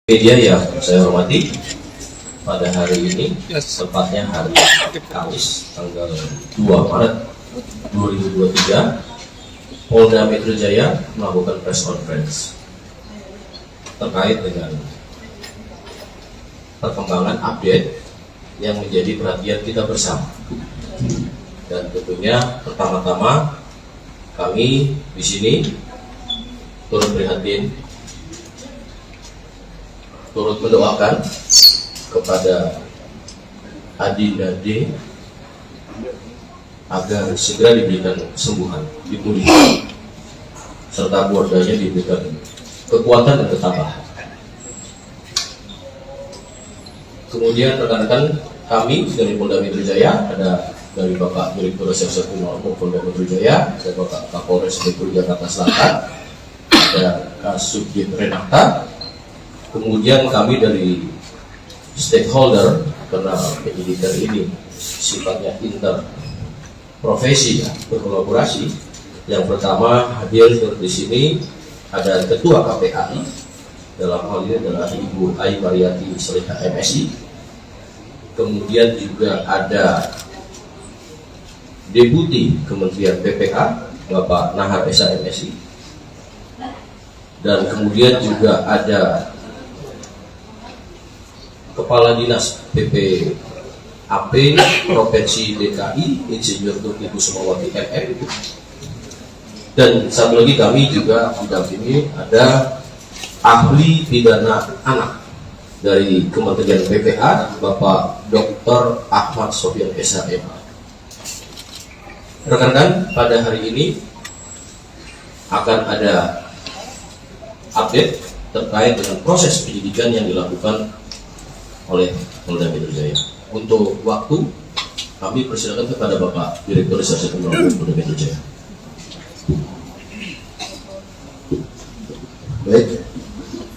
Media yang saya hormati, pada hari ini, tepatnya hari Kamis, tanggal 2 Maret 2023, Polda Metro Jaya melakukan press conference terkait dengan perkembangan update yang menjadi perhatian kita bersama. Dan tentunya pertama-tama kami di sini turut prihatin, turut mendoakan kepada Adinda D agar segera diberikan kesembuhan, dipulihkan, serta keluarganya diberikan kekuatan dan ketabahan. Kemudian rekan-rekan kami dari Polda Metro Jaya, ada dari Bapak Direktur Reserse Kriminal Umum Polda Metro Jaya, ada Bapak Kapolres Metro Jakarta Selatan, ada Kasubdit Renata. Kemudian kami dari stakeholder, karena penyidikan ini sifatnya interprofesi, berkolaborasi. Yang pertama hadir di sini ada Ketua KPAI, dalam hal ini adalah Ibu Ai Mariati Soliha MSI. Kemudian juga ada Deputi Kementerian PPA Bapak Nahar Esa MSI, dan kemudian juga ada Kepala Dinas PPAP Provinsi DKI Insinyur Tuti Kusumawati MM, dan satu lagi kami juga didampingi ada ahli pidana anak dari Kementerian PPA Bapak Dr. Ahmad Sofyan SHM. Rekan-rekan, pada hari ini akan ada update terkait dengan proses penyidikan yang dilakukan oleh Polda Metro Jaya. Untuk waktu, kami persilakan kepada Bapak Direktur Reserse Kriminal Umum Polda Metro Jaya. Baik,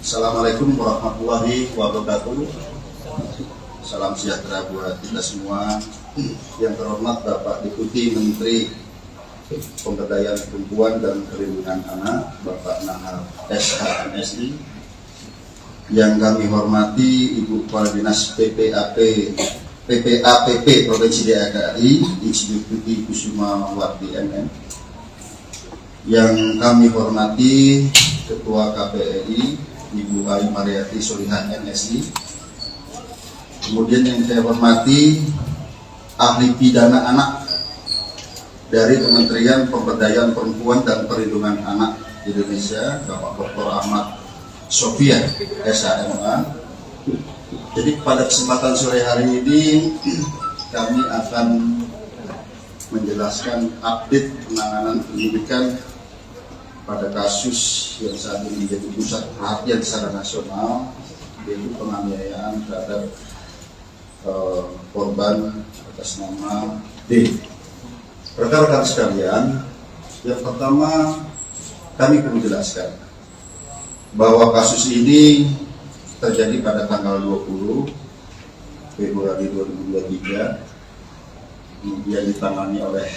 Assalamualaikum warahmatullahi wabarakatuh. Salam sejahtera buat kita semua. Yang terhormat Bapak Deputi Menteri Pemberdayaan Perempuan dan Perlindungan Anak, Bapak Nahar SHMSI. Yang kami hormati Ibu Kepala Dinas PPAP Provinsi DKI Insinyur Tuti Kusumawati MM. Yang kami hormati Ketua KPAI Ibu Ai Mariati Soliha MSI. Kemudian yang saya hormati ahli pidana anak dari Kementerian Pemberdayaan Perempuan dan Perlindungan Anak Indonesia, Bapak Dr. Ahmad Sofyan SHMA. Jadi pada kesempatan sore hari ini kami akan menjelaskan update penanganan penyidikan pada kasus yang saat ini menjadi pusat perhatian secara nasional, yaitu penganiayaan terhadap korban atas nama D. Rekan-rekan sekalian, yang pertama kami perlu jelaskan bahwa kasus ini terjadi pada tanggal 20 Februari 2023, kemudian ditangani oleh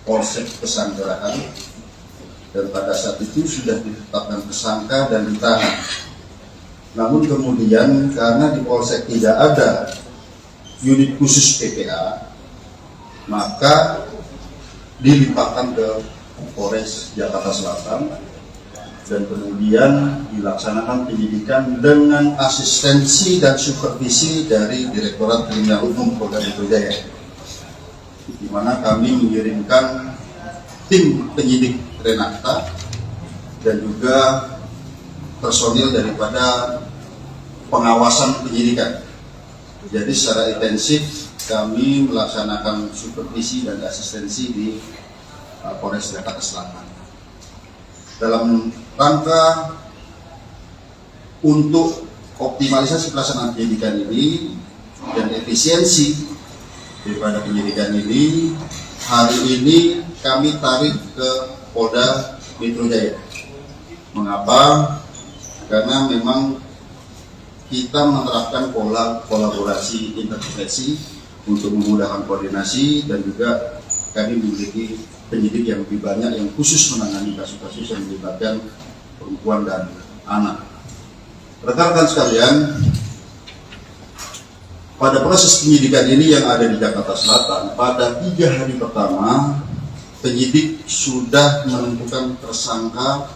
Polsek Pesanggerahan, dan pada saat itu sudah ditetapkan tersangka dan ditahan. Namun kemudian karena di Polsek tidak ada unit khusus PPA, maka dilimpahkan ke Polres Jakarta Selatan, dan kemudian dilaksanakan penyidikan dengan asistensi dan supervisi dari Direktorat Kriminal Umum Polda Metro Jaya, di mana kami mengirimkan tim penyidik Renata dan juga personil daripada pengawasan penyidikan. Jadi secara intensif kami melaksanakan supervisi dan asistensi di Polres Jakarta Selatan dalam rangka untuk optimalisasi pelaksanaan penyidikan ini dan efisiensi daripada penyidikan ini. Hari ini kami tarik ke Polda Metro Jaya. Mengapa? Karena memang kita menerapkan pola kolaborasi intervensi untuk memudahkan koordinasi, dan juga kami memiliki penyidik yang lebih banyak yang khusus menangani kasus-kasus yang melibatkan perempuan dan anak. Rekan-rekan sekalian, pada proses penyidikan ini yang ada di Jakarta Selatan, pada 3 hari pertama, penyidik sudah menentukan tersangka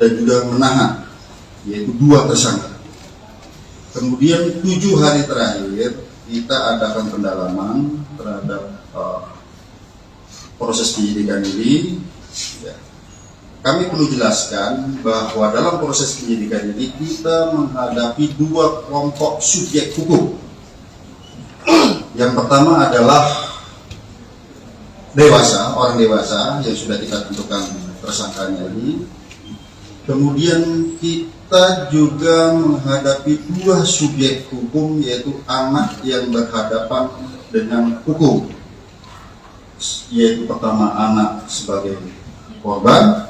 dan juga menahan, yaitu 2 tersangka. Kemudian 7 hari terakhir, kita adakan pendalaman terhadap proses penyidikan ini. Ya. Kami perlu jelaskan bahwa dalam proses penyidikan ini kita menghadapi 2 kelompok subjek hukum. Yang pertama adalah orang dewasa yang sudah kita tentukan tersangkanya ini. Kemudian kita juga menghadapi 2 subjek hukum, yaitu anak yang berhadapan dengan hukum. Yaitu pertama anak sebagai korban,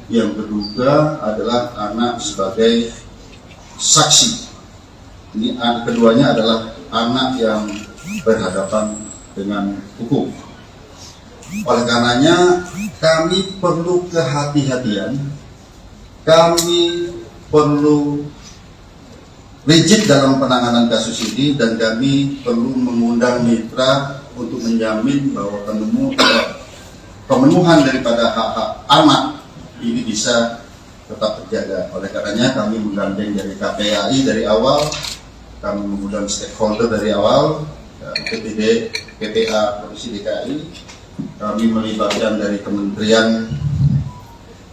yang kedua adalah anak sebagai saksi. Ini keduanya adalah anak yang berhadapan dengan hukum. Oleh karenanya kami perlu kehati-hatian, kami perlu rigid dalam penanganan kasus ini, dan kami perlu mengundang mitra untuk menjamin bahwa pemenuhan daripada hak-hak anak ini bisa tetap terjaga. Oleh karenanya kami menggandeng dari KPAI dari awal, kami mengundang stakeholder dari awal, PTD, PTA, Provinsi DKI, kami melibatkan dari Kementerian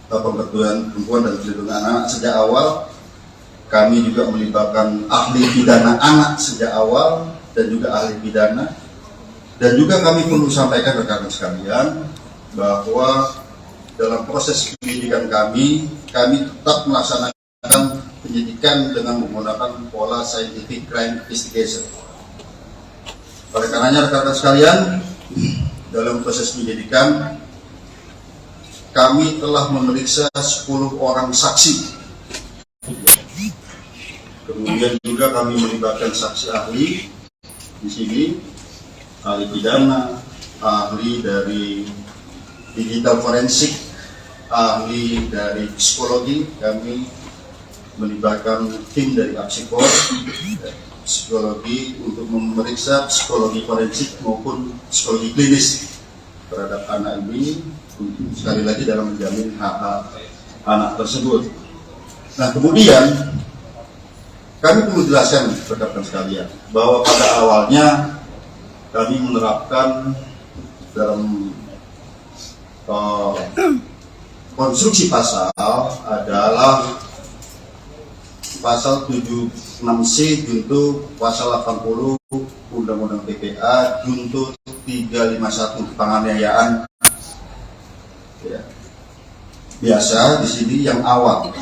Pemberdayaan Perempuan dan Perlindungan Anak sejak awal, kami juga melibatkan ahli pidana anak sejak awal dan juga ahli pidana, dan juga kami perlu sampaikan rekan-rekan sekalian bahwa dalam proses penyidikan kami tetap melaksanakan penyidikan dengan menggunakan pola scientific crime investigation. Oleh karenanya rekan-rekan sekalian, dalam proses penyidikan kami telah memeriksa 10 orang saksi. Kemudian juga kami melibatkan saksi ahli di sini, ahli pidana, ahli dari digital forensik, ahli dari psikologi. Kami melibatkan tim dari Apsikor, psikologi untuk memeriksa psikologi forensik maupun psikologi klinis terhadap anak ini, sekali lagi dalam menjamin hak-hak anak tersebut. Nah, kemudian kami perlu jelaskan rekan-rekan sekalian bahwa pada awalnya kami menerapkan dalam konstruksi pasal adalah pasal 76C junto pasal 80 Undang-Undang PPA junto 351 penganiayaan. Ya. Biasa di sini yang awal.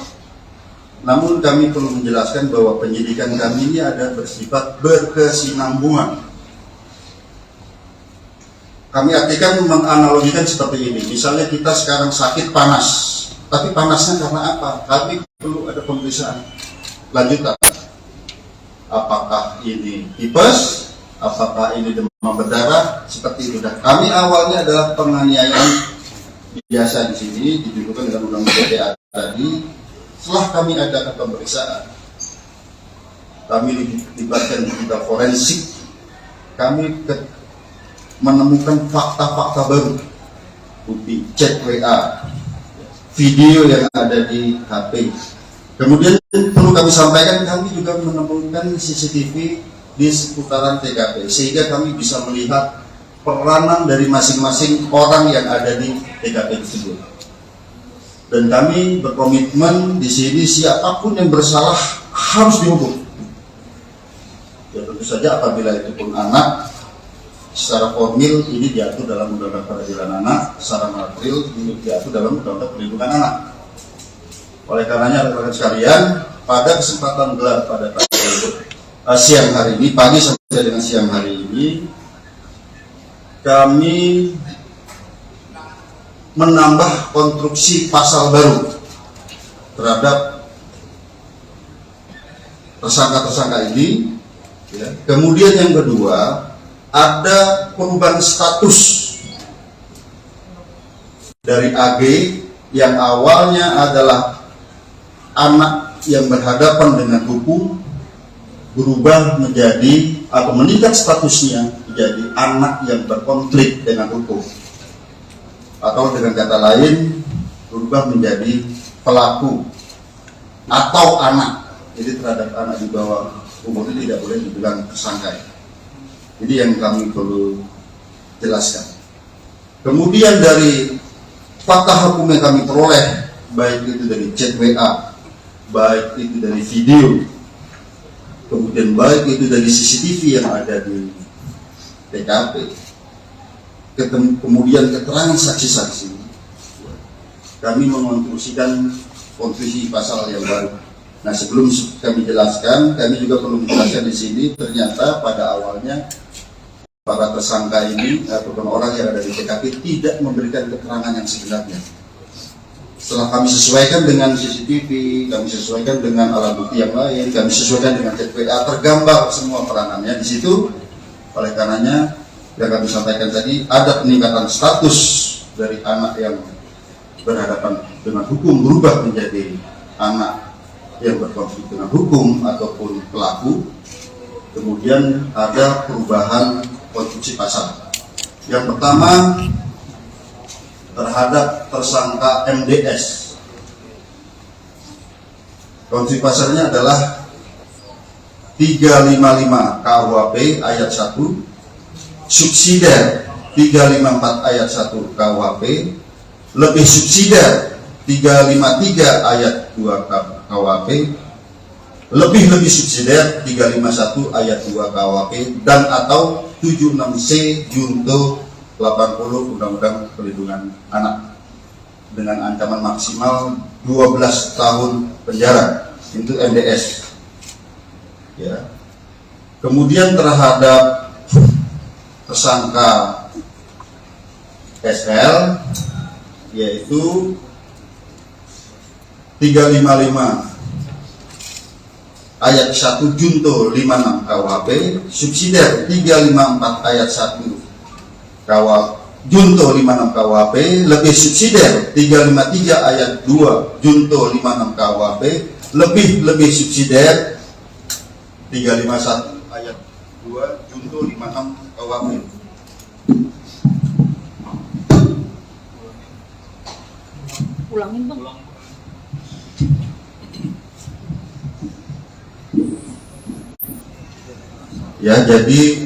Namun kami perlu menjelaskan bahwa penyidikan kami ini ada bersifat berkesinambungan. Kami artikan menganalogikan seperti ini. Misalnya kita sekarang sakit panas, tapi panasnya karena apa? Kami perlu ada pemeriksaan lanjutan. Apakah ini tipes? Apakah ini demam berdarah? Seperti itu. Dan kami awalnya adalah penganiayaan biasa di sini dituduhkan dengan undang-undang PPA tadi. Setelah kami adakan pemeriksaan, kami dilibatkan digital forensik, kami menemukan fakta-fakta baru, bukti chat WA, video yang ada di HP. Kemudian perlu kami sampaikan, kami juga menemukan CCTV di seputaran TKP, sehingga kami bisa melihat peranan dari masing-masing orang yang ada di TKP tersebut. Dan kami berkomitmen di sini siapapun yang bersalah harus dihukum. Ya tentu saja apabila itu pun anak, secara formil ini diatur dalam Undang-Undang Peradilan Anak, secara material ini diatur dalam Undang-Undang Perlindungan Anak. Oleh karenanya rekan-rekan sekalian, pada kesempatan gelar pada siang hari ini, pagi sampai dengan siang hari ini, kami menambah konstruksi pasal baru terhadap tersangka-tersangka ini. Ya. Kemudian yang kedua, ada perubahan status dari AG yang awalnya adalah anak yang berhadapan dengan hukum berubah menjadi atau meningkat statusnya menjadi anak yang berkonflik dengan hukum, atau dengan kata lain berubah menjadi pelaku atau anak. Jadi terhadap anak di bawah umur itu tidak boleh dibilang tersangka. Jadi yang kami perlu jelaskan. Kemudian dari fakta hukum yang kami peroleh, baik itu dari chat WA, baik itu dari video, kemudian baik itu dari CCTV yang ada di TKP, kemudian keterangan saksi-saksi, kami mengonstruksikan konstruksi pasal yang baru. Nah, sebelum kami jelaskan, kami juga perlu menjelaskan di sini, ternyata pada awalnya para tersangka ini ataupun orang yang ada di TKP tidak memberikan keterangan yang sebenarnya. Setelah kami sesuaikan dengan CCTV, kami sesuaikan dengan alat bukti yang lain, kami sesuaikan dengan chat WA, tergambar semua peranannya di situ. Oleh karenanya, yang kami sampaikan tadi, ada peningkatan status dari anak yang berhadapan dengan hukum berubah menjadi anak yang berkonflik dengan hukum ataupun pelaku. Kemudian ada perubahan konstruksi pasal. Yang pertama, terhadap tersangka MDS. Konstruksi pasalnya adalah 355 KUHP ayat 1, subsidiar 354 ayat 1 KUHP, lebih subsidiar 353 ayat 2 KUHP, lebih subsidiar 351 ayat 2 KUHP, dan atau 76C junto 80 Undang-Undang Perlindungan Anak dengan ancaman maksimal 12 tahun penjara. Itu MDS. Ya. Kemudian terhadap tersangka SL, yaitu 355 ayat 1 junto 56 KUHP, subsidiar 354 ayat 1 junto 56 KUHP, lebih subsidiar 353 ayat 2 junto 56 KUHP, lebih subsidiar 351 ayat 2 junto 56 KUHP. Ulangin bang. Ya, jadi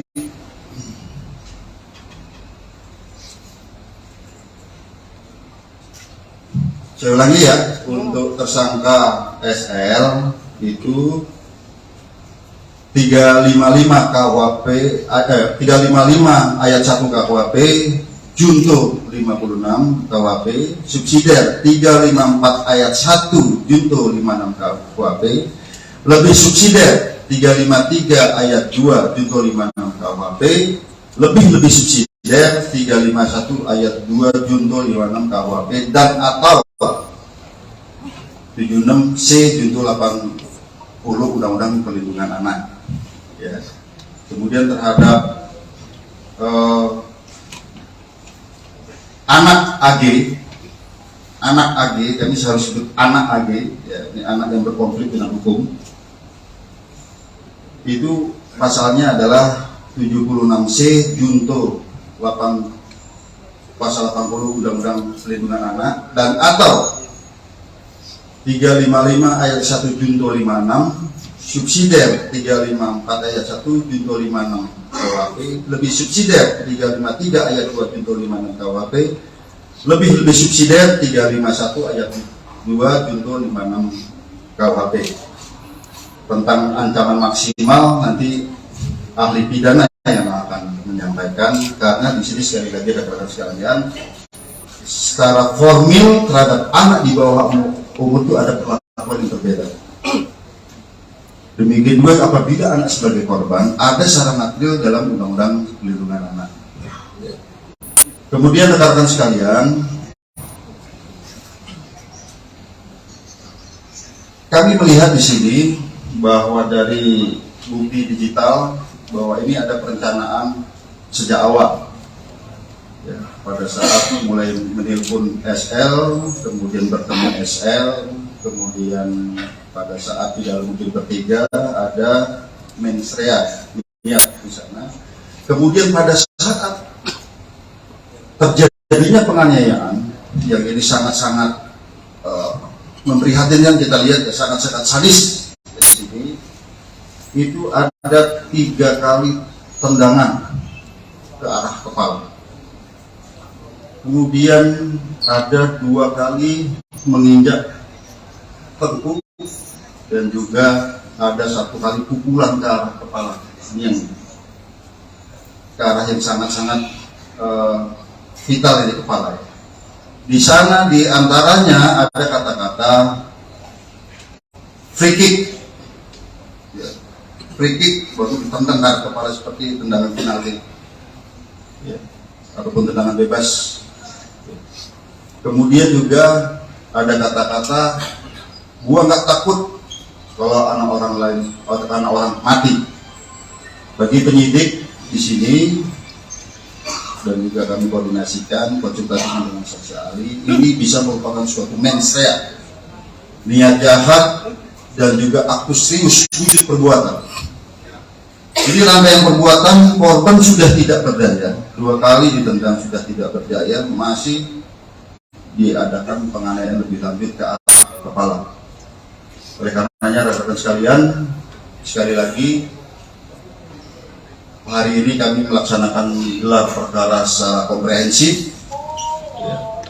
saya ulangi ya, untuk tersangka SL itu 355 KUHP, 355 ayat 1 KUHP junto 56 KUHP, subsidiar 354 ayat 1 junto 56 KUHP, lebih subsidiar 353 ayat 2 junto 56 KUHP, lebih subsidiar 351 ayat 2 junto 56 KUHP, dan atau 76C junto 80 Undang-Undang Perlindungan Anak. Ya. Kemudian terhadap anak AG, kami harus sebut anak AG, ya, ini anak yang berkonflik dengan hukum. Itu pasalnya adalah 76C junto 8 pasal 80 Undang-Undang Perlindungan Anak, dan atau 355 ayat 1 junto 56, subsidiar 354 ayat 1 junto 56 KUHP, lebih subsidiar 353 ayat 2 junto 56 KUHP, lebih subsidiar 351 ayat 2 junto 56 KUHP. Tentang ancaman maksimal nanti ahli pidana yang akan menyampaikan, karena di sini sekali lagi rekan-rekan sekalian, secara formil terhadap anak di bawah umur itu ada perlakuan yang berbeda. Demikian juga apabila anak sebagai korban, ada secara material dalam Undang-Undang Perlindungan Anak. Kemudian rekan-rekan sekalian, kami melihat di sini bahwa dari bukti digital bahwa ini ada perencanaan sejak awal. Ya, pada saat mulai menelpon SL, kemudian bertemu SL, kemudian pada saat di dalam mobil bertiga ada mens rea di sana. Kemudian pada saat terjadinya penganiayaan yang ini sangat-sangat memprihatinkan, kita lihat ya, sangat-sangat sadis di sini, itu ada 3 kali tendangan ke arah kepala. Kemudian ada 2 kali menginjak tengkuk dan juga ada 1 kali pukulan ke arah kepala. Ini yang ke arah yang sangat-sangat vital di kepala. Di sana di antaranya ada kata-kata free kick. Ya. Free kick baru ditendang ke arah kepala seperti tendangan penalti. Ya. Ataupun tendangan bebas. Kemudian juga ada kata-kata gua nggak takut kalau anak orang lain, anak orang mati. Bagi penyidik di sini dan juga kami koordinasikan konsultasi dengan saksi ahli, ini bisa merupakan suatu mens rea, niat jahat dan juga aktus serius wujud perbuatan. Jadi rangkaian perbuatan, korban sudah tidak berdaya, 2 kali ditendang sudah tidak berdaya, masih diadakan penganiayaan lebih lanjut ke arah kepala. Oleh karenanya rekan-rekan sekalian, sekali lagi hari ini kami melaksanakan gelar perkara secara komprehensif, ya,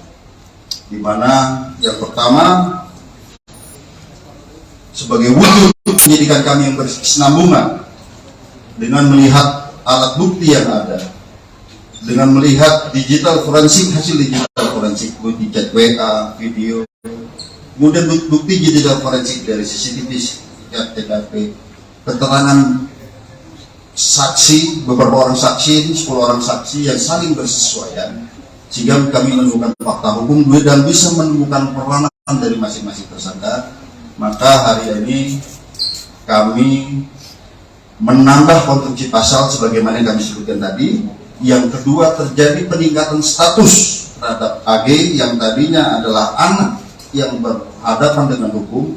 di mana yang pertama sebagai wujud penyidikan kami yang berkesinambungan dengan melihat alat bukti yang ada, dengan melihat digital forensik, hasil digital forensik, bukti chat WA, video, kemudian bukti digital forensik dari CCTV, TKP, keterangan saksi, beberapa orang saksi, 10 orang saksi yang saling bersesuaian, sehingga kami menemukan fakta hukum dan bisa menemukan peranan dari masing-masing tersangka. Maka hari ini kami menambah konstruksi pasal sebagaimana yang kami sebutkan tadi. Yang kedua, terjadi peningkatan status terhadap AG yang tadinya adalah anak yang berhadapan dengan hukum,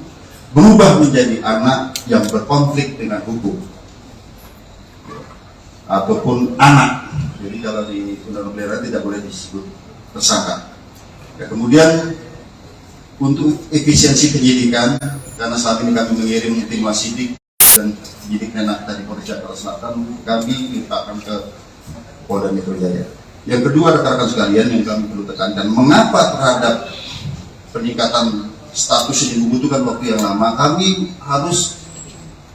berubah menjadi anak yang berkonflik dengan hukum ataupun anak. Jadi kalau di undang-undang pelihara tidak boleh disebut tersangka. Ya, kemudian untuk efisiensi penyidikan, karena saat ini kami mengirim tim wasidik dan penyidik Menak dari Polres Jakarta Selatan, kami limpahkan ke Polda Metro Jaya. Yang kedua, rekan-rekan sekalian, yang kami perlu tekankan, mengapa terhadap peningkatan status ini membutuhkan waktu yang lama? Kami harus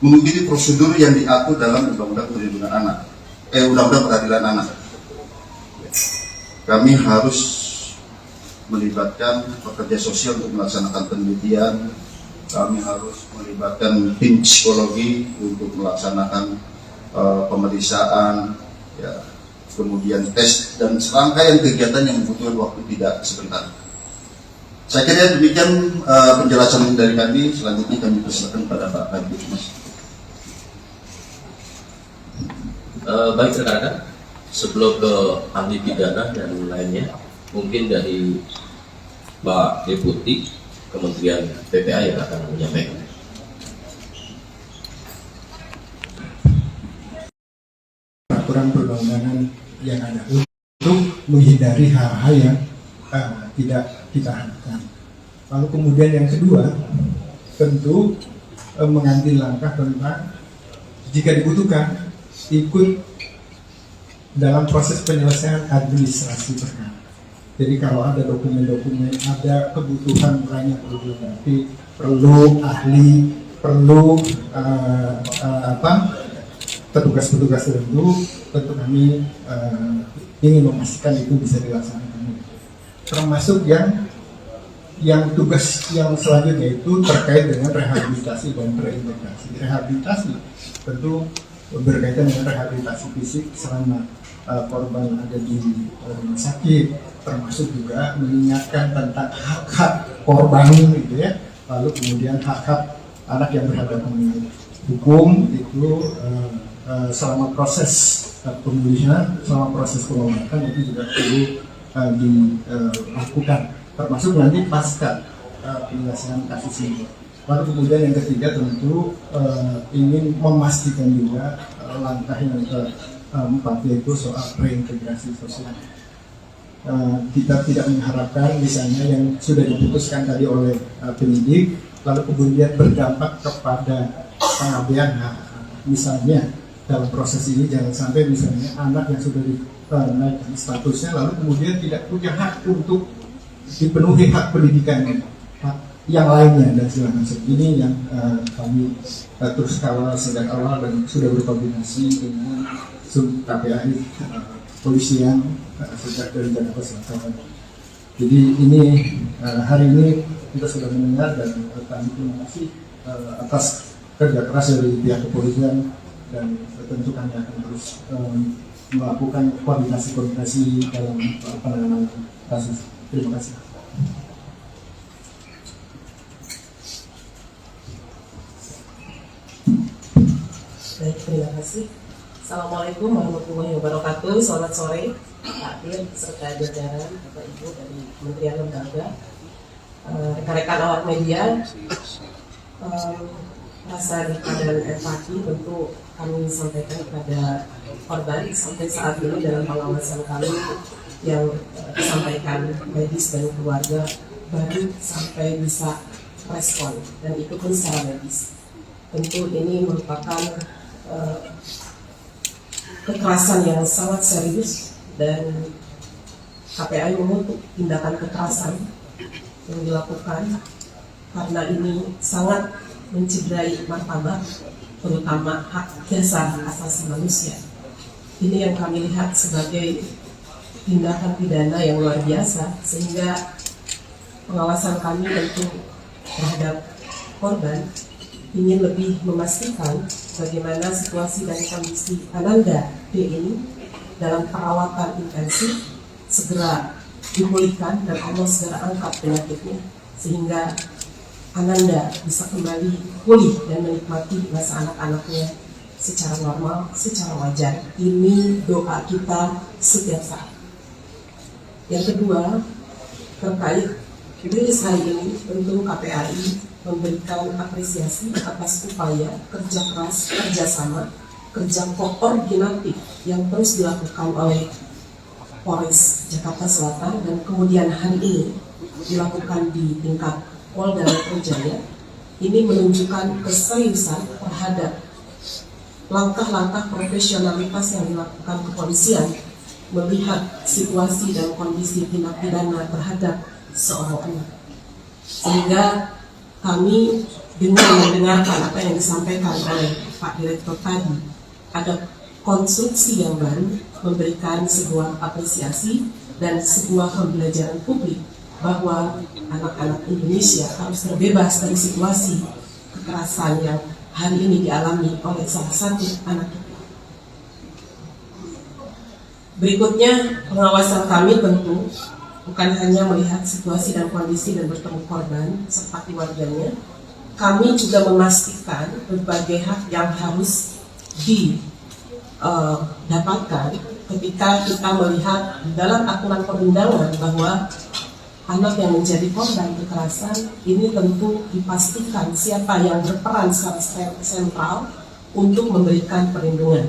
mengikuti prosedur yang diatur dalam Undang-Undang Perlindungan Anak, Undang-Undang Peradilan Anak. Kami harus melibatkan pekerja sosial untuk melaksanakan penelitian. Kami harus melibatkan tim psikologi untuk melaksanakan pemeriksaan, ya, kemudian tes dan serangkaian kegiatan yang membutuhkan waktu tidak sebentar. Saya kira demikian penjelasan dari kami. Selanjutnya kami persilakan pada Pak Kabit Mas. Baik rekan-rekan, sebelum ke ahli pidana dan lainnya, mungkin dari Pak Deputi Kementerian PPA yang akan menyampaikan. Peraturan perundang-undangan yang ada untuk menghindari hal-hal yang tidak kita harapkan. Lalu kemudian yang kedua, tentu mengambil langkah tentang jika dibutuhkan ikut dalam proses penyelesaian administrasi perkara. Jadi kalau ada dokumen-dokumen, ada kebutuhan lain yang perlu dilengkapi, perlu ahli, perlu petugas-petugas tertentu, tentu kami ingin memastikan itu bisa dilaksanakan. Termasuk yang tugas yang selanjutnya itu terkait dengan rehabilitasi dan reintegrasi. Rehabilitasi tentu berkaitan dengan rehabilitasi fisik selama korban ada di rumah sakit, termasuk juga mengingatkan tentang hak-hak korban gitu ya. Lalu kemudian hak-hak anak yang berhadapan dengan hukum itu selama proses pemulihan, selama proses pengobatan itu juga perlu dilakukan, termasuk nanti pasca penyelesaian kasus ini. Lalu kemudian yang ketiga tentu ingin memastikan juga langkah yang keempat yaitu soal reintegrasi sosial. Kita tidak mengharapkan misalnya yang sudah diputuskan tadi oleh penyidik lalu kemudian berdampak kepada pengabdian hak. Misalnya dalam proses ini jangan sampai misalnya anak yang sudah dinaikkan statusnya lalu kemudian tidak punya hak untuk dipenuhi hak pendidikan yang lainnya dan segala macam. Ini yang kami terus kawal sejak awal dan sudah berkoordinasi dengan KPAI polisian sejak dari Jakarta Selatan. Jadi ini hari ini kita sudah mendengar dan kami terima kasih atas kerja keras dari pihak kepolisian dan tentu kami akan terus melakukan koordinasi dalam penanganan kasus. Terima kasih. Baik, terima kasih. Assalamualaikum warahmatullahi wabarakatuh. Selamat sore, Pak Dir, serta jajaran Bapak Ibu dari Kementerian Lembaga, rekan-rekan awak media. Rasa duka dan empati tentu kami sampaikan kepada korban sampai saat ini dalam pengawasan kami yang disampaikan medis dan keluarga baru sampai bisa respon dan itu pun secara medis. Tentu ini merupakan kekerasan yang sangat serius dan KPAI mengutuk tindakan kekerasan yang dilakukan karena ini sangat mencederai martabat terutama hak dasar asasi manusia. Ini yang kami lihat sebagai tindakan pidana yang luar biasa sehingga pengawasan kami tentu terhadap korban ingin lebih memastikan bagaimana situasi dan kondisi Ananda D ini dalam perawatan intensif segera dipulihkan dan Allah segera angkat penyakitnya sehingga Ananda bisa kembali pulih dan menikmati masa anak-anaknya secara normal, secara wajar. Ini doa kita setiap saat. Yang kedua, terkait rilis hari ini tentu KPAI memberikan apresiasi atas upaya kerja keras, kerjasama, kerja koordinatif yang terus dilakukan oleh Polres Jakarta Selatan dan kemudian hari ini dilakukan di tingkat Polda Metro Jaya. Ini menunjukkan keseriusan terhadap langkah-langkah profesionalitas yang dilakukan kepolisian melihat situasi dan kondisi tindak pidana terhadap seorang anak. Sehingga kami dengan mendengarkan apa yang disampaikan oleh Pak Direktur tadi, ada konstruksi yang baru memberikan sebuah apresiasi dan sebuah pembelajaran publik bahwa anak-anak Indonesia harus terbebas dari situasi kekerasan yang hari ini dialami oleh salah satu anak kita. Berikutnya, pengawasan kami tentu bukan hanya melihat situasi dan kondisi dan bertemu korban serta keluarganya, kami juga memastikan berbagai hak yang harus didapatkan ketika kita melihat dalam aturan perundangan bahwa anak yang menjadi korban kekerasan ini tentu dipastikan siapa yang berperan secara sentral untuk memberikan perlindungan.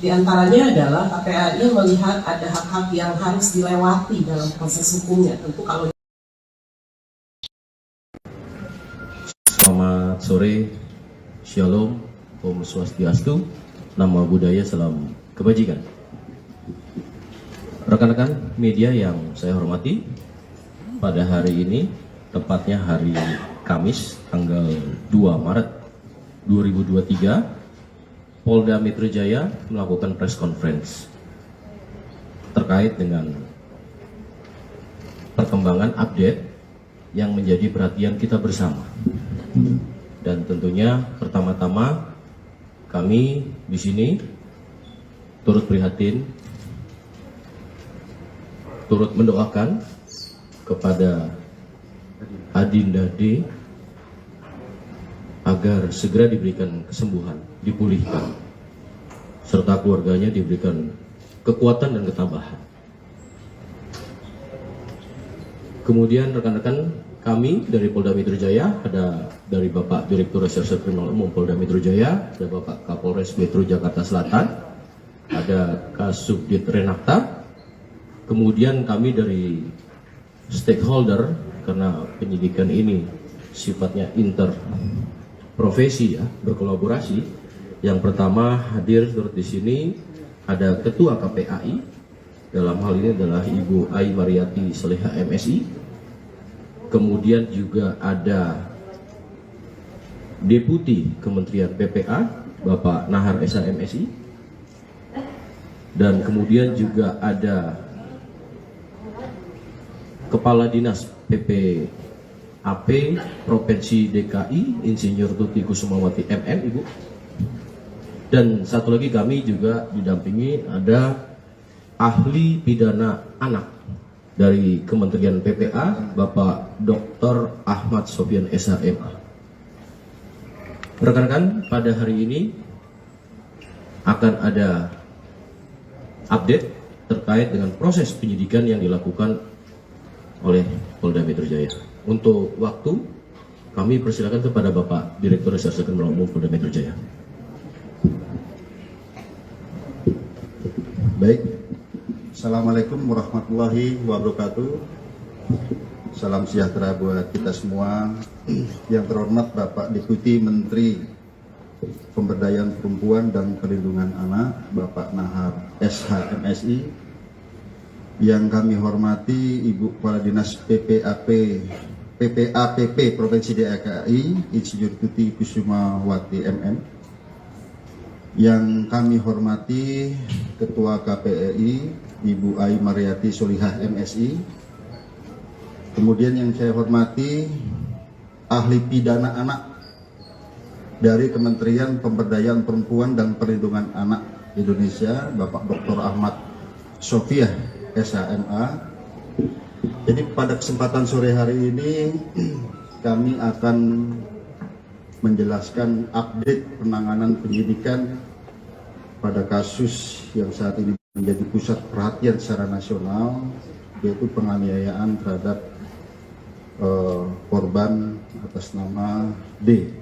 Di antaranya adalah KPAI melihat ada hak-hak yang harus dilewati dalam proses hukumnya. Tentu kalau Selamat sore, Shalom, Om Swastiastu, Nama Budaya, Salam Kebajikan. Rekan-rekan media yang saya hormati, pada hari ini, tepatnya hari Kamis, tanggal 2 Maret 2023, Polda Metro Jaya melakukan press conference terkait dengan perkembangan update yang menjadi perhatian kita bersama. Dan tentunya pertama-tama kami di sini turut prihatin, turut mendoakan kepada Adinda D agar segera diberikan kesembuhan, dipulihkan, serta keluarganya diberikan kekuatan dan ketabahan. Kemudian rekan-rekan kami dari Polda Metro Jaya, ada dari Bapak Direktur Reserse Kriminal Umum Polda Metro Jaya, ada Bapak Kapolres Metro Jakarta Selatan, ada Kasubdit Renakta, kemudian kami dari stakeholder, karena penyidikan ini sifatnya interprofesi ya, berkolaborasi. Yang pertama hadir turut di sini ada Ketua KPAI, dalam hal ini adalah Ibu Ai Mariati Soleha MSI. Kemudian juga ada Deputi Kementerian PPA Bapak Nahar SH MSI. Dan kemudian juga ada Kepala Dinas PPAP Provinsi DKI Insinyur Tuti Kusumawati MM, Ibu. Dan satu lagi kami juga didampingi ada ahli pidana anak dari Kementerian PPA Bapak Dr. Ahmad Sofyan SHMA. Rekan-rekan, pada hari ini akan ada update terkait dengan proses penyidikan yang dilakukan oleh Polda Metro Jaya. Untuk waktu, kami persilakan kepada Bapak Direktur Reserse Kriminal Umum Polda Metro Jaya. Baik, Assalamualaikum warahmatullahi wabarakatuh. Salam sejahtera buat kita semua. Yang terhormat Bapak Deputi Menteri Pemberdayaan Perempuan dan Perlindungan Anak, Bapak Nahar SH MSI. Yang kami hormati Ibu Kepala Dinas PPAPP Provinsi DKI Insinyur Tuti Kusumawati MM. Yang kami hormati Ketua KPAI Ibu Ai Mariati Solihah MSI. Kemudian yang saya hormati ahli pidana anak dari Kementerian Pemberdayaan Perempuan dan Perlindungan Anak Indonesia, Bapak Dr. Ahmad Sofyan SHMA. Jadi pada kesempatan sore hari ini kami akan menjelaskan update penanganan penyidikan pada kasus yang saat ini menjadi pusat perhatian secara nasional, yaitu penganiayaan terhadap korban atas nama D.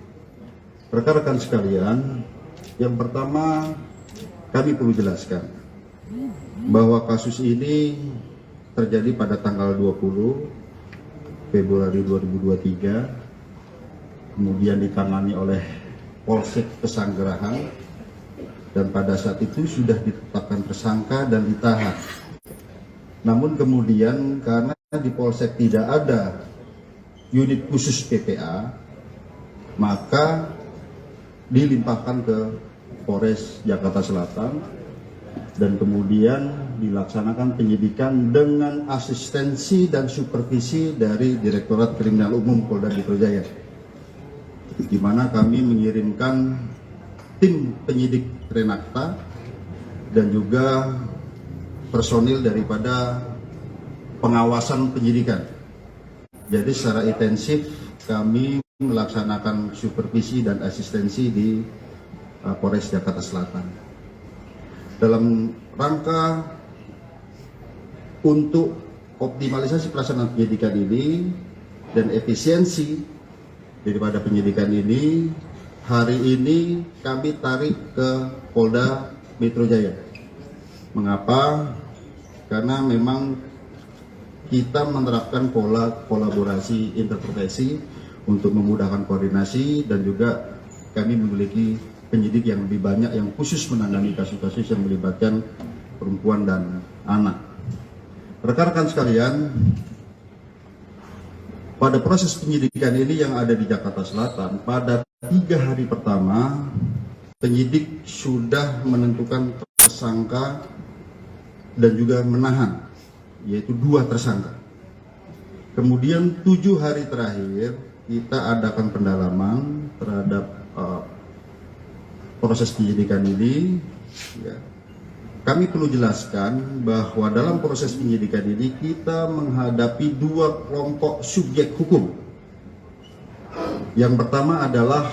Rekan-rekan sekalian, yang pertama kami perlu jelaskan bahwa kasus ini terjadi pada tanggal 20 Februari 2023, kemudian ditangani oleh Polsek Pesanggerahan, dan pada saat itu sudah ditetapkan tersangka dan ditahan. Namun kemudian karena di Polsek tidak ada unit khusus PPA, maka dilimpahkan ke Polres Jakarta Selatan dan kemudian dilaksanakan penyidikan dengan asistensi dan supervisi dari Direktorat Kriminal Umum Polda Metro Jaya, di mana kami mengirimkan tim penyidik Renakta dan juga personil daripada pengawasan penyidikan. Jadi secara intensif kami melaksanakan supervisi dan asistensi di Polres Jakarta Selatan dalam rangka untuk optimalisasi pelaksanaan penyidikan ini dan efisiensi daripada penyidikan ini. Hari ini kami tarik ke Polda Metro Jaya. Mengapa? Karena memang kita menerapkan pola kolaborasi interprofesi untuk memudahkan koordinasi, dan juga kami memiliki penyidik yang lebih banyak yang khusus menangani kasus-kasus yang melibatkan perempuan dan anak. Rekan-rekan sekalian, pada proses penyidikan ini yang ada di Jakarta Selatan, pada 3 hari pertama penyidik sudah menentukan tersangka dan juga menahan, yaitu 2 tersangka. Kemudian 7 hari terakhir kita adakan pendalaman terhadap proses penyidikan ini. Ya. Kami perlu jelaskan bahwa dalam proses penyidikan ini kita menghadapi 2 kelompok subjek hukum. Yang pertama adalah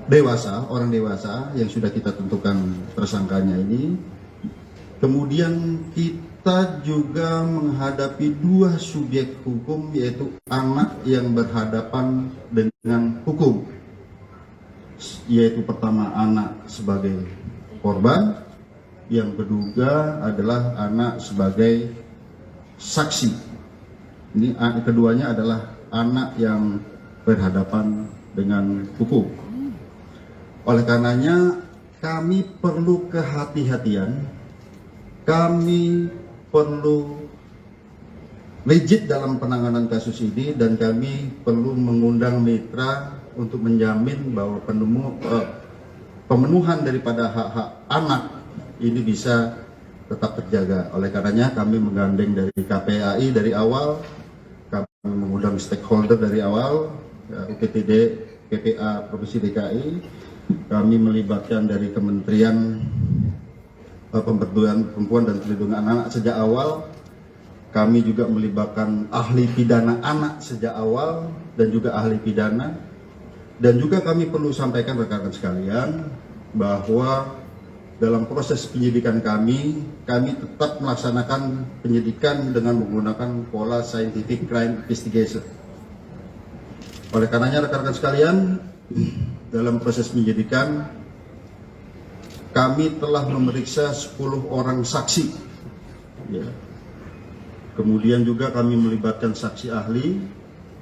dewasa, orang dewasa yang sudah kita tentukan tersangkanya ini. Kemudian kita juga menghadapi dua subjek hukum, yaitu anak yang berhadapan dengan hukum, yaitu pertama anak sebagai korban, yang kedua adalah anak sebagai saksi. Ini keduanya adalah anak yang berhadapan dengan hukum. Oleh karenanya kami perlu kehati-hatian, kami perlu rigid dalam penanganan kasus ini, dan kami perlu mengundang mitra untuk menjamin bahwa pemenuhan daripada hak-hak anak ini bisa tetap terjaga. Oleh karenanya kami menggandeng dari KPAI dari awal, kami mengundang stakeholder dari awal, UPTD, PPA Provinsi DKI, kami melibatkan dari Kementerian Pemberdayaan Perempuan dan Perlindungan Anak sejak awal. Kami juga melibatkan ahli pidana anak sejak awal dan juga ahli pidana. Dan juga kami perlu sampaikan rekan-rekan sekalian bahwa dalam proses penyidikan kami tetap melaksanakan penyidikan dengan menggunakan pola scientific crime investigation. Oleh karenanya rekan-rekan sekalian, dalam proses penyidikan kami telah memeriksa 10 orang saksi. Ya. Kemudian juga kami melibatkan saksi ahli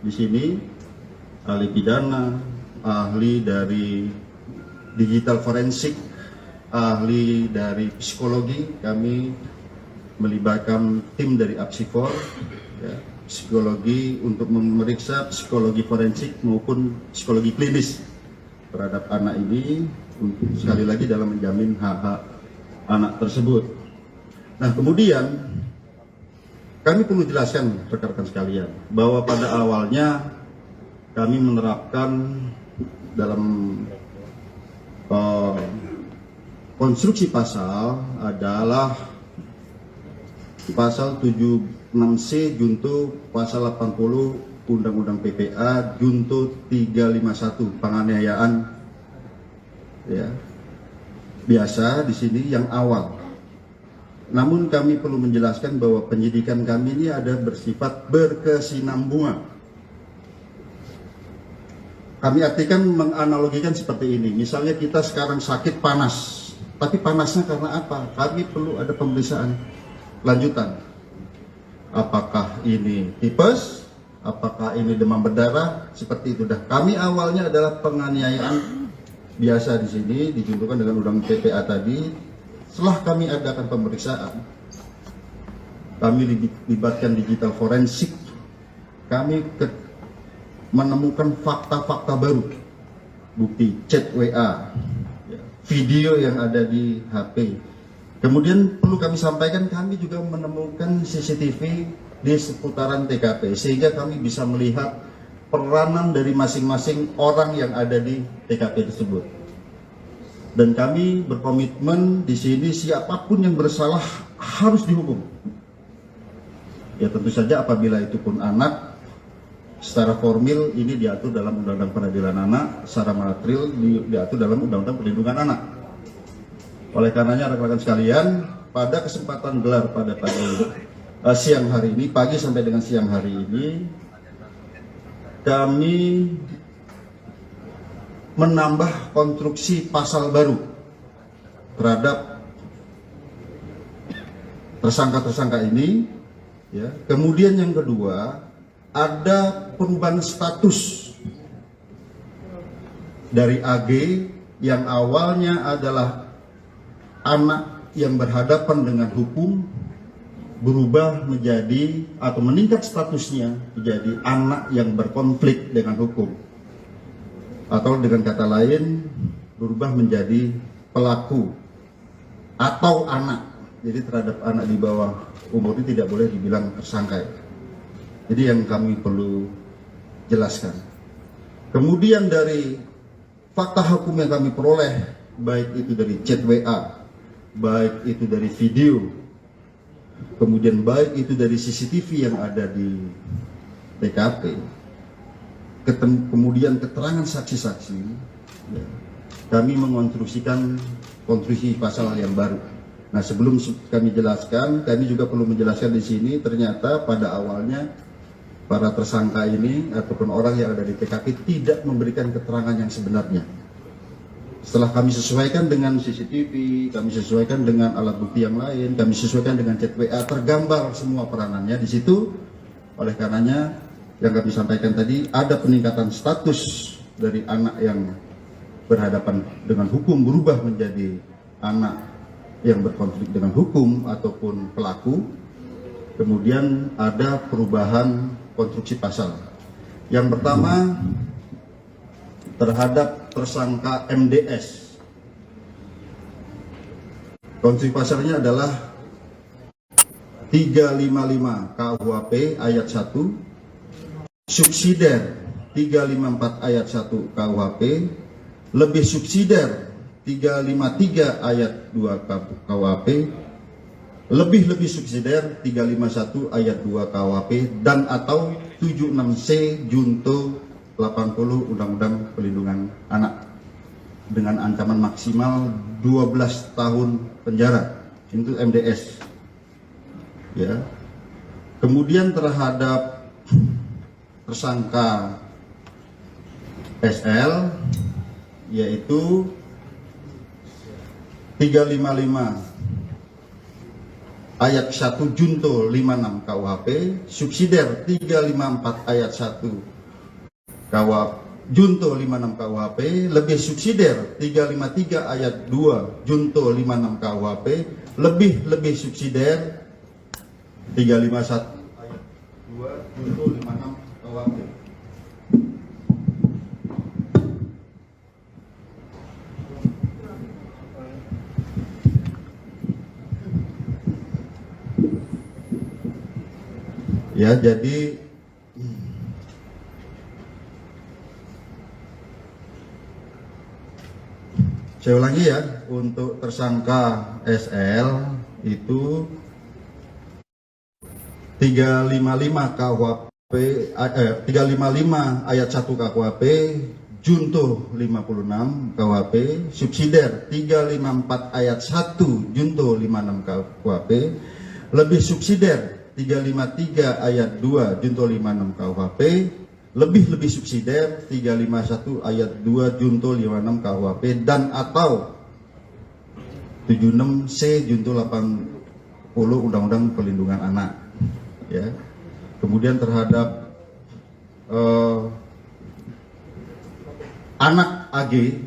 di sini, ahli pidana, ahli dari digital forensik, ahli dari psikologi. Kami melibatkan tim dari Apsifor, ya, psikologi untuk memeriksa psikologi forensik maupun psikologi klinis terhadap anak ini, untuk sekali lagi dalam menjamin hak-hak anak tersebut. Nah, kemudian kami perlu jelaskan rekan-rekan sekalian bahwa pada awalnya kami menerapkan dalam konstruksi pasal adalah pasal 76C junto pasal 80 Undang-Undang PPA junto 351 penganiayaan, ya, biasa di sini yang awal. Namun kami perlu menjelaskan bahwa penyidikan kami ini ada bersifat berkesinambungan. Kami artikan menganalogikan seperti ini. Misalnya kita sekarang sakit panas, tapi panasnya karena apa? Kami perlu ada pemeriksaan lanjutan. Apakah ini tipes? Apakah ini demam berdarah? Seperti itu dah. Kami awalnya adalah penganiayaan biasa di sini dicontohkan dengan undang PPA tadi. Setelah kami adakan pemeriksaan, kami libatkan digital forensik, kami menemukan fakta-fakta baru, bukti chat WA, video yang ada di HP. Kemudian perlu kami sampaikan, kami juga menemukan CCTV di seputaran TKP, sehingga kami bisa melihat peranan dari masing-masing orang yang ada di TKP tersebut. Dan kami berkomitmen di sini siapapun yang bersalah harus dihukum. Ya tentu saja apabila itu pun anak, secara formil ini diatur dalam Undang-Undang Peradilan Anak, secara material diatur dalam Undang-Undang Perlindungan Anak. Oleh karenanya rekan-rekan sekalian, pada kesempatan gelar pada siang hari ini, pagi sampai dengan siang hari ini, kami menambah konstruksi pasal baru terhadap tersangka-tersangka ini, ya. Kemudian yang kedua, ada perubahan status dari AG yang awalnya adalah anak yang berhadapan dengan hukum, berubah menjadi atau meningkat statusnya menjadi anak yang berkonflik dengan hukum, atau dengan kata lain berubah menjadi pelaku atau anak. Jadi terhadap anak di bawah umur ini tidak boleh dibilang tersangka. Jadi yang kami perlu jelaskan. Kemudian dari fakta hukum yang kami peroleh, baik itu dari chat WA, baik itu dari video, kemudian baik itu dari CCTV yang ada di TKP, kemudian keterangan saksi-saksi, ya, kami mengonstruksikan konstruksi pasal yang baru. Nah, sebelum kami jelaskan, kami juga perlu menjelaskan di sini, ternyata pada awalnya para tersangka ini ataupun orang yang ada di TKP tidak memberikan keterangan yang sebenarnya. Setelah kami sesuaikan dengan CCTV, kami sesuaikan dengan alat bukti yang lain, kami sesuaikan dengan chat WA, tergambar semua peranannya di situ. Oleh karenanya, yang kami sampaikan tadi, ada peningkatan status dari anak yang berhadapan dengan hukum berubah menjadi anak yang berkonflik dengan hukum ataupun pelaku. Kemudian ada perubahan konstruksi pasal. Yang pertama, terhadap tersangka MDS. Konstruksi pasalnya adalah 355 KUHP ayat 1, subsidiar 354 ayat 1 KUHP, lebih subsidiar 353 ayat 2 KUHP, lebih subsidiar 351 ayat 2 KUHP, dan atau 76C junto 80 Undang-Undang Perlindungan Anak dengan ancaman maksimal 12 tahun penjara. Itu MDS. Ya. Kemudian terhadap tersangka SL, yaitu 355 ayat 1 junto 56 KUHP, subsidiar 354 ayat 1 KUHP junto 56 KUHP, lebih subsidiar 353 ayat 2 junto 56 KUHP, lebih subsidiar 351 ayat 2 junto 56 KUHP. Ya, jadi saya ulangi ya, untuk tersangka SL itu 355 KUHP 355 ayat 1 KUHP junto 56 KUHP, subsidiar 354 ayat 1 junto 56 KUHP, lebih subsidiar 353 ayat 2 junto 56 KUHP, lebih subsidiar 351 ayat 2 junto 56 KUHP, dan atau 76C junto 80 Undang-Undang Perlindungan Anak. Ya. Kemudian terhadap anak AG,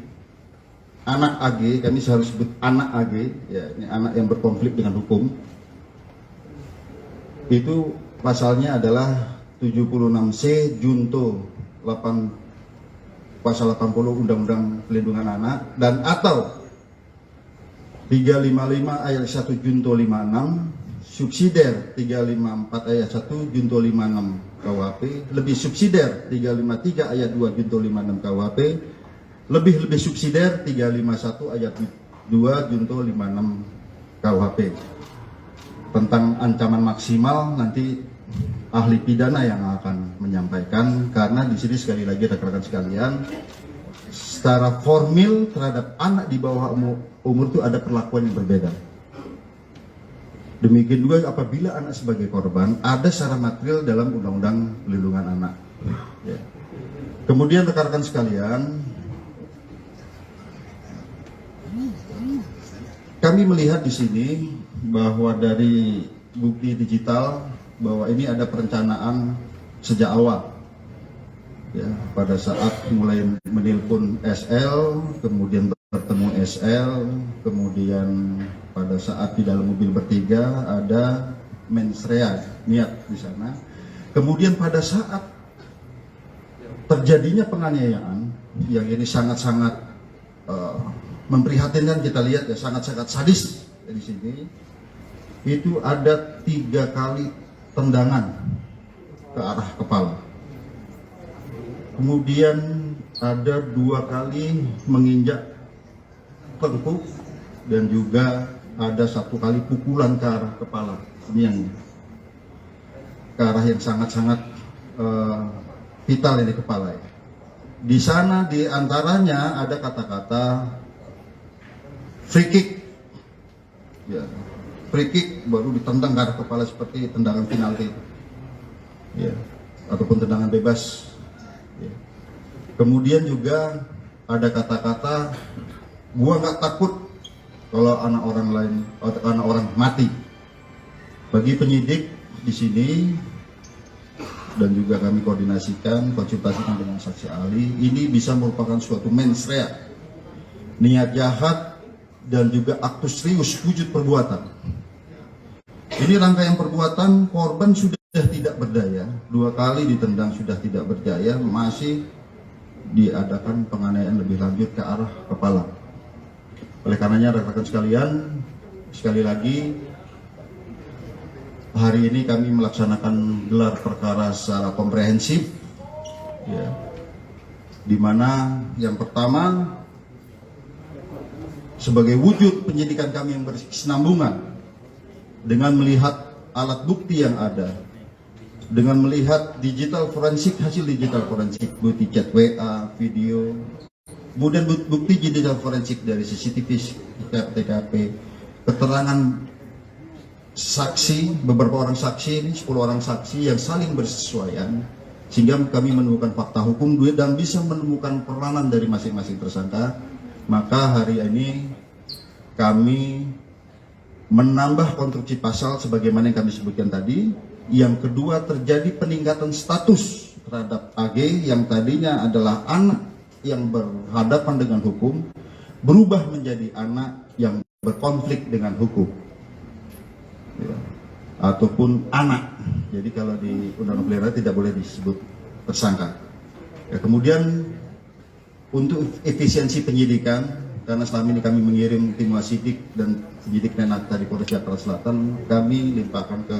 kami harus sebut anak AG, ya, ini anak yang berkonflik dengan hukum. Itu pasalnya adalah 76C junto 8 pasal 80 Undang-Undang Perlindungan Anak, dan atau 355 ayat 1 junto 56, subsidiar 354 ayat 1 junto 56 KUHP, lebih subsidiar 353 ayat 2 junto 56 KUHP, lebih subsidiar 351 ayat 2 junto 56 KUHP. Tentang ancaman maksimal nanti ahli pidana yang akan menyampaikan, karena di sini sekali lagi rekan-rekan sekalian, secara formil terhadap anak di bawah umur itu ada perlakuan yang berbeda. Demikian juga apabila anak sebagai korban, ada secara material dalam Undang-Undang Perlindungan Anak. Ya. Kemudian rekan-rekan sekalian, kami melihat di sini bahwa dari bukti digital bahwa ini ada perencanaan sejak awal. Ya, pada saat mulai menelpon SL, kemudian bertemu SL, kemudian pada saat di dalam mobil bertiga ada mens rea, niat di sana. Kemudian pada saat terjadinya penganiayaan yang ini sangat-sangat memprihatinkan, kita lihat ya, sangat-sangat sadis di sini. Itu ada 3 kali tendangan ke arah kepala. Kemudian ada 2 kali menginjak tengkuk, dan juga ada 1 kali pukulan ke arah kepala. Ini yang ke arah yang sangat-sangat vital ini kepala. Ya. Di sana di antaranya ada kata-kata free kick. ya, free kick baru ditendang ke arah kepala seperti tendangan penalti, ya, ataupun tendangan bebas. Ya. Kemudian juga ada kata-kata, gua nggak takut kalau anak orang lain atau anak orang mati. Bagi penyidik di sini dan juga kami koordinasikan, konsultasikan dengan saksi ahli, ini bisa merupakan suatu mens rea, niat jahat dan juga aktus serius wujud perbuatan. Ini rangkaian perbuatan, korban sudah tidak berdaya, 2 kali ditendang sudah tidak berdaya, masih diadakan penganiayaan lebih lanjut ke arah kepala. Oleh karenanya rekan-rekan sekalian, sekali lagi hari ini kami melaksanakan gelar perkara secara komprehensif, ya, di mana yang pertama sebagai wujud penyidikan kami yang berkesinambungan dengan melihat alat bukti yang ada, dengan melihat digital forensik, hasil digital forensik, bukti chat WA, video, kemudian bukti digital forensik dari CCTV, TKP, keterangan saksi, beberapa orang saksi, ini 10 orang saksi yang saling bersesuaian, sehingga kami menemukan fakta hukum dan bisa menemukan peranan dari masing-masing tersangka. Maka hari ini kami menambah konstruksi pasal sebagaimana yang kami sebutkan tadi. Yang kedua, terjadi peningkatan status terhadap AG yang tadinya adalah anak yang berhadapan dengan hukum, berubah menjadi anak yang berkonflik dengan hukum, ya, ataupun anak. Jadi kalau di Undang-Undang Pelindungan tidak boleh disebut tersangka. Ya, kemudian untuk efisiensi penyidikan, karena selama ini kami mengirim tim wasidik dan penyidik Menak dari Polres Jakarta Selatan, kami limpahkan ke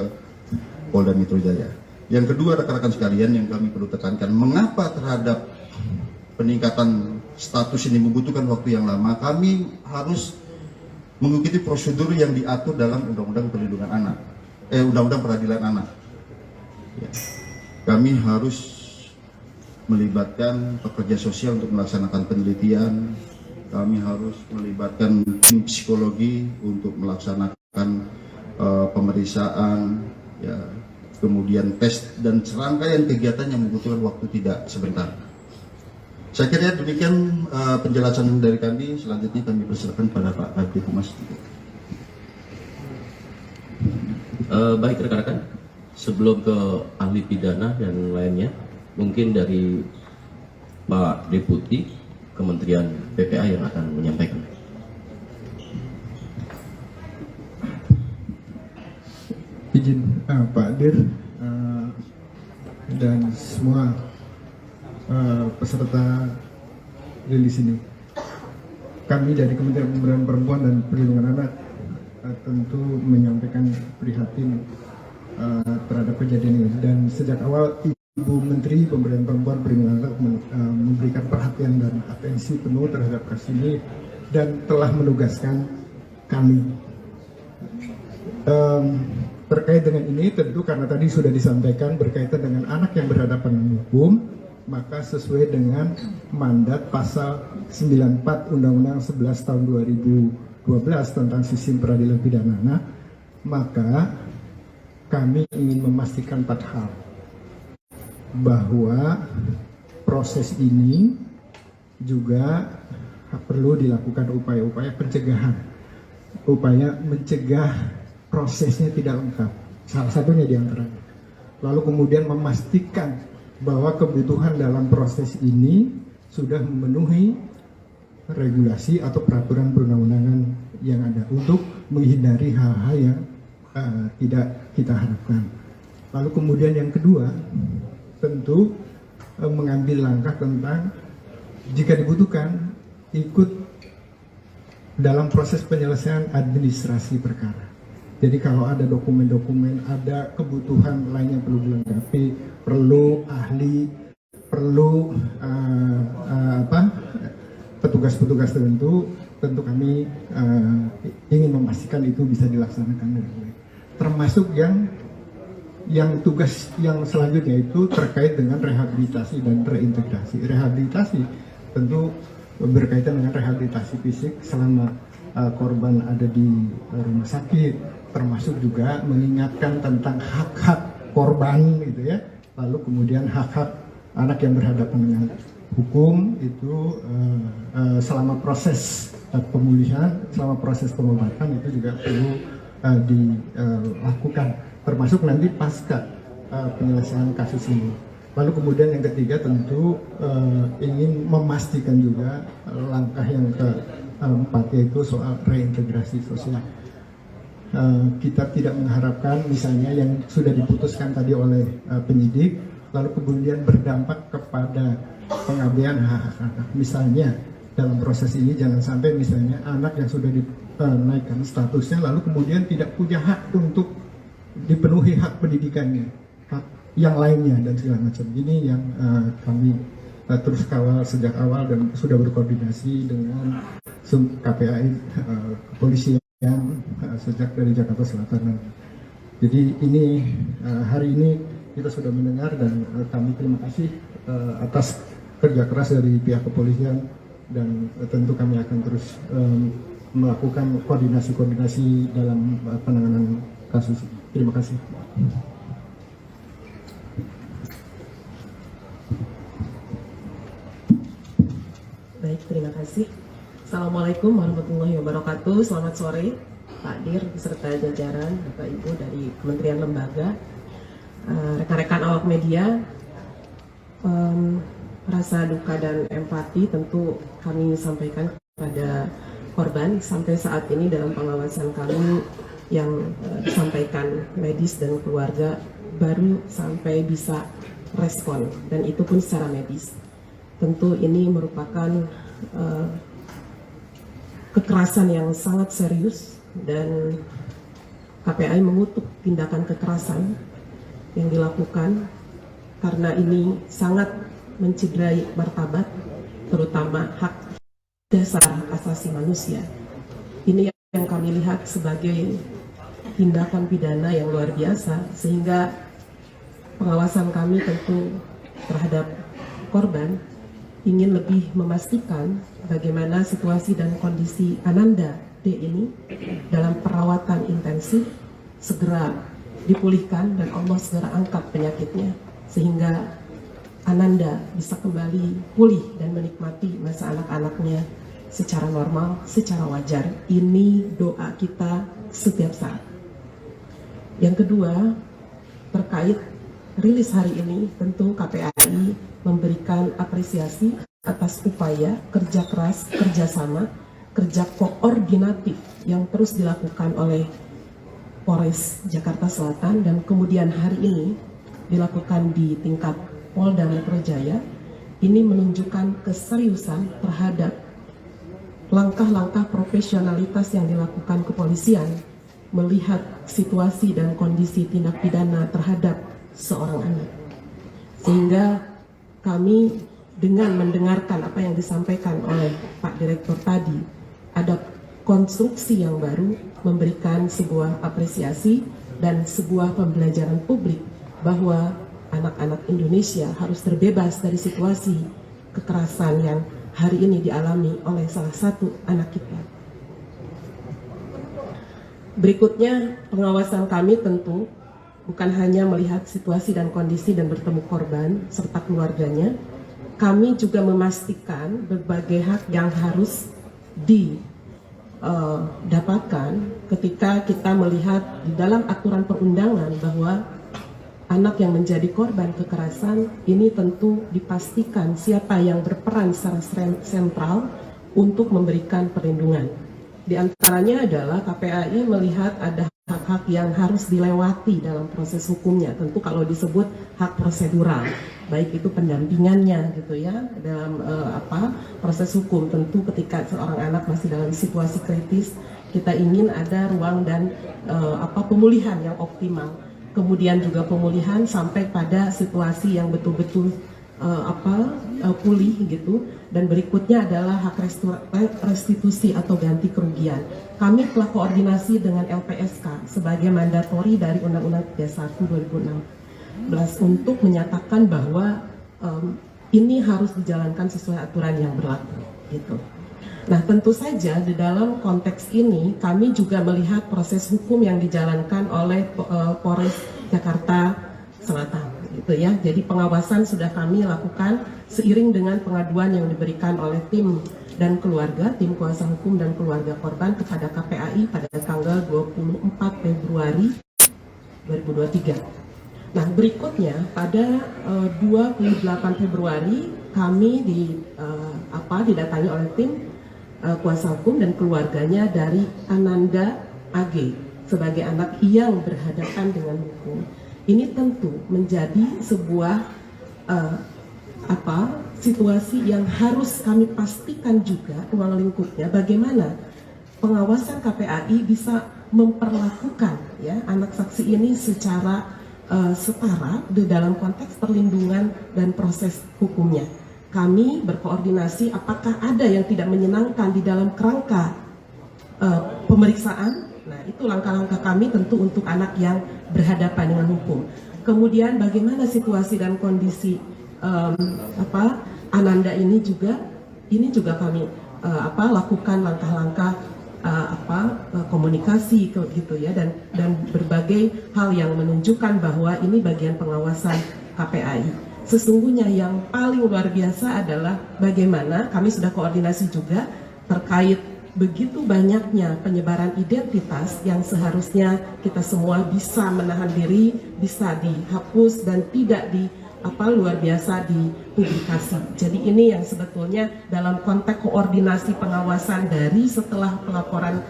Polda Metro Jaya. Yang kedua, rekan-rekan sekalian, yang kami perlu tekankan, mengapa terhadap peningkatan status ini membutuhkan waktu yang lama? Kami harus mengikuti prosedur yang diatur dalam Undang-Undang Perlindungan Anak, Undang-Undang Peradilan Anak. Ya. Kami harus melibatkan pekerja sosial untuk melaksanakan penelitian. Kami harus melibatkan tim psikologi untuk melaksanakan pemeriksaan, ya, kemudian tes dan serangkaian kegiatan yang membutuhkan waktu tidak sebentar. Saya kira demikian penjelasan dari kami. Selanjutnya kami persilakan pada Pak Kabid Humas. Baik rekan-rekan, sebelum ke ahli pidana dan lainnya, mungkin dari Pak Deputi Kementerian PPA yang akan menyampaikan. Izin Pak Dir dan semua peserta rilis ini. Kami dari Kementerian Pemberdayaan Perempuan dan Perlindungan Anak tentu menyampaikan prihatin terhadap kejadian ini, dan sejak awal Ibu Menteri Pemberdayaan Perempuan Perlindungan Anak memberikan perhatian dan atensi penuh terhadap kasus ini dan telah menugaskan kami. Terkait dengan ini tentu karena tadi sudah disampaikan berkaitan dengan anak yang berhadapan dengan hukum, maka sesuai dengan mandat pasal 94 Undang-Undang 11 tahun 2012 tentang sistem peradilan pidana anak, maka kami ingin memastikan 4 hal. Bahwa proses ini juga perlu dilakukan upaya-upaya pencegahan, upaya mencegah prosesnya tidak lengkap, salah satunya diantaranya. Lalu kemudian memastikan bahwa kebutuhan dalam proses ini sudah memenuhi regulasi atau peraturan perundang-undangan yang ada untuk menghindari hal-hal yang tidak kita harapkan. Lalu kemudian yang kedua, tentu mengambil langkah tentang jika dibutuhkan ikut dalam proses penyelesaian administrasi perkara. Jadi kalau ada dokumen-dokumen, ada kebutuhan lain yang perlu dilengkapi, perlu ahli, perlu petugas-petugas tertentu, tentu kami ingin memastikan itu bisa dilaksanakan dengan baik. Termasuk yang tugas yang selanjutnya itu terkait dengan rehabilitasi dan reintegrasi. Rehabilitasi tentu berkaitan dengan rehabilitasi fisik selama korban ada di rumah sakit, termasuk juga mengingatkan tentang hak-hak korban gitu ya, lalu kemudian hak-hak anak yang berhadapan dengan hukum itu selama proses pemulihan, selama proses pengobatan itu juga perlu dilakukan, termasuk nanti pasca penyelesaian kasus ini. Lalu kemudian yang ketiga tentu ingin memastikan juga langkah yang keempat, yaitu soal reintegrasi sosial. Kita tidak mengharapkan misalnya yang sudah diputuskan tadi oleh penyidik lalu kemudian berdampak kepada pengabaian hak-hak anak. Misalnya dalam proses ini jangan sampai misalnya anak yang sudah dinaikkan statusnya lalu kemudian tidak punya hak untuk dipenuhi hak pendidikannya, hak yang lainnya dan segala macam. Ini yang kami terus kawal sejak awal dan sudah berkoordinasi dengan KPAI kepolisian sejak dari Jakarta Selatan. Jadi ini hari ini kita sudah mendengar dan kami terima kasih atas kerja keras dari pihak kepolisian dan tentu kami akan terus melakukan koordinasi dalam penanganan kasus ini. Terima kasih. Baik, terima kasih. Assalamualaikum warahmatullahi wabarakatuh. Selamat sore Pak Dir beserta jajaran Bapak Ibu dari Kementerian Lembaga, rekan-rekan awak media. Rasa duka dan empati tentu kami sampaikan kepada korban. Sampai saat ini dalam pengawasan kami yang disampaikan medis dan keluarga baru sampai bisa respon, dan itu pun secara medis. Tentu ini merupakan kekerasan yang sangat serius dan KPAI mengutuk tindakan kekerasan yang dilakukan karena ini sangat mencederai martabat, terutama hak dasar hak asasi manusia. Ini yang kami lihat sebagai tindakan pidana yang luar biasa, sehingga pengawasan kami tentu terhadap korban ingin lebih memastikan bagaimana situasi dan kondisi Ananda D ini dalam perawatan intensif segera dipulihkan dan Allah segera angkat penyakitnya sehingga Ananda bisa kembali pulih dan menikmati masa anak-anaknya secara normal, secara wajar. Ini doa kita setiap saat. Yang kedua, terkait rilis hari ini, tentu KPAI memberikan apresiasi atas upaya kerja keras, kerjasama, kerja koordinatif yang terus dilakukan oleh Polres Jakarta Selatan dan kemudian hari ini dilakukan di tingkat Polda Metro Jaya. Ini menunjukkan keseriusan terhadap langkah-langkah profesionalitas yang dilakukan kepolisian melihat situasi dan kondisi tindak pidana terhadap seorang anak. Sehingga kami dengan mendengarkan apa yang disampaikan oleh Pak Direktur tadi, ada konstruksi yang baru memberikan sebuah apresiasi dan sebuah pembelajaran publik bahwa anak-anak Indonesia harus terbebas dari situasi kekerasan yang hari ini dialami oleh salah satu anak kita. Berikutnya, pengawasan kami tentu bukan hanya melihat situasi dan kondisi dan bertemu korban serta keluarganya, kami juga memastikan berbagai hak yang harus didapatkan ketika kita melihat di dalam aturan perundangan bahwa anak yang menjadi korban kekerasan ini tentu dipastikan siapa yang berperan secara sentral untuk memberikan perlindungan. Di antaranya adalah KPAI melihat ada hak-hak yang harus dilewati dalam proses hukumnya. Tentu kalau disebut hak prosedural, baik itu pendampingannya gitu ya dalam proses hukum. Tentu ketika seorang anak masih dalam situasi kritis, kita ingin ada ruang dan pemulihan yang optimal. Kemudian juga pemulihan sampai pada situasi yang betul-betul pulih gitu. Dan berikutnya adalah hak restitusi atau ganti kerugian. Kami telah koordinasi dengan LPSK sebagai mandatori dari Undang-Undang 31 2016 untuk menyatakan bahwa ini harus dijalankan sesuai aturan yang berlaku gitu. Nah, tentu saja di dalam konteks ini kami juga melihat proses hukum yang dijalankan oleh Polres Jakarta Selatan, gitu ya. Jadi pengawasan sudah kami lakukan seiring dengan pengaduan yang diberikan oleh tim dan keluarga, tim kuasa hukum dan keluarga korban kepada KPAI pada tanggal 24 Februari 2023. Nah, berikutnya pada 28 Februari kami didatangi oleh tim kuasa hukum dan keluarganya dari Ananda AG sebagai anak yang berhadapan dengan hukum. Ini tentu menjadi sebuah situasi yang harus kami pastikan juga ruang lingkupnya bagaimana pengawasan KPAI bisa memperlakukan ya anak saksi ini secara setara di dalam konteks perlindungan dan proses hukumnya. Kami berkoordinasi apakah ada yang tidak menyenangkan di dalam kerangka pemeriksaan. Nah, itu langkah-langkah kami tentu untuk anak yang berhadapan dengan hukum. Kemudian bagaimana situasi dan kondisi Ananda ini juga kami lakukan langkah-langkah komunikasi gitu ya dan berbagai hal yang menunjukkan bahwa ini bagian pengawasan KPAI. Sesungguhnya yang paling luar biasa adalah bagaimana kami sudah koordinasi juga terkait begitu banyaknya penyebaran identitas yang seharusnya kita semua bisa menahan diri, bisa dihapus dan tidak luar biasa dipublikasi. Jadi ini yang sebetulnya dalam konteks koordinasi pengawasan dari setelah pelaporan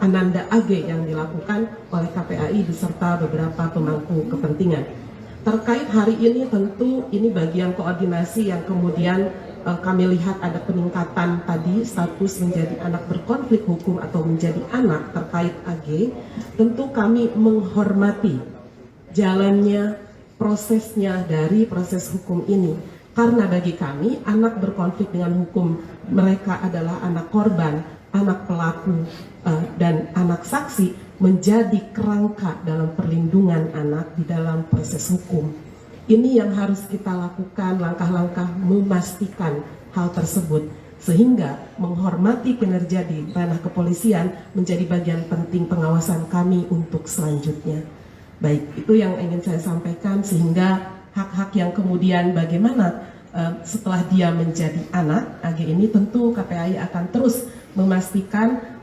Ananda AG yang dilakukan oleh KPAI beserta beberapa pemangku kepentingan. Terkait hari ini tentu ini bagian koordinasi yang kemudian kami lihat ada peningkatan tadi status menjadi anak berkonflik hukum atau menjadi anak terkait AG. Tentu kami menghormati jalannya prosesnya dari proses hukum ini. Karena bagi kami anak berkonflik dengan hukum mereka adalah anak korban, anak pelaku dan anak saksi menjadi kerangka dalam perlindungan anak di dalam proses hukum. Ini yang harus kita lakukan langkah-langkah memastikan hal tersebut sehingga menghormati kinerja di ranah kepolisian menjadi bagian penting pengawasan kami untuk selanjutnya. Baik, itu yang ingin saya sampaikan sehingga hak-hak yang kemudian bagaimana setelah dia menjadi anak AG ini tentu KPAI akan terus memastikan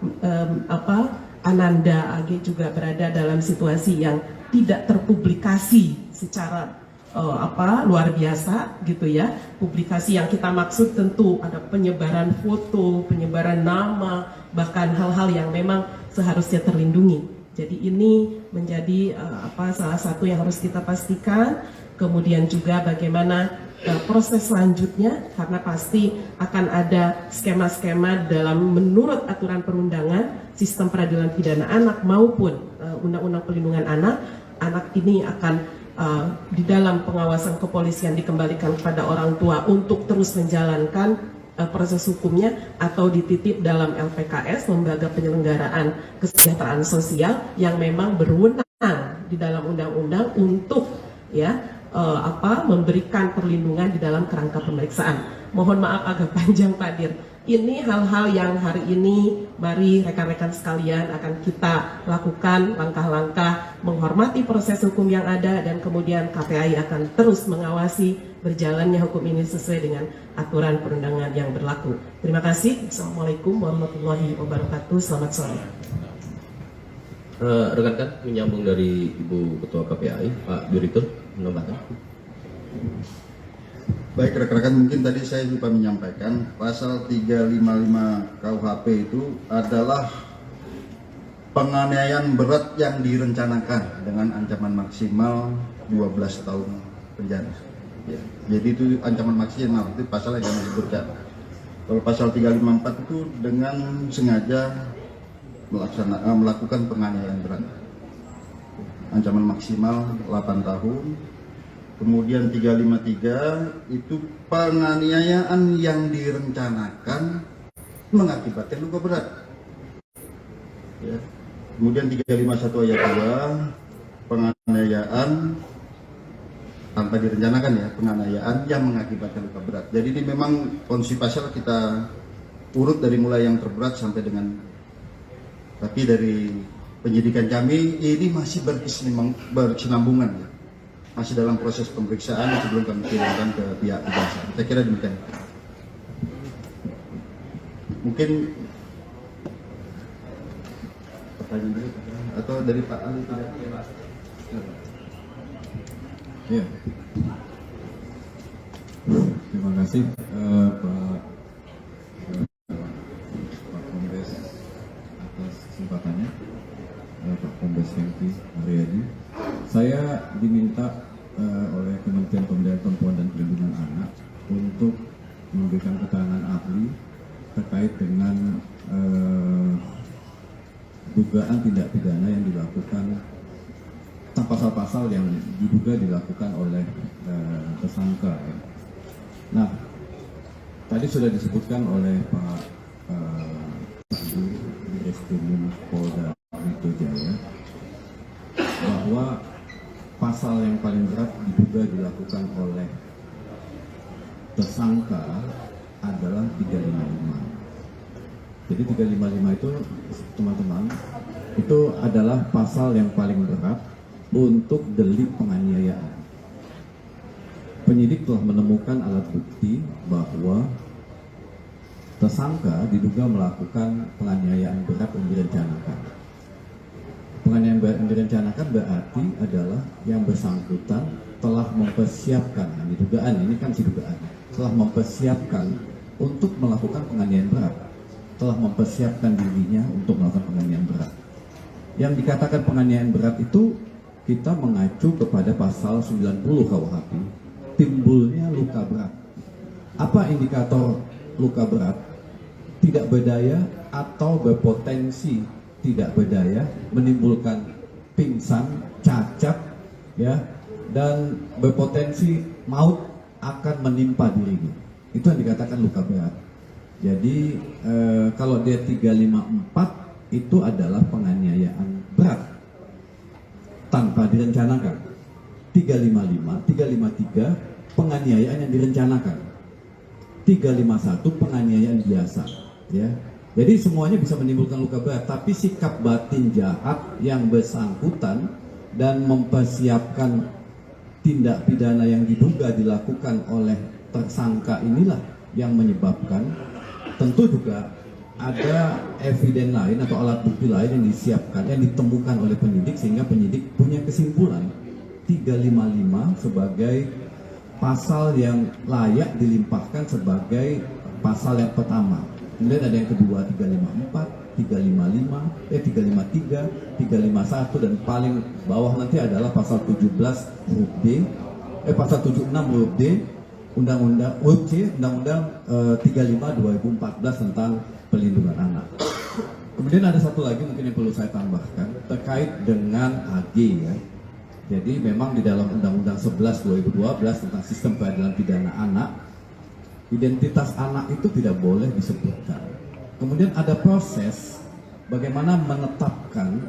Ananda AG juga berada dalam situasi yang tidak terpublikasi secara luar biasa gitu ya. Publikasi yang kita maksud tentu ada penyebaran foto, penyebaran nama, bahkan hal-hal yang memang seharusnya terlindungi. Jadi ini menjadi salah satu yang harus kita pastikan. Kemudian juga bagaimana proses selanjutnya, karena pasti akan ada skema-skema dalam menurut aturan perundangan, sistem peradilan pidana anak maupun undang-undang perlindungan anak ini akan di dalam pengawasan kepolisian dikembalikan kepada orang tua untuk terus menjalankan proses hukumnya atau dititip dalam LPKS, Lembaga Penyelenggaraan Kesejahteraan Sosial yang memang berwenang di dalam undang-undang untuk memberikan perlindungan di dalam kerangka pemeriksaan. Mohon maaf agak panjang Pak Dir. Ini hal-hal yang hari ini mari rekan-rekan sekalian akan kita lakukan langkah-langkah menghormati proses hukum yang ada dan kemudian KPAI akan terus mengawasi berjalannya hukum ini sesuai dengan aturan perundangan yang berlaku. Terima kasih. Assalamualaikum warahmatullahi wabarakatuh. Selamat sore. Rekan-rekan menyambung dari Ibu Ketua KPAI, Pak Direktur menambahkan. Baik rekan-rekan, mungkin tadi saya lupa menyampaikan pasal 355 KUHP itu adalah penganiayaan berat yang direncanakan dengan ancaman maksimal 12 tahun penjara. Ya, jadi itu ancaman maksimal, itu pasal yang kami sebutkan. Kalau pasal 354 itu dengan sengaja melakukan penganiayaan berat. Ancaman maksimal 8 tahun. Kemudian 353 itu penganiayaan yang direncanakan mengakibatkan luka berat. Ya. Kemudian 351 ayat 2 penganiayaan tanpa direncanakan ya, penganiayaan yang mengakibatkan luka berat. Jadi ini memang kondisi pasal kita urut dari mulai yang terberat sampai dengan, tapi dari penyidikan kami ini masih berkesinambungan, masih dalam proses pemeriksaan sebelum kami kirimkan ke pihak kejaksaan. Saya kira demikian. Mungkin pertanyaan dulu atau dari Pak Ali tidak? Ya. Terima kasih Pak Kombes atas kesempatannya, Pak Kombes Hengki Haryadi. Saya diminta oleh Kementerian Pemberdayaan Perempuan dan Perlindungan Anak untuk memberikan keterangan ahli terkait dengan dugaan tindak pidana yang dilakukan, pasal-pasal yang diduga dilakukan oleh tersangka. Nah, tadi sudah disebutkan oleh Pak Pandu di Reskrimum Polda Metro Jaya bahwa pasal yang paling berat diduga dilakukan oleh tersangka adalah 355. Jadi 355 itu, teman-teman, itu adalah pasal yang paling berat untuk delik penganiayaan. Penyidik telah menemukan alat bukti bahwa tersangka diduga melakukan penganiayaan berat yang direncanakan. Penganiayaan berat yang direncanakan berarti adalah yang bersangkutan telah mempersiapkan, ini dugaan, ini kan si dugaan, telah mempersiapkan untuk melakukan penganiayaan berat, telah mempersiapkan dirinya untuk melakukan penganiayaan berat. Yang dikatakan penganiayaan berat itu kita mengacu kepada pasal 90 KUHP, timbulnya luka berat. Apa indikator luka berat? Tidak berdaya atau berpotensi tidak berdaya, menimbulkan pingsan, cacat, ya, dan berpotensi maut akan menimpa dirinya. Itu yang dikatakan luka berat. Jadi kalau dia 354 itu adalah penganiayaan berat tanpa direncanakan. 355, 353 penganiayaan yang direncanakan. 351 penganiayaan biasa, ya. Jadi semuanya bisa menimbulkan luka berat, tapi sikap batin jahat yang bersangkutan dan mempersiapkan tindak pidana yang diduga dilakukan oleh tersangka inilah yang menyebabkan. Tentu juga ada eviden lain atau alat bukti lain yang disiapkan, yang ditemukan oleh penyidik, sehingga penyidik punya kesimpulan 355 sebagai pasal yang layak dilimpahkan sebagai pasal yang pertama. Kemudian ada yang kedua 354, 355, 353, 351, dan paling bawah nanti adalah pasal 17 huruf D, pasal 76 huruf D, Undang-Undang 35 2014 tentang Perlindungan Anak. Kemudian ada satu lagi mungkin yang perlu saya tambahkan terkait dengan AG, ya. Jadi memang di dalam Undang-Undang 11 2012 tentang Sistem Peradilan Pidana Anak, identitas anak itu tidak boleh disebutkan. Kemudian ada proses bagaimana menetapkan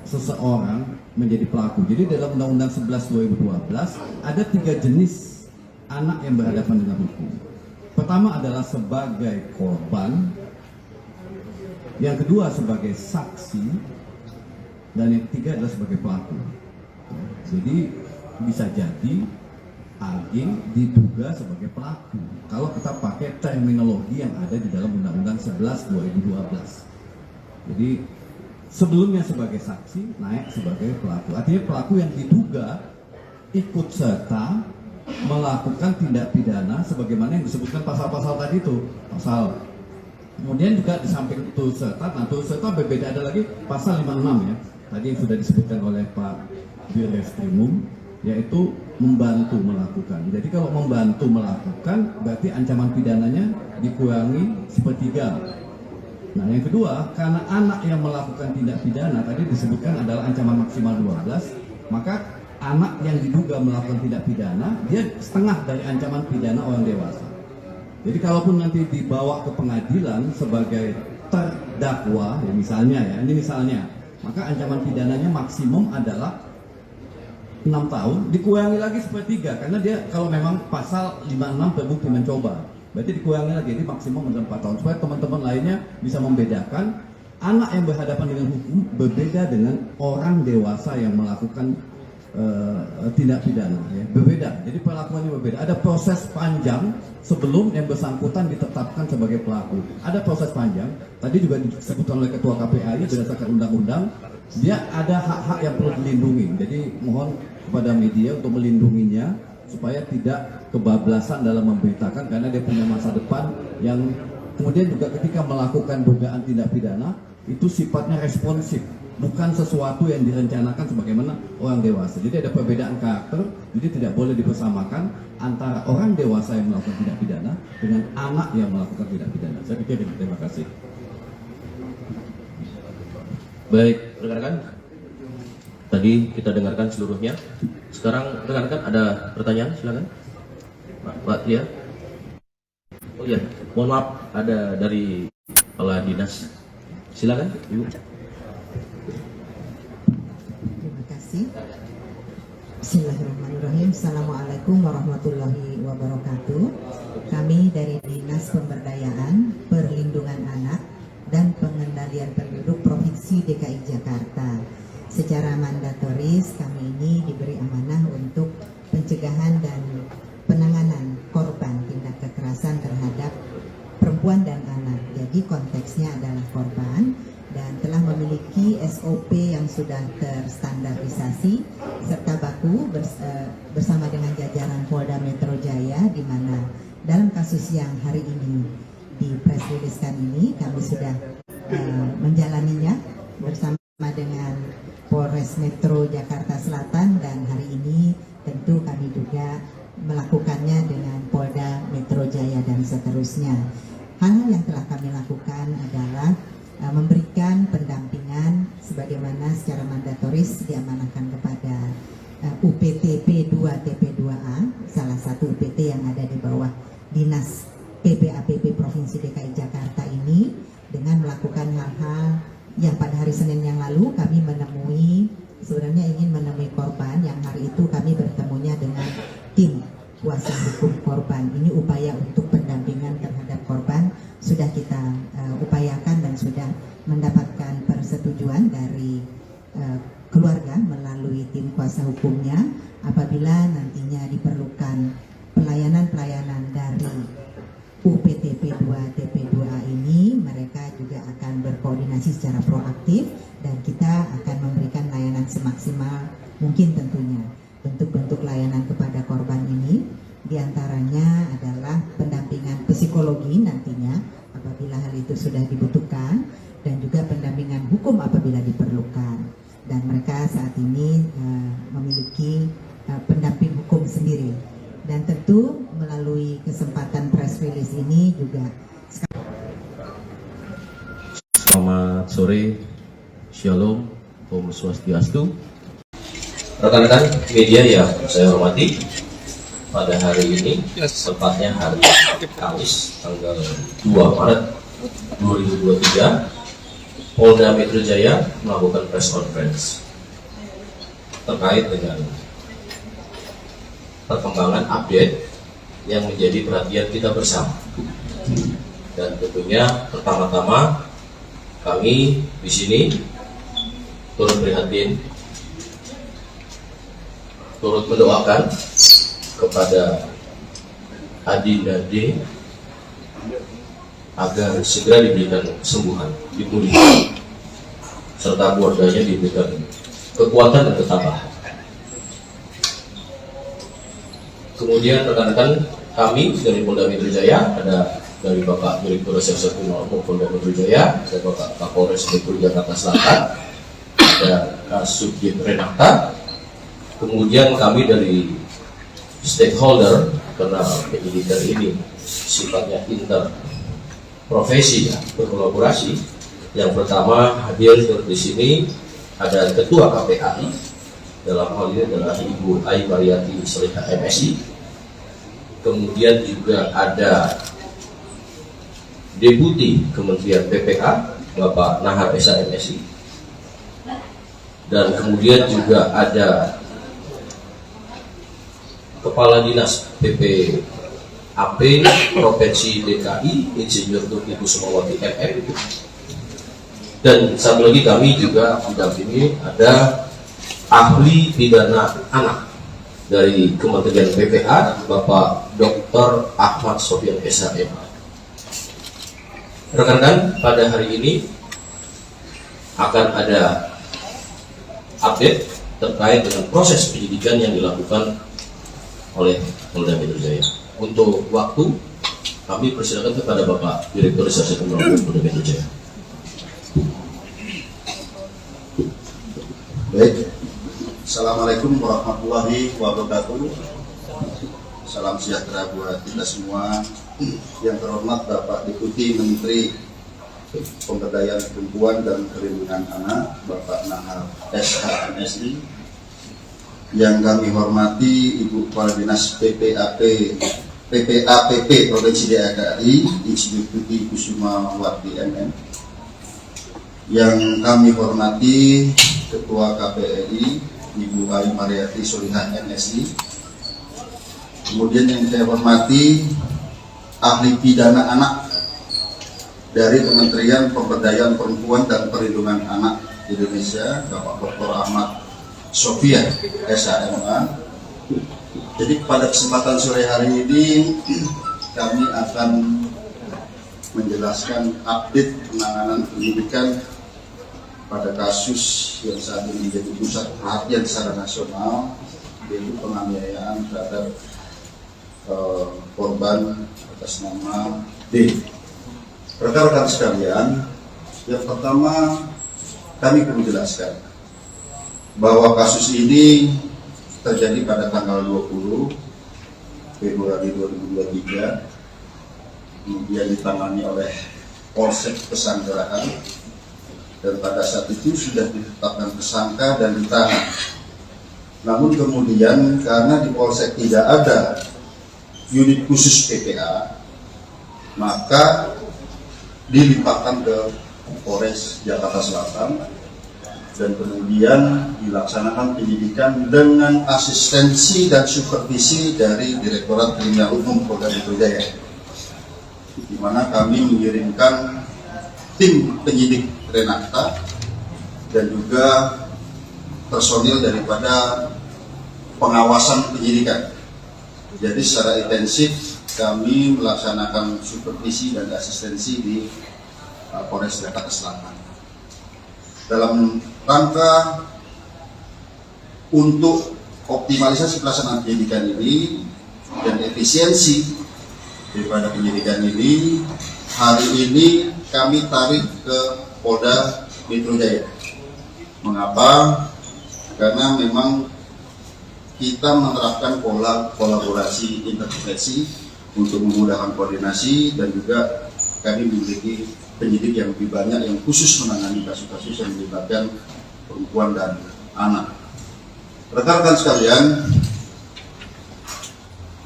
seseorang menjadi pelaku. Jadi dalam Undang-Undang 11 2012 ada 3 jenis anak yang berhadapan dengan hukum. Pertama adalah sebagai korban, yang kedua sebagai saksi, dan yang ketiga adalah sebagai pelaku. Jadi bisa jadi AG diduga sebagai pelaku kalau kita pakai terminologi yang ada di dalam Undang-Undang 11 2012. Jadi sebelumnya sebagai saksi, naik sebagai pelaku. Artinya pelaku yang diduga ikut serta melakukan tindak pidana sebagaimana yang disebutkan pasal-pasal tadi itu. Pasal. Kemudian juga di samping turut serta, nah turut serta berbeda, ada lagi pasal 56, ya. Tadi yang sudah disebutkan oleh Pak Direskrimum, yaitu membantu melakukan. Jadi kalau membantu melakukan berarti ancaman pidananya dikurangi sepertiga. Nah yang kedua, karena anak yang melakukan tindak pidana tadi disebutkan adalah ancaman maksimal 12, maka anak yang diduga melakukan tindak pidana dia setengah dari ancaman pidana orang dewasa. Jadi kalaupun nanti dibawa ke pengadilan sebagai terdakwa, ya misalnya, ya ini misalnya, maka ancaman pidananya maksimum adalah 6 tahun, dikurangi lagi sepertiga, karena dia kalau memang pasal 56 terbukti mencoba. Berarti dikurangi lagi, ini maksimum 4 tahun supaya teman-teman lainnya bisa membedakan anak yang berhadapan dengan hukum berbeda dengan orang dewasa yang melakukan tindak pidana, ya. Berbeda. Jadi perlakuannya berbeda. Ada proses panjang sebelum yang bersangkutan ditetapkan sebagai pelaku. Ada proses panjang. Tadi juga disebutkan oleh Ketua KPAI berdasarkan undang-undang, dia ada hak-hak yang perlu dilindungi. Jadi mohon kepada media untuk melindunginya supaya tidak kebablasan dalam memberitakan, karena dia punya masa depan yang kemudian juga ketika melakukan dugaan tindak pidana itu sifatnya responsif, bukan sesuatu yang direncanakan sebagaimana orang dewasa. Jadi ada perbedaan karakter, jadi tidak boleh dipersamakan antara orang dewasa yang melakukan tindak pidana dengan anak yang melakukan tindak pidana. Saya pikir ini. Terima kasih. Baik, rekan-rekan. Tadi kita dengarkan seluruhnya. Sekarang rekan-rekan ada pertanyaan, silakan. Mbak Tia. Oh iya, mohon maaf, ada dari kepala dinas. Silakan, Ibu. Terima kasih. Bismillahirrahmanirrahim. Assalamualaikum warahmatullahi wabarakatuh. Kami dari Dinas Pemberdayaan, Perlindungan Anak, dan Pengendalian Penduduk Provinsi DKI Jakarta. Secara mandatoris kami ini diberi amanah untuk pencegahan dan penanganan korban tindak kekerasan terhadap perempuan dan anak. Jadi konteksnya adalah korban dan telah memiliki SOP yang sudah terstandarisasi serta baku bersama dengan jajaran Polda Metro Jaya, di mana dalam kasus yang hari ini di press release-kan ini kami sudah menjalaninya bersama dengan Polres Metro Jakarta Selatan, dan hari ini tentu kami juga melakukannya dengan Polda Metro Jaya dan seterusnya. Hal-hal yang telah kami lakukan adalah memberikan pendampingan sebagaimana secara mandatoris diamanahkan kepada UPT P2 TP2A, salah satu UPT yang ada di bawah Dinas PPAPP Provinsi DKI Jakarta ini, dengan melakukan hal-hal yang pada hari Senin yang lalu kami sebenarnya ingin menemui korban, yang hari itu kami bertemunya dengan tim kuasa hukum korban. Ini upaya untuk pendampingan terhadap korban sudah kita upayakan dan sudah mendapatkan persetujuan dari keluarga melalui tim kuasa hukumnya. Apabila nantinya diperlukan pelayanan-pelayanan dari UPT P2 TP2A ini, mereka juga akan berkoordinasi secara proaktif dan kita akan memberikan layanan semaksimal mungkin tentunya. Bentuk-bentuk layanan kepada korban ini diantaranya adalah pendampingan psikologi nantinya apabila hal itu sudah dibutuhkan, dan juga pendampingan hukum apabila diperlukan. Dan mereka saat ini memiliki pendamping hukum sendiri. Dan tentu melalui kesempatan press release ini juga. Selamat sore, Shalom, Om Swastiastu. Rekan-rekan media yang saya hormati, pada hari ini, tepatnya hari Kamis, tanggal 2 Maret 2023, Polda Metro Jaya melakukan press conference terkait dengan perkembangan update yang menjadi perhatian kita bersama. Dan tentunya pertama-tama kami di sini turut prihatin, turut mendoakan kepada Adinda D agar segera diberikan kesembuhan, dipulihkan, serta keluarganya diberikan kekuatan dan ketabahan. Kemudian rekan-rekan kami dari Polda Metro Jaya, ada dari Bapak Direktur Reserse Kriminal Umum Polda Metro Jaya, ada Bapak Kapolres Metro Jakarta Selatan, ada Kasubdit Renata. Kemudian kami dari stakeholder, karena penyidikan ini sifatnya interprofesi, ya, berkolaborasi. Yang pertama hadir di sini ada Ketua KPAI, dalam hal ini adalah Ibu Ai Mariati Seliha MSI. Kemudian juga ada Deputi Kementerian PPA Bapak Nahar Esa MSI, dan kemudian juga ada Kepala Dinas PP AP Provinsi DKI Insinyur Tuti Kusumawati MM. Dan satu lagi kami juga didampingi ada ahli pidana anak dari Kementerian PPA, Bapak Dr. Ahmad Sofyan SHM. Rekan-rekan, pada hari ini akan ada update terkait dengan proses penyidikan yang dilakukan oleh Polda Metro Jaya. Untuk waktu, kami persilakan kepada Bapak Direktur Reserse Kriminal Polda Metro Jaya. Baik. Assalamualaikum warahmatullahi wabarakatuh. Salam sejahtera buat kita semua. Yang terhormat Bapak Deputi Menteri Pemberdayaan Perempuan dan Perlindungan Anak, Bapak Nahar SHMSI. Yang kami hormati Ibu Kepala Dinas PPAPP Provinsi DKI Insinyur Tuti Kusumawati MM. Yang kami hormati Ketua KPRI Ibu Ayu Mariati Solihah MSI. Kemudian yang saya hormati ahli pidana anak dari Kementerian Pemberdayaan Perempuan dan Perlindungan Anak Indonesia, Bapak Dr. Ahmad Sofyan SHMA. Jadi pada kesempatan sore hari ini kami akan menjelaskan update penanganan penyidikan pada kasus yang saat ini menjadi pusat perhatian secara nasional, yaitu penganiayaan terhadap korban atas nama D. Rekan-rekan sekalian, yang pertama kami perlu jelaskan bahwa kasus ini terjadi pada tanggal 20 Februari 2023, kemudian ditangani oleh Polsek Pesanggerahan, dan pada saat itu sudah ditetapkan tersangka dan ditahan. Namun kemudian karena di Polsek tidak ada unit khusus PPA, maka dilimpahkan ke Polres Jakarta Selatan dan kemudian dilaksanakan penyidikan dengan asistensi dan supervisi dari Direktorat Kriminal Umum Polda Metro Jaya, di mana kami mengirimkan tim penyidik Renata dan juga personil daripada pengawasan penyidikan. Jadi secara intensif kami melaksanakan supervisi dan asistensi di Polres Jakarta Selatan dalam rangka untuk optimalisasi pelaksanaan penyidikan ini dan efisiensi daripada penyidikan ini. Hari ini kami tarik ke Polda Metro Jaya. Mengapa? Karena memang kita menerapkan pola kolaborasi intervensi untuk memudahkan koordinasi, dan juga kami memiliki penyidik yang lebih banyak yang khusus menangani kasus-kasus yang melibatkan perempuan dan anak. Rekan-rekan sekalian,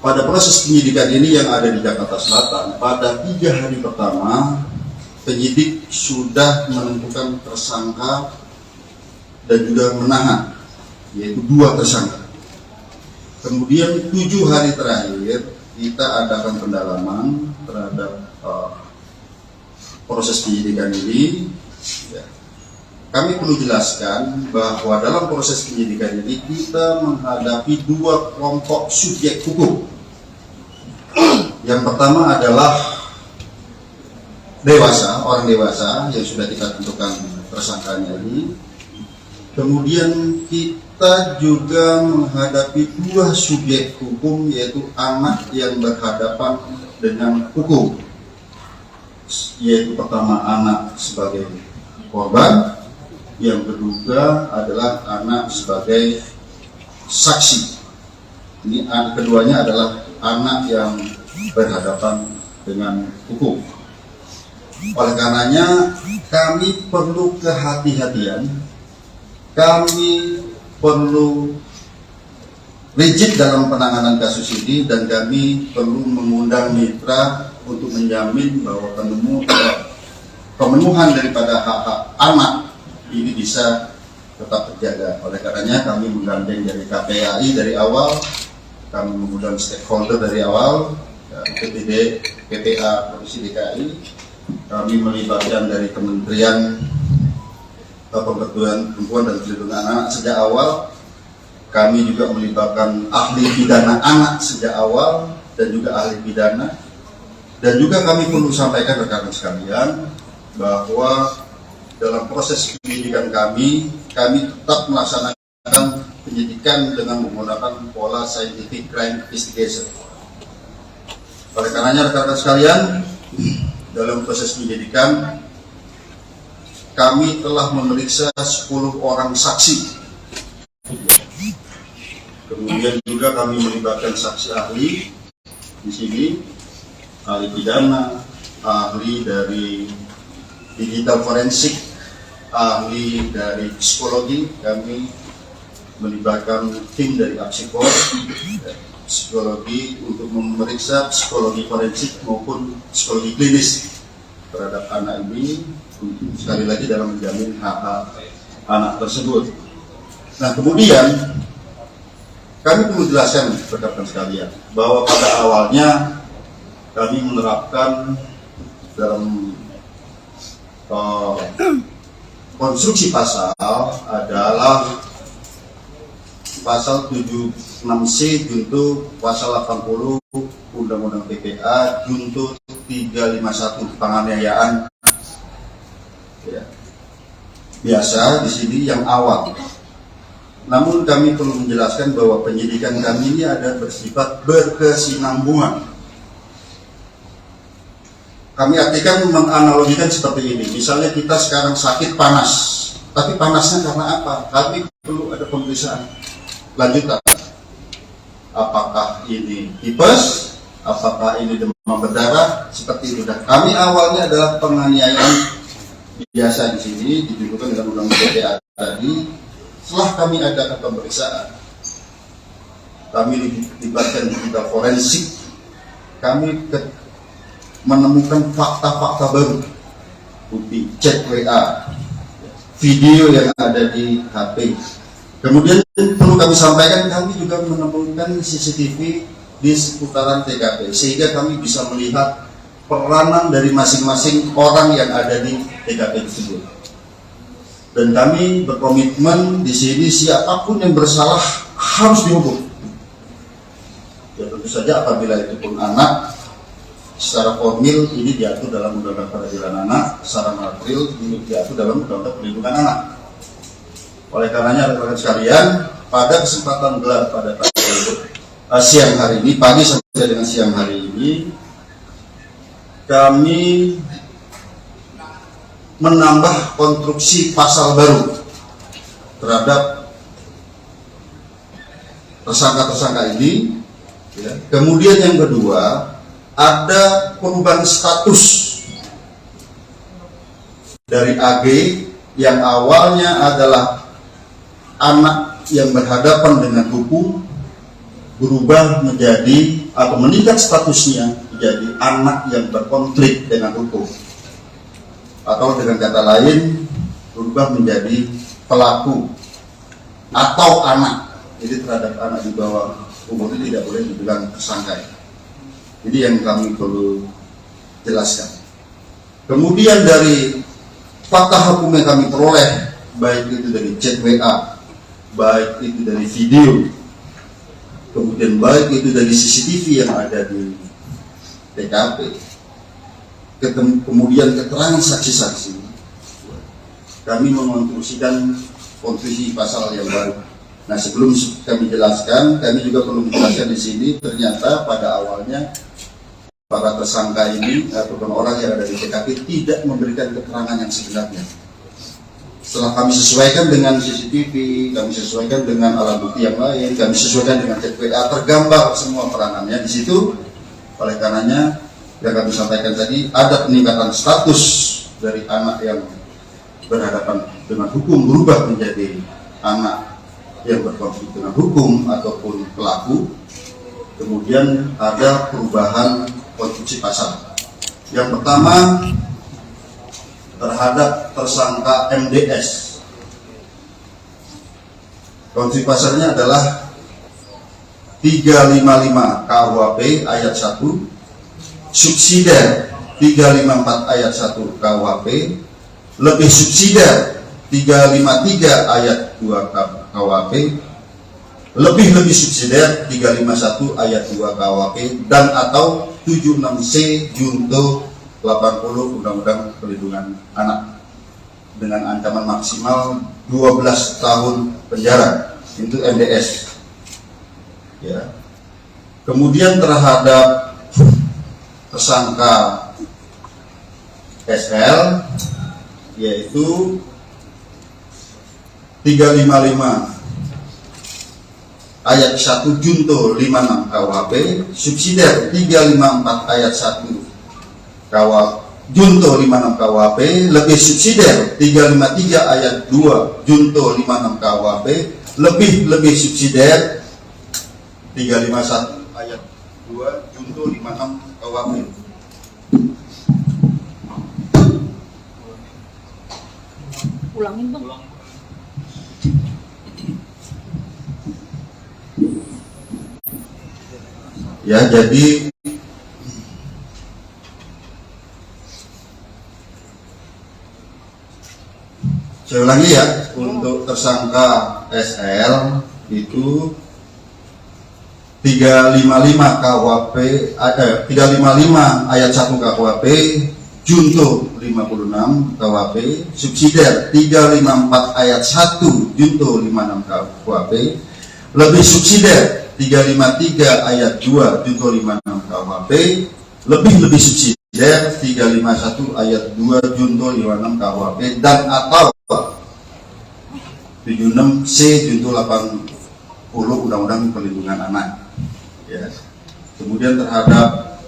pada proses penyidikan ini yang ada di Jakarta Selatan, pada 3 hari pertama penyidik sudah menentukan tersangka dan juga menahan, yaitu 2 tersangka. Kemudian 7 hari terakhir kita adakan pendalaman terhadap proses penyidikan ini. Ya. Kami perlu jelaskan bahwa dalam proses penyidikan ini kita menghadapi 2 kelompok subjek hukum. Yang pertama adalah orang dewasa yang sudah kita tentukan tersangkanya ini. Kemudian kita juga menghadapi 2 subjek hukum, yaitu anak yang berhadapan dengan hukum, yaitu pertama anak sebagai korban, yang kedua adalah anak sebagai saksi. Ini keduanya adalah anak yang berhadapan dengan hukum. Oleh karenanya kami perlu kehati-hatian, kami perlu rigid dalam penanganan kasus ini, dan kami perlu mengundang mitra untuk menjamin bahwa pemenuhan daripada hak-hak anak ini bisa tetap terjaga. Oleh karenanya kami menggandeng dari KPAI dari awal, kami mengundang stakeholder dari awal, PPA Provinsi DKI, kami melibatkan dari Kementerian Pemberdayaan Perempuan dan Perlindungan Anak sejak awal. Kami juga melibatkan ahli pidana anak sejak awal dan juga ahli pidana. Dan juga kami perlu sampaikan rekan-rekan sekalian bahwa dalam proses penyidikan kami tetap melaksanakan penyidikan dengan menggunakan pola scientific crime investigation. Oleh karenanya rekan-rekan sekalian, dalam proses penyidikan kami telah memeriksa 10 orang saksi. Kemudian juga kami melibatkan saksi ahli di sini, ahli pidana, ahli dari digital forensik, ahli dari psikologi. Kami melibatkan tim dari Apsikor, psikologi untuk memeriksa psikologi forensik maupun psikologi klinis terhadap anak ini, sekali lagi dalam menjamin hak-hak anak tersebut. Nah, kemudian kami perlu jelaskan rekan-rekan sekalian bahwa pada awalnya kami menerapkan dalam konstruksi pasal adalah pasal 76C junto pasal 80 Undang-Undang PPA junto 351 penganiayaan. Ya. Biasa di sini yang awal. Namun kami perlu menjelaskan bahwa penyidikan kami ini ada bersifat berkesinambungan. Kami artikan menganalogikan seperti ini. Misalnya kita sekarang sakit panas, tapi panasnya karena apa? Kami perlu ada pemeriksaan lanjutan. Apakah ini tipes? Apakah ini demam berdarah? Seperti itu. Dan kami awalnya adalah penganiayaan biasa di sini ditentukan dengan undang-undang PPA tadi. Setelah kami adakan pemeriksaan, kami dilibatkan digital forensik, kami menemukan fakta-fakta baru, bukti chat WA, video yang ada di HP. Kemudian perlu kami sampaikan, kami juga menemukan CCTV di seputaran TKP, sehingga kami bisa melihat peranan dari masing-masing orang yang ada di TKP tersebut. Dan kami berkomitmen di sini siapapun yang bersalah harus dihukum. Ya tentu saja apabila itu pun anak, secara formil ini diatur dalam Undang-Undang Peradilan Anak, secara material ini diatur dalam Undang-Undang Perlindungan Anak. Oleh karenanya rekan-rekan sekalian, pada kesempatan gelar pada siang hari ini, pagi sampai dengan siang hari ini, kami menambah konstruksi pasal baru terhadap tersangka-tersangka ini. Ya. Kemudian yang kedua, ada perubahan status dari AG yang awalnya adalah anak yang berhadapan dengan hukum, berubah menjadi atau meningkat statusnya menjadi anak yang berkonflik dengan hukum, atau dengan kata lain berubah menjadi pelaku atau anak. Jadi terhadap anak di bawah umur itu tidak boleh dibilang tersangka. Jadi yang kami perlu jelaskan. Kemudian dari fakta hukum yang kami peroleh, baik itu dari chat WA, baik itu dari video, kemudian baik itu dari CCTV yang ada di TKP, kemudian keterangan saksi-saksi, kami mengonstruksikan konstruksi pasal yang baru. Nah, sebelum kami jelaskan, kami juga perlu menjelaskan di sini, ternyata pada awalnya para tersangka ini ataupun orang yang ada di TKP tidak memberikan keterangan yang sebenarnya. Setelah kami sesuaikan dengan CCTV, kami sesuaikan dengan alat bukti yang lain, kami sesuaikan dengan chat WA, tergambar semua peranannya di situ. Oleh karenanya, yang kami sampaikan tadi, ada peningkatan status dari anak yang berhadapan dengan hukum berubah menjadi anak yang berkonflik dengan hukum ataupun pelaku. Kemudian ada perubahan konstruksi pasal. Yang pertama terhadap tersangka MDS. Konstruksi pasalnya adalah 355 KUHP ayat 1 subsidiar 354 ayat 1 KUHP, lebih subsidiar 353 ayat 2 KUHP, lebih subsidiar 351 ayat 2 KUHP, dan atau 76C junto 80 Undang-Undang Perlindungan Anak dengan ancaman maksimal 12 tahun penjara, itu MDS. Ya. Kemudian terhadap tersangka SL, yaitu 355 ayat 1 junto 56 KUHP, subsidiar 354 ayat 1 KUHP junto 56 KUHP, lebih subsidiar 353 ayat 2 junto 56 KUHP, lebih subsidiar 351 ayat 2 junto 56 KUHP. Ulangin bang. Ya, jadi saya ulangi ya, untuk tersangka SL itu 355 KUHP, 355 ayat 1 KUHP junto 56 KUHP, subsidiar 354 ayat 1 junto 56 KUHP, lebih subsidiar 353 ayat 2 junto 56 KUHP, lebih subsidiar 351 ayat 2 junto 56 KUHP, dan atau 76C junto 80 Undang-Undang Perlindungan Anak. Ya. Kemudian terhadap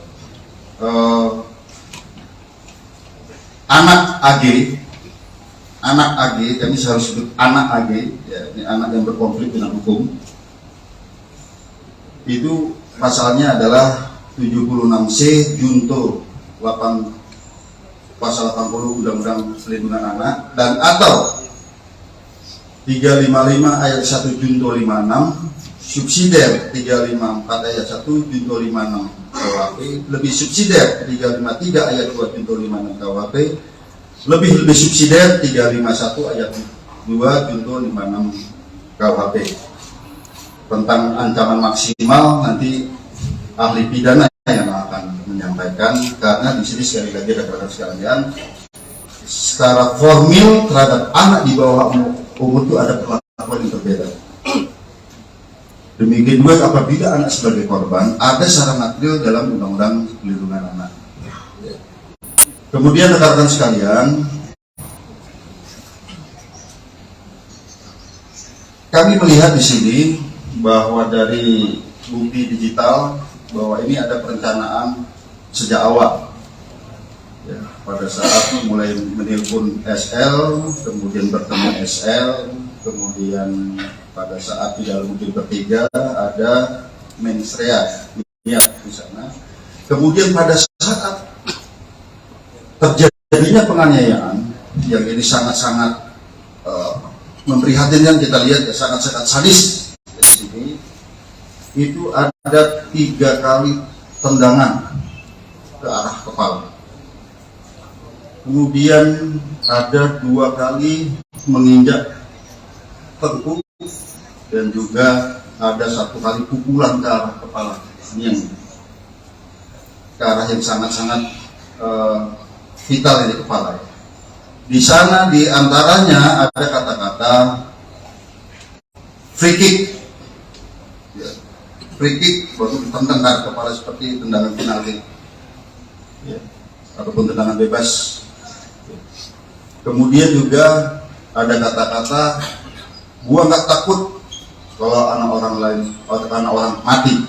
anak AG, kami harus sebut anak AG, ya, ini anak yang berkonflik dengan hukum. Itu pasalnya adalah 76C junto 8 pasal 80 Undang-Undang Perlindungan Anak, dan atau 355 ayat 1 junto 56, subsidiar 354 ayat 1 junto 56 KUHP, lebih subsidiar 353 ayat 2 junto 56 KUHP, lebih subsidiar 351 ayat 2 junto 56 KUHP. Tentang ancaman maksimal nanti ahli pidana yang akan menyampaikan, karena di sini sekali lagi rekan-rekan sekalian, secara formil terhadap anak di bawah umur itu ada perlakuan yang berbeda. Demikian juga apabila anak sebagai korban ada secara material dalam Undang-Undang Perlindungan Anak. Kemudian rekan-rekan sekalian, kami melihat di sini bahwa dari bukti digital bahwa ini ada perencanaan sejak awal. Ya, pada saat mulai menelpon SL, kemudian bertemu SL, kemudian pada saat di dalam mobil bertiga ada mensrea di sana. Kemudian pada saat terjadinya penganiayaan yang ini sangat-sangat memprihatinkan, kita lihat ya, sangat-sangat sadis di sini, itu ada 3 kali tendangan ke arah kepala. Kemudian ada 2 kali menginjak tengkuk, dan juga ada 1 kali pukulan ke arah kepala, ini yang ke arah yang sangat-sangat vital di kepala. Di sana di antaranya ada kata-kata free kick, ya. Free kick baru ditendang ke arah kepala seperti tendangan penalti, ya, ataupun tendangan bebas. Kemudian juga ada kata-kata gua nggak takut kalau anak orang lain, anak orang mati.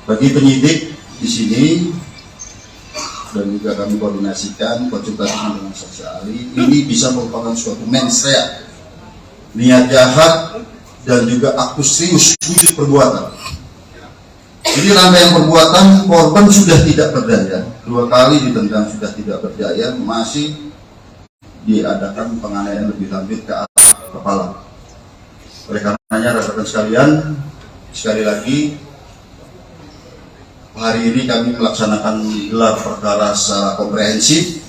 Bagi penyidik di sini dan juga kami koordinasikan konsultasi dengan saksi ahli, ini bisa merupakan suatu mens rea, niat jahat dan juga aktus serius wujud perbuatan. Jadi rangkaian perbuatan, korban sudah tidak berdaya, 2 kali ditendang sudah tidak berdaya, masih diadakan penganiayaan lebih lanjut ke arah kepala. Oleh karenanya rekan-rekan sekalian, sekali lagi hari ini kami melaksanakan gelar perkara secara komprehensif,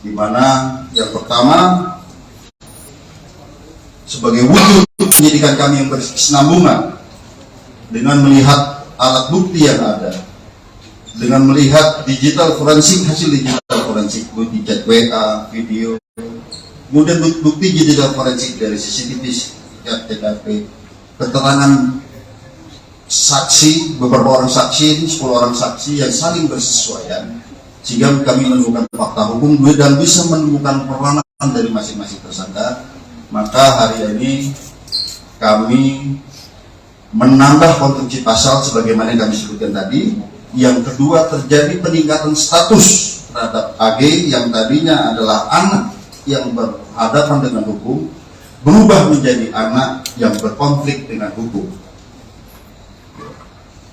di mana yang pertama sebagai wujud penyidikan kami yang berkesinambungan dengan melihat alat bukti yang ada, dengan melihat digital forensik, hasil digital forensik, bukti chat WA, video, kemudian bukti digital forensik dari CCTV, TKP, keterangan saksi, beberapa orang saksi, 10 orang saksi yang saling bersesuaian, sehingga kami menemukan fakta hukum dan bisa menemukan peranan dari masing-masing tersangka. Maka hari ini kami menambah konstruksi pasal sebagaimana yang kami sebutkan tadi. Yang kedua, terjadi peningkatan status terhadap AG yang tadinya adalah anak yang berhadapan dengan hukum, berubah menjadi anak yang berkonflik dengan hukum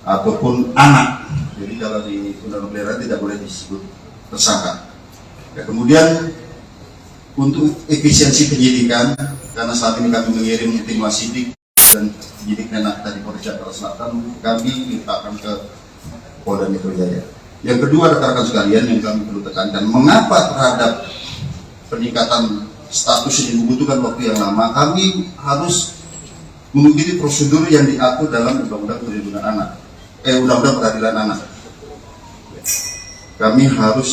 ataupun anak. Jadi kalau di undang-undang pelihara tidak boleh disebut tersangka. Ya, kemudian untuk efisiensi penyidikan, karena saat ini kami mengirim tim wasidik dan penyidik Menak dari Polres Jakarta Selatan, kami limpahkan ke Polda Metro Jaya. Yang kedua, rekan-rekan sekalian, yang kami perlu tekankan, mengapa terhadap peningkatan status ini membutuhkan waktu yang lama? Kami harus mengikuti prosedur yang diatur dalam Undang-Undang Perlindungan Anak, Undang-Undang Peradilan Anak. Kami harus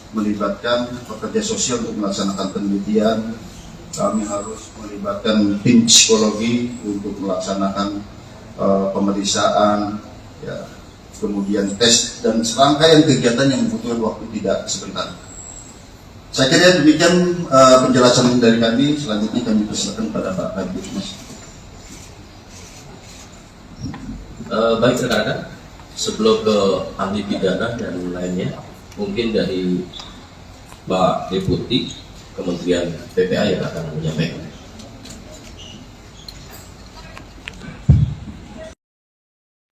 melibatkan pekerja sosial untuk melaksanakan penelitian, kami harus melibatkan tim psikologi untuk melaksanakan pemeriksaan, ya, kemudian tes dan serangkaian kegiatan yang membutuhkan waktu tidak sebentar. Saya kira demikian penjelasan dari kami. Selanjutnya kami persilakan pada Pak Kabid Mas. Baik rekan-rekan, sebelum ke ahli pidana dan lainnya, mungkin dari Pak Deputi Kementerian PPA yang akan menyampaikan.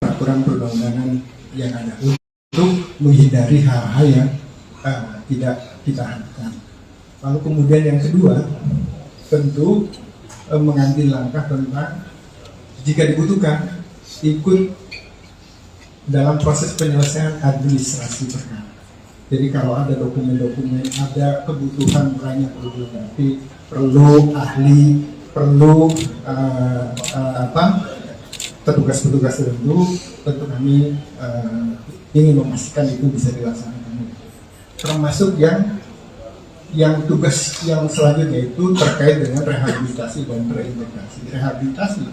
Peraturan perundang-undangan yang ada untuk menghindari hal-hal yang tidak kita harapkan. Lalu kemudian yang kedua, tentu mengambil langkah tentang jika dibutuhkan ikut dalam proses penyelesaian administrasi perkara. Jadi kalau ada dokumen-dokumen, ada kebutuhan lainnya perlu dilengkapi, perlu ahli, perlu petugas-petugas tertentu, tentu kami ingin memastikan itu bisa dilaksanakan. Termasuk yang tugas yang selanjutnya itu terkait dengan rehabilitasi dan reintegrasi. Rehabilitasi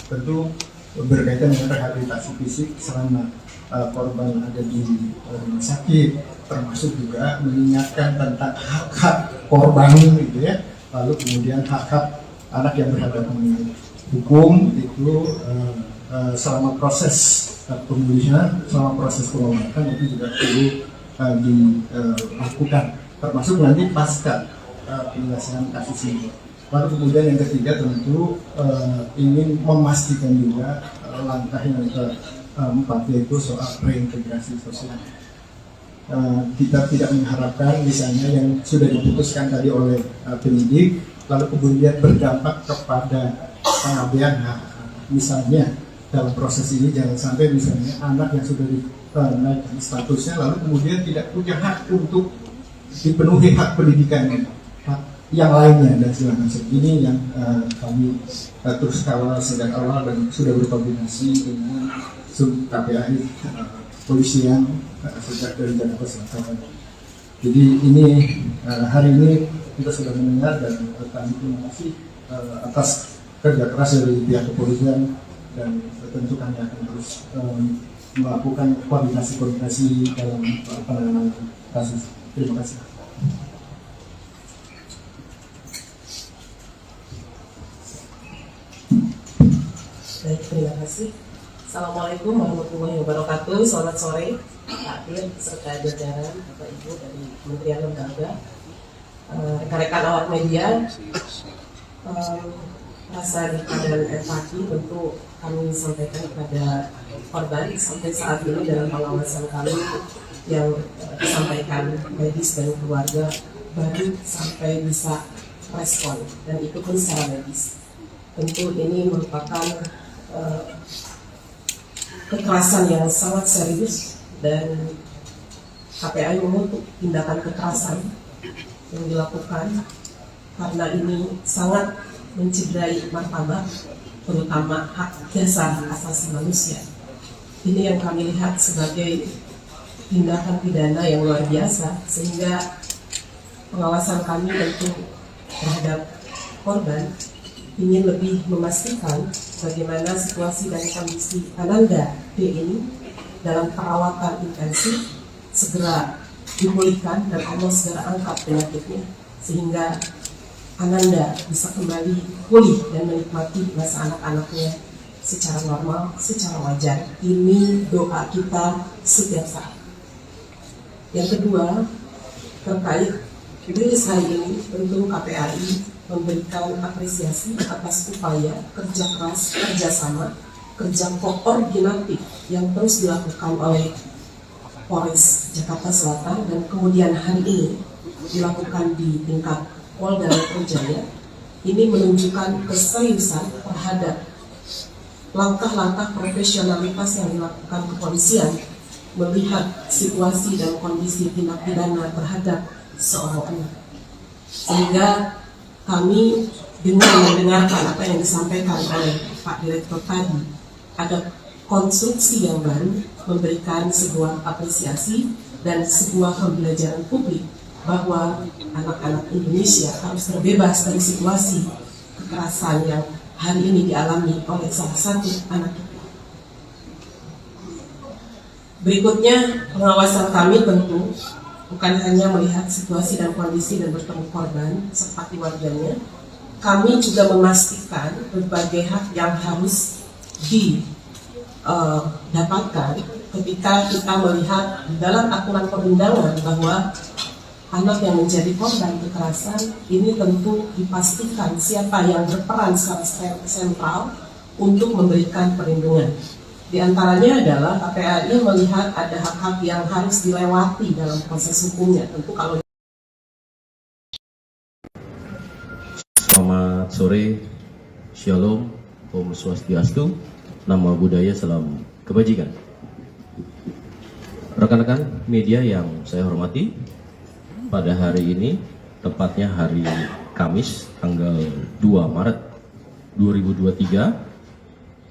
tentu berkaitan dengan rehabilitasi fisik selama korban ada di rumah sakit, termasuk juga mengingatkan tentang hak-hak korban gitu ya, lalu kemudian hak-hak anak yang berhadapan dengan hukum itu selama proses pemulihan, selama proses pengobatan itu juga perlu dilakukan, termasuk nanti pasca penyelesaian kasus ini. Lalu kemudian yang ketiga tentu ingin memastikan juga langkah yang keempat yaitu soal reintegrasi sosial. Kita tidak mengharapkan misalnya yang sudah diputuskan tadi oleh penyidik lalu kemudian berdampak kepada pengabaian hak. Misalnya dalam proses ini jangan sampai misalnya anak yang sudah dinaikkan statusnya lalu kemudian tidak punya hak untuk dipenuhi hak pendidikan, hak yang lainnya dan segala macam. Ini yang kami terus kawal sejak awal dan sudah berkoordinasi dengan KPAI polisian sejak dari Jakarta Selatan. Jadi ini hari ini kita sudah mendengar dan kami terima kasih atas kerja keras dari pihak kepolisian dan tentu kami akan terus melakukan koordinasi dalam penanganan kasus. Terima kasih. Baik, terima kasih. Assalamualaikum warahmatullahi wabarakatuh. Selamat sore, Pak Dir, serta jajaran Bapak Ibu dari Kementerian Lembaga, rekan-rekan awak media. Rasa duka dan empati tentu kami sampaikan kepada korban sampai saat ini dalam pengawasan kami yang disampaikan medis dan keluarga baru sampai bisa respon dan itu pun secara medis. Tentu ini merupakan kekerasan yang sangat serius dan KPAI mengutuk tindakan kekerasan yang dilakukan karena ini sangat mencederai martabat, terutama hak dasar asasi manusia. Ini yang kami lihat sebagai tindakan pidana yang luar biasa, sehingga pengawasan kami tentu terhadap korban ingin lebih memastikan bagaimana situasi dan kondisi Ananda D ini dalam perawatan intensif segera dipulihkan dan Allah segera angkat penyakitnya sehingga Ananda bisa kembali pulih dan menikmati masa anak-anaknya secara normal, secara wajar. Ini doa kita setiap saat. Yang kedua, terkait rilis hari ini, tentu KPAI memberikan apresiasi atas upaya kerja keras, kerjasama, kerja koordinatif yang terus dilakukan oleh Polres Jakarta Selatan dan kemudian hari ini dilakukan di tingkat Polda Metro Jaya. Ini menunjukkan keseriusan terhadap langkah-langkah profesionalitas yang dilakukan kepolisian melihat situasi dan kondisi tindak pidana terhadap seorang anak. Sehingga kami dengan mendengarkan apa yang disampaikan oleh Pak Direktur tadi, ada konstruksi yang baru memberikan sebuah apresiasi dan sebuah pembelajaran publik bahwa anak-anak Indonesia harus terbebas dari situasi kekerasan yang hari ini dialami oleh salah satu anak kita. Berikutnya, pengawasan kami tentu bukan hanya melihat situasi dan kondisi dan bertemu korban serta keluarganya, kami juga memastikan berbagai hak yang harus didapatkan ketika kita melihat dalam aturan perundangan bahwa anak yang menjadi korban kekerasan ini tentu dipastikan siapa yang berperan secara sentral untuk memberikan perlindungan. Di antaranya adalah KPAI melihat ada hak-hak yang harus dilewati dalam proses hukumnya. Tentu kalau Selamat sore, Shalom, Om Swastiastu, Nama Budaya, Salam Kebajikan. Rekan-rekan media yang saya hormati, pada hari ini, tepatnya hari Kamis, tanggal 2 Maret 2023,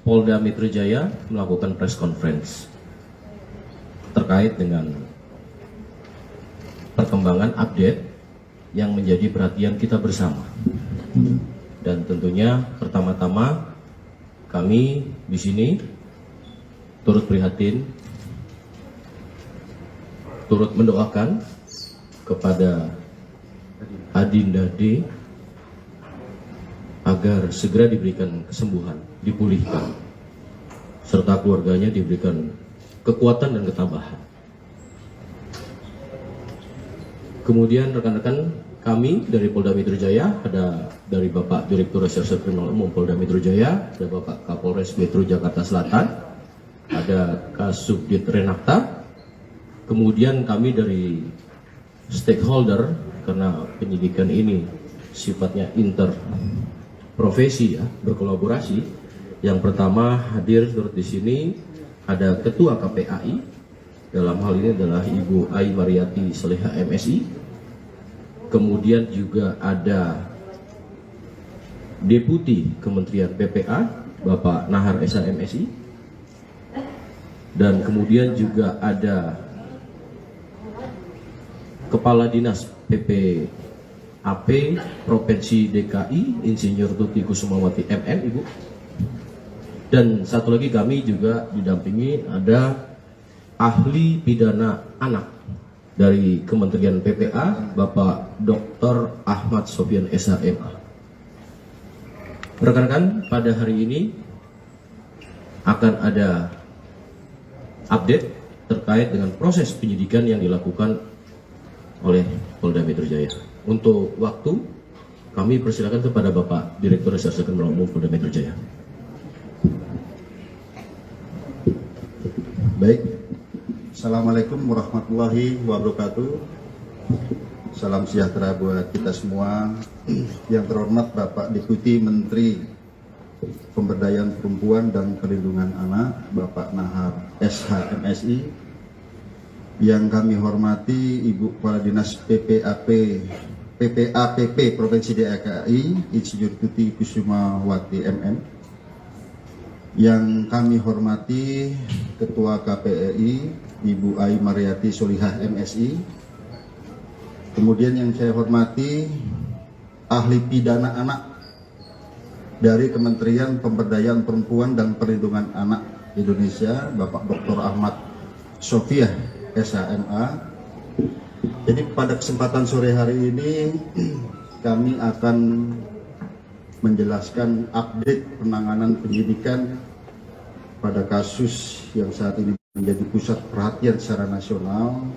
Polda Metro Jaya melakukan press conference terkait dengan perkembangan update yang menjadi perhatian kita bersama. Dan tentunya pertama-tama kami di sini turut prihatin, turut mendoakan kepada Adinda D agar segera diberikan kesembuhan, dipulihkan, serta keluarganya diberikan kekuatan dan ketabahan. Kemudian rekan-rekan kami dari Polda Metro Jaya, ada dari Bapak Direktur Reserse Kriminal Umum Polda Metro Jaya, ada Bapak Kapolres Metro Jakarta Selatan, ada Kasubdit Renakta, kemudian kami dari stakeholder, karena penyidikan ini sifatnya interprofesi ya, berkolaborasi. Yang pertama hadir turut di sini ada Ketua KPAI, dalam hal ini adalah Ibu Ai Mariati Saleha MSI. Kemudian juga ada Deputi Kementerian PPA Bapak Nahar Esa MSI. Dan kemudian juga ada Kepala Dinas PPAP Provinsi DKI Insinyur Tuti Kusumawati MM, Ibu. Dan satu lagi kami juga didampingi ada ahli pidana anak dari Kementerian PPA Bapak Dr. Ahmad Sofyan SHMA. Rekan-rekan, pada hari ini akan ada update terkait dengan proses penyidikan yang dilakukan oleh Polda Metro Jaya. Untuk waktu, kami persilakan kepada Bapak Direktur Reserse Kriminal Umum Polda Metro Jaya. Baik, Assalamualaikum warahmatullahi wabarakatuh. Salam sejahtera buat kita semua. Yang terhormat Bapak Deputi Menteri Pemberdayaan Perempuan dan Perlindungan Anak, Bapak Nahar SH MSI. Yang kami hormati Ibu Kepala Dinas PPAPP Provinsi DKI, Insinyur Tuti Kusumawati MM. Yang kami hormati Ketua KPI Ibu Ai Mariati Solihah MSI. Kemudian yang saya hormati ahli pidana anak dari Kementerian Pemberdayaan Perempuan dan Perlindungan Anak Indonesia, Bapak Dr. Ahmad Sofiah SHMA. Jadi pada kesempatan sore hari ini kami akan menjelaskan update penanganan penyidikan pada kasus yang saat ini menjadi pusat perhatian secara nasional,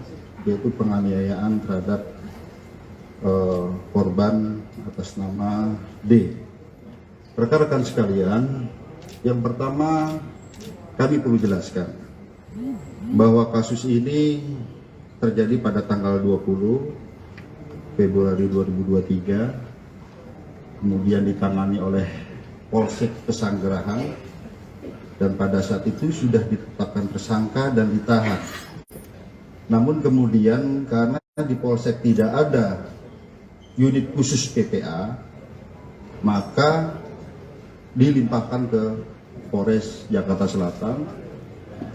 yaitu penganiayaan terhadap korban atas nama D. Rekan-rekan sekalian, yang pertama kami perlu jelaskan bahwa kasus ini terjadi pada tanggal 20 Februari 2023, kemudian ditangani oleh Polsek Pesanggerahan, dan pada saat itu sudah ditetapkan tersangka dan ditahan. Namun kemudian karena di Polsek tidak ada unit khusus PPA, maka dilimpahkan ke Polres Jakarta Selatan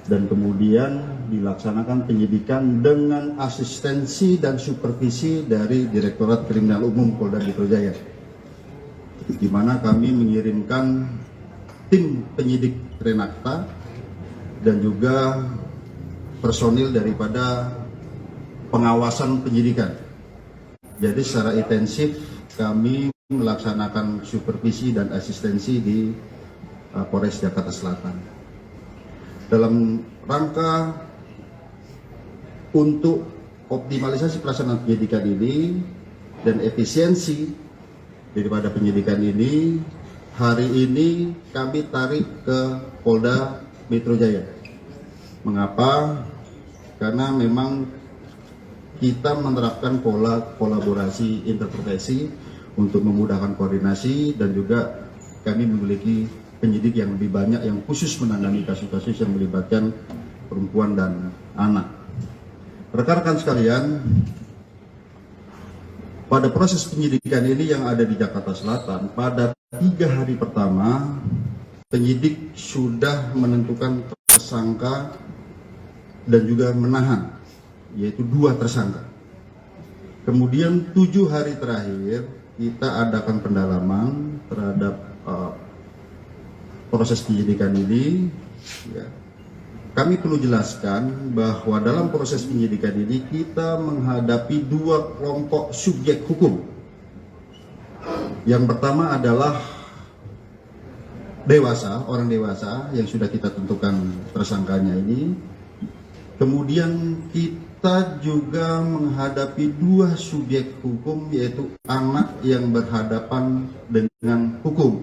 dan kemudian dilaksanakan penyidikan dengan asistensi dan supervisi dari Direktorat Kriminal Umum Polda Metro Jaya, di mana kami mengirimkan tim penyidik Renakta dan juga personil daripada pengawasan penyidikan. Jadi secara intensif kami melaksanakan supervisi dan asistensi di Polres Jakarta Selatan. Dalam rangka untuk optimalisasi pelaksanaan penyidikan ini dan efisiensi daripada penyidikan ini, hari ini kami tarik ke Polda Metro Jaya. Mengapa? Karena memang kita menerapkan pola kolaborasi interprofesi untuk memudahkan koordinasi, dan juga kami memiliki penyidik yang lebih banyak yang khusus menangani kasus-kasus yang melibatkan perempuan dan anak. Rekan-rekan sekalian, pada proses penyidikan ini yang ada di Jakarta Selatan, pada 3 hari pertama penyidik sudah menentukan tersangka dan juga menahan, yaitu 2 tersangka. Kemudian 7 hari terakhir kita adakan pendalaman terhadap proses penyidikan ini. Ya. Kami perlu jelaskan bahwa dalam proses penyidikan ini kita menghadapi 2 kelompok subjek hukum. Yang pertama adalah dewasa, orang dewasa yang sudah kita tentukan tersangkanya ini. Kemudian kita juga menghadapi 2 subjek hukum, yaitu anak yang berhadapan dengan hukum,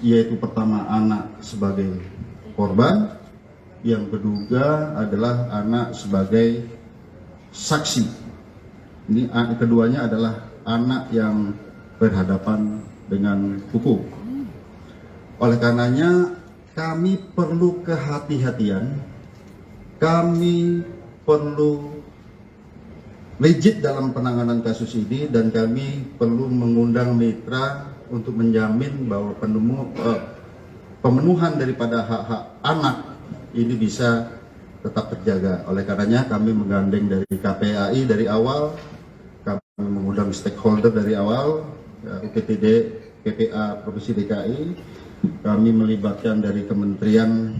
yaitu pertama anak sebagai korban, yang kedua adalah anak sebagai saksi. Ini keduanya adalah anak yang berhadapan dengan hukum. Oleh karenanya kami perlu kehati-hatian, kami perlu legit dalam penanganan kasus ini, dan kami perlu mengundang mitra untuk menjamin bahwa pemenuhan daripada hak-hak anak ini bisa tetap terjaga. Oleh karenanya kami menggandeng dari KPAI dari awal, kami mengundang stakeholder dari awal, UPTD, PPA Provinsi DKI, kami melibatkan dari Kementerian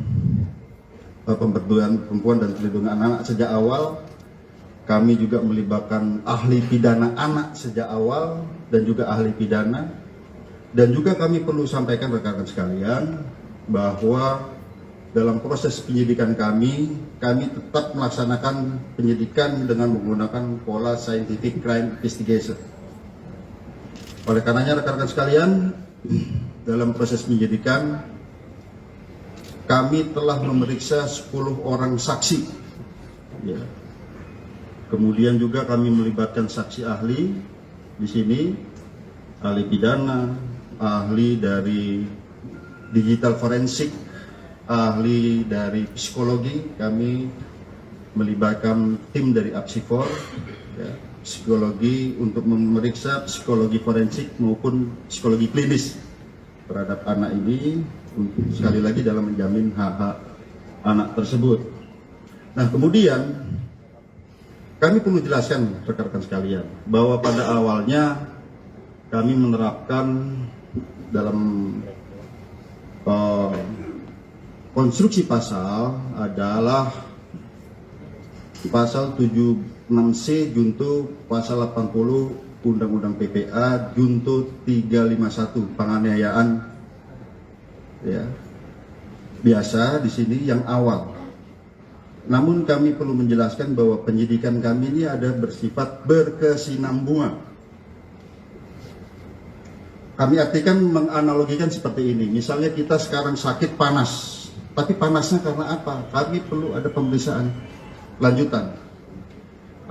Pemberdayaan Perempuan dan Perlindungan Anak sejak awal. Kami juga melibatkan ahli pidana anak sejak awal dan juga ahli pidana. Dan juga kami perlu sampaikan rekan-rekan sekalian bahwa dalam proses penyidikan kami tetap melaksanakan penyidikan dengan menggunakan pola scientific crime investigation. Oleh karenanya rekan-rekan sekalian, dalam proses penyidikan kami telah memeriksa 10 orang saksi. Ya. Kemudian juga kami melibatkan saksi ahli di sini, ahli pidana, ahli dari digital forensik, ahli dari psikologi. Kami melibatkan tim dari Apsifor, ya, psikologi untuk memeriksa psikologi forensik maupun psikologi klinis terhadap anak ini, untuk sekali lagi dalam menjamin hak-hak anak tersebut. Nah, kemudian kami perlu jelaskan rekan-rekan sekalian bahwa pada awalnya kami menerapkan dalam konstruksi pasal adalah pasal 76C junto pasal 80 Undang-Undang PPA junto 351 penganiayaan, ya, biasa di sini yang awal. Namun kami perlu menjelaskan bahwa penyidikan kami ini ada bersifat berkesinambungan. Kami artikan menganalogikan seperti ini. Misalnya kita sekarang sakit panas, tapi panasnya karena apa? Kami perlu ada pemeriksaan lanjutan.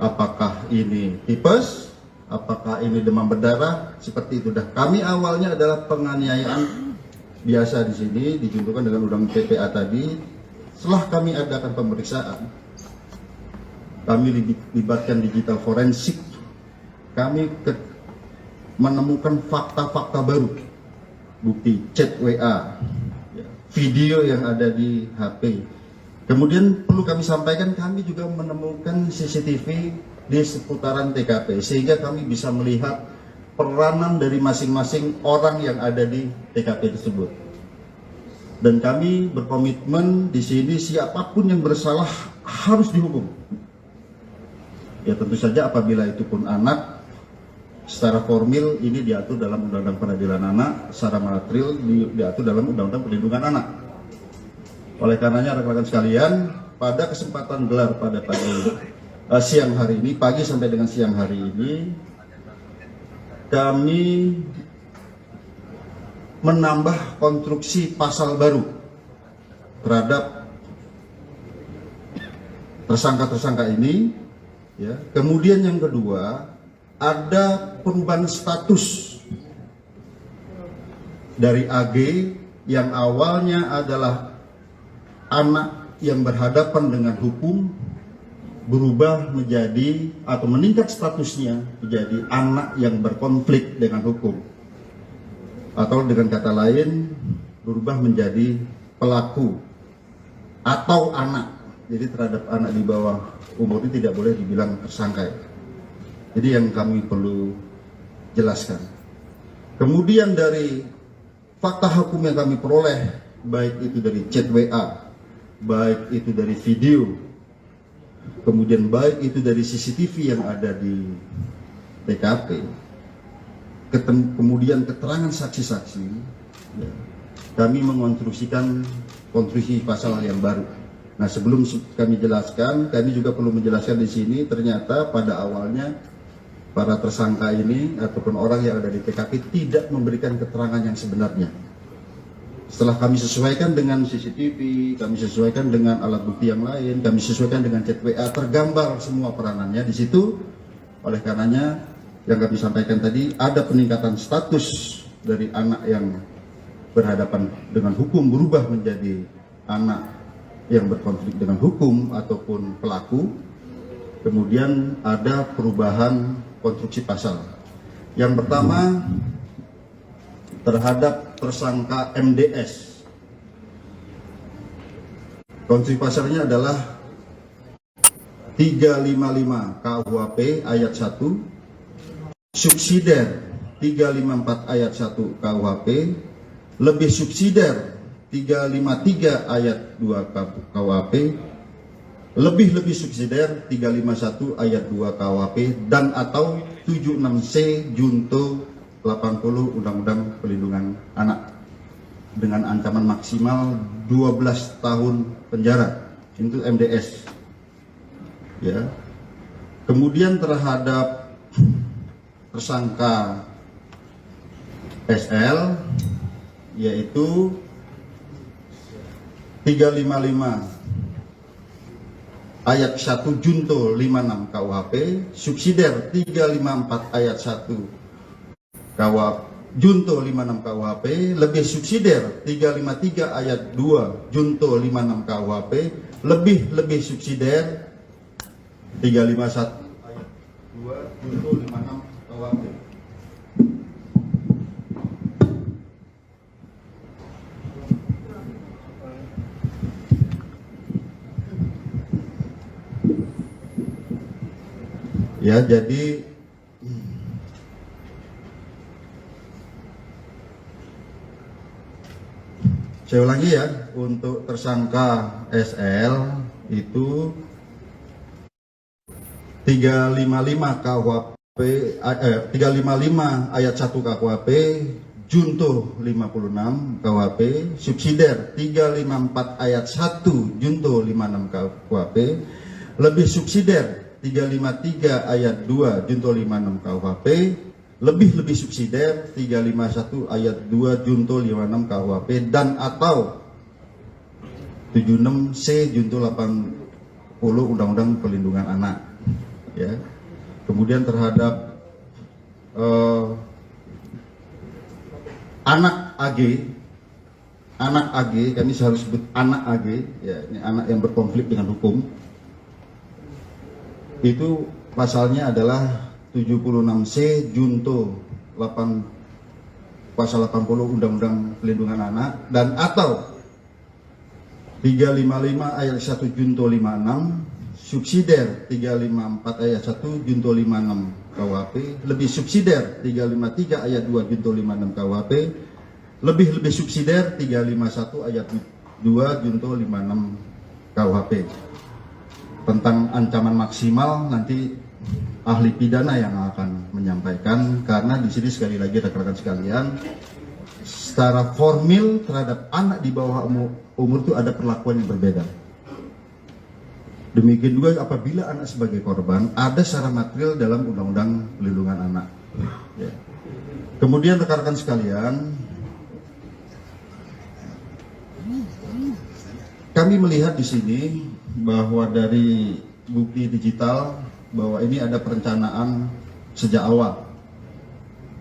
Apakah ini tipes? Apakah ini demam berdarah? Seperti itu. Dah kami awalnya adalah penganiayaan biasa di sini dijuntukan dengan undang PPA tadi. Setelah kami adakan pemeriksaan, kami libatkan digital forensik, kami menemukan fakta-fakta baru, bukti chat WA, video yang ada di HP. Kemudian perlu kami sampaikan, kami juga menemukan CCTV di seputaran TKP, sehingga kami bisa melihat peranan dari masing-masing orang yang ada di TKP tersebut. Dan kami berkomitmen di sini siapapun yang bersalah harus dihukum. Ya tentu saja apabila itu pun anak, secara formil ini diatur dalam Undang-Undang Peradilan Anak, secara material diatur dalam Undang-Undang Perlindungan Anak. Oleh karenanya rekan-rekan sekalian, pada kesempatan gelar pada siang hari ini, pagi sampai dengan siang hari ini, kami menambah konstruksi pasal baru terhadap tersangka-tersangka ini, ya. Kemudian yang kedua, ada perubahan status dari AG yang awalnya adalah anak yang berhadapan dengan hukum, berubah menjadi atau meningkat statusnya menjadi anak yang berkonflik dengan hukum. Atau dengan kata lain, berubah menjadi pelaku atau anak. Jadi terhadap anak di bawah umur ini tidak boleh dibilang tersangka. Jadi yang kami perlu jelaskan. Kemudian dari fakta hukum yang kami peroleh, baik itu dari chat WA, baik itu dari video, kemudian baik itu dari CCTV yang ada di TKP, kemudian keterangan saksi-saksi, ya, kami mengonstruksikan konstruksi pasal yang baru. Nah, sebelum kami jelaskan, kami juga perlu menjelaskan di sini, ternyata pada awalnya para tersangka ini ataupun orang yang ada di TKP tidak memberikan keterangan yang sebenarnya. Setelah kami sesuaikan dengan CCTV, kami sesuaikan dengan alat bukti yang lain, kami sesuaikan dengan chat WA, tergambar semua peranannya di situ. Oleh karenanya, yang kami sampaikan tadi, ada peningkatan status dari anak yang berhadapan dengan hukum berubah menjadi anak yang berkonflik dengan hukum ataupun pelaku. Kemudian ada perubahan konstruksi pasal. Yang pertama, terhadap tersangka MDS. Konstruksi pasalnya adalah 355 KUHP ayat 1, subsidiar 354 ayat 1 KUHP, lebih subsidiar 353 ayat 2 KUHP, lebih subsidiar 351 ayat 2 KUHP, dan atau 76C junto 80 Undang-Undang Perlindungan Anak dengan ancaman maksimal 12 tahun penjara. Itu MDS. Ya. Kemudian terhadap tersangka SL, yaitu 355 ayat 1 junto 56 KUHP, subsidiar 354 ayat 1 junto 56 KUHP, lebih subsidiar 353 ayat 2 junto 56 KUHP, lebih subsidiar 351 ayat 2 junto 56 KUHP. Ya, jadi saya ulangi ya, untuk tersangka SL itu 355 KUHP 355 ayat 1 KUHP junto 56 KUHP, subsidiar 354 ayat 1 junto 56 KUHP, lebih subsidiar 353 ayat 2 junto 56 KUHP, lebih subsidiar 351 ayat 2 junto 56 KUHP, dan atau 76C junto 80 Undang-Undang Perlindungan Anak. Ya. Kemudian terhadap anak AG, kami harus sebut anak AG, ya, ini anak yang berkonflik dengan hukum. Itu pasalnya adalah 76C junto 8 pasal 80 Undang-Undang Perlindungan Anak, dan atau 355 ayat 1 junto 56, subsidiar 354 ayat 1 junto 56 KUHP, lebih subsidiar 353 ayat 2 junto 56 KUHP, lebih subsidiar 351 ayat 2 junto 56 KUHP. Tentang ancaman maksimal nanti ahli pidana yang akan menyampaikan, karena di sini sekali lagi rekan-rekan sekalian, secara formil terhadap anak di bawah umur itu ada perlakuan yang berbeda. Demikian juga apabila anak sebagai korban, ada secara material dalam Undang-Undang Perlindungan Anak. Ya. Kemudian rekan-rekan sekalian, kami melihat di sini bahwa dari bukti digital bahwa ini ada perencanaan sejak awal.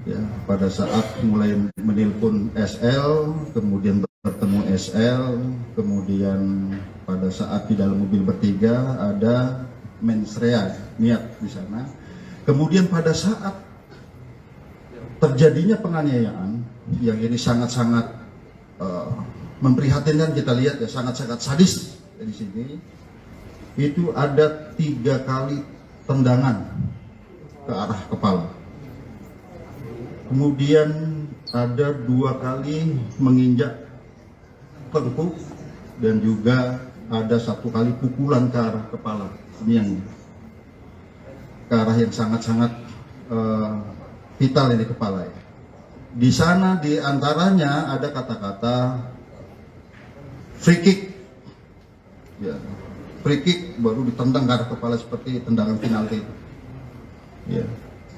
Ya, pada saat mulai menelpon SL, kemudian bertemu SL, kemudian pada saat di dalam mobil bertiga ada mens rea, niat di sana. Kemudian pada saat terjadinya penganiayaan yang ini sangat-sangat memprihatinkan, kita lihat ya, sangat-sangat sadis di sini. Itu ada 3 kali tendangan ke arah kepala. Kemudian ada 2 kali menginjak tengkuk, dan juga ada 1 kali pukulan ke arah kepala. Ini yang ke arah yang sangat-sangat vital di kepala. Ya. Di sana di antaranya ada kata-kata free kick. Ya. Free kick baru ditendang ke arah kepala seperti tendangan penalti, ya,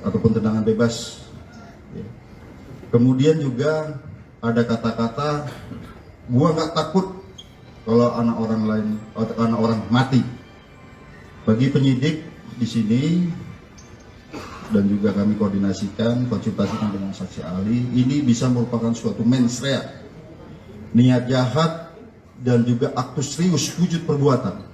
ataupun tendangan bebas. Ya. Kemudian juga ada kata-kata, gua nggak takut kalau anak orang lain atau anak orang mati. Bagi penyidik di sini dan juga kami koordinasikan, konsultasikan dengan saksi ahli, ini bisa merupakan suatu mens rea, niat jahat dan juga aktus serius wujud perbuatan.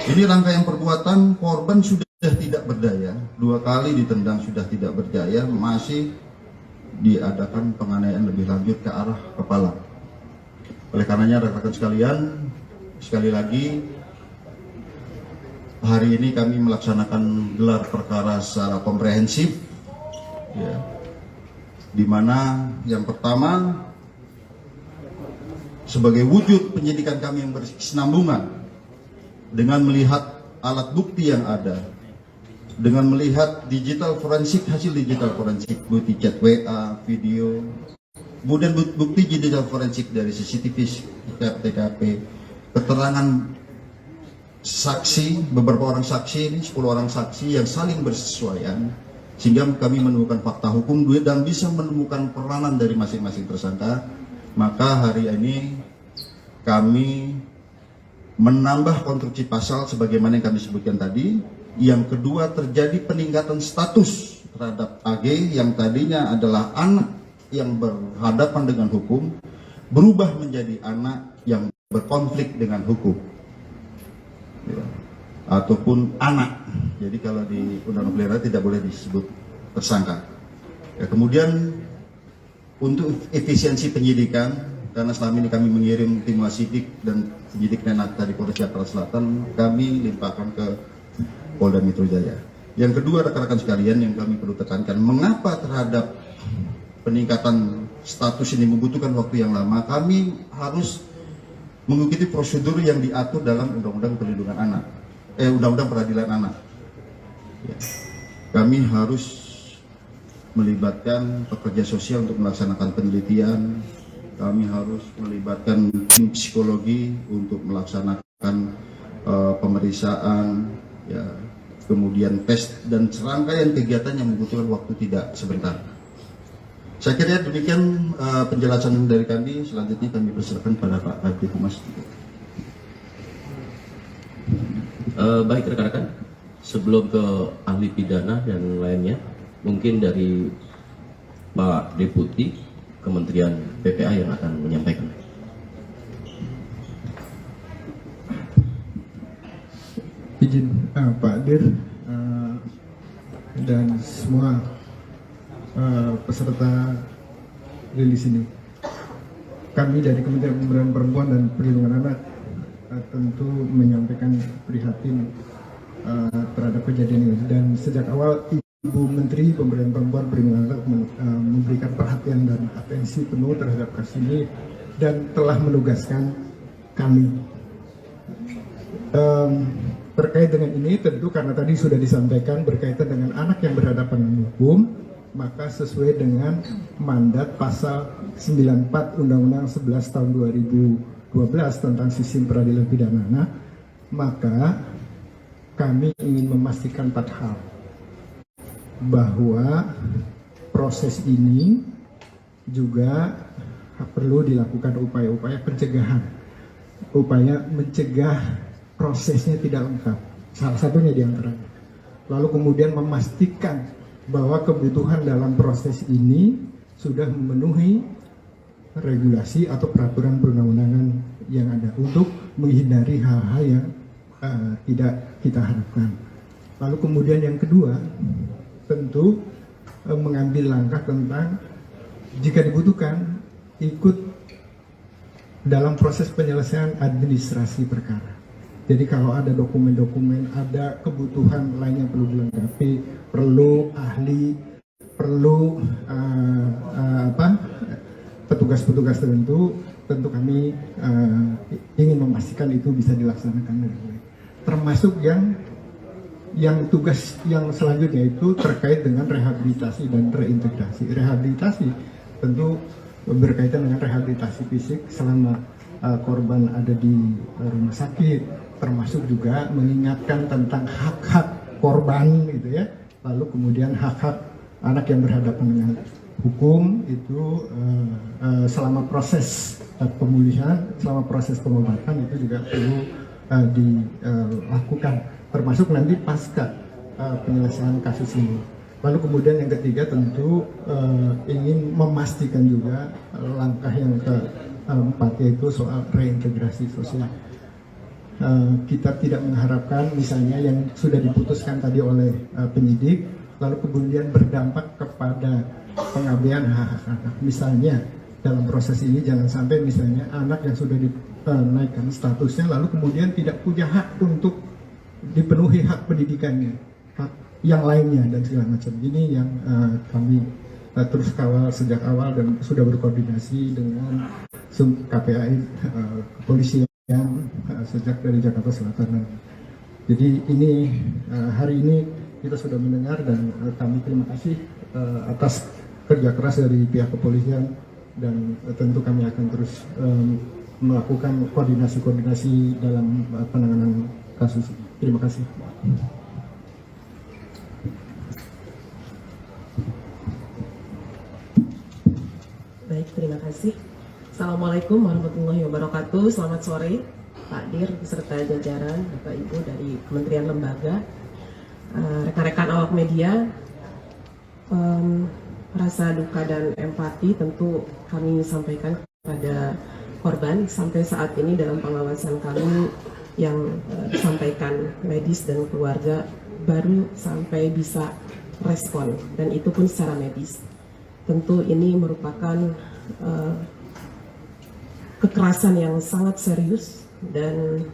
Ini rangkaian perbuatan, korban sudah tidak berdaya, 2 kali ditendang sudah tidak berdaya, masih diadakan penganiayaan lebih lanjut ke arah kepala. Oleh karenanya rekan-rekan sekalian, sekali lagi hari ini kami melaksanakan gelar perkara secara komprehensif, ya, di mana yang pertama sebagai wujud penyidikan kami yang berkesinambungan, dengan melihat alat bukti yang ada, dengan melihat digital forensik, hasil digital forensik, bukti chat WA, video, kemudian bukti digital forensik dari CCTV, TKP, keterangan saksi, beberapa orang saksi ini, 10 orang saksi yang saling bersesuaian, sehingga kami menemukan fakta hukum dan bisa menemukan peranan dari masing-masing tersangka. Maka hari ini kami menambah konstruksi pasal sebagaimana yang kami sebutkan tadi, Yang kedua, terjadi peningkatan status terhadap AG yang tadinya adalah anak yang berhadapan dengan hukum, berubah menjadi anak yang berkonflik dengan hukum, ya, ataupun anak. Jadi kalau di Undang-Undang Pelihara tidak boleh disebut tersangka. Ya, kemudian untuk efisiensi penyidikan, karena selama ini kami mengirim tim wasidik dan penyidik Menak dari Polres Jakarta Selatan, kami limpahkan ke Polda Metro Jaya. Yang kedua, rekan-rekan sekalian, yang kami perlu tekankan, mengapa terhadap peningkatan status ini membutuhkan waktu yang lama? Kami harus mengikuti prosedur yang diatur dalam Undang-Undang Perlindungan Anak, Undang-Undang Peradilan Anak. Ya. Kami harus melibatkan pekerja sosial untuk melaksanakan penelitian. Kami harus melibatkan tim psikologi untuk melaksanakan pemeriksaan, ya, kemudian tes dan serangkaian kegiatan yang membutuhkan waktu tidak sebentar. Saya kira demikian penjelasan dari kami. Selanjutnya kami persilakan pada Pak Kabid Humas. Baik rekan-rekan, sebelum ke ahli pidana dan lainnya, mungkin dari Pak Deputi Kementerian PPA yang akan menyampaikan. Izin Pak Dir dan semua peserta rilis ini. Kami dari Kementerian Pemberdayaan Perempuan dan Perlindungan Anak tentu menyampaikan prihatin terhadap kejadian ini, dan sejak awal Ibu Menteri Pemberdayaan Perempuan Perlindungan Anak memberikan perhatian dan atensi penuh terhadap kasus ini dan telah menugaskan kami. Terkait dengan ini, tentu karena tadi sudah disampaikan berkaitan dengan anak yang berhadapan dengan hukum, maka sesuai dengan mandat pasal 94 Undang-Undang 11 tahun 2012 tentang sistem peradilan pidana anak, maka kami ingin memastikan 4 hal. Bahwa proses ini juga perlu dilakukan upaya-upaya pencegahan, upaya mencegah prosesnya tidak lengkap, salah satunya diantaranya. Lalu kemudian memastikan bahwa kebutuhan dalam proses ini sudah memenuhi regulasi atau peraturan perundang-undangan yang ada untuk menghindari hal-hal yang tidak kita harapkan. Lalu kemudian yang kedua, tentu mengambil langkah tentang jika dibutuhkan ikut dalam proses penyelesaian administrasi perkara. Jadi kalau ada dokumen-dokumen, ada kebutuhan lain yang perlu dilengkapi, perlu ahli, perlu petugas-petugas tertentu, tentu kami ingin memastikan itu bisa dilaksanakan dengan baik. Termasuk yang tugas yang selanjutnya itu terkait dengan rehabilitasi dan reintegrasi. Rehabilitasi tentu berkaitan dengan rehabilitasi fisik selama korban ada di rumah sakit, termasuk juga mengingatkan tentang hak-hak korban gitu ya. Lalu kemudian hak-hak anak yang berhadapan dengan hukum itu selama proses pemulihan, selama proses pengobatan itu juga perlu dilakukan, termasuk nanti pasca penyelesaian kasus ini. Lalu kemudian yang ketiga tentu ingin memastikan juga langkah yang keempat, yaitu soal reintegrasi sosial. Kita tidak mengharapkan misalnya yang sudah diputuskan tadi oleh penyidik lalu kemudian berdampak kepada pengabaian hak anak. Misalnya dalam proses ini jangan sampai misalnya anak yang sudah dinaikkan statusnya lalu kemudian tidak punya hak untuk dipenuhi hak pendidikannya, hak yang lainnya dan segala macam. Ini yang kami terus kawal sejak awal dan sudah berkoordinasi dengan KPAI kepolisian sejak dari Jakarta Selatan. Jadi ini hari ini kita sudah mendengar dan kami terima kasih atas kerja keras dari pihak kepolisian dan tentu kami akan terus melakukan koordinasi dalam penanganan kasus ini. Terima kasih. Baik, terima kasih. Assalamualaikum warahmatullahi wabarakatuh. Selamat sore Pak Dir beserta jajaran Bapak Ibu dari Kementerian Lembaga. rekan-rekan awak media, rasa duka dan empati tentu kami sampaikan kepada korban. Sampai saat ini dalam pengawasan kami yang disampaikan medis dan keluarga baru sampai bisa respon, dan itu pun secara medis. Tentu ini merupakan kekerasan yang sangat serius, dan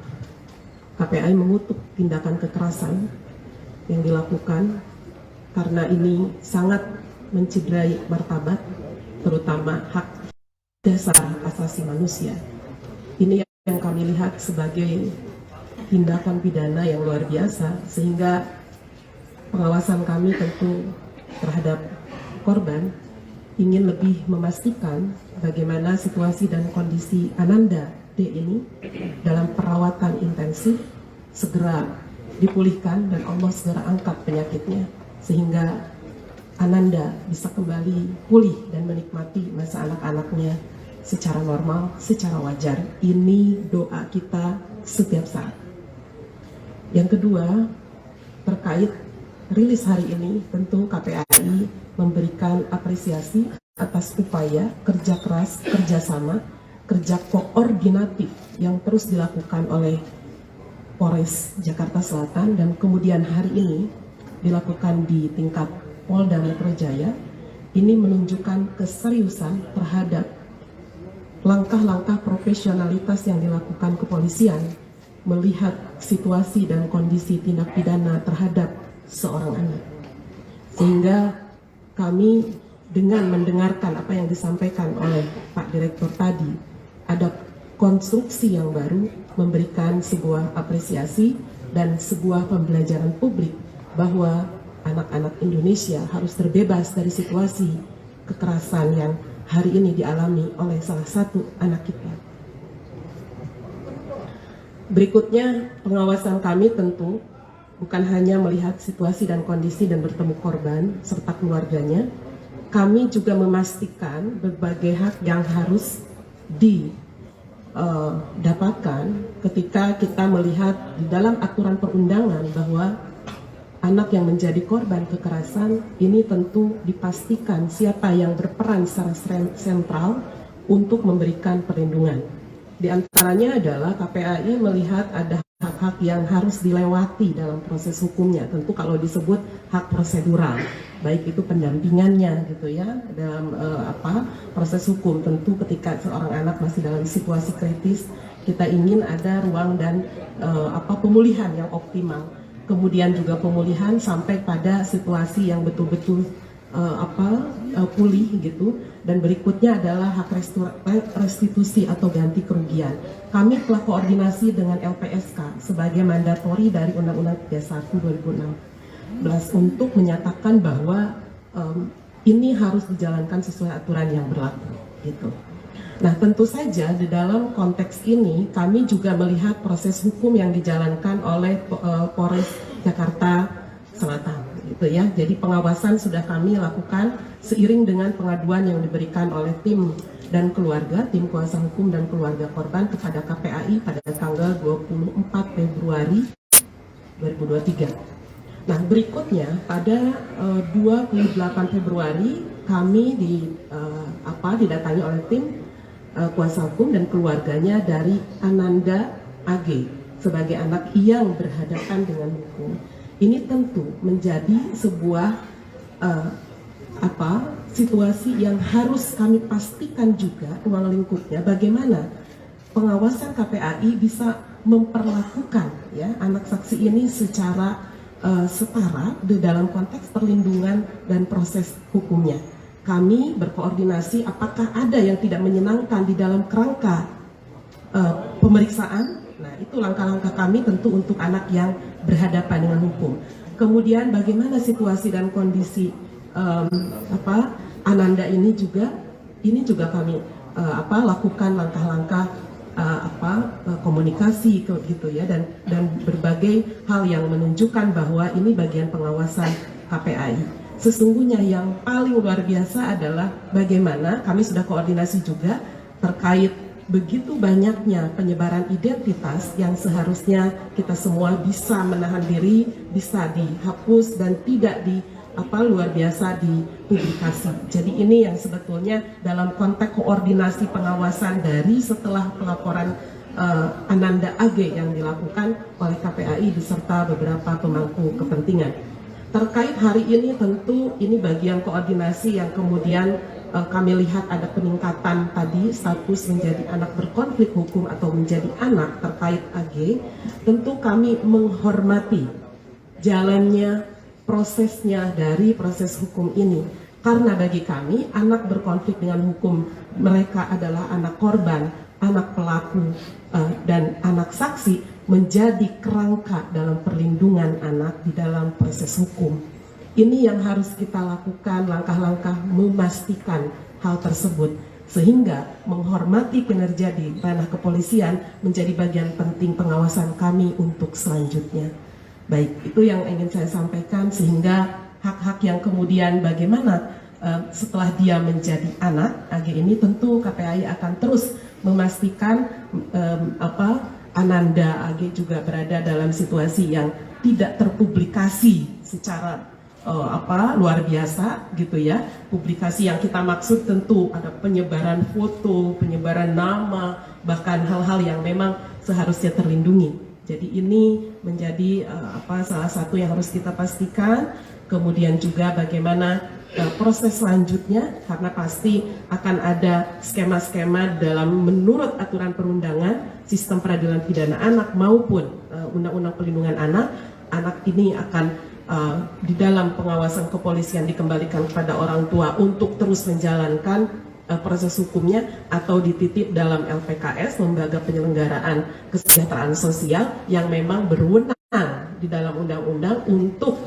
KPAI mengutuk tindakan kekerasan yang dilakukan karena ini sangat mencederai martabat, terutama hak dasar asasi manusia. Ini yang kami lihat sebagai tindakan pidana yang luar biasa, sehingga pengawasan kami tentu terhadap korban ingin lebih memastikan bagaimana situasi dan kondisi Ananda D ini dalam perawatan intensif segera dipulihkan dan Allah segera angkat penyakitnya sehingga Ananda bisa kembali pulih dan menikmati masa anak-anaknya secara normal, secara wajar. Ini doa kita setiap saat. Yang kedua, terkait rilis hari ini, tentu KPAI memberikan apresiasi atas upaya kerja keras, kerjasama, kerja koordinatif yang terus dilakukan oleh Polres Jakarta Selatan, dan kemudian hari ini dilakukan di tingkat Polda Metro Jaya. Ini menunjukkan keseriusan terhadap langkah-langkah profesionalitas yang dilakukan kepolisian melihat situasi dan kondisi tindak pidana terhadap seorang anak. Sehingga kami dengan mendengarkan apa yang disampaikan oleh Pak Direktur tadi, ada konstruksi yang baru, memberikan sebuah apresiasi dan sebuah pembelajaran publik bahwa anak-anak Indonesia harus terbebas dari situasi kekerasan yang hari ini dialami oleh salah satu anak kita. Berikutnya, pengawasan kami tentu bukan hanya melihat situasi dan kondisi dan bertemu korban serta keluarganya, kami juga memastikan berbagai hak yang harus didapatkan ketika kita melihat di dalam aturan perundangan bahwa anak yang menjadi korban kekerasan ini tentu dipastikan siapa yang berperan secara sentral untuk memberikan perlindungan. Di antaranya adalah KPAI melihat ada hak-hak yang harus dilewati dalam proses hukumnya. Tentu kalau disebut hak prosedural, baik itu pendampingannya gitu ya dalam proses hukum. Tentu ketika seorang anak masih dalam situasi kritis, kita ingin ada ruang dan pemulihan yang optimal. Kemudian juga pemulihan sampai pada situasi yang betul-betul pulih gitu. Dan berikutnya adalah hak restitusi atau ganti kerugian. Kami telah koordinasi dengan LPSK sebagai mandatori dari Undang-Undang 31 2016 untuk menyatakan bahwa ini harus dijalankan sesuai aturan yang berlaku gitu. Nah, tentu saja di dalam konteks ini kami juga melihat proses hukum yang dijalankan oleh Polres Jakarta Selatan gitu ya. Jadi pengawasan sudah kami lakukan seiring dengan pengaduan yang diberikan oleh tim dan keluarga, tim kuasa hukum dan keluarga korban kepada KPAI pada tanggal 24 Februari 2023. Nah, berikutnya pada 28 Februari kami didatangi oleh tim kuasa hukum dan keluarganya dari Ananda AG sebagai anak yang berhadapan dengan hukum. Ini tentu menjadi sebuah situasi yang harus kami pastikan juga ruang lingkupnya bagaimana pengawasan KPAI bisa memperlakukan ya anak saksi ini secara setara di dalam konteks perlindungan dan proses hukumnya. Kami berkoordinasi apakah ada yang tidak menyenangkan di dalam kerangka pemeriksaan. Nah, itu langkah-langkah kami tentu untuk anak yang berhadapan dengan hukum. Kemudian bagaimana situasi dan kondisi Ananda ini juga kami lakukan langkah-langkah komunikasi gitu ya dan berbagai hal yang menunjukkan bahwa ini bagian pengawasan KPAI. Sesungguhnya yang paling luar biasa adalah bagaimana kami sudah koordinasi juga terkait begitu banyaknya penyebaran identitas yang seharusnya kita semua bisa menahan diri, bisa dihapus dan tidak luar biasa dipublikasi. Jadi ini yang sebetulnya dalam konteks koordinasi pengawasan dari setelah pelaporan Ananda AG yang dilakukan oleh KPAI beserta beberapa pemangku kepentingan. Terkait hari ini tentu ini bagian koordinasi yang kemudian kami lihat ada peningkatan tadi status menjadi anak berkonflik hukum atau menjadi anak terkait AG. Tentu kami menghormati jalannya prosesnya dari proses hukum ini. Karena bagi kami anak berkonflik dengan hukum mereka adalah anak korban, anak pelaku, dan anak saksi menjadi kerangka dalam perlindungan anak di dalam proses hukum. Ini yang harus kita lakukan, langkah-langkah memastikan hal tersebut, sehingga menghormati kinerja di ranah kepolisian menjadi bagian penting pengawasan kami untuk selanjutnya. Baik, itu yang ingin saya sampaikan, sehingga hak-hak yang kemudian bagaimana setelah dia menjadi anak AG ini tentu KPAI akan terus memastikan Ananda AG juga berada dalam situasi yang tidak terpublikasi secara luar biasa gitu ya. Publikasi yang kita maksud tentu ada penyebaran foto, penyebaran nama, bahkan hal-hal yang memang seharusnya terlindungi. Jadi ini menjadi salah satu yang harus kita pastikan. Kemudian juga bagaimana proses selanjutnya, karena pasti akan ada skema-skema dalam menurut aturan perundangan, sistem peradilan pidana anak maupun undang-undang perlindungan anak ini akan di dalam pengawasan kepolisian dikembalikan kepada orang tua untuk terus menjalankan proses hukumnya atau dititip dalam LPKS, Lembaga Penyelenggaraan Kesejahteraan Sosial, yang memang berwenang di dalam undang-undang untuk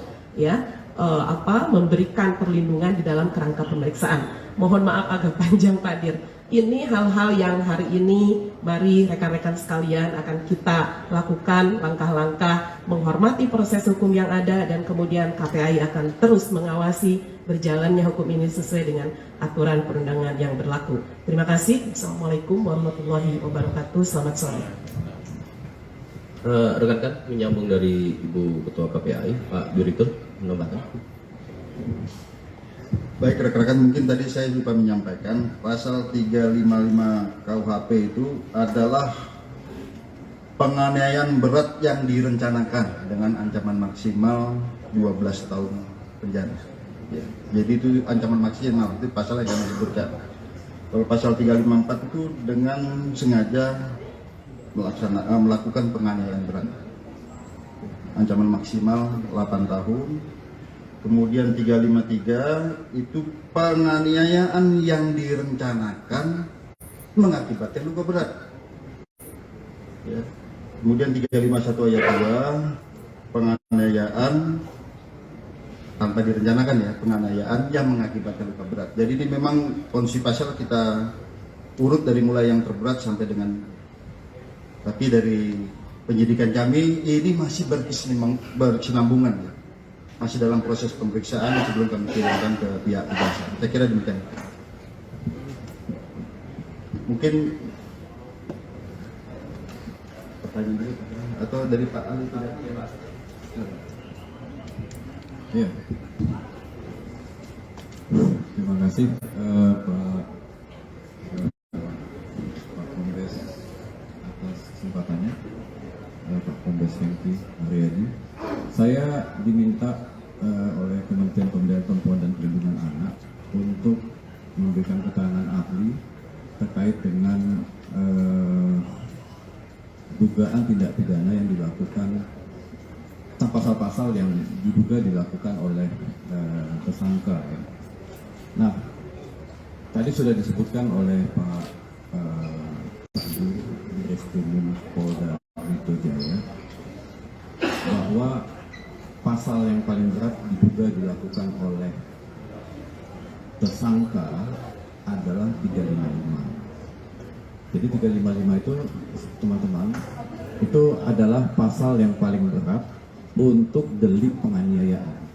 memberikan perlindungan di dalam kerangka pemeriksaan. Mohon maaf agak panjang Pak Dir. Ini hal-hal yang hari ini mari rekan-rekan sekalian akan kita lakukan langkah-langkah menghormati proses hukum yang ada, dan kemudian KPAI akan terus mengawasi berjalannya hukum ini sesuai dengan aturan perundangan yang berlaku. Terima kasih. Assalamualaikum warahmatullahi wabarakatuh. Selamat sore. Rekan-rekan menyambung dari Ibu Ketua KPAI, Pak Direktur, menambahkan. Baik rekan-rekan, mungkin tadi saya lupa menyampaikan pasal 355 KUHP itu adalah penganiayaan berat yang direncanakan dengan ancaman maksimal 12 tahun penjara. Ya, jadi itu ancaman maksimal, itu pasal yang kami sebutkan. Kalau pasal 354 itu dengan sengaja melakukan penganiayaan berat. Ancaman maksimal 8 tahun. Kemudian 353 itu penganiayaan yang direncanakan mengakibatkan luka berat. Ya. Kemudian 351 ayat 2 penganiayaan tanpa direncanakan, ya, penganiayaan yang mengakibatkan luka berat. Jadi ini memang kondisi pasal kita urut dari mulai yang terberat sampai dengan, tapi dari penyidikan kami ini masih berkesinambungan, ya. Masih dalam proses pemeriksaan sebelum kami kirimkan ke pihak kejaksaan. Saya kira demikian. Mungkin pertanyaan dulu atau dari Pak Ali tidak? Ya. Terima kasih Pak Kombes atas kesempatannya, Pak Kombes Hengki Haryadi. Saya diminta oleh Kementerian Pemberdayaan Perempuan dan Perlindungan Anak untuk memberikan keterangan ahli terkait dengan dugaan tindak pidana yang dilakukan, pasal-pasal yang diduga dilakukan oleh tersangka. Ya. Nah, tadi sudah disebutkan oleh Pak Direktur Polda Metro Jaya bahwa pasal yang paling berat diduga dilakukan oleh tersangka adalah 355. Jadi 355 itu, teman-teman, itu adalah pasal yang paling berat untuk delik penganiayaan.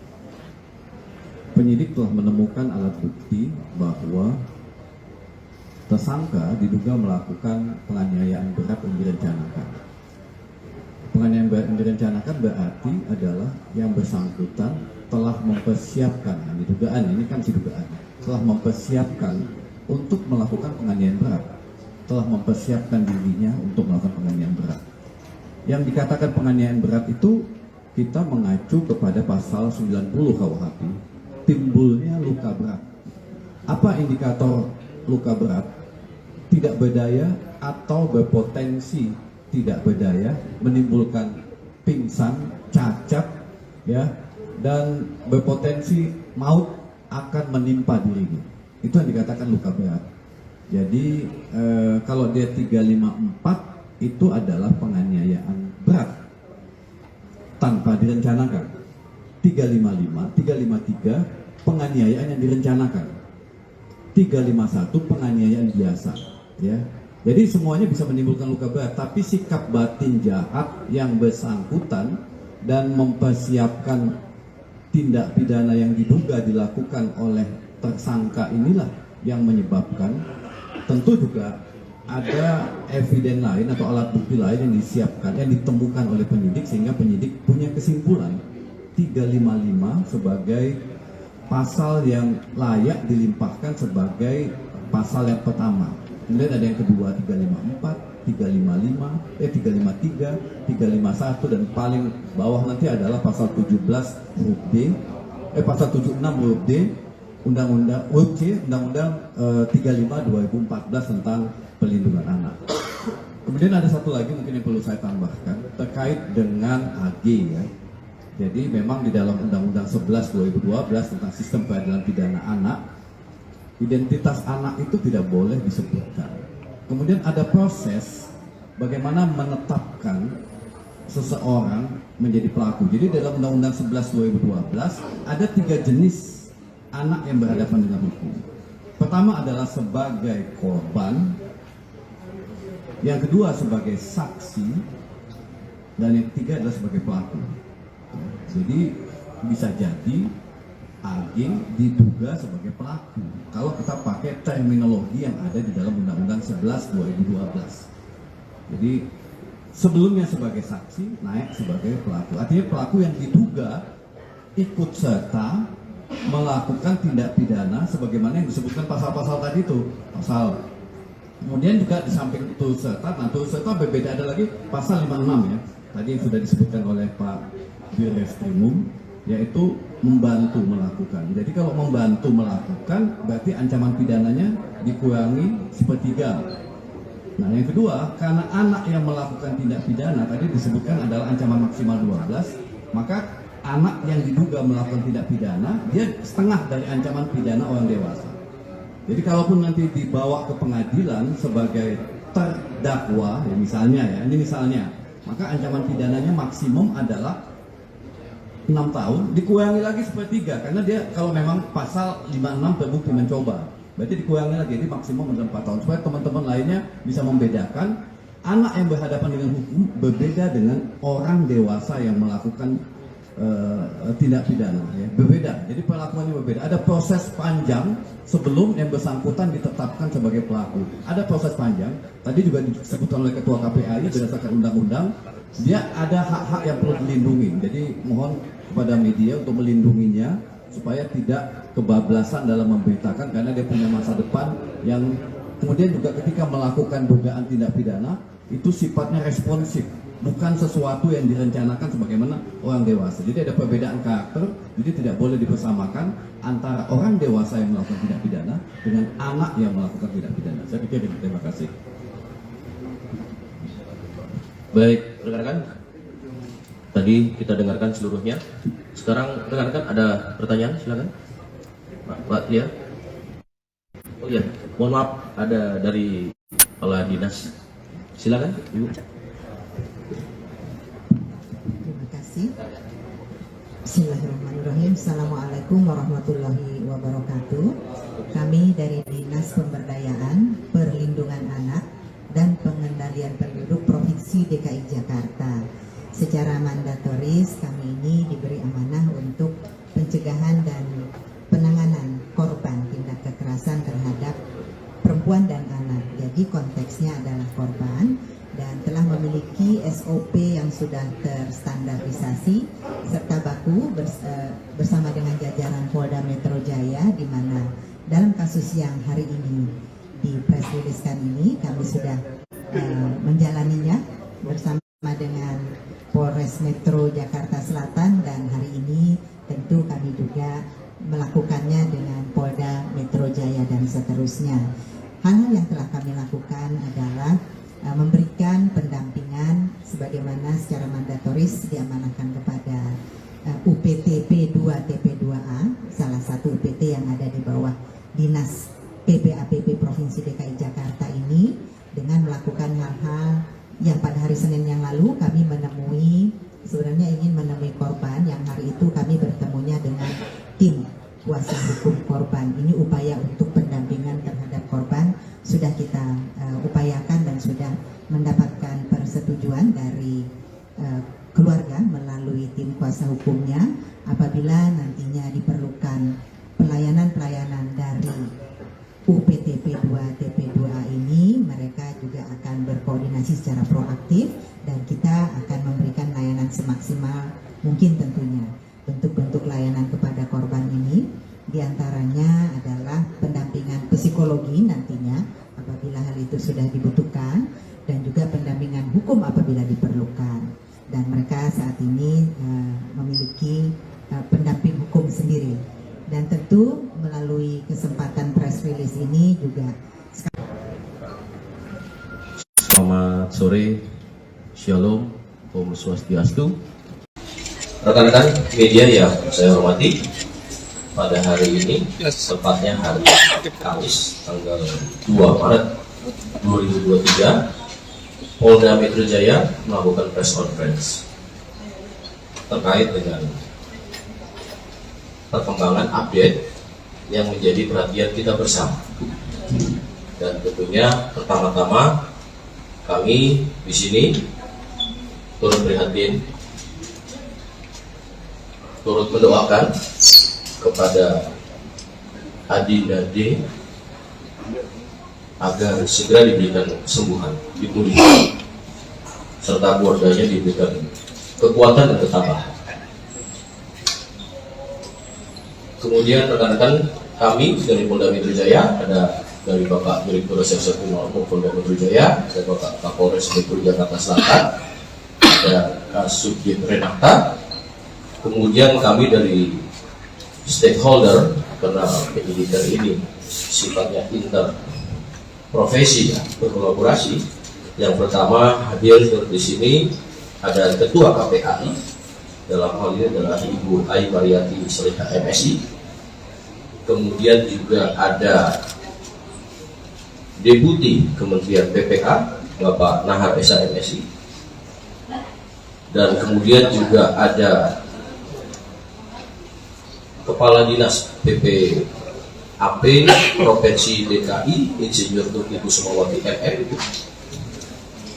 Penyidik telah menemukan alat bukti bahwa tersangka diduga melakukan penganiayaan berat yang direncanakan. Penganiayaan berat yang direncanakan berarti adalah yang bersangkutan telah mempersiapkan, ini dugaan, ini kan si dugaan, telah mempersiapkan untuk melakukan penganiayaan berat, telah mempersiapkan dirinya untuk melakukan penganiayaan berat. Yang dikatakan penganiayaan berat itu kita mengacu kepada pasal 90 KUHP, timbulnya luka berat. Apa indikator luka berat? Tidak berdaya atau berpotensi tidak berdaya, menimbulkan pingsan, cacat, ya, dan berpotensi maut akan menimpa dirinya. Itu yang dikatakan luka berat. Jadi kalau dia 354 itu adalah penganiayaan berat tanpa direncanakan. 355, 353 penganiayaan yang direncanakan. 351 penganiayaan biasa, ya. Jadi semuanya bisa menimbulkan luka berat, tapi sikap batin jahat yang bersangkutan dan mempersiapkan tindak pidana yang diduga dilakukan oleh tersangka inilah yang menyebabkan. Tentu juga ada eviden lain atau alat bukti lain yang disiapkan, yang ditemukan oleh penyidik sehingga penyidik punya kesimpulan 355 sebagai pasal yang layak dilimpahkan sebagai pasal yang pertama. Kemudian ada yang kedua 354, 355, 353, 351 dan paling bawah nanti adalah pasal 17 huruf D, pasal 76 huruf D, Undang-Undang huruf C, Undang-Undang 35 2014 tentang perlindungan anak. Kemudian ada satu lagi mungkin yang perlu saya tambahkan terkait dengan AG, ya. Jadi memang di dalam Undang-Undang 11 2012 tentang sistem peradilan pidana anak, identitas anak itu tidak boleh disebutkan. Kemudian ada proses bagaimana menetapkan seseorang menjadi pelaku. Jadi dalam Undang-Undang 11 2012 ada 3 jenis anak yang berhadapan dengan hukum. Pertama adalah sebagai korban, yang kedua sebagai saksi, dan yang ketiga adalah sebagai pelaku. Jadi bisa jadi AG diduga sebagai pelaku kalau kita pakai terminologi yang ada di dalam Undang-Undang 11 2012. Jadi sebelumnya sebagai saksi, naik sebagai pelaku. Artinya pelaku yang diduga ikut serta melakukan tindak pidana sebagaimana yang disebutkan pasal-pasal tadi itu. Pasal. Kemudian juga di samping turut serta, nah turut serta berbeda, ada lagi pasal 56 ya. Tadi yang sudah disebutkan oleh Pak Dirreskrimum, yaitu membantu melakukan. Jadi kalau membantu melakukan berarti ancaman pidananya dikurangi sepertiga. Nah yang kedua, karena anak yang melakukan tindak pidana tadi disebutkan adalah ancaman maksimal 12, maka anak yang diduga melakukan tindak pidana dia setengah dari ancaman pidana orang dewasa. Jadi kalaupun nanti dibawa ke pengadilan sebagai terdakwa, ya misalnya ya, ini misalnya, maka ancaman pidananya maksimum adalah 6 tahun, dikurangi lagi sepertiga, karena dia kalau memang pasal 56 terbukti mencoba, berarti dikurangi lagi, jadi maksimum 4 tahun, supaya teman-teman lainnya bisa membedakan anak yang berhadapan dengan hukum berbeda dengan orang dewasa yang melakukan tindak pidana, ya. Berbeda, jadi perlakuannya berbeda. Ada proses panjang sebelum yang bersangkutan ditetapkan sebagai pelaku. Ada proses panjang, tadi juga disebutkan oleh Ketua KPAI berdasarkan undang-undang, dia ada hak-hak yang perlu dilindungi. Jadi mohon kepada media untuk melindunginya supaya tidak kebablasan dalam memberitakan, karena dia punya masa depan yang kemudian juga ketika melakukan dugaan tindak pidana itu sifatnya responsif, bukan sesuatu yang direncanakan sebagaimana orang dewasa. Jadi ada perbedaan karakter, jadi tidak boleh dipersamakan antara orang dewasa yang melakukan tindak pidana dengan anak yang melakukan tindak pidana. Saya pikir terima kasih. Baik, rekan-rekan. Tadi kita dengarkan seluruhnya. Sekarang rekan-rekan ada pertanyaan, silakan. Pak Lia. Oh iya, mohon maaf, ada dari kepala dinas. Silakan, Ibu. Terima kasih. Bismillahirrahmanirrahim. Assalamualaikum warahmatullahi wabarakatuh. Kami dari Dinas Pemberdayaan, Perlindungan Anak, dan Pengendalian Penduduk Provinsi DKI Jakarta. Secara mandatoris kami ini diberi amanah untuk pencegahan dan penanganan korban tindak kekerasan terhadap perempuan dan anak konteksnya adalah korban dan telah memiliki SOP yang sudah terstandarisasi serta baku bersama dengan jajaran Polda Metro Jaya, di mana dalam kasus yang hari ini dipresriliskan ini kami sudah menjalaninya bersama dengan Polres Metro Jakarta Selatan, dan hari ini tentu kami juga melakukannya dengan Polda Metro Jaya dan seterusnya. Hal-hal yang telah kami lakukan adalah memberikan pendampingan sebagaimana secara mandatoris diamanahkan kepada UPT P2 TP2A, salah satu UPT yang ada di bawah Dinas PPAPP Provinsi DKI Jakarta ini, dengan melakukan hal-hal yang pada hari Senin yang lalu kami sebenarnya ingin menemui korban, yang hari itu kami bertemunya dengan tim kuasa hukum korban. Ini upaya untuk pendampingan terhadap korban sudah kita upayakan dan sudah mendapatkan persetujuan dari keluarga melalui tim kuasa hukumnya. Apabila nantinya diperlukan pelayanan-pelayanan dari UPT P2 TP2A ini, mereka juga akan berkoordinasi secara proaktif dan kita akan memberikan layanan semaksimal mungkin tentunya. Bentuk-bentuk layanan kepada korban ini diantaranya adalah pendampingan psikologi nantinya apabila hal itu sudah dibutuhkan, dan juga pendampingan hukum apabila diperlukan. Dan mereka saat ini memiliki pendamping hukum sendiri. Dan tentu melalui kesempatan press release ini juga. Selamat sore, Shalom, Om Swastiastu. Rekan-rekan media yang saya hormati, pada hari ini, tepatnya hari Kamis, tanggal 2 Maret 2023, Polda Metro Jaya melakukan press conference terkait dengan perkembangan update yang menjadi perhatian kita bersama. Dan tentunya pertama-tama kami di sini turut prihatin, turut mendoakan kepada Adinda D agar segera diberikan kesembuhan, dipulihkan, serta keluarganya diberikan kekuatan dan ketabahan. Kemudian rekan-rekan kami dari Polda Metro Jaya, ada dari Bapak Direktur Reserse Kriminal Umum Polda Metro Jaya, ada Bapak Kapolres Metro Jakarta Selatan, ada Kasubdit Renata. Kemudian kami dari stakeholder, karena penyidikan ini sifatnya interprofesi, ya, berkolaborasi. Yang pertama hadir di sini ada Ketua KPAI, dalam hal ini adalah Ibu Ai Mariati Solihah MSI. Kemudian juga ada Deputi Kementerian PPA Bapak Nahar Esa MSI, dan kemudian juga ada Kepala Dinas PPAP Provinsi DKI Insinyur Tuti Kusumawati MM.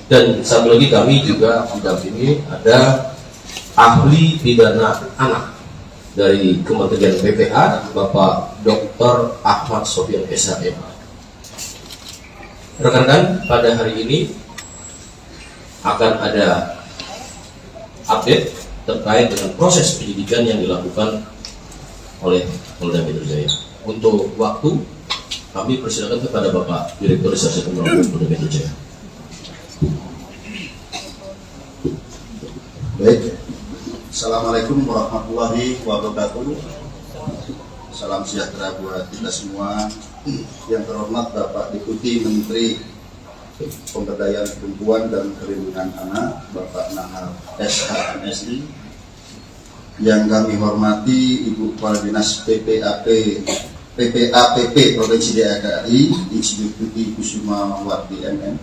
Dan satu lagi kami juga didampingi ada ahli pidana anak dari Kementerian PPA Bapak Dr. Ahmad Sofian SHM. Rekan-rekan, pada hari ini akan ada update terkait dengan proses penyidikan yang dilakukan oleh Polda Metro Jaya. Untuk waktu, kami persilakan kepada Bapak Direktur Reserse Kriminal Umum Polda Metro Jaya. Baik, Assalamualaikum warahmatullahi wabarakatuh. Salam sejahtera buat kita semua. Yang terhormat Bapak Deputi Menteri Pemberdayaan Perempuan dan Perlindungan Anak, Bapak Nahar SHMSI. Yang kami hormati Ibu Kepala Dinas PPAPP Provinsi DKI Insinyur Tuti Kusumawati MM.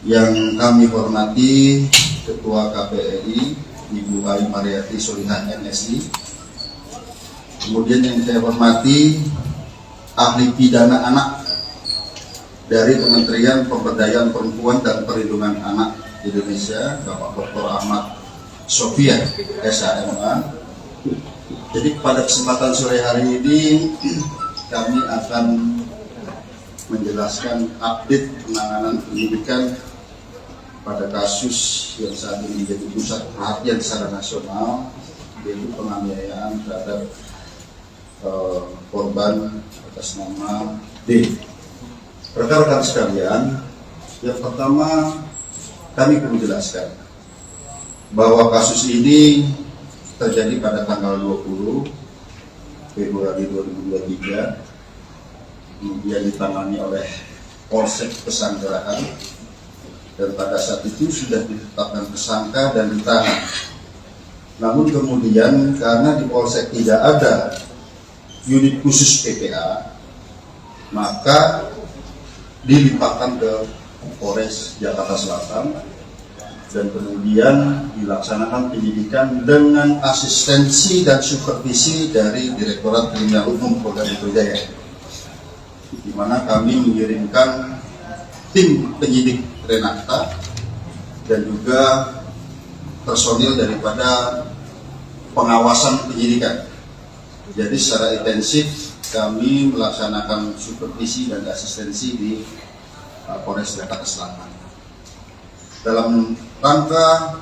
Yang kami hormati Ketua KPAI Ibu Ai Mariati Solihah MSI. Kemudian yang saya hormati ahli pidana anak dari Kementerian Pemberdayaan Perempuan dan Perlindungan Anak Indonesia, Bapak Dr. Ahmad Sofian SHMA. Jadi pada kesempatan sore hari ini kami akan menjelaskan update penanganan penyidikan pada kasus yang saat ini menjadi pusat perhatian secara nasional, yaitu penganiayaan terhadap korban atas nama D. Rekan-rekan sekalian, yang pertama kami perlu jelaskan bahwa kasus ini terjadi pada tanggal 20 Februari 2023, kemudian ditangani oleh Polsek Pesanggerahan, dan pada saat itu sudah ditetapkan tersangka dan ditahan. Namun kemudian karena di Polsek tidak ada unit khusus PPA, maka dilimpahkan ke Polres Jakarta Selatan dan kemudian dilaksanakan penyidikan dengan asistensi dan supervisi dari Direktorat Kriminal Umum Polda Metro Jaya, di mana kami mengirimkan tim penyidik Renata dan juga personil daripada pengawasan penyidikan. Jadi secara intensif kami melaksanakan supervisi dan asistensi di Polres Jakarta Selatan dalam rangka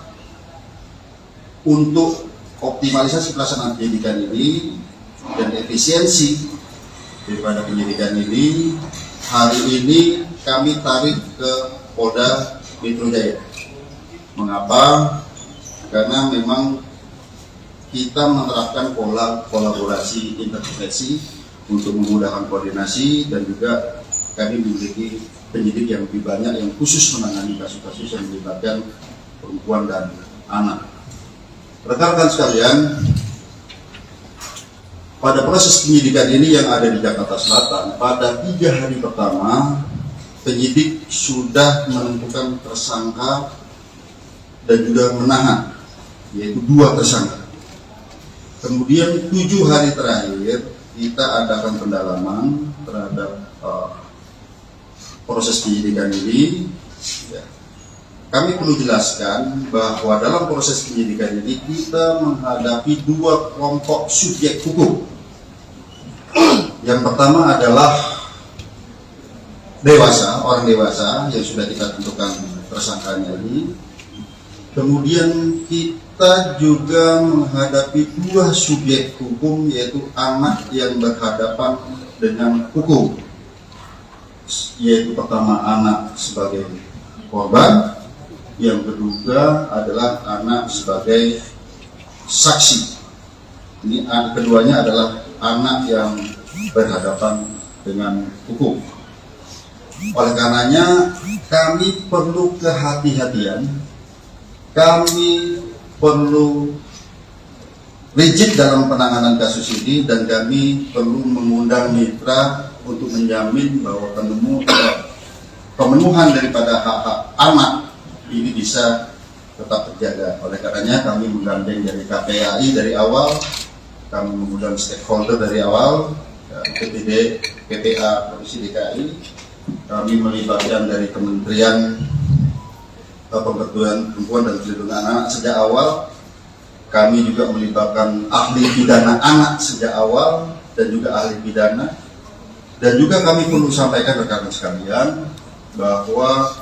untuk optimalisasi pelaksanaan penyidikan ini dan efisiensi daripada penyidikan ini. Hari ini kami tarik ke Polda Metro Jaya. Mengapa? Karena memang kita menerapkan pola kolaborasi intervensi untuk memudahkan koordinasi, dan juga kami memiliki penyidik yang lebih banyak yang khusus menangani kasus-kasus yang melibatkan perempuan dan anak. Rekan-rekan sekalian, pada proses penyidikan ini yang ada di Jakarta Selatan, pada 3 hari pertama penyidik sudah menentukan tersangka dan juga menahan, yaitu 2 tersangka. Kemudian 7 hari terakhir kita adakan pendalaman terhadap proses penyidikan ini. Kami perlu jelaskan bahwa dalam proses penyidikan ini kita menghadapi 2 kelompok subjek hukum. Yang pertama adalah orang dewasa yang sudah kita tentukan tersangkanya ini. Kemudian kita juga menghadapi 2 subjek hukum, yaitu anak yang berhadapan dengan hukum, yaitu pertama anak sebagai korban, yang kedua adalah anak sebagai saksi. Ini keduanya adalah anak yang berhadapan dengan hukum. Oleh karenanya kami perlu kehati-hatian, kami perlu rigid dalam penanganan kasus ini, dan kami perlu mengundang mitra untuk menjamin bahwa pemenuhan daripada hak-hak anak ini bisa tetap terjaga. Oleh karenanya kami menggandeng dari KPAI dari awal, kami mengundang stakeholder dari awal, PPD, PPA, Provinsi DKI, kami melibatkan dari Kementerian Pemberdayaan Perempuan dan Perlindungan Anak sejak awal. Kami juga melibatkan ahli pidana anak sejak awal dan juga ahli pidana. Dan juga kami perlu sampaikan rekan-rekan sekalian bahwa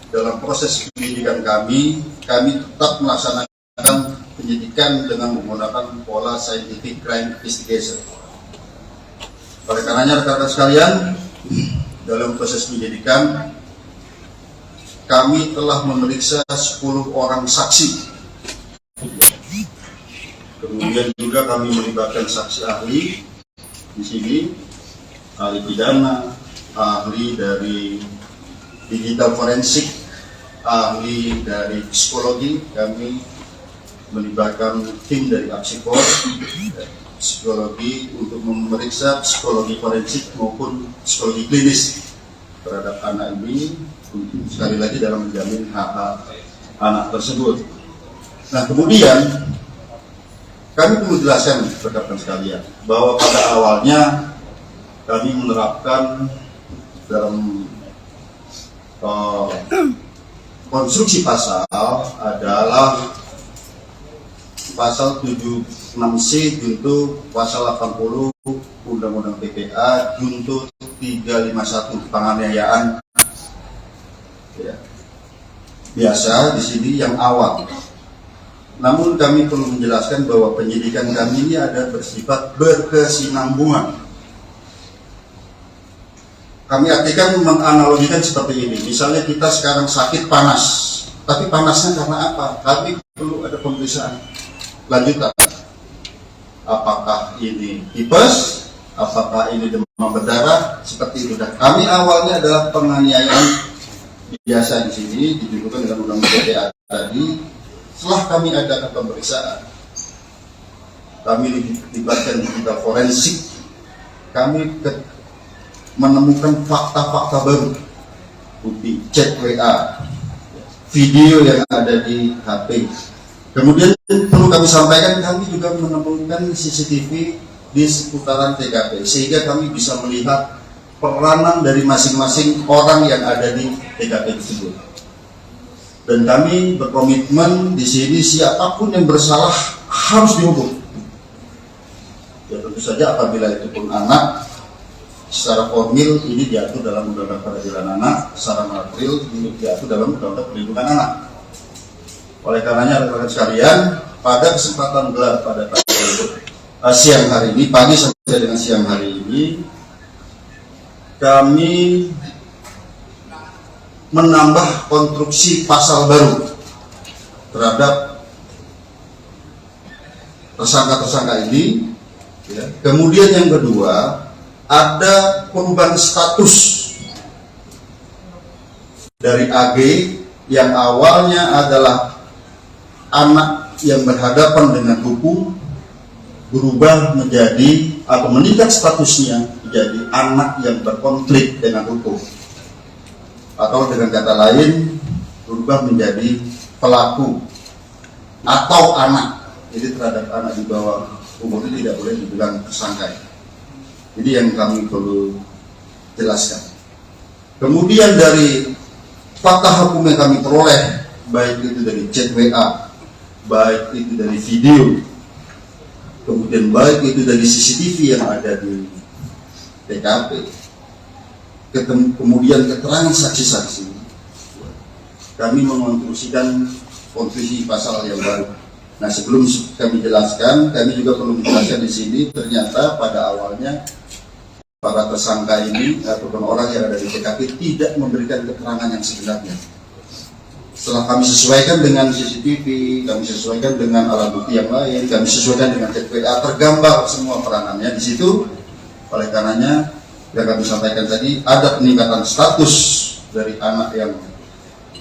dalam proses penyidikan kami tetap melaksanakan penyidikan dengan menggunakan pola scientific crime investigation. Oleh karenanya rekan-rekan sekalian, dalam proses penyidikan kami telah memeriksa 10 orang saksi. Kemudian juga kami melibatkan saksi ahli di sini, ahli pidana, ahli dari digital forensik, ahli dari psikologi. Kami melibatkan tim dari Apsikor, psikologi untuk memeriksa psikologi forensik maupun psikologi klinis terhadap anak ini, sekali lagi dalam menjamin hak-hak anak tersebut. Nah, kemudian kami perlu jelaskan rekan-rekan sekalian bahwa pada awalnya kami menerapkan dalam konstruksi pasal adalah pasal 76C junto pasal 80 Undang-Undang PPA junto 351 penganiayaan. Ya. Biasa di sini yang awal. Namun kami perlu menjelaskan bahwa penyidikan kami ini ada bersifat berkesinambungan. Kami artikan menganalogikan seperti ini. Misalnya kita sekarang sakit panas, tapi panasnya karena apa? Kami perlu ada pemeriksaan lanjutan. Apakah ini tipes? Apakah ini demam berdarah? Seperti itu. Dan kami awalnya adalah penganiayaan biasa di sini didudukkan dengan undang-undang PDA tadi. Setelah kami adakan pemeriksaan, kami dilibatkan digital forensik, kami menemukan fakta-fakta baru, bukti chat WA, video yang ada di HP. Kemudian perlu kami sampaikan, kami juga menemukan CCTV di seputaran TKP, sehingga kami bisa melihat peranan dari masing-masing orang yang ada di TKP tersebut. Dan kami berkomitmen di sini siapapun yang bersalah harus dihukum. Ya tentu saja apabila itu pun anak, secara formil ini diatur dalam Undang-Undang Peradilan Anak, secara material ini diatur dalam Undang-Undang Perlindungan Anak. Oleh karenanya rekan-rekan sekalian, pada kesempatan gelar pada siang hari ini, pagi sampai dengan siang hari ini, kami menambah konstruksi pasal baru terhadap tersangka-tersangka ini. Ya. Kemudian yang kedua, ada perubahan status dari AG yang awalnya adalah anak yang berhadapan dengan hukum, berubah menjadi atau meningkat statusnya menjadi anak yang berkonflik dengan hukum. Atau dengan kata lain berubah menjadi pelaku atau anak. Jadi terhadap anak di bawah umur itu tidak boleh dibilang tersangka. Jadi yang kami perlu jelaskan. Kemudian dari fakta hukum yang kami peroleh, baik itu dari chat WA, baik itu dari video, kemudian baik itu dari CCTV yang ada di TKP, kemudian keterangan saksi-saksi, kami mengonstruksikan konstruksi pasal yang baru. Nah, sebelum kami jelaskan, kami juga perlu menjelaskan di sini, ternyata pada awalnya para tersangka ini ataupun orang yang ada di TKP tidak memberikan keterangan yang sebenarnya. Setelah kami sesuaikan dengan CCTV, kami sesuaikan dengan alat bukti yang lain, kami sesuaikan dengan chat WA, tergambar semua peranannya di situ. Oleh karenanya, yang kami sampaikan tadi, ada peningkatan status dari anak yang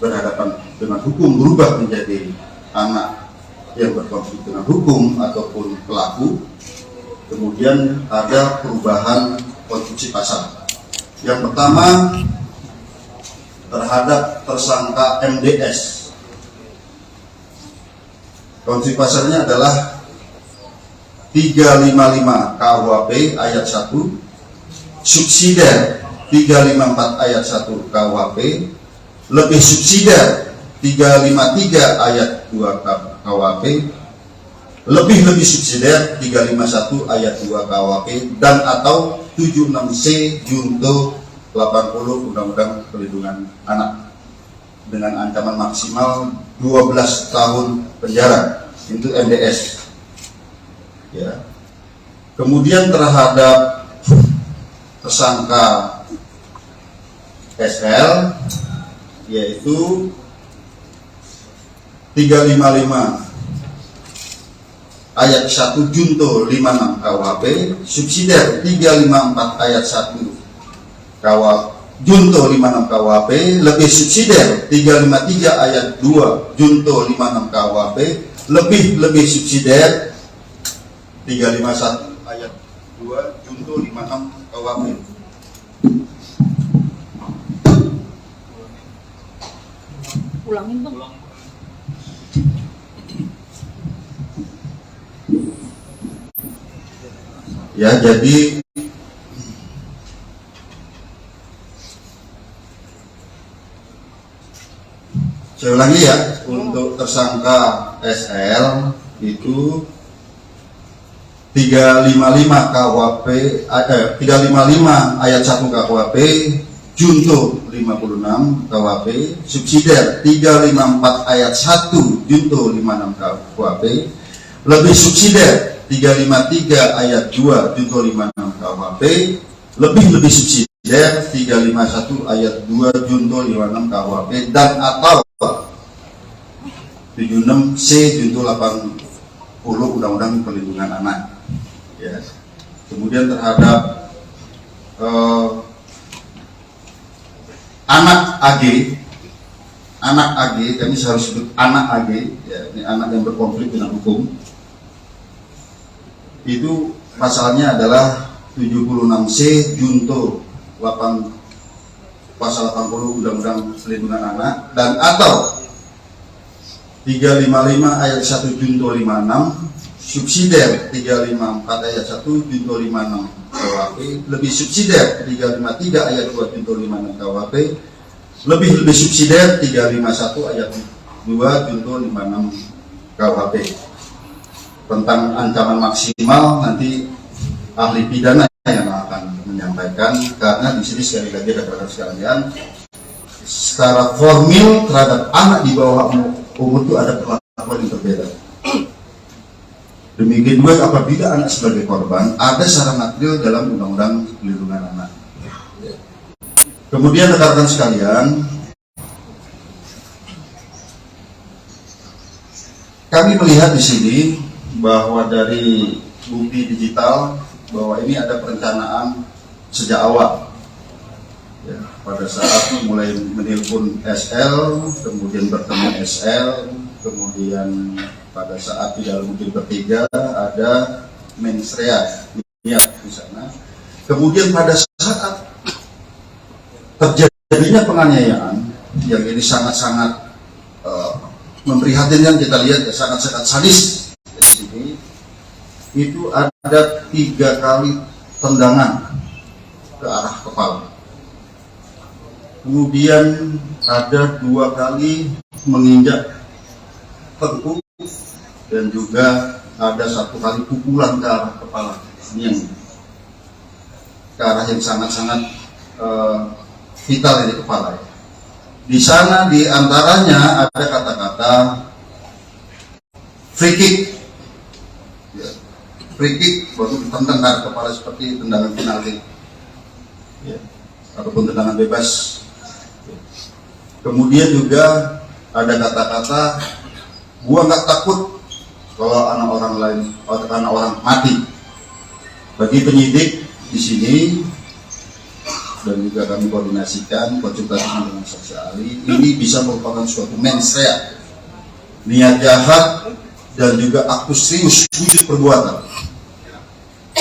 berhadapan dengan hukum berubah menjadi anak yang berkonflik dengan hukum ataupun pelaku. Kemudian ada perubahan konstruksi pasal. Yang pertama, terhadap tersangka MDS. Konstruksi pasalnya adalah 355 KUHP ayat 1, subsidiar 354 ayat 1 KUHP, lebih subsidiar 353 ayat 2 KUHP, lebih subsidiar 351 ayat 2 KUHP, dan atau 76C junto 80 Undang-Undang Perlindungan Anak dengan ancaman maksimal 12 tahun penjara. Itu MDS. Ya. Kemudian terhadap tersangka SL, yaitu 355 ayat 1 junto 56 KUHP, subsidiar 354 ayat 1 junto 56 KUHP, lebih subsidiar 353 ayat 2 junto 56 KUHP, lebih subsidiar 351 ayat 2 junto 56 KUHP. Ulangin bang. Ya, jadi saya ulangi ya, untuk tersangka SL itu 355 KUHP 355 ayat 1 KUHP, junto 56 KUHP, subsidiar 354 ayat 1 junto 56 KUHP, lebih subsidiar 353 ayat 2 junto 56 KUHP, lebih subsidiar 351 ayat 2 junto 56 KUHP, dan atau 76C junto 80 Undang-Undang Perlindungan Anak. Ya. Kemudian terhadap anak AG, kami harus sebut anak AG, ya, ini anak yang berkonflik dengan hukum. Itu pasalnya adalah 76C junto 8 pasal 80 Undang-Undang Perlindungan Anak, dan atau 355 ayat 1 junto 56, subsidiar 354 ayat 1 junto 56 KUHP, lebih subsidiar 353 ayat 2 junto 56 KUHP, lebih subsidiar 351 ayat 2 junto 56 KUHP. Tentang ancaman maksimal nanti ahli pidana yang akan menyampaikan, karena di sini sekali lagi rekan-rekan sekalian, secara formil terhadap anak di bawah umur itu ada perlakuan yang berbeda. Demikian juga apabila anak sebagai korban, ada secara material dalam Undang-Undang Perlindungan Anak. Kemudian rekan-rekan sekalian, kami melihat di sini bahwa dari bukti digital bahwa ini ada perencanaan sejak awal. Ya, pada saat mulai menelpon SL, kemudian bertemu SL, kemudian pada saat di dalam mobil bertiga ada mensrea di sana. Kemudian pada saat terjadinya penganiayaan yang ini sangat-sangat memprihatinkan, kita lihat ya, sangat-sangat sadis di sini, itu ada 3 kali tendangan ke arah kepala. Kemudian ada 2 kali menginjak tengkuk, dan juga ada 1 kali pukulan ke arah kepala, ini yang ke arah yang sangat-sangat vital di kepala. Di sana di antaranya ada kata-kata free kick, ya, free kick baru ditendang ke arah kepala seperti tendangan penalti, ya, ataupun tendangan bebas. Kemudian juga ada kata-kata gua nggak takut kalau anak orang lain, anak orang mati. Bagi penyidik di sini dan juga kami koordinasikan konsultasi dengan saksi ahli, ini bisa merupakan suatu mens rea, niat jahat dan juga aktus serius wujud perbuatan.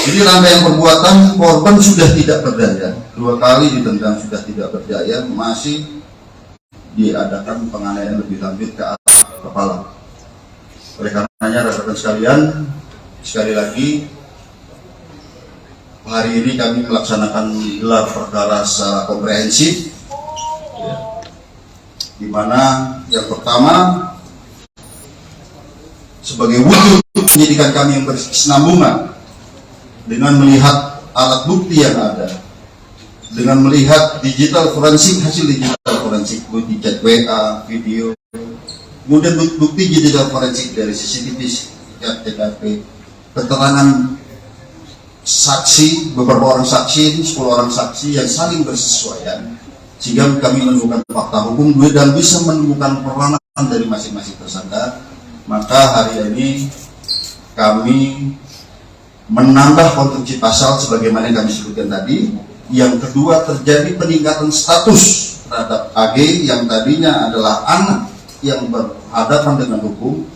Jadi rangkaian perbuatan, korban sudah tidak berdaya, 2 kali ditendang sudah tidak berdaya, masih diadakan penganiayaan lebih lanjut ke arah kepala. Oleh karenanya rekan-rekan sekalian, sekali lagi hari ini kami melaksanakan gelar perkara secara komprehensif, ya, di mana yang pertama sebagai wujud penyidikan kami yang berkesinambungan dengan melihat alat bukti yang ada, dengan melihat digital forensik, hasil digital forensik, bukti chat WA, video, kemudian bukti digital forensik dari CCTV, TKP, keterangan saksi, beberapa orang saksi, 10 orang saksi yang saling bersesuaian, sehingga kami menemukan fakta hukum dan bisa menemukan peranan dari masing-masing tersangka. Maka hari ini kami menambah konstruksi pasal sebagaimana yang kami sebutkan tadi. Yang kedua, terjadi peningkatan status terhadap AG yang tadinya adalah anak yang berhadapan dengan hukum,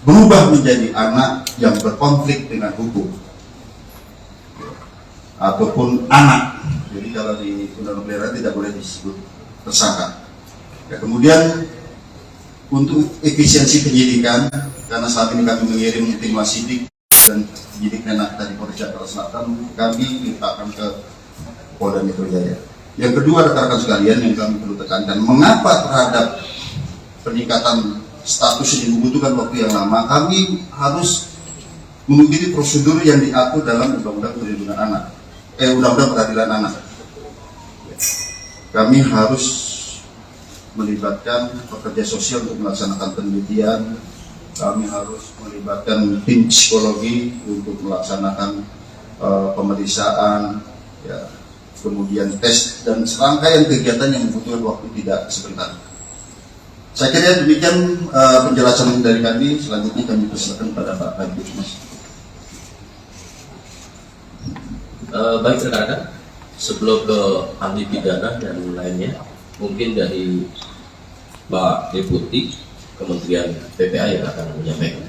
berubah menjadi anak yang berkonflik dengan hukum ataupun anak. Jadi kalau di Undang-Undang Pelindungan tidak boleh disebut tersangka. Ya, kemudian untuk efisiensi penyidikan, karena saat ini kami mengirim tim wasidik dan penyidik Menak dari Polres Jakarta Selatan, kami limpahkan ke Polda Metro Jaya. Yang kedua, rekan-rekan sekalian, yang kami perlu tekankan, mengapa terhadap peningkatan status ini membutuhkan waktu yang lama? Kami harus mengikuti prosedur yang diatur dalam Undang-Undang Perlindungan Anak, Undang-Undang Peradilan Anak. Kami harus melibatkan pekerja sosial untuk melaksanakan penelitian, kami harus melibatkan tim psikologi untuk melaksanakan pemeriksaan, ya, kemudian tes dan serangkaian kegiatan yang membutuhkan waktu tidak sebentar. Saya kira demikian penjelasan dari kami. Selanjutnya kami persilakan pada Pak Kabid. Baik rekan-rekan, sebelum ke ahli pidana dan lainnya, mungkin dari Pak Deputi Kementerian PPA yang akan menyampaikan.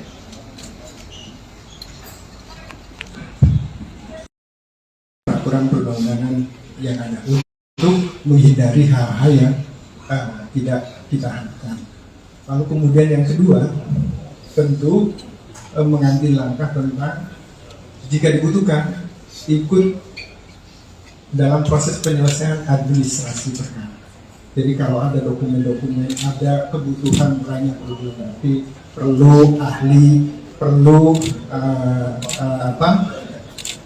Peraturan perundang-undangan yang ada untuk menghindari hal-hal yang tidak kita harapkan. Lalu kemudian yang kedua, tentu mengambil langkah tentang jika dibutuhkan ikut dalam proses penyelesaian administrasi perkara. Jadi kalau ada dokumen-dokumen, ada kebutuhan lain yang perlu dilengkapi, perlu ahli, perlu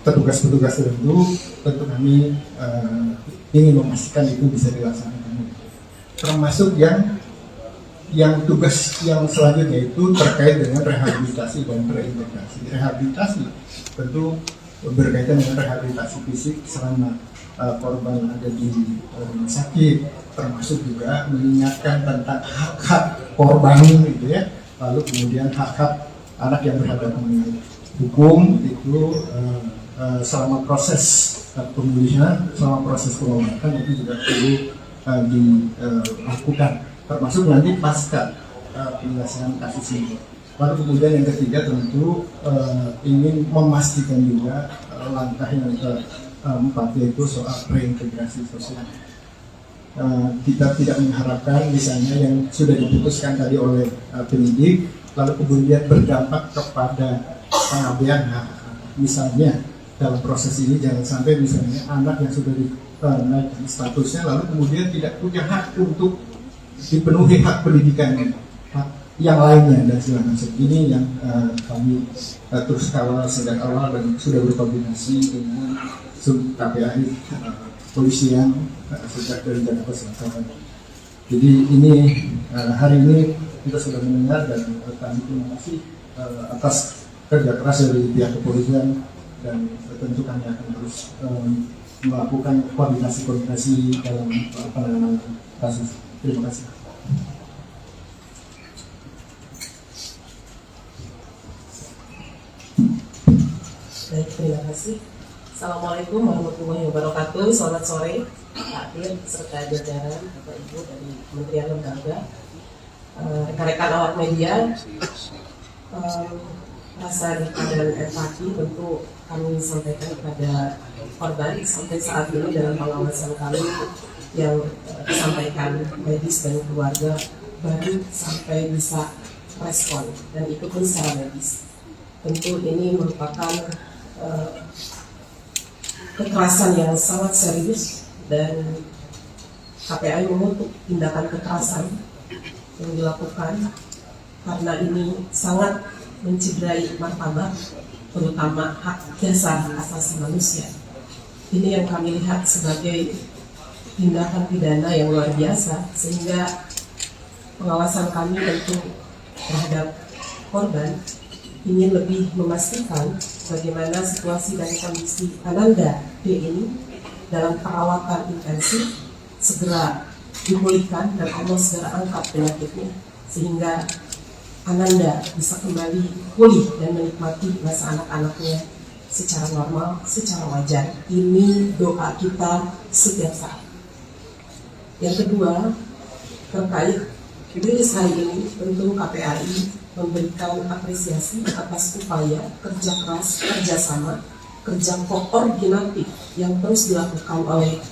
petugas-petugas tertentu, tentu kami ingin memastikan itu bisa dilaksanakan. Termasuk yang tugas yang selanjutnya itu terkait dengan rehabilitasi dan reintegrasi. Rehabilitasi tentu berkaitan dengan rehabilitasi fisik selama korban ada di rumah sakit, termasuk juga mengingatkan tentang hak-hak korban gitu ya, lalu kemudian hak-hak anak yang berhadapan dengan hukum itu selama proses pemulihan, selama proses pengobatan itu juga perlu dilakukan, termasuk nanti pasca penyelesaian kasus ini. Lalu kemudian yang ketiga tentu ingin memastikan juga langkah yang keempat yaitu soal reintegrasi sosial. Kita tidak mengharapkan misalnya yang sudah diputuskan tadi oleh penyidik lalu kemudian berdampak kepada pengabaian hak. Misalnya dalam proses ini jangan sampai misalnya anak yang sudah dinaikkan statusnya lalu kemudian tidak punya hak untuk dipenuhi hak pendidikannya, hak yang lainnya dan segala macam. Ini yang kami terus kawal sejak awal dan sudah berkoordinasi dengan KPAI polisian sejak dari Jakarta Selatan. Jadi ini hari ini kita sudah mendengar dan kami terima kasih atas kerja keras dari pihak kepolisian dan tentu kami akan terus melakukan koordinasi dalam penanganan kasus. Terima kasih. Baik, terima kasih. Assalamualaikum warahmatullahi wabarakatuh. Selamat sore, Pak Dir, serta jajaran Bapak Ibu dari Kementerian Lembaga, rekan-rekan awak media. Rasa duka dan empati tentu kami sampaikan kepada korban sampai saat ini dalam pengawasan kami yang disampaikan medis dan keluarga baru sampai bisa respon dan itu pun secara medis. Tentu ini merupakan kekerasan yang sangat serius dan KPAI mengutuk tindakan kekerasan yang dilakukan karena ini sangat mencederai martabat terutama hak dasar asasi manusia. Ini yang kami lihat sebagai tindakan pidana yang luar biasa sehingga pengawasan kami tentu terhadap korban ingin lebih memastikan bagaimana situasi dan kondisi Ananda D ini dalam perawatan intensif segera dipulihkan dan Allah segera angkat penyakitnya sehingga Ananda bisa kembali pulih dan menikmati masa anak-anaknya secara normal, secara wajar. Ini doa kita setiap saat. Yang kedua, terkait rilis hari ini, tentu KPAI memberikan apresiasi atas upaya kerja keras, kerjasama, kerja koordinatif yang terus dilakukan oleh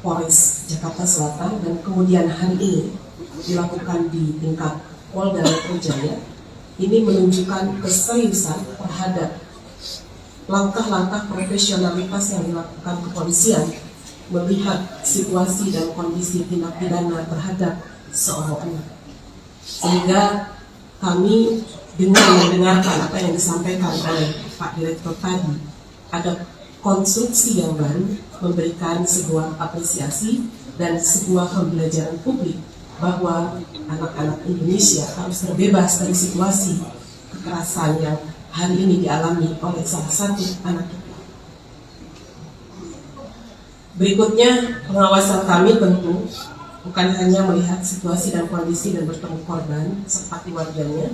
Polres Jakarta Selatan dan kemudian hari ini dilakukan di tingkat Polda Metro Jaya. Ini menunjukkan keseriusan terhadap langkah-langkah profesionalitas yang dilakukan kepolisian melihat situasi dan kondisi tindak pidana terhadap seorang anak. Sehingga kami dengan mendengarkan apa yang disampaikan oleh Pak Direktur tadi, ada konstruksi yang baru memberikan sebuah apresiasi dan sebuah pembelajaran publik bahwa anak-anak Indonesia harus terbebas dari situasi kekerasan yang hari ini dialami oleh salah satu anak kita. Berikutnya, pengawasan kami tentu bukan hanya melihat situasi dan kondisi dan bertemu korban serta keluarganya,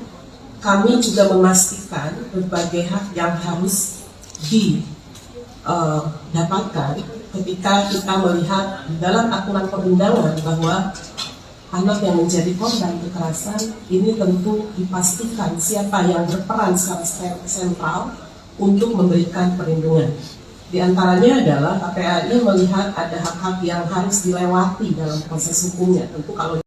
kami juga memastikan berbagai hak yang harus didapatkan ketika kita melihat dalam aturan perundangan bahwa anak yang menjadi korban kekerasan ini tentu dipastikan siapa yang berperan secara sentral untuk memberikan perlindungan. Di antaranya adalah KPAI melihat ada hak-hak yang harus dilewati dalam proses hukumnya. Tentu kalau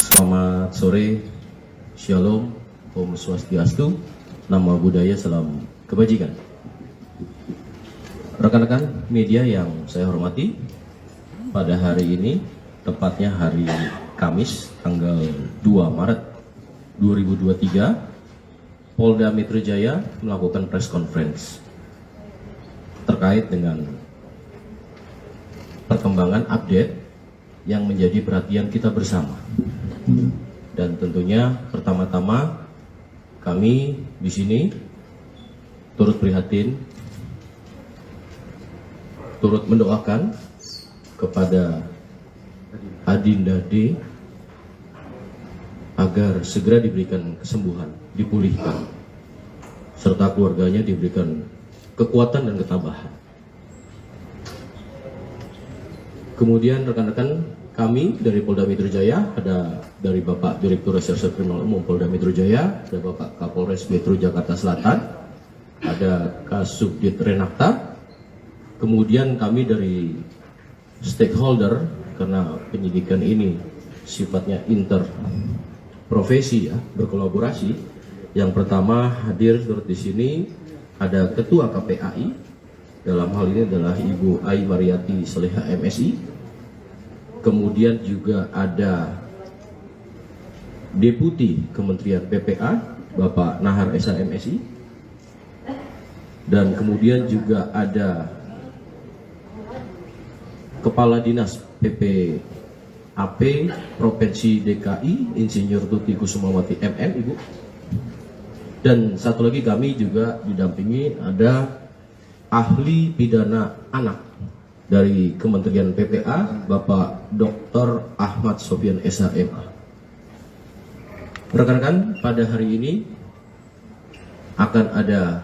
Selamat sore, Shalom, Om Swastiastu, Nama Budaya, Salam Kebajikan. Rekan-rekan media yang saya hormati, pada hari ini, tepatnya hari Kamis, tanggal 2 Maret 2023, Polda Metro Jaya melakukan press conference terkait dengan perkembangan update yang menjadi perhatian kita bersama. Dan tentunya pertama-tama kami di sini turut prihatin, turut mendoakan kepada Adinda D agar segera diberikan kesembuhan, dipulihkan, serta keluarganya diberikan kekuatan dan ketabahan. Kemudian rekan-rekan kami dari Polda Metro Jaya, ada dari Bapak Direktur Reserse Kriminal Umum Polda Metro Jaya, ada Bapak Kapolres Metro Jakarta Selatan, ada Kasubdit Renakta, kemudian kami dari stakeholder, karena penyidikan ini sifatnya interprofesi ya, berkolaborasi. Yang pertama hadir turut di sini ada Ketua KPAI, dalam hal ini adalah Ibu Ai Mariati Soleha MSI. Kemudian juga ada Deputi Kementerian PPA Bapak Nahar Esa MSI, dan kemudian juga ada Kepala Dinas PPAP Provinsi DKI Insinyur Tuti Kusumawati MM, Ibu. Dan satu lagi kami juga didampingi ada ahli pidana anak dari Kementerian PPA Bapak Dr. Ahmad Sofian SHMA. Rekan-rekan, pada hari ini akan ada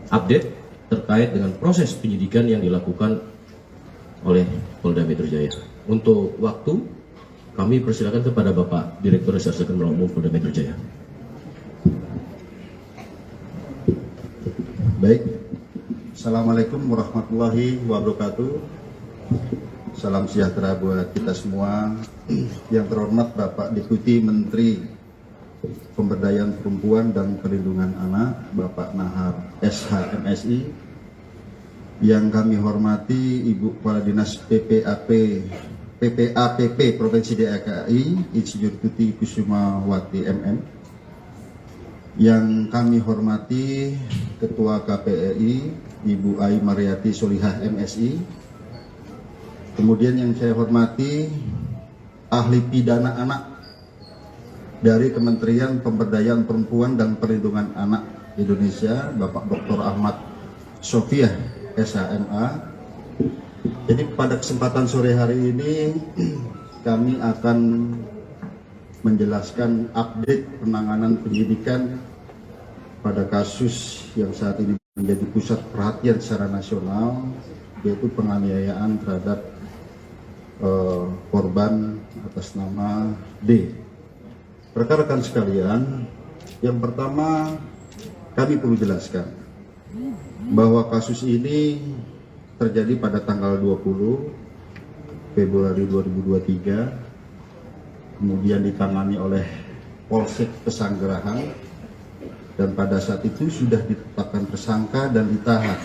update terkait dengan proses penyidikan yang dilakukan oleh Polda Metro Jaya. Untuk waktu, kami persilakan kepada Bapak Direktur Reserse Kriminal Umum Polda Metro Jaya. Baik, Assalamualaikum warahmatullahi wabarakatuh. Salam sejahtera buat kita semua. Yang terhormat Bapak Deputi Menteri Pemberdayaan Perempuan dan Perlindungan Anak, Bapak Nahar SH MSI. Yang kami hormati Ibu Kepala Dinas PPAPP Provinsi DKI Insinyur Tuti Kusumawati MM. Yang kami hormati Ketua KPAI Ibu Ai Mariati Solihah MSI. Kemudian yang saya hormati ahli pidana anak dari Kementerian Pemberdayaan Perempuan dan Perlindungan Anak Indonesia, Bapak Dr. Ahmad Sofian SHMA. Jadi pada kesempatan sore hari ini kami akan menjelaskan update penanganan penyidikan pada kasus yang saat ini menjadi pusat perhatian secara nasional, yaitu penganiayaan terhadap korban atas nama D. Rekan-rekan sekalian, yang pertama kami perlu jelaskan bahwa kasus ini terjadi pada tanggal 20 Februari 2023, kemudian ditangani oleh Polsek Pesanggerahan, dan pada saat itu sudah ditetapkan tersangka dan ditahan.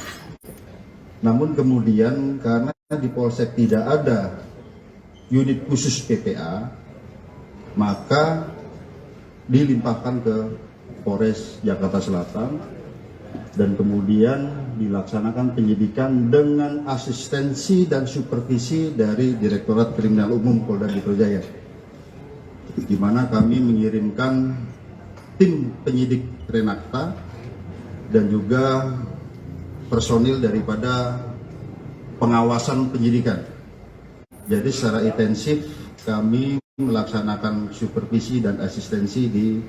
Namun kemudian karena di Polsek tidak ada unit khusus PPA, maka dilimpahkan ke Polres Jakarta Selatan dan kemudian dilaksanakan penyidikan dengan asistensi dan supervisi dari Direktorat Kriminal Umum Polda Metro Jaya, di mana kami mengirimkan tim penyidik Renakta dan juga personil daripada pengawasan penyidikan. Jadi secara intensif kami melaksanakan supervisi dan asistensi di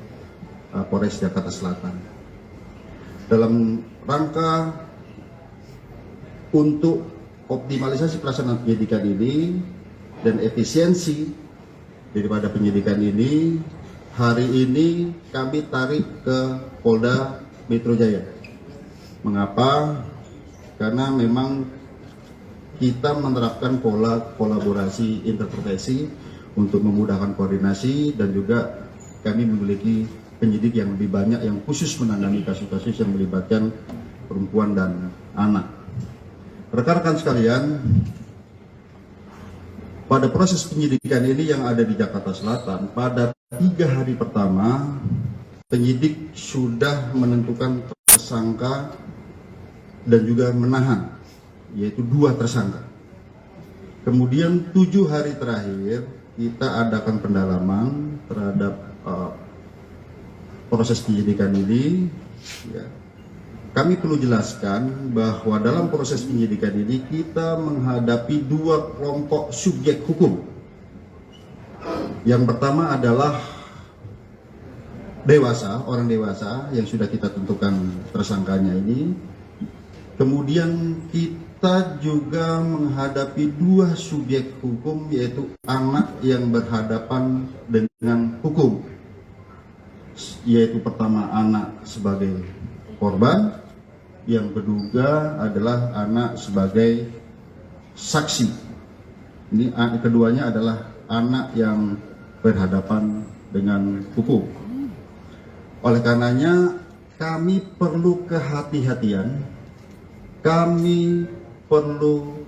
Polres Jakarta Selatan. Dalam rangka untuk optimalisasi pelaksanaan penyidikan ini dan efisiensi daripada penyidikan ini, hari ini kami tarik ke Polda Metro Jaya. Mengapa? Karena memang kita menerapkan pola kolaborasi interprofesi untuk memudahkan koordinasi, dan juga kami memiliki penyidik yang lebih banyak yang khusus menangani kasus-kasus yang melibatkan perempuan dan anak. Rekan-rekan sekalian, pada proses penyidikan ini yang ada di Jakarta Selatan, pada 3 hari pertama penyidik sudah menentukan tersangka dan juga menahan, yaitu 2 tersangka. Kemudian 7 hari terakhir kita adakan pendalaman terhadap proses penyidikan ini. Ya. Kami perlu jelaskan bahwa dalam proses penyidikan ini kita menghadapi 2 kelompok subjek hukum. Yang pertama adalah dewasa, orang dewasa yang sudah kita tentukan tersangkanya ini. Kemudian kita juga menghadapi 2 subjek hukum, yaitu anak yang berhadapan dengan hukum. Yaitu pertama anak sebagai korban, yang kedua adalah anak sebagai saksi. Ini keduanya adalah anak yang berhadapan dengan hukum. Oleh karenanya kami perlu kehati-hatian, kami perlu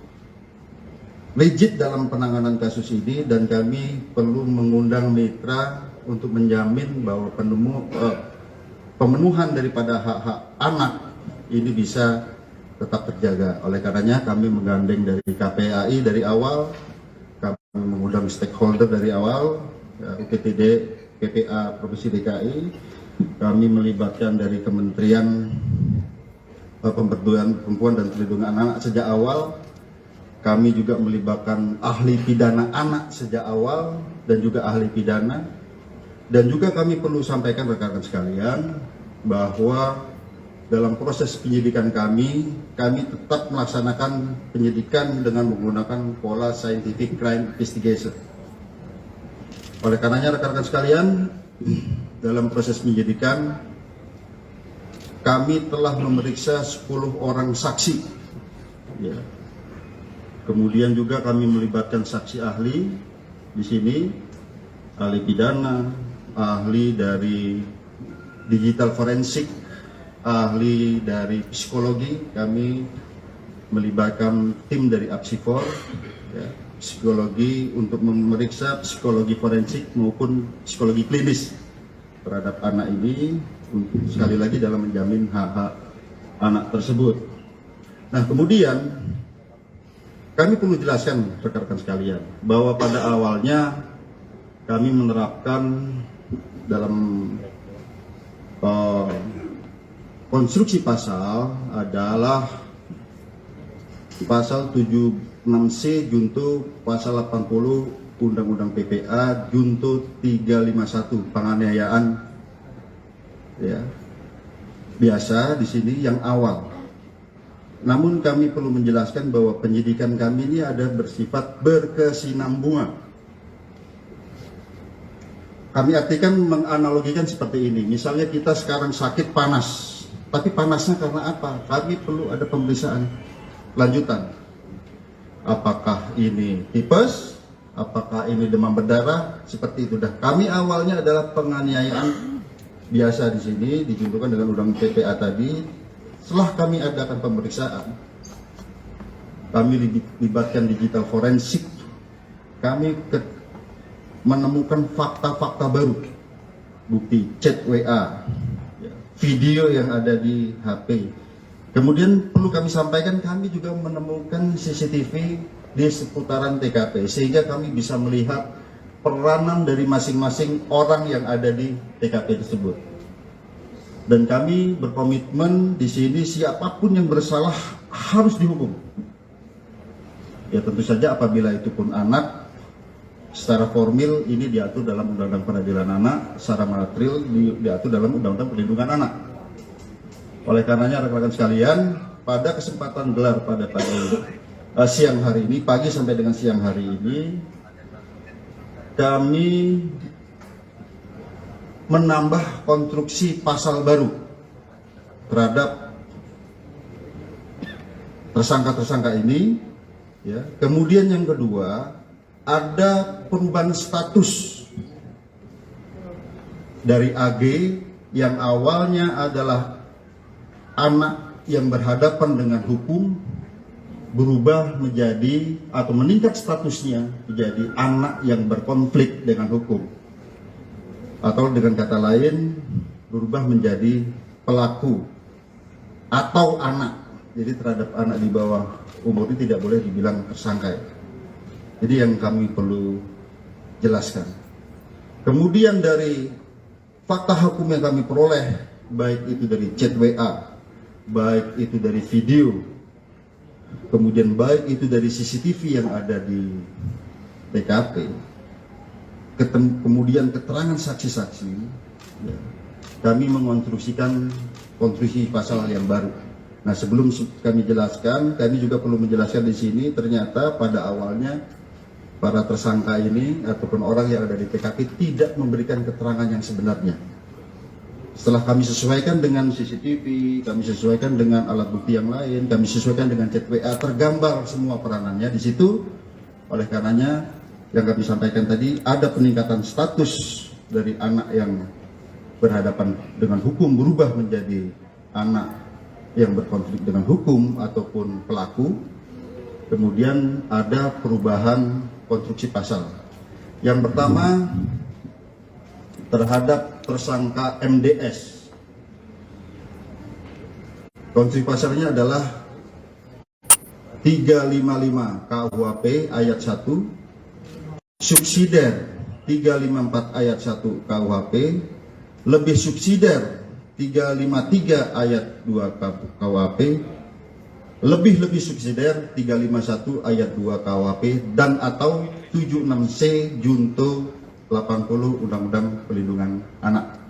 legit dalam penanganan kasus ini, dan kami perlu mengundang mitra untuk menjamin bahwa pemenuhan daripada hak-hak anak ini bisa tetap terjaga. Oleh karenanya kami menggandeng dari KPAI dari awal, kami mengundang stakeholder dari awal, UPTD, PPA Provinsi DKI, kami melibatkan dari Kementerian Pemberdayaan Perempuan dan Perlindungan Anak sejak awal. Kami juga melibatkan ahli pidana anak sejak awal dan juga ahli pidana. Dan juga kami perlu sampaikan rekan-rekan sekalian bahwa dalam proses penyidikan kami tetap melaksanakan penyidikan dengan menggunakan pola scientific crime investigation. Oleh karenanya rekan-rekan sekalian, dalam proses penyidikan kami telah memeriksa 10 orang saksi. Ya. Kemudian juga kami melibatkan saksi ahli di sini, ahli pidana, ahli dari digital forensik, ahli dari psikologi. Kami melibatkan tim dari Apsifor, ya, psikologi untuk memeriksa psikologi forensik maupun psikologi klinis terhadap anak ini, sekali lagi dalam menjamin hak-hak anak tersebut. Nah, kemudian kami perlu jelaskan rekan-rekan sekalian bahwa pada awalnya kami menerapkan dalam konstruksi pasal adalah pasal 76C junto pasal 80 Undang-Undang PPA junto 351 penganiayaan, ya, biasa di sini yang awal. Namun kami perlu menjelaskan bahwa penyidikan kami ini ada bersifat berkesinambungan. Kami artikan menganalogikan seperti ini. Misalnya kita sekarang sakit panas, tapi panasnya karena apa? Kami perlu ada pemeriksaan lanjutan. Apakah ini tipes? Apakah ini demam berdarah? Seperti itu. Dah kami awalnya adalah penganiayaan biasa di sini dijuntukan dengan undang PPA tadi. Setelah kami adakan pemeriksaan, kami libatkan digital forensik, kami menemukan fakta-fakta baru, bukti chat WA, video yang ada di HP. Kemudian perlu kami sampaikan, kami juga menemukan CCTV di seputaran TKP, sehingga kami bisa melihat peranan dari masing-masing orang yang ada di TKP tersebut. Dan kami berkomitmen di sini siapapun yang bersalah harus dihukum. Ya tentu saja apabila itu pun anak, secara formil ini diatur dalam Undang-Undang Peradilan Anak, secara material diatur dalam Undang-Undang Perlindungan Anak. Oleh karenanya rekan-rekan sekalian, pada kesempatan gelar pada siang hari ini, pagi sampai dengan siang hari ini, kami menambah konstruksi pasal baru terhadap tersangka-tersangka ini. Ya. Kemudian yang kedua, ada perubahan status dari AG yang awalnya adalah anak yang berhadapan dengan hukum, berubah menjadi atau meningkat statusnya menjadi anak yang berkonflik dengan hukum, atau dengan kata lain berubah menjadi pelaku atau anak. Jadi terhadap anak di bawah umur ini tidak boleh dibilang tersangka. Jadi yang kami perlu jelaskan. Kemudian dari fakta hukum yang kami peroleh, baik itu dari chat WA, baik itu dari video, kemudian baik itu dari CCTV yang ada di TKP, kemudian keterangan saksi-saksi, ya, kami mengonstruksikan konstruksi pasal yang baru. Nah, sebelum kami jelaskan, kami juga perlu menjelaskan di sini, ternyata pada awalnya para tersangka ini ataupun orang yang ada di TKP tidak memberikan keterangan yang sebenarnya. Setelah kami sesuaikan dengan CCTV, kami sesuaikan dengan alat bukti yang lain, kami sesuaikan dengan chat WA, tergambar semua peranannya di situ. Oleh karenanya, yang kami sampaikan tadi, ada peningkatan status dari anak yang berhadapan dengan hukum berubah menjadi anak yang berkonflik dengan hukum ataupun pelaku. Kemudian ada perubahan konstruksi pasal. Yang pertama, terhadap tersangka MDS. Konstruksi pasalnya adalah 355 KUHP ayat 1, subsidiar 354 ayat 1 KUHP, lebih subsidiar 353 ayat 2 KUHP, lebih subsidiar 351 ayat 2 KUHP, dan atau 76C junto 80 Undang-Undang Perlindungan Anak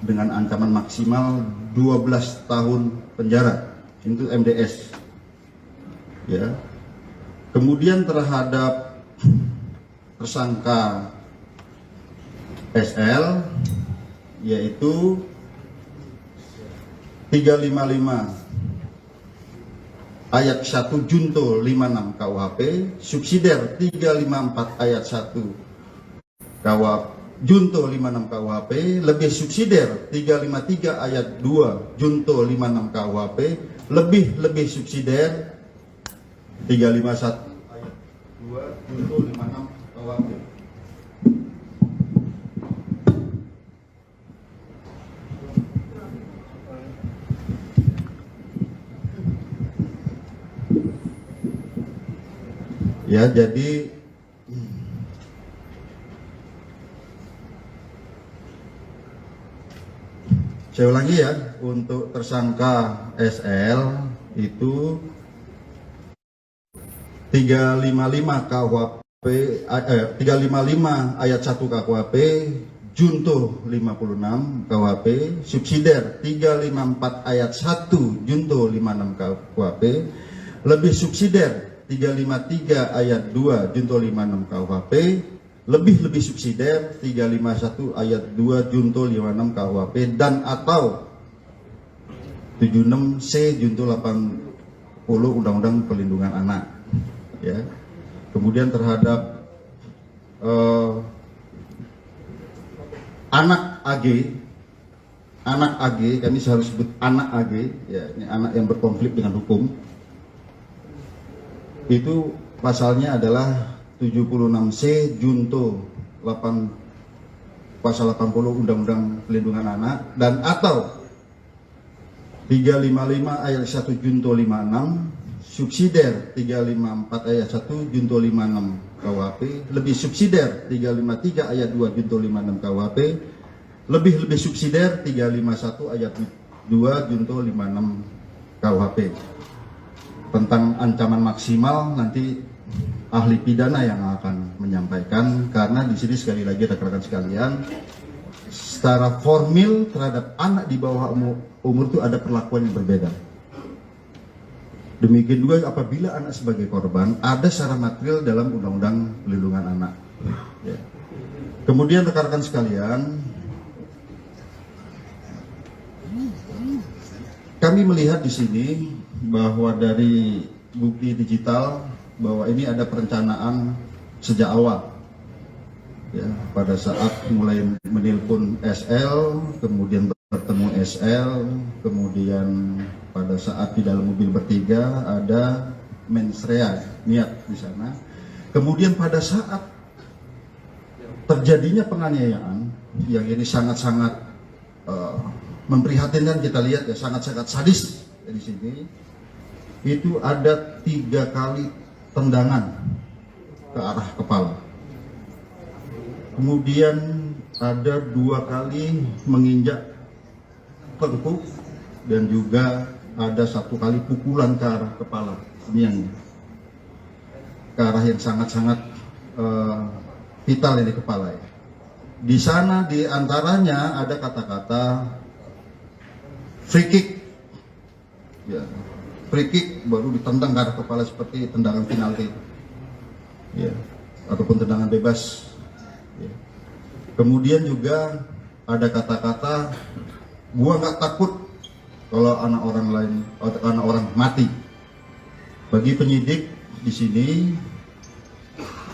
dengan ancaman maksimal 12 tahun penjara. Itu MDS. Ya. Kemudian terhadap tersangka SL yaitu 355 ayat 1 junto 56 KUHP, subsidiar 354 ayat 1 KUHP junto 56 KUHP, lebih subsidiar 353 ayat 2 junto 56 KUHP, lebih subsidiar 351 ayat 2 junto 56 KUHP. Ya, jadi saya ulangi ya, untuk tersangka SL itu 355 KUHP 355 ayat 1 KUHP junto 56 KUHP, subsidiar 354 ayat 1 junto 56 KUHP, lebih subsidiar 353 ayat 2 junto 56 KUHP, lebih subsidiar 351 ayat 2 junto 56 KUHP, dan atau 76C junto 80 Undang-Undang Perlindungan Anak. Ya. Kemudian terhadap anak AG, kami harus sebut anak AG, ya, ini anak yang berkonflik dengan hukum. Itu pasalnya adalah 76C junto pasal 80 Undang-Undang Perlindungan Anak dan atau 355 ayat 1 junto 56 subsidiar 354 ayat 1 junto 56 KUHP lebih subsidiar 353 ayat 2 junto 56 KUHP lebih subsidiar 351 ayat 2 junto 56 KUHP. Tentang ancaman maksimal nanti ahli pidana yang akan menyampaikan, karena di sini sekali lagi rekan-rekan sekalian, secara formil terhadap anak di bawah umur itu ada perlakuan yang berbeda. Demikian juga apabila anak sebagai korban ada secara material dalam Undang-Undang Perlindungan Anak. Ya. Kemudian rekan-rekan sekalian, kami melihat di sini bahwa dari bukti digital bahwa ini ada perencanaan sejak awal. Ya, pada saat mulai menelpon SL, kemudian bertemu SL, kemudian pada saat di dalam mobil bertiga ada mens rea, niat di sana. Kemudian pada saat terjadinya penganiayaan yang ini sangat-sangat memprihatinkan, kita lihat ya, sangat-sangat sadis di sini. Itu ada 3 kali tendangan ke arah kepala. Kemudian ada 2 kali menginjak tengkuk dan juga ada 1 kali pukulan ke arah kepala. Ini yang ke arah yang sangat-sangat vital ini kepala ya. Di sana di antaranya ada kata-kata free kick. Ya, free kick baru ditendang ke arah kepala seperti tendangan penalti. Ya, ataupun tendangan bebas. Ya. Kemudian juga ada kata-kata gua nggak takut kalau anak orang lain, anak orang mati. Bagi penyidik di sini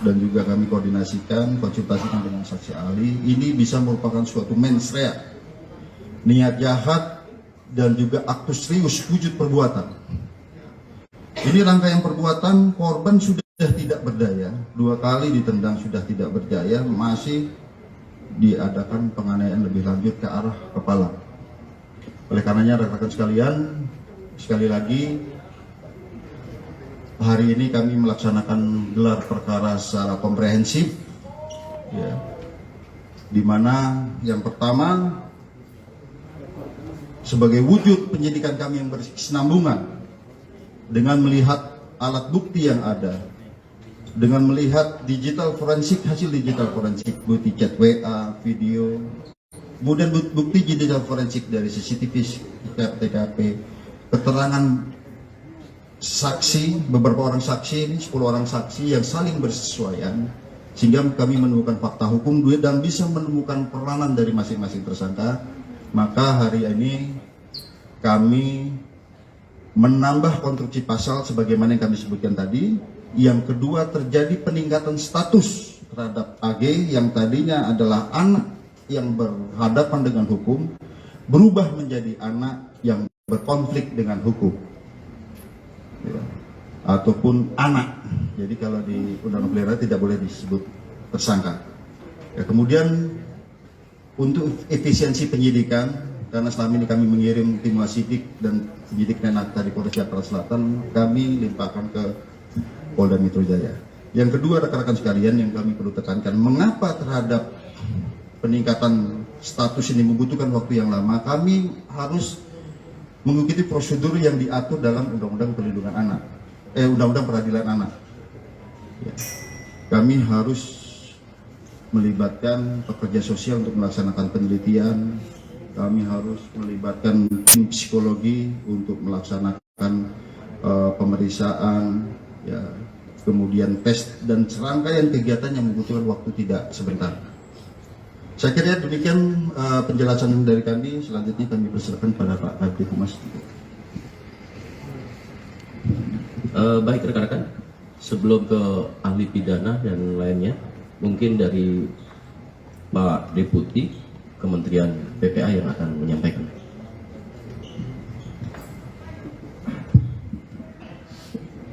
dan juga kami konsultasikan dengan saksi ahli, ini bisa merupakan suatu mens rea, niat jahat dan juga aktus serius wujud perbuatan. Ini rangkaian perbuatan, korban sudah tidak berdaya, 2 kali ditendang sudah tidak berdaya, masih diadakan penganiayaan lebih lanjut ke arah kepala. Oleh karenanya rekan-rekan sekalian, sekali lagi hari ini kami melaksanakan gelar perkara secara komprehensif, ya, di mana yang pertama sebagai wujud penyidikan kami yang berkesinambungan dengan melihat alat bukti yang ada, dengan melihat digital forensik, hasil digital forensik, bukti chat WA, video, kemudian bukti digital forensik dari CCTV, TKP, keterangan saksi, beberapa orang saksi ini, 10 orang saksi yang saling bersesuaian, sehingga kami menemukan fakta hukum dan bisa menemukan peranan dari masing-masing tersangka. Maka hari ini kami menambah konstruksi pasal sebagaimana yang kami sebutkan tadi. Yang kedua, terjadi peningkatan status terhadap AG yang tadinya adalah anak yang berhadapan dengan hukum, berubah menjadi anak yang berkonflik dengan hukum, ya, ataupun anak. Jadi kalau di Undang-Undang Pelindungan tidak boleh disebut tersangka. Ya, kemudian untuk efisiensi penyidikan, karena selama ini kami mengirim tim wasidik dan penyidik Nenakta di Polres Jakarta Selatan, kami limpahkan ke Polda Metro Jaya. Yang kedua, rekan-rekan sekalian, yang kami perlu tekankan, mengapa terhadap peningkatan status ini membutuhkan waktu yang lama? Kami harus mengikuti prosedur yang diatur dalam Undang-Undang Perlindungan Anak, Undang-Undang Peradilan Anak. Ya. Kami harus melibatkan pekerja sosial untuk melaksanakan penelitian, kami harus melibatkan tim psikologi untuk melaksanakan pemeriksaan, ya, kemudian tes dan serangkaian kegiatan yang membutuhkan waktu tidak sebentar. Saya kira demikian penjelasan dari kami. Selanjutnya kami persilakan pada Pak Kabid Humas. Baik rekan-rekan, sebelum ke ahli pidana dan lainnya, mungkin dari Pak Deputi Kementerian PPA yang akan menyampaikan.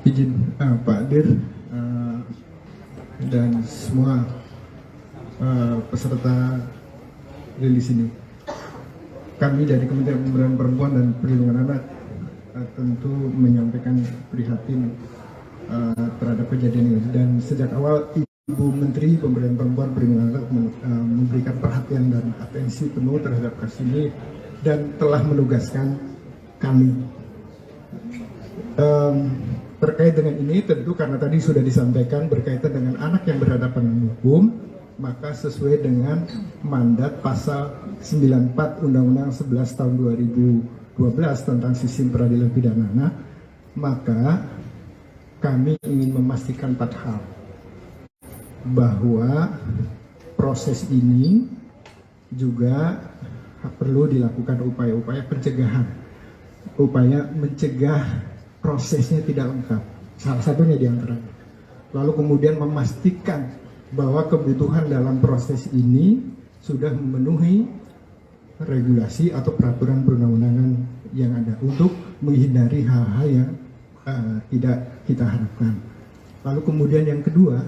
Izin Pak Dir dan semua peserta rilis ini. Kami dari Kementerian Pemberdayaan Perempuan dan Perlindungan Anak tentu menyampaikan prihatin terhadap kejadian ini, dan sejak awal Ibu Menteri Pemberdayaan Perempuan Perlindungan Anak memberikan perhatian dan atensi penuh terhadap kasus ini dan telah menugaskan kami. Terkait dengan ini tentu karena tadi sudah disampaikan berkaitan dengan anak yang berhadapan dengan hukum, maka sesuai dengan mandat pasal 94 Undang-Undang 11 tahun 2012 tentang sistem peradilan pidana anak, maka kami ingin memastikan 4 hal. Bahwa proses ini juga perlu dilakukan upaya-upaya pencegahan, upaya mencegah prosesnya tidak lengkap, salah satunya diantaranya. Lalu kemudian memastikan bahwa kebutuhan dalam proses ini sudah memenuhi regulasi atau peraturan perundang-undangan yang ada untuk menghindari hal-hal yang tidak kita harapkan. Lalu kemudian yang kedua,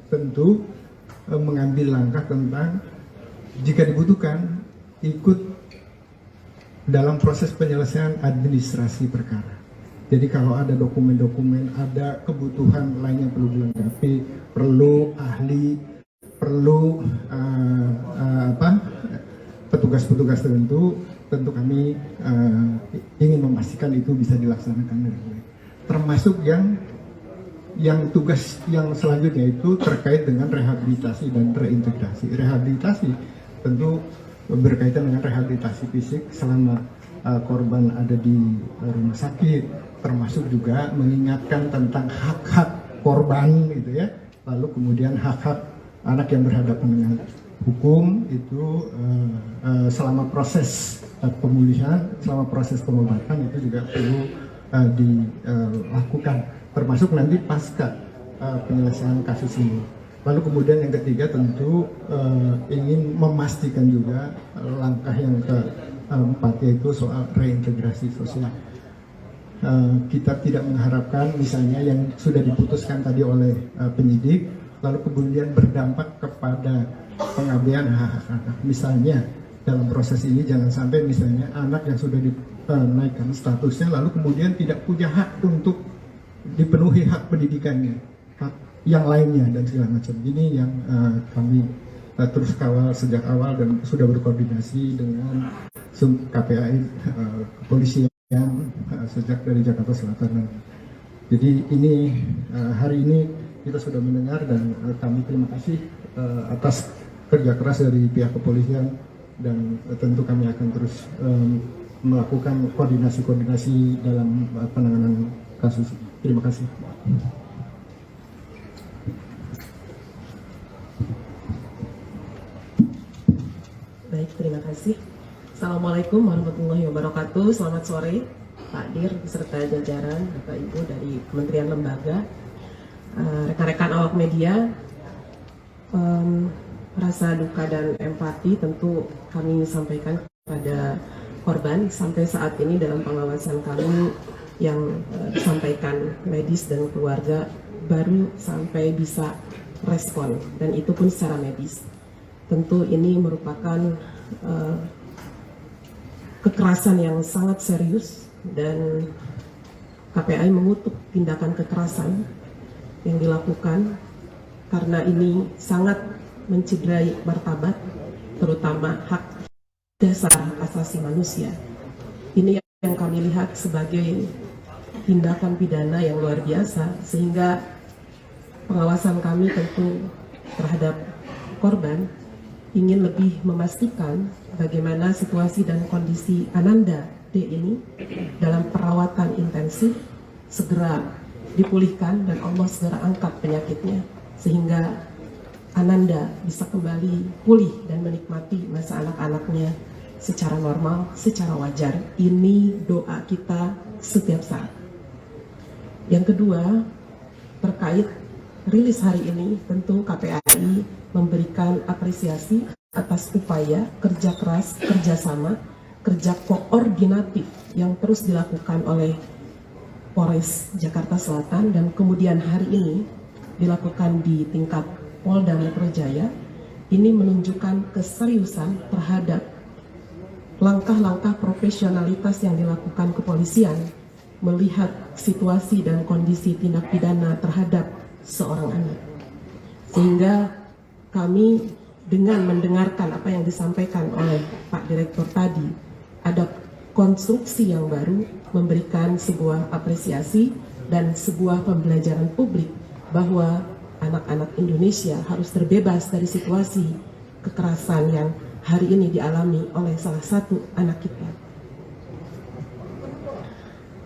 tentu mengambil langkah tentang jika dibutuhkan ikut dalam proses penyelesaian administrasi perkara. Jadi kalau ada dokumen-dokumen, ada kebutuhan lain yang perlu dilengkapi, perlu ahli, perlu petugas-petugas tertentu, tentu kami ingin memastikan itu bisa dilaksanakan dengan baik. Termasuk yang tugas yang selanjutnya itu terkait dengan rehabilitasi dan reintegrasi. Rehabilitasi tentu berkaitan dengan rehabilitasi fisik selama korban ada di rumah sakit, termasuk juga mengingatkan tentang hak-hak korban gitu ya. Lalu kemudian hak-hak anak yang berhadapan dengan hukum itu selama proses pemulihan, selama proses pengobatan itu juga perlu dilakukan, termasuk nanti pasca penyelesaian kasus ini. Lalu kemudian yang ketiga tentu ingin memastikan juga langkah yang keempat yaitu soal reintegrasi sosial. Kita tidak mengharapkan misalnya yang sudah diputuskan tadi oleh penyidik lalu kemudian berdampak kepada pengabaian hak-hak anak. Misalnya dalam proses ini jangan sampai misalnya anak yang sudah dinaikkan statusnya lalu kemudian tidak punya hak untuk dipenuhi hak pendidikannya, hak yang lainnya dan segala macam. Ini yang kami terus kawal sejak awal dan sudah berkoordinasi dengan KPAI kepolisian sejak dari Jakarta Selatan. Jadi ini hari ini kita sudah mendengar dan kami terima kasih atas kerja keras dari pihak kepolisian dan tentu kami akan terus melakukan koordinasi dalam penanganan kasus ini. Terima kasih. Baik, terima kasih. Assalamualaikum warahmatullahi wabarakatuh. Selamat sore Pak Dir beserta jajaran Bapak Ibu dari Kementerian Lembaga, rekan-rekan awak media. Rasa duka dan empati tentu kami sampaikan kepada korban. Sampai saat ini dalam pengawasan kami yang disampaikan medis dan keluarga baru sampai bisa respon, dan itu pun secara medis. Tentu ini merupakan kekerasan yang sangat serius dan KPAI mengutuk tindakan kekerasan yang dilakukan karena ini sangat mencederai martabat, terutama hak dasar asasi manusia. Ini yang kami lihat sebagai tindakan pidana yang luar biasa, sehingga pengawasan kami tentu terhadap korban ingin lebih memastikan bagaimana situasi dan kondisi Ananda D ini dalam perawatan intensif segera dipulihkan dan Allah segera angkat penyakitnya sehingga Ananda bisa kembali pulih dan menikmati masa anak-anaknya secara normal, secara wajar. Ini doa kita setiap saat. Yang kedua, terkait rilis hari ini, tentu KPAI memberikan apresiasi atas upaya kerja keras, kerjasama, kerja koordinatif yang terus dilakukan oleh Polres Jakarta Selatan dan kemudian hari ini dilakukan di tingkat Polda Metro Jaya ini menunjukkan keseriusan terhadap langkah-langkah profesionalitas yang dilakukan kepolisian melihat situasi dan kondisi tindak pidana terhadap seorang anak. Sehingga kami dengan mendengarkan apa yang disampaikan oleh Pak Direktur tadi, ada konstruksi yang baru memberikan sebuah apresiasi dan sebuah pembelajaran publik bahwa anak-anak Indonesia harus terbebas dari situasi kekerasan yang hari ini dialami oleh salah satu anak kita.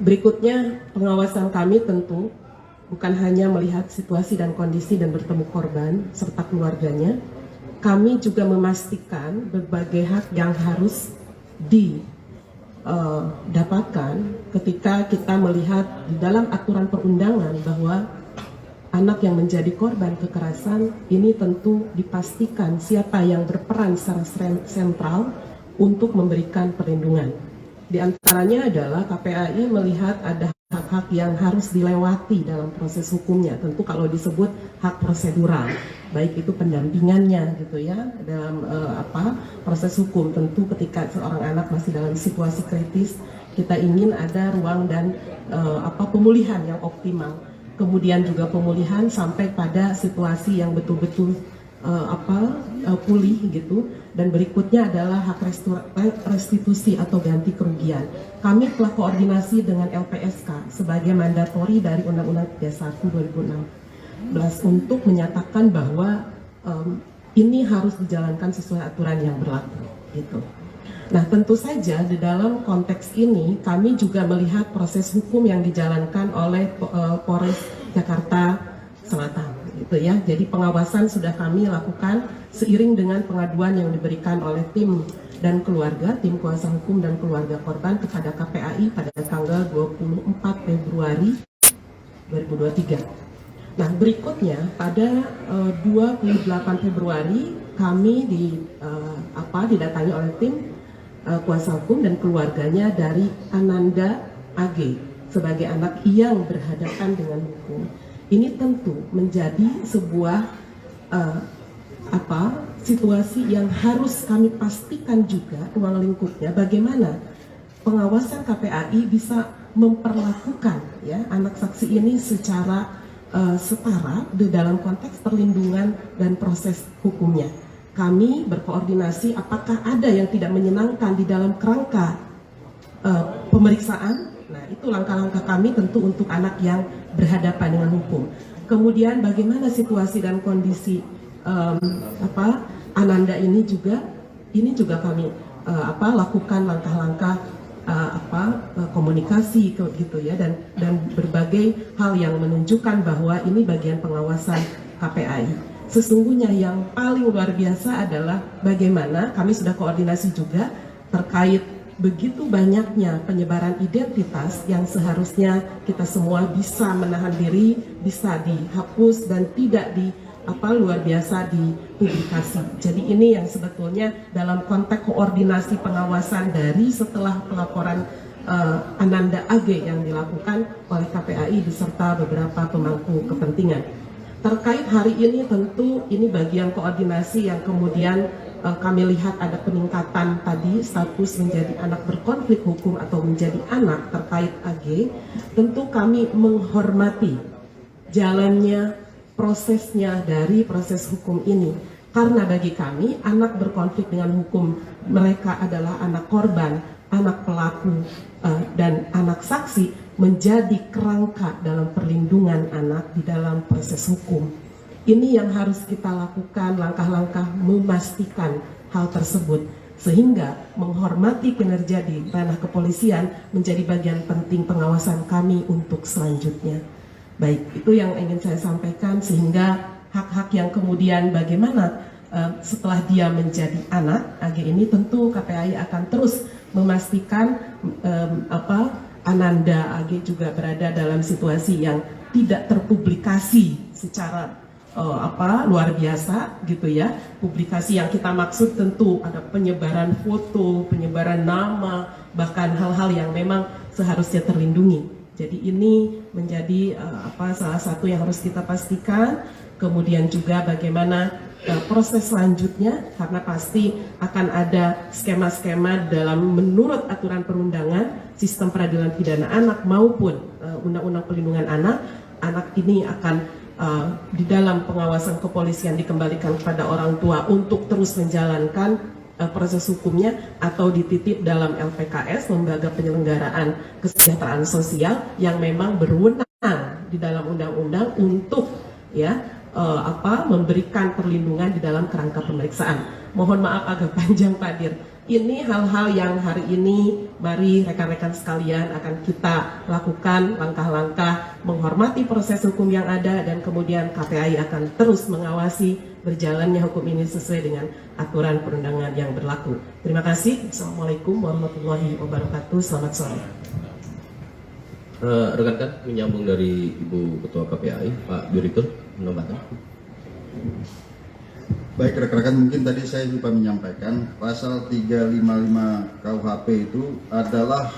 Berikutnya, pengawasan kami tentu bukan hanya melihat situasi dan kondisi dan bertemu korban serta keluarganya, kami juga memastikan berbagai hak yang harus didapatkan ketika kita melihat di dalam aturan perundangan bahwa anak yang menjadi korban kekerasan ini tentu dipastikan siapa yang berperan secara sentral untuk memberikan perlindungan. Di antaranya adalah KPAI melihat ada hak-hak yang harus dilewati dalam proses hukumnya. Tentu kalau disebut hak prosedural, baik itu pendampingannya gitu ya dalam proses hukum. Tentu ketika seorang anak masih dalam situasi kritis, kita ingin ada ruang dan pemulihan yang optimal. Kemudian juga pemulihan sampai pada situasi yang betul-betul pulih gitu. Dan berikutnya adalah hak restitusi atau ganti kerugian. Kami telah koordinasi dengan LPSK sebagai mandatori dari Undang-Undang 31 2016 untuk menyatakan bahwa ini harus dijalankan sesuai aturan yang berlaku gitu. Nah, tentu saja di dalam konteks ini kami juga melihat proses hukum yang dijalankan oleh Polres Jakarta Selatan gitu ya. Jadi pengawasan sudah kami lakukan seiring dengan pengaduan yang diberikan oleh tim dan keluarga, tim kuasa hukum dan keluarga korban kepada KPAI pada tanggal 24 Februari 2023. Nah, berikutnya pada 28 Februari kami didatangi oleh tim kuasa hukum dan keluarganya dari Ananda AG sebagai anak yang berhadapan dengan hukum. Ini tentu menjadi sebuah situasi yang harus kami pastikan juga ruang lingkupnya bagaimana pengawasan KPAI bisa memperlakukan ya anak saksi ini secara setara di dalam konteks perlindungan dan proses hukumnya. Kami berkoordinasi apakah ada yang tidak menyenangkan di dalam kerangka pemeriksaan. Nah, itu langkah-langkah kami tentu untuk anak yang berhadapan dengan hukum. Kemudian bagaimana situasi dan kondisi Ananda ini juga kami lakukan langkah-langkah komunikasi gitu ya dan berbagai hal yang menunjukkan bahwa ini bagian pengawasan KPAI. Sesungguhnya yang paling luar biasa adalah bagaimana kami sudah koordinasi juga terkait begitu banyaknya penyebaran identitas yang seharusnya kita semua bisa menahan diri, bisa dihapus dan tidak luar biasa dipublikasi. Jadi ini yang sebetulnya dalam konteks koordinasi pengawasan dari setelah pelaporan Ananda AG yang dilakukan oleh KPAI beserta beberapa pemangku kepentingan. Terkait hari ini tentu ini bagian koordinasi yang kemudian kami lihat ada peningkatan tadi status menjadi anak berkonflik hukum atau menjadi anak terkait AG. Tentu kami menghormati jalannya prosesnya dari proses hukum ini. Karena bagi kami anak berkonflik dengan hukum mereka adalah anak korban, anak pelaku dan anak saksi menjadi kerangka dalam perlindungan anak di dalam proses hukum. Ini yang harus kita lakukan langkah-langkah memastikan hal tersebut sehingga menghormati kinerja di ranah kepolisian menjadi bagian penting pengawasan kami untuk selanjutnya. Baik, itu yang ingin saya sampaikan sehingga hak-hak yang kemudian bagaimana setelah dia menjadi anak AG ini tentu KPAI akan terus memastikan Ananda AG juga berada dalam situasi yang tidak terpublikasi secara luar biasa gitu ya. Publikasi yang kita maksud tentu ada penyebaran foto, penyebaran nama, bahkan hal-hal yang memang seharusnya terlindungi. Jadi ini menjadi salah satu yang harus kita pastikan. Kemudian juga bagaimana proses selanjutnya, karena pasti akan ada skema-skema dalam menurut aturan perundangan, sistem peradilan pidana anak maupun undang-undang perlindungan anak ini akan di dalam pengawasan kepolisian dikembalikan kepada orang tua untuk terus menjalankan proses hukumnya atau dititip dalam LPKS, Lembaga Penyelenggaraan Kesejahteraan Sosial, yang memang berwenang di dalam undang-undang untuk memberikan perlindungan di dalam kerangka pemeriksaan. Mohon maaf agak panjang Pak Dir. Ini hal-hal yang hari ini mari rekan-rekan sekalian akan kita lakukan langkah-langkah menghormati proses hukum yang ada, dan kemudian KPAI akan terus mengawasi berjalannya hukum ini sesuai dengan aturan perundangan yang berlaku. Terima kasih. Assalamualaikum warahmatullahi wabarakatuh. Selamat sore. Rekan-rekan, menyambung dari Ibu Ketua KPAI, Pak Direktur, menambahkan. Baik rekan-rekan, mungkin tadi saya lupa menyampaikan pasal 355 KUHP itu adalah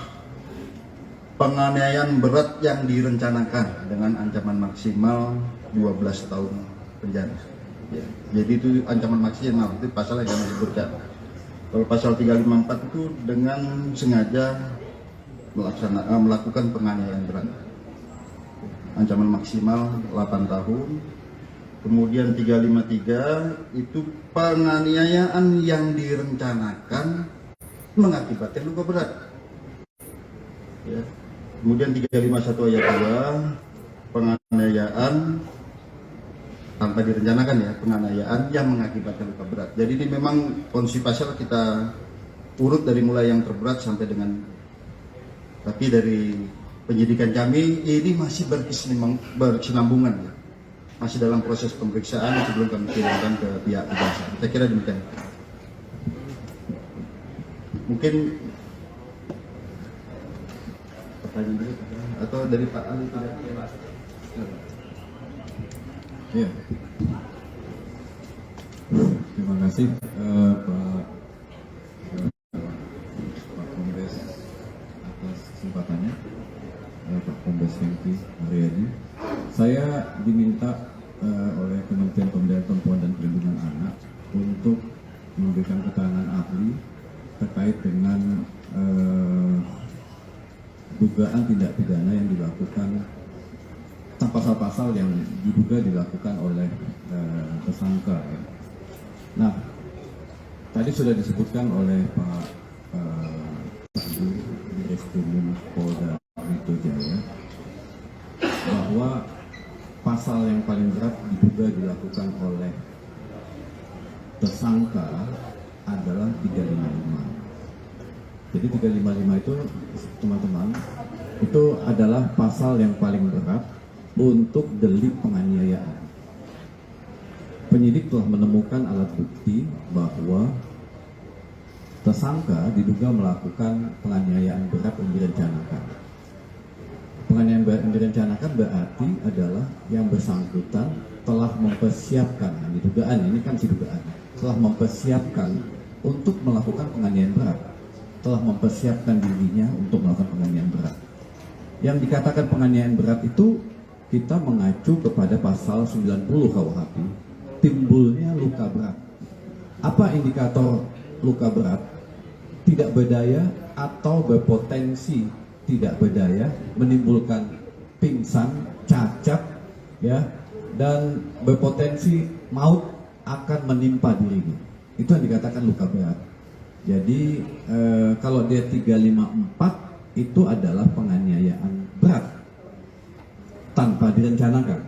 penganiayaan berat yang direncanakan dengan ancaman maksimal 12 tahun penjara. Ya, jadi itu ancaman maksimal, itu pasal yang kami sebutkan. Kalau pasal 354 itu dengan sengaja melakukan penganiayaan berat, ancaman maksimal 8 tahun. Kemudian 353 itu penganiayaan yang direncanakan mengakibatkan luka berat. Ya. Kemudian 351 ayat 2, penganiayaan tanpa direncanakan, ya, penganiayaan yang mengakibatkan luka berat. Jadi ini memang konsep pasal kita urut dari mulai yang terberat sampai dengan, tapi dari penyidikan kami ini masih berkesinambungan, ya. Masih dalam proses pemeriksaan sebelum kami kirimkan ke pihak kejaksaan. Saya kira demikian. Mungkin pertanyaan dulu atau dari Pak Ali tidak? Ya. Terima kasih Pak Kombes atas kesempatannya, Pak Kombes Hengki Haryadi. Saya diminta oleh Kementerian Pemberdayaan Perempuan dan Perlindungan Anak untuk memberikan keterangan ahli terkait dengan dugaan tindak pidana yang dilakukan, pasal-pasal yang diduga dilakukan oleh tersangka. Ya. Nah, tadi sudah disebutkan oleh Pak Direktur Polda Metro Jaya bahwa pasal yang paling berat diduga dilakukan oleh tersangka adalah 355. Jadi 355 itu, teman-teman, itu adalah pasal yang paling berat untuk delik penganiayaan. Penyidik telah menemukan alat bukti bahwa tersangka diduga melakukan penganiayaan berat yang direncanakan. Penganiayaan berat yang direncanakan berarti adalah yang bersangkutan telah mempersiapkan, ini dugaan, ini kan si dugaan, telah mempersiapkan untuk melakukan penganiayaan berat, telah mempersiapkan dirinya untuk melakukan penganiayaan berat. Yang dikatakan penganiayaan berat itu kita mengacu kepada pasal 90 KUHP, timbulnya luka berat. Apa indikator luka berat? Tidak berdaya atau berpotensi tidak berdaya, menimbulkan pingsan, cacat, ya, dan berpotensi maut akan menimpa dirinya. Itu yang dikatakan luka berat. Jadi kalau dia 354 itu adalah penganiayaan berat tanpa direncanakan.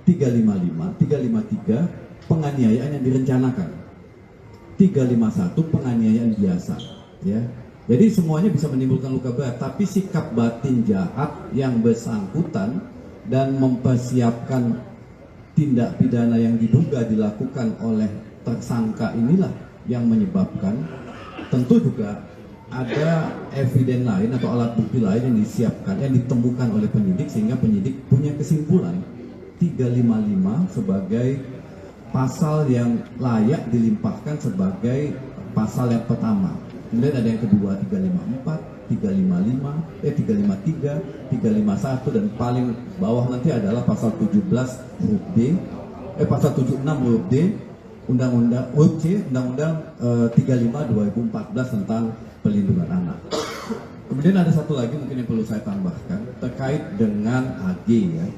355, 353 penganiayaan yang direncanakan. 351 penganiayaan biasa, ya. Jadi semuanya bisa menimbulkan luka berat, tapi sikap batin jahat yang bersangkutan dan mempersiapkan tindak pidana yang diduga dilakukan oleh tersangka inilah yang menyebabkan. Tentu juga ada eviden lain atau alat bukti lain yang disiapkan, yang ditemukan oleh penyidik, sehingga penyidik punya kesimpulan 355 sebagai pasal yang layak dilimpahkan sebagai pasal yang pertama. Kemudian ada yang kedua 354, 355, 353, 351, dan paling bawah nanti adalah pasal 17 huruf D, pasal 76 huruf D Undang-Undang Undang-Undang 35/2014 tentang perlindungan anak. Kemudian ada satu lagi mungkin yang perlu saya tambahkan terkait dengan AG ya.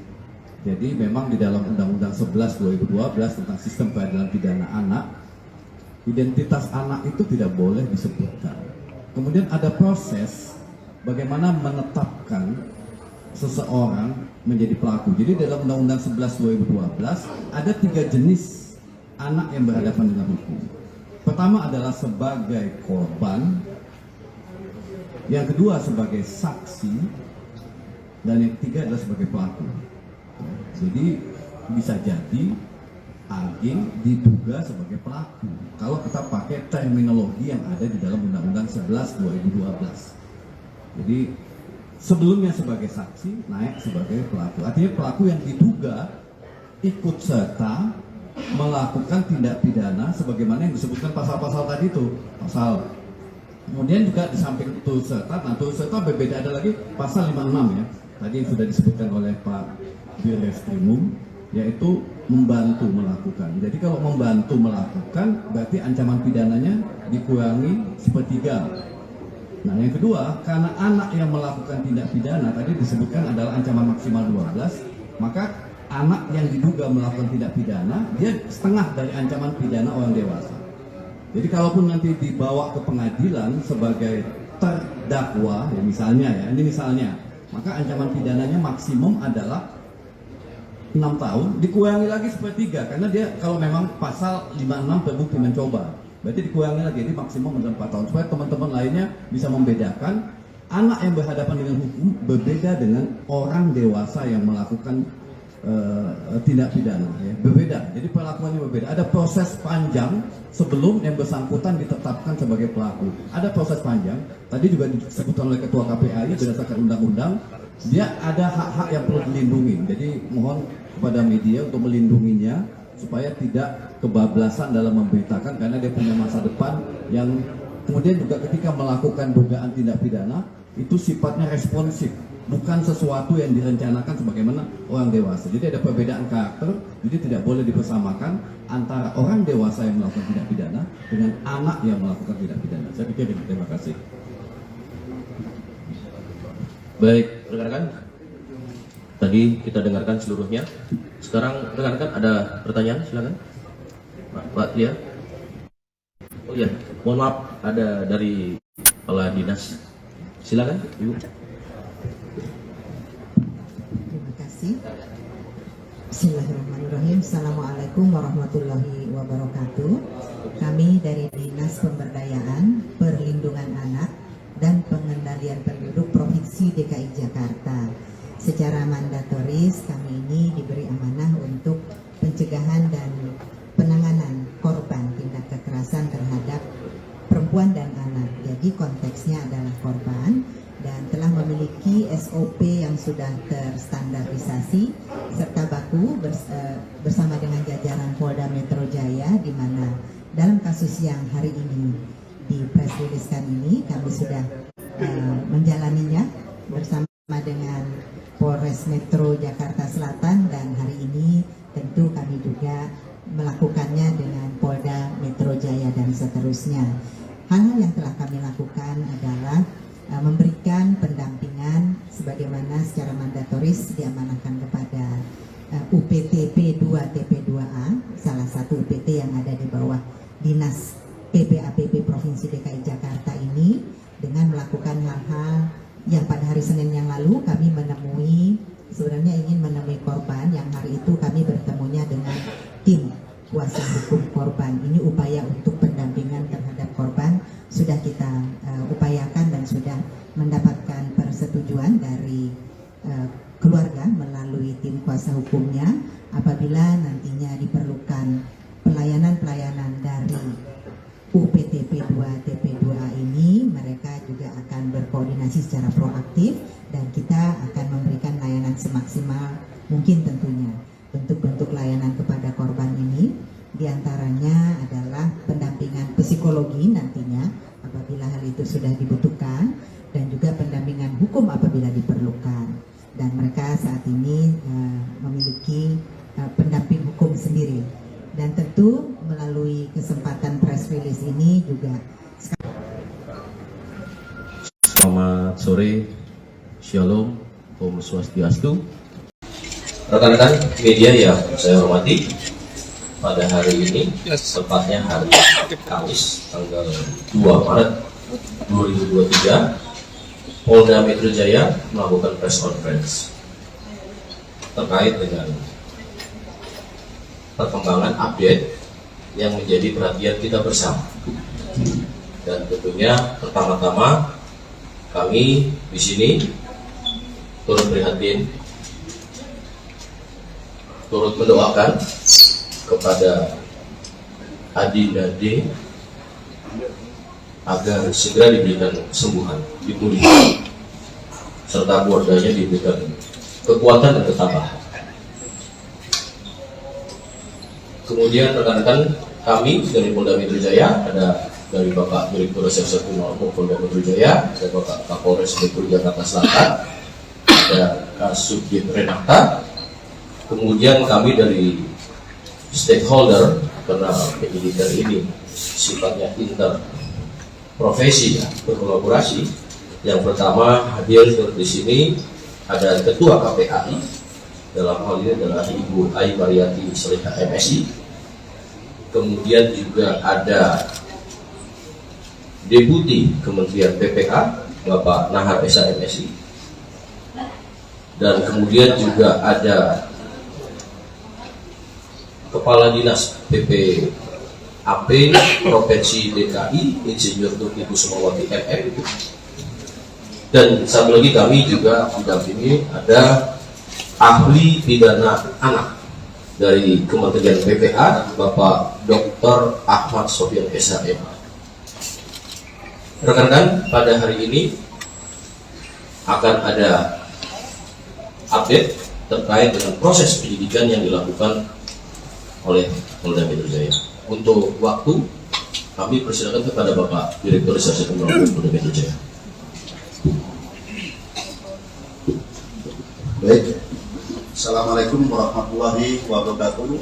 Jadi memang di dalam Undang-Undang 11/2012 tentang sistem peradilan pidana anak, identitas anak itu tidak boleh disebutkan. Kemudian ada proses bagaimana menetapkan seseorang menjadi pelaku. Jadi dalam Undang-Undang 11/2012 ada 3 jenis anak yang berhadapan dengan hukum. Pertama adalah sebagai korban, yang kedua sebagai saksi, dan yang ketiga adalah sebagai pelaku. Jadi bisa jadi AG diduga sebagai pelaku kalau kita pakai terminologi yang ada di dalam Undang-Undang 11/2012. Jadi sebelumnya sebagai saksi, naik sebagai pelaku. Artinya pelaku yang diduga ikut serta melakukan tindak pidana sebagaimana yang disebutkan pasal-pasal tadi itu. Kemudian juga di samping turut serta, nah turut serta berbeda, ada lagi pasal 56 ya. Tadi yang sudah disebutkan oleh Pak Direskrimum, yaitu membantu melakukan. Jadi kalau membantu melakukan berarti ancaman pidananya dikurangi 1/3. Nah yang kedua, karena anak yang melakukan tindak pidana tadi disebutkan adalah ancaman maksimal 12, maka anak yang diduga melakukan tindak pidana dia setengah dari ancaman pidana orang dewasa. Jadi kalaupun nanti dibawa ke pengadilan sebagai terdakwa, ya misalnya ya, ini misalnya, maka ancaman pidananya maksimum adalah 6 tahun, dikurangi lagi 1/3 karena dia kalau memang pasal 56 terbukti mencoba, berarti dikurangi lagi, jadi maksimum adalah 4 tahun supaya teman-teman lainnya bisa membedakan anak yang berhadapan dengan hukum berbeda dengan orang dewasa yang melakukan tindak pidana ya, berbeda. Jadi perlakuannya berbeda. Ada proses panjang sebelum yang bersangkutan ditetapkan sebagai pelaku. Ada proses panjang. Tadi juga disebutkan oleh Ketua KPAI berdasarkan undang-undang, dia ada hak-hak yang perlu dilindungi. Jadi mohon kepada media untuk melindunginya supaya tidak kebablasan dalam memberitakan karena dia punya masa depan yang kemudian juga ketika melakukan dugaan tindak pidana itu sifatnya responsif. Bukan sesuatu yang direncanakan sebagaimana orang dewasa. Jadi ada perbedaan karakter, jadi tidak boleh dipersamakan antara orang dewasa yang melakukan tindak pidana dengan anak yang melakukan tindak pidana. Saya pikir ini. Terima kasih. Baik, rekan-rekan. Tadi kita dengarkan seluruhnya. Sekarang rekan-rekan ada pertanyaan, silakan. Pak Lia. Oh iya, mohon maaf, ada dari Kepala Dinas. Silakan, Ibu. Bismillahirrahmanirrahim. Assalamualaikum warahmatullahi wabarakatuh. Kami dari Dinas Pemberdayaan, Perlindungan Anak, dan Pengendalian Penduduk Provinsi DKI Jakarta. Secara mandatoris kami ini diberi amanah untuk pencegahan dan penanganan korban tindak kekerasan terhadap perempuan dan anak. Jadi konteksnya adalah korban dan telah memiliki SOP yang sudah terstandarisasi serta baku bersama dengan jajaran Polda Metro Jaya, di mana dalam kasus yang hari ini di press release-kan ini kami sudah menjalaninya bersama dengan Polres Metro Jakarta Selatan, dan hari ini tentu kami juga melakukannya dengan Polda Metro Jaya dan seterusnya. Hal-hal yang telah kami lakukan adalah memberikan pendampingan sebagaimana secara mandatoris diamanahkan kepada UPT P2 TP2A, salah satu UPT yang ada di bawah Dinas PPAPP Provinsi DKI Jakarta ini, dengan melakukan hal-hal yang pada hari Senin yang lalu kami sebenarnya ingin menemui korban, yang hari itu kami bertemunya dengan tim kuasa hukum korban. Ini upaya untuk pendampingan terhadap korban sudah kita upayakan dan sudah mendapatkan persetujuan dari keluarga melalui tim kuasa hukumnya. Apabila nantinya diperlukan pelayanan-pelayanan dari UPT P2 TP2A ini, mereka juga akan berkoordinasi secara proaktif dan kita akan memberikan layanan semaksimal mungkin tentunya. Bentuk-bentuk layanan kepada korban ini diantaranya adalah pendampingan psikologi nantinya apabila hal itu sudah dibutuhkan, dan juga pendampingan hukum apabila diperlukan. Dan mereka saat ini memiliki pendamping hukum sendiri Dan tentu melalui kesempatan press release ini juga Selamat sore, Shalom, Om Swastiastu. Rekan-rekan media yang saya hormati, pada hari ini, tepatnya hari Kamis, tanggal 2 Maret 2023, Polda Metro Jaya melakukan press conference terkait dengan perkembangan update yang menjadi perhatian kita bersama. Dan tentunya pertama-tama kami di sini turut prihatin, turut mendoakan kepada Adinda D agar segera diberikan kesembuhan, dipulihkan, serta keluarganya diberikan kekuatan dan ketabahan. Kemudian rekan-rekan kami dari Polda Metro Jaya, ada dari Bapak Direktur Reserse Kriminal Polda Metro Jaya, ada Bapak Kapolres Metro Jakarta Selatan, ada Kasubdit Renata. Kemudian kami dari stakeholder, karena penyidikan ini sifatnya interprofesi, ya, berkolaborasi. Yang pertama hadir di sini ada Ketua KPAI, dalam hal ini adalah Ibu Ai Mariati Soliha MSI. Kemudian juga ada Deputi Kementerian PPA Bapak Nahar Esa MSI, dan kemudian juga ada Kepala Dinas PPAP Provinsi DKI Insinyur Tuti Kusumawati MM, dan satu lagi kami juga mendampingi ada ahli pidana anak dari Kementerian PPA Bapak Dr. Ahmad Sofyan SHM. Rekan-rekan, pada hari ini akan ada update terkait dengan proses penyidikan yang dilakukan oleh Polda Metro Jaya. Untuk waktu, kami persilakan kepada Bapak Direktur Reserse Kriminal Polda Metro Jaya. Baik, Assalamualaikum warahmatullahi wabarakatuh.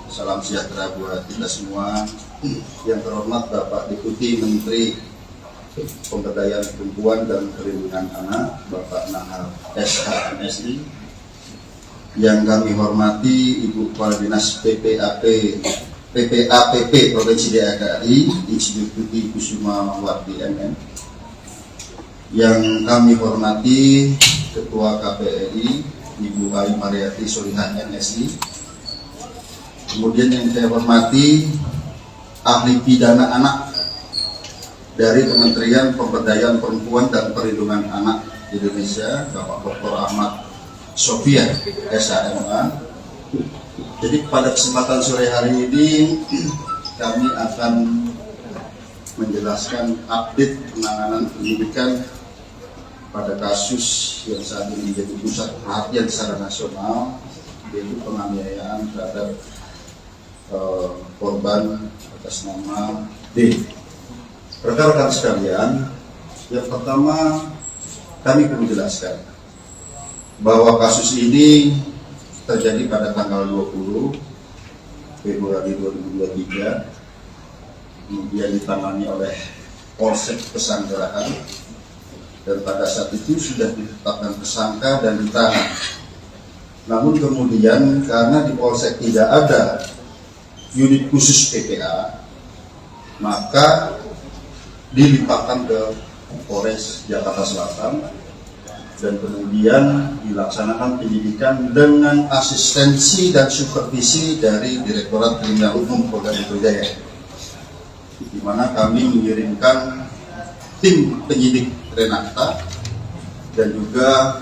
Salam sejahtera buat kita semua. Yang terhormat Bapak Deputi Menteri Pemberdayaan Perempuan dan Perlindungan Anak, Bapak Nahar SHMSI. Yang kami hormati Ibu Kepala Dinas PPAPP Provinsi DKI Insinyur Tuti Kusumawati MM. Yang kami hormati Ketua KPRI Ibu Ai Mariati Soliha MSI. Kemudian yang saya hormati ahli pidana anak dari Kementerian Pemberdayaan Perempuan dan Perlindungan Anak Indonesia, Bapak Dr. Ahmad Sofyan SHMA. Jadi pada kesempatan sore hari ini kami akan menjelaskan update penanganan penyidikan pada kasus yang saat ini menjadi pusat perhatian secara nasional, yaitu penganiayaan terhadap korban atas nama D. Rekan-rekan sekalian, yang pertama kami perlu jelaskan bahwa kasus ini terjadi pada tanggal 20 Februari 2023, kemudian ditangani oleh Polsek Pesanggerahan, dan pada saat itu sudah ditetapkan tersangka dan ditahan. Namun kemudian karena di Polsek tidak ada unit khusus PPA, maka dilimpahkan ke Polres Jakarta Selatan dan kemudian dilaksanakan penyidikan dengan asistensi dan supervisi dari Direktorat Kriminal Umum Polda Metro Jaya, di mana kami mengirimkan tim penyidik Renata dan juga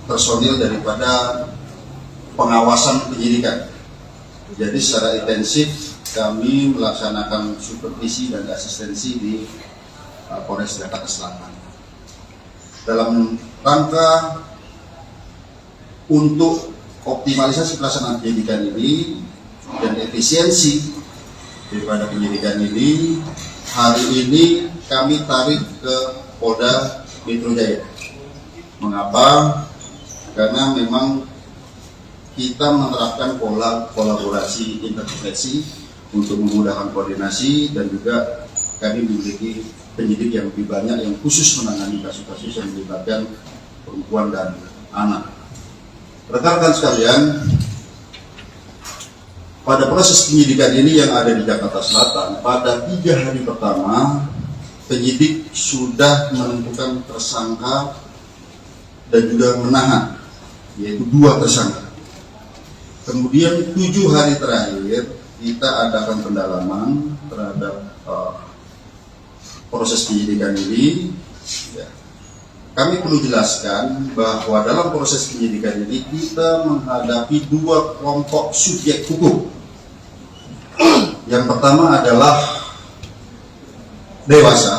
personil daripada pengawasan penyidikan. Jadi secara intensif kami melaksanakan supervisi dan asistensi di Polres Jakarta Selatan dalam rangka untuk optimalisasi pelaksanaan penyidikan ini dan efisiensi daripada penyidikan ini. Hari ini kami tarik ke Polda Metro Jaya. Mengapa? Karena memang kita menerapkan pola kolaborasi intervensi untuk memudahkan koordinasi, dan juga kami memiliki penyidik yang lebih banyak yang khusus menangani kasus-kasus yang melibatkan perempuan dan anak. Rekan-rekan sekalian, pada proses penyidikan ini yang ada di Jakarta Selatan, pada 3 hari pertama, penyidik sudah menentukan tersangka dan juga menahan, yaitu 2 tersangka. Kemudian 7 hari terakhir, kita adakan pendalaman terhadap proses penyidikan ini. Ya. Kami perlu jelaskan bahwa dalam proses penyidikan ini kita menghadapi 2 kelompok subjek hukum. Yang pertama adalah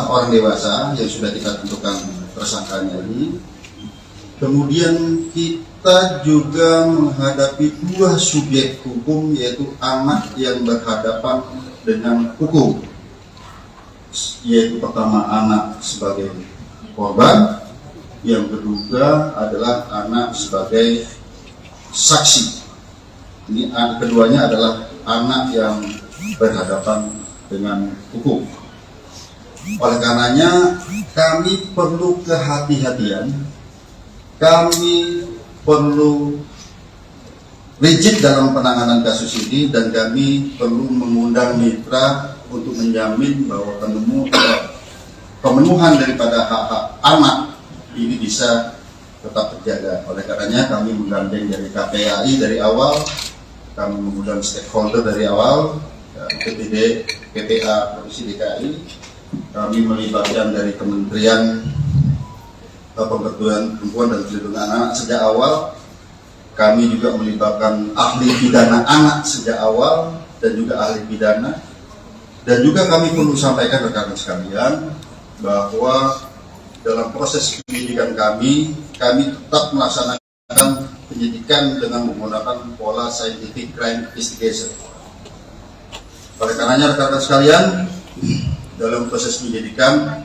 orang dewasa yang sudah kita tentukan tersangkanya ini. Kemudian kita juga menghadapi 2 subjek hukum, yaitu anak yang berhadapan dengan hukum. Yaitu pertama anak sebagai korban, yang kedua adalah anak sebagai saksi. Ini keduanya adalah anak yang berhadapan dengan hukum. Oleh karenanya kami perlu kehati-hatian, kami perlu rigid dalam penanganan kasus ini, dan kami perlu mengundang mitra untuk menjamin bahwa pemenuhan daripada hak-hak anak ini bisa tetap terjaga. Oleh karenanya kami menggandeng dari KPAI dari awal, kami mengundang stakeholder dari awal, PPD, PPA, Provinsi DKI, kami melibatkan dari Kementerian Pemberdayaan Perempuan dan Perlindungan Anak sejak awal. Kami juga melibatkan ahli pidana anak sejak awal dan juga ahli pidana. Dan juga kami perlu sampaikan rekan-rekan sekalian bahwa dalam proses penyidikan kami tetap melaksanakan penyidikan dengan menggunakan pola scientific crime investigation. Oleh karenanya rekan-rekan sekalian, dalam proses penyidikan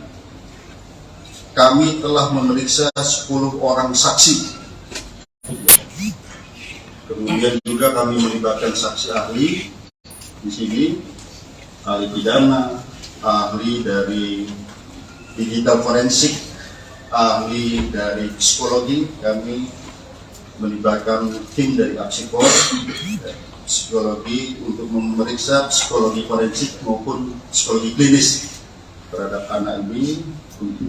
kami telah memeriksa 10 orang saksi. Kemudian juga kami melibatkan saksi ahli di sini, ahli pidana, ahli dari digital forensik, ahli dari psikologi. Kami melibatkan tim dari Apsikor, psikologi untuk memeriksa psikologi forensik maupun psikologi klinis terhadap anak ini,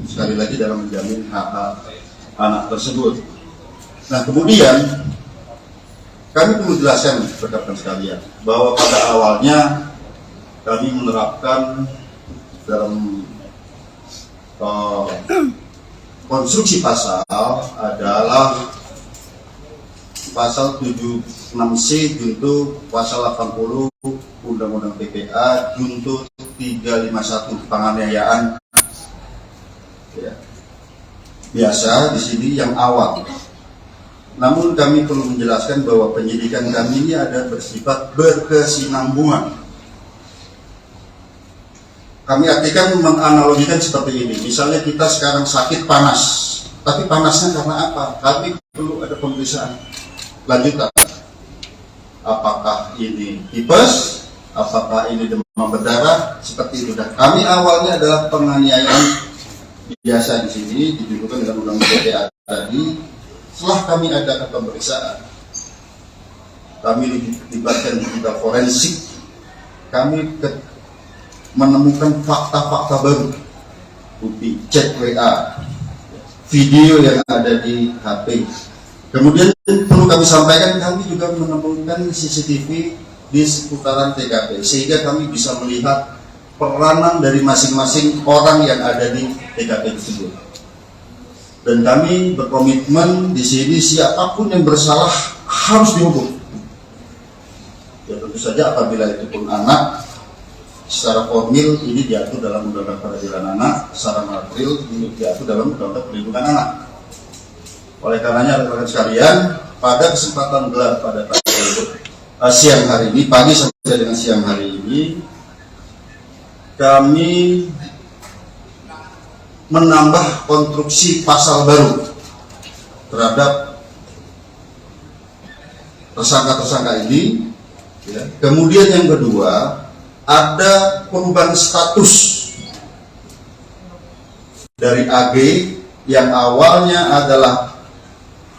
sekali lagi dalam menjamin hak-hak anak tersebut. Nah, kemudian kami perlu jelaskan rekan-rekan sekalian bahwa pada awalnya kami menerapkan dalam konstruksi pasal adalah pasal 76C junto pasal 80 Undang-Undang PPA junto 351 penganiayaan. Ya. Biasa di sini yang awal. Namun kami perlu menjelaskan bahwa penyidikan kami ini ada bersifat berkesinambungan. Kami artikan menganalogikan seperti ini. Misalnya kita sekarang sakit panas, tapi panasnya karena apa? Kami perlu ada pemeriksaan lanjutan. Apakah ini tipes? Apakah ini demam berdarah? Seperti itu. Dan kami awalnya adalah penganiayaan biasa di sini dituduhkan dengan undang-undang PPA tadi. Setelah kami adakan pemeriksaan, kami dilibatkan digital forensik, kami menemukan fakta-fakta baru, bukti chat WA, video yang ada di HP. Kemudian perlu kami sampaikan, kami juga menemukan CCTV di seputaran TKP, sehingga kami bisa melihat peranan dari masing-masing orang yang ada di TKP tersebut. Dan kami berkomitmen di sini siapapun yang bersalah harus dihukum. Ya tentu saja apabila itu pun anak, secara formil ini diatur dalam Undang-Undang Peradilan Anak, secara material ini diatur dalam Undang-Undang Perlindungan Anak. Oleh karenanya rekan-rekan sekalian, pada kesempatan gelar pada siang hari ini, pagi sampai dengan siang hari ini, kami menambah konstruksi pasal baru terhadap tersangka-tersangka ini. Ya. Kemudian yang kedua, ada perubahan status dari AG yang awalnya adalah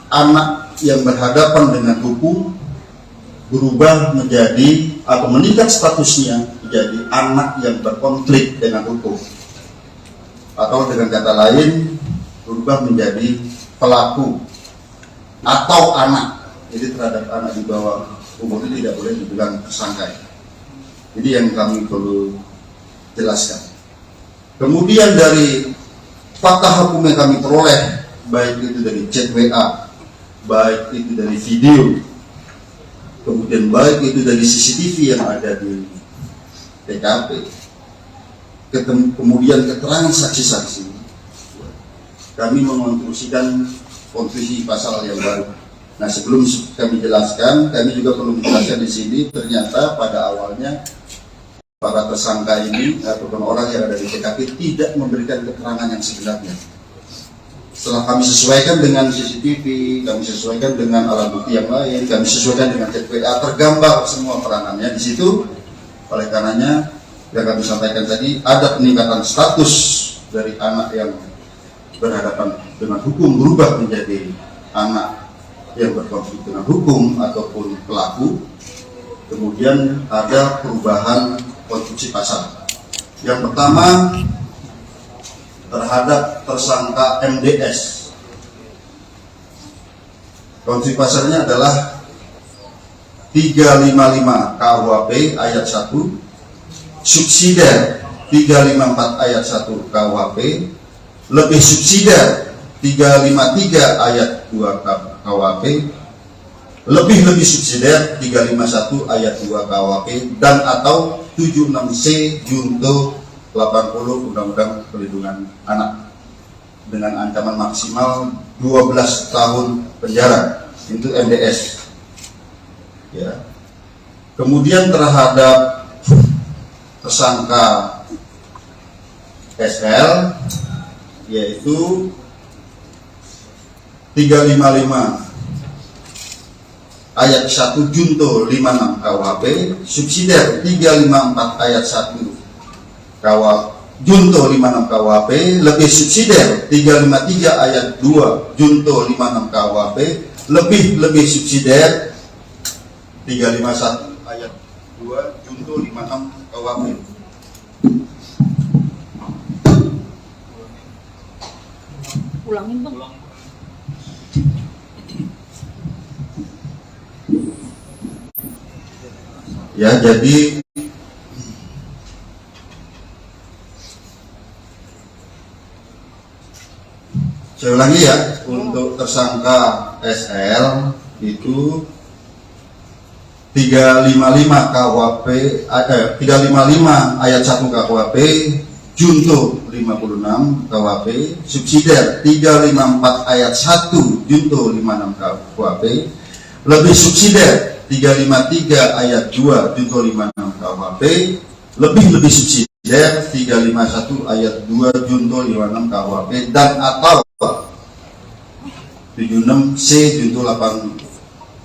anak yang berhadapan dengan hukum, berubah menjadi atau meningkat statusnya menjadi anak yang berkonflik dengan hukum, atau dengan kata lain berubah menjadi pelaku atau anak. Jadi terhadap anak di bawah umur itu tidak boleh dibilang tersangka. Jadi yang kami perlu jelaskan. Kemudian dari fakta hukum yang kami peroleh, baik itu dari chat WA, baik itu dari video, kemudian baik itu dari CCTV yang ada di TKP, kemudian keterangan saksi-saksi, kami mengonstruksikan konstruksi pasal yang baru. Nah, sebelum kami jelaskan, kami juga perlu menjelaskan di sini, ternyata pada awalnya para tersangka ini ataupun orang yang ada di TKP tidak memberikan keterangan yang sebenarnya. Setelah kami sesuaikan dengan CCTV, kami sesuaikan dengan alat bukti yang lain, kami sesuaikan dengan chat WA, tergambar semua peranannya di situ. Oleh karenanya, yang kami sampaikan tadi, ada peningkatan status dari anak yang berhadapan dengan hukum berubah menjadi anak yang berkonflik dengan hukum ataupun pelaku. Kemudian ada perubahan konstruksi pasal. Yang pertama, terhadap tersangka MDS, konstruksi pasalnya adalah 355 KUHP ayat 1, subsidiar 354 ayat 1 KUHP, lebih subsidiar 353 ayat 2 KUHP, lebih subsidiar 351 ayat 2 KUHP, dan atau 76C junto 80 Undang-Undang Perlindungan Anak dengan ancaman maksimal 12 tahun penjara. Itu MDS. Ya. Kemudian terhadap tersangka SL, yaitu 355 ayat 1 junto 56 KUHP, subsidiar 354 ayat 1 junto 56 KUHP, lebih subsidiar 353 ayat 2 junto 56 KUHP, lebih subsidiar 351 ayat 2 junto 56 KUHP. Ulangin bang. Ya, jadi saya ulangi ya, untuk tersangka SL itu 355 KUHP 355 ayat 1 KUHP junto 56 KUHP, subsidiar 354 ayat 1 junto 56 KUHP, lebih subsidiar 353 ayat 2 junto 56 KUHP, lebih subsidiar 351 ayat 2 junto 56 KUHP, dan atau 76C junto 80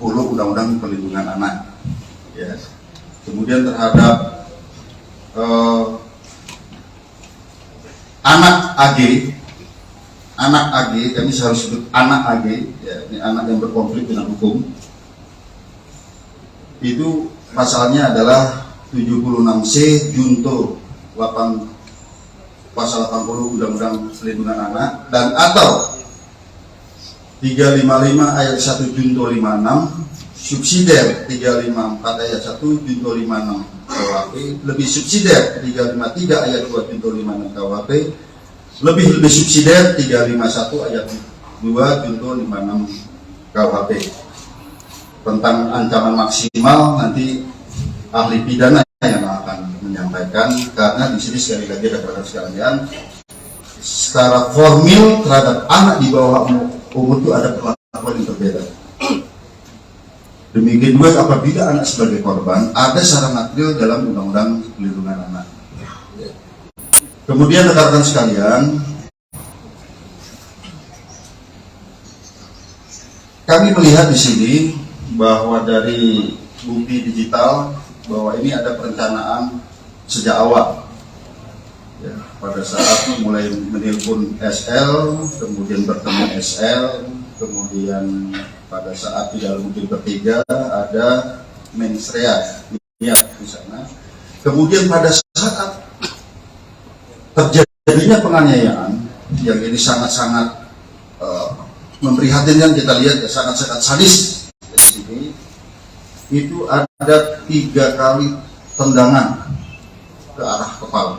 Undang-Undang Perlindungan Anak. Ya. Kemudian terhadap anak AG, kami harus sebut anak AG, ya, ini anak yang berkonflik dengan hukum. Itu pasalnya adalah 76C junto 8 pasal 80 Undang-Undang Perlindungan Anak, dan atau 355 ayat 1 junto 56, subsidiar 354 ayat 1 junto 56 KUHP, lebih subsidiar 353 ayat 2 junto 56 KUHP, lebih subsidiar 351 ayat 2 junto 56 KUHP. Tentang ancaman maksimal nanti ahli pidana yang akan menyampaikan, karena di sini sekali lagi rekan-rekan sekalian, secara formil terhadap anak di bawah umur itu ada perlakuan yang berbeda. Demikian juga apabila anak sebagai korban, ada secara material dalam Undang-Undang Perlindungan Anak. Kemudian rekan-rekan sekalian, kami melihat di sini bahwa dari bukti digital bahwa ini ada perencanaan sejak awal. Ya, pada saat mulai menelpon SL, kemudian bertemu SL, kemudian pada saat di dalam mobil bertiga ada mensrea di sana. Kemudian pada saat terjadinya penganiayaan yang ini sangat-sangat memprihatinkan, kita lihat ya, sangat-sangat sadis di sini, itu ada 3 kali tendangan ke arah kepala.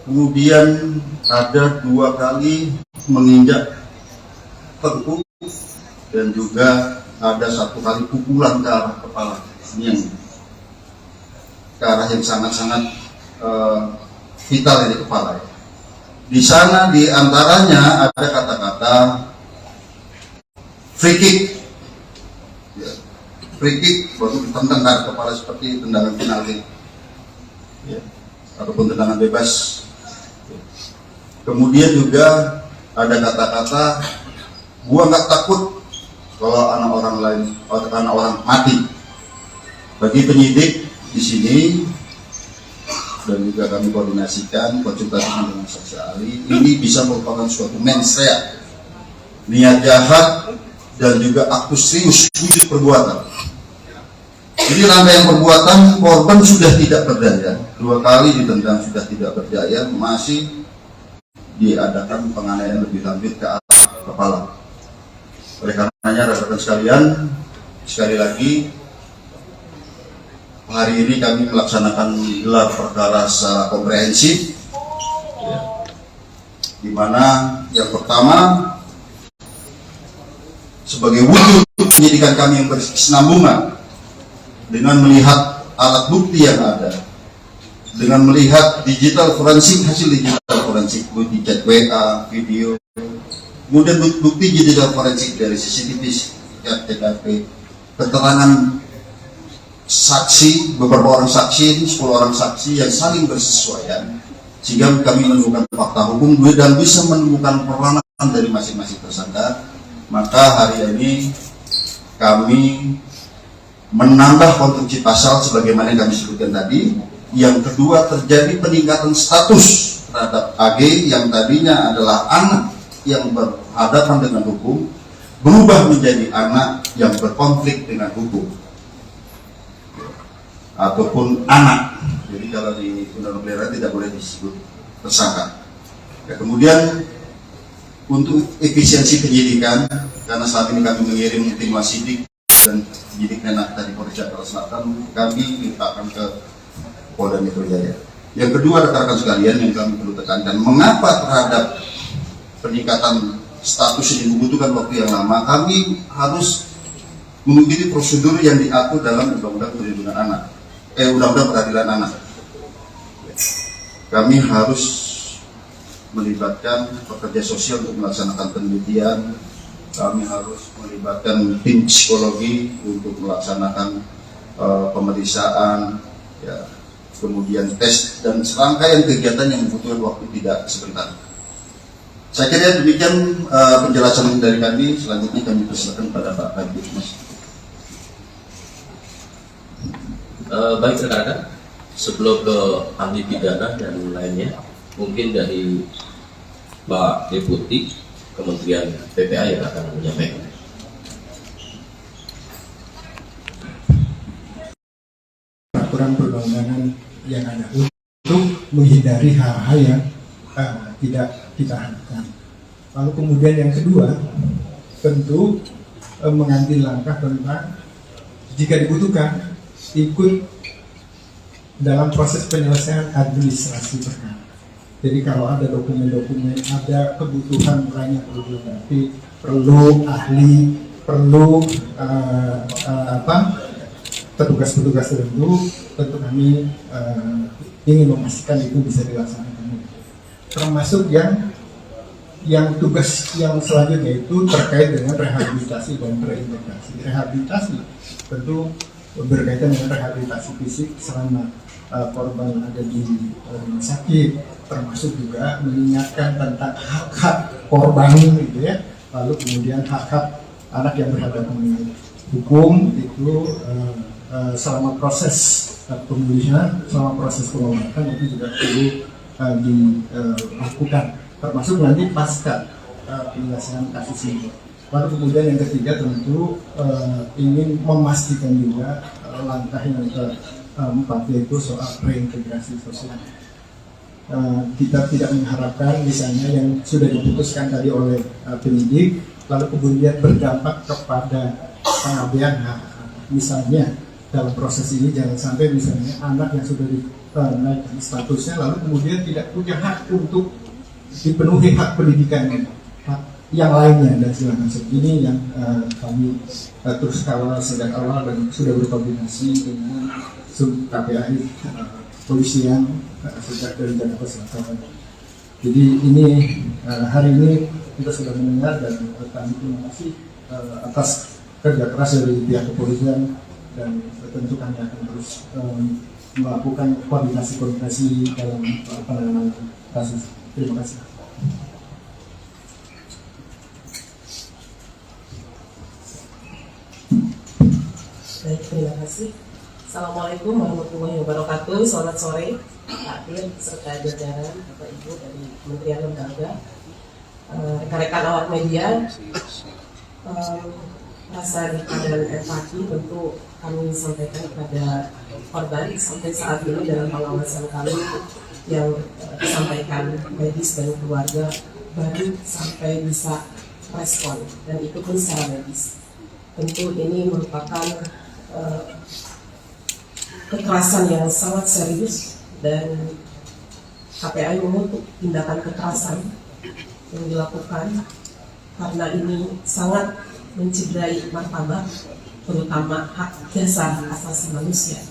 Kemudian ada 2 kali menginjak tengkuk dan juga ada 1 kali pukulan ke arah kepala. Ini yang ke arah yang sangat-sangat vital di kepala. Di sana di antaranya ada kata-kata free kick. Ya, free kick baru ditendang ke kepala seperti tendangan penalti. Ya, ataupun tendangan bebas. Kemudian juga ada kata-kata, gua nggak takut kalau anak orang lain, anak orang mati. Bagi penyidik di sini dan juga kami koordinasikan konsultasi dengan saksi ahli, ini bisa merupakan suatu mensrea, niat jahat dan juga aktus serius wujud perbuatan. Jadi rangkaian perbuatan, korban sudah tidak berdaya, 2 kali ditendang sudah tidak berdaya, masih diadakan penganiayaan lebih lanjut ke arah kepala. Oleh karenanya rekan-rekan sekalian, sekali lagi hari ini kami melaksanakan gelar perkara secara komprehensif, ya, di mana yang pertama sebagai wujud penyidikan kami yang berkesinambungan dengan melihat alat bukti yang ada, dengan melihat digital forensik, hasil digital forensik, bukti chat WA, video, kemudian bukti digital forensik dari CCTV, TKP, keterangan saksi, beberapa orang saksi, 10 orang saksi yang saling bersesuaian, sehingga kami menemukan fakta hukum dan bisa menemukan peranan dari masing-masing tersangka. Maka hari ini kami menambah konstruksi pasal sebagaimana yang kami sebutkan tadi. Yang kedua, terjadi peningkatan status terhadap AG yang tadinya adalah anak yang berhadapan dengan hukum, berubah menjadi anak yang berkonflik dengan hukum ataupun anak. Jadi kalau di undang-undang tidak boleh disebut tersangka. Ya, kemudian untuk efisiensi penyidikan, karena saat ini kami mengirim tim wasidik dan penyidik Menak dari Polres Jakarta Selatan, kami limpahkan ke Polda Metro Jaya. Yang kedua, rekan-rekan sekalian, yang kami perlu tekankan, mengapa terhadap peningkatan status ini membutuhkan waktu yang lama? Kami harus mengikuti prosedur yang diatur dalam Undang-Undang Perlindungan Anak, Undang-Undang Peradilan Anak. Kami harus melibatkan pekerja sosial untuk melaksanakan penelitian. Kami harus melibatkan tim psikologi untuk melaksanakan pemeriksaan, ya, kemudian tes dan serangkaian kegiatan yang membutuhkan waktu tidak sebentar. Saya kira demikian penjelasan dari kami. Selanjutnya kami persilakan pada Pak Kabit, Mas. Baik rekan-rekan, sebelum ke ahli pidana dan lainnya, mungkin dari Pak Deputi Kementerian PPA yang akan menyampaikan. Peraturan perundang-undangan yang ada untuk menghindari hal-hal yang tidak kita harapkan. Lalu kemudian yang kedua, tentu mengambil langkah tentang jika dibutuhkan ikut dalam proses penyelesaian administrasi perkara. Jadi kalau ada dokumen-dokumen, ada kebutuhan lain yang perlu dilengkapi, perlu ahli, perlu petugas-petugas tertentu, tentu kami ingin memastikan itu bisa dilaksanakan. Termasuk yang tugas yang selanjutnya itu terkait dengan rehabilitasi dan reintegrasi. Rehabilitasi tentu berkaitan dengan rehabilitasi fisik selama korban ada di rumah sakit, termasuk juga mengingatkan tentang hak-hak korban gitu ya, lalu kemudian hak-hak anak yang berhadapan dengan hukum itu selama proses pemulihan, selama proses pengobatan itu juga perlu dilakukan, termasuk nanti pasca penyelesaian kasus ini. Lalu kemudian yang ketiga tentu ingin memastikan juga langkah yang keempat, yaitu soal reintegrasi sosial. Kita tidak mengharapkan misalnya yang sudah diputuskan tadi oleh penyidik lalu kemudian berdampak kepada pengabaian hak. Misalnya dalam proses ini jangan sampai misalnya anak yang sudah dinaikkan statusnya lalu kemudian tidak punya hak untuk dipenuhi hak pendidikannya, hak yang lainnya dan segala macam. Ini yang kami terus kawal sejak awal dan sudah berkoordinasi dengan KPAI polisian sejak dari Jakarta Selatan. Jadi ini hari ini kita sudah mendengar dan kami terima kasih atas kerja keras dari pihak kepolisian, dan tentu kami akan terus melakukan koordinasi dalam penanganan kasus. Terima kasih. Baik, terima kasih. Assalamualaikum warahmatullahi wabarakatuh. Selamat sore, Pak Dir serta jajaran Bapak Ibu dari Kementerian Lembaga, rekan-rekan awak media. Rasa duka dan empati tentu kami sampaikan kepada korban sampai saat ini dalam pengawasan kami yang disampaikan medis dan keluarga baru sampai bisa respon dan itu pun secara medis. Tentu ini merupakan kekerasan yang sangat serius dan KPAI mengutuk tindakan kekerasan yang dilakukan karena ini sangat mencederai martabat, terutama hak dasar asasi manusia.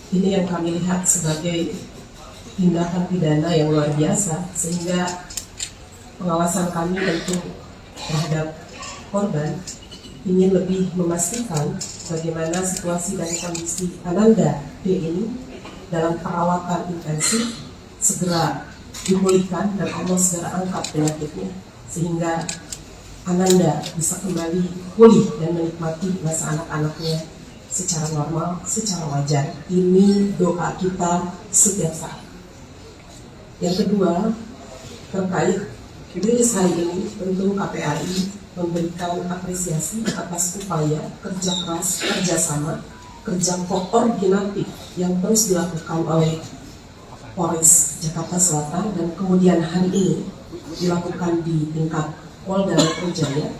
Ini yang kami lihat sebagai tindakan pidana yang luar biasa, sehingga pengawasan kami tentu terhadap korban ingin lebih memastikan bagaimana situasi dan kondisi Ananda D ini dalam perawatan intensif segera dipulihkan dan Allah segera angkat penyakitnya sehingga Ananda bisa kembali pulih dan menikmati masa anak-anaknya secara normal, secara wajar. Ini doa kita setiap saat. Yang kedua, terkait rilis hari ini, tentu KPAI memberikan apresiasi atas upaya kerja keras, kerjasama, kerja koordinatif yang terus dilakukan oleh Polres Jakarta Selatan dan kemudian hari ini dilakukan di tingkat Polda Metro Jaya.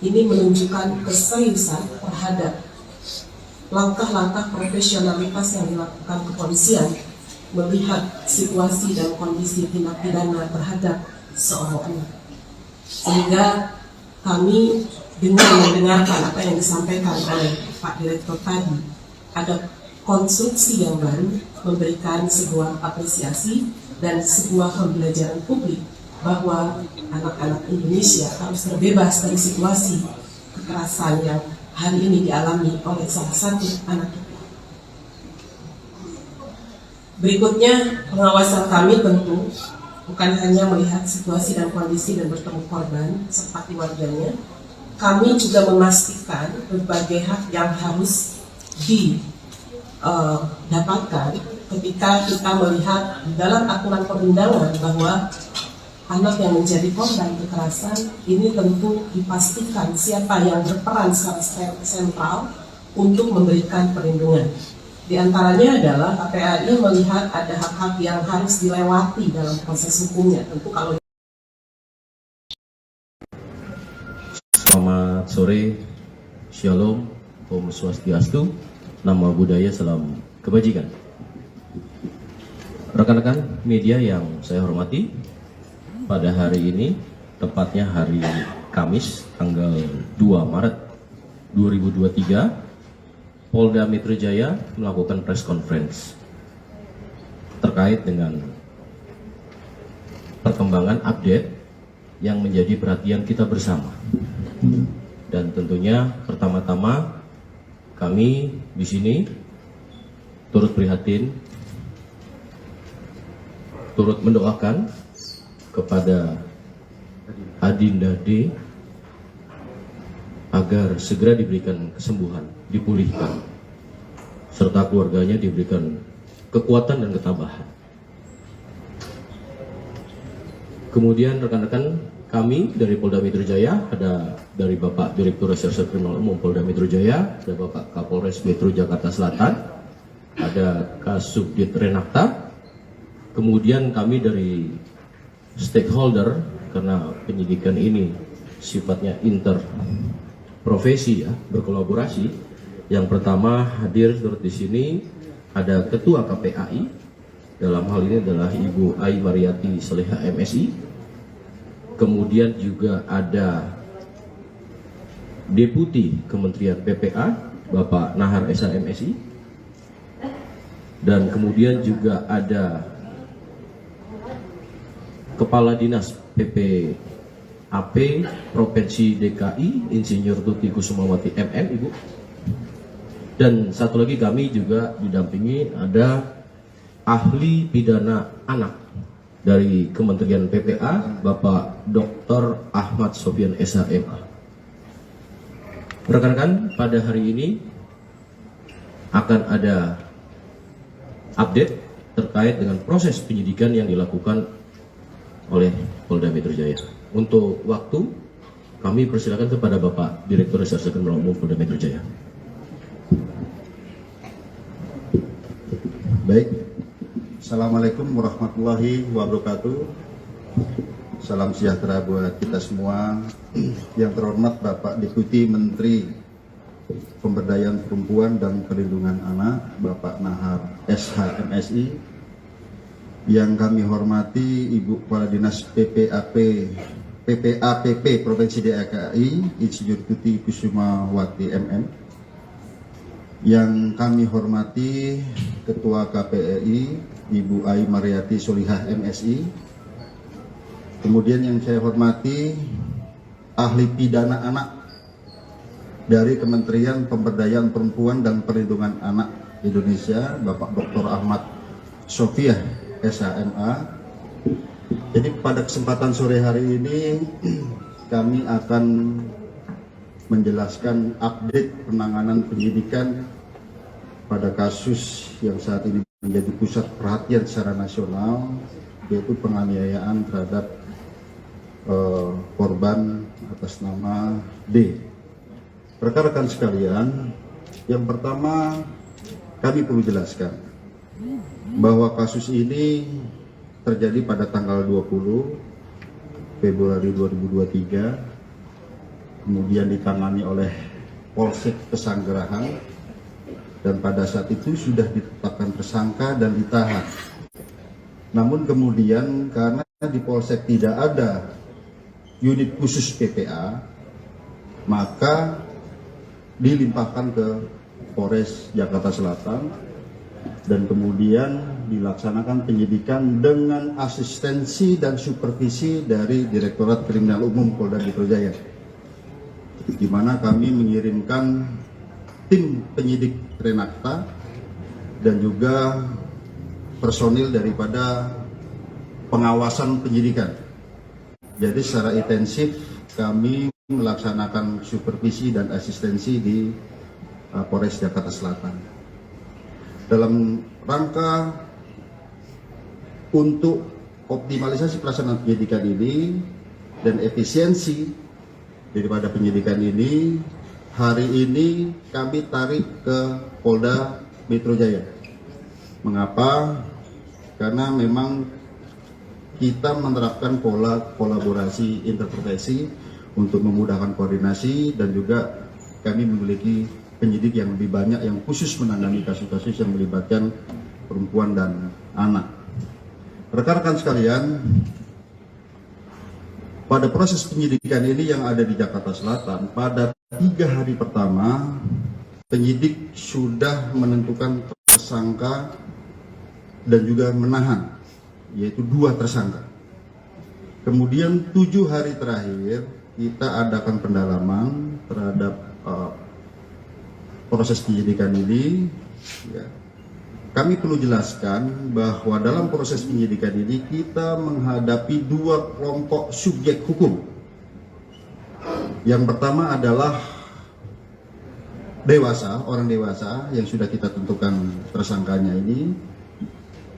Ini menunjukkan keseriusan terhadap langkah-langkah profesionalitas yang dilakukan kepolisian melihat situasi dan kondisi tindak pidana terhadap seorang anak. Sehingga kami dengan mendengarkan apa yang disampaikan oleh Pak Direktur tadi, ada konstruksi yang baru memberikan sebuah apresiasi dan sebuah pembelajaran publik bahwa anak-anak Indonesia harus terbebas dari situasi kekerasan yang hari ini dialami oleh salah satu anak kita. Berikutnya, pengawasan kami tentu bukan hanya melihat situasi dan kondisi dan bertemu korban serta keluarganya, kami juga memastikan berbagai hak yang harus didapatkan ketika kita melihat dalam aturan perundangan bahwa anak yang menjadi korban kekerasan ini tentu dipastikan siapa yang berperan secara sentral untuk memberikan perlindungan. Di antaranya adalah KPAI melihat ada hak-hak yang harus dilewati dalam proses hukumnya. Tentu kalau Selamat sore, Shalom, Om Swastiastu, Nama Budaya, Salam Kebajikan. Rekan-rekan media yang saya hormati, pada hari ini, tepatnya hari Kamis, tanggal 2 Maret 2023, Polda Metro Jaya melakukan press conference terkait dengan perkembangan update yang menjadi perhatian kita bersama. Dan tentunya pertama-tama kami di sini turut prihatin, turut mendoakan kepada Adinda D agar segera diberikan kesembuhan, dipulihkan, serta keluarganya diberikan kekuatan dan ketabahan. Kemudian rekan-rekan kami dari Polda Metro Jaya, ada dari Bapak Direktur Reserse Kriminal Umum Polda Metro Jaya, ada Bapak Kapolres Metro Jakarta Selatan, ada Kasubdit Renakta, kemudian kami dari stakeholder, karena penyidikan ini sifatnya interprofesi ya, berkolaborasi. Yang pertama hadir di sini ada Ketua KPAI, dalam hal ini adalah Ibu Ai Mariati Solihah MSI. Kemudian juga ada Deputi Kementerian PPA Bapak Nahar Esa MSI, dan kemudian juga ada Kepala Dinas PPAP Provinsi DKI Insinyur Tuti Kusumawati MM Ibu. Dan satu lagi kami juga didampingi ada ahli pidana anak dari Kementerian PPA Bapak Dr. Ahmad Sofian SHMA. Rekan-rekan, pada hari ini akan ada update terkait dengan proses penyidikan yang dilakukan oleh Polda Metro Jaya. Untuk waktu, kami persilakan kepada Bapak Direktur Reserse Kriminal Umum Polda Metro Jaya. Baik, Assalamualaikum warahmatullahi wabarakatuh. Salam sejahtera buat kita semua. Yang terhormat Bapak Deputi Menteri Pemberdayaan Perempuan dan Perlindungan Anak, Bapak Nahar SH MSI. Yang kami hormati Ibu Kepala Dinas PPAPP Provinsi DKI, Insinyur Tuti Kusumawati MM. Yang kami hormati Ketua KPAI Ibu Ai Mariati Solihah MSI. Kemudian yang saya hormati ahli pidana anak dari Kementerian Pemberdayaan Perempuan dan Perlindungan Anak Indonesia, Bapak Dr. Ahmad Sofian SHMA. Jadi pada kesempatan sore hari ini kami akan menjelaskan update penanganan penyidikan pada kasus yang saat ini menjadi pusat perhatian secara nasional, yaitu penganiayaan terhadap korban atas nama D. Rekan-rekan sekalian, yang pertama kami perlu jelaskan bahwa kasus ini terjadi pada tanggal 20 Februari 2023, kemudian ditangani oleh Polsek Pesanggerahan, dan pada saat itu sudah ditetapkan tersangka dan ditahan. Namun kemudian karena di Polsek tidak ada unit khusus PPA, maka dilimpahkan ke Polres Jakarta Selatan, dan kemudian dilaksanakan penyidikan dengan asistensi dan supervisi dari Direktorat Kriminal Umum Polda Metro Jaya, di mana kami mengirimkan tim penyidik Renakta dan juga personil daripada pengawasan penyidikan. Jadi secara intensif kami melaksanakan supervisi dan asistensi di Polres Jakarta Selatan. Dalam rangka untuk optimalisasi pelaksanaan penyidikan ini dan efisiensi daripada penyidikan ini, hari ini kami tarik ke Polda Metro Jaya. Mengapa? Karena memang kita menerapkan pola kolaborasi interprofesi untuk memudahkan koordinasi, dan juga kami memiliki penyidik yang lebih banyak yang khusus menangani kasus-kasus yang melibatkan perempuan dan anak. Rekan-rekan sekalian, pada proses penyidikan ini yang ada di Jakarta Selatan, pada 3 hari pertama, penyidik sudah menentukan tersangka dan juga menahan, yaitu 2 tersangka. Kemudian 7 hari terakhir, kita adakan pendalaman terhadap proses penyidikan ini. Ya. Kami perlu jelaskan bahwa dalam proses penyidikan ini kita menghadapi 2 kelompok subjek hukum. Yang pertama adalah dewasa, orang dewasa yang sudah kita tentukan tersangkanya ini.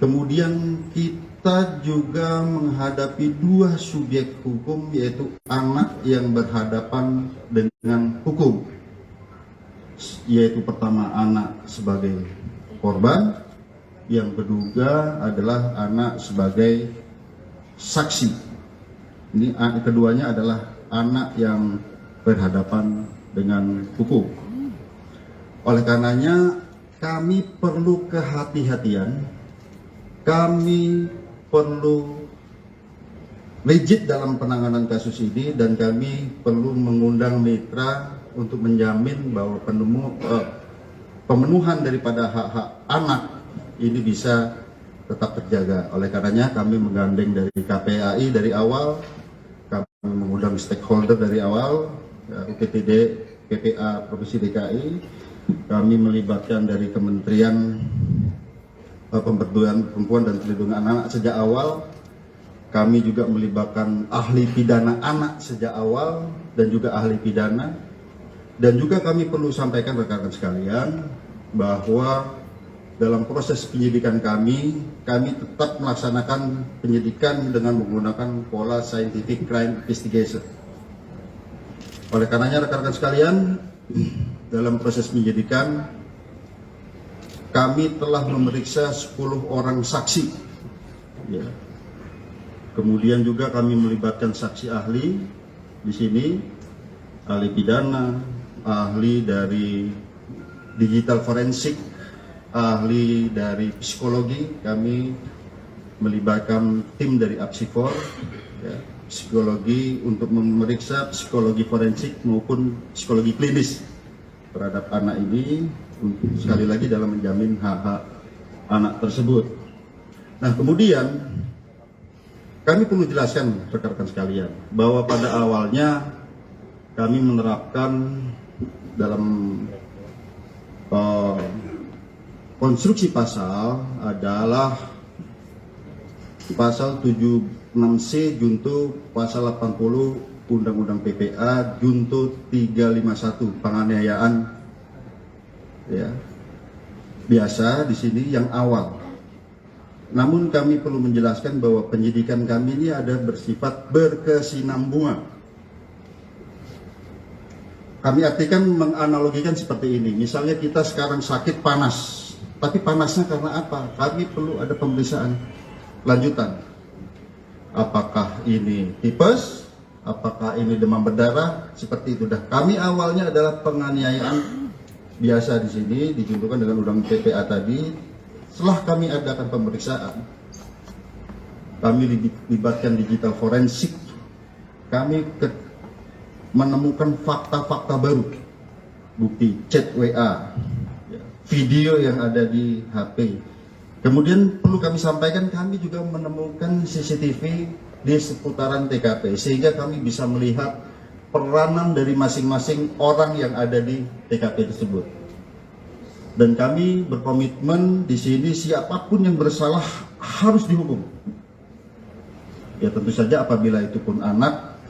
Kemudian kita juga menghadapi dua subjek hukum, yaitu anak yang berhadapan dengan hukum, yaitu pertama anak sebagai korban, yang kedua adalah anak sebagai saksi. Ini keduanya adalah anak yang berhadapan dengan hukum. Oleh karenanya kami perlu kehati-hatian, kami perlu rigid dalam penanganan kasus ini, dan kami perlu mengundang mitra untuk menjamin bahwa pemenuhan daripada hak-hak anak ini bisa tetap terjaga. Oleh karenanya kami menggandeng dari KPAI dari awal, kami mengundang stakeholder dari awal, UPTD, PPA Provinsi DKI, kami melibatkan dari Kementerian Pemberdayaan Perempuan dan Perlindungan Anak sejak awal. Kami juga melibatkan ahli pidana anak sejak awal dan juga ahli pidana. Dan juga kami perlu sampaikan rekan-rekan sekalian bahwa dalam proses penyidikan kami tetap melaksanakan penyidikan dengan menggunakan pola scientific crime investigation. Oleh karenanya rekan-rekan sekalian, dalam proses penyidikan kami telah memeriksa 10 orang saksi. Ya. Kemudian juga kami melibatkan saksi ahli di sini, ahli pidana, ahli dari digital forensik, ahli dari psikologi. Kami melibatkan tim dari Apsifor, ya, psikologi untuk memeriksa psikologi forensik maupun psikologi klinis terhadap anak ini, sekali lagi dalam menjamin hak-hak anak tersebut. Nah, kemudian kami perlu jelaskan rekan-rekan sekalian bahwa pada awalnya kami menerapkan dalam konstruksi pasal adalah pasal 76C junto pasal 80 Undang-Undang PPA junto 351 penganiayaan, ya, biasa di sini yang awal. Namun kami perlu menjelaskan bahwa penyidikan kami ini ada bersifat berkesinambungan. Kami artikan menganalogikan seperti ini. Misalnya kita sekarang sakit panas, tapi panasnya karena apa? Kami perlu ada pemeriksaan lanjutan. Apakah ini tipes? Apakah ini demam berdarah? Seperti itu dah. Kami awalnya adalah penganiayaan biasa di sini ditentukan dengan undang PPA tadi. Setelah kami adakan pemeriksaan, kami libatkan digital forensik, kami menemukan fakta-fakta baru, bukti chat WA, video yang ada di HP. Kemudian perlu kami sampaikan, kami juga menemukan CCTV di seputaran TKP, sehingga kami bisa melihat peranan dari masing-masing orang yang ada di TKP tersebut. Dan kami berkomitmen di sini siapapun yang bersalah harus dihukum. Ya tentu saja apabila itu pun anak,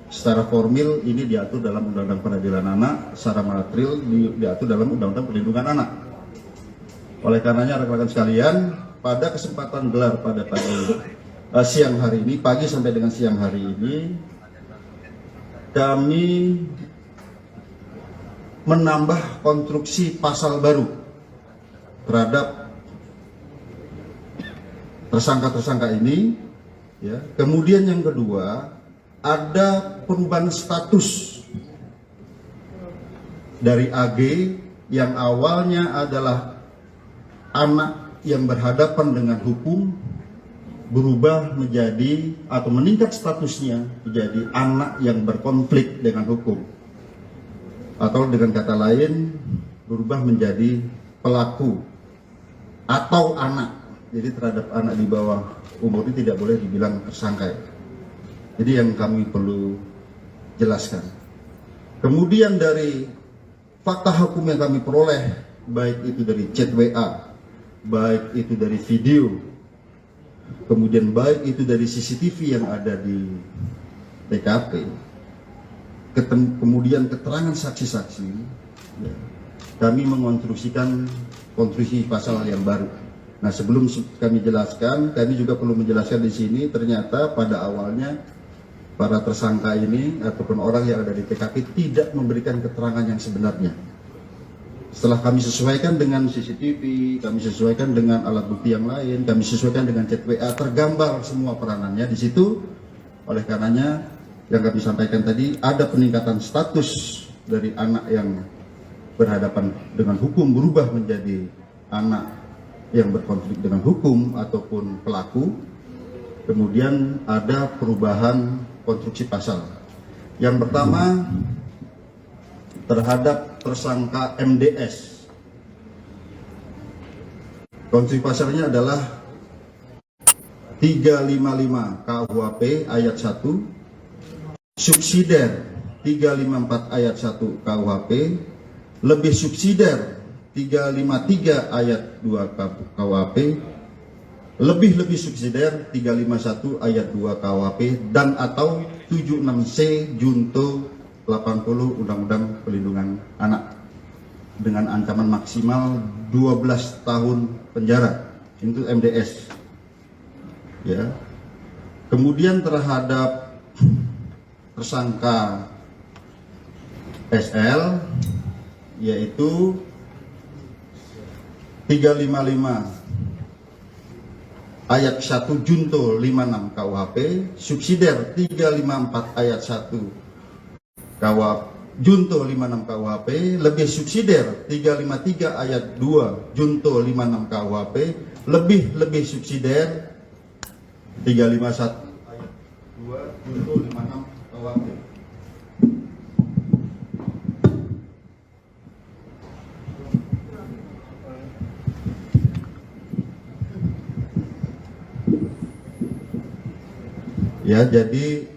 secara formil ini diatur dalam Undang-Undang Peradilan Anak, secara material diatur dalam Undang-Undang Perlindungan Anak. Oleh karenanya rekan-rekan sekalian, pada kesempatan gelar pada siang hari ini, pagi sampai dengan siang hari ini, kami menambah konstruksi pasal baru terhadap tersangka-tersangka ini, ya. Kemudian yang kedua, ada perubahan status dari AG yang awalnya adalah anak yang berhadapan dengan hukum, berubah menjadi atau meningkat statusnya menjadi anak yang berkonflik dengan hukum. Atau dengan kata lain, berubah menjadi pelaku atau anak. Jadi terhadap anak di bawah umur ini tidak boleh dibilang tersangka. Jadi yang kami perlu jelaskan. Kemudian dari fakta hukum yang kami peroleh, baik itu dari chat WA, baik itu dari video, kemudian baik itu dari CCTV yang ada di TKP, kemudian keterangan saksi-saksi, ya, kami mengonstruksikan konstruksi pasal yang baru. Nah, sebelum kami jelaskan, kami juga perlu menjelaskan di sini, ternyata pada awalnya para tersangka ini ataupun orang yang ada di TKP tidak memberikan keterangan yang sebenarnya. Setelah kami sesuaikan dengan CCTV, kami sesuaikan dengan alat bukti yang lain, kami sesuaikan dengan chat WA, tergambar semua peranannya di situ. Oleh karenanya, yang kami sampaikan tadi, ada peningkatan status dari anak yang berhadapan dengan hukum berubah menjadi anak yang berkonflik dengan hukum ataupun pelaku. Kemudian ada perubahan konstruksi pasal. Yang pertama, terhadap tersangka MDS. Konstruksi pasalnya adalah 355 KUHP ayat 1, subsidiar 354 ayat 1 KUHP, lebih subsidiar 353 ayat 2 KUHP, lebih subsidiar 351 ayat 2 KUHP, dan atau 76C junto 80 Undang-Undang Perlindungan Anak dengan ancaman maksimal 12 tahun penjara. Itu MDS. Ya. Kemudian terhadap tersangka SL, yaitu 355 ayat 1 junto 56 KUHP, subsidiar 354 ayat 1 KUHP junto 56 KUHP, lebih subsidiar 353 ayat 2 junto 56 KUHP, lebih subsidiar 351 ayat 2 junto 56 KUHP. Ya, jadi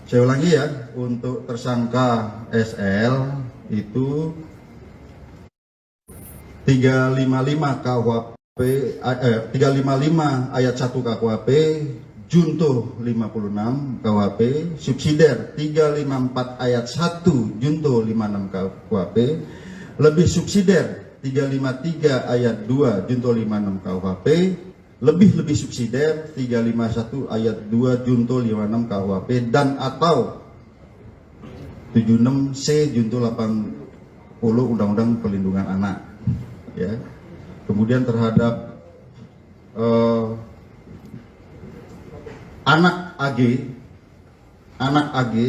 saya ulangi ya, untuk tersangka SL itu 355 KUHP 355 ayat 1 KUHP junto 56 KUHP, subsidiar 354 ayat 1 junto 56 KUHP, lebih subsidiar 353 ayat 2 junto 56 KUHP, lebih subsidiar 351 ayat 2 junto 56 KUHP, dan atau 76C junto 80 Undang-Undang Perlindungan Anak. Ya. Kemudian terhadap anak AG,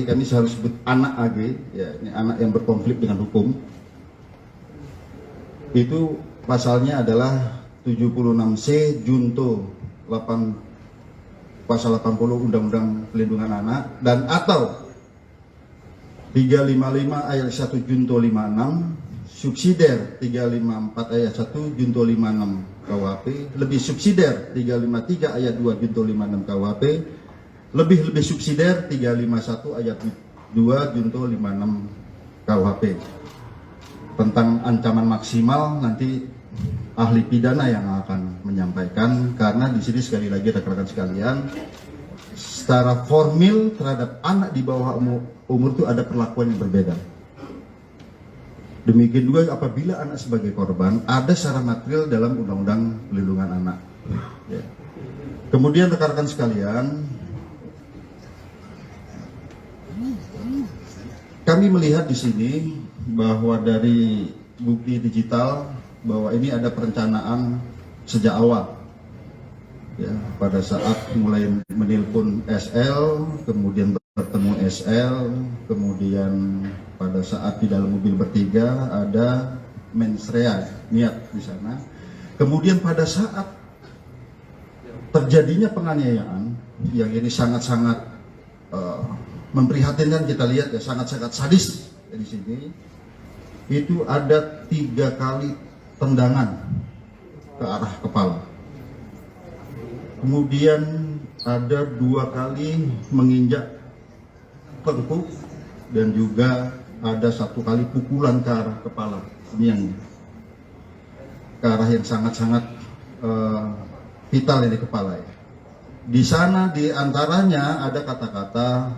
kami harus sebut anak AG, ya, ini anak yang berkonflik dengan hukum. Itu pasalnya adalah 76C junto 8 pasal 80 Undang-Undang Perlindungan Anak, dan atau 355 ayat 1 junto 56, subsidiar 354 ayat 1 junto 56 KUHP, lebih subsidiar 353 ayat 2 junto 56 KUHP, lebih subsidiar 351 ayat 2 junto 56 KUHP. Tentang ancaman maksimal nanti ahli pidana yang akan menyampaikan, karena di sini sekali lagi rekan-rekan sekalian, secara formil terhadap anak di bawah umur itu ada perlakuan yang berbeda. Demikian juga apabila anak sebagai korban, ada secara material dalam Undang-Undang Perlindungan Anak. Ya. Kemudian rekan-rekan sekalian, kami melihat di sini bahwa dari bukti digital bahwa ini ada perencanaan sejak awal. Ya, pada saat mulai menelpon SL, kemudian bertemu SL, kemudian pada saat di dalam mobil bertiga ada mensrea niat di sana. Kemudian pada saat terjadinya penganiayaan yang ini sangat-sangat memprihatinkan, kita lihat ya, sangat-sangat sadis di sini. Itu ada 3 kali tendangan ke arah kepala. Kemudian ada 2 kali menginjak tengkuk, dan juga ada 1 kali pukulan ke arah kepala. Ini yang ke arah yang sangat-sangat vital ini kepala ya. Di sana di antaranya ada kata-kata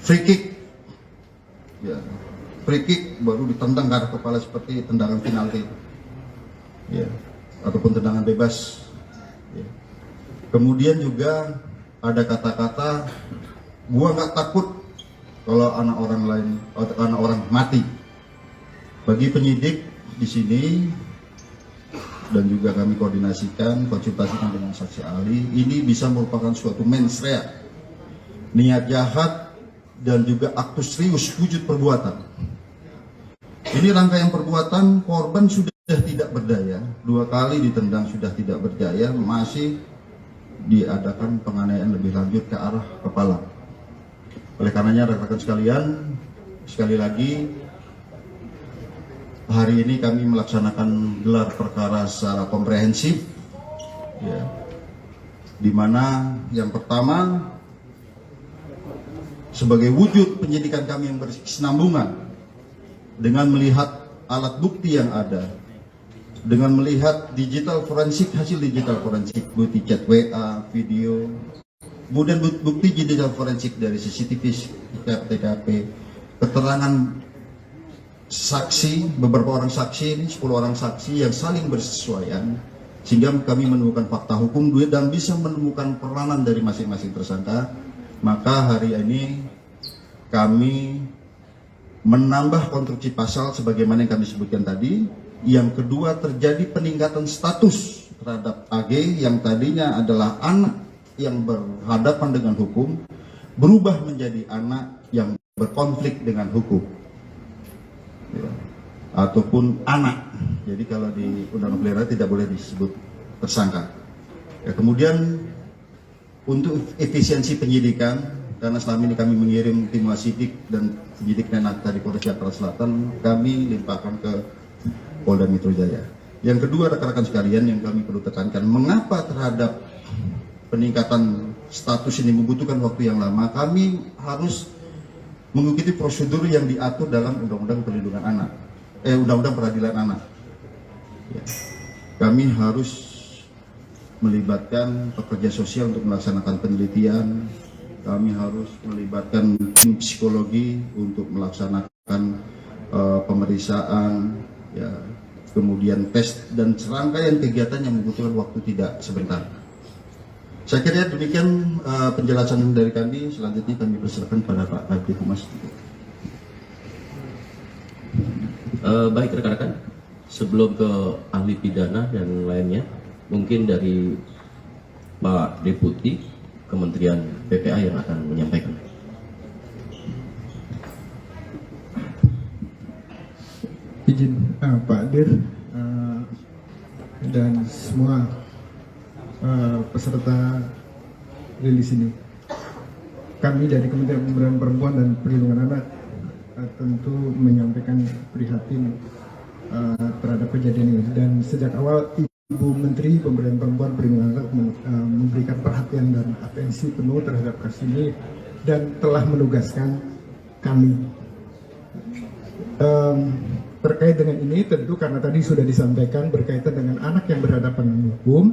free kick. Ya, free kick baru ditendang ke arah kepala seperti tendangan penalti. Ya, ataupun tendangan bebas. Ya. Kemudian juga ada kata-kata gua nggak takut kalau anak orang lain atau anak orang mati. Bagi penyidik di sini dan juga kami konsultasikan dengan saksi ahli, ini bisa merupakan suatu mens rea, niat jahat dan juga aktus serius wujud perbuatan. Ini rangkaian perbuatan, korban sudah tidak berdaya, 2 kali ditendang sudah tidak berdaya, masih diadakan penganiayaan lebih lanjut ke arah kepala. Oleh karenanya rekan-rekan sekalian, sekali lagi hari ini kami melaksanakan gelar perkara secara komprehensif, ya, di mana yang pertama sebagai wujud penyidikan kami yang berkesinambungan dengan melihat alat bukti yang ada, dengan melihat digital forensik, hasil digital forensik, bukti chat WA, video, kemudian bukti digital forensik dari CCTV, TKP, keterangan saksi, beberapa orang saksi, ini 10 orang saksi yang saling bersesuaian, sehingga kami menemukan fakta hukum dan bisa menemukan peranan dari masing-masing tersangka. Maka hari ini kami menambah konstruksi pasal sebagaimana yang kami sebutkan tadi. Yang kedua, terjadi peningkatan status terhadap AG yang tadinya adalah anak yang berhadapan dengan hukum, berubah menjadi anak yang berkonflik dengan hukum, ya, ataupun anak. Jadi kalau di Undang-Undang Pelindungan tidak boleh disebut tersangka. Ya, kemudian untuk efisiensi penyidikan, karena selama ini kami mengirim tim wasidik dan penyidik Menak dari Polres Jakarta Selatan, kami limpahkan ke Polda Metro Jaya. Yang kedua, rekan-rekan sekalian, yang kami perlu tekankan, mengapa terhadap peningkatan status ini membutuhkan waktu yang lama? Kami harus mengikuti prosedur yang diatur dalam Undang-Undang Perlindungan Anak, Undang-Undang Peradilan Anak. Ya. Kami harus melibatkan pekerja sosial untuk melaksanakan penelitian. Kami harus melibatkan tim psikologi untuk melaksanakan pemeriksaan, ya, kemudian tes dan serangkaian kegiatan yang membutuhkan waktu tidak sebentar. Saya kira demikian penjelasan dari kami. Selanjutnya kami persilakan pada Pak Kabid Humas. Baik rekan-rekan, sebelum ke ahli pidana dan lainnya, mungkin dari Pak Deputi Kementerian PPA yang akan menyampaikan. Izin Pak Dir dan semua peserta rilis ini. Kami dari Kementerian Pemberdayaan Perempuan dan Perlindungan Anak tentu menyampaikan prihatin terhadap kejadian ini, dan sejak awal Ibu Menteri Pemberdayaan Perempuan Perlindungan Anak memberikan perhatian dan atensi penuh terhadap kasus ini dan telah menugaskan kami. Terkait dengan ini tentu karena tadi sudah disampaikan berkaitan dengan anak yang berhadapan dengan hukum,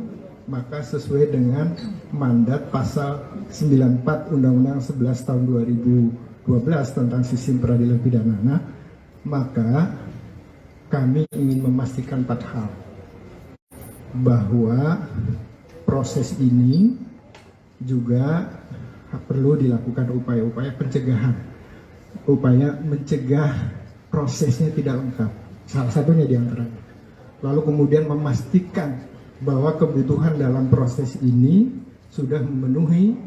maka sesuai dengan mandat pasal 94 Undang-Undang 11 tahun 2012 tentang sistem peradilan pidana anak, maka kami ingin memastikan 4 hal. Bahwa proses ini juga perlu dilakukan upaya-upaya pencegahan, upaya mencegah prosesnya tidak lengkap, salah satunya diantaranya. Lalu kemudian memastikan bahwa kebutuhan dalam proses ini sudah memenuhi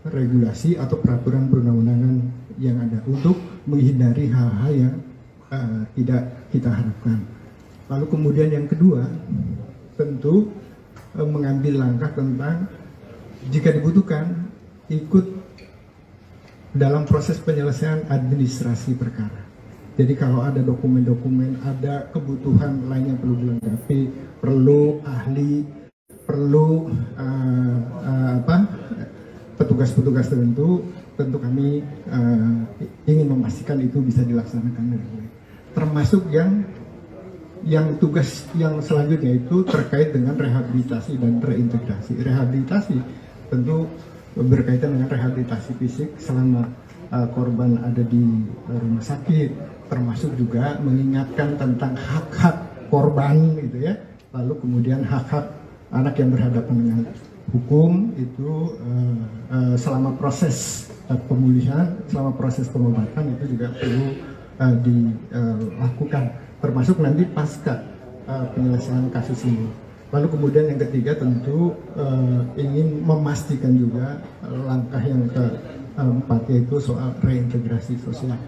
regulasi atau peraturan perundang-undangan yang ada untuk menghindari hal-hal yang tidak kita harapkan. Lalu kemudian yang kedua, tentu mengambil langkah tentang jika dibutuhkan ikut dalam proses penyelesaian administrasi perkara. Jadi kalau ada dokumen-dokumen, ada kebutuhan lain yang perlu dilengkapi, perlu ahli, perlu petugas-petugas tertentu, tentu kami ingin memastikan itu bisa dilaksanakan dengan baik. Termasuk yang yang tugas yang selanjutnya itu terkait dengan rehabilitasi dan reintegrasi. Rehabilitasi tentu berkaitan dengan rehabilitasi fisik selama korban ada di rumah sakit, termasuk juga mengingatkan tentang hak-hak korban gitu ya. Lalu kemudian hak-hak anak yang berhadapan dengan hukum itu selama proses pemulihan, selama proses pengobatan itu juga perlu dilakukan, termasuk nanti pasca penyelesaian kasus ini. Lalu kemudian yang ketiga tentu ingin memastikan juga langkah yang keempat yaitu soal reintegrasi sosial.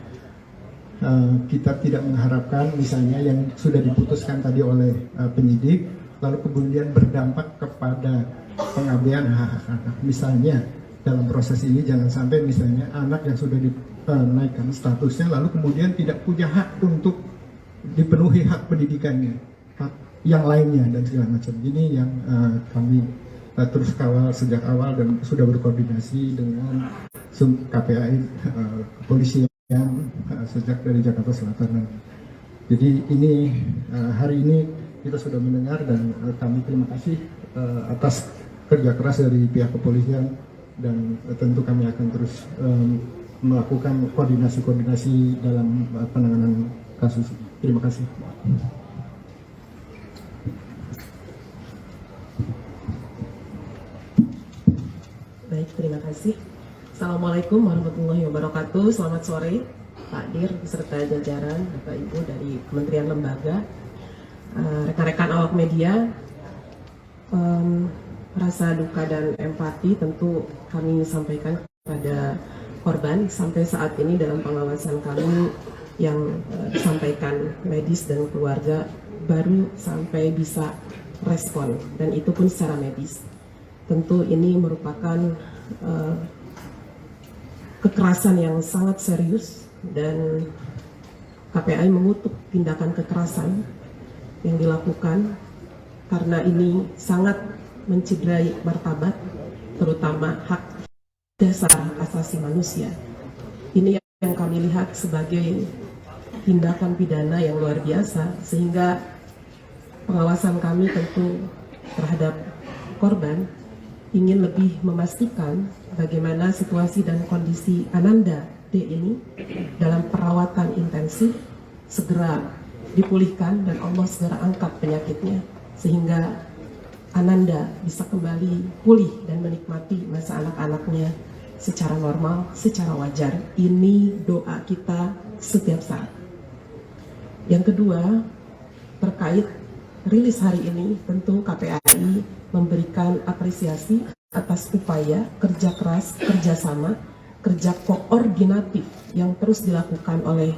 Kita tidak mengharapkan misalnya yang sudah diputuskan tadi oleh penyidik lalu kemudian berdampak kepada pengabaian hak-hak anak. Misalnya dalam proses ini jangan sampai misalnya anak yang sudah dinaikkan statusnya lalu kemudian tidak punya hak untuk dipenuhi hak pendidikannya, hak yang lainnya dan segala macam. Ini yang kami terus kawal sejak awal dan sudah berkoordinasi dengan KPAI kepolisian sejak dari Jakarta Selatan. Jadi ini hari ini kita sudah mendengar dan kami terima kasih atas kerja keras dari pihak kepolisian dan tentu kami akan terus melakukan koordinasi dalam penanganan kasus ini. Terima kasih. Baik, terima kasih. Assalamualaikum warahmatullahi wabarakatuh. Selamat sore Pak Dir beserta jajaran Bapak Ibu dari Kementerian Lembaga, rekan-rekan awak media. Rasa duka dan empati tentu kami sampaikan kepada korban. Sampai saat ini dalam pengawasan kami yang disampaikan medis dan keluarga baru sampai bisa respon, dan itu pun secara medis. Tentu ini merupakan kekerasan yang sangat serius dan KPAI mengutuk tindakan kekerasan yang dilakukan karena ini sangat mencederai martabat, terutama hak dasar asasi manusia. Ini yang kami lihat sebagai tindakan pidana yang luar biasa, sehingga pengawasan kami tentu terhadap korban ingin lebih memastikan bagaimana situasi dan kondisi Ananda D ini dalam perawatan intensif segera dipulihkan dan Allah segera angkat penyakitnya sehingga Ananda bisa kembali pulih dan menikmati masa anak-anaknya secara normal, secara wajar. Ini doa kita setiap saat. Yang kedua, terkait rilis hari ini, tentu KPAI memberikan apresiasi atas upaya kerja keras, kerjasama, kerja koordinatif yang terus dilakukan oleh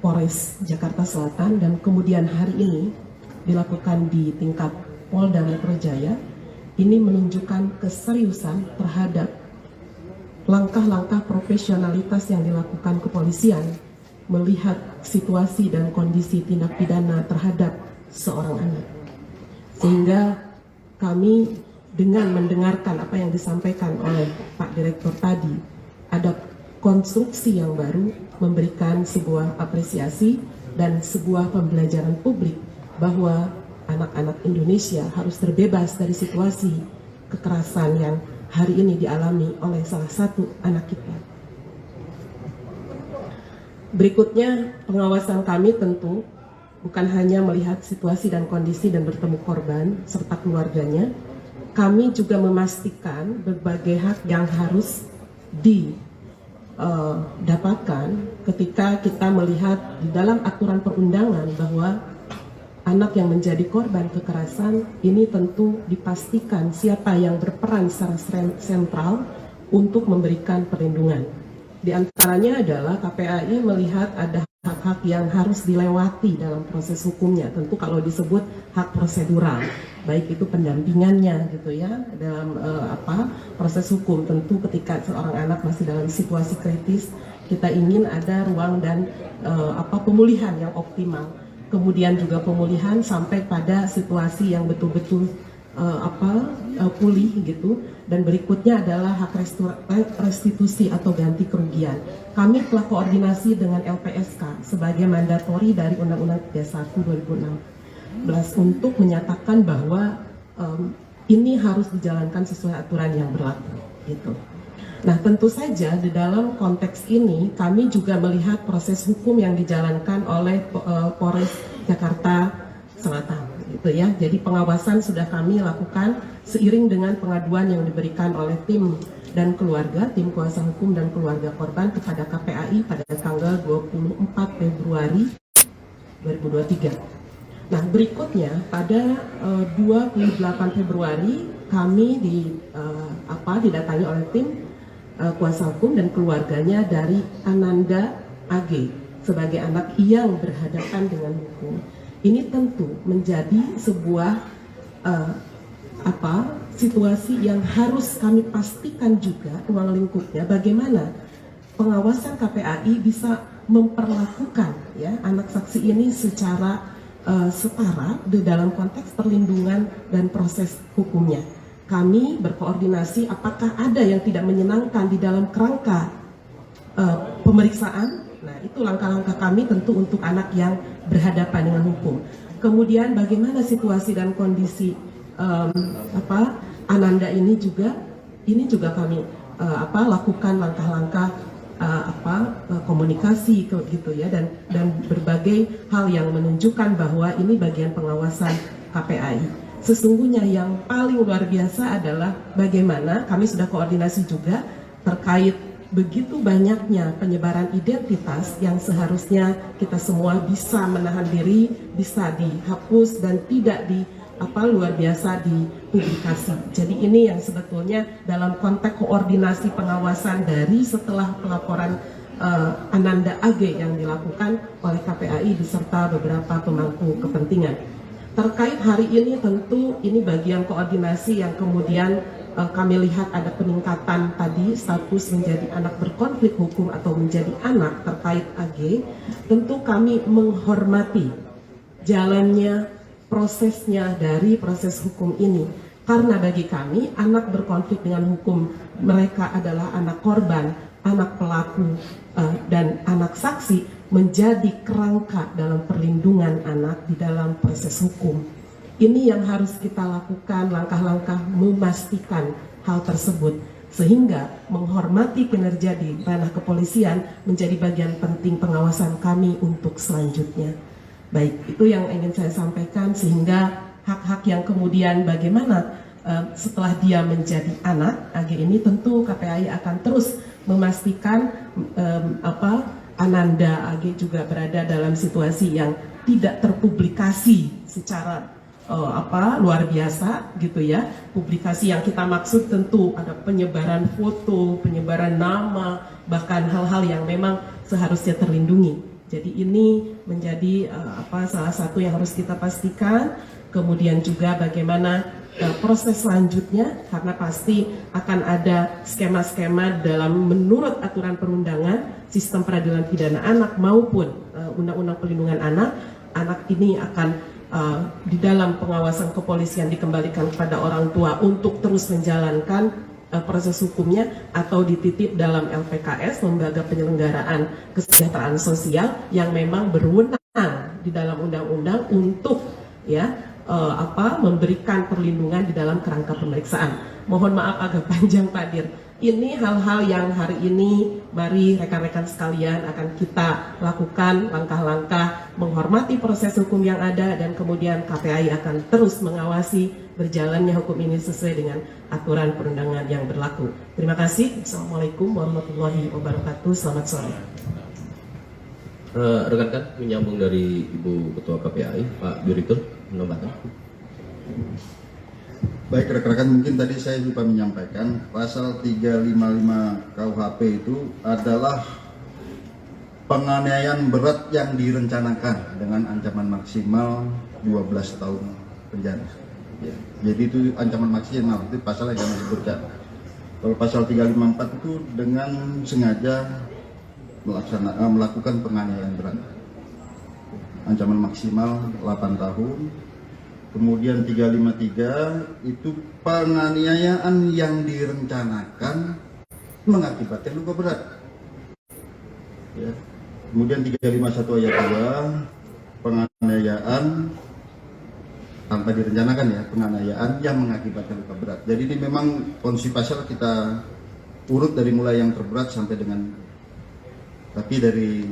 Polres Jakarta Selatan dan kemudian hari ini dilakukan di tingkat Polda Metro Jaya. Ini menunjukkan keseriusan terhadap langkah-langkah profesionalitas yang dilakukan kepolisian melihat situasi dan kondisi tindak pidana terhadap seorang anak. Sehingga kami dengan mendengarkan apa yang disampaikan oleh Pak Direktur tadi, ada konstruksi yang baru memberikan sebuah apresiasi dan sebuah pembelajaran publik bahwa anak-anak Indonesia harus terbebas dari situasi kekerasan yang hari ini dialami oleh salah satu anak kita. Berikutnya, pengawasan kami tentu bukan hanya melihat situasi dan kondisi dan bertemu korban serta keluarganya, kami juga memastikan berbagai hak yang harus didapatkan ketika kita melihat di dalam aturan perundangan bahwa anak yang menjadi korban kekerasan ini tentu dipastikan siapa yang berperan secara sentral untuk memberikan perlindungan. Di antaranya adalah KPAI melihat ada hak-hak yang harus dilewati dalam proses hukumnya. Tentu kalau disebut hak prosedural, baik itu pendampingannya gitu ya dalam proses hukum. Tentu ketika seorang anak masih dalam situasi kritis, kita ingin ada ruang dan pemulihan yang optimal. Kemudian juga pemulihan sampai pada situasi yang betul-betul pulih gitu, dan berikutnya adalah hak restitusi atau ganti kerugian. Kami telah koordinasi dengan LPSK sebagai mandatori dari Undang-Undang 31 2016 untuk menyatakan bahwa ini harus dijalankan sesuai aturan yang berlaku gitu. Nah, tentu saja di dalam konteks ini kami juga melihat proses hukum yang dijalankan oleh Polres Jakarta Selatan, gitu ya. Jadi pengawasan sudah kami lakukan seiring dengan pengaduan yang diberikan oleh tim dan keluarga, tim kuasa hukum dan keluarga korban kepada KPAI pada tanggal 24 Februari 2023. Nah, berikutnya pada 28 Februari kami didatangi oleh tim kuasa hukum dan keluarganya dari Ananda AG sebagai anak yang berhadapan dengan hukum. Ini tentu menjadi sebuah situasi yang harus kami pastikan juga ruang lingkupnya bagaimana pengawasan KPAI bisa memperlakukan ya anak saksi ini secara setara di dalam konteks perlindungan dan proses hukumnya. Kami berkoordinasi apakah ada yang tidak menyenangkan di dalam kerangka pemeriksaan. Nah, itu langkah-langkah kami tentu untuk anak yang berhadapan dengan hukum. Kemudian bagaimana situasi dan kondisi Ananda ini juga kami lakukan langkah-langkah komunikasi gitu ya, dan berbagai hal yang menunjukkan bahwa ini bagian pengawasan KPAI. Sesungguhnya yang paling luar biasa adalah bagaimana kami sudah koordinasi juga terkait begitu banyaknya penyebaran identitas yang seharusnya kita semua bisa menahan diri, bisa dihapus dan tidak luar biasa dipublikasi. Jadi ini yang sebetulnya dalam konteks koordinasi pengawasan dari setelah pelaporan Ananda AG yang dilakukan oleh KPAI beserta beberapa pemangku kepentingan. Terkait hari ini tentu ini bagian koordinasi yang kemudian kami lihat ada peningkatan tadi status menjadi anak berkonflik hukum atau menjadi anak terkait AG. Tentu kami menghormati jalannya prosesnya dari proses hukum ini. Karena bagi kami anak berkonflik dengan hukum mereka adalah anak korban, anak pelaku, dan anak saksi menjadi kerangka dalam perlindungan anak di dalam proses hukum. Ini yang harus kita lakukan, langkah-langkah memastikan hal tersebut, sehingga menghormati kinerja di ranah kepolisian menjadi bagian penting pengawasan kami untuk selanjutnya. Baik, itu yang ingin saya sampaikan, sehingga hak-hak yang kemudian bagaimana setelah dia menjadi anak AG ini tentu KPAI akan terus memastikan Ananda AG juga berada dalam situasi yang tidak terpublikasi secara luar biasa gitu ya. Publikasi yang kita maksud tentu ada penyebaran foto, penyebaran nama, bahkan hal-hal yang memang seharusnya terlindungi. Jadi ini menjadi salah satu yang harus kita pastikan. Kemudian juga bagaimana proses selanjutnya, karena pasti akan ada skema-skema dalam menurut aturan perundangan, sistem peradilan pidana anak maupun undang-undang perlindungan anak ini akan di dalam pengawasan kepolisian dikembalikan kepada orang tua untuk terus menjalankan proses hukumnya atau dititip dalam LPKS, lembaga penyelenggaraan kesejahteraan sosial yang memang berwenang di dalam undang-undang untuk memberikan perlindungan di dalam kerangka pemeriksaan. Mohon maaf agak panjang Pak Dir. Ini hal-hal yang hari ini mari rekan-rekan sekalian akan kita lakukan langkah-langkah menghormati proses hukum yang ada, dan kemudian KPAI akan terus mengawasi berjalannya hukum ini sesuai dengan aturan perundangan yang berlaku. Terima kasih. Assalamualaikum warahmatullahi wabarakatuh. Selamat sore. Rekan-rekan menyambung dari Ibu Ketua KPAI, Pak Direktur menambahkan. Baik rekan-rekan, mungkin tadi saya lupa menyampaikan pasal 355 KUHP itu adalah penganiayaan berat yang direncanakan dengan ancaman maksimal 12 tahun penjara. Ya. Jadi itu ancaman maksimal, itu pasal yang kami sebutkan. Kalau pasal 354 itu dengan sengaja melakukan penganiayaan berat. Ancaman maksimal 8 tahun kemudian 353 itu penganiayaan yang direncanakan mengakibatkan luka berat. Ya. Kemudian 351 ayat 2 penganiayaan tanpa direncanakan, ya, penganiayaan yang mengakibatkan luka berat. Jadi ini memang kondisi pasal kita urut dari mulai yang terberat sampai dengan, tapi dari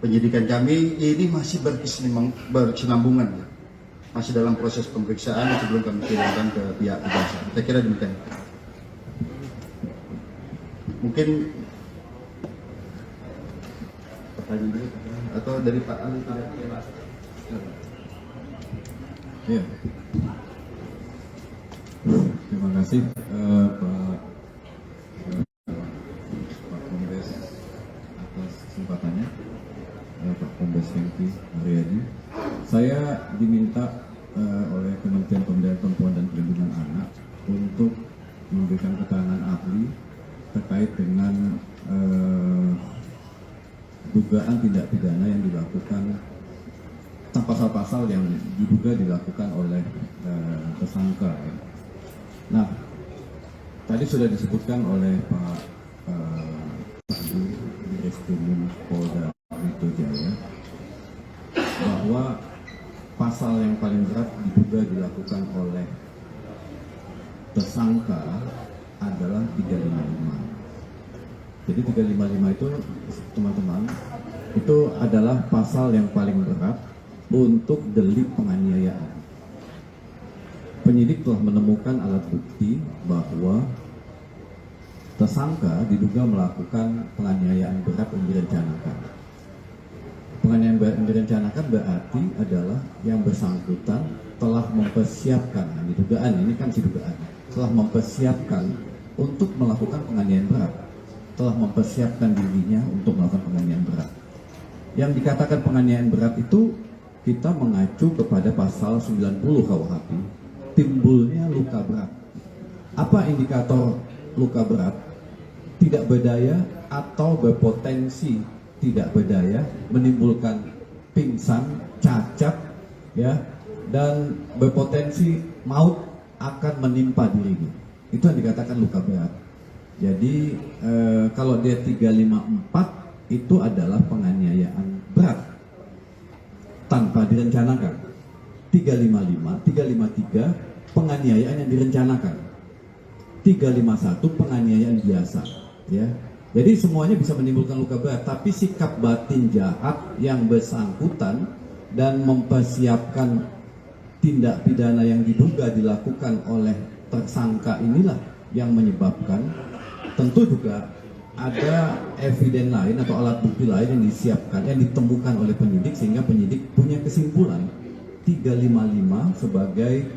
penyidikan kami ini masih berkesinambungan, ya. Masih dalam proses pemeriksaan sebelum kami kirimkan ke pihak kejaksaan. Saya kira demikian. Mungkin pertanyaan dulu atau dari Pak Ali. Ya. Terima kasih Pak Kombes atas kesempatannya, Pak Kombes Hengki Haryadi. Saya diminta oleh Kementerian Pemberdayaan Perempuan dan Perlindungan Anak untuk memberikan keterangan ahli terkait dengan dugaan tindak pidana yang dilakukan, pasal-pasal yang diduga dilakukan oleh tersangka. Nah, tadi sudah disebutkan oleh Pak Direskrim Polda Metro Jaya bahwa pasal yang paling berat diduga dilakukan oleh tersangka adalah 355. Jadi 355 itu, teman-teman, itu adalah pasal yang paling berat untuk delik penganiayaan. Penyidik telah menemukan alat bukti bahwa tersangka diduga melakukan penganiayaan berat yang direncanakan. Penganiayaan berat yang direncanakan berarti adalah yang bersangkutan telah mempersiapkan, ini dugaan, ini kan si dugaan, telah mempersiapkan untuk melakukan penganiayaan berat, telah mempersiapkan dirinya untuk melakukan penganiayaan berat. Yang dikatakan penganiayaan berat itu kita mengacu kepada pasal 90 KUHP, timbulnya luka berat. Apa indikator luka berat? Tidak berdaya atau berpotensi tidak berdaya, menimbulkan pingsan, cacat, ya, dan berpotensi maut akan menimpa dirinya. Itu yang dikatakan luka berat. Jadi kalau dia 354 itu adalah penganiayaan berat tanpa direncanakan. 355, 353 penganiayaan yang direncanakan. 351 penganiayaan biasa, ya. Jadi semuanya bisa menimbulkan luka berat, tapi sikap batin jahat yang bersangkutan dan mempersiapkan tindak pidana yang diduga dilakukan oleh tersangka inilah yang menyebabkan. Tentu juga ada eviden lain atau alat bukti lain yang disiapkan, yang ditemukan oleh penyidik, sehingga penyidik punya kesimpulan 355 sebagai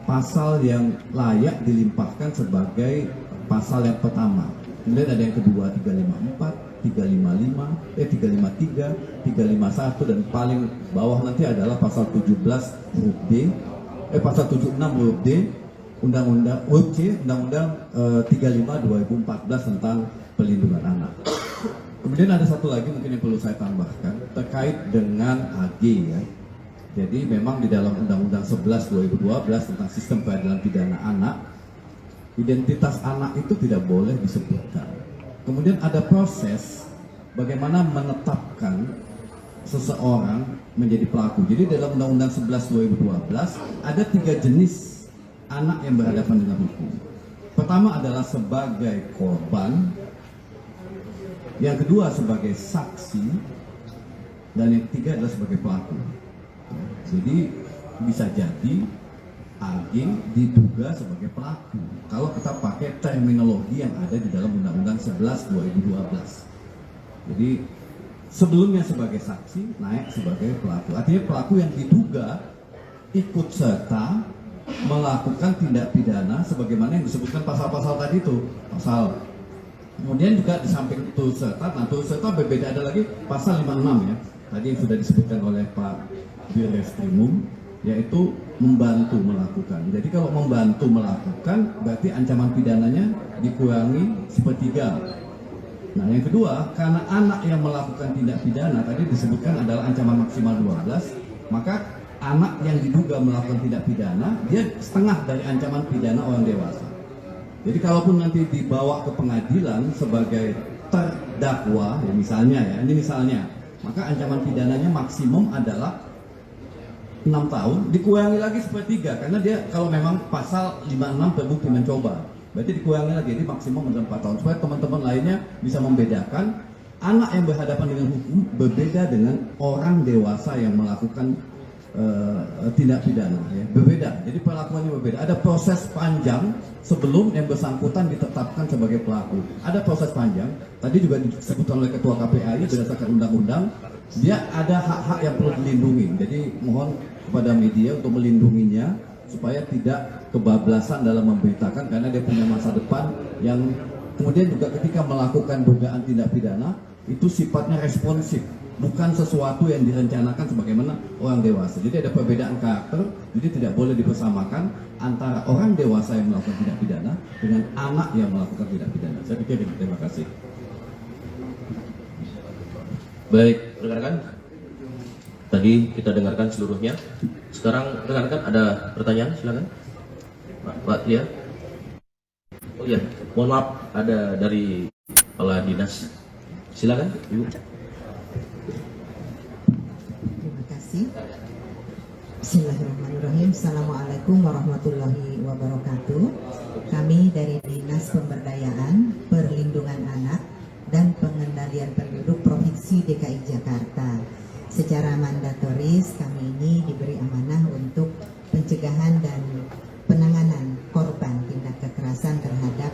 pasal yang layak dilimpahkan sebagai pasal yang pertama. Kemudian ada yang kedua 354, 355, 353, 351, dan paling bawah nanti adalah pasal 17 huruf D, pasal 76 huruf D, Undang-Undang 35 2014 tentang perlindungan anak. Kemudian ada satu lagi mungkin yang perlu saya tambahkan terkait dengan AG, ya. Jadi memang di dalam Undang-Undang 11 2012 tentang sistem peradilan pidana anak, identitas anak itu tidak boleh disebutkan. Kemudian ada proses bagaimana menetapkan seseorang menjadi pelaku. Jadi dalam Undang-Undang 11 2012 ada 3 jenis anak yang berhadapan dengan hukum. Pertama adalah sebagai korban, yang kedua sebagai saksi, dan yang ketiga adalah sebagai pelaku. Jadi bisa jadi AG diduga sebagai pelaku kalau kita pakai terminologi yang ada di dalam Undang-Undang 11 2012. Jadi sebelumnya sebagai saksi, naik sebagai pelaku. Artinya pelaku yang diduga ikut serta melakukan tindak pidana sebagaimana yang disebutkan pasal-pasal tadi itu. Pasal. Kemudian juga di samping turut serta, nah turut serta berbeda, ada lagi pasal 56, ya. Tadi yang sudah disebutkan oleh Pak Direskrimum, yaitu membantu melakukan. Jadi kalau membantu melakukan berarti ancaman pidananya dikurangi sepertiga. Nah, yang kedua, karena anak yang melakukan tindak pidana tadi disebutkan adalah ancaman maksimal 12, maka anak yang diduga melakukan tindak pidana, dia setengah dari ancaman pidana orang dewasa. Jadi kalaupun nanti dibawa ke pengadilan sebagai terdakwa, ya misalnya ya, ini misalnya, maka ancaman pidananya maksimum adalah 6 tahun, dikurangi lagi sepertiga, karena dia kalau memang pasal 56 terbukti mencoba, berarti dikurangi lagi, jadi maksimum adalah 4 tahun, supaya teman-teman lainnya bisa membedakan anak yang berhadapan dengan hukum berbeda dengan orang dewasa yang melakukan tindak pidana, ya, berbeda. Jadi perlakuannya berbeda. Ada proses panjang sebelum yang bersangkutan ditetapkan sebagai pelaku. Ada proses panjang. Tadi juga disebutkan oleh Ketua KPAI berdasarkan undang-undang, dia ada hak-hak yang perlu dilindungi. Jadi mohon kepada media untuk melindunginya supaya tidak kebablasan dalam memberitakan, karena dia punya masa depan yang kemudian juga ketika melakukan dugaan tindak pidana itu sifatnya responsif, bukan sesuatu yang direncanakan sebagaimana orang dewasa. Jadi ada perbedaan karakter, jadi tidak boleh dipersamakan antara orang dewasa yang melakukan tindak pidana dengan anak yang melakukan tindak pidana. Saya pikir ini. Terima kasih. Baik, rekan-rekan. Tadi kita dengarkan seluruhnya. Sekarang rekan-rekan ada pertanyaan, silakan. Pak Lia. Oh iya, mohon maaf, ada dari Kepala Dinas. Silakan, Ibu. Terima kasih. Bismillahirrahmanirrahim. Assalamualaikum warahmatullahi wabarakatuh. Kami dari Dinas Pemberdayaan, Perlindungan Anak, dan Pengendalian Penduduk Provinsi DKI Jakarta. Secara mandatoris kami ini diberi amanah untuk pencegahan dan penanganan korban tindak kekerasan terhadap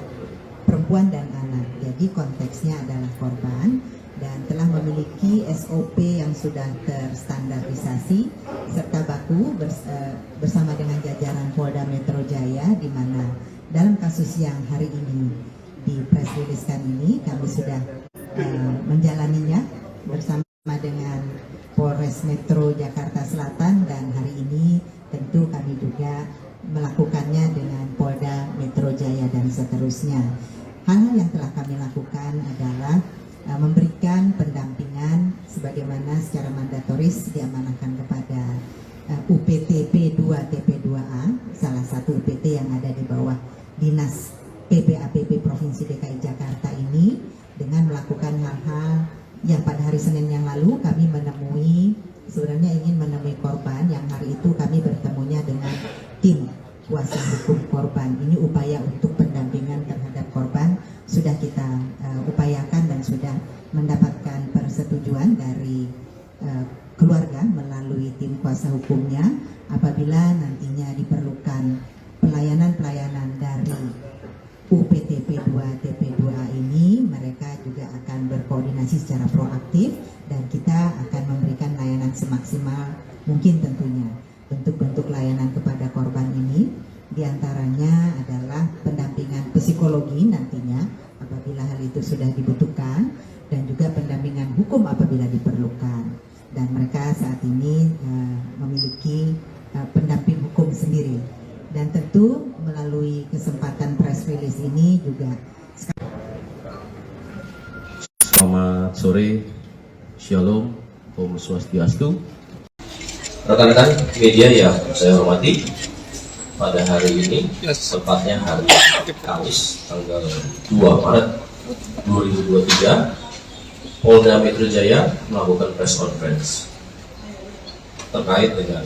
perempuan dan anak. Jadi konteksnya adalah korban dan telah memiliki SOP yang sudah terstandarisasi serta baku bersama dengan jajaran Polda Metro Jaya, di mana dalam kasus yang hari ini di press release-kan ini kami sudah menjalaninya bersama dengan Polres Metro Jakarta Selatan, dan hari ini tentu kami juga melakukannya dengan Polda Metro Jaya dan seterusnya. Hal-hal yang telah kami lakukan adalah memberikan pendampingan sebagaimana secara mandatoris diamanahkan kepada UPT P2 TP2A, salah satu UPT yang ada di bawah Dinas PPAPP Provinsi DKI Jakarta ini, dengan melakukan hal-hal yang pada hari Senin yang lalu kami sebenarnya ingin menemui korban, yang hari itu kami bertemunya dengan tim kuasa hukum korban. Ini upaya untuk pendampingan terhadap korban sudah kita upayakan dan sudah mendapatkan persetujuan dari keluarga melalui tim kuasa hukumnya. Apabila nantinya diperlukan pelayanan-pelayanan dari UPT P2 TP2A ini, mereka juga akan berkoordinasi secara proaktif dan kita akan memberikan layanan semaksimal mungkin tentunya. Bentuk-bentuk layanan kepada korban ini diantaranya adalah pendampingan psikologi nantinya apabila hal itu sudah dibutuhkan, dan juga pendampingan hukum apabila diperlukan. Dan mereka saat ini memiliki pendamping hukum sendiri. Dan tentu melalui kesempatan press release ini juga. Selamat sore, Shalom, Om Swastiastu. Rekan-rekan media yang saya hormati, pada hari ini, tepatnya hari Kamis, tanggal 2 Maret 2023, Polda Metro Jaya melakukan press conference terkait dengan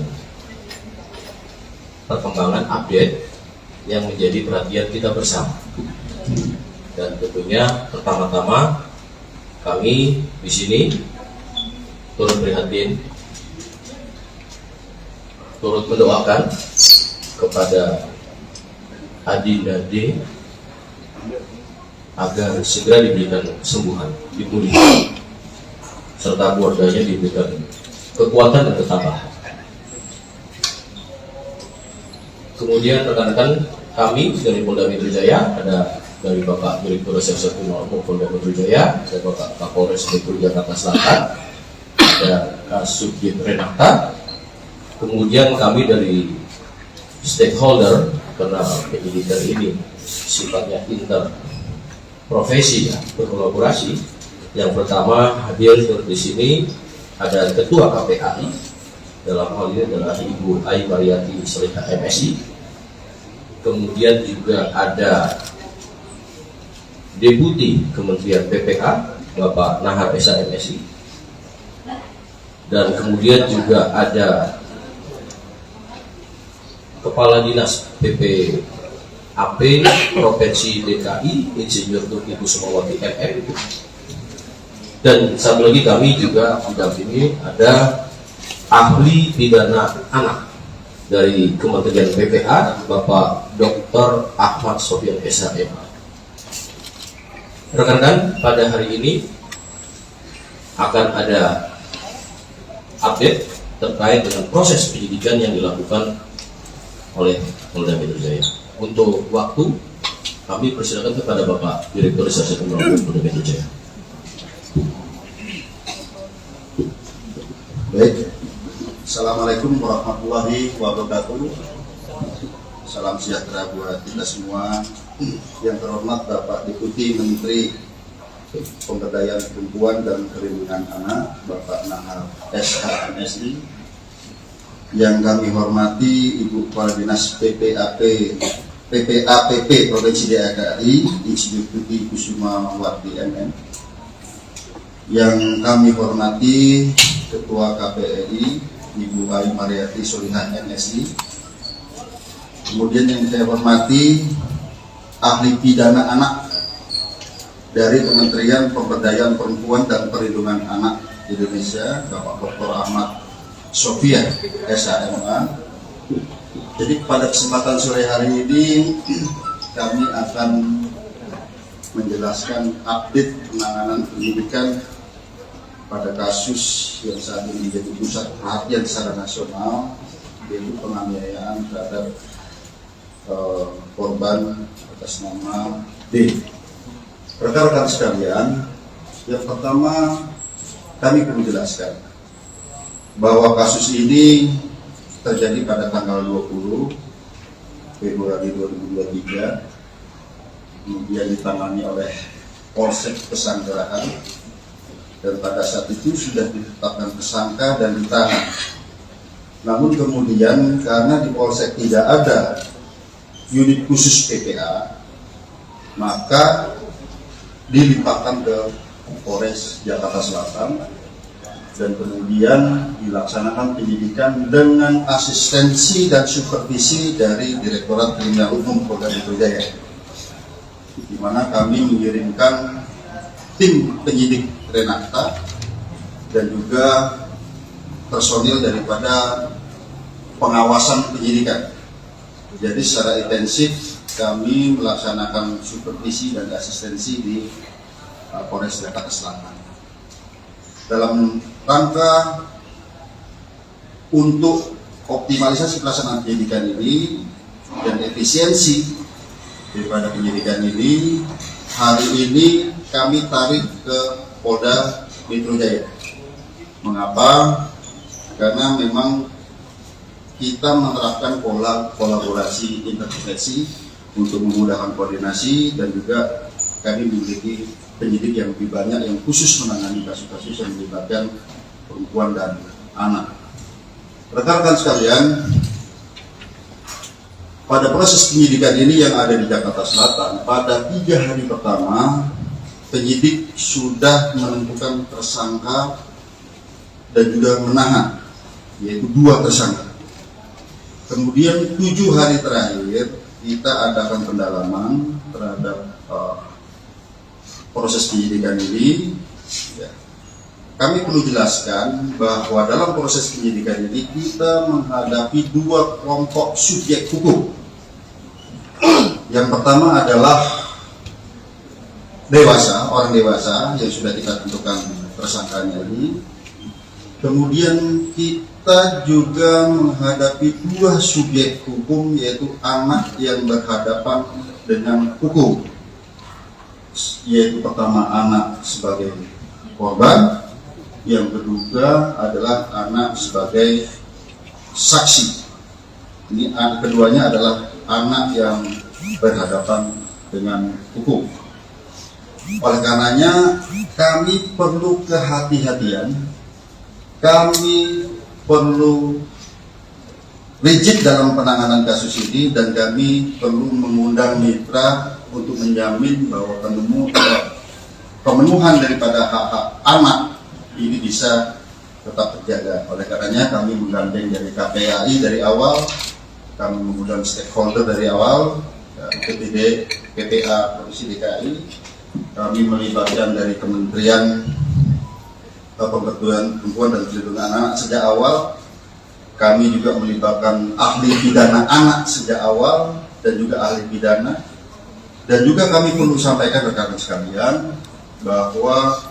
perkembangan update yang menjadi perhatian kita bersama. Dan tentunya pertama-tama kami di sini turut prihatin, turut mendoakan kepada Adinda D agar segera diberikan kesembuhan, dipulihkan, serta keluarganya diberikan kekuatan dan ketabahan. Kemudian rekan-rekan kami dari Polda Metro Jaya, ada dari Bapak Direktur Reserse Kriminal Umum Polda Metro Jaya, ada Bapak Kapolres Metro Jakarta Selatan, ada Kasubdit Renata. Kemudian kami dari stakeholder, karena penyidikan ini sifatnya interprofesi, ya, berkolaborasi. Yang pertama hadir di sini ada Ketua KPAI, dalam hal ini adalah Ibu Ai Mariati Solihah MSI. Kemudian juga ada Deputi Kementerian PPA Bapak Nahar Esa MSI, dan kemudian juga ada Kepala Dinas PPAP Provinsi DKI Insinyur Tuti Kusumawati MM, dan satu lagi kami juga mendampingi ada ahli pidana anak dari Kementerian PPA Bapak Dr. Ahmad Sofyan SHM. Rekan-rekan, pada hari ini akan ada update terkait dengan proses penyidikan yang dilakukan oleh Polda Metro Jaya. Untuk waktu, kami persilakan kepada Bapak Direktur Reserse Kriminal Polda Metro Jaya. Baik, Assalamualaikum warahmatullahi wabarakatuh. Salam sejahtera buat kita semua. Yang terhormat Bapak Deputi Menteri Pemberdayaan Perempuan dan Perlindungan Anak, Bapak Nahar SH MSI. Yang kami hormati Ibu Kepala Dinas PPAP Provinsi DKI Insinyur Tuti Kusumawati MM. Yang kami hormati Ketua KPRI Ibu Ai Mariati Solihah MSI. Kemudian yang saya hormati ahli pidana anak dari Kementerian Pemberdayaan Perempuan dan Perlindungan Anak Indonesia, Bapak Dr. Ahmad Sofyan SHMA. Jadi pada kesempatan sore hari ini kami akan menjelaskan update penanganan penyidikan pada kasus yang saat ini menjadi pusat perhatian secara nasional, yaitu penganiayaan terhadap korban atas nama D. Rekan-rekan sekalian, yang pertama kami perlu jelaskan bahwa kasus ini terjadi pada tanggal 20 Februari 2023, kemudian ditangani oleh Polsek Pesanggerahan, dan pada saat itu sudah ditetapkan tersangka dan ditahan. Namun kemudian karena di Polsek tidak ada unit khusus PPA, maka dilimpahkan ke Polres Jakarta Selatan dan kemudian dilaksanakan penyidikan dengan asistensi dan supervisi dari Direktorat Kriminal Umum Polda Metro Jaya, di mana kami mengirimkan tim penyidik Renata dan juga personil daripada pengawasan penyidikan. Jadi secara intensif kami melaksanakan supervisi dan asistensi di Polres Jakarta Selatan dalam rangka untuk optimalisasi pelaksanaan penyidikan ini dan efisiensi daripada penyidikan ini. Hari ini kami tarik ke Polda Metro Jaya. Mengapa? Karena memang kita menerapkan pola kolaborasi intervensi untuk memudahkan koordinasi, dan juga kami memiliki penyidik yang lebih banyak yang khusus menangani kasus-kasus yang melibatkan perempuan dan anak. Rekan-rekan sekalian, pada proses penyidikan ini yang ada di Jakarta Selatan, pada 3 hari pertama penyidik sudah menentukan tersangka dan juga menahan, yaitu 2 tersangka. Kemudian 7 hari terakhir kita adakan pendalaman terhadap proses penyidikan ini. Ya. Kami perlu jelaskan bahwa dalam proses penyidikan ini kita menghadapi 2 kelompok subjek hukum. Yang pertama adalah orang dewasa yang sudah kita tentukan tersangkanya ini. Kemudian kita juga menghadapi 2 subjek hukum, yaitu anak yang berhadapan dengan hukum, yaitu pertama anak sebagai korban, yang kedua adalah anak sebagai saksi. Ini keduanya adalah anak yang berhadapan dengan hukum. Oleh karenanya kami perlu kehati-hatian. Kami perlu rigid dalam penanganan kasus ini, dan kami perlu mengundang mitra untuk menjamin bahwa pemenuhan daripada hak-hak anak ini bisa tetap terjaga. Oleh karenanya kami menggandeng dari KPAI dari awal, kami mengundang stakeholder dari awal, PTD, PPA Provinsi DKI, kami melibatkan dari Kementerian Pemberdayaan Perempuan dan Perlindungan Anak sejak awal. Kami juga melibatkan ahli pidana anak sejak awal dan juga ahli pidana. Dan juga kami perlu sampaikan rekan-rekan sekalian bahwa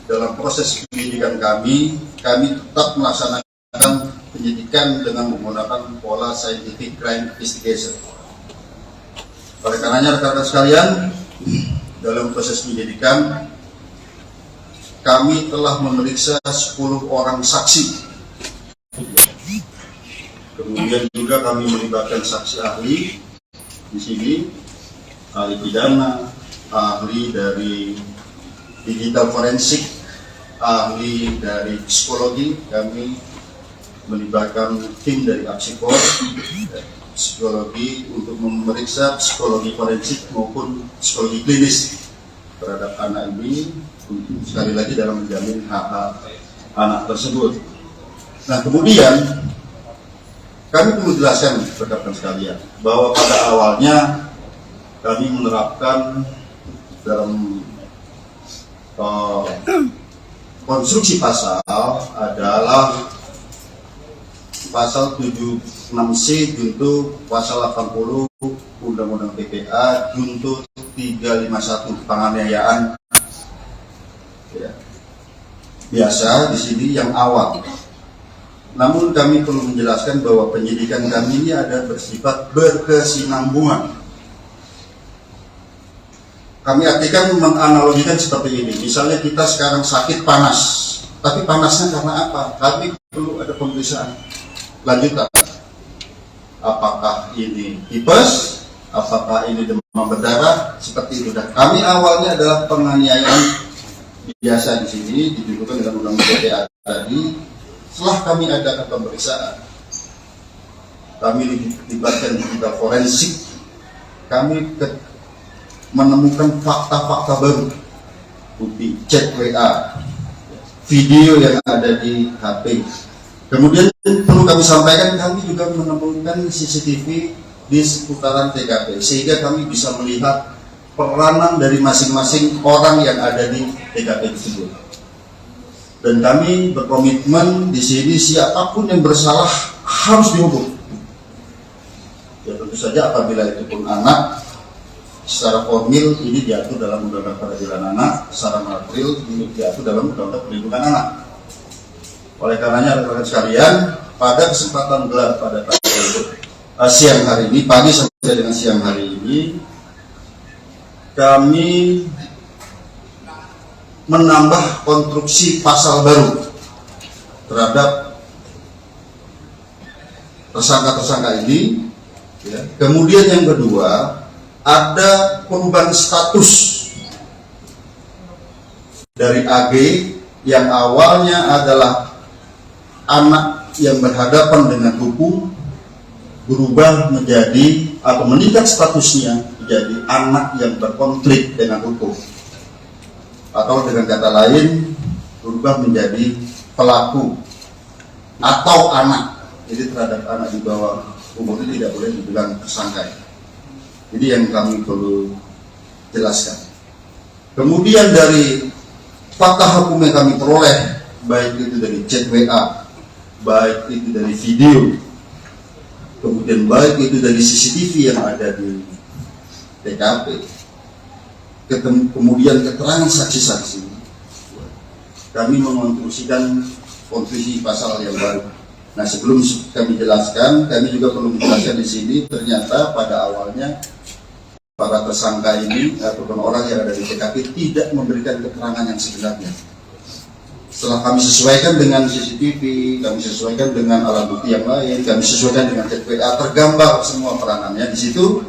dalam proses penyidikan kami tetap melaksanakan penyidikan dengan menggunakan pola scientific crime investigation. Oleh karenanya rekan-rekan sekalian, dalam proses penyidikan kami telah memeriksa 10 orang saksi. Kemudian juga kami melibatkan saksi ahli di sini, ahli pidana, ahli dari digital forensik, ahli dari psikologi. Kami melibatkan tim dari Apsikor, psikologi untuk memeriksa psikologi forensik maupun psikologi klinis terhadap anak ini, sekali lagi dalam menjamin hak-hak anak tersebut. Nah, kemudian kami perlu jelaskan rekan-rekan sekalian bahwa pada awalnya kami menerapkan dalam konstruksi pasal adalah pasal 76C junto pasal 80 Undang-Undang PPA junto 351 penganiayaan. Ya. Biasa di sini yang awal. Namun kami perlu menjelaskan bahwa penyidikan kami ini ada bersifat berkesinambungan. Kami artikan menganalogikan seperti ini. Misalnya kita sekarang sakit panas, tapi panasnya karena apa? Kami perlu ada pemeriksaan lanjutan. Apakah ini tipes? Apakah ini demam berdarah? Seperti itu. Dan kami awalnya adalah penganiayaan biasa di sini dituduhkan dengan undang-undang PPA tadi. Setelah kami adakan pemeriksaan, kami dilibatkan digital forensik, kami menemukan fakta-fakta baru, bukti chat WA, video yang ada di HP. Kemudian perlu kami sampaikan, kami juga menemukan CCTV di seputaran TKP, sehingga kami bisa melihat peranan dari masing-masing orang yang ada di TKP tersebut. Dan kami berkomitmen di sini siapapun yang bersalah harus dihukum. Ya tentu saja apabila itu pun anak, secara formil ini diatur dalam Undang-Undang Peradilan Anak, secara material ini diatur dalam Undang-Undang Perlindungan Anak. Oleh karenanya rekan-rekan sekalian, pada kesempatan gelar pada siang hari ini, pagi sampai dengan siang hari ini, kami menambah konstruksi pasal baru terhadap tersangka-tersangka ini. Ya. Kemudian yang kedua, ada perubahan status dari AG yang awalnya adalah anak yang berhadapan dengan hukum, berubah menjadi atau meningkat statusnya menjadi anak yang berkonflik dengan hukum. Atau dengan kata lain berubah menjadi pelaku atau anak. Jadi terhadap anak di bawah umur itu tidak boleh dibilang tersangka. Jadi yang kami perlu jelaskan. Kemudian dari fakta hukum yang kami peroleh, baik itu dari chat WA, baik itu dari video, kemudian baik itu dari CCTV yang ada di TKP, kemudian keterangan saksi-saksi, kami mengonstruksikan konstruksi pasal yang baru. Nah, sebelum kami jelaskan, kami juga perlu menjelaskan di sini, ternyata pada awalnya para tersangka ini ataupun orang yang ada di TKP tidak memberikan keterangan yang sebenarnya. Setelah kami sesuaikan dengan CCTV, kami sesuaikan dengan alat bukti yang lain, kami sesuaikan dengan chat WA, tergambar semua peranannya di situ.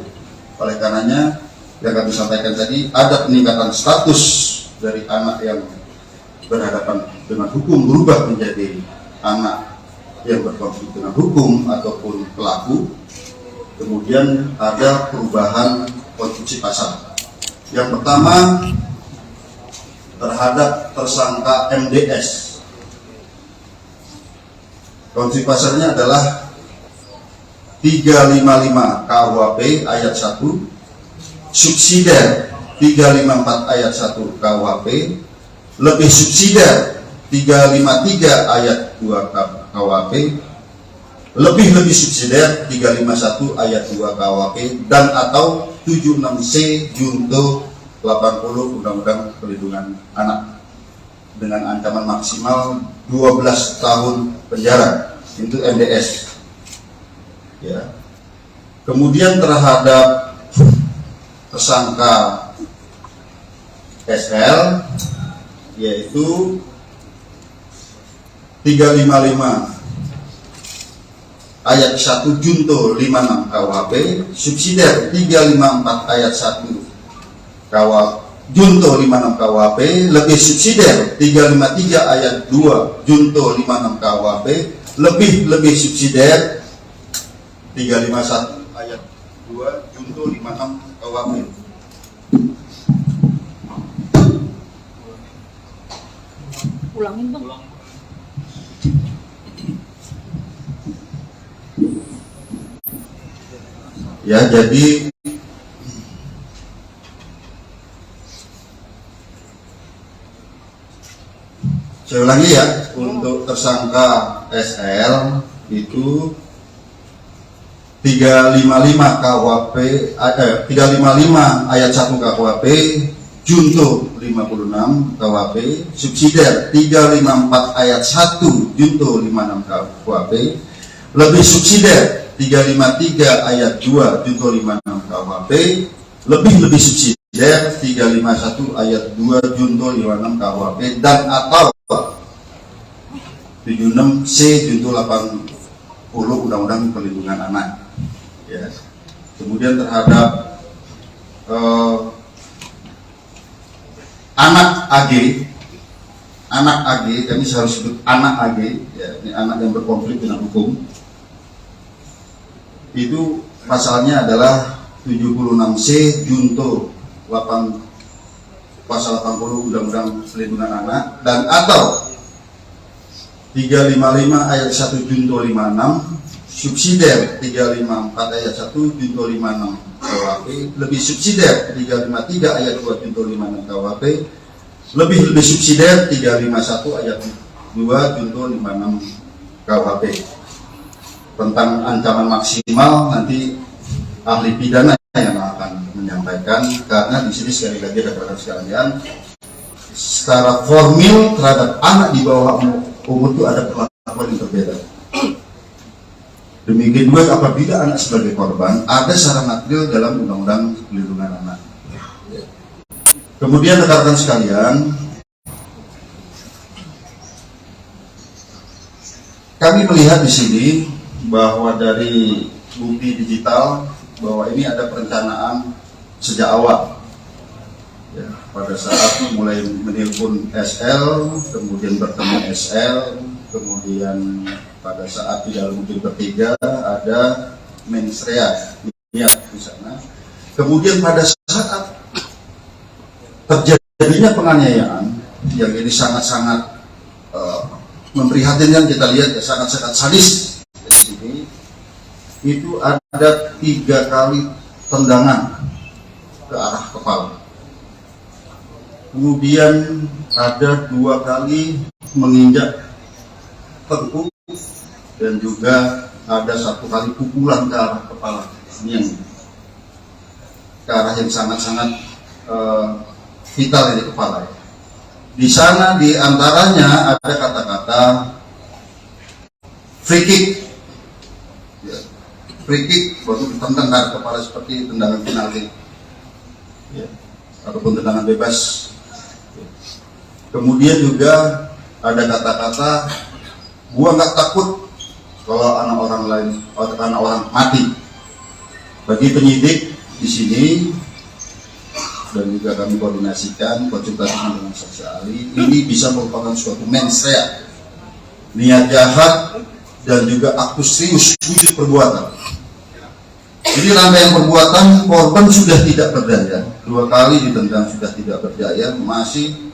Oleh karenanya, yang kami sampaikan tadi, ada peningkatan status dari anak yang berhadapan dengan hukum berubah menjadi anak yang berkonflik dengan hukum ataupun pelaku. Kemudian ada perubahan konstruksi pasal. Yang pertama terhadap tersangka MDS. Konstruksi pasalnya adalah 355 KUHP ayat 1, subsidiar 354 ayat 1 KUHP, lebih subsidiar 353 ayat 2 KUHP, lebih subsidiar 351 ayat 2 KUHP, dan atau 76C junto 80 Undang-Undang Perlindungan Anak dengan ancaman maksimal 12 tahun penjara. Itu MDS. Ya. Kemudian terhadap tersangka SL yaitu 355 ayat 1 junto 56 KUHP, subsidiar 354 ayat 1 junto 56 KUHP, lebih subsidiar 353 ayat 2 junto 56 KUHP, lebih subsidiar 351 ayat 2 junto 56 KUHP. Ulangin bang. Ya, jadi saya ulangi ya, untuk tersangka SL itu 355 KUHP 355 ayat 1 KUHP junto 56 KUHP, subsidiar 354 ayat 1 junto 56 KUHP, lebih subsidiar 353 ayat 2 junto 56 KUHP, lebih subsidiar 351 ayat 2 junto 56 KUHP, dan atau 76C junto 80 Undang-Undang Perlindungan Anak. Ya. Kemudian terhadap anak AG, kami harus sebut anak AG, ya, ini anak yang berkonflik dengan hukum. Itu pasalnya adalah 76C junto 8 pasal 80 Undang-Undang Perlindungan Anak, dan atau 355 ayat 1 junto 56, subsidiar 354 ayat 1 junto 56 KUHP, lebih subsidiar 353 ayat 2 junto 56 KUHP, lebih subsidiar 351 ayat 2 junto 56 KUHP. Tentang ancaman maksimal nanti ahli pidana yang akan menyampaikan, karena di sini sekali lagi rekan-rekan sekalian, secara formil terhadap anak di bawah umur itu ada perlakuan yang berbeda. Demikian juga apabila anak sebagai korban ada secara material dalam Undang-Undang Perlindungan Anak. Kemudian rekan-rekan sekalian, kami melihat di sini bahwa dari bukti digital bahwa ini ada perencanaan sejak awal. Ya, pada saat mulai menelpon SL, kemudian bertemu SL, kemudian pada saat di dalam mobil bertiga ada mensrea ya di sana. Kemudian pada saat terjadinya penganiayaan yang ini sangat-sangat memprihatinkan, kita lihat ya, sangat-sangat sadis di sini. Itu ada 3 kali tendangan ke arah kepala. Kemudian ada 2 kali menginjak tengkuk, dan juga ada 1 kali pukulan ke arah kepala. Ini yang ke arah yang sangat-sangat vital di kepala. Di sana di antaranya ada kata-kata free kick. Ya. Free kick baru ditendang ke kepala seperti tendangan penalti. Ya. Ataupun tendangan bebas. Kemudian juga ada kata-kata gua nggak takut kalau anak orang lain, anak orang mati. Bagi penyidik di sini dan juga kami koordinasikan konsultasi dengan saksi ahli, ini bisa merupakan suatu mens rea, niat jahat dan juga aktus serius wujud perbuatan. Jadi rangkaian perbuatan korban sudah tidak berdaya, 2 kali ditendang sudah tidak berdaya, masih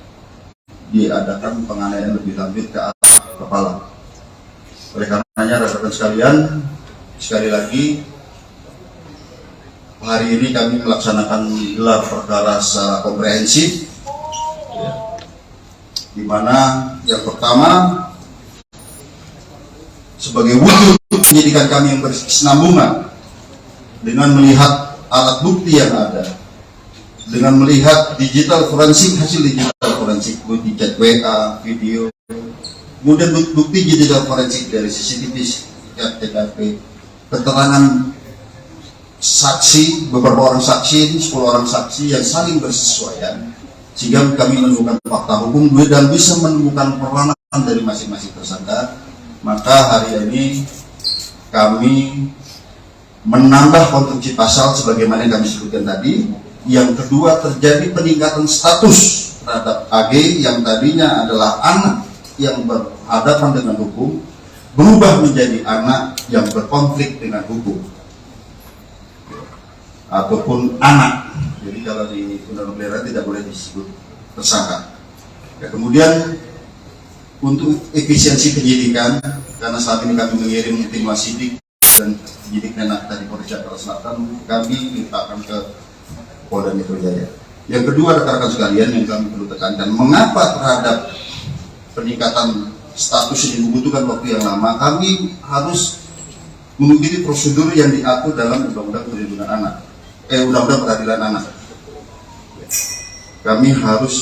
diadakan penganiayaan lebih lanjut ke arah kepala. Oleh karenanya rekan-rekan sekalian, sekali lagi hari ini kami melaksanakan gelar perkara secara komprehensif, di mana yang pertama sebagai wujud penyidikan kami yang berkesinambungan dengan melihat alat bukti yang ada, dengan melihat digital forensik, hasil digital forensik, bukti chat WA, video, kemudian bukti digital forensik dari CCTV, TKP, keterangan saksi, beberapa orang saksi, 10 orang saksi yang saling bersesuaian, sehingga kami menemukan fakta hukum dan bisa menemukan peranan dari masing-masing tersangka. Maka hari ini kami menambah konstruksi pasal sebagaimana yang kami sebutkan tadi. Yang kedua, terjadi peningkatan status terhadap AG yang tadinya adalah anak yang berhadapan dengan hukum, berubah menjadi anak yang berkonflik dengan hukum ataupun anak. Jadi kalau di Undang-Undang tidak boleh disebut tersangka. Ya, kemudian untuk efisiensi penyidikan, karena saat ini kami mengirim tim wasidik dan penyidik Menak dari Polres Jakarta Selatan, kami limpahkan ke Polda Metro Jaya. Yang kedua, rekan-rekan sekalian, yang kami perlu tekankan, mengapa terhadap peningkatan status ini membutuhkan waktu yang lama? Kami harus mengikuti prosedur yang diatur dalam Undang-Undang Perlindungan Anak, Undang-Undang Peradilan Anak. Kami harus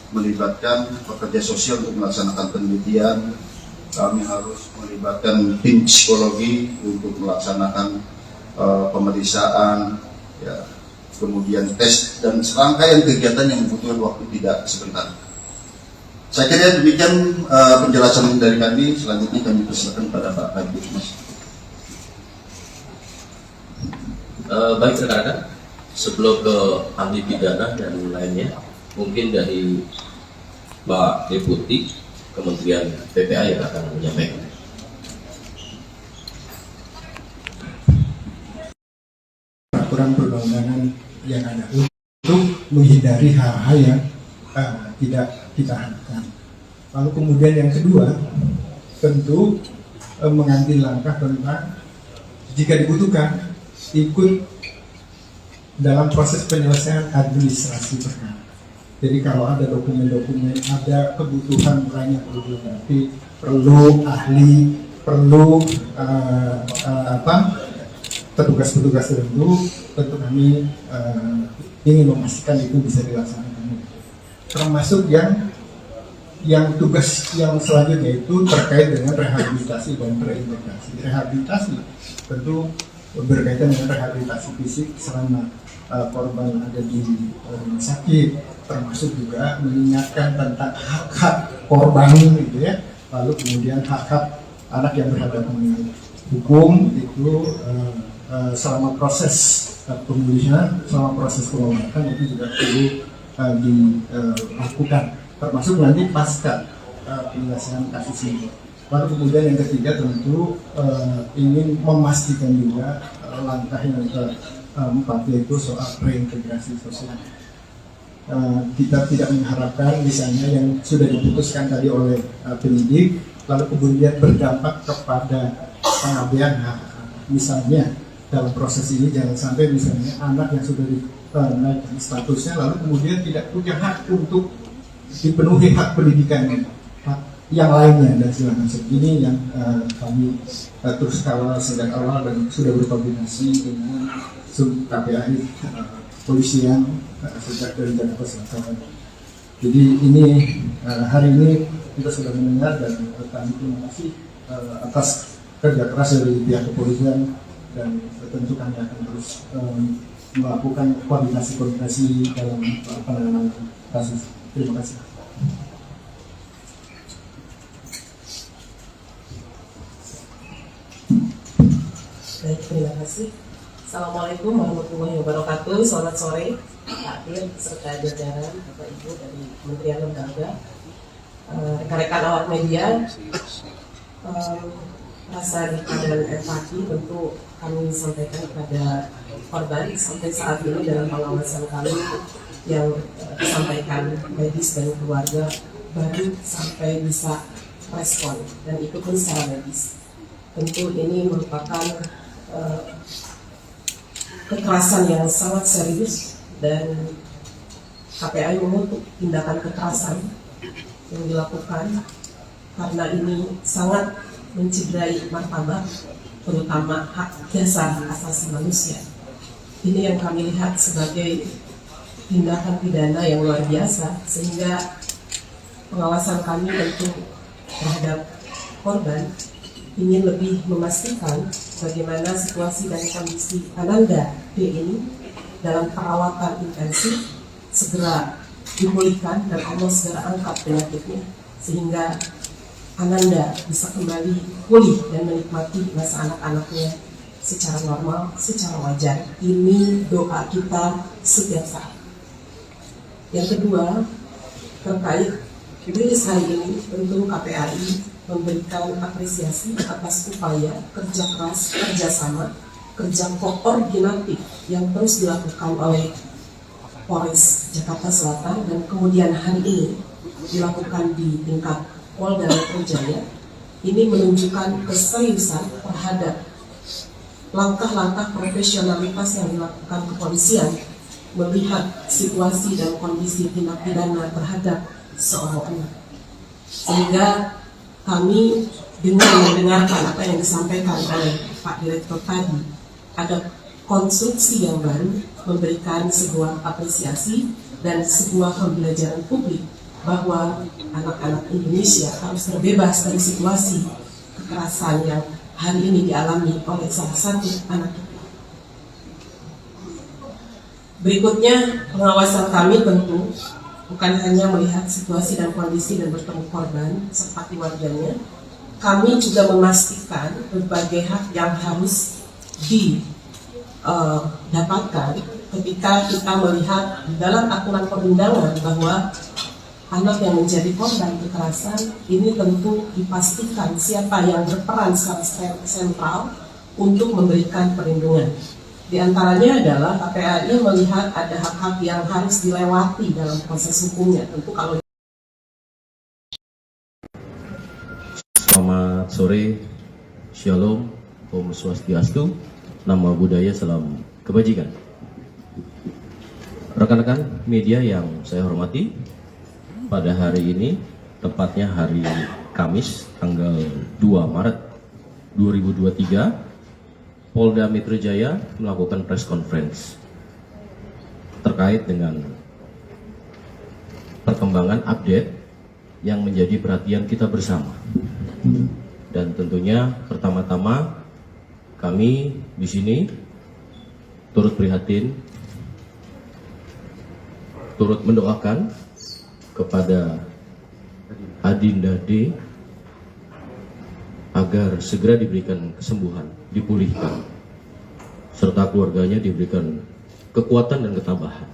melibatkan pekerja sosial untuk melaksanakan penelitian. Kami harus melibatkan tim psikologi untuk melaksanakan pemeriksaan, ya, kemudian tes dan serangkaian kegiatan yang membutuhkan waktu tidak sebentar. Saya kira demikian penjelasan dari kami. Selanjutnya kami persilakan pada Pak Kabid Mas. Baik rekan-rekan, sebelum ke ahli pidana dan lainnya, mungkin dari Pak Deputi Kementerian PPA yang akan menyampaikan. Peraturan perundang-undangan yang ada untuk menghindari hal-hal yang tidak kita harapkan. Lalu kemudian yang kedua, tentu mengambil langkah tentang jika dibutuhkan ikut dalam proses penyelesaian administrasi perkara. Jadi kalau ada dokumen-dokumen, ada kebutuhan lainnya perlu dilengkapi, perlu ahli, perlu petugas-petugas tertentu, tentu kami ingin memastikan itu bisa dilaksanakan. Termasuk yang tugas yang selanjutnya itu terkait dengan rehabilitasi dan reintegrasi. Rehabilitasi tentu berkaitan dengan rehabilitasi fisik selama korban ada di rumah sakit, termasuk juga mengingatkan tentang hak-hak korban gitu ya. Lalu kemudian hak-hak anak yang berhadapan dengan hukum itu selama proses pemulihan, selama proses pengobatan itu juga perlu dilakukan, termasuk nanti pasca penyelesaian kasus ini. Lalu kemudian yang ketiga tentu ingin memastikan juga langkah yang keempat yaitu soal reintegrasi sosial. Kita tidak mengharapkan misalnya yang sudah diputuskan tadi oleh penyidik lalu kemudian berdampak kepada pengabaian hak. Misalnya dalam proses ini jangan sampai misalnya anak yang sudah dinaikkan statusnya lalu kemudian tidak punya hak untuk dipenuhi hak pendidikan yang lainnya dan segala macam. Ini yang kami terus kawal sejak awal dan sudah berkoordinasi dengan sub KPAI polisian sejak dari Jakarta Selatan. Jadi ini hari ini kita sudah mendengar dan kami terima kasih atas kerja keras dari pihak kepolisian dan tentu kami akan terus melakukan koordinasi dalam penanganan kasus. Terima kasih. Baik, terima kasih. Assalamualaikum warahmatullahi wabarakatuh. Selamat sore, Pak Dir, serta jajaran Bapak Ibu dari Kementerian Lembaga, rekan-rekan awak media. rasa duka dan empati tentu kami sampaikan kepada korban. Sampai saat ini dalam pengawasan kami yang disampaikan medis dan keluarga baru sampai bisa respon, dan itu pun secara medis. Tentu ini merupakan kekerasan yang sangat serius, dan KPAI mengutuk tindakan kekerasan yang dilakukan karena ini sangat mencederai martabat, terutama hak dasar asasi manusia. Ini yang kami lihat sebagai tindakan pidana yang luar biasa, sehingga pengawasan kami tentu terhadap korban ingin lebih memastikan bagaimana situasi dan kondisi Ananda D ini dalam perawatan intensif segera dipulihkan dan Allah segera angkat penyakitnya, sehingga Ananda bisa kembali pulih dan menikmati masa anak-anaknya secara normal, secara wajar. Ini doa kita setiap saat. Yang kedua, terkait rilis hari ini, tentu KPAI memberikan apresiasi atas upaya kerja keras, kerjasama, kerja koordinatif yang terus dilakukan oleh Polres Jakarta Selatan, dan kemudian hari ini dilakukan di tingkat Polda Metro Jaya. Ini menunjukkan keseriusan terhadap langkah-langkah profesionalitas yang dilakukan kepolisian melihat situasi dan kondisi tindak pidana terhadap seorang anak. Sehingga kami dengan mendengarkan apa yang disampaikan oleh Pak Direktur tadi, ada konstruksi yang baru memberikan sebuah apresiasi dan sebuah pembelajaran publik bahwa anak-anak Indonesia harus terbebas dari situasi kekerasan yang hari ini dialami oleh salah satu anak kita. Berikutnya, pengawasan kami tentu bukan hanya melihat situasi dan kondisi dan bertemu korban serta keluarganya, kami juga memastikan berbagai hak yang harus didapatkan ketika kita melihat di dalam aturan perundangan bahwa anak yang menjadi korban kekerasan ini tentu dipastikan siapa yang berperan secara sentral untuk memberikan perlindungan. Di antaranya adalah KPAI melihat ada hak-hak yang harus dilewati dalam proses hukumnya. Tentu kalau Selamat sore, Shalom, Om Swastiastu, Nama Budaya, Salam Kebajikan. Rekan-rekan media yang saya hormati, pada hari ini, tepatnya hari Kamis, tanggal 2 Maret 2023, Polda Metro Jaya melakukan press conference terkait dengan perkembangan update yang menjadi perhatian kita bersama. Dan tentunya pertama-tama kami di sini turut prihatin, turut mendoakan kepada Adinda D agar segera diberikan kesembuhan, dipulihkan, serta keluarganya diberikan kekuatan dan ketabahan.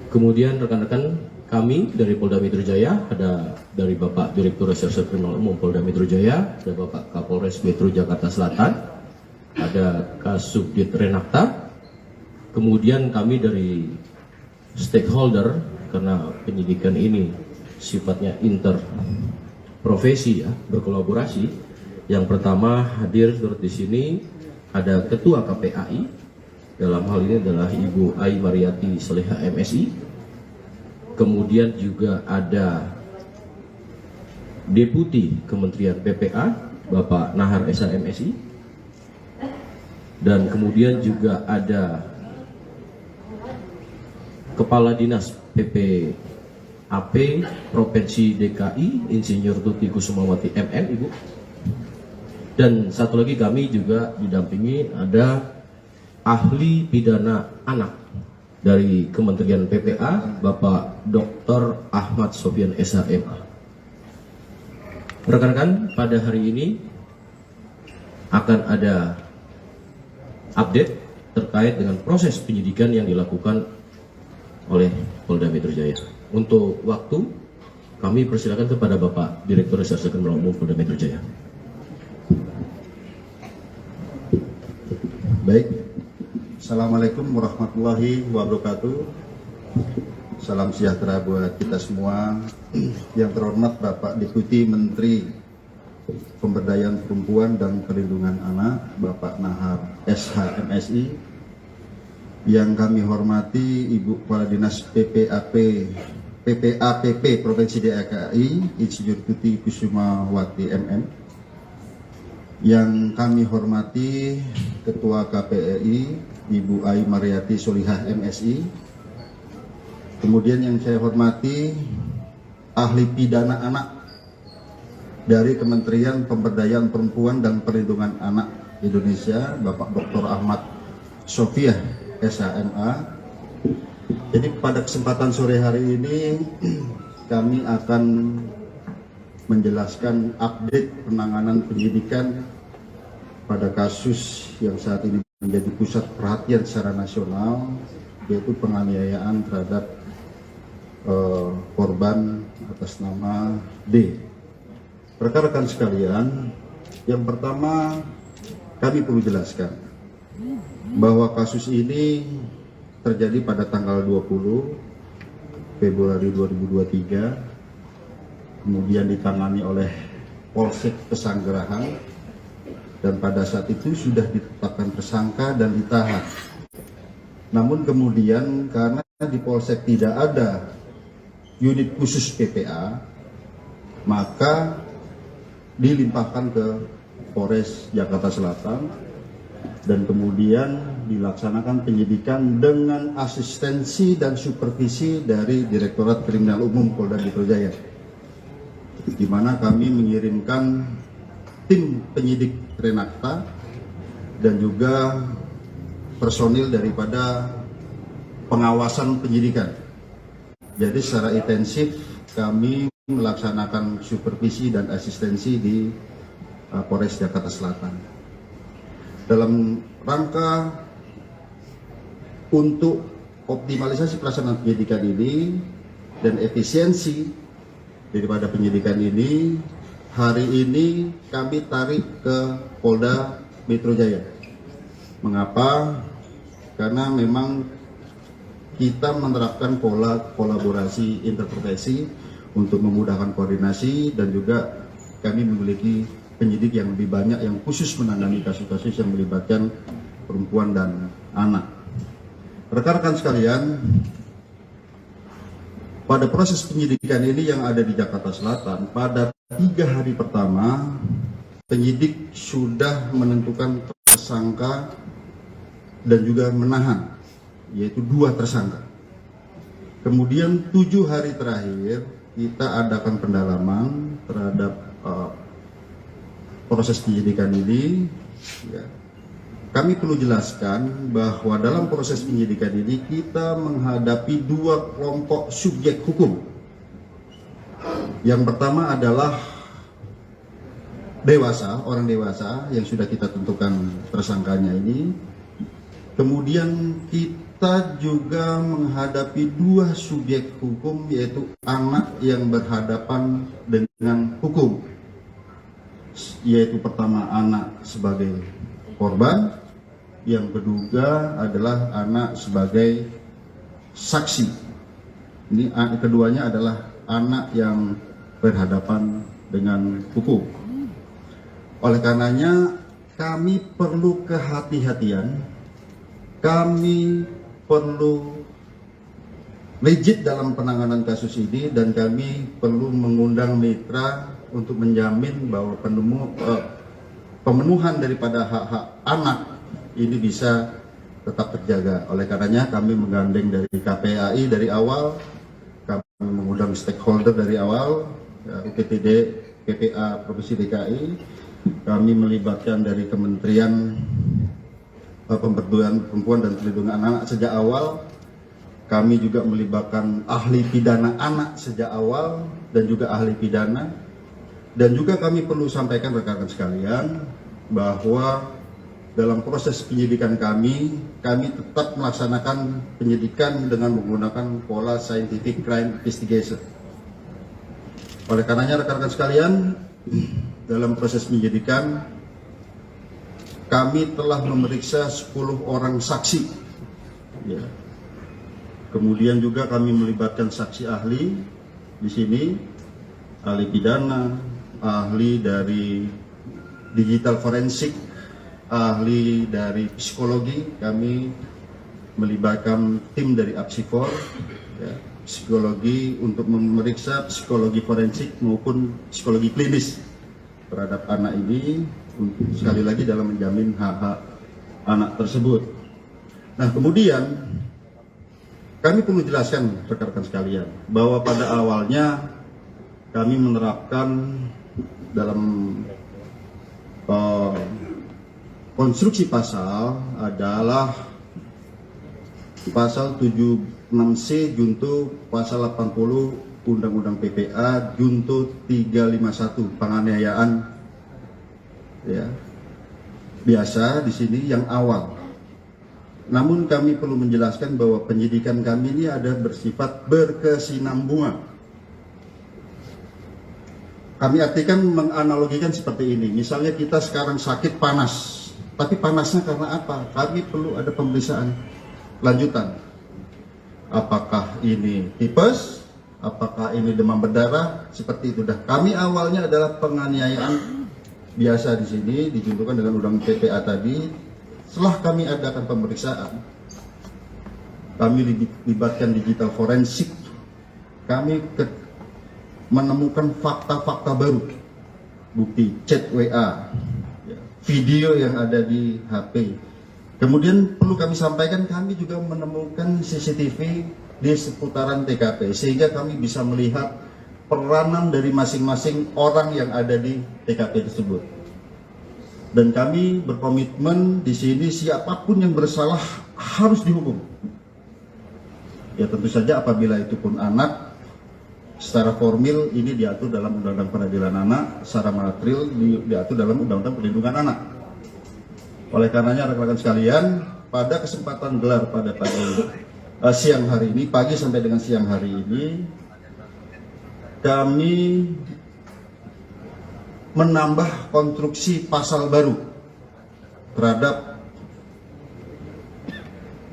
Kemudian rekan-rekan kami dari Polda Metro Jaya, ada dari Bapak Direktur Reserse Kriminal Umum Polda Metro Jaya, ada Bapak Kapolres Metro Jakarta Selatan, ada Kasubdit Renakta, kemudian kami dari stakeholder, karena penyidikan ini sifatnya interprofesi ya, berkolaborasi. Yang pertama hadir turut di sini ada Ketua KPAI, dalam hal ini adalah Ibu Ai Mariati Soleha MSI. Kemudian juga ada Deputi Kementerian PPA Bapak Nahar Esa MSI, dan kemudian juga ada Kepala Dinas PPAP Provinsi DKI Insinyur Tuti Kusumawati MN, Ibu. Dan satu lagi kami juga didampingi ada ahli pidana anak dari Kementerian PPA Bapak Dr. Ahmad Sofyan SHMA. Rekan-rekan, pada hari ini akan ada update terkait dengan proses penyidikan yang dilakukan oleh Polda Metro Jaya. Untuk waktu Kami persilakan kepada Bapak Direktur Reserse Kriminal Umum Polda Metro Jaya. Baik, Assalamualaikum warahmatullahi wabarakatuh. Salam sejahtera buat kita semua. Yang terhormat Bapak Deputi Menteri Pemberdayaan Perempuan dan Perlindungan Anak, Bapak Nahar SH MSI. Yang kami hormati Ibu Kepala Dinas PPAPP Provinsi DKI, Insinyur Tuti Kusumawati MM. Yang kami hormati Ketua KPRI Ibu Ai Mariati Solihah MSI. Kemudian yang saya hormati ahli pidana anak dari Kementerian Pemberdayaan Perempuan dan Perlindungan Anak Indonesia, Bapak Dr. Ahmad Sofiah SHMA. Jadi pada kesempatan sore hari ini kami akan menjelaskan update penanganan penyidikan pada kasus yang saat ini menjadi pusat perhatian secara nasional, yaitu penganiayaan terhadap korban atas nama D. Rekan-rekan sekalian, yang pertama kami perlu jelaskan bahwa kasus ini terjadi pada tanggal 20 Februari 2023, kemudian ditangani oleh Polsek Pesanggerahan, dan pada saat itu sudah ditetapkan tersangka dan ditahan. Namun kemudian karena di Polsek tidak ada unit khusus PPA, maka dilimpahkan ke Polres Jakarta Selatan dan kemudian dilaksanakan penyidikan dengan asistensi dan supervisi dari Direktorat Kriminal Umum Polda Metro Jaya, di mana kami mengirimkan tim penyidik Renakta dan juga personil daripada pengawasan penyidikan. Jadi secara intensif kami melaksanakan supervisi dan asistensi di Polres Jakarta Selatan. Dalam rangka untuk optimalisasi pelaksanaan penyidikan ini dan efisiensi daripada penyidikan ini, hari ini kami tarik ke Polda Metro Jaya. Mengapa? Karena memang kita menerapkan pola kolaborasi interprofesi untuk memudahkan koordinasi, dan juga kami memiliki penyidik yang lebih banyak yang khusus menangani kasus-kasus yang melibatkan perempuan dan anak. Rekan-rekan sekalian, pada proses penyidikan ini yang ada di Jakarta Selatan, pada 3 hari pertama penyidik sudah menentukan tersangka dan juga menahan, yaitu 2 tersangka. Kemudian 7 hari terakhir kita adakan pendalaman terhadap proses penyidikan ini. Ya. Kami perlu jelaskan bahwa dalam proses penyidikan ini kita menghadapi 2 kelompok subjek hukum. Yang pertama adalah orang dewasa yang sudah kita tentukan tersangkanya ini. Kemudian kita juga menghadapi 2 subjek hukum, yaitu anak yang berhadapan dengan hukum. Yaitu pertama anak sebagai korban, yang kedua adalah anak sebagai saksi. Ini keduanya adalah anak yang berhadapan dengan hukum. Oleh karenanya kami perlu kehati-hatian, kami perlu legit dalam penanganan kasus ini, dan kami perlu mengundang mitra untuk menjamin bahwa pemenuhan daripada hak-hak anak ini bisa tetap terjaga. Oleh karenanya kami menggandeng dari KPAI dari awal, kami mengundang stakeholder dari awal, UPTD, PPA Provinsi DKI, kami melibatkan dari Kementerian Pemberdayaan Perempuan dan Perlindungan Anak sejak awal. Kami juga melibatkan ahli pidana anak sejak awal dan juga ahli pidana. Dan juga kami perlu sampaikan rekan-rekan sekalian bahwa dalam proses penyidikan kami tetap melaksanakan penyidikan dengan menggunakan pola scientific crime investigation. Oleh karenanya rekan-rekan sekalian, dalam proses penyidikan kami telah memeriksa 10 orang saksi. Ya. Kemudian juga kami melibatkan saksi ahli di sini, ahli pidana, ahli dari digital forensik, ahli dari psikologi. Kami melibatkan tim dari Apsifor, ya, psikologi untuk memeriksa psikologi forensik maupun psikologi klinis terhadap anak ini, untuk sekali lagi dalam menjamin hak-hak anak tersebut. Nah, kemudian kami perlu jelaskan rekan-rekan sekalian bahwa pada awalnya kami menerapkan dalam konstruksi pasal adalah pasal 76C junto pasal 80 Undang-Undang PPA junto 351 penganiayaan, ya, biasa di sini yang awal. Namun kami perlu menjelaskan bahwa penyidikan kami ini ada bersifat berkesinambungan. Kami artikan menganalogikan seperti ini. Misalnya kita sekarang sakit panas, tapi panasnya karena apa? Kami perlu ada pemeriksaan lanjutan. Apakah ini tipes? Apakah ini demam berdarah? Seperti itu dah. Kami awalnya adalah penganiayaan biasa di sini dijuntukan dengan undang PPA tadi. Setelah kami adakan pemeriksaan, kami libatkan digital forensik, kami menemukan fakta-fakta baru, bukti chat WA, video yang ada di HP. Kemudian perlu kami sampaikan, kami juga menemukan CCTV di seputaran TKP, sehingga kami bisa melihat peranan dari masing-masing orang yang ada di TKP tersebut. Dan kami berkomitmen di sini siapapun yang bersalah harus dihukum. Ya tentu saja apabila itu pun anak, secara formil ini diatur dalam Undang-Undang Peradilan Anak, secara material diatur dalam Undang-Undang Perlindungan Anak. Oleh karenanya rekan-rekan sekalian, pada kesempatan gelar pada siang hari ini, pagi sampai dengan siang hari ini, kami menambah konstruksi pasal baru terhadap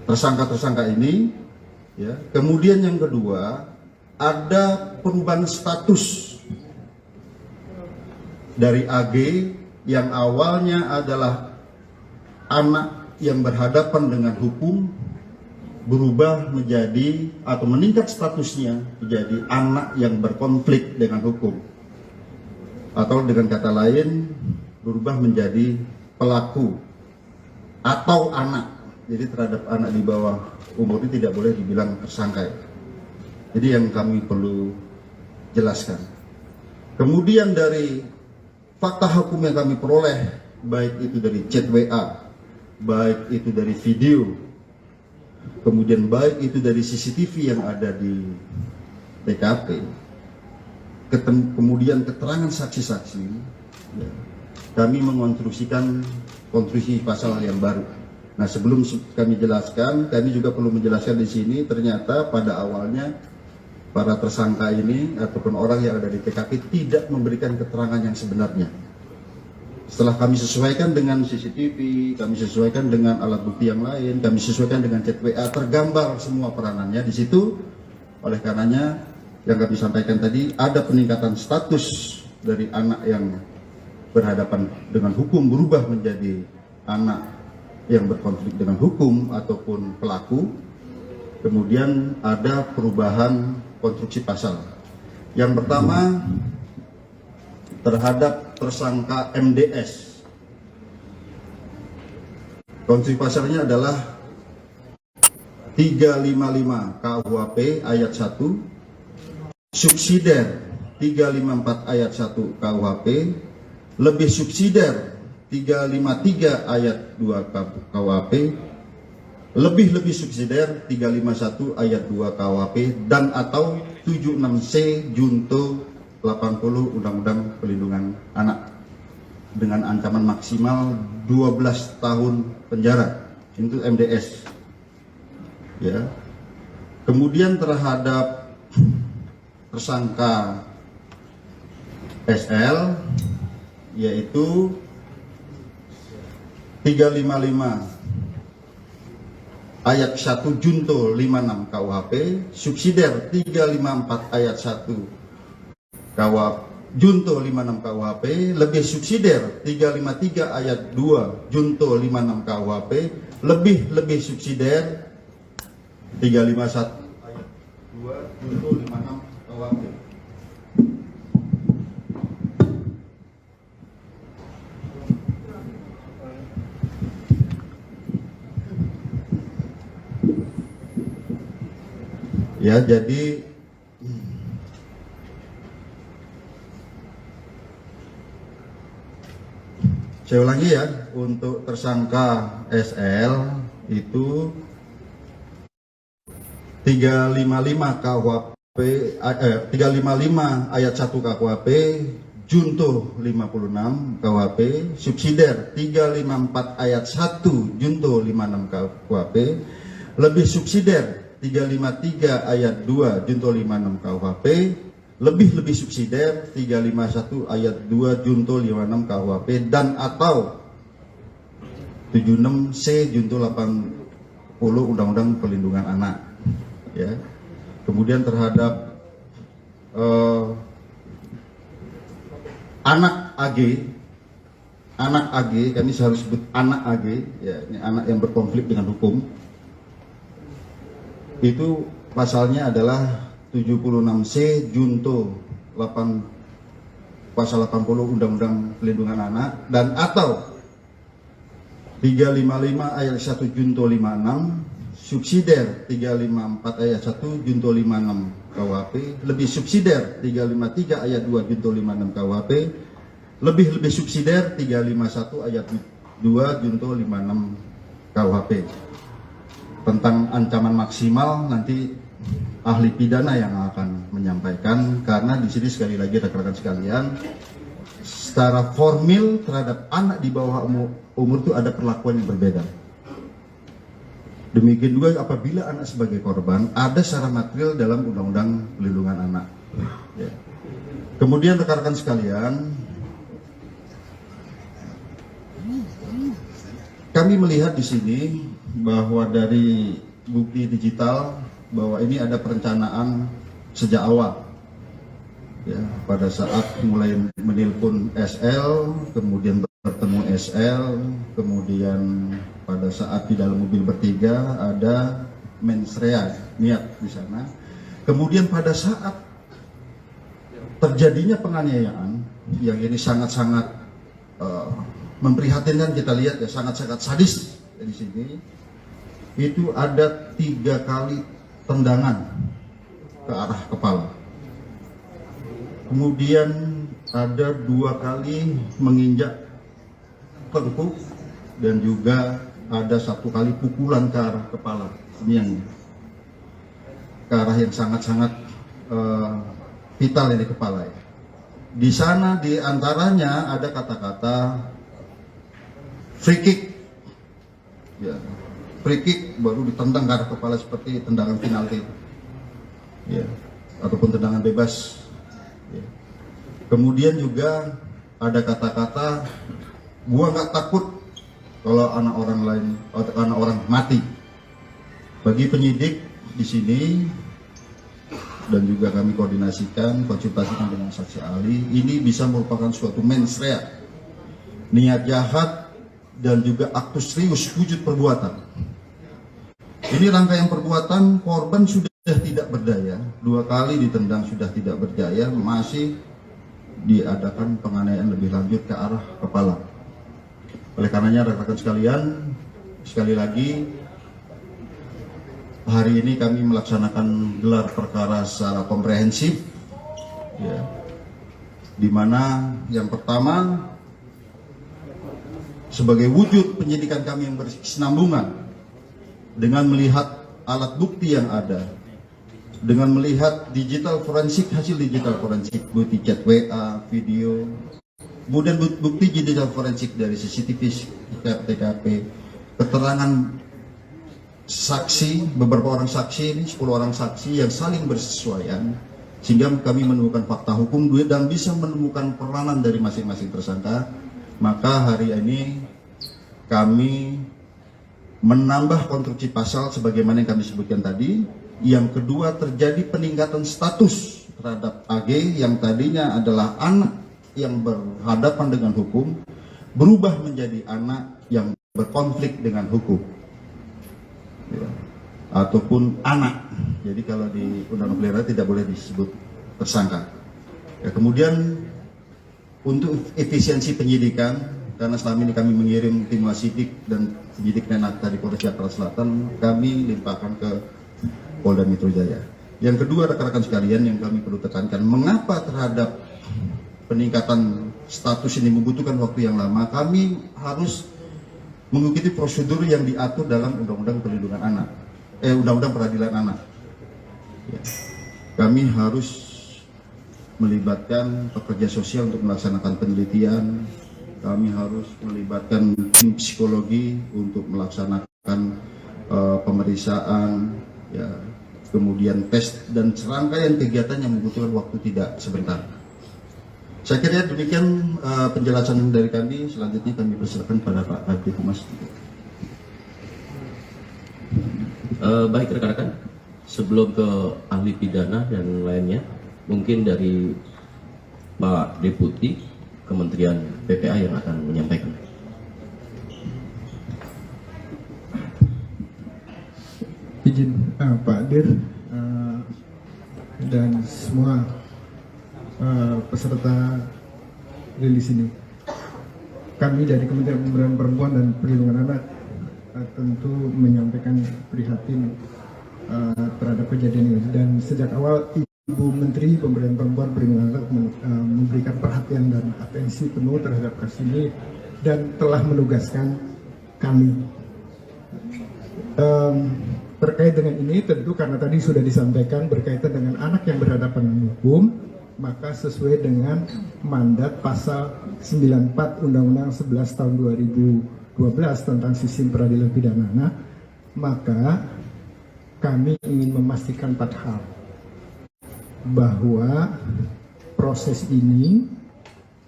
tersangka-tersangka ini, ya. Kemudian yang kedua, ada perubahan status dari AG yang awalnya adalah anak yang berhadapan dengan hukum, berubah menjadi atau meningkat statusnya menjadi anak yang berkonflik dengan hukum. Atau dengan kata lain, berubah menjadi pelaku atau anak. Jadi terhadap anak di bawah umur ini tidak boleh dibilang tersangka. Jadi yang kami perlu jelaskan. Kemudian dari fakta hukum yang kami peroleh, baik itu dari chat WA, baik itu dari video, kemudian baik itu dari CCTV yang ada di TKP, kemudian keterangan saksi-saksi, ya, kami mengonstruksikan konstruksi pasal yang baru. Nah, sebelum kami jelaskan, kami juga perlu menjelaskan di sini, ternyata pada awalnya para tersangka ini ataupun orang yang ada di TKP tidak memberikan keterangan yang sebenarnya. Setelah kami sesuaikan dengan CCTV, kami sesuaikan dengan alat bukti yang lain, kami sesuaikan dengan chat WA, tergambar semua peranannya di situ. Oleh karenanya, yang kami sampaikan tadi, ada peningkatan status dari anak yang berhadapan dengan hukum berubah menjadi anak yang berkonflik dengan hukum ataupun pelaku. Kemudian ada perubahan konstruksi pasal. Yang pertama, terhadap tersangka MDS. Konstruksi pasalnya adalah 355 KUHP ayat 1, subsidiar 354 ayat 1 KUHP, lebih subsidiar 353 ayat 2 KUHP, lebih subsidiar 351 ayat 2 KUHP, dan atau 76C junto 80 Undang-Undang Perlindungan Anak dengan ancaman maksimal 12 tahun penjara. Itu MDS. Ya. Kemudian terhadap tersangka SL, yaitu 355 ayat 1 junto 56 KUHP, subsidiar 354 ayat 1 KUHP junto 56 KUHP, lebih subsidiar 353 ayat 2 junto 56 KUHP, lebih subsidiar 351 ayat 2 junto 56 KUHP. Ya, jadi saya ulangi ya, untuk tersangka SL itu 355 KUHP 355 ayat 1 KUHP junto 56 KUHP, subsidiar 354 ayat 1 junto 56 KUHP, lebih subsidiar 353 ayat 2 junto 56 KUHP, lebih subsidiar 351 ayat 2 junto 56 KUHP, dan atau 76C junto 80 Undang-Undang Perlindungan Anak. Ya. Kemudian terhadap anak AG, kami harus sebut anak AG, ya, ini anak yang berkonflik dengan hukum. Itu pasalnya adalah 76C junto 8 pasal 80 Undang-Undang Perlindungan Anak, dan atau 355 ayat 1 junto 56, subsidiar 354 ayat 1 junto 56 KUHP, lebih subsidiar 353 ayat 2 junto 56 KUHP, lebih subsidiar 351 ayat 2 junto 56 KUHP. Tentang ancaman maksimal nanti ahli pidana yang akan menyampaikan, karena di sini sekali lagi rekan-rekan sekalian, secara formil terhadap anak di bawah umur itu ada perlakuan yang berbeda. Demikian juga apabila anak sebagai korban ada secara material dalam Undang-Undang Perlindungan Anak. Ya. Kemudian rekan-rekan sekalian, kami melihat di sini bahwa dari bukti digital bahwa ini ada perencanaan sejak awal. Ya, pada saat mulai menelpon SL, kemudian bertemu SL, kemudian pada saat di dalam mobil bertiga ada mens rea, niat di sana. Kemudian pada saat terjadinya penganiayaan yang ini sangat-sangat memprihatinkan, kita lihat ya, sangat-sangat sadis di sini. Itu ada 3 kali tendangan ke arah kepala. Kemudian ada 2 kali menginjak tengkuk, dan juga ada 1 kali pukulan ke arah kepala. Ini yang ke arah yang sangat-sangat vital di kepala. Ya. Di sana di antaranya ada kata-kata free kick. Ya. Free kick baru ditendang ke arah kepala seperti tendangan penalti, ya, ataupun tendangan bebas. Ya. Kemudian juga ada kata-kata, gua nggak takut kalau anak orang lain atau anak orang mati. Bagi penyidik di sini dan juga kami koordinasikan, konsultasikan dengan saksi ahli, ini bisa merupakan suatu mens rea, niat jahat dan juga aktus serius wujud perbuatan. Ini rangkaian perbuatan, korban sudah tidak berdaya, 2 kali ditendang sudah tidak berdaya, masih diadakan penganiayaan lebih lanjut ke arah kepala. Oleh karenanya rekan-rekan sekalian, sekali lagi hari ini kami melaksanakan gelar perkara secara komprehensif, ya, di mana yang pertama sebagai wujud penyidikan kami yang berkesinambungan, dengan melihat alat bukti yang ada, dengan melihat digital forensik, hasil digital forensik, bukti chat WA, video, kemudian bukti digital forensik dari CCTV, TKP, keterangan saksi, beberapa orang saksi ini, 10 orang saksi yang saling bersesuaian, sehingga kami menemukan fakta hukum dan bisa menemukan peranan dari masing-masing tersangka. Maka hari ini kami menambah konstruksi pasal sebagaimana yang kami sebutkan tadi. Yang kedua, terjadi peningkatan status terhadap AG yang tadinya adalah anak yang berhadapan dengan hukum, berubah menjadi anak yang berkonflik dengan hukum, ya, ataupun anak. Jadi kalau di Undang-Undang Pelihara tidak boleh disebut tersangka. Ya, kemudian untuk efisiensi penyidikan, karena selama ini kami mengirim tim wasidik dan penyidik Menak dari Polres Jakarta Selatan, kami limpahkan ke Polda Metro Jaya. Yang kedua, rekan-rekan sekalian, yang kami perlu tekankan, mengapa terhadap peningkatan status ini membutuhkan waktu yang lama? Kami harus mengikuti prosedur yang diatur dalam Undang-Undang Perlindungan Anak, Undang-Undang Peradilan Anak. Ya. Kami harus melibatkan pekerja sosial untuk melaksanakan penelitian. Kami harus melibatkan tim psikologi untuk melaksanakan pemeriksaan, ya, kemudian tes dan serangkaian kegiatan yang membutuhkan waktu tidak sebentar. Saya kira demikian penjelasan dari kami. Selanjutnya kami persilakan pada Pak Kabid Humas. Baik rekan-rekan, sebelum ke ahli pidana dan lainnya, mungkin dari Pak Deputi Kementerian PPA yang akan menyampaikan. Izin Pak Dir dan semua peserta rilis ini. Kami dari Kementerian Pemberdayaan Perempuan dan Perlindungan Anak tentu menyampaikan prihatin terhadap kejadian ini, dan sejak awal Ibu Menteri Pemberdayaan Perempuan Perlindungan Anak memberikan perhatian dan atensi penuh terhadap kasus ini dan telah menugaskan kami. Terkait dengan ini, tentu karena tadi sudah disampaikan berkaitan dengan anak yang berhadapan dengan hukum, maka sesuai dengan mandat pasal 94 Undang-Undang 11 tahun 2012 tentang sistem peradilan pidana anak, maka kami ingin memastikan 4 hal. Bahwa proses ini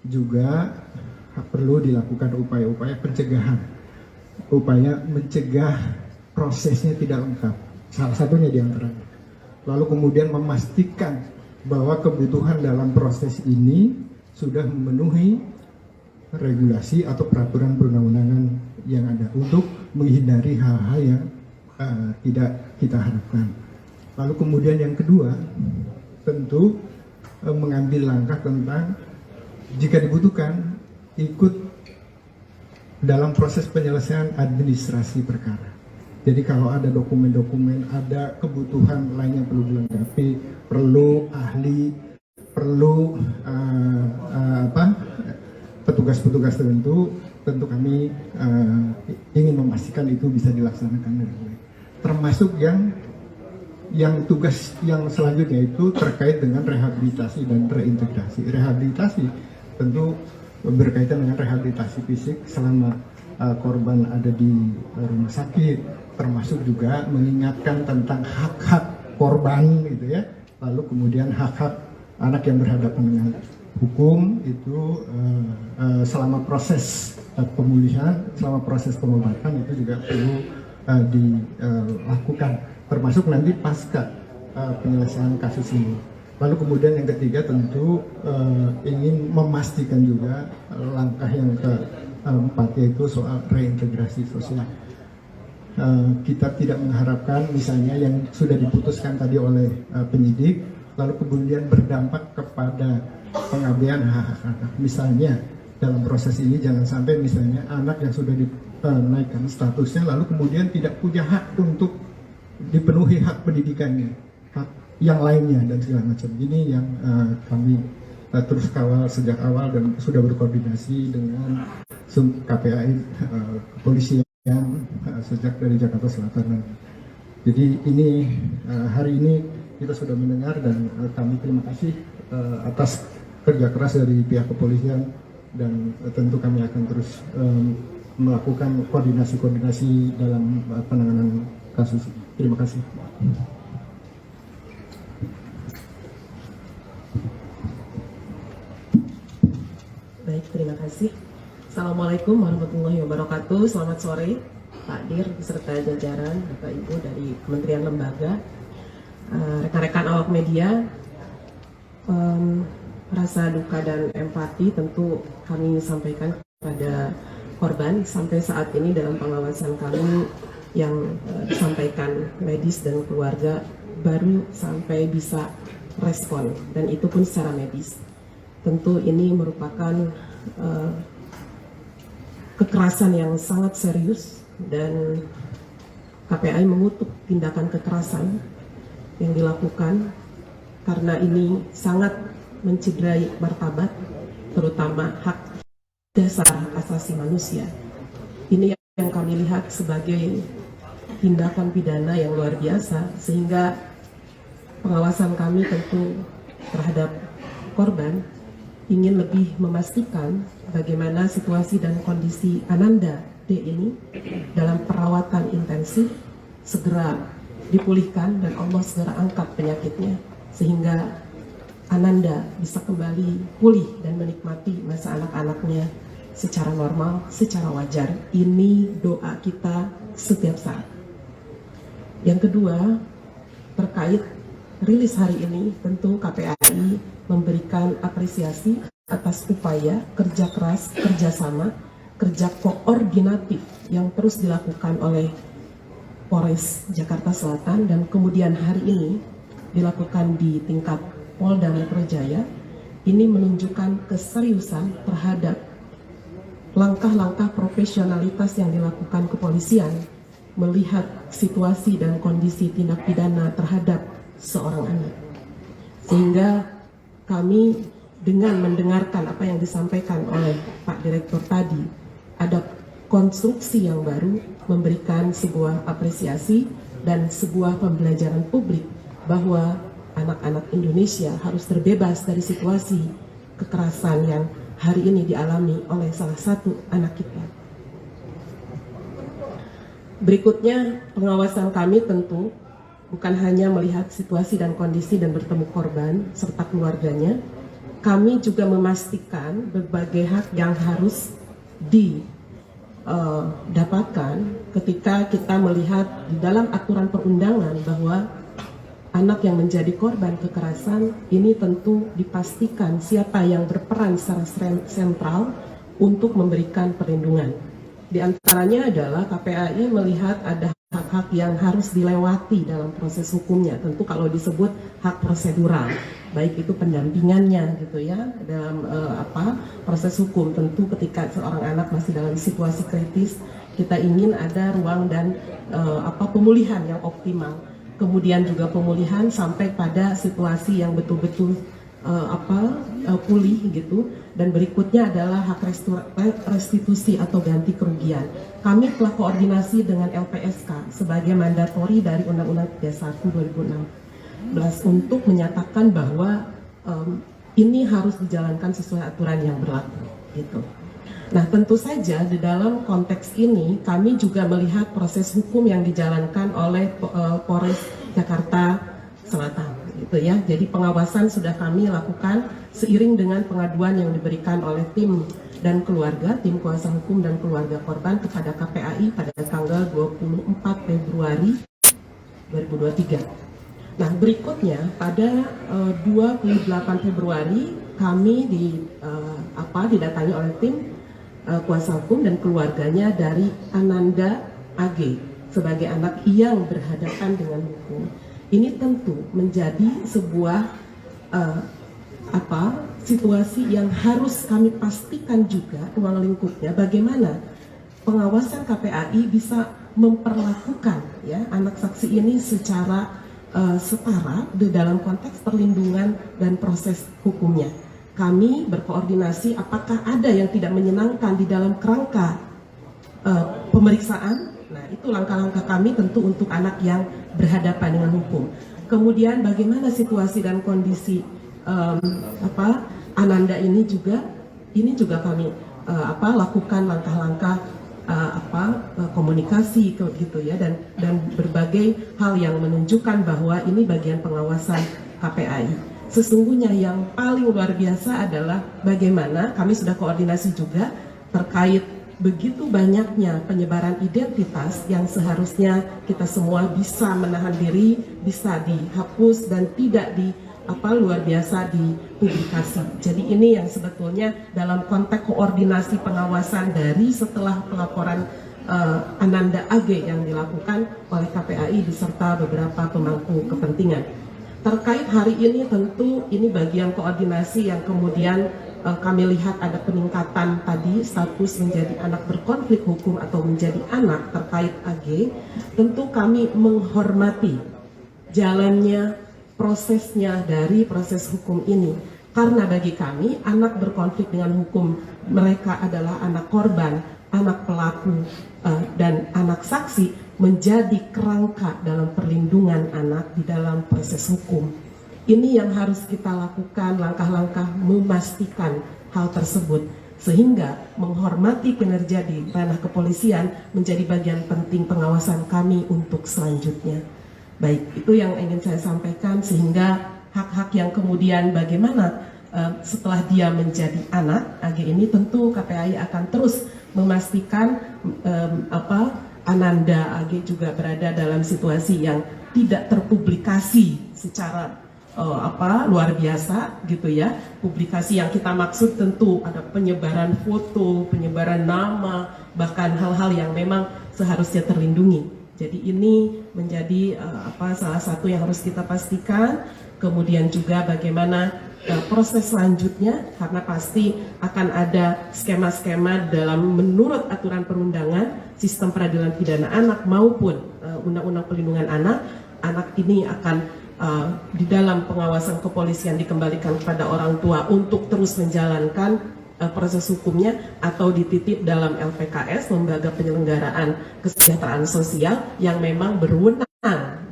juga perlu dilakukan upaya-upaya pencegahan, upaya mencegah prosesnya tidak lengkap, salah satunya diantaranya. Lalu kemudian memastikan bahwa kebutuhan dalam proses ini sudah memenuhi regulasi atau peraturan perundang-undangan yang ada untuk menghindari hal-hal yang tidak kita harapkan. Lalu kemudian yang kedua, tentu mengambil langkah tentang jika dibutuhkan ikut dalam proses penyelesaian administrasi perkara. Jadi kalau ada dokumen-dokumen, ada kebutuhan lain yang perlu dilengkapi, perlu ahli, perlu petugas-petugas tertentu, tentu kami ingin memastikan itu bisa dilaksanakan dengan baik. Termasuk yang tugas yang selanjutnya itu terkait dengan rehabilitasi dan reintegrasi. Rehabilitasi tentu berkaitan dengan rehabilitasi fisik selama korban ada di rumah sakit, termasuk juga mengingatkan tentang hak-hak korban gitu ya. Lalu kemudian hak-hak anak yang berhadapan dengan hukum itu selama proses pemulihan, selama proses pengobatan itu juga perlu dilakukan, termasuk nanti pasca penyelesaian kasus ini. Lalu kemudian yang ketiga tentu ingin memastikan juga langkah yang keempat, yaitu soal reintegrasi sosial. Kita tidak mengharapkan misalnya yang sudah diputuskan tadi oleh penyidik lalu kemudian berdampak kepada pengabaian hak-hak anak. Misalnya dalam proses ini jangan sampai misalnya anak yang sudah dinaikkan statusnya lalu kemudian tidak punya hak untuk dipenuhi hak pendidikannya, hak yang lainnya dan segala macam. Ini yang kami terus kawal sejak awal dan sudah berkoordinasi dengan KPAI, kepolisian sejak dari Jakarta Selatan. Jadi ini hari ini kita sudah mendengar dan kami terima kasih atas kerja keras dari pihak kepolisian dan tentu kami akan terus melakukan koordinasi dalam penanganan kasus ini. Terima kasih. kasih. Assalamualaikum warahmatullahi wabarakatuh. Selamat sore Pak Dir beserta jajaran Bapak Ibu dari Kementerian Lembaga, rekan-rekan awak media. Rasa duka dan empati tentu kami sampaikan kepada korban. Sampai saat ini dalam pengawasan kami yang disampaikan medis dan keluarga baru sampai bisa respon, dan itu pun secara medis. Tentu ini merupakan kekerasan yang sangat serius, dan KPAI mengutuk tindakan kekerasan yang dilakukan karena ini sangat mencederai martabat, terutama hak dasar asasi manusia. Ini yang kami lihat sebagai tindakan pidana yang luar biasa, sehingga pengawasan kami tentu terhadap korban ingin lebih memastikan bagaimana situasi dan kondisi Ananda D ini dalam perawatan intensif segera dipulihkan dan Allah segera angkat penyakitnya sehingga Ananda bisa kembali pulih dan menikmati masa anak-anaknya secara normal, secara wajar. Ini doa kita setiap saat. Yang kedua, terkait rilis hari ini, tentu KPAI memberikan apresiasi atas upaya kerja keras, kerjasama, kerja koordinatif yang terus dilakukan oleh Polres Jakarta Selatan, dan kemudian hari ini dilakukan di tingkat Polda Metro Jaya. Ini menunjukkan keseriusan terhadap langkah-langkah profesionalitas yang dilakukan kepolisian melihat situasi dan kondisi tindak pidana terhadap seorang anak. Sehingga kami dengan mendengarkan apa yang disampaikan oleh Pak Direktur tadi, ada konstruksi yang baru memberikan sebuah apresiasi dan sebuah pembelajaran publik bahwa anak-anak Indonesia harus terbebas dari situasi kekerasan yang hari ini dialami oleh salah satu anak kita. Berikutnya, pengawasan kami tentu bukan hanya melihat situasi dan kondisi dan bertemu korban serta keluarganya, kami juga memastikan berbagai hak yang harus didapatkan ketika kita melihat di dalam aturan perundangan bahwa anak yang menjadi korban kekerasan ini tentu dipastikan siapa yang berperan secara sentral untuk memberikan perlindungan. Di antaranya adalah KPAI melihat ada hak-hak yang harus dilewati dalam proses hukumnya. Tentu kalau disebut hak prosedural, baik itu pendampingannya gitu ya dalam proses hukum. Tentu ketika seorang anak masih dalam situasi kritis, kita ingin ada ruang dan pemulihan yang optimal. Kemudian juga pemulihan sampai pada situasi yang betul-betul pulih gitu. Dan berikutnya adalah hak restitusi atau ganti kerugian. Kami telah koordinasi dengan LPSK sebagai mandatori dari Undang-Undang 31 2016 untuk menyatakan bahwa ini harus dijalankan sesuai aturan yang berlaku gitu. Nah, tentu saja di dalam konteks ini kami juga melihat proses hukum yang dijalankan oleh Polres Jakarta Selatan gitu ya. Jadi pengawasan sudah kami lakukan seiring dengan pengaduan yang diberikan oleh tim dan keluarga, tim kuasa hukum dan keluarga korban kepada KPAI pada tanggal 24 Februari 2023. Nah, berikutnya pada 28 Februari kami didatangi oleh tim kuasa hukum dan keluarganya dari Ananda AG sebagai anak yang berhadapan dengan hukum. Ini tentu menjadi sebuah situasi yang harus kami pastikan juga ruang lingkupnya bagaimana pengawasan KPAI bisa memperlakukan ya anak saksi ini secara setara di dalam konteks perlindungan dan proses hukumnya. Kami berkoordinasi apakah ada yang tidak menyenangkan di dalam kerangka pemeriksaan. Nah, itu langkah-langkah kami tentu untuk anak yang berhadapan dengan hukum. Kemudian bagaimana situasi dan kondisi Ananda ini juga kami lakukan langkah-langkah komunikasi gitu ya dan berbagai hal yang menunjukkan bahwa ini bagian pengawasan KPAI. Sesungguhnya yang paling luar biasa adalah bagaimana kami sudah koordinasi juga terkait begitu banyaknya penyebaran identitas yang seharusnya kita semua bisa menahan diri, bisa dihapus dan tidak luar biasa dipublikasi. Jadi ini yang sebetulnya dalam konteks koordinasi pengawasan dari setelah pelaporan Ananda AG yang dilakukan oleh KPAI beserta beberapa pemangku kepentingan. Terkait hari ini tentu ini bagian koordinasi yang kemudian kami lihat ada peningkatan tadi status menjadi anak berkonflik hukum atau menjadi anak terkait AG. Tentu kami menghormati jalannya prosesnya dari proses hukum ini. Karena bagi kami anak berkonflik dengan hukum mereka adalah anak korban, anak pelaku, dan anak saksi menjadi kerangka dalam perlindungan anak di dalam proses hukum. Ini yang harus kita lakukan, langkah-langkah memastikan hal tersebut. Sehingga menghormati kinerja di ranah kepolisian menjadi bagian penting pengawasan kami untuk selanjutnya. Baik, itu yang ingin saya sampaikan sehingga hak-hak yang kemudian bagaimana setelah dia menjadi anak AG ini tentu KPAI akan terus memastikan Ananda AG juga berada dalam situasi yang tidak terpublikasi secara luar biasa gitu ya. Publikasi yang kita maksud tentu ada penyebaran foto, penyebaran nama, bahkan hal-hal yang memang seharusnya terlindungi. Jadi ini menjadi salah satu yang harus kita pastikan. Kemudian juga bagaimana proses selanjutnya, karena pasti akan ada skema-skema dalam menurut aturan perundangan, sistem peradilan pidana anak maupun undang-undang perlindungan anak. Anak ini akan di dalam pengawasan kepolisian dikembalikan kepada orang tua untuk terus menjalankan proses hukumnya atau dititip dalam LPKS, Lembaga Penyelenggaraan Kesejahteraan Sosial, yang memang berwenang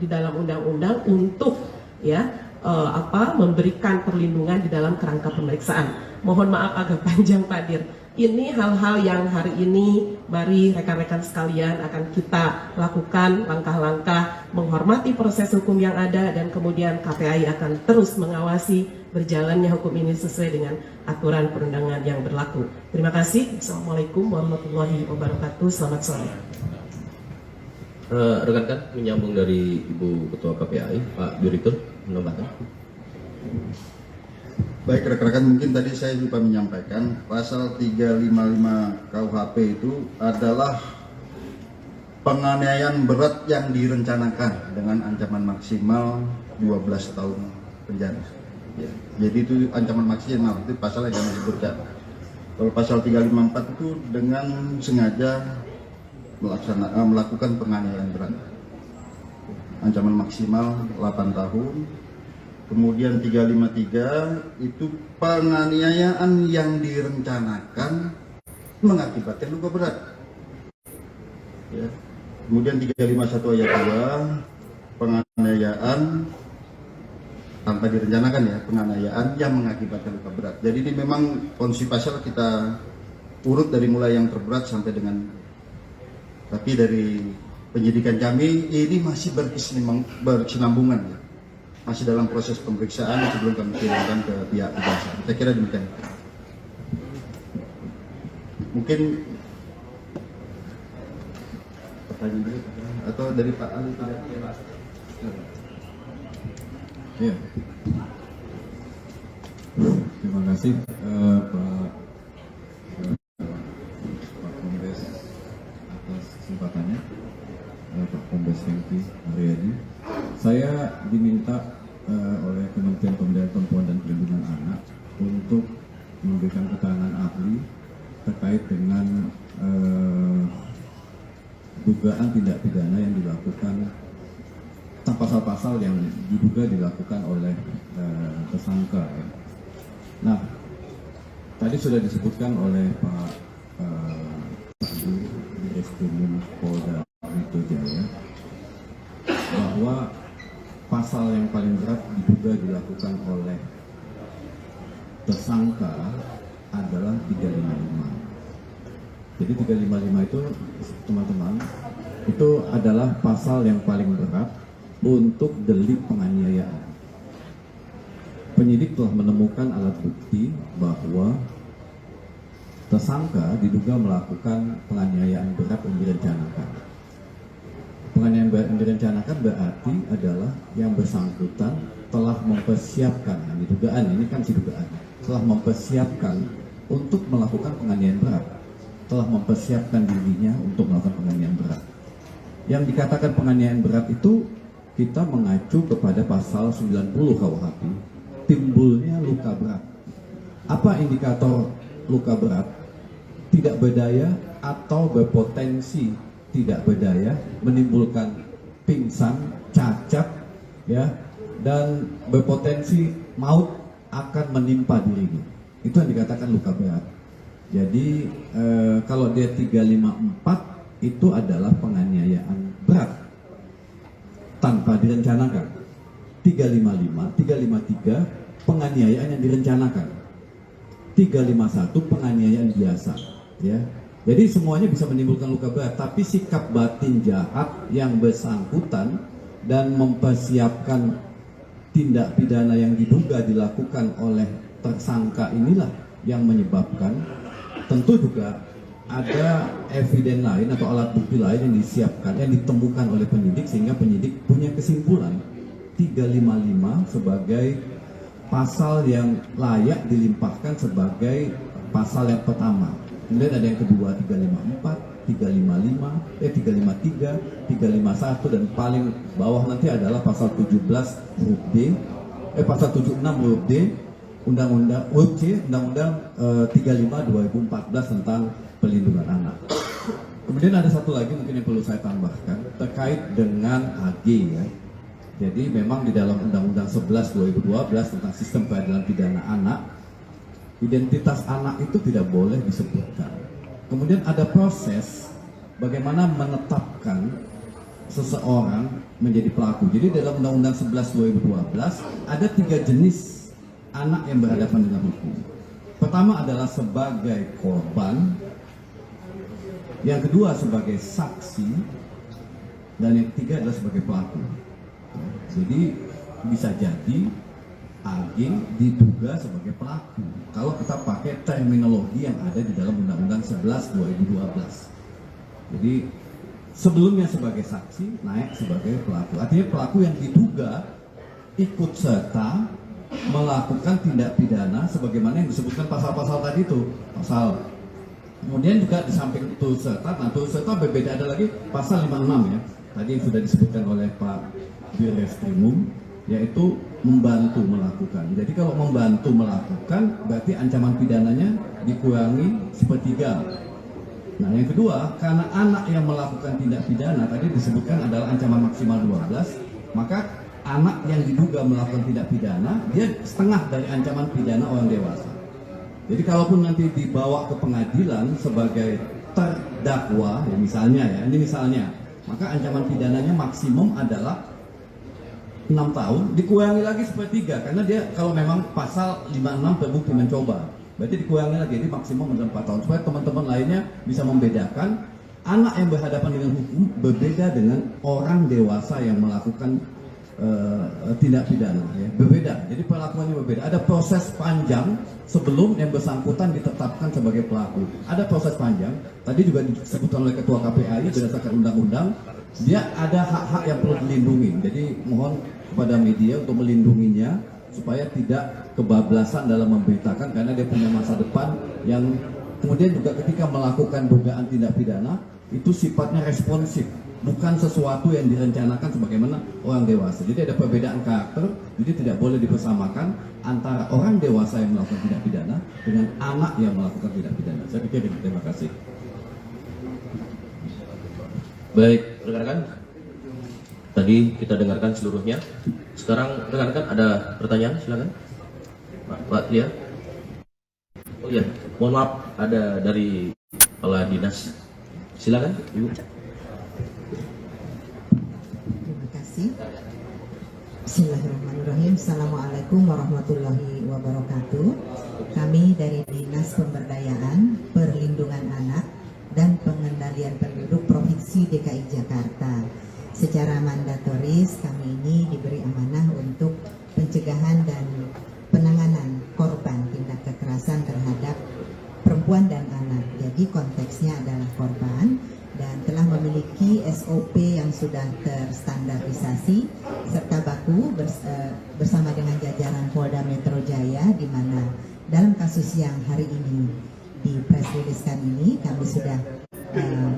di dalam undang-undang untuk memberikan perlindungan di dalam kerangka pemeriksaan. Mohon maaf agak panjang Pak Dir. Ini hal-hal yang hari ini mari rekan-rekan sekalian akan kita lakukan langkah-langkah menghormati proses hukum yang ada, dan kemudian KPAI akan terus mengawasi berjalannya hukum ini sesuai dengan aturan perundangan yang berlaku. Terima kasih. Assalamualaikum warahmatullahi wabarakatuh. Selamat sore. Rekan-rekan menyambung dari Ibu Ketua KPAI, Pak Direktur, menambahkan. Baik rekan-rekan, mungkin tadi saya lupa menyampaikan pasal 355 KUHP itu adalah penganiayaan berat yang direncanakan dengan ancaman maksimal 12 tahun penjara. Ya, jadi itu ancaman maksimal, itu pasal yang kami sebutkan. Kalau pasal 354 itu dengan sengaja melakukan penganiayaan berat. Ancaman maksimal 8 tahun. Kemudian 353 itu penganiayaan yang direncanakan mengakibatkan luka berat. Ya. Kemudian 351 ayat 2 penganiayaan tanpa direncanakan, ya, penganiayaan yang mengakibatkan luka berat. Jadi ini memang kondisi pasal kita urut dari mulai yang terberat sampai dengan, tapi dari penyidikan kami ini masih berkesinambungan, ya. Masih dalam proses pemeriksaan sebelum kami kirimkan ke pihak kejaksaan. Saya kira demikian. Mungkin pertanyaan dulu atau dari Pak Ali tidak? Ya. Terima kasih Pak Kombes atas kesempatannya, Pak Kombes Hengki Haryadi. Saya diminta oleh Kementerian Pemberdayaan Perempuan dan Perlindungan Anak untuk memberikan keterangan ahli terkait dengan dugaan tindak pidana yang dilakukan, pasal-pasal yang diduga dilakukan oleh tersangka. Ya. Nah, tadi sudah disebutkan oleh Pak Direktur Polda Metro Jaya bahwa pasal yang paling berat diduga dilakukan oleh tersangka adalah 355. Jadi 355 itu, teman-teman, itu adalah pasal yang paling berat untuk delik penganiayaan. penyidik telah menemukan alat bukti bahwa tersangka diduga melakukan penganiayaan berat yang direncanakan. Penganiayaan berat yang direncanakan berarti adalah yang bersangkutan telah mempersiapkan, ini dugaan, ini kan si dugaan, telah mempersiapkan untuk melakukan penganiayaan berat, telah mempersiapkan dirinya untuk melakukan penganiayaan berat. Yang dikatakan penganiayaan berat itu kita mengacu kepada pasal 90 KUHP, timbulnya luka berat. Apa indikator luka berat? Tidak berdaya atau berpotensi tidak berdaya, menimbulkan pingsan, cacat, ya, dan berpotensi maut akan menimpa dirinya. Itu yang dikatakan luka berat. Jadi kalau dia 354 itu adalah penganiayaan berat tanpa direncanakan. 355, 353 penganiayaan yang direncanakan. 351 penganiayaan biasa, ya. Jadi semuanya bisa menimbulkan luka berat, tapi sikap batin jahat yang bersangkutan dan mempersiapkan tindak pidana yang diduga dilakukan oleh tersangka inilah yang menyebabkan. Tentu juga ada eviden lain atau alat bukti lain yang disiapkan, yang ditemukan oleh penyidik sehingga penyidik punya kesimpulan 355 sebagai pasal yang layak dilimpahkan sebagai pasal yang pertama. Kemudian ada yang kedua 354, 355, 353, 351 dan paling bawah nanti adalah pasal 17 huruf D, pasal 76 huruf D, Undang-Undang huruf C, Undang-Undang 35/2014 tentang pelindungan anak. Kemudian ada satu lagi mungkin yang perlu saya tambahkan terkait dengan AG, ya. Jadi memang di dalam Undang-Undang 11/2012 tentang sistem peradilan pidana anak, identitas anak itu tidak boleh disebutkan. Kemudian ada proses bagaimana menetapkan seseorang menjadi pelaku. Jadi dalam Undang-Undang 11/2012 ada 3 jenis anak yang berhadapan dengan hukum. Pertama adalah sebagai korban, yang kedua sebagai saksi, dan yang ketiga adalah sebagai pelaku. Jadi bisa jadi AG diduga sebagai pelaku kalau kita pakai terminologi yang ada di dalam Undang-Undang 11/2012. Jadi sebelumnya sebagai saksi, naik sebagai pelaku. Artinya pelaku yang diduga ikut serta melakukan tindak pidana sebagaimana yang disebutkan pasal-pasal tadi itu. Kemudian juga di samping turut serta, nah turut serta berbeda, ada lagi pasal 56, ya. Tadi yang sudah disebutkan oleh Pak Direskrimum, yaitu membantu melakukan. Jadi kalau membantu melakukan berarti ancaman pidananya dikurangi 1/3. Nah yang kedua, karena anak yang melakukan tindak pidana tadi disebutkan adalah ancaman maksimal 12, maka anak yang diduga melakukan tindak pidana dia setengah dari ancaman pidana orang dewasa. Jadi kalaupun nanti dibawa ke pengadilan sebagai terdakwa, ya misalnya, ya ini misalnya, maka ancaman pidananya maksimum adalah 6 tahun, dikurangi lagi 1/3 karena dia kalau memang pasal 56 terbukti mencoba, berarti dikurangi lagi, jadi maksimum adalah 4 tahun supaya teman-teman lainnya bisa membedakan anak yang berhadapan dengan hukum berbeda dengan orang dewasa yang melakukan tindak pidana, ya, berbeda. Jadi perlakuannya berbeda. Ada proses panjang sebelum yang bersangkutan ditetapkan sebagai pelaku. Ada proses panjang. Tadi juga disebutkan oleh Ketua KPAI berdasarkan undang-undang, dia ada hak-hak yang perlu dilindungi. Jadi mohon kepada media untuk melindunginya supaya tidak kebablasan dalam memberitakan karena dia punya masa depan yang kemudian juga ketika melakukan dugaan tindak pidana itu sifatnya responsif. Bukan sesuatu yang direncanakan sebagaimana orang dewasa. Jadi ada perbedaan karakter, jadi tidak boleh dipersamakan antara orang dewasa yang melakukan tindak pidana dengan anak yang melakukan tindak pidana. Saya pikir itu. Terima kasih. Baik, rekan-rekan. Tadi kita dengarkan seluruhnya. Sekarang rekan-rekan ada pertanyaan, silakan. Pak Lia. Oh iya, mohon maaf, ada dari Kepala Dinas. Silakan, Ibu. Bismillahirrahmanirrahim. Assalamualaikum warahmatullahi wabarakatuh. Kami dari Dinas Pemberdayaan, Perlindungan Anak, dan Pengendalian Penduduk Provinsi DKI Jakarta. Secara mandatoris kami ini diberi amanah untuk pencegahan dan lagi konteksnya adalah korban dan telah memiliki SOP yang sudah terstandarisasi serta baku bersama dengan jajaran Polda Metro Jaya, di mana dalam kasus yang hari ini di press release-kan ini kami sudah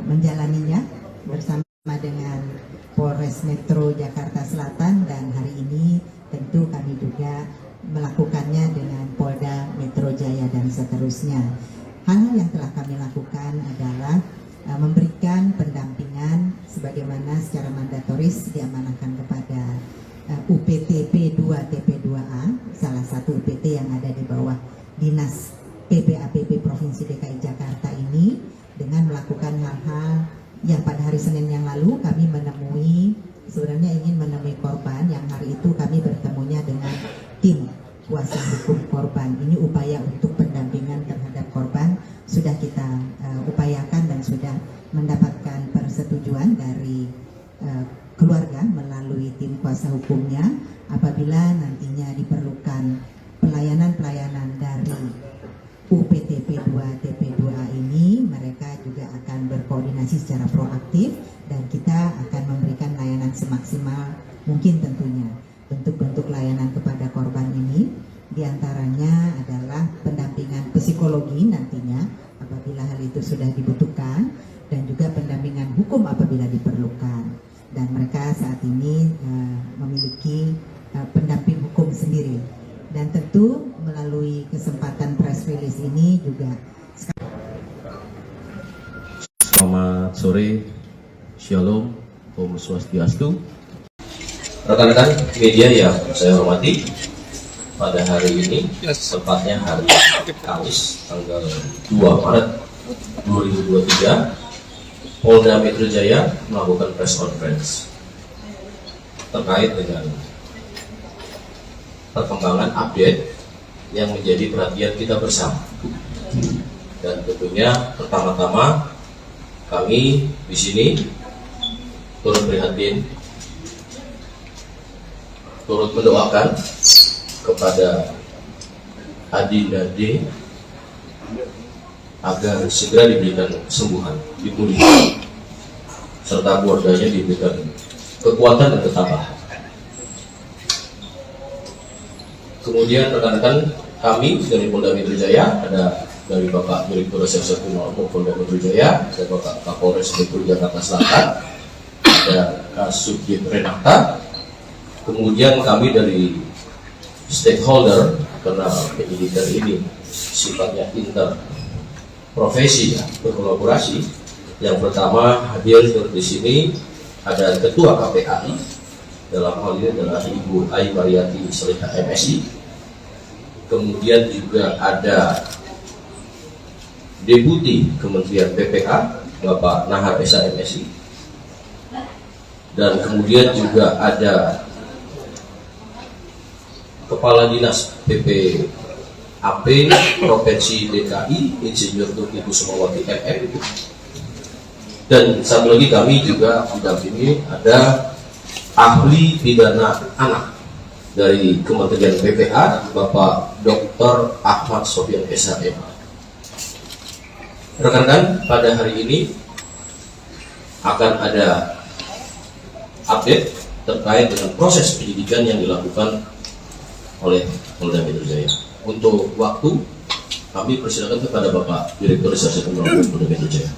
menjalaninya bersama dengan Polres Metro Jakarta Selatan, dan hari ini tentu kami juga melakukannya dengan Polda Metro Jaya dan seterusnya. Hal yang telah kami lakukan adalah memberikan pendampingan sebagaimana secara mandatoris diamanahkan kepada UPT P2 TP2A, salah satu UPT yang ada di bawah Dinas PPAPP Provinsi DKI Jakarta ini, dengan melakukan hal-hal yang pada hari Senin yang lalu kami sebenarnya ingin menemui korban, yang hari itu kami bertemunya dengan tim kuasa hukum korban. Ini upaya untuk pendampingan terhadap korban sudah kita upayakan dan sudah mendapatkan persetujuan dari keluarga melalui tim kuasa hukumnya. Apabila nantinya diperlukan pelayanan-pelayanan dari UPT P2 TP2A ini, mereka juga akan berkoordinasi secara proaktif dan kita akan memberikan layanan semaksimal mungkin tentunya. Bentuk-bentuk layanan kepada korban ini diantaranya adalah pendampingan psikologi nantinya apabila hal itu sudah dibutuhkan, dan juga pendampingan hukum apabila diperlukan. Dan mereka saat ini memiliki pendamping hukum sendiri. Dan tentu melalui kesempatan press release ini juga. Selamat sore, Shalom, Om Swastiastu. Rekan-rekan media yang saya hormati, pada hari ini, tepatnya hari Kamis, tanggal 2 Maret 2023, Polda Metro Jaya melakukan press conference terkait dengan perkembangan update yang menjadi perhatian kita bersama. Dan tentunya pertama-tama kami di sini turut prihatin, turut mendoakan kepada Adinda D agar segera diberikan kesembuhan, dipulihkan, serta keluarganya diberikan kekuatan dan ketabahan. Kemudian rekan-rekan kami dari Polda Metro Jaya, ada dari Bapak Direktur Reserse Kriminal Umum Polda Metro Jaya, ada Bapak Kapolres Metro Jakarta Selatan, ada Kasubdit Renata. Kemudian kami dari stakeholder, karena penyidikan ini sifatnya interprofesi, ya, berkolaborasi. Yang pertama hadir di sini ada Ketua KPAI, dalam hal ini adalah Ibu Ai Mariati Solihah MSI. Kemudian juga ada Deputi Kementerian PPA Bapak Nahar Esa MSI, dan kemudian juga ada Kepala Dinas PPAP Provinsi DKI Insinyur Tuti Kusumawati MM, dan satu lagi kami juga didampingi ada ahli pidana anak dari Kementerian PPA Bapak Dr. Ahmad Sofyan SHM. Rekan-rekan, pada hari ini akan ada update terkait dengan proses penyidikan yang dilakukan oleh Polda Metro Jaya. Untuk waktu, kami persilakan kepada Bapak Direktur Reserse Kriminal Umum Polda Metro Jaya.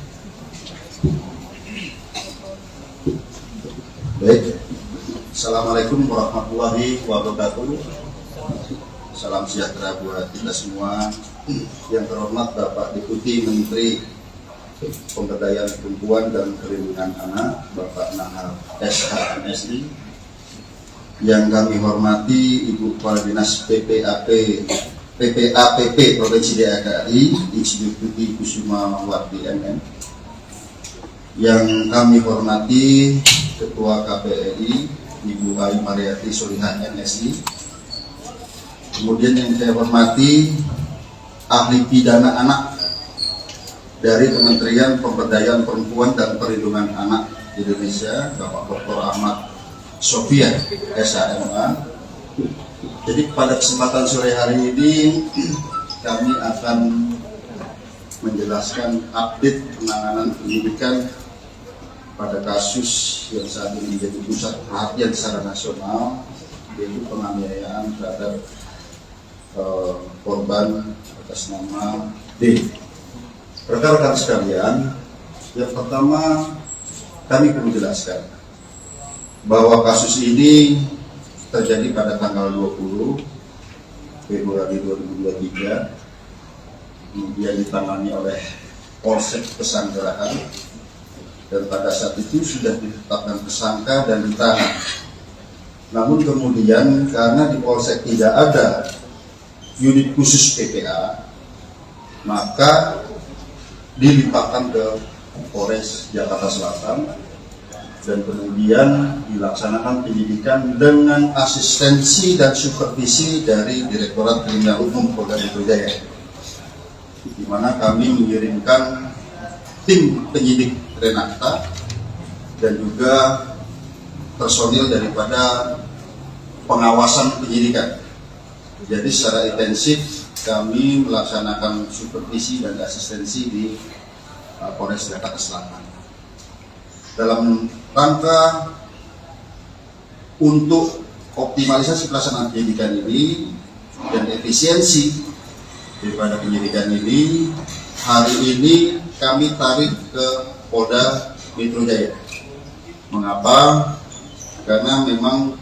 Baik, Assalamualaikum warahmatullahi wabarakatuh. Salam sejahtera buat kita semua. Yang terhormat Bapak Deputi Menteri Pemberdayaan Perempuan dan Perlindungan Anak, Bapak Nahar SHMSI. Yang kami hormati Ibu Kepala Dinas PPAPP Provinsi DKI Insinyur Tuti Kusumawati MM. Yang kami hormati Ketua KPRI Ibu Ai Mariati Solihah MSI. Kemudian yang saya hormati ahli pidana anak dari Kementerian Pemberdayaan Perempuan dan Perlindungan Anak Indonesia, Bapak Dr. Ahmad Sofyan SHMA. Jadi pada kesempatan sore hari ini kami akan menjelaskan update penanganan penyidikan pada kasus yang saat ini menjadi pusat perhatian secara nasional, yaitu penganiayaan terhadap korban atas nama D. Rekan-rekan sekalian, yang pertama kami perlu jelaskan bahwa kasus ini terjadi pada tanggal 20 Februari 2023, kemudian ditangani oleh Polsek Pesanggerahan, dan pada saat itu sudah ditetapkan tersangka dan ditahan. Namun kemudian karena di Polsek tidak ada unit khusus PPA, maka dilimpahkan ke Polres Jakarta Selatan dan kemudian dilaksanakan penyidikan dengan asistensi dan supervisi dari Direktorat Kriminal Umum Polda Metro Jaya, di mana kami mengirimkan tim penyidik Renata dan juga personil daripada pengawasan penyidikan. Jadi secara intensif kami melaksanakan supervisi dan asistensi di Polres Jakarta Selatan dalam rangka untuk optimalisasi pelaksanaan penyidikan ini dan efisiensi daripada penyidikan ini. Hari ini kami tarik ke Polda Metro Jaya. Mengapa? Karena memang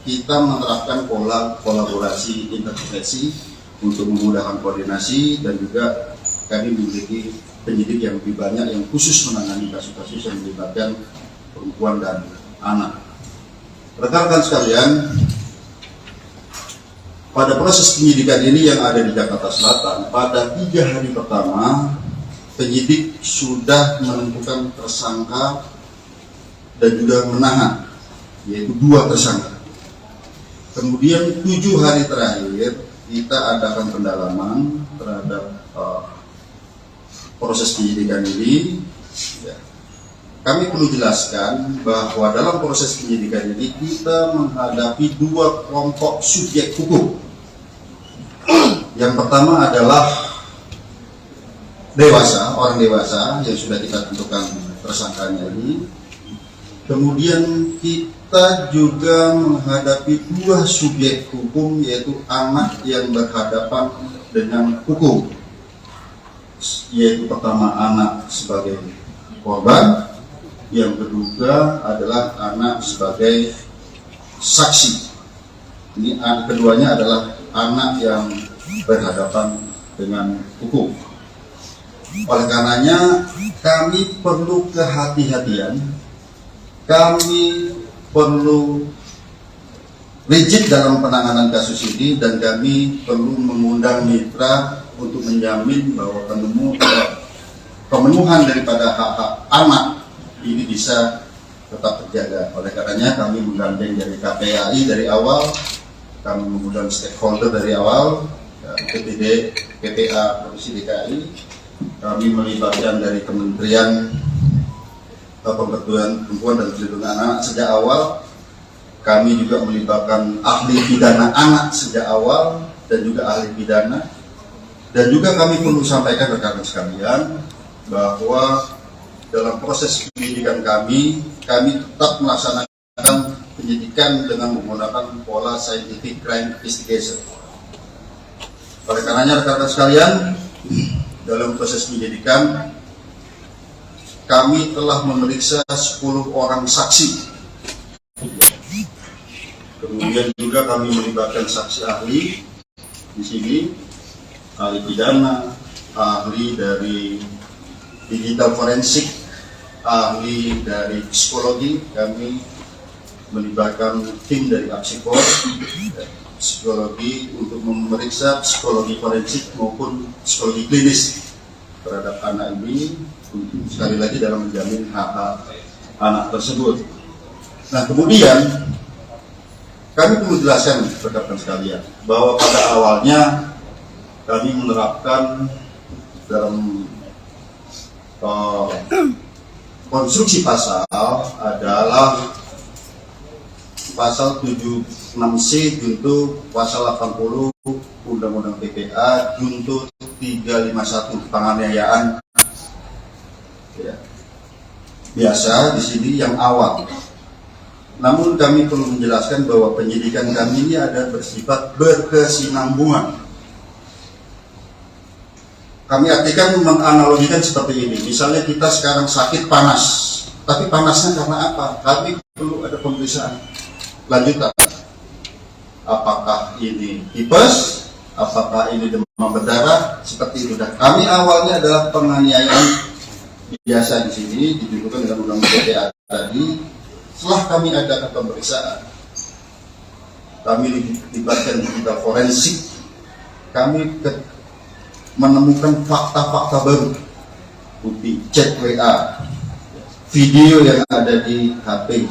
kita menerapkan pola kolaborasi intervensi untuk memudahkan koordinasi, dan juga kami memiliki penyidik yang lebih banyak yang khusus menangani kasus-kasus yang melibatkan perempuan dan anak. Rekan-rekan sekalian, pada proses penyidikan ini yang ada di Jakarta Selatan, pada 3 hari pertama penyidik sudah menentukan tersangka dan juga menahan, yaitu 2 tersangka. Kemudian 7 hari terakhir kita adakan pendalaman terhadap proses penyidikan ini. Kami perlu jelaskan bahwa dalam proses penyidikan ini kita menghadapi 2 kelompok subjek hukum. Yang pertama adalah orang dewasa yang sudah kita tentukan tersangkanya ini. Kemudian kita juga menghadapi 2 subjek hukum, yaitu anak yang berhadapan dengan hukum, yaitu pertama anak sebagai korban, yang kedua adalah anak sebagai saksi. Ini keduanya adalah anak yang berhadapan dengan hukum. Oleh karenanya kami perlu kehati-hatian, kami perlu rigid dalam penanganan kasus ini, dan kami perlu mengundang mitra untuk menjamin bahwa pemenuhan daripada hak-hak anak ini bisa tetap terjaga. Oleh karenanya kami menggandeng dari KPAI dari awal, kami mengundang stakeholder dari awal, PPD, PPA Provinsi DKI, kami melibatkan dari Kementerian Pemberdayaan Perempuan dan Perlindungan Anak sejak awal. Kami juga melibatkan ahli pidana anak sejak awal dan juga ahli pidana. Dan juga kami perlu sampaikan rekan-rekan sekalian bahwa dalam proses penyidikan kami tetap melaksanakan penyidikan dengan menggunakan pola scientific crime investigation. Oleh karenanya rekan-rekan sekalian, dalam proses penyidikan kami telah memeriksa 10 orang saksi. Kemudian juga kami melibatkan saksi ahli di sini, ahli pidana, ahli dari digital forensik, ahli dari psikologi. Kami melibatkan tim dari Apsikor, psikologi untuk memeriksa psikologi forensik maupun psikologi klinis terhadap anak ini, sekali lagi dalam menjamin hak-hak anak tersebut. Nah, kemudian kami perlu jelaskan rekan-rekan sekalian bahwa pada awalnya kami menerapkan dalam konstruksi pasal adalah pasal 76C junto pasal 80 Undang-Undang PPA junto 351 penganiayaan. Ya. Biasa di sini yang awal. Namun kami perlu menjelaskan bahwa penyidikan kami ini ada bersifat berkesinambungan. Kami artikan menganalogikan seperti ini. Misalnya kita sekarang sakit panas, tapi panasnya karena apa? Kami perlu ada pemeriksaan lanjutan. Apakah ini tipes? Apakah ini demam berdarah? Seperti itu. Dan kami awalnya adalah penganiayaan biasa di sini dituduhkan dengan undang-undang PDA tadi. Setelah kami adakan pemeriksaan, kami dilibatkan kita forensik, kami menemukan fakta-fakta baru, bukti chat WA, video yang ada di HP.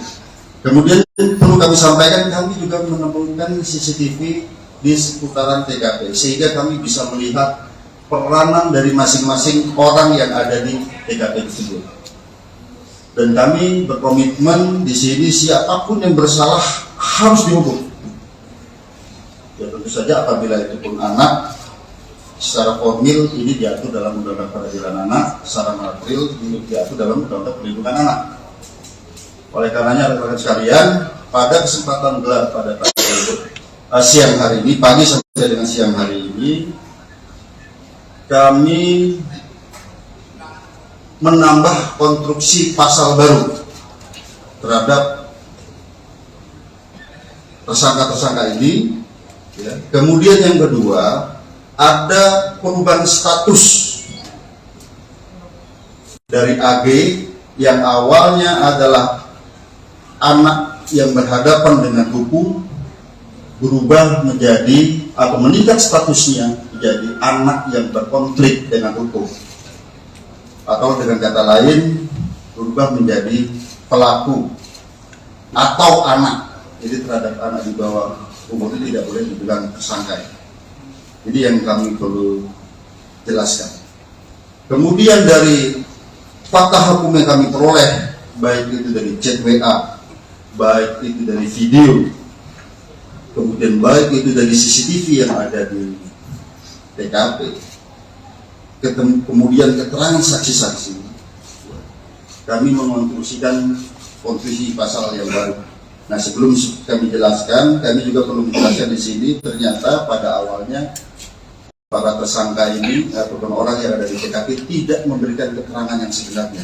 Kemudian perlu kami sampaikan, kami juga menemukan CCTV di seputaran TKP, sehingga kami bisa melihat peranan dari masing-masing orang yang ada di TKP tersebut. Dan kami berkomitmen di sini siapapun yang bersalah harus dihukum. Ya tentu saja apabila itu pun anak, secara formil ini diatur dalam Undang-Undang Peradilan Anak, secara material ini diatur dalam Undang-Undang Perlindungan Anak. Oleh karenanya rekan-rekan sekalian, pada kesempatan gelar pada siang hari ini, pagi sampai dengan siang hari ini, kami menambah konstruksi pasal baru terhadap tersangka-tersangka ini. Ya. Kemudian yang kedua, ada perubahan status dari AG yang awalnya adalah anak yang berhadapan dengan hukum, berubah menjadi atau meningkat statusnya menjadi anak yang berkonflik dengan hukum, atau dengan kata lain berubah menjadi pelaku atau anak. Jadi terhadap anak di bawah umur itu tidak boleh dibilang tersangka. Jadi yang kami perlu jelaskan. Kemudian dari fakta hukum yang kami peroleh, baik itu dari chat WA, baik itu dari video, kemudian baik itu dari CCTV yang ada di TKP, kemudian keterangan saksi-saksi, kami mengonstruksikan konstruksi pasal yang baru. Nah, sebelum kami jelaskan, kami juga perlu menjelaskan di sini, ternyata pada awalnya para tersangka ini ataupun orang yang ada di TKP tidak memberikan keterangan yang sebenarnya.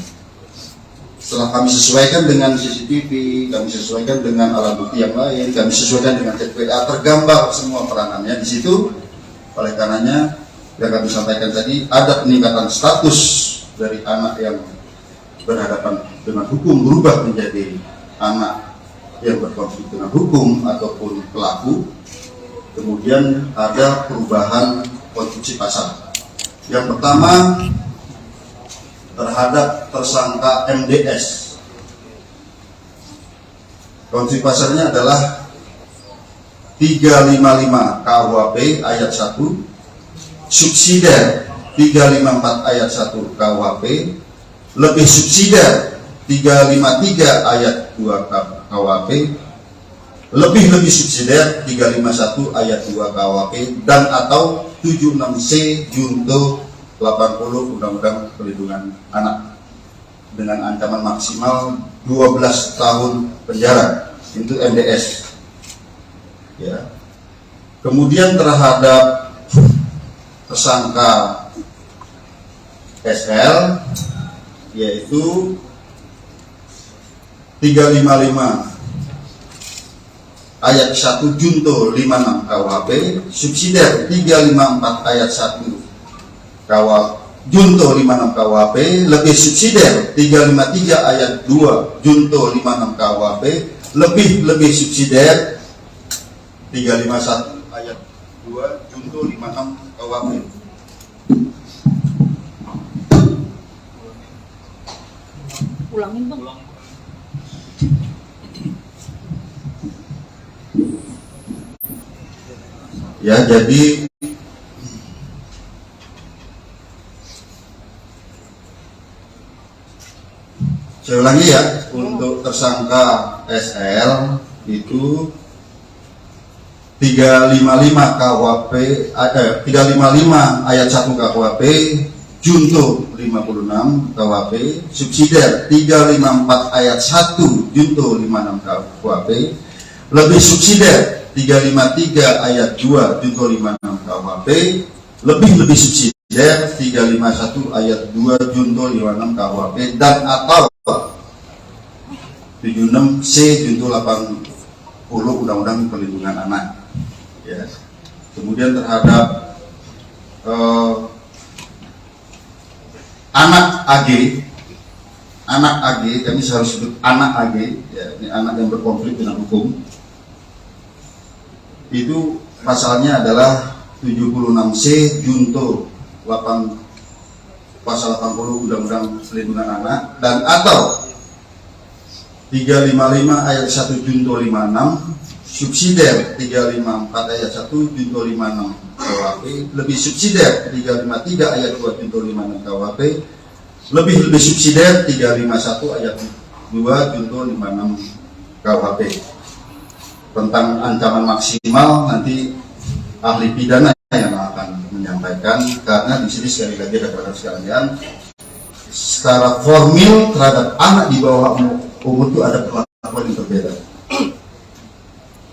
Setelah kami sesuaikan dengan CCTV, kami sesuaikan dengan alat bukti yang lain, kami sesuaikan dengan chat WA, tergambar semua peranannya di situ. Oleh karenanya, yang kami sampaikan tadi, ada peningkatan status dari anak yang berhadapan dengan hukum berubah menjadi anak yang berkonflik dengan hukum ataupun pelaku. Kemudian ada perubahan konstruksi pasal. Yang pertama, terhadap tersangka MDS. Konstruksi pasalnya adalah 355 KUHP ayat 1, subsidiar 354 ayat 1 KUHP, lebih subsidiar 353 ayat 2 KUHP, lebih subsidiar 351 ayat 2 KUHP, dan atau 76C junto 80 Undang-Undang Perlindungan Anak dengan ancaman maksimal 12 tahun penjara. Itu MDS. Ya. Kemudian terhadap tersangka SL, yaitu 355 ayat 1 junto 56 KUHP, subsidiar 354 ayat 1 junto 56 KUHP, lebih subsidiar 353 ayat 2 junto 56 KUHP, lebih subsidiar 351 ayat 2 junto 56 KUHP. Ulangin bang. Ya, jadi saya ulangi ya, untuk tersangka SL itu 355 KUHP 355 ayat 1 KUHP, junto 56 KUHP, subsidiar 354 ayat 1 junto 56 KUHP, lebih subsidiar 353 ayat 2 junto 56 KUHP, lebih subsidiar 351 ayat 2 junto 56 KUHP, dan atau 76C junto 80 Undang-Undang Perlindungan Anak. Ya. Kemudian terhadap anak AG, kami harus sebut anak AG, ya, ini anak yang berkonflik dengan hukum. Itu pasalnya adalah 76C junto 8 pasal 80 Undang-Undang Perlindungan Anak, dan atau 355 ayat 1 junto 56 subsidiar 354 ayat 1 junto 56 KUHP, lebih subsidiar 353 ayat 2 junto 56 KUHP, lebih subsidiar 351 ayat 2 junto 56 KUHP. Tentang ancaman maksimal nanti ahli pidana yang akan menyampaikan, karena di sini sekali lagi rekan-rekan sekalian, secara formil terhadap anak di bawah umur itu ada perlakuan yang berbeda.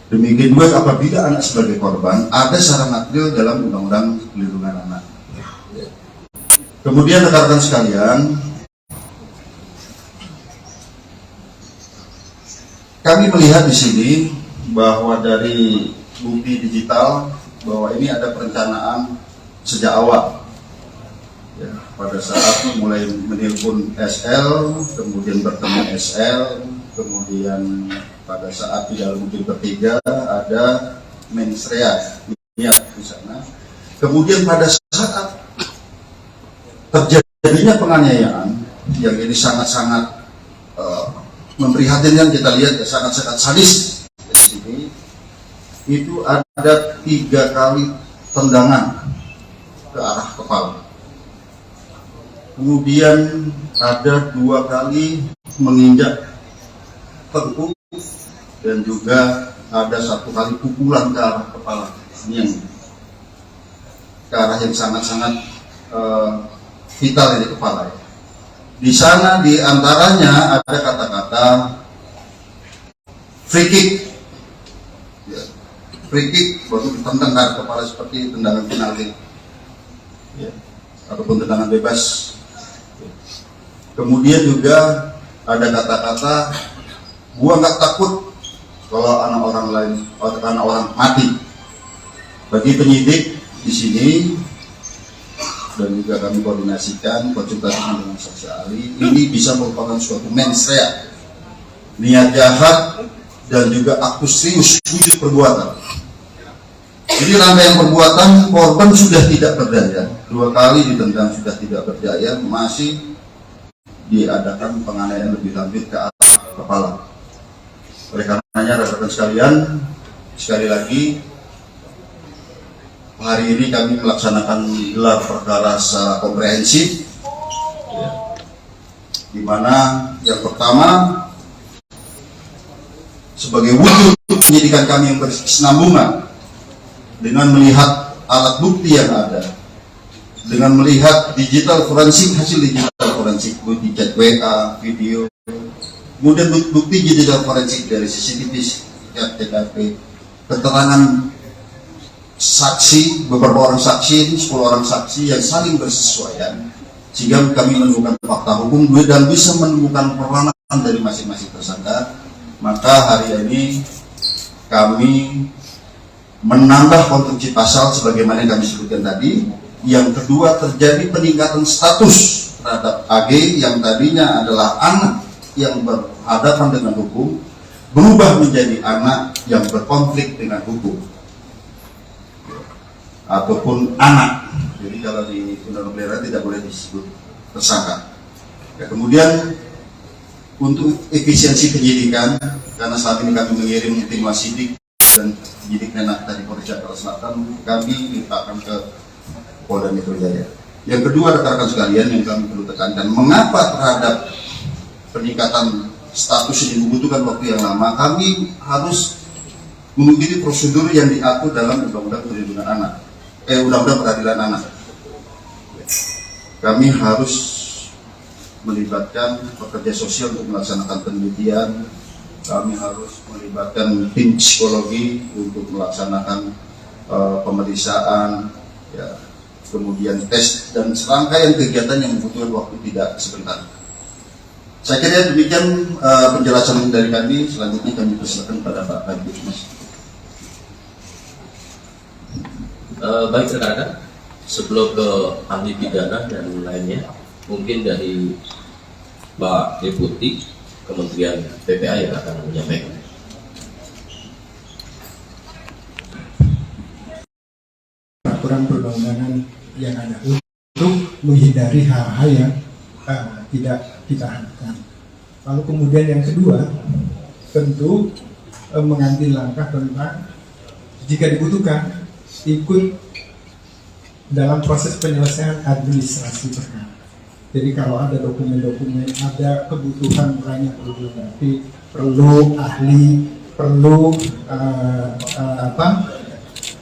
Demikian juga apabila anak sebagai korban, ada secara material dalam Undang-Undang Perlindungan Anak. Kemudian rekan-rekan sekalian, kami melihat di sini bahwa dari bukti digital bahwa ini ada perencanaan sejak awal. Ya, pada saat mulai menelpon SL, kemudian bertemu SL, kemudian pada saat di dalam mobil bertiga ada mensrea di sana. Kemudian pada saat terjadinya penganiayaan yang ini sangat-sangat memprihatinkan, kita lihat ya, sangat-sangat sadis di sini, itu ada 3 kali tendangan ke arah kepala. Kemudian ada 2 kali menginjak tengkuk, dan juga ada 1 kali pukulan ke arah kepala, ini yang ke arah yang sangat-sangat vital di kepala. Di sana di antaranya ada kata-kata free kick, ya, free kick baru ditendang ke arah kepala seperti tendangan penalti, ya, ataupun tendangan bebas. Kemudian juga ada kata-kata gua nggak takut kalau anak orang lain, anak orang mati. Bagi penyidik di sini dan juga kami koordinasikan konsultasi dengan saksi ahli, ini bisa merupakan suatu mens rea, niat jahat dan juga aktus serius wujud perbuatan. Jadi rangkaian perbuatan, korban sudah tidak berdaya, 2 kali ditendang sudah tidak berdaya, masih diadakan penganiayaan lebih lanjut ke arah kepala. Oleh karenanya rekan-rekan sekalian, sekali lagi hari ini kami melaksanakan gelar perkara secara komprehensif, ya, di mana yang pertama sebagai wujud penyidikan kami yang berkesinambungan dengan melihat alat bukti yang ada, dengan melihat digital forensik, hasil digital forensik, bukti chat WA, video, kemudian bukti digital forensik dari CCTV, TKP, keterangan saksi, beberapa orang saksi, 10 orang saksi yang saling bersesuaian, sehingga kami menemukan fakta hukum dan bisa menemukan peranan dari masing-masing tersangka. Maka hari ini kami menambah konstruksi pasal sebagaimana yang kami sebutkan tadi. Yang kedua, terjadi peningkatan status terhadap AG yang tadinya adalah anak yang berhadapan dengan hukum, berubah menjadi anak yang berkonflik dengan hukum ataupun anak. Jadi kalau di Undang-Undang Pelindungan tidak boleh disebut tersangka. Ya, kemudian untuk efisiensi penyidikan, karena saat ini kami mengirim tim wasidik dan penyidik Menak dari Polres Jakarta Selatan, kami limpahkan ke Polda Metro Jaya. Yang kedua, rekan-rekan sekalian, yang kami perlu tekankan, mengapa terhadap peningkatan status ini membutuhkan waktu yang lama, kami harus mengikuti prosedur yang diatur dalam Undang-Undang Perlindungan Anak, Undang-Undang Peradilan Anak. Kami harus melibatkan pekerja sosial untuk melaksanakan penelitian, kami harus melibatkan tim psikologi untuk melaksanakan pemeriksaan, ya, kemudian tes dan serangkaian kegiatan yang membutuhkan waktu tidak sebentar. Saya kira demikian penjelasan dari kami. Selanjutnya kami persilakan pada Pak Kabid Mas. Baik rekan-rekan, sebelum ke ahli pidana dan lainnya, mungkin dari Pak Deputi Kementerian PPA yang akan menyampaikan. Peraturan perundang-undangan yang ada untuk menghindari hal-hal yang tidak kita harapkan. Lalu kemudian yang kedua, tentu mengambil langkah tentang jika dibutuhkan ikut dalam proses penyelesaian administrasi perkara. Jadi kalau ada dokumen-dokumen, ada kebutuhan lain yang perlu dilengkapi, perlu ahli, perlu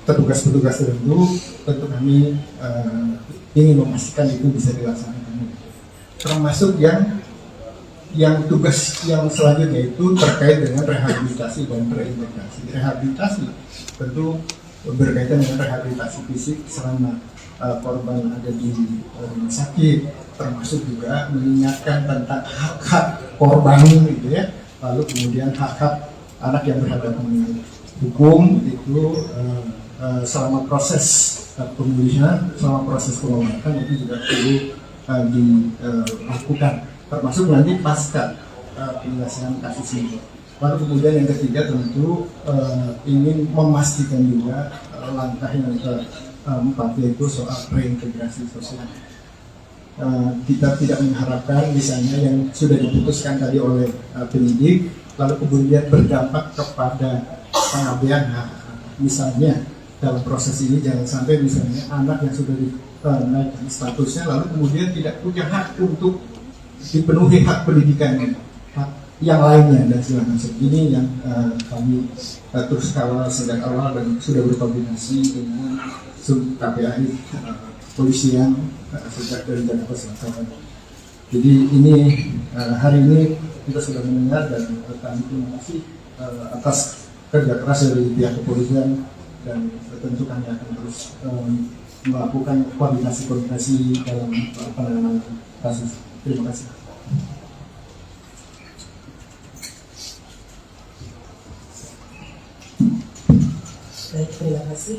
petugas-petugas tertentu, tentu kami ingin memastikan itu bisa dilaksanakan. Termasuk yang tugas yang selanjutnya itu terkait dengan rehabilitasi dan reintegrasi. Rehabilitasi tentu berkaitan dengan rehabilitasi fisik selama korban ada di rumah sakit, termasuk juga mengingatkan tentang hak-hak korban gitu ya, lalu kemudian hak-hak anak yang berhadapan dengan hukum itu selama proses pemulihan, selama proses pengobatan itu juga perlu dilakukan, termasuk nanti pasca penyelesaian kasus ini. Lalu kemudian yang ketiga tentu ingin memastikan juga langkah yang keempat yaitu soal reintegrasi sosial. Kita tidak mengharapkan misalnya yang sudah diputuskan tadi oleh penyidik lalu kemudian berdampak kepada pengabaian hak. Misalnya dalam proses ini jangan sampai misalnya anak yang sudah dinaikkan statusnya lalu kemudian tidak punya hak untuk dipenuhi hak pendidikan, hak yang lainnya dan segala macam. Ini yang kami terus kawal sejak awal dan sudah berkoordinasi dengan KPAI polisian sejak dari Jakarta Selatan. Jadi ini hari ini kita sudah mendengar dan kami terima kasih atas kerja keras dari pihak kepolisian dan tentu kami akan terus melakukan koordinasi dalam penanganan kasus. Terima kasih. Baik, terima kasih.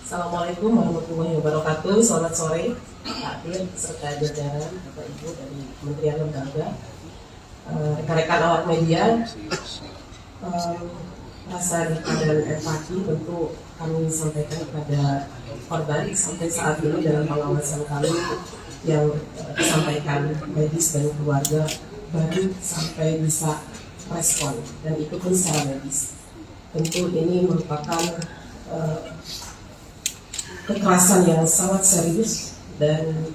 Assalamualaikum warahmatullahi wabarakatuh. Selamat sore, Pak Dir, serta jajaran Bapak Ibu dari Kementerian Lembaga, rekan-rekan awak media. Rasa duka dan empati tentu kami sampaikan kepada korban sampai saat ini dalam pengawasan kami yang disampaikan medis dan keluarga baru sampai bisa respon dan itu pun secara medis. Tentu ini merupakan kekerasan yang sangat serius dan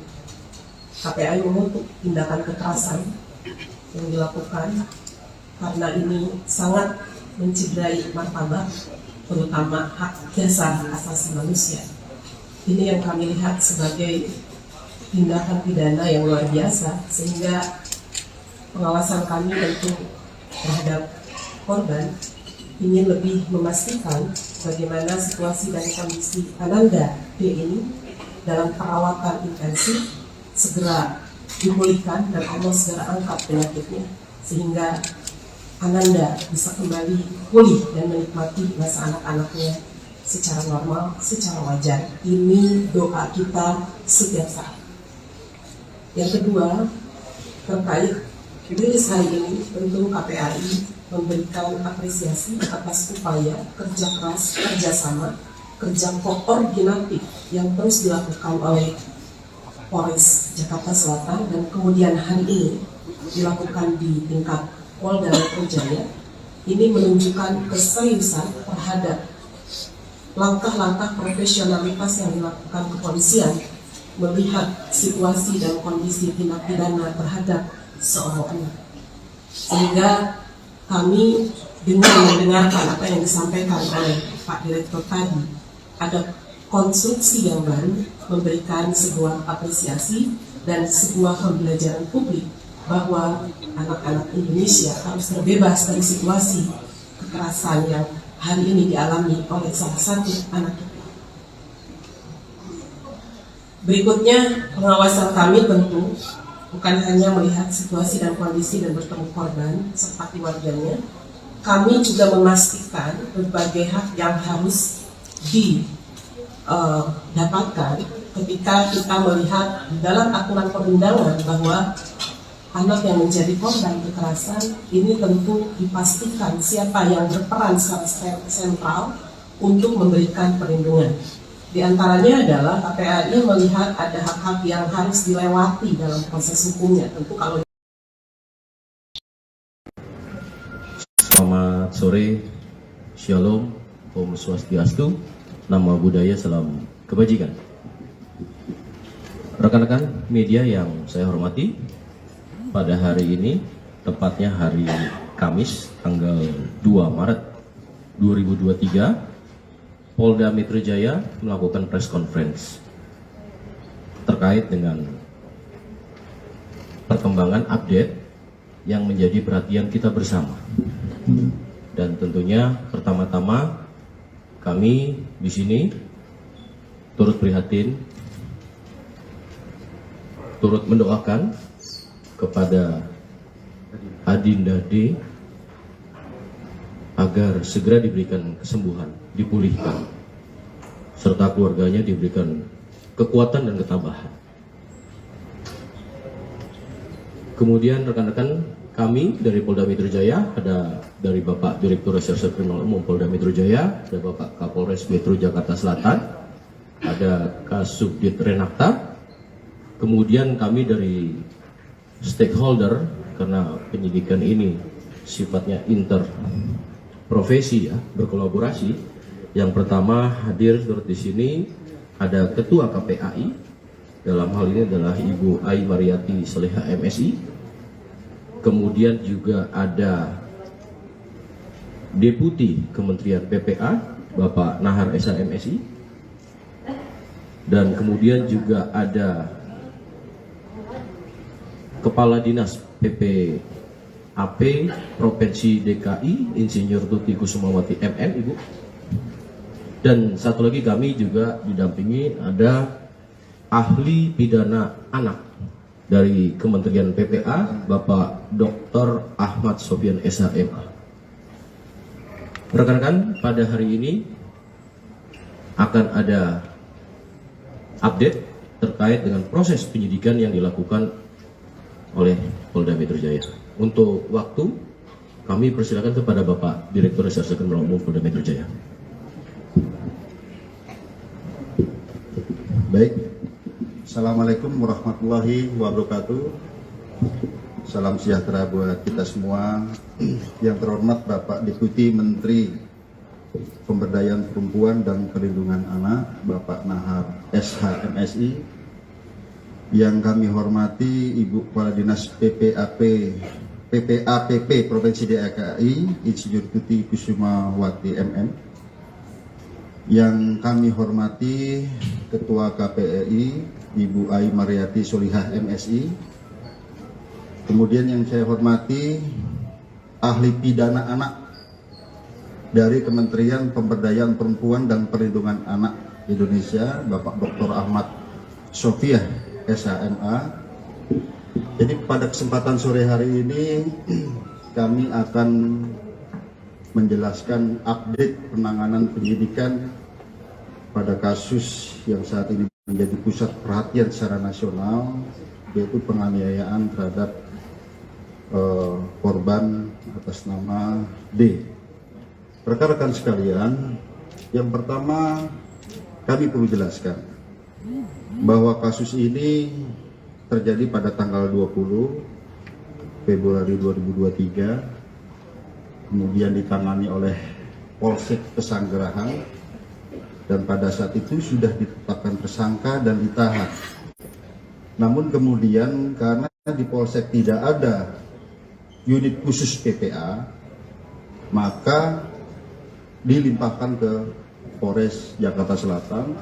KPAI mengutuk tindakan kekerasan yang dilakukan karena ini sangat mencederai martabat terutama hak dasar asasi manusia. Ini yang kami lihat sebagai tindakan pidana yang luar biasa sehingga pengawasan kami tentu terhadap korban ingin lebih memastikan bagaimana situasi dan kondisi Ananda D ini dalam perawatan intensif segera dipulihkan dan Allah segera angkat penyakitnya sehingga Ananda bisa kembali pulih dan menikmati masa anak-anaknya secara normal, secara wajar. Ini doa kita setiap saat. Yang kedua, terkait rilis hari ini, tentu KPAI memberikan apresiasi atas upaya kerja keras, kerjasama, kerja koordinatif yang terus dilakukan oleh Polres Jakarta Selatan dan kemudian hari ini dilakukan di tingkat Polda Metro Jaya. Ini menunjukkan keseriusan terhadap langkah-langkah profesionalitas yang dilakukan kepolisian melihat situasi dan kondisi tindak pidana terhadap seorang anak. Sehingga kami dengan mendengarkan apa yang disampaikan oleh Pak Direktur tadi, ada konstruksi yang baru memberikan sebuah apresiasi dan sebuah pembelajaran publik bahwa anak-anak Indonesia harus terbebas dari situasi kekerasan yang hari ini dialami oleh salah satu anak kita. Berikutnya, pengawasan kami tentu bukan hanya melihat situasi dan kondisi dan bertemu korban serta keluarganya, kami juga memastikan berbagai hak yang harus didapatkan ketika kita melihat dalam aturan perundangan bahwa anak yang menjadi korban kekerasan ini tentu dipastikan siapa yang berperan secara sentral untuk memberikan perlindungan. Di antaranya adalah KPAI melihat ada hak-hak yang harus dilewati dalam proses hukumnya. Tentu kalau Selamat sore, Shalom, Om Swastiastu, Nama Budaya, Salam Kebajikan. Rekan-rekan media yang saya hormati, pada hari ini, tepatnya hari Kamis, tanggal 2 Maret 2023, Polda Metro Jaya melakukan press conference terkait dengan perkembangan update yang menjadi perhatian kita bersama. Dan tentunya pertama-tama kami di sini turut prihatin, turut mendoakan kepada Adinda D agar segera diberikan kesembuhan, dipulihkan, serta keluarganya diberikan kekuatan dan ketabahan. Kemudian rekan-rekan kami dari Polda Metro Jaya, ada dari Bapak Direktur Reserse Kriminal Umum Polda Metro Jaya, ada Bapak Kapolres Metro Jakarta Selatan, ada Kasubdit Renakta, kemudian kami dari stakeholder, karena penyidikan ini sifatnya interprofesi ya, berkolaborasi. Yang pertama hadir turut di sini ada Ketua KPAI, dalam hal ini adalah Ibu Ai Mariati Soleha MSI. Kemudian juga ada Deputi Kementerian PPA Bapak Nahar Esa MSI, dan kemudian juga ada Kepala Dinas PPAP Provinsi DKI Insinyur Tuti Kusumawati MM, Ibu. Dan satu lagi kami juga didampingi ada ahli pidana anak dari Kementerian PPA Bapak Dr. Ahmad Sofyan SHM. Rekan-rekan, pada hari ini akan ada update terkait dengan proses penyidikan yang dilakukan oleh Polda Metro Jaya. Untuk waktu, kami persilakan kepada Bapak Direktur Reserse Kriminal Umum Polda Metro Jaya. Baik, Assalamualaikum warahmatullahi wabarakatuh. Salam sejahtera buat kita semua. Yang terhormat Bapak Deputi Menteri Pemberdayaan Perempuan dan Perlindungan Anak, Bapak Nahar SH MSI. Yang kami hormati Ibu Kepala Dinas PPAPP Provinsi DKI Insinyur Tuti Kusumawati MM. Yang kami hormati Ketua KPAI Ibu Ai Mariati Solihah MSI. Kemudian yang saya hormati ahli pidana anak dari Kementerian Pemberdayaan Perempuan dan Perlindungan Anak Indonesia, Bapak Dr. Ahmad Sofyan SHMA. Jadi pada kesempatan sore hari ini kami akan menjelaskan update penanganan penyidikan pada kasus yang saat ini menjadi pusat perhatian secara nasional, yaitu penganiayaan terhadap korban atas nama D. Rekan-rekan sekalian, yang pertama kami perlu jelaskan bahwa kasus ini terjadi pada tanggal 20 Februari 2023, kemudian ditangani oleh Polsek Pesanggerahan, dan pada saat itu sudah ditetapkan tersangka dan ditahan. Namun kemudian karena di Polsek tidak ada unit khusus PPA, maka dilimpahkan ke Polres Jakarta Selatan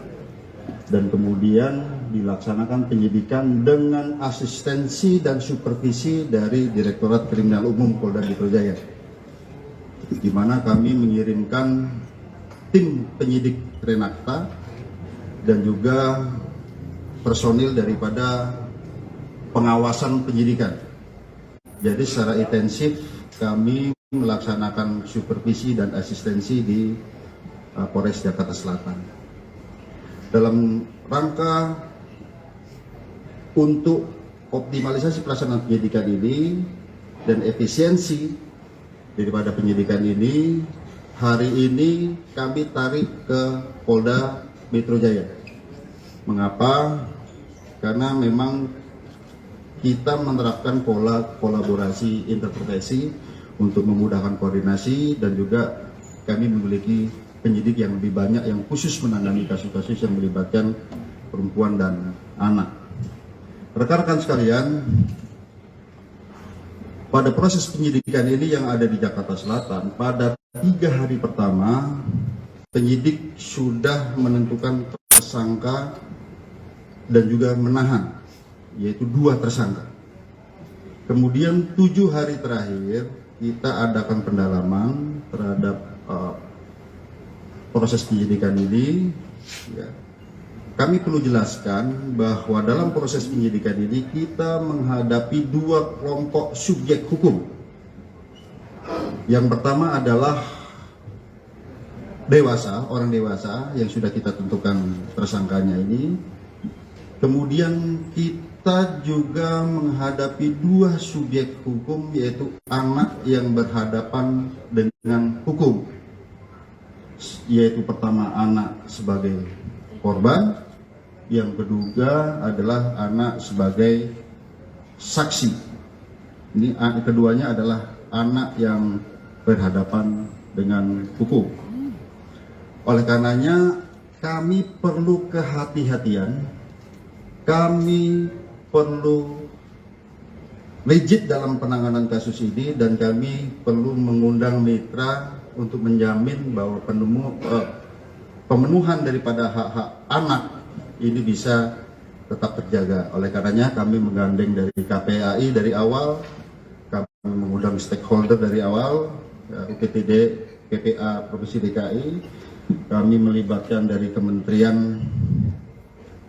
dan kemudian dilaksanakan penyidikan dengan asistensi dan supervisi dari Direktorat Kriminal Umum Polda Metro Jaya, di mana kami mengirimkan tim penyidik Renakta dan juga personil daripada pengawasan penyidikan. Jadi secara intensif kami melaksanakan supervisi dan asistensi di Polres Jakarta Selatan. Dalam rangka untuk optimalisasi pelaksanaan penyidikan ini dan efisiensi daripada penyidikan ini, hari ini kami tarik ke Polda Metro Jaya. Mengapa? Karena memang kita menerapkan pola kolaborasi interprofesi untuk memudahkan koordinasi, dan juga kami memiliki penyidik yang lebih banyak yang khusus menangani kasus-kasus yang melibatkan perempuan dan anak. Rekan-rekan sekalian, pada proses penyidikan ini yang ada di Jakarta Selatan, pada 3 hari pertama penyidik sudah menentukan tersangka dan juga menahan, yaitu 2 tersangka. Kemudian 7 hari terakhir kita adakan pendalaman terhadap proses penyidikan ini. Ya. Kami perlu jelaskan bahwa dalam proses penyidikan ini kita menghadapi 2 kelompok subjek hukum. Yang pertama adalah dewasa, orang dewasa yang sudah kita tentukan tersangkanya ini. Kemudian kita juga menghadapi 2 subjek hukum, yaitu anak yang berhadapan dengan hukum. Yaitu pertama anak sebagai korban, yang kedua adalah anak sebagai saksi. Ini keduanya adalah anak yang berhadapan dengan hukum. Oleh karenanya kami perlu kehati-hatian, kami perlu rigid dalam penanganan kasus ini, dan kami perlu mengundang mitra untuk menjamin bahwa pemenuhan daripada hak-hak anak ini bisa tetap terjaga. Oleh karenanya kami menggandeng dari KPAI dari awal, kami mengundang stakeholder dari awal, UPTD, PPA Provinsi DKI, kami melibatkan dari Kementerian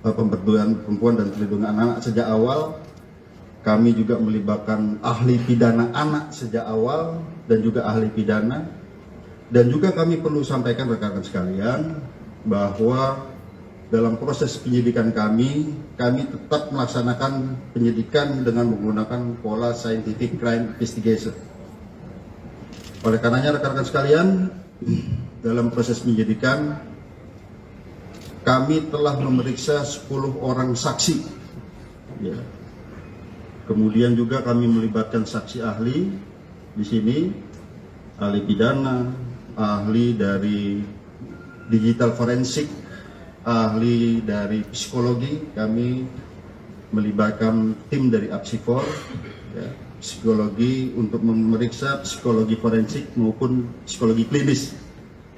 Pemberdayaan Perempuan dan Perlindungan Anak sejak awal. Kami juga melibatkan ahli pidana anak sejak awal dan juga ahli pidana. Dan juga kami perlu sampaikan rekan-rekan sekalian bahwa dalam proses penyidikan kami tetap melaksanakan penyidikan dengan menggunakan pola scientific crime investigation. Oleh karenanya rekan-rekan sekalian, dalam proses penyidikan kami telah memeriksa 10 orang saksi. Ya. Kemudian juga kami melibatkan saksi ahli di sini, ahli pidana, ahli dari digital forensik, ahli dari psikologi. Kami melibatkan tim dari Apsifor, ya, psikologi untuk memeriksa psikologi forensik maupun psikologi klinis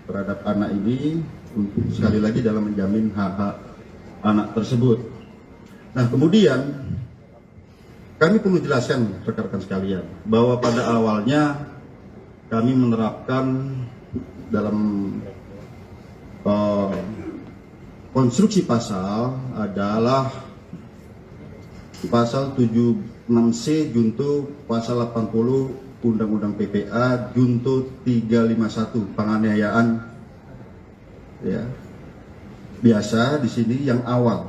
terhadap anak ini, sekali lagi dalam menjamin hak-hak anak tersebut. Nah, kemudian kami perlu jelaskan rekan-rekan sekalian bahwa pada awalnya kami menerapkan dalam konstruksi pasal adalah pasal 76C junto pasal 80 Undang-Undang PPA junto 351 penganiayaan, ya, biasa di sini yang awal.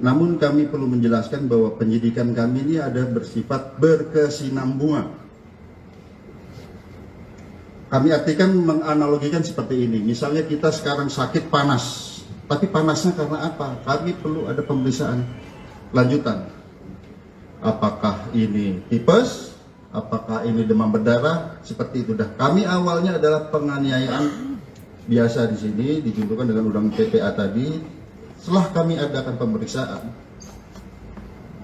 Namun kami perlu menjelaskan bahwa penyidikan kami ini ada bersifat berkesinambungan. Kami artikan menganalogikan seperti ini. Misalnya kita sekarang sakit panas, tapi panasnya karena apa? Kami perlu ada pemeriksaan lanjutan. Apakah ini tipes? Apakah ini demam berdarah? Seperti itu. Dah kami awalnya adalah penganiayaan biasa di sini dijuntukan dengan undang PPA tadi. Setelah kami adakan pemeriksaan,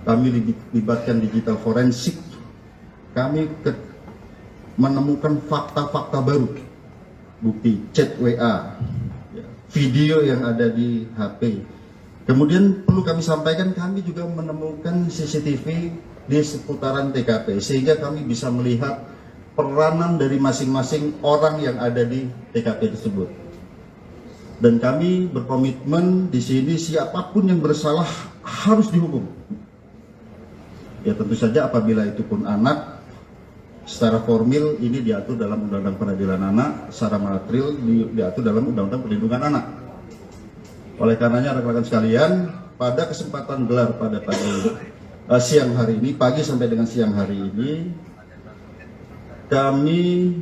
kami libatkan digital forensik, kami menemukan fakta-fakta baru, bukti chat WA, video yang ada di HP. Kemudian perlu kami sampaikan, kami juga menemukan CCTV di seputaran TKP, sehingga kami bisa melihat peranan dari masing-masing orang yang ada di TKP tersebut. Dan kami berkomitmen di sini siapapun yang bersalah harus dihukum. Ya tentu saja apabila itu pun anak, secara formil ini diatur dalam Undang-Undang Peradilan Anak, secara material diatur dalam Undang-Undang Perlindungan Anak. Oleh karenanya rekan-rekan sekalian, pada kesempatan gelar pada siang hari ini, pagi sampai dengan siang hari ini, kami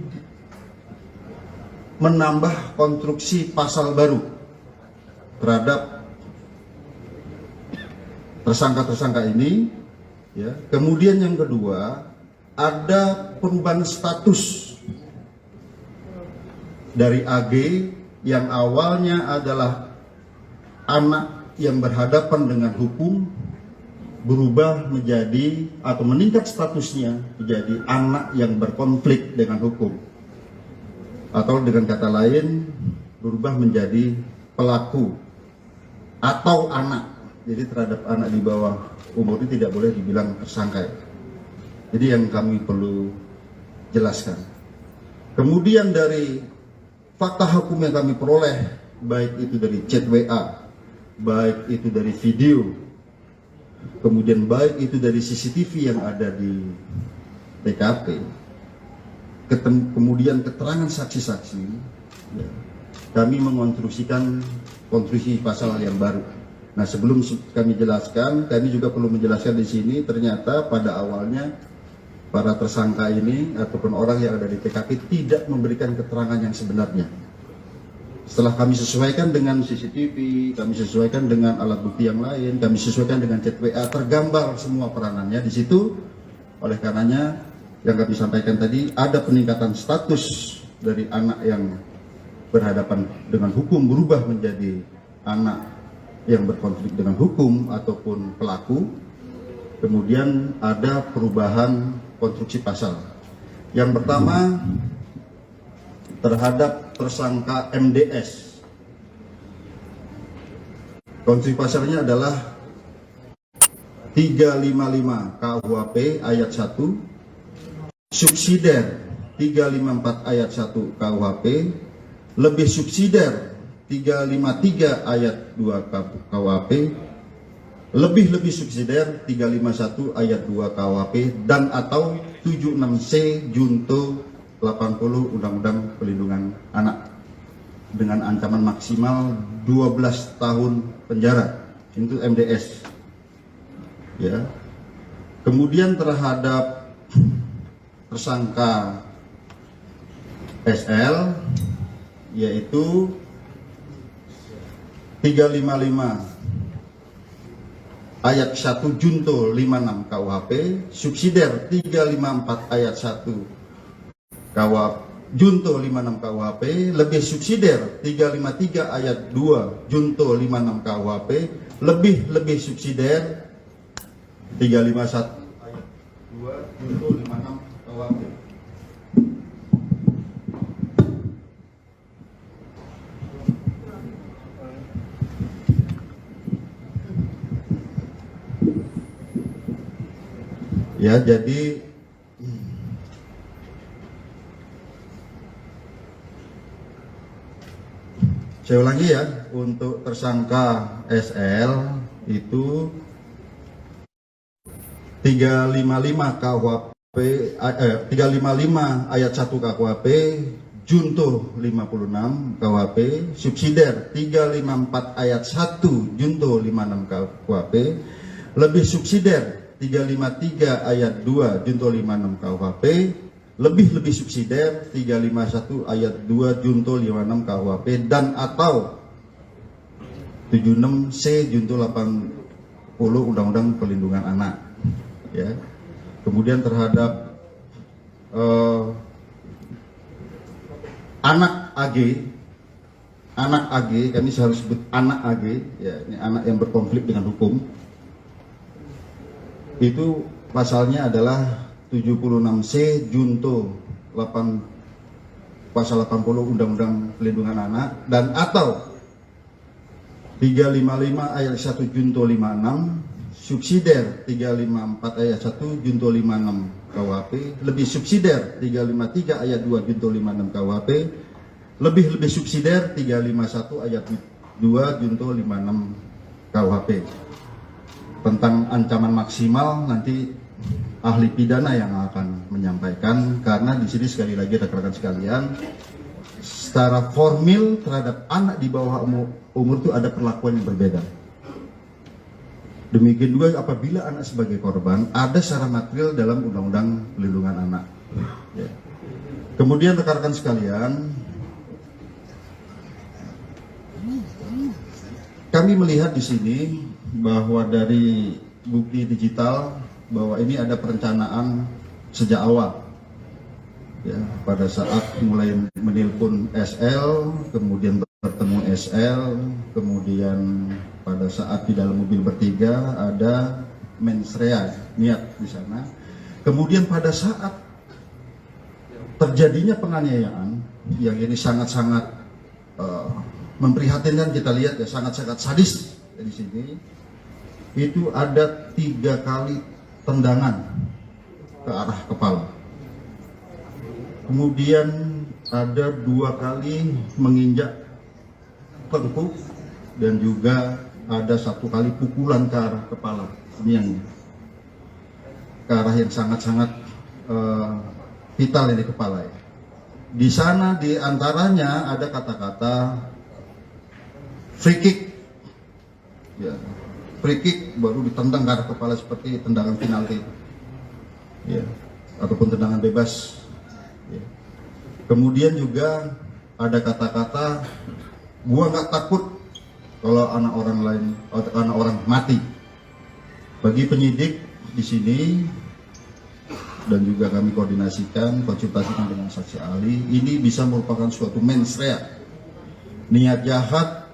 menambah konstruksi pasal baru terhadap tersangka-tersangka ini. Ya. Kemudian yang kedua, ada perubahan status dari AG yang awalnya adalah anak yang berhadapan dengan hukum, berubah menjadi atau meningkat statusnya menjadi anak yang berkonflik dengan hukum, atau dengan kata lain berubah menjadi pelaku atau anak. Jadi terhadap anak di bawah umur ini tidak boleh dibilang tersangka. Jadi yang kami perlu jelaskan. Kemudian dari fakta hukum yang kami peroleh, baik itu dari chat WA, baik itu dari video, kemudian baik itu dari CCTV yang ada di TKP, kemudian keterangan saksi-saksi, ya, kami mengonstruksikan konstruksi pasal yang baru. Nah, sebelum kami jelaskan, kami juga perlu menjelaskan di sini, ternyata pada awalnya para tersangka ini ataupun orang yang ada di TKP tidak memberikan keterangan yang sebenarnya. Setelah kami sesuaikan dengan CCTV, kami sesuaikan dengan alat bukti yang lain, kami sesuaikan dengan chat WA, tergambar semua peranannya di situ. Oleh karenanya, yang kami sampaikan tadi, ada peningkatan status dari anak yang berhadapan dengan hukum berubah menjadi anak yang berkonflik dengan hukum ataupun pelaku. Kemudian ada perubahan konstruksi pasal. Yang pertama, terhadap tersangka MDS. Konstruksi pasalnya adalah 355 KUHP ayat 1, subsidiar 354 ayat 1 KUHP, lebih subsidiar 353 ayat 2 KUHP, lebih subsidiar 351 ayat 2 KUHP, dan atau 76C junto 80 Undang-Undang Perlindungan Anak dengan ancaman maksimal 12 tahun penjara. Itu MDS. Ya. Kemudian terhadap tersangka SL yaitu 355 ayat 1 junto 56 KUHP, subsidiar 354 ayat 1 KUHP junto 56 KUHP, lebih subsidiar 353 ayat 2 junto 56 KUHP, lebih subsidiar 351 ayat 2 junto 56 KUHP. Ya, jadi saya ulangi ya, untuk tersangka SL itu 355 KUHP 355 ayat 1 KUHP junto 56 KUHP, subsidiar 354 ayat 1 junto 56 KUHP, lebih subsidiar 353 ayat 2 junto 56 KUHP, lebih subsidiar 351 ayat 2 junto 56 KUHP, dan atau 76C junto 80 Undang-Undang Perlindungan Anak. Ya. Kemudian terhadap anak AG, kami harus sebut anak AG, ya, ini anak yang berkonflik dengan hukum. Itu pasalnya adalah 76C junto pasal 80 Undang-Undang Perlindungan Anak dan atau 355 ayat 1 junto 56 subsidiar 354 ayat 1 junto 56 KUHP lebih subsidiar 353 ayat 2 junto 56 KUHP lebih subsidiar 351 ayat 2 junto 56 KUHP. Tentang ancaman maksimal nanti ahli pidana yang akan menyampaikan, karena di sini sekali lagi rekan-rekan sekalian, secara formil terhadap anak di bawah umur itu ada perlakuan yang berbeda. Demikian juga apabila anak sebagai korban ada secara material dalam Undang-Undang Perlindungan Anak. Ya. Kemudian rekan-rekan sekalian, kami melihat di sini bahwa dari bukti digital bahwa ini ada perencanaan sejak awal. Ya, pada saat mulai menelpon SL, kemudian bertemu SL, kemudian pada saat di dalam mobil bertiga ada mens rea, niat di sana. Kemudian pada saat terjadinya penganiayaan yang ini sangat-sangat memprihatinkan, kita lihat ya, sangat-sangat sadis di sini. Itu ada 3 kali tendangan ke arah kepala. Kemudian ada 2 kali menginjak tengkuk dan juga ada 1 kali pukulan ke arah kepala. Ini yang ke arah yang sangat-sangat vital di kepala ya. Di sana di antaranya ada kata-kata free kick. Ya. Free kick baru ditendang ke arah kepala seperti tendangan penalti, ya, ataupun tendangan bebas. Ya. Kemudian juga ada kata-kata, gua nggak takut kalau anak orang lain, anak orang mati. Bagi penyidik di sini dan juga kami koordinasikan, konsultasikan dengan saksi ahli, ini bisa merupakan suatu mens rea, niat jahat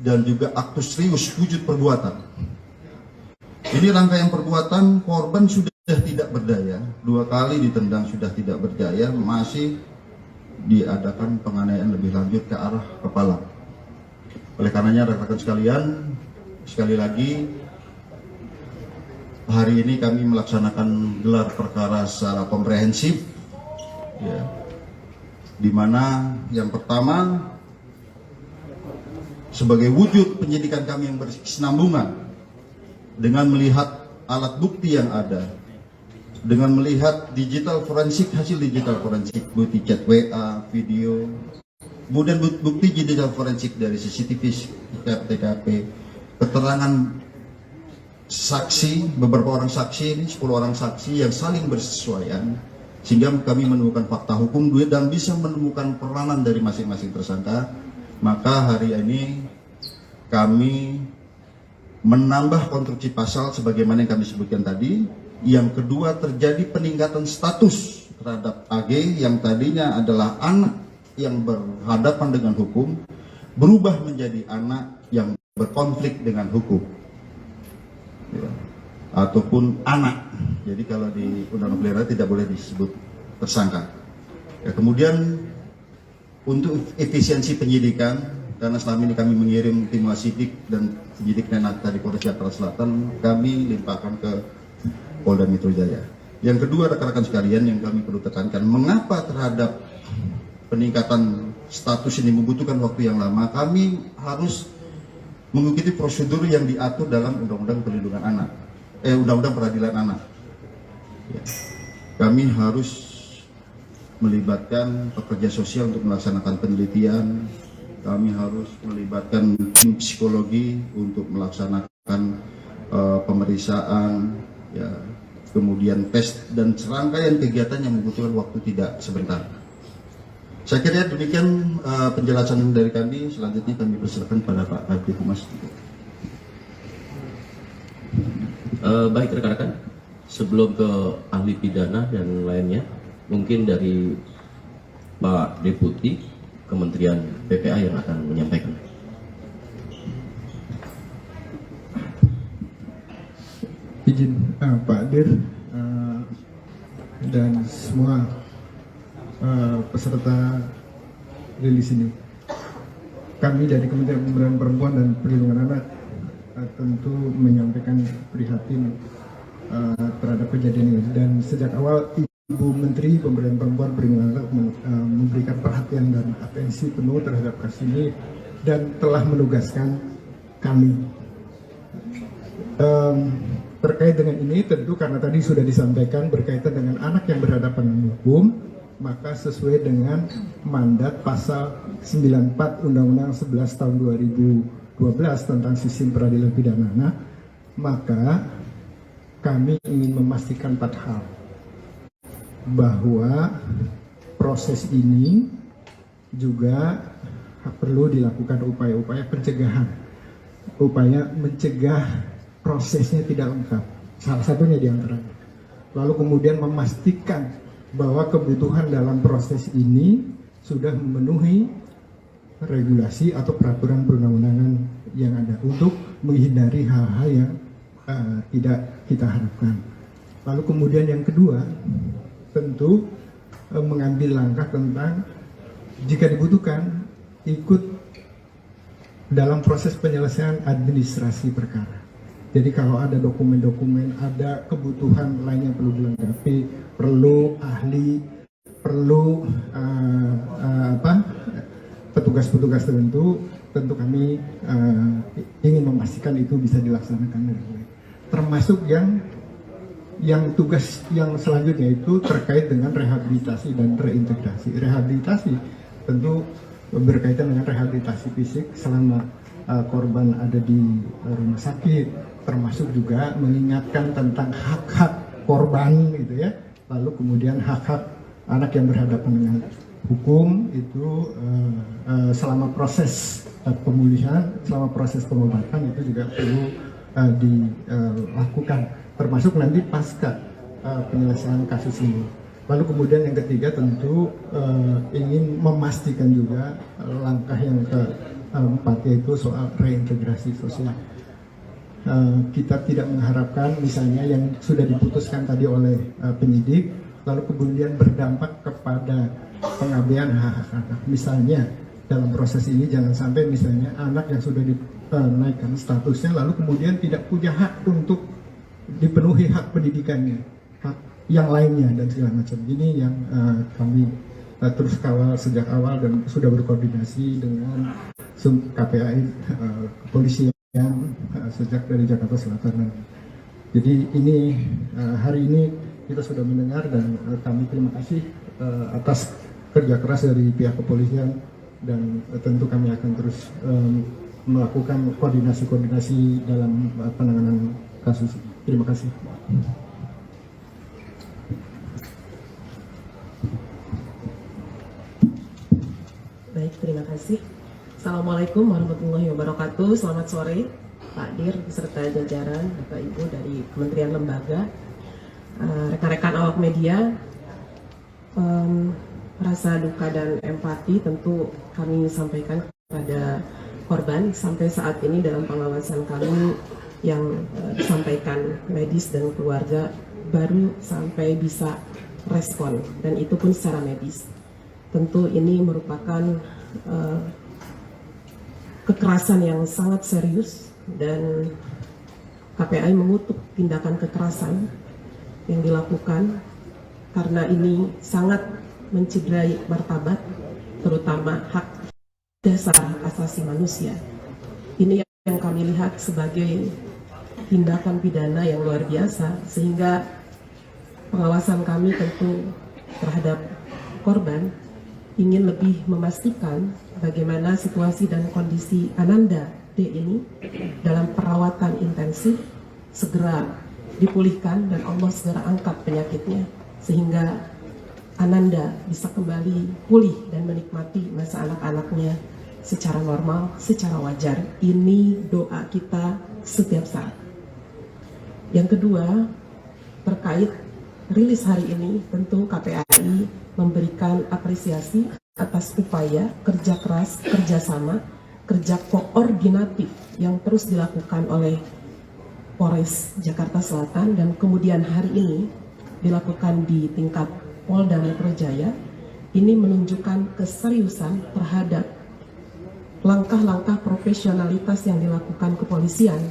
dan juga aktus serius wujud perbuatan. Ini rangkaian perbuatan, korban sudah tidak berdaya, 2 kali ditendang sudah tidak berdaya, masih diadakan penganiayaan lebih lanjut ke arah kepala. Oleh karenanya rekan-rekan sekalian, sekali lagi hari ini kami melaksanakan gelar perkara secara komprehensif, ya, di mana yang pertama sebagai wujud penyidikan kami yang berkesinambungan dengan melihat alat bukti yang ada, dengan melihat digital forensik, hasil digital forensik, bukti chat WA, video, kemudian bukti digital forensik dari CCTV, TKP, keterangan saksi, beberapa orang saksi ini, 10 orang saksi yang saling bersesuaian, sehingga kami menemukan fakta hukum dan bisa menemukan peranan dari masing-masing tersangka. Maka hari ini kami menambah konstruksi pasal sebagaimana yang kami sebutkan tadi. Yang kedua, terjadi peningkatan status terhadap AG yang tadinya adalah anak yang berhadapan dengan hukum, berubah menjadi anak yang berkonflik dengan hukum, ya, ataupun anak. Jadi kalau di Undang-Undang Pelindungan tidak boleh disebut tersangka. Ya, kemudian untuk efisiensi penyidikan, karena selama ini kami mengirim tim wasidik dan penyidik Nenakta di Polres Jakarta Selatan, kami limpahkan ke Polda Metro Jaya. Yang kedua, rekan-rekan sekalian, yang kami perlu tekankan, mengapa terhadap peningkatan status ini membutuhkan waktu yang lama? Kami harus mengikuti prosedur yang diatur dalam Undang-Undang Perlindungan Anak, Undang-Undang Peradilan Anak. Ya. Kami harus melibatkan pekerja sosial untuk melaksanakan penelitian. Kami harus melibatkan tim psikologi untuk melaksanakan pemeriksaan, ya, kemudian tes dan serangkaian kegiatan yang membutuhkan waktu tidak sebentar. Saya kira demikian penjelasan dari kami. Selanjutnya kami persilakan pada Pak Kabid Humas. Baik rekan-rekan, sebelum ke ahli pidana dan lainnya, mungkin dari Pak Deputi Kementerian PPA yang akan menyampaikan. Izin Pak Dir dan semua peserta rilis ini. Kami dari Kementerian Pemberdayaan Perempuan dan Perlindungan Anak tentu menyampaikan prihatin terhadap kejadian ini, dan sejak awal Ibu Menteri Pemberdayaan Perempuan Perlindungan Anak memberikan perhatian dan atensi penuh terhadap kasus ini dan telah menugaskan kami. Terkait dengan ini tentu karena tadi sudah disampaikan berkaitan dengan anak yang berhadapan dengan hukum, maka sesuai dengan mandat pasal 94 Undang-Undang 11 tahun 2012 tentang sistem peradilan pidana anak, maka kami ingin memastikan 4 hal. Bahwa proses ini juga perlu dilakukan upaya-upaya pencegahan, upaya mencegah prosesnya tidak lengkap, salah satunya diantaranya. Lalu kemudian memastikan bahwa kebutuhan dalam proses ini sudah memenuhi regulasi atau peraturan perundang-undangan yang ada untuk menghindari hal-hal yang tidak kita harapkan. Lalu kemudian yang kedua, tentu mengambil langkah tentang jika dibutuhkan ikut dalam proses penyelesaian administrasi perkara. Jadi kalau ada dokumen-dokumen, ada kebutuhan lain yang perlu dilengkapi, perlu ahli, perlu petugas-petugas tertentu, tentu kami ingin memastikan itu bisa dilaksanakan dengan baik. Termasuk yang tugas yang selanjutnya itu terkait dengan rehabilitasi dan reintegrasi. Rehabilitasi tentu berkaitan dengan rehabilitasi fisik selama korban ada di rumah sakit, termasuk juga mengingatkan tentang hak-hak korban gitu ya. Lalu kemudian hak-hak anak yang berhadapan dengan hukum itu selama proses pemulihan, selama proses pengobatan itu juga perlu dilakukan, termasuk nanti pasca penyelesaian kasus ini. Lalu kemudian yang ketiga tentu ingin memastikan juga langkah yang keempat yaitu soal reintegrasi sosial. Kita tidak mengharapkan misalnya yang sudah diputuskan tadi oleh penyidik lalu kemudian berdampak kepada pengabaian hak-hak anak. Misalnya dalam proses ini jangan sampai misalnya anak yang sudah dinaikkan statusnya lalu kemudian tidak punya hak untuk dipenuhi hak pendidikannya, hak yang lainnya dan segala macam. Ini yang kami terus kawal sejak awal dan sudah berkoordinasi dengan KPAI kepolisian sejak dari Jakarta Selatan. Jadi ini hari ini kita sudah mendengar dan kami terima kasih atas kerja keras dari pihak kepolisian dan tentu kami akan terus melakukan koordinasi dalam penanganan kasus. Terima kasih. Baik, terima kasih. Assalamualaikum warahmatullahi wabarakatuh. Selamat sore Pak Dir beserta jajaran Bapak Ibu dari Kementerian Lembaga, rekan-rekan awak media. Rasa duka dan empati tentu kami sampaikan kepada korban. Sampai saat ini dalam pengawasan kami yang disampaikan medis dan keluarga baru sampai bisa respon, dan itu pun secara medis. Tentu ini merupakan kekerasan yang sangat serius dan KPAI mengutuk tindakan kekerasan yang dilakukan karena ini sangat mencederai martabat, terutama hak dasar asasi manusia. Ini yang kami lihat sebagai tindakan pidana yang luar biasa, sehingga pengawasan kami tentu terhadap korban ingin lebih memastikan bagaimana situasi dan kondisi Ananda D ini dalam perawatan intensif segera dipulihkan dan Allah segera angkat penyakitnya sehingga Ananda bisa kembali pulih dan menikmati masa anak-anaknya secara normal, secara wajar. Ini doa kita setiap saat. Yang kedua, terkait rilis hari ini, tentu KPAI memberikan apresiasi atas upaya kerja keras, kerjasama, kerja koordinatif yang terus dilakukan oleh Polres Jakarta Selatan dan kemudian hari ini dilakukan di tingkat Polda Metro Jaya ini menunjukkan keseriusan terhadap langkah-langkah profesionalitas yang dilakukan kepolisian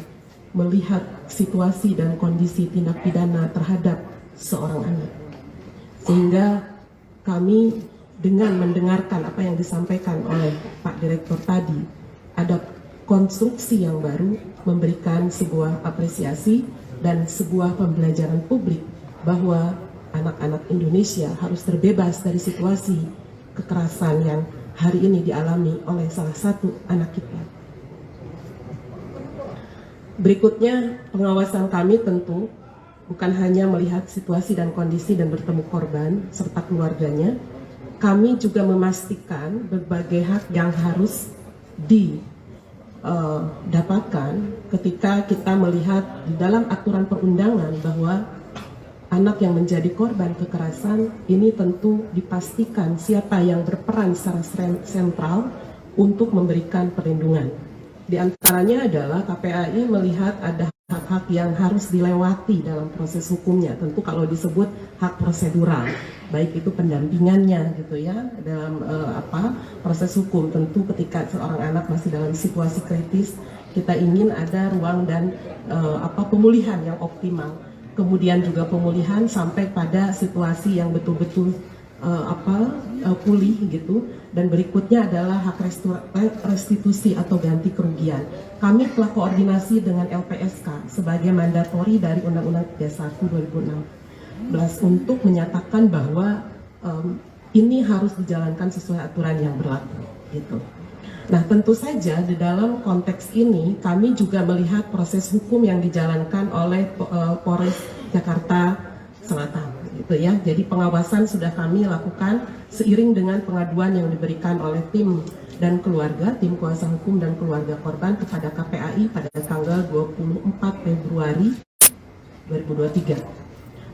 melihat situasi dan kondisi tindak pidana terhadap seorang anak. Sehingga kami dengan mendengarkan apa yang disampaikan oleh Pak Direktur tadi, ada konstruksi yang baru memberikan sebuah apresiasi dan sebuah pembelajaran publik bahwa anak-anak Indonesia harus terbebas dari situasi kekerasan yang hari ini dialami oleh salah satu anak kita. Berikutnya, pengawasan kami tentu bukan hanya melihat situasi dan kondisi dan bertemu korban serta keluarganya, kami juga memastikan berbagai hak yang harus didapatkan ketika kita melihat di dalam aturan perundangan bahwa anak yang menjadi korban kekerasan ini tentu dipastikan siapa yang berperan secara sentral untuk memberikan perlindungan. Di antaranya adalah KPAI melihat ada hak-hak yang harus dilewati dalam proses hukumnya. Tentu kalau disebut hak prosedural, baik itu pendampingannya gitu ya dalam proses hukum. Tentu ketika seorang anak masih dalam situasi kritis, kita ingin ada ruang dan pemulihan yang optimal. Kemudian juga pemulihan sampai pada situasi yang betul-betul pulih gitu. Dan berikutnya adalah hak restitusi atau ganti kerugian. Kami telah koordinasi dengan LPSK sebagai mandatori dari Undang-Undang 31 2016 untuk menyatakan bahwa ini harus dijalankan sesuai aturan yang berlaku gitu. Nah, tentu saja di dalam konteks ini kami juga melihat proses hukum yang dijalankan oleh Polres Jakarta Selatan gitu ya. Jadi pengawasan sudah kami lakukan seiring dengan pengaduan yang diberikan oleh tim dan keluarga, tim kuasa hukum dan keluarga korban kepada KPAI pada tanggal 24 Februari 2023.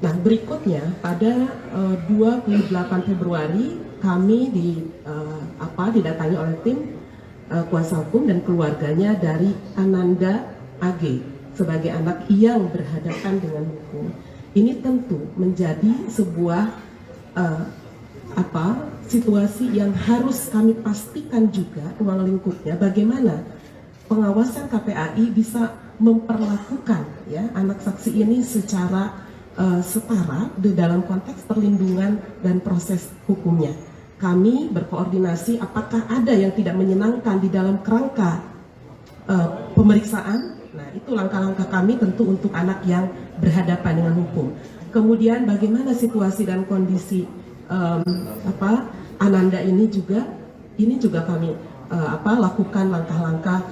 Nah, berikutnya pada 28 Februari kami didatangi oleh tim kuasa hukum dan keluarganya dari Ananda AG sebagai anak yang berhadapan dengan hukum. Ini tentu menjadi sebuah situasi yang harus kami pastikan juga ruang lingkupnya bagaimana pengawasan KPAI bisa memperlakukan ya anak saksi ini secara setara di dalam konteks perlindungan dan proses hukumnya. Kami berkoordinasi apakah ada yang tidak menyenangkan di dalam kerangka pemeriksaan. Nah, itu langkah-langkah kami tentu untuk anak yang berhadapan dengan hukum. Kemudian bagaimana situasi dan kondisi Ananda ini juga kami lakukan langkah-langkah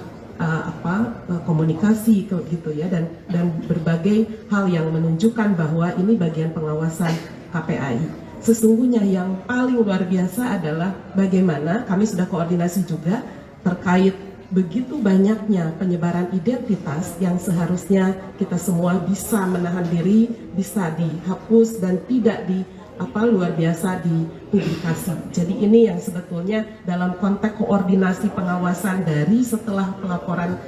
komunikasi gitu ya dan berbagai hal yang menunjukkan bahwa ini bagian pengawasan KPAI. Sesungguhnya yang paling luar biasa adalah bagaimana kami sudah koordinasi juga terkait begitu banyaknya penyebaran identitas yang seharusnya kita semua bisa menahan diri, bisa dihapus dan tidak luar biasa dipublikasi. Jadi ini yang sebetulnya dalam konteks koordinasi pengawasan dari setelah pelaporan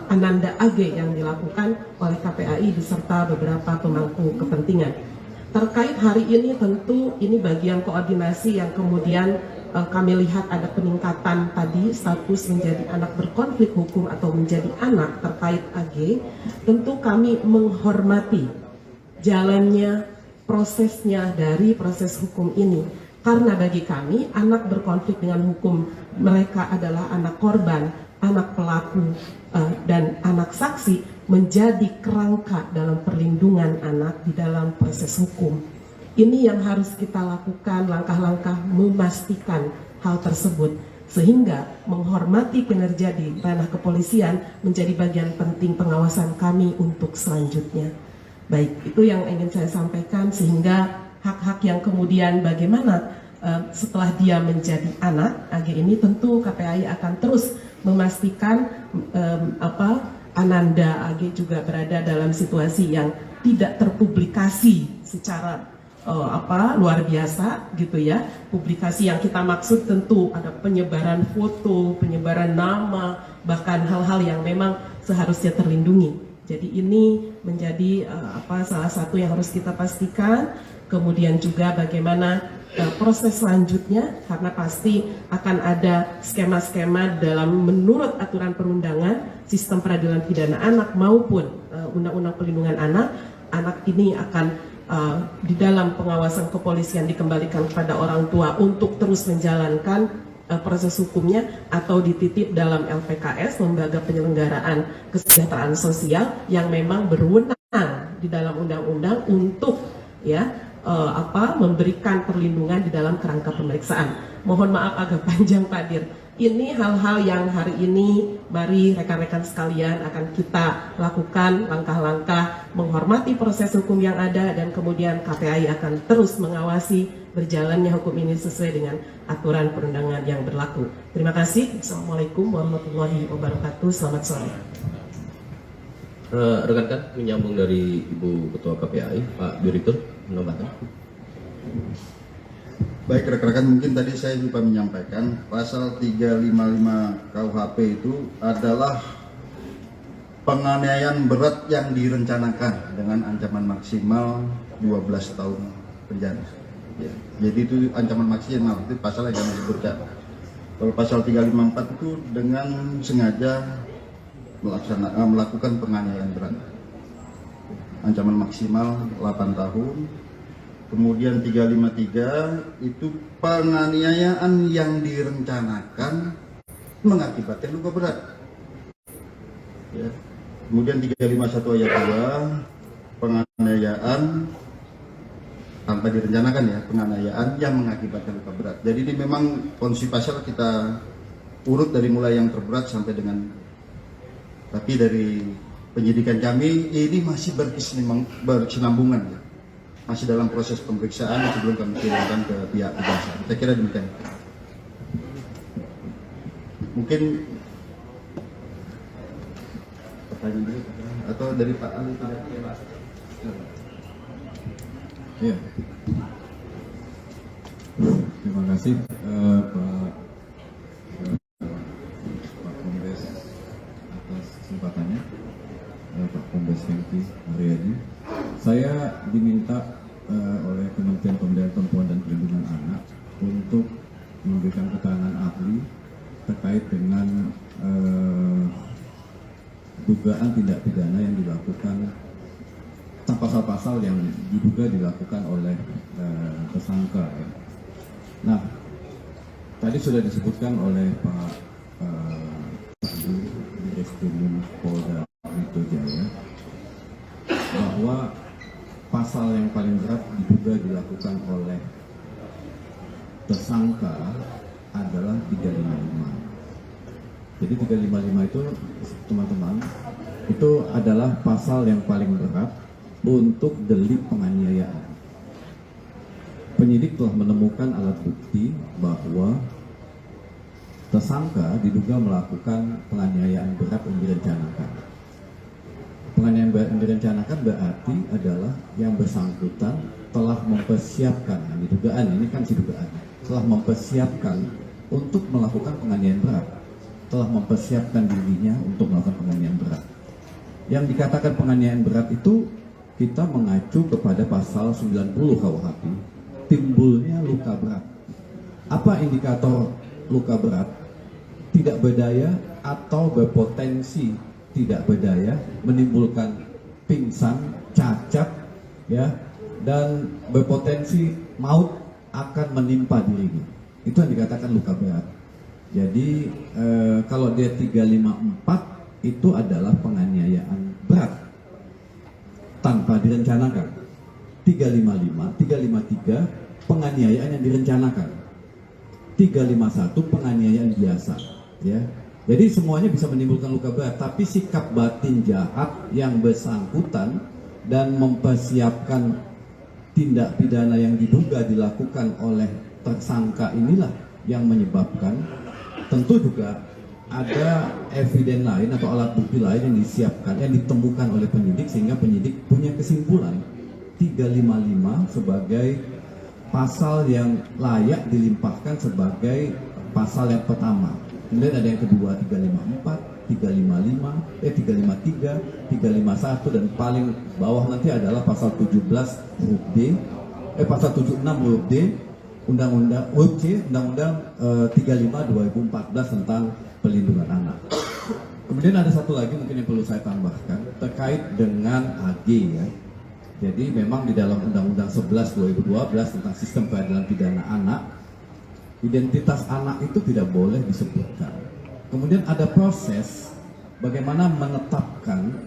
Ananda AG yang dilakukan oleh KPAI beserta beberapa pemangku kepentingan. Terkait hari ini tentu ini bagian koordinasi yang kemudian kami lihat ada peningkatan tadi status menjadi anak berkonflik hukum atau menjadi anak terkait AG. Tentu kami menghormati jalannya prosesnya dari proses hukum ini. Karena bagi kami anak berkonflik dengan hukum mereka adalah anak korban, anak pelaku dan anak saksi menjadi kerangka dalam perlindungan anak di dalam proses hukum. Ini yang harus kita lakukan langkah-langkah memastikan hal tersebut sehingga menghormati kinerja di ranah kepolisian menjadi bagian penting pengawasan kami untuk selanjutnya. Baik, itu yang ingin saya sampaikan sehingga hak-hak yang kemudian bagaimana setelah dia menjadi anak AG ini tentu KPAI akan terus memastikan Ananda AG juga berada dalam situasi yang tidak terpublikasi secara luar biasa gitu ya. Publikasi yang kita maksud tentu ada penyebaran foto, penyebaran nama, bahkan hal-hal yang memang seharusnya terlindungi. Jadi ini menjadi salah satu yang harus kita pastikan. Kemudian juga bagaimana proses selanjutnya, karena pasti akan ada skema-skema dalam menurut aturan perundangan, sistem peradilan pidana anak maupun undang-undang perlindungan anak ini akan di dalam pengawasan kepolisian dikembalikan kepada orang tua untuk terus menjalankan proses hukumnya atau dititip dalam LPKS, Lembaga Penyelenggaraan Kesejahteraan Sosial, yang memang berwenang di dalam undang-undang untuk memberikan perlindungan di dalam kerangka pemeriksaan. Mohon maaf agak panjang Pak Dir. Ini hal-hal yang hari ini mari rekan-rekan sekalian akan kita lakukan langkah-langkah menghormati proses hukum yang ada, dan kemudian KPAI akan terus mengawasi berjalannya hukum ini sesuai dengan aturan perundangan yang berlaku. Terima kasih. Assalamualaikum warahmatullahi wabarakatuh. Selamat sore. Rekan-rekan, menyambung dari Ibu Ketua KPAI, Pak Direktur, menambahkan. Baik rekan-rekan, mungkin tadi saya lupa menyampaikan pasal 355 KUHP itu adalah penganiayaan berat yang direncanakan dengan ancaman maksimal 12 tahun penjara. Ya, jadi itu ancaman maksimal, itu pasal yang kami sebutkan. Kalau pasal 354 itu dengan sengaja melakukan penganiayaan berat, ancaman maksimal 8 tahun. Kemudian 353 itu penganiayaan yang direncanakan mengakibatkan luka berat. Ya. Kemudian 351 ayat 2 penganiayaan tanpa direncanakan, ya, penganiayaan yang mengakibatkan luka berat. Jadi ini memang konsep pasal kita urut dari mulai yang terberat sampai dengan, tapi dari penyidikan kami ini masih berkesinambungan, ya. Masih dalam proses pemeriksaan sebelum kami kirimkan ke pihak kejaksaan. Saya kira demikian. Mungkin pertanyaan dulu atau dari Pak Ali tidak? Ya. Terima kasih Pak Kombes atas kesempatannya, Pak Kombes Hengki Haryadi. Saya diminta oleh Kementerian Pemberdayaan Perempuan dan Perlindungan Anak untuk memberikan keterangan ahli terkait dengan dugaan tindak pidana yang dilakukan, pasal-pasal yang diduga dilakukan oleh tersangka. Nah, tadi sudah disebutkan oleh Pak Direktur Polda Metro Jaya bahwa pasal yang paling berat diduga dilakukan oleh tersangka adalah 355. Jadi 355 itu, teman-teman, itu adalah pasal yang paling berat untuk delik penganiayaan. Penyidik telah menemukan alat bukti bahwa tersangka diduga melakukan penganiayaan berat yang direncanakan. Penganiayaan berat yang direncanakan berarti adalah yang bersangkutan telah mempersiapkan, ini dugaan, ini kan si dugaan, telah mempersiapkan untuk melakukan penganiayaan berat, telah mempersiapkan dirinya untuk melakukan penganiayaan berat. Yang dikatakan penganiayaan berat itu kita mengacu kepada pasal 90 KUHP, timbulnya luka berat. Apa indikator luka berat? Tidak berdaya atau berpotensi tidak berdaya, menimbulkan pingsan, cacat, ya, dan berpotensi maut akan menimpa dirinya. Itu yang dikatakan luka berat. Jadi kalau dia 354 itu adalah penganiayaan berat tanpa direncanakan. 355, 353 penganiayaan yang direncanakan. 351 penganiayaan biasa, ya. Jadi semuanya bisa menimbulkan luka berat, tapi sikap batin jahat yang bersangkutan dan mempersiapkan tindak pidana yang diduga dilakukan oleh tersangka inilah yang menyebabkan. Tentu juga ada eviden lain atau alat bukti lain yang disiapkan, yang ditemukan oleh penyidik, sehingga penyidik punya kesimpulan 355 sebagai pasal yang layak dilimpahkan sebagai pasal yang pertama. Kemudian ada yang kedua 354, 355, 353, 351, dan paling bawah nanti adalah pasal 17 huruf D, pasal 76 huruf D, Undang-Undang Undang-Undang 35/2014 tentang pelindungan anak. Kemudian ada satu lagi mungkin yang perlu saya tambahkan terkait dengan AG ya. Jadi memang di dalam Undang-Undang 11/2012 tentang sistem peradilan pidana anak, identitas anak itu tidak boleh disebutkan. Kemudian ada proses bagaimana menetapkan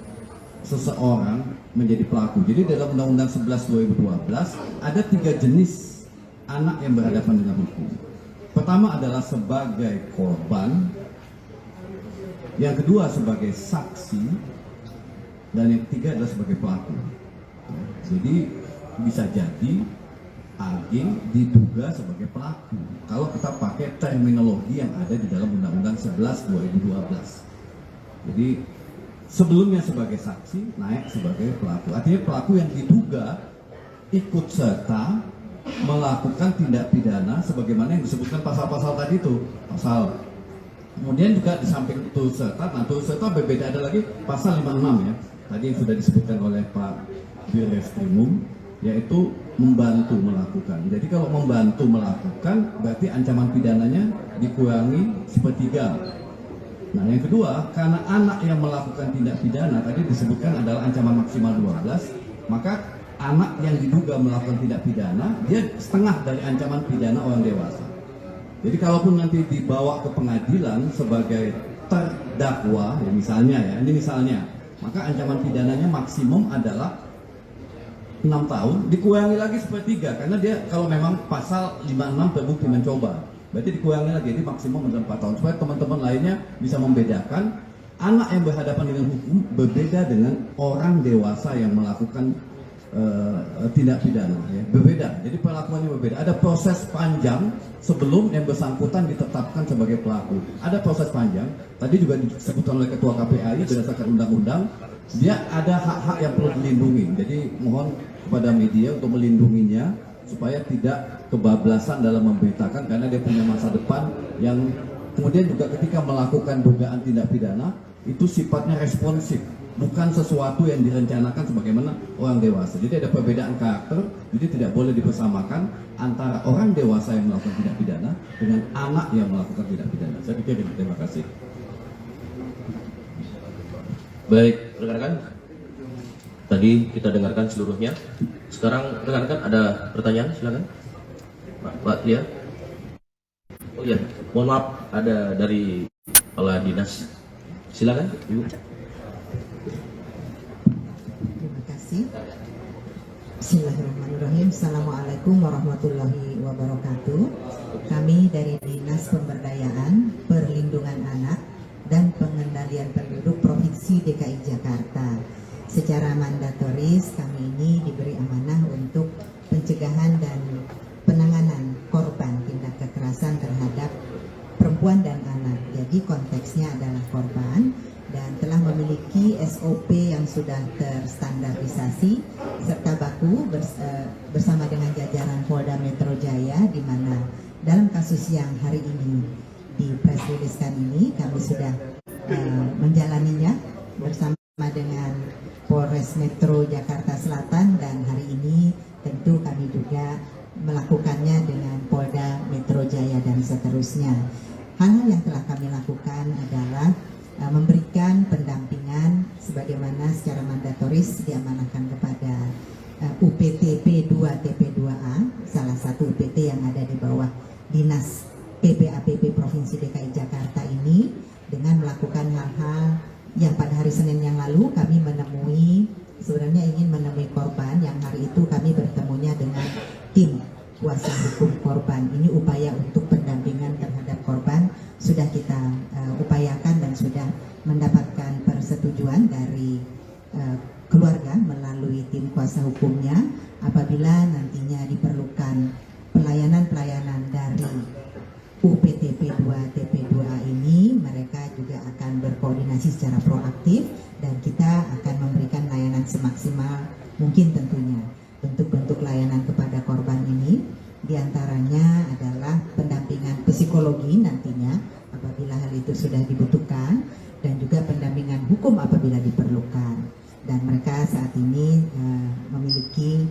seseorang menjadi pelaku. Jadi dalam Undang-Undang 11/2012 ada 3 jenis anak yang berhadapan dengan hukum. Pertama adalah sebagai korban, yang kedua sebagai saksi, dan yang ketiga adalah sebagai pelaku. Jadi bisa jadi AG diduga sebagai pelaku kalau kita pakai terminologi yang ada di dalam Undang-Undang 11/2012. Jadi sebelumnya sebagai saksi, naik sebagai pelaku. Artinya pelaku yang diduga ikut serta melakukan tindak pidana sebagaimana yang disebutkan pasal-pasal tadi itu. Kemudian juga di samping turut serta, nah turut serta berbeda, ada lagi pasal 56 ya. Tadi yang sudah disebutkan oleh Pak Dirreskrimum, yaitu membantu melakukan. Jadi kalau membantu melakukan berarti ancaman pidananya dikurangi 1/3. Nah yang kedua, karena anak yang melakukan tindak pidana tadi disebutkan adalah ancaman maksimal 12, maka anak yang diduga melakukan tindak pidana, dia setengah dari ancaman pidana orang dewasa. Jadi kalaupun nanti dibawa ke pengadilan sebagai terdakwa, ya misalnya ya, ini misalnya, maka ancaman pidananya maksimum adalah 6 tahun, dikurangi lagi 1/3, karena dia kalau memang pasal 56 terbukti mencoba, berarti dikurangi lagi, jadi maksimum adalah 4 tahun, supaya teman-teman lainnya bisa membedakan anak yang berhadapan dengan hukum berbeda dengan orang dewasa yang melakukan tindak pidana ya, berbeda. Jadi perlakuannya berbeda. Ada proses panjang sebelum yang bersangkutan ditetapkan sebagai pelaku. Ada proses panjang. Tadi juga disebutkan oleh Ketua KPAI berdasarkan undang-undang, dia ada hak-hak yang perlu dilindungi. Jadi mohon kepada media untuk melindunginya supaya tidak kebablasan dalam memberitakan, karena dia punya masa depan yang kemudian juga ketika melakukan dugaan tindak pidana itu sifatnya responsif, bukan sesuatu yang direncanakan sebagaimana orang dewasa. Jadi ada perbedaan karakter, jadi tidak boleh dipersamakan antara orang dewasa yang melakukan tindak pidana dengan anak yang melakukan tindak pidana. Saya pikir ini. Terima kasih. Baik, rekan-rekan. Tadi kita dengarkan seluruhnya. Sekarang rekan-rekan ada pertanyaan, silakan. Pak Lia. Oh iya, mohon maaf, ada dari kepala dinas. Silakan, Ibu. Terima kasih. Bismillahirrahmanirrahim. Assalamualaikum warahmatullahi wabarakatuh. Kami dari Dinas Pemberdayaan, Perlindungan Anak, dan Pengendalian Penduduk Provinsi DKI Jakarta. Secara mandatoris kami ini diberi amanah untuk pencegahan dan penanganan korban tindak kekerasan terhadap perempuan dan anak. Jadi konteksnya adalah korban dan telah memiliki SOP yang sudah terstandarisasi serta baku bersama dengan jajaran Polda Metro Jaya, di mana dalam kasus yang hari ini di press release-kan ini kami sudah menjalaninya bersama dengan Polres Metro Jakarta Selatan, dan hari ini tentu kami juga melakukannya dengan Polda Metro Jaya dan seterusnya. Hal yang telah kami lakukan adalah memberikan pendampingan sebagaimana secara mandatoris diamanahkan kepada UPT P2 TP2A, salah satu UPT yang ada di bawah Dinas PPAPP Provinsi DKI Jakarta ini, dengan melakukan hal-hal yang pada hari Senin yang lalu kami sebenarnya ingin menemui korban, yang hari itu kami bertemunya dengan tim kuasa hukum korban. Ini upaya untuk pendampingan terhadap korban sudah kita upayakan dan sudah mendapatkan persetujuan dari keluarga melalui tim kuasa hukumnya. Apabila nantinya diperlukan pelayanan-pelayanan dari UPT P2 TP2A ini, mereka juga akan berkoordinasi secara proaktif dan kita akan memberikan layanan semaksimal mungkin tentunya. Bentuk-bentuk layanan kepada korban ini diantaranya adalah pendampingan psikologi nantinya apabila hal itu sudah dibutuhkan, dan juga pendampingan hukum apabila diperlukan. Dan mereka saat ini memiliki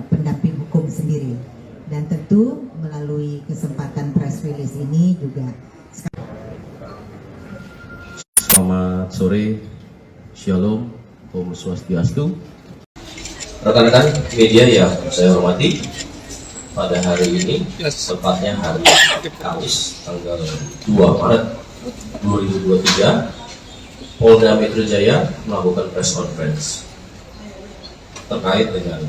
pendamping hukum sendiri Dan tentu melalui kesempatan press release ini juga Selamat sore, Shalom, Om Swastiastu. Rekan-rekan media yang saya hormati, pada hari ini, tepatnya hari Kamis, tanggal 2 Maret 2023, Polda Metro Jaya melakukan press conference terkait dengan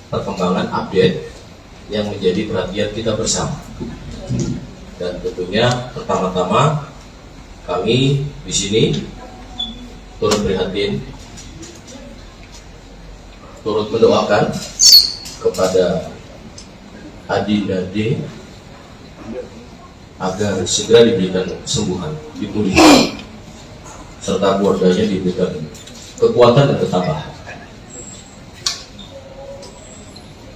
perkembangan update yang menjadi perhatian kita bersama. Dan tentunya pertama-tama kami di sini turut prihatin, turut mendoakan kepada Adinda D agar segera diberikan kesembuhan, dipulihkan, serta keluarganya diberikan kekuatan dan ketabahan.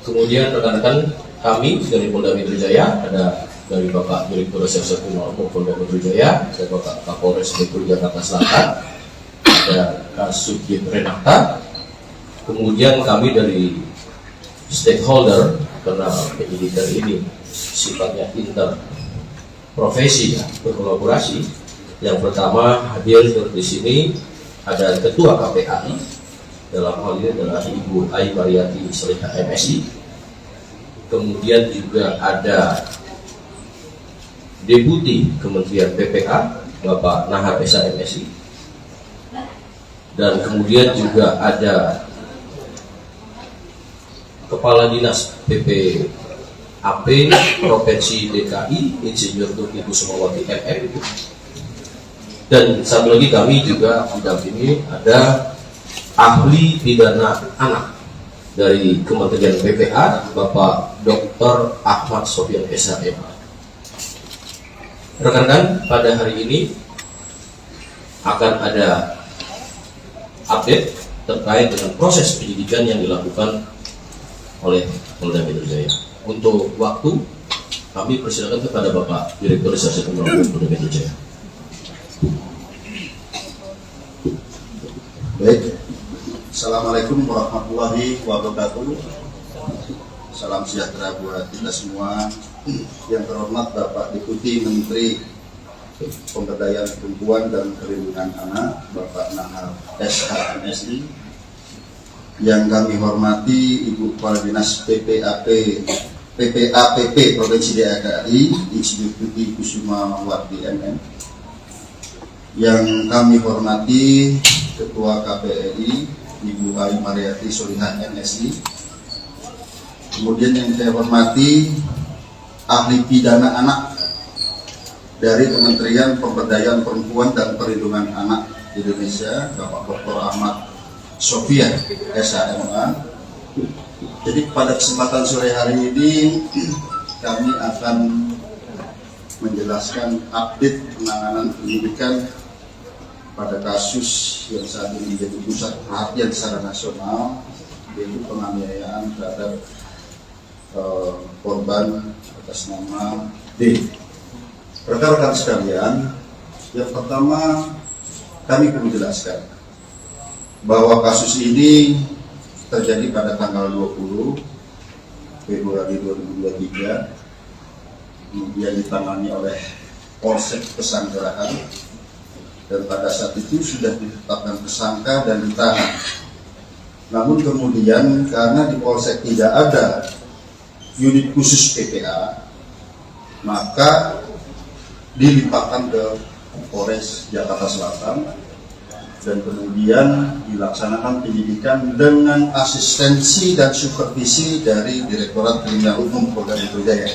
Kemudian rekan-rekan kami dari Polda Metro Jaya, ada dari Bapak Direktur Reserse Kriminal Umum Polda Metro Jaya, ada Bapak Kapolres Metro Jakarta Selatan, ada Kasubdit Renata. Kemudian kami dari stakeholder, karena penyidikan ini sifatnya interprofesi, ya, berkolaborasi. Yang pertama hadir di sini ada Ketua KPAI, dalam hal ini adalah Ibu Ai Mariati Solihah MSI. Kemudian juga ada Deputi Kementerian PPA Bapak Nahar Esa MSI, dan kemudian juga ada Kepala Dinas PPAP Provinsi DKI Insinyur Tuti Kusumawati MM. Dan satu lagi kami juga mendampingi ada ahli pidana anak dari Kementerian PPA Bapak Dr. Ahmad Sofyan SHM. Rekan-rekan, pada hari ini akan ada update terkait dengan proses penyidikan yang dilakukan oleh Polda Metro Jaya. Untuk waktu, kami persilakan kepada Bapak Direktur Reserse Kriminal Umum Polda Metro Jaya. Baik, Assalamualaikum warahmatullahi wabarakatuh. Salam sejahtera buat kita semua. Yang terhormat Bapak Deputi Menteri Pemberdayaan Perempuan dan Perlindungan Anak, Bapak Nahar SHMSI. Yang kami hormati Ibu Kepala Dinas PPAPP Provinsi DKI Insinyur Tuti Kusumawati MM. Yang kami hormati Ketua KPAI Ibu Ai Mariati Solihah MSI. Kemudian yang saya hormati ahli pidana anak dari Kementerian Pemberdayaan Perempuan dan Perlindungan Anak Indonesia, Bapak Dr. Ahmad Sofyan SHMA. Jadi pada kesempatan sore hari ini kami akan menjelaskan update penanganan penyidikan pada kasus yang saat ini menjadi pusat perhatian secara nasional, yaitu penganiayaan terhadap korban atas nama D. Rekan-rekan sekalian, yang pertama kami perlu jelaskan bahwa kasus ini terjadi pada tanggal 20 Februari 2023, kemudian ditangani oleh Polsek Pesanggerahan. Dan pada saat itu sudah ditetapkan tersangka dan ditahan. Namun kemudian karena di Polsek tidak ada unit khusus PPA, maka dilimpahkan ke Polres Jakarta Selatan dan kemudian dilaksanakan penyidikan dengan asistensi dan supervisi dari Direktorat Kriminal Umum Polda Metro Jaya,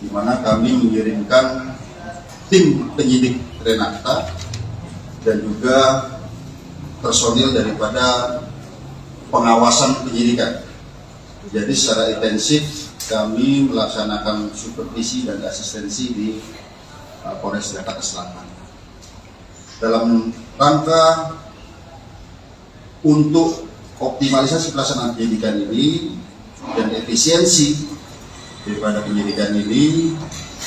di mana kami mengirimkan tim penyidik Renata dan juga personil daripada pengawasan penyidikan. Jadi secara intensif kami melaksanakan supervisi dan asistensi di Polres Jakarta Selatan dalam rangka untuk optimalisasi pelaksanaan penyidikan ini dan efisiensi daripada penyidikan ini.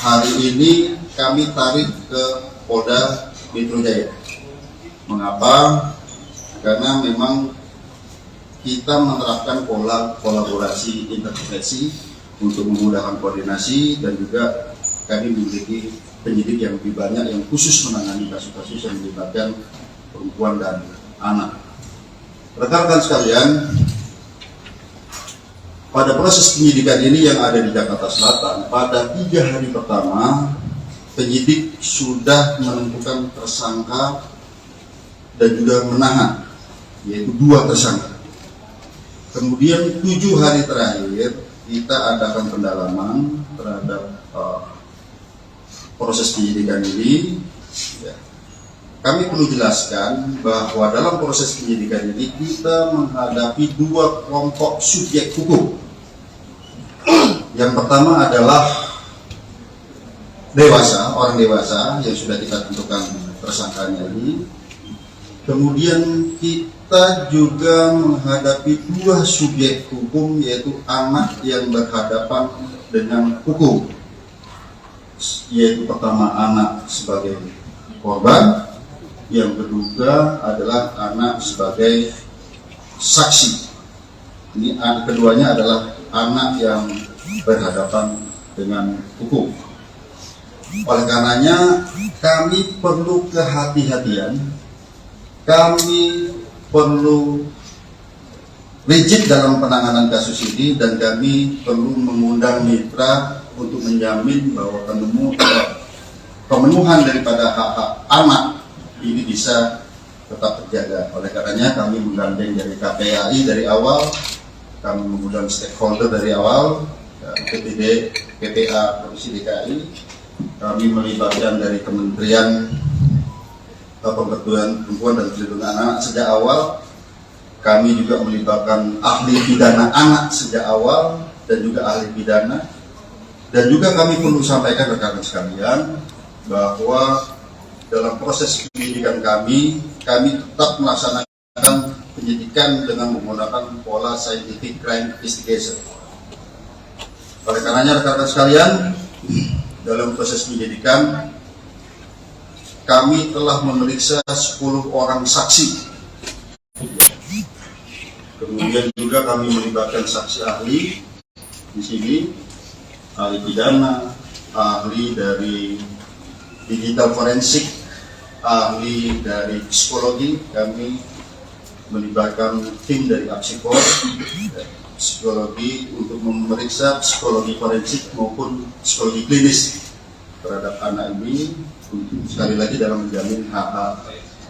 Hari ini kami tarik ke Polda Metro Jaya. Mengapa? Karena memang kita menerapkan pola kolaborasi intervensi untuk memudahkan koordinasi, dan juga kami memiliki penyidik yang lebih banyak yang khusus menangani kasus-kasus yang melibatkan perempuan dan anak. Rekan-rekan sekalian, pada proses penyidikan ini yang ada di Jakarta Selatan, pada 3 hari pertama, penyidik sudah menentukan tersangka dan juga menahan, yaitu 2 tersangka. Kemudian 7 hari terakhir, kita adakan pendalaman terhadap proses penyidikan ini. Ya. Kami perlu jelaskan bahwa dalam proses penyidikan ini kita menghadapi 2 kelompok subjek hukum. Yang pertama adalah orang dewasa yang sudah kita tentukan tersangkanya ini. Kemudian kita juga menghadapi 2 subjek hukum, yaitu anak yang berhadapan dengan hukum. Yaitu pertama anak sebagai korban, yang kedua adalah anak sebagai saksi. Ini keduanya adalah anak yang berhadapan dengan hukum. Oleh karenanya kami perlu kehati-hatian, kami perlu rigid dalam penanganan kasus ini, dan kami perlu mengundang mitra untuk menjamin bahwa pemenuhan daripada hak-hak anak ini bisa tetap terjaga. Oleh karenanya kami menggandeng dari KPAI dari awal, kami mengundang stakeholder dari awal, PPD, PPA Provinsi DKI, kami melibatkan dari Kementerian Pemberdayaan Perempuan dan Perlindungan Anak sejak awal. Kami juga melibatkan ahli pidana anak sejak awal dan juga ahli pidana. Dan juga kami perlu sampaikan rekan-rekan sekalian bahwa dalam proses penyidikan kami tetap melaksanakan penyidikan dengan menggunakan pola scientific crime investigation. Oleh karenanya rekan-rekan sekalian, dalam proses penyidikan kami telah memeriksa 10 orang saksi. Kemudian juga kami melibatkan saksi ahli di sini, ahli pidana, ahli dari digital forensik, ahli dari psikologi. Kami melibatkan tim dari Apsikor, psikologi untuk memeriksa psikologi forensik maupun psikologi klinis terhadap anak ini, untuk sekali lagi dalam menjamin hak-hak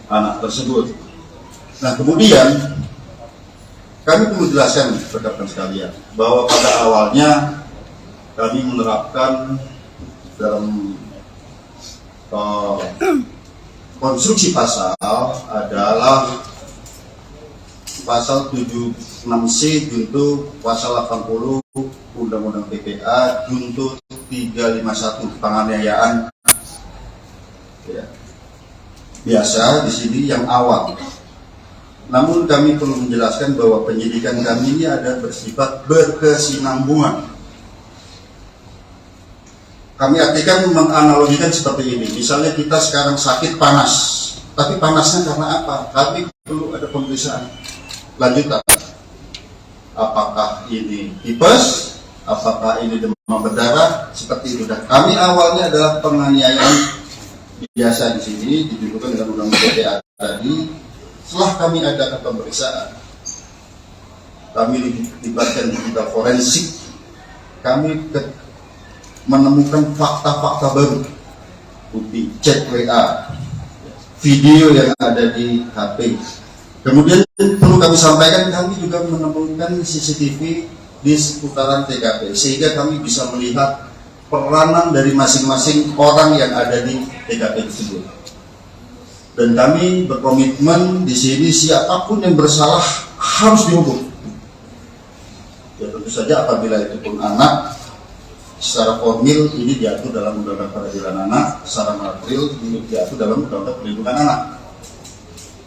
anak tersebut. Nah, kemudian kami perlu jelaskan rekan-rekan sekalian bahwa pada awalnya kami menerapkan dalam konstruksi pasal adalah pasal 76C junto pasal 80 Undang-Undang PPA junto 351 penganiayaan. Ya. Biasa di sini yang awal. Namun kami perlu menjelaskan bahwa penyidikan kami ini ada bersifat berkesinambungan. Kami artikan menganalogikan seperti ini. Misalnya kita sekarang sakit panas, tapi panasnya karena apa? Kami perlu ada pemeriksaan lanjutan. Apakah ini tipes? Apakah ini demam berdarah? Seperti itu. Dan kami awalnya adalah penganiayaan biasa di sini ditunjukkan dengan undang-undang PPA tadi. Setelah kami adakan pemeriksaan, kami dilibatkan digital forensik, kami menemukan fakta-fakta baru, bukti chat WA, video yang ada di HP. Kemudian perlu kami sampaikan, kami juga menemukan CCTV di seputaran TKP, sehingga kami bisa melihat peranan dari masing-masing orang yang ada di TKP tersebut. Dan kami berkomitmen di sini siapapun yang bersalah harus dihukum. Ya tentu saja apabila itu pun anak, secara formil ini diatur dalam Undang-Undang Peradilan Anak, secara material ini diatur dalam Undang-Undang Perlindungan Anak.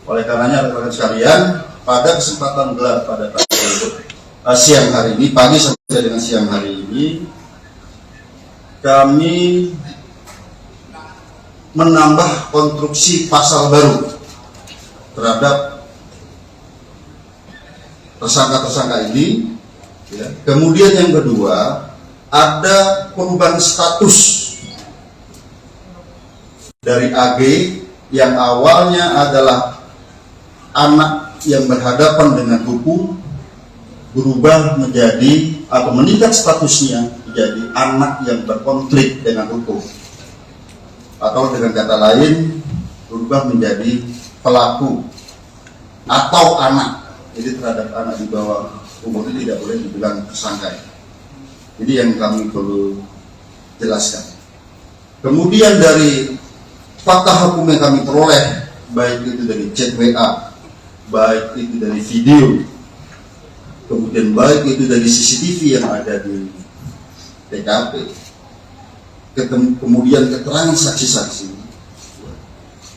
Oleh karenanya rekan-rekan sekalian, pada kesempatan gelar pada siang hari ini, pagi sampai dengan siang hari ini, kami menambah konstruksi pasal baru terhadap tersangka-tersangka ini. Ya. Kemudian yang kedua, ada perubahan status dari AG yang awalnya adalah anak yang berhadapan dengan hukum, berubah menjadi atau meningkat statusnya menjadi anak yang berkonflik dengan hukum, atau dengan kata lain berubah menjadi pelaku atau anak. Jadi terhadap anak di bawah umur itu tidak boleh dibilang tersangka. Jadi yang kami perlu jelaskan. Kemudian dari fakta hukum yang kami peroleh, baik itu dari chat WA, baik itu dari video, kemudian baik itu dari CCTV yang ada di TKP, kemudian keterangan saksi-saksi,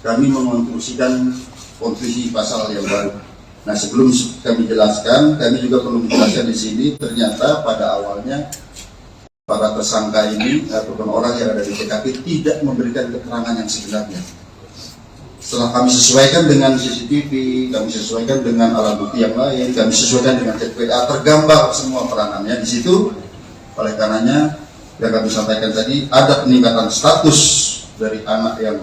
kami mengonstruksikan konstruksi pasal yang baru. Nah, sebelum kami jelaskan, kami juga perlu menjelaskan di sini, ternyata pada awalnya para tersangka ini ataupun orang yang ada di TKP tidak memberikan keterangan yang sebenarnya. Setelah kami sesuaikan dengan CCTV, kami sesuaikan dengan alat bukti yang lain, kami sesuaikan dengan chat WA, tergambar semua peranannya di situ. Oleh karenanya, yang kami sampaikan tadi, ada peningkatan status dari anak yang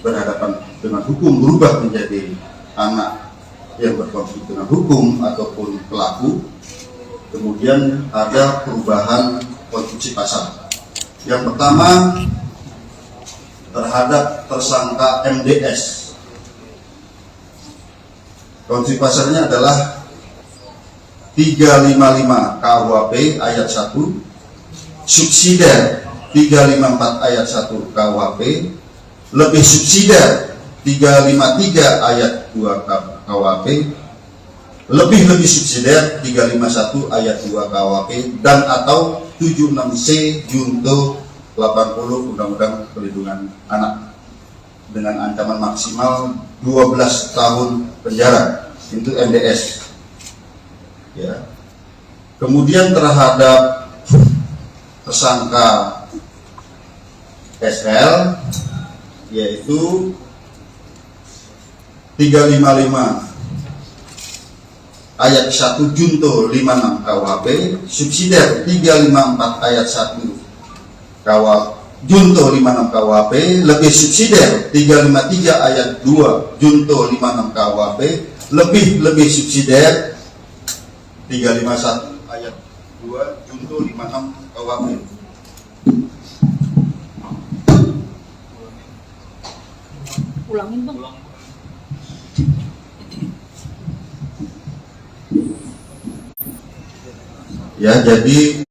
berhadapan dengan hukum berubah menjadi anak yang berkonflik dengan hukum ataupun pelaku. Kemudian ada perubahan konstruksi pasal. Yang pertama, terhadap tersangka MDS, konstruksi pasalnya adalah 355 KUHP ayat 1, subsidiar 354 ayat 1 KUHP, lebih subsidiar 353 ayat 2 KUHP, lebih subsidiar 351 ayat 2 KUHP, dan atau 76C junto 80 Undang-Undang Perlindungan Anak dengan ancaman maksimal 12 tahun penjara. Itu MDS. Ya. Kemudian terhadap tersangka SL, yaitu 355 ayat 1 junto 56 KUHP, subsidiar 354 ayat 1 junto 56 KUHP, lebih subsidiar 353 ayat 2 junto 56 KUHP, lebih subsidiar 351 ayat 2 junto 56 KUHP. Ulangin bang. Ya, jadi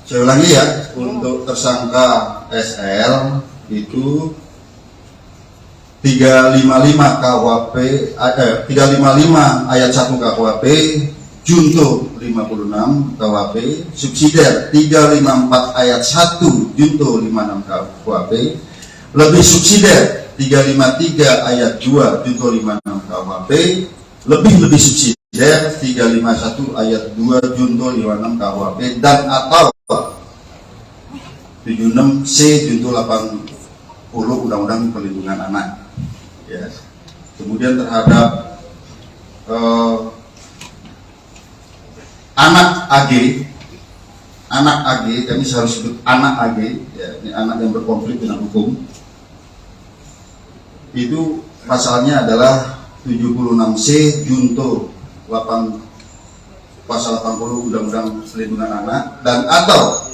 saya ulangi ya, untuk tersangka SL itu 355 KUHP, 355 ayat 1 KUHP junto 56 KUHP, subsidiar 354 ayat 1 junto 56 KUHP, lebih subsidiar 353 ayat 2 junto 56 KUHP, lebih subsidiar 351 ayat 2 junto 56 KUHP, dan atau 76C junto 80 Undang-Undang Perlindungan Anak. Ya. Kemudian terhadap anak AG, kami harus sebut anak AG, ya, ini anak yang berkonflik dengan hukum. Itu pasalnya adalah 76C junto 8 pasal 80 Undang-Undang Perlindungan Anak, dan atau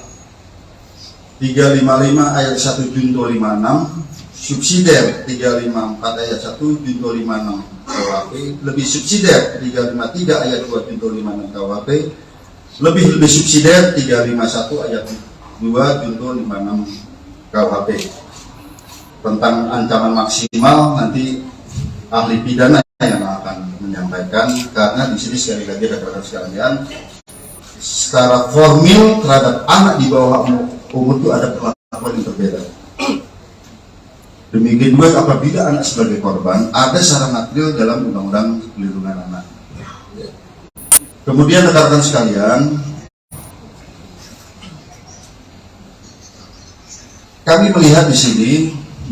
355 ayat 1 junto 56, subsidiar 354 ayat 1 junto 56 KUHP, lebih subsidiar 353 ayat 2 junto 56 KUHP, lebih subsidiar 351 ayat 2 junto 56 KUHP. Tentang ancaman maksimal nanti ahli pidana yang akan menyampaikan, karena di sini sekali lagi rekan-rekan sekalian, secara formil terhadap anak di bawah umur itu ada perlakuan yang berbeda. Demikian juga apabila anak sebagai korban, ada secara material dalam Undang-Undang Perlindungan Anak. Kemudian rekan-rekan sekalian, kami melihat di sini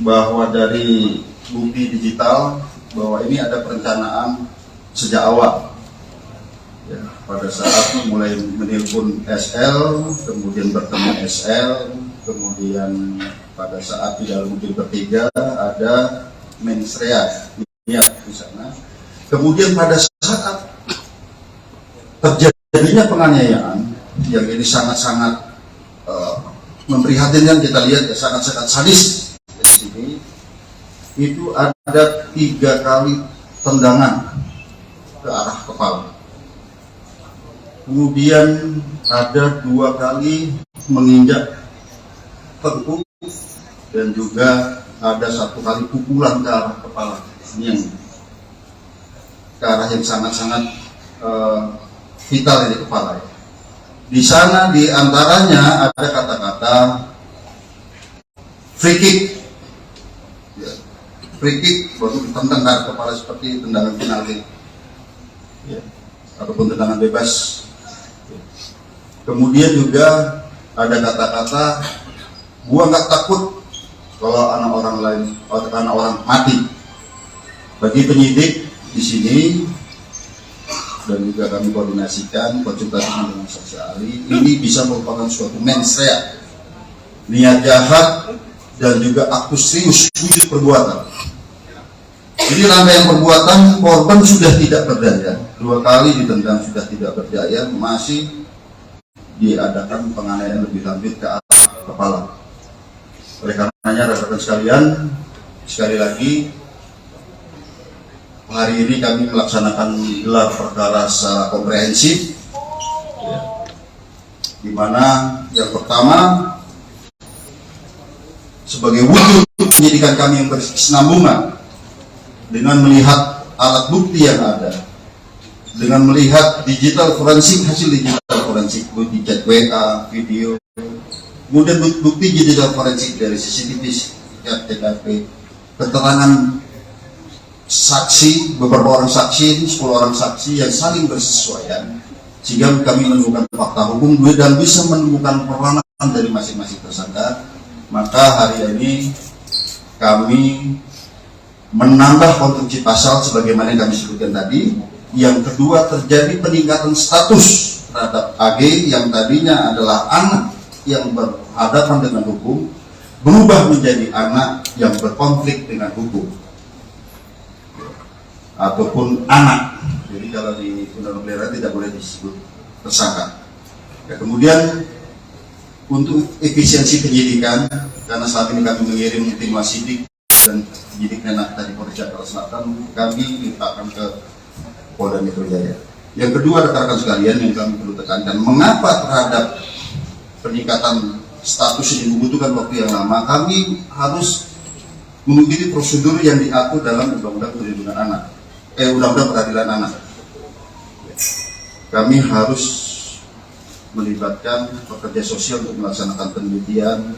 bahwa dari bukti digital bahwa ini ada perencanaan sejak awal. Ya, pada saat mulai menelpon SL, kemudian bertemu SL, kemudian pada saat di dalam mobil bertiga ada mensrea di sana. Kemudian pada saat terjadinya penganiayaan yang ini sangat-sangat memprihatinkan, kita lihat ya, sangat-sangat sadis di sini, itu ada 3 kali tendangan ke arah kepala. Kemudian ada 2 kali menginjak tengkuk dan juga ada 1 kali pukulan ke arah kepala. Ini yang ke arah yang sangat-sangat vital di kepala. Di sana di antaranya ada kata-kata free kick. Ya, free kick baru ditendang ke arah kepala seperti tendangan penalti. Ya, ataupun tendangan bebas. Kemudian juga ada kata-kata, gua nggak takut kalau anak orang lain, anak orang mati. Bagi penyidik di sini dan juga kami koordinasikan konsultasi dengan saksi ahli, ini bisa merupakan suatu mens rea, niat jahat dan juga aktus serius wujud perbuatan. Jadi rangkaian perbuatan, korban sudah tidak berdaya, 2 kali ditendang sudah tidak berdaya, masih diadakan penganiayaan lebih lanjut ke arah kepala. Oleh karenanya rekan-rekan sekalian, sekali lagi hari ini kami melaksanakan gelar perkara secara komprehensif, ya, di mana yang pertama sebagai wujud penyidikan kami yang berkesinambungan dengan melihat alat bukti yang ada, dengan melihat digital forensik, hasil digital forensik, bukti chat WA, video, kemudian bukti digital forensik dari CCTV, TKP, keterangan saksi, beberapa orang saksi, 10 orang saksi yang saling bersesuaian, sehingga kami menemukan fakta hukum dan bisa menemukan peranan dari masing-masing tersangka. Maka hari ini kami menambah konstruksi pasal sebagaimana yang kami sebutkan tadi. Yang kedua, terjadi peningkatan status terhadap AG yang tadinya adalah anak yang berhadapan dengan hukum, berubah menjadi anak yang berkonflik dengan hukum ataupun anak. Jadi kalau di undang-undang pelihara tidak boleh disebut tersangka. Ya, kemudian untuk efisiensi penyidikan, karena saat ini kami mengirim tim wasidik dan penyidiknya tadi Polres Jakarta Selatan, kami limpahkan ke Polda Metro Jaya. Yang kedua, rekan-rekan sekalian, yang kami perlu tekankan, mengapa terhadap peningkatan status ini membutuhkan waktu yang lama? Kami harus mengikuti prosedur yang diatur dalam Undang-Undang Perlindungan Anak, Undang-Undang Peradilan Anak. Kami harus melibatkan pekerja sosial untuk melaksanakan penelitian.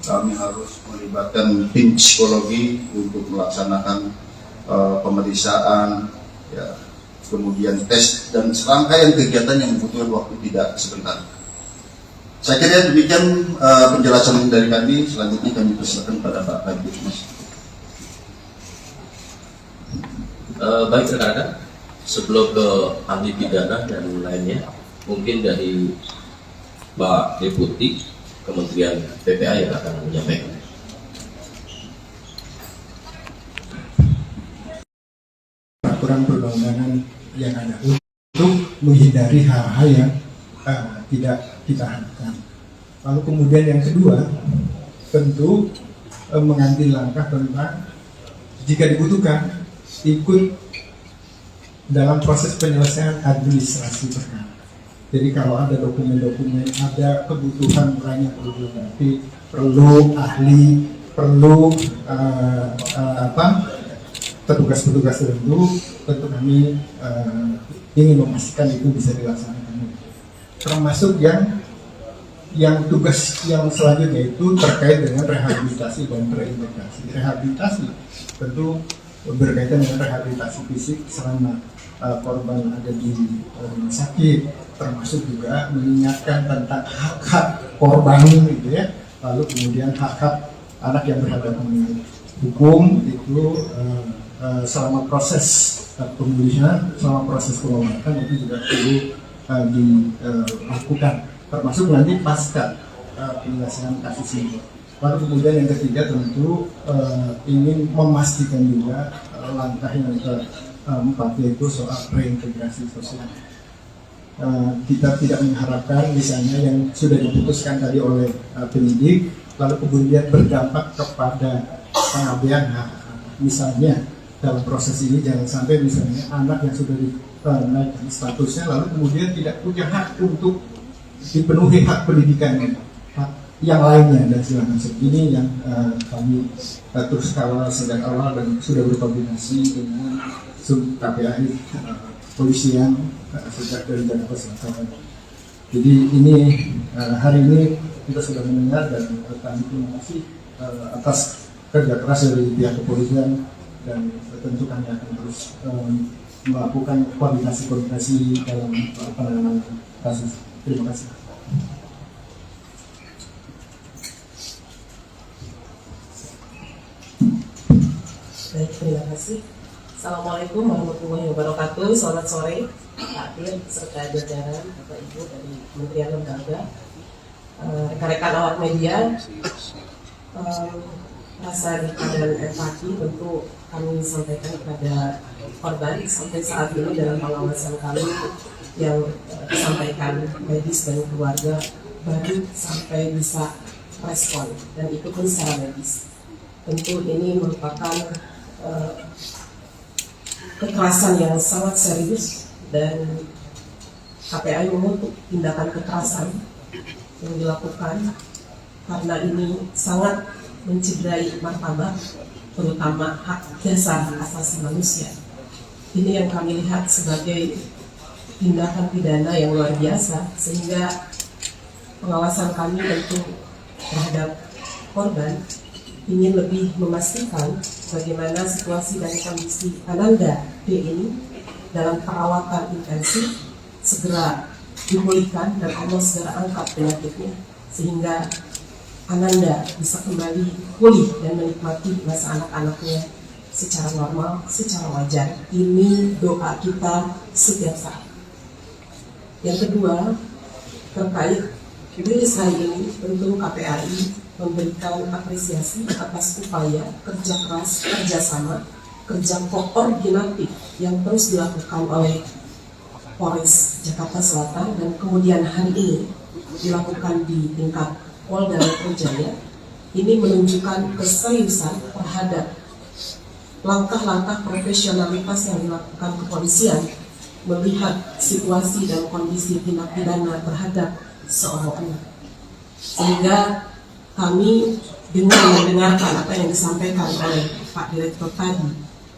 Kami harus melibatkan tim psikologi untuk melaksanakan pemeriksaan, ya, kemudian tes dan serangkaian kegiatan yang membutuhkan waktu tidak sebentar. Saya kira demikian penjelasan dari kami. Selanjutnya kami persilakan pada Pak Kabit. Baik rekan-rekan, sebelum ke ahli pidana dan lainnya, mungkin dari Pak Deputi Kementerian PPA yang akan menyampaikan. Peraturan perundang-undangan yang ada untuk menghindari hal-hal yang tidak kita harapkan. Lalu kemudian yang kedua, tentu mengambil langkah tentang jika dibutuhkan ikut dalam proses penyelesaian administrasi perkara. Jadi kalau ada dokumen-dokumen, ada kebutuhan lain yang perlu dilengkapi, perlu ahli, perlu petugas-petugas tertentu, tentu kami ingin memastikan itu bisa dilaksanakan. Termasuk yang tugas yang selanjutnya itu terkait dengan rehabilitasi dan reintegrasi. Rehabilitasi tentu berkaitan dengan rehabilitasi fisik selama korban ada di rumah sakit, termasuk juga mengingatkan tentang hak-hak korban gitu ya, lalu kemudian hak-hak anak yang berhadapan dengan hukum itu selama proses pemulihan, selama proses pengobatan itu juga perlu dilakukan, termasuk nanti pasca penyelesaian kasus ini. Lalu kemudian yang ketiga tentu ingin memastikan juga langkah yang keempat, yaitu soal reintegrasi sosial. Kita tidak mengharapkan misalnya yang sudah diputuskan tadi oleh penyidik lalu kemudian berdampak kepada pengabaian hak. Misalnya dalam proses ini jangan sampai misalnya anak yang sudah dinaikkan statusnya lalu kemudian tidak punya hak untuk dipenuhi hak pendidikannya, hak yang lainnya dan segala macam. Ini yang kami terus kawal sejak awal dan sudah berkoordinasi dengan KPAI polisian sejak dari Jakarta Selatan. Jadi ini hari ini kita sudah mendengar dan kami terima kasih atas kerja keras dari pihak kepolisian, dan tentu kami akan terus melakukan koordinasi dalam penanganan kasus. Terima kasih. Baik, terima kasih. Assalamualaikum warahmatullahi wabarakatuh. Selamat sore, Pak Dir, serta jajaran Bapak Ibu dari Kementerian Lembaga, rekan-rekan awak media. Rasa duka dan empati tentu kami sampaikan kepada korban sampai saat ini dalam pengawasan kami yang disampaikan medis dan keluarga baru sampai bisa respon dan itu pun secara medis. Tentu ini merupakan kekerasan yang sangat serius dan KPAI mengutuk tindakan kekerasan yang dilakukan karena ini sangat mencederai martabat, terutama hak dasar asasi manusia. Ini yang kami lihat sebagai tindakan pidana yang luar biasa, sehingga pengawasan kami tentu terhadap korban ingin lebih memastikan bagaimana situasi dan kondisi Ananda D ini dalam perawatan intensif segera dipulihkan dan Allah segera angkat penyakitnya sehingga Ananda bisa kembali pulih dan menikmati masa anak-anaknya secara normal, secara wajar. Ini doa kita setiap saat. Yang kedua, terkait rilis hari ini, tentu KPAI memberikan apresiasi atas upaya kerja keras, kerjasama, kerja koordinatif yang terus dilakukan oleh Polres Jakarta Selatan dan kemudian hari ini dilakukan di tingkat Polda Metro Jaya. Ini menunjukkan keseriusan terhadap langkah-langkah profesionalitas yang dilakukan kepolisian melihat situasi dan kondisi tindak pidana terhadap seorang anak. Sehingga kami dengan mendengarkan apa yang disampaikan oleh Pak Direktur tadi,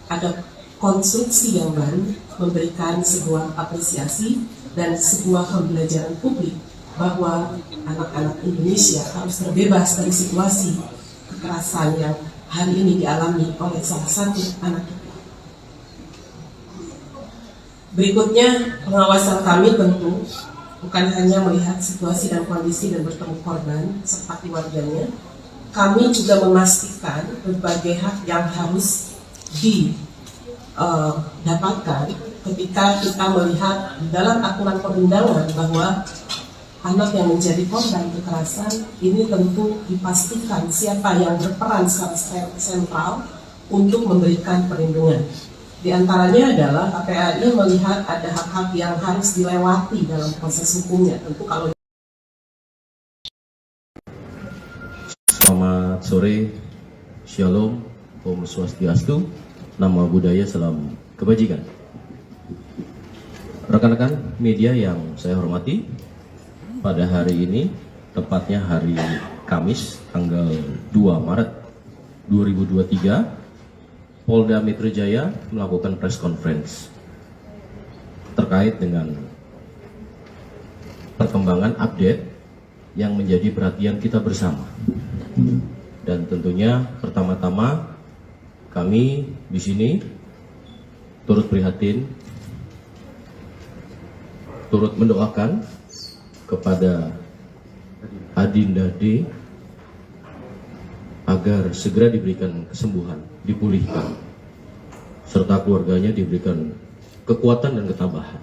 ada konstruksi yang baru memberikan sebuah apresiasi dan sebuah pembelajaran publik bahwa anak-anak Indonesia harus terbebas dari situasi kekerasan yang hari ini dialami oleh salah satu anak kita. Berikutnya, pengawasan kami tentu bukan hanya melihat situasi dan kondisi dan bertemu korban serta keluarganya, kami juga memastikan berbagai hak yang harus didapatkan ketika kita melihat dalam aturan perundangan bahwa anak yang menjadi korban kekerasan ini tentu dipastikan siapa yang berperan secara sentral untuk memberikan perlindungan. Di antaranya adalah KPAI melihat ada hak-hak yang harus dilewati dalam proses hukumnya. Tentu kalau Selamat sore, Shalom, Om Swastiastu, Nama Budaya, Salam Kebajikan. Rekan-rekan media yang saya hormati, pada hari ini, tepatnya hari Kamis, tanggal 2 Maret 2023, Polda Metro Jaya melakukan press conference terkait dengan perkembangan update yang menjadi perhatian kita bersama. Dan tentunya pertama-tama kami di sini turut prihatin, turut mendoakan kepada Adinda D agar agar segera diberikan kesembuhan, dipulihkan, serta keluarganya diberikan kekuatan dan ketabahan.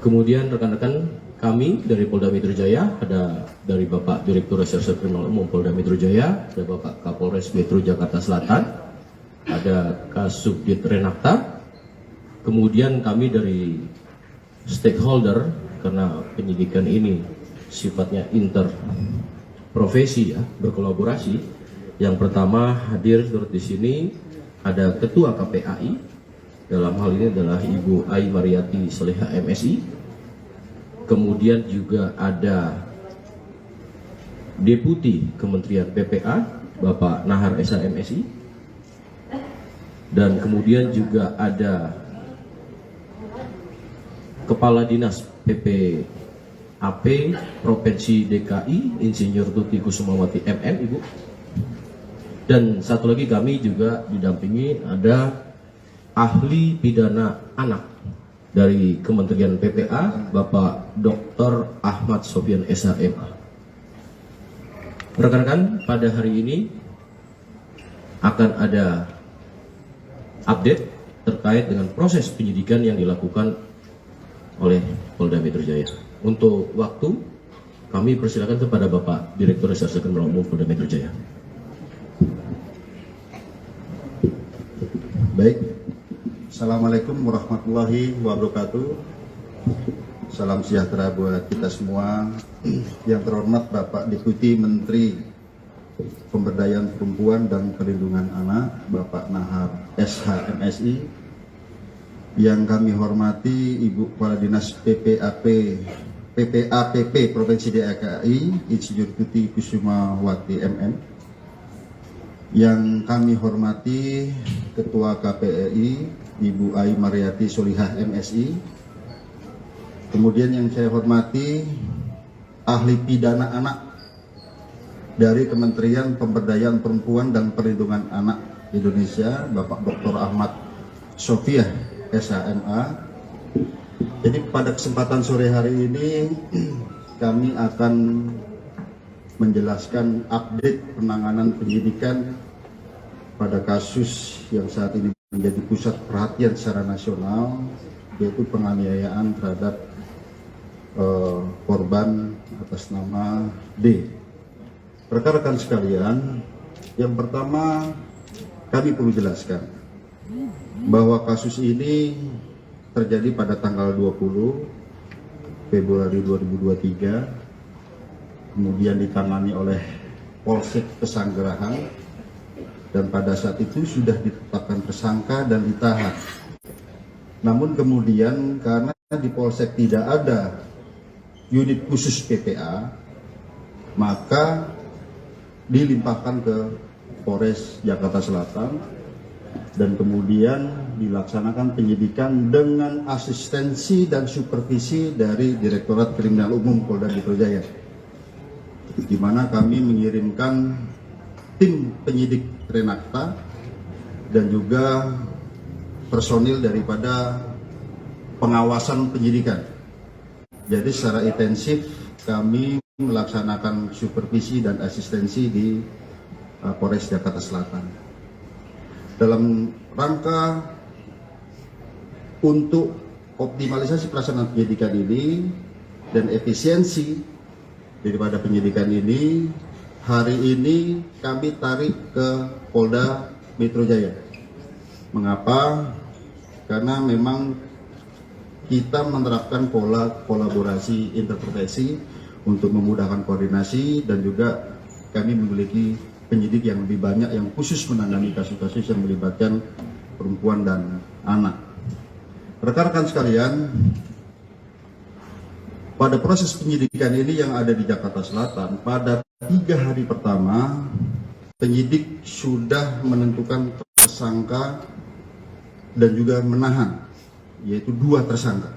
Kemudian rekan-rekan kami dari Polda Metro Jaya, ada dari Bapak Direktur Reserse Kriminal Umum Polda Metro Jaya, ada Bapak Kapolres Metro Jakarta Selatan, ada Kasubdit Renakta, kemudian kami dari stakeholder, karena penyidikan ini sifatnya interprofesi ya, berkolaborasi. Yang pertama hadir turut di sini ada Ketua KPAI, dalam hal ini adalah Ibu Ai Mariati Solihah MSI. Kemudian juga ada Deputi Kementerian PPA Bapak Nahar Esa MSI. Dan kemudian juga ada Kepala Dinas PPAP Provinsi DKI Insinyur Tuti Kusumawati MM, Ibu. Dan satu lagi kami juga didampingi ada ahli pidana anak dari Kementerian PPA Bapak Dr. Ahmad Sofian SH MA. Rekan-rekan, pada hari ini akan ada update terkait dengan proses penyidikan yang dilakukan oleh Polda Metro Jaya. Untuk waktu, kami persilakan kepada Bapak Direktur Reserse Kriminal Umum Polda Metro Jaya. Baik, Assalamualaikum warahmatullahi wabarakatuh. Salam sejahtera buat kita semua. Yang terhormat Bapak Deputi Menteri Pemberdayaan Perempuan dan Perlindungan Anak, Bapak Nahar SH MSI. Yang kami hormati Ibu Kepala Dinas PPAPP Provinsi DKI, Insinyur Tuti Kusumawati MM. Yang kami hormati Ketua KPAI Ibu Ai Mariati Solihah MSI. Kemudian yang saya hormati ahli pidana anak dari Kementerian Pemberdayaan Perempuan dan Perlindungan Anak Indonesia, Bapak Dr. Ahmad Sofian SHMA. Jadi pada kesempatan sore hari ini kami akan menjelaskan update penanganan penyidikan pada kasus yang saat ini menjadi pusat perhatian secara nasional, yaitu penganiayaan terhadap korban atas nama D. Rekan-rekan sekalian, yang pertama kami perlu jelaskan bahwa kasus ini terjadi pada tanggal 20 Februari 2023, kemudian ditangani oleh Polsek Pesanggerahan, dan pada saat itu sudah ditetapkan tersangka dan ditahan. Namun kemudian karena di Polsek tidak ada unit khusus PPA, maka dilimpahkan ke Polres Jakarta Selatan dan kemudian dilaksanakan penyidikan dengan asistensi dan supervisi dari Direktorat Kriminal Umum Polda Metro Jaya, di mana kami mengirimkan tim penyidik Renakta dan juga personil daripada pengawasan penyidikan. Jadi secara intensif kami melaksanakan supervisi dan asistensi di Polres Jakarta Selatan. Dalam rangka untuk optimalisasi pelaksanaan penyidikan ini dan efisiensi daripada penyidikan ini, hari ini kami tarik ke Polda Metro Jaya. Mengapa? Karena memang kita menerapkan pola kolaborasi interprofesi untuk memudahkan koordinasi, dan juga kami memiliki penyidik yang lebih banyak yang khusus menangani kasus-kasus yang melibatkan perempuan dan anak. Rekan-rekan sekalian, pada proses penyidikan ini yang ada di Jakarta Selatan, pada 3 hari pertama, penyidik sudah menentukan tersangka dan juga menahan, yaitu 2 tersangka.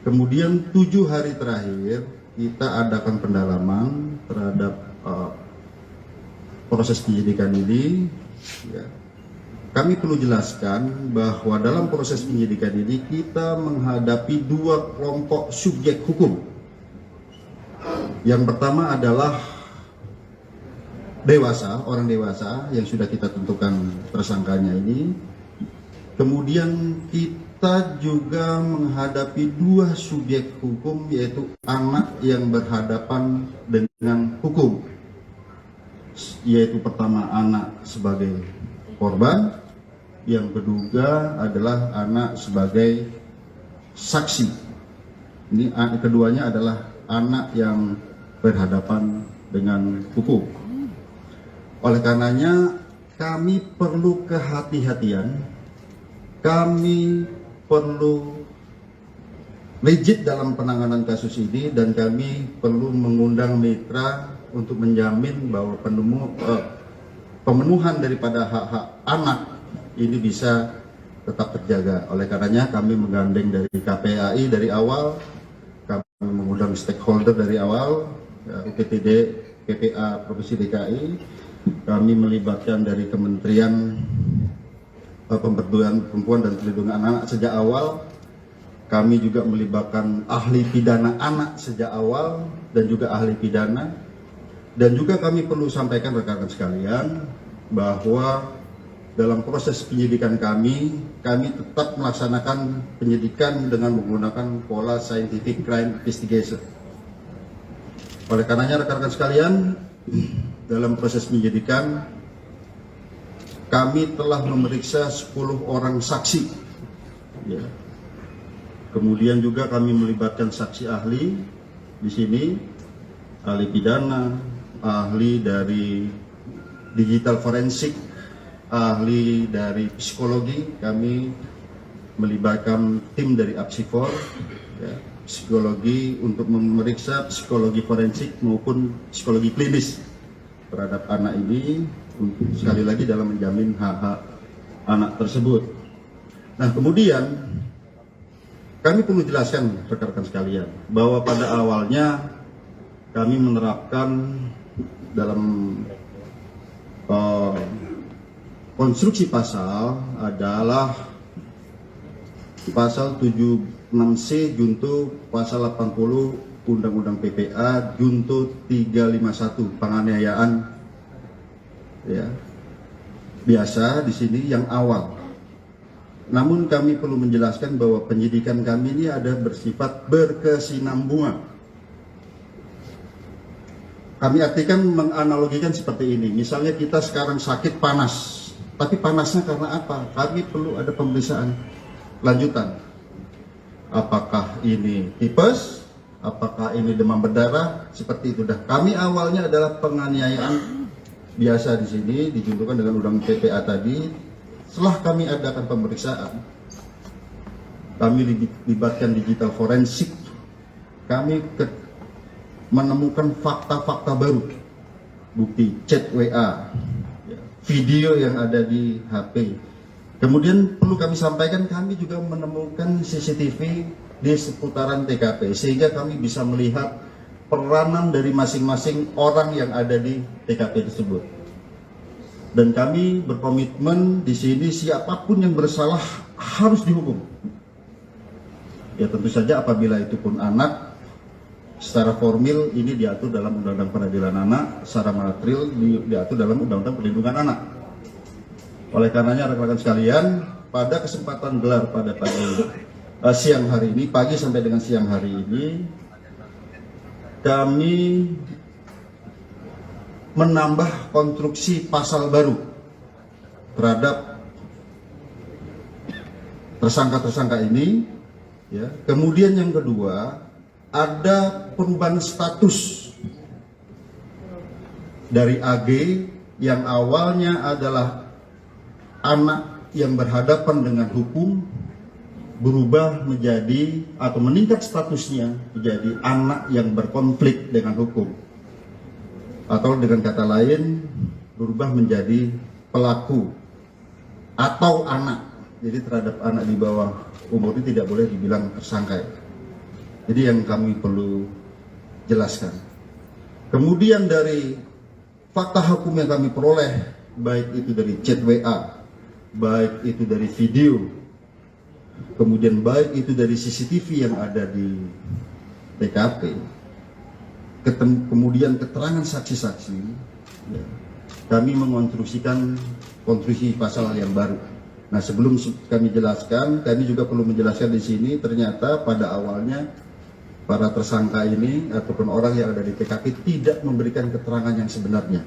Kemudian 7 hari terakhir, kita adakan pendalaman terhadap proses penyidikan ini. Ya. Kami perlu jelaskan bahwa dalam proses penyidikan ini kita menghadapi 2 kelompok subjek hukum. Yang pertama adalah dewasa, orang dewasa yang sudah kita tentukan tersangkanya ini. Kemudian kita juga menghadapi dua subjek hukum, yaitu anak yang berhadapan dengan hukum, yaitu pertama anak sebagai korban, yang kedua adalah anak sebagai saksi. Ini keduanya adalah anak yang berhadapan dengan hukum. Oleh karenanya kami perlu kehati-hatian, kami perlu rigid dalam penanganan kasus ini, dan kami perlu mengundang mitra untuk menjamin bahwa pemenuhan daripada hak-hak anak ini bisa tetap terjaga. Oleh karenanya kami menggandeng dari KPAI dari awal, kami mengundang stakeholder dari awal, UPTD, PPA Provinsi DKI, kami melibatkan dari Kementerian Pemberdayaan Perempuan dan Perlindungan Anak sejak awal. Kami juga melibatkan ahli pidana anak sejak awal dan juga ahli pidana. Dan juga kami perlu sampaikan rekan-rekan sekalian bahwa dalam proses penyidikan kami tetap melaksanakan penyidikan dengan menggunakan pola scientific crime investigation. Oleh karenanya rekan-rekan sekalian, dalam proses penyidikan kami telah memeriksa 10 orang saksi. Ya. Kemudian juga kami melibatkan saksi ahli di sini, ahli pidana, ahli dari digital forensik, ahli dari psikologi. Kami melibatkan tim dari Apsifor, ya, psikologi untuk memeriksa psikologi forensik maupun psikologi klinis terhadap anak ini, untuk sekali lagi dalam menjamin hak-hak anak tersebut. Nah, kemudian kami perlu jelaskan rekan-rekan sekalian bahwa pada awalnya kami menerapkan dalam konstruksi pasal adalah pasal 76C junto pasal 80 Undang-Undang PPA junto 351 penganiayaan, ya, biasa di sini yang awal. Namun kami perlu menjelaskan bahwa penyidikan kami ini ada bersifat berkesinambungan. Kami artikan menganalogikan seperti ini. Misalnya kita sekarang sakit panas, tapi panasnya karena apa? Kami perlu ada pemeriksaan lanjutan. Apakah ini tipes? Apakah ini demam berdarah? Seperti itu dah. Kami awalnya adalah penganiayaan biasa di sini dijuntukan dengan undang PPA tadi. Setelah kami adakan pemeriksaan, kami libatkan digital forensik, kami menemukan fakta-fakta baru, bukti chat WA, video yang ada di HP. Kemudian perlu kami sampaikan, kami juga menemukan CCTV di seputaran TKP, sehingga kami bisa melihat peranan dari masing-masing orang yang ada di TKP tersebut. Dan kami berkomitmen di sini siapapun yang bersalah harus dihukum. Ya tentu saja apabila itu pun anak, secara formil ini diatur dalam Undang-Undang Peradilan Anak, secara material diatur dalam Undang-Undang Perlindungan Anak. Oleh karenanya rekan-rekan sekalian, pada kesempatan gelar pada siang hari ini, pagi sampai dengan siang hari ini, kami menambah konstruksi pasal baru terhadap tersangka-tersangka ini, ya. Kemudian yang kedua, ada perubahan status dari AG yang awalnya adalah anak yang berhadapan dengan hukum, berubah menjadi atau meningkat statusnya menjadi anak yang berkonflik dengan hukum. Atau dengan kata lain, berubah menjadi pelaku atau anak. Jadi terhadap anak di bawah umur ini tidak boleh dibilang tersangka. Jadi yang kami perlu jelaskan. Kemudian dari fakta hukum yang kami peroleh, baik itu dari chat WA, baik itu dari video, kemudian baik itu dari CCTV yang ada di TKP, kemudian keterangan saksi-saksi, ya, kami mengonstruksikan konstruksi pasal yang baru. Nah, sebelum kami jelaskan, kami juga perlu menjelaskan di sini, ternyata pada awalnya para tersangka ini ataupun orang yang ada di TKP tidak memberikan keterangan yang sebenarnya.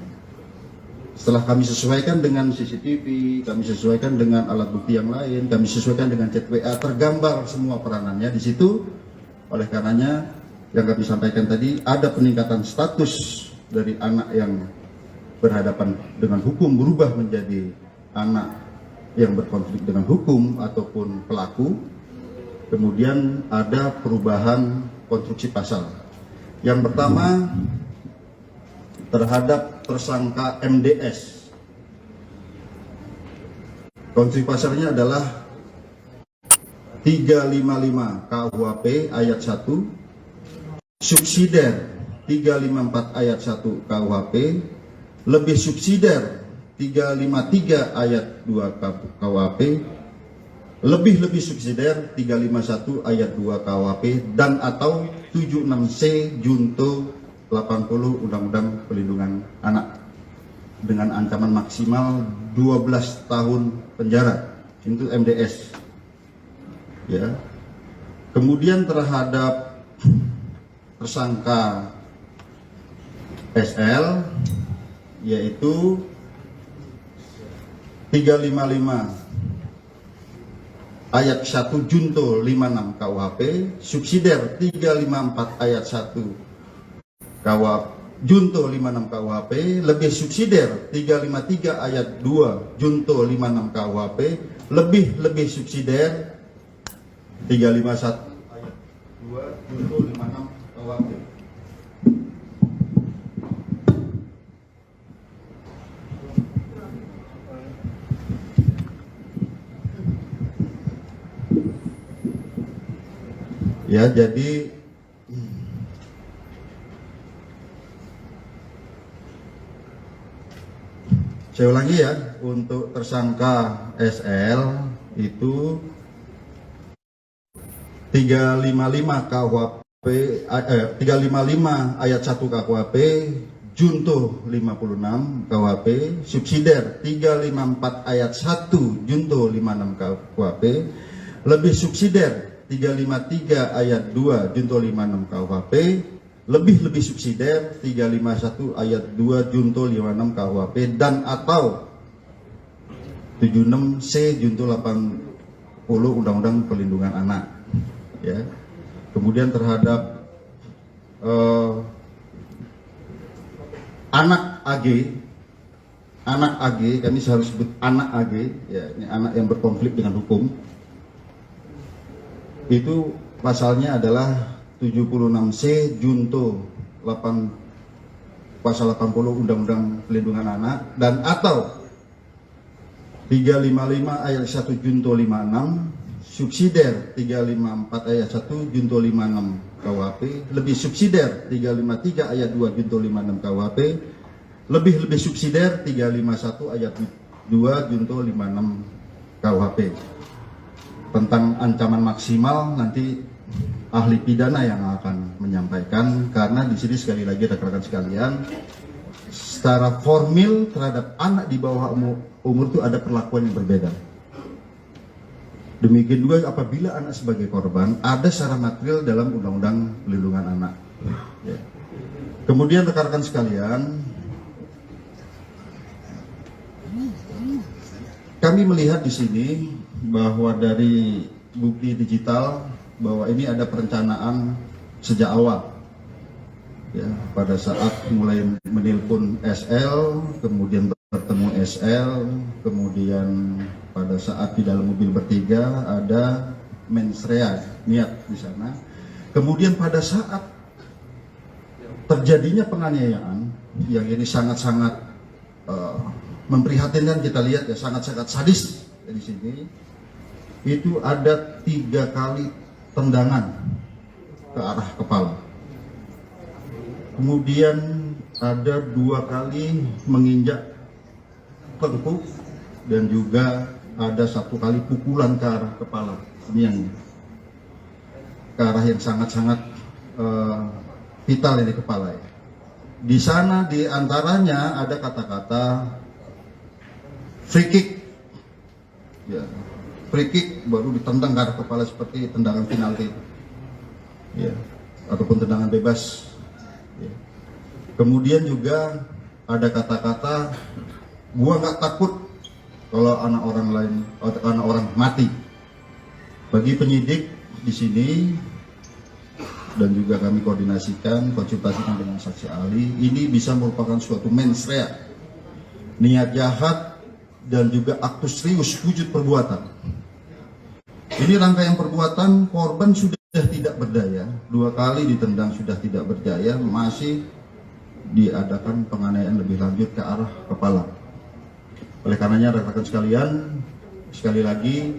Setelah kami sesuaikan dengan CCTV, kami sesuaikan dengan alat bukti yang lain, kami sesuaikan dengan chat WA, tergambar semua peranannya di situ. Oleh karenanya, yang kami sampaikan tadi, ada peningkatan status dari anak yang berhadapan dengan hukum berubah menjadi anak yang berkonflik dengan hukum ataupun pelaku. Kemudian ada perubahan konstruksi pasal. Yang pertama, terhadap tersangka MDS. Konstruksi pasalnya adalah 355 KUHP ayat 1, subsidiar 354 ayat 1 KUHP, lebih subsidiar 353 ayat 2 KUHP, lebih subsidiar 351 ayat 2 KUHP, dan atau 76C junto 80 Undang-Undang Perlindungan Anak dengan ancaman maksimal 12 tahun penjara. Itu MDS. Ya. Kemudian terhadap tersangka SL, yaitu 355 ayat 1 junto 56 KUHP, subsidiar 354 ayat 1 KUHP junto 56 KUHP, lebih subsidiar 353 ayat 2 junto 56 KUHP, lebih subsidiar 351 ayat 2 junto 56 KUHP. Ya, jadi saya ulangi ya, untuk tersangka SL itu 355 KUHP 355 ayat 1 KUHP junto 56 KUHP, subsidiar 354 ayat 1 junto 56 KUHP, lebih subsidiar 353 ayat 2 junto 56 KUHP, lebih subsidiar 351 ayat 2 junto 56 KUHP, dan atau 76C junto 80 Undang-Undang Perlindungan Anak. Ya. Kemudian terhadap anak AG, kami harus sebut anak AG, ya, ini anak yang berkonflik dengan hukum. Itu pasalnya adalah 76C junto 8 pasal 80 Undang-Undang Perlindungan Anak, dan atau 355 ayat 1 junto 56, subsidiar 354 ayat 1 junto 56 KUHP, lebih subsidiar 353 ayat 2 junto 56 KUHP, lebih subsidiar 351 ayat 2 junto 56 KUHP. Tentang ancaman maksimal nanti ahli pidana yang akan menyampaikan, karena di sini sekali lagi rekan-rekan sekalian, secara formil terhadap anak di bawah umur itu ada perlakuan yang berbeda. Demikian juga apabila anak sebagai korban, ada secara material dalam Undang-Undang Perlindungan Anak. Ya. Kemudian rekan-rekan sekalian, kami melihat di sini bahwa dari bukti digital bahwa ini ada perencanaan sejak awal. Ya, pada saat mulai menelpon SL, kemudian bertemu SL, kemudian pada saat di dalam mobil bertiga ada mens rea, niat di sana. Kemudian pada saat terjadinya penganiayaan yang ini sangat-sangat memprihatinkan, kita lihat ya, sangat-sangat sadis di sini. Itu ada 3 kali tendangan ke arah kepala. Kemudian ada 2 kali menginjak tengkuk, dan juga ada 1 kali pukulan ke arah kepala. Ini yang ke arah yang sangat-sangat vital ini kepala ya. Di sana di antaranya ada kata-kata free kick. Ya, free kick baru ditendang ke arah kepala seperti tendangan penalti. Ya, ataupun tendangan bebas. Ya. Kemudian juga ada kata-kata gua nggak takut kalau anak orang lain, anak orang mati. Bagi penyidik di sini dan juga kami koordinasikan, konsultasikan dengan saksi ahli, ini bisa merupakan suatu mens rea, niat jahat dan juga aktus serius wujud perbuatan. Ini rangkaian perbuatan, korban sudah tidak berdaya, 2 kali ditendang sudah tidak berdaya, masih diadakan penganiayaan lebih lanjut ke arah kepala. Oleh karenanya rekan-rekan sekalian, sekali lagi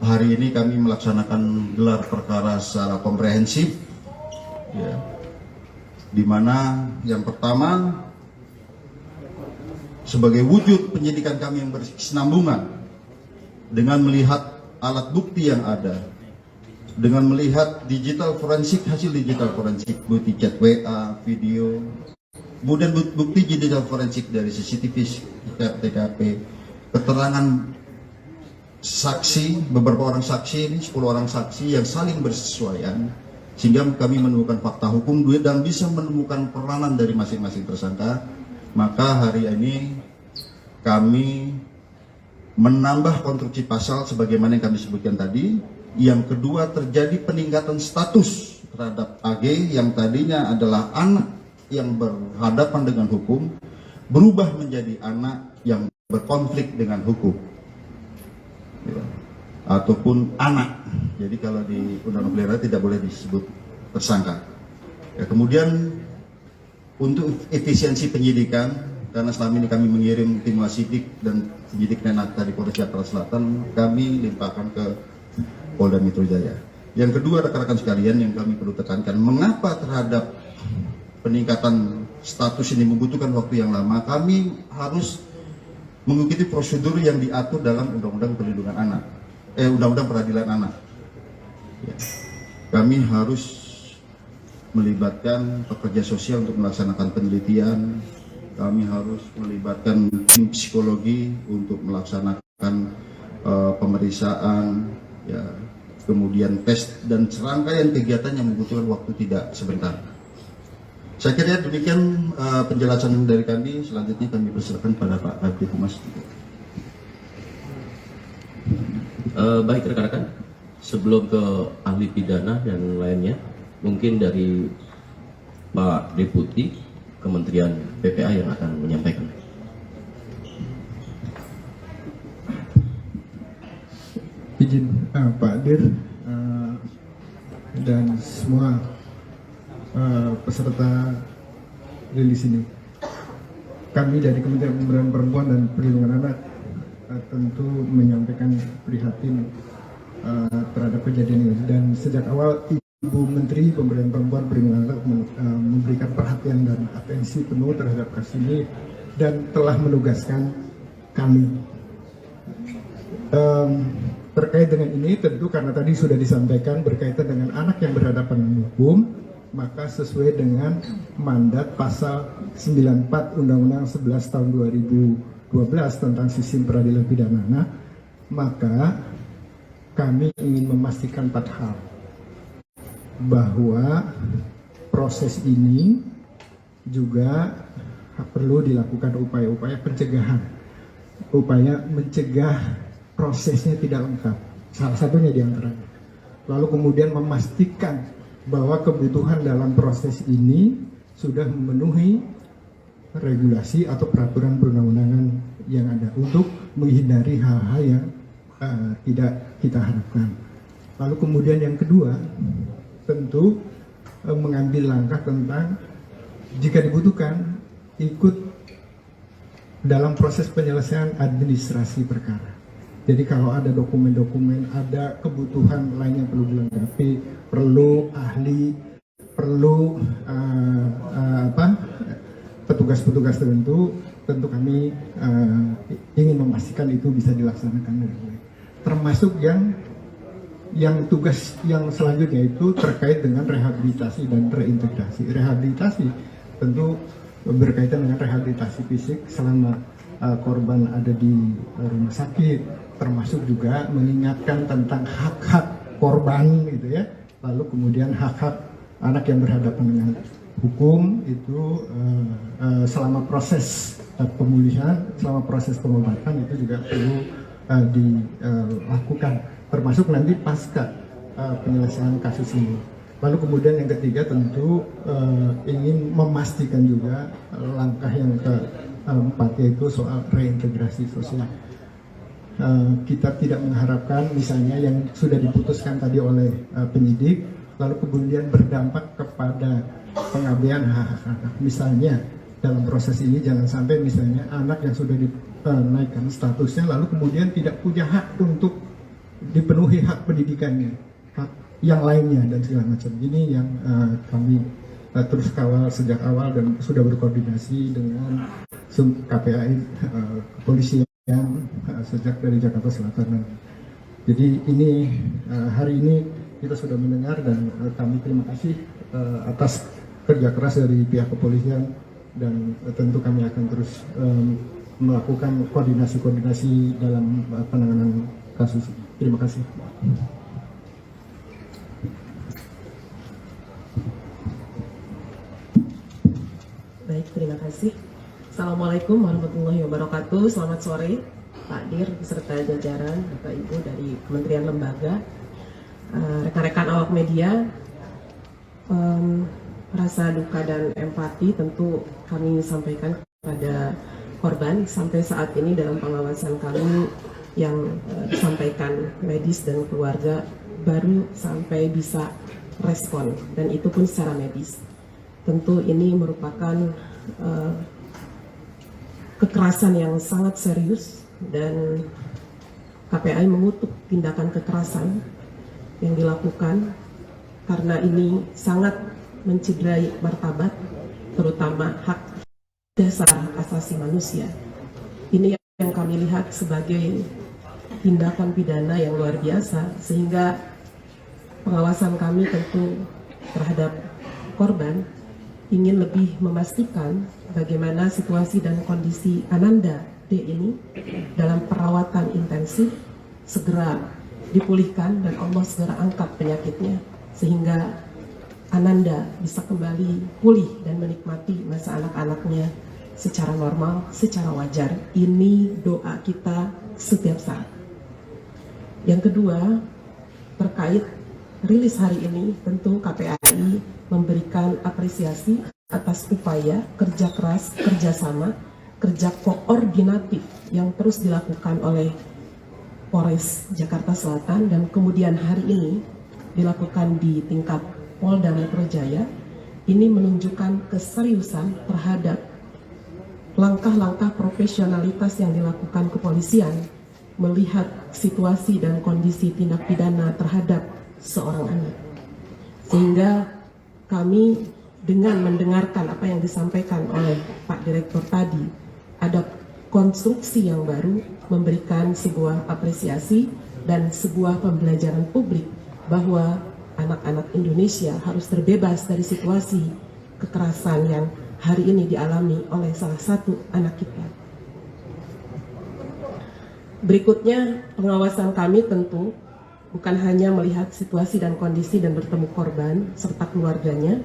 hari ini kami melaksanakan gelar perkara secara komprehensif, ya, di mana yang pertama sebagai wujud penyidikan kami yang berkesinambungan dengan melihat alat bukti yang ada, dengan melihat digital forensik, hasil digital forensik, bukti chat WA, video, kemudian bukti digital forensik dari CCTV, TKP, keterangan saksi, beberapa orang saksi ini 10 orang saksi yang saling bersesuaian, sehingga kami menemukan fakta hukum dan bisa menemukan peranan dari masing-masing tersangka. Maka hari ini kami menambah konstruksi pasal sebagaimana yang kami sebutkan tadi. Yang kedua, terjadi peningkatan status terhadap AG yang tadinya adalah anak yang berhadapan dengan hukum, berubah menjadi anak yang berkonflik dengan hukum, ya, ataupun anak. Jadi kalau di Undang-Undang Pelindungan Anak tidak boleh disebut tersangka. Ya, kemudian untuk efisiensi penyidikan, karena selama ini kami mengirim tim wasidik dan penyidik Menak dari Polres Jakarta Selatan, kami limpahkan ke Polda Metro Jaya. Yang kedua, rekan-rekan sekalian, yang kami perlu tekankan, mengapa terhadap peningkatan status ini membutuhkan waktu yang lama? Kami harus mengikuti prosedur yang diatur dalam Undang-Undang Perlindungan Anak, Undang-Undang Peradilan Anak. Ya. Kami harus melibatkan pekerja sosial untuk melaksanakan penelitian. Kami harus melibatkan tim psikologi untuk melaksanakan pemeriksaan, ya, kemudian tes dan serangkaian kegiatan yang membutuhkan waktu tidak sebentar. Saya kira demikian penjelasan dari kami. Selanjutnya kami persilakan pada Pak Kabid Humas. Baik rekan-rekan, sebelum ke ahli pidana dan lainnya, mungkin dari Pak Deputi Kementerian PPA yang akan menyampaikan. Izin Pak Dir dan semua peserta rilis ini. Kami dari Kementerian Pemberdayaan Perempuan dan Perlindungan Anak tentu menyampaikan prihatin terhadap kejadian ini, dan sejak awal Ibu Menteri Pemberdayaan Perempuan Perlindungan Anak memberikan perhatian dan atensi penuh terhadap kasus ini dan telah menugaskan kami. Terkait dengan ini, tentu karena tadi sudah disampaikan berkaitan dengan anak yang berhadapan dengan hukum, maka sesuai dengan mandat pasal 94 Undang-Undang 11 tahun 2012 tentang sistem peradilan pidana anak, maka kami ingin memastikan 4 hal. Bahwa proses ini juga perlu dilakukan upaya-upaya pencegahan, upaya mencegah prosesnya tidak lengkap, salah satunya diantaranya. Lalu kemudian memastikan bahwa kebutuhan dalam proses ini sudah memenuhi regulasi atau peraturan perundang-undangan yang ada untuk menghindari hal-hal yang tidak kita harapkan. Lalu kemudian yang kedua, tentu mengambil langkah tentang jika dibutuhkan ikut dalam proses penyelesaian administrasi perkara. Jadi kalau ada dokumen-dokumen, ada kebutuhan lain yang perlu dilengkapi, perlu ahli, perlu petugas-petugas tertentu, tentu kami ingin memastikan itu bisa dilaksanakan dengan baik. Termasuk yang yang tugas yang selanjutnya itu terkait dengan rehabilitasi dan reintegrasi. Rehabilitasi tentu berkaitan dengan rehabilitasi fisik selama korban ada di rumah sakit, termasuk juga mengingatkan tentang hak-hak korban gitu ya. Lalu kemudian hak-hak anak yang berhadapan dengan hukum itu selama proses pemulihan, selama proses pengobatan itu juga perlu dilakukan, termasuk nanti pasca penyelesaian kasus ini. Lalu kemudian yang ketiga tentu ingin memastikan juga langkah yang keempat yaitu soal reintegrasi sosial. Kita tidak mengharapkan misalnya yang sudah diputuskan tadi oleh penyidik lalu kemudian berdampak kepada pengabaian hak-hak anak. Misalnya dalam proses ini jangan sampai misalnya anak yang sudah dinaikkan statusnya lalu kemudian tidak punya hak untuk dipenuhi hak pendidikannya, hak yang lainnya dan segala macam. Ini yang kami terus kawal sejak awal dan sudah berkoordinasi dengan KPAI kepolisian sejak dari Jakarta Selatan. Jadi ini hari ini kita sudah mendengar dan kami terima kasih atas kerja keras dari pihak kepolisian dan tentu kami akan terus melakukan koordinasi dalam penanganan kasus ini. Terima kasih. Baik, terima kasih. Assalamualaikum warahmatullahi wabarakatuh. Selamat sore Pak Dir beserta jajaran Bapak Ibu dari Kementerian Lembaga, rekan-rekan awak media. Rasa duka dan empati tentu kami sampaikan kepada korban. Sampai saat ini dalam pengawasan kami yang disampaikan medis dan keluarga baru sampai bisa respon, dan itu pun secara medis. Tentu ini merupakan kekerasan yang sangat serius dan KPAI mengutuk tindakan kekerasan yang dilakukan karena ini sangat mencederai martabat, terutama hak dasar hak asasi manusia. Ini yang kami lihat sebagai tindakan pidana yang luar biasa, sehingga pengawasan kami tentu terhadap korban ingin lebih memastikan bagaimana situasi dan kondisi Ananda D ini dalam perawatan intensif segera dipulihkan dan Allah segera angkat penyakitnya sehingga Ananda bisa kembali pulih dan menikmati masa anak-anaknya secara normal, secara wajar. Ini doa kita setiap saat. Yang kedua, terkait rilis hari ini, tentu KPAI memberikan apresiasi atas upaya kerja keras, kerjasama, kerja koordinatif yang terus dilakukan oleh Polres Jakarta Selatan dan kemudian hari ini dilakukan di tingkat Polda Metro Jaya. Ini menunjukkan keseriusan terhadap langkah-langkah profesionalitas yang dilakukan kepolisian melihat situasi dan kondisi tindak pidana terhadap seorang anak. Sehingga kami dengan mendengarkan apa yang disampaikan oleh Pak Direktur tadi, ada konstruksi yang baru memberikan sebuah apresiasi dan sebuah pembelajaran publik bahwa anak-anak Indonesia harus terbebas dari situasi kekerasan yang hari ini dialami oleh salah satu anak kita. Berikutnya, pengawasan kami tentu bukan hanya melihat situasi dan kondisi dan bertemu korban serta keluarganya,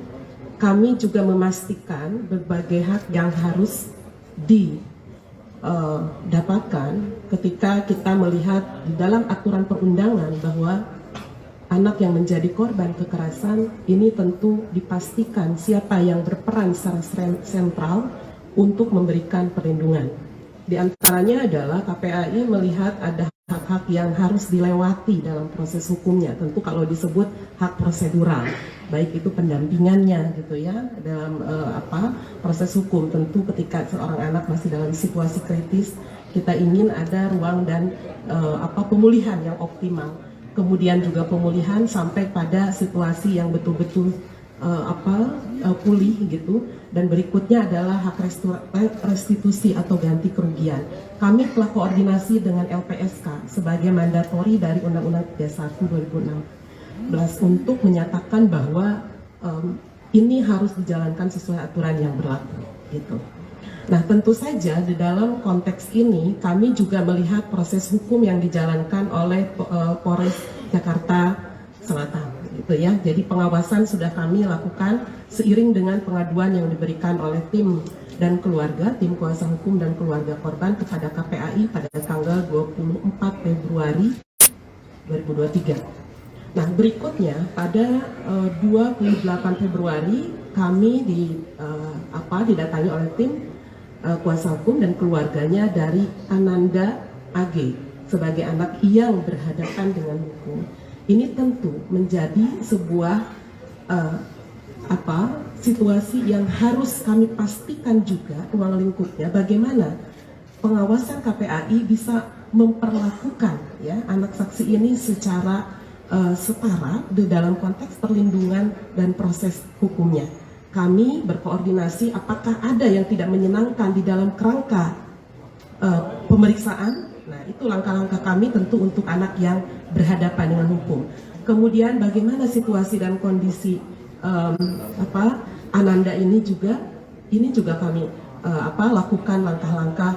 kami juga memastikan berbagai hak yang harus didapatkan ketika kita melihat di dalam aturan perundangan bahwa anak yang menjadi korban kekerasan ini tentu dipastikan siapa yang berperan secara sentral untuk memberikan perlindungan. Di antaranya adalah KPAI melihat ada hak-hak yang harus dilewati dalam proses hukumnya. Tentu kalau disebut hak prosedural, baik itu pendampingannya gitu ya dalam proses hukum. Tentu ketika seorang anak masih dalam situasi kritis, kita ingin ada ruang dan pemulihan yang optimal. Kemudian juga pemulihan sampai pada situasi yang betul-betul pulih gitu, dan berikutnya adalah hak restitusi atau ganti kerugian. Kami telah koordinasi dengan LPSK sebagai mandatori dari Undang-Undang 31 2016 untuk menyatakan bahwa ini harus dijalankan sesuai aturan yang berlaku gitu. Nah, tentu saja di dalam konteks ini kami juga melihat proses hukum yang dijalankan oleh Polres Jakarta Selatan gitu ya. Jadi pengawasan sudah kami lakukan seiring dengan pengaduan yang diberikan oleh tim dan keluarga, tim kuasa hukum dan keluarga korban kepada KPAI pada tanggal 24 Februari 2023. Nah, berikutnya pada 28 Februari kami didatangi oleh tim kuasa hukum dan keluarganya dari Ananda AG sebagai anak yang berhadapan dengan hukum. Ini tentu menjadi sebuah situasi yang harus kami pastikan juga ruang lingkupnya bagaimana pengawasan KPAI bisa memperlakukan ya anak saksi ini secara setara di dalam konteks perlindungan dan proses hukumnya. Kami berkoordinasi apakah ada yang tidak menyenangkan di dalam kerangka pemeriksaan. Nah, itu langkah-langkah kami tentu untuk anak yang berhadapan dengan hukum. Kemudian bagaimana situasi dan kondisi Ananda ini juga kami lakukan langkah-langkah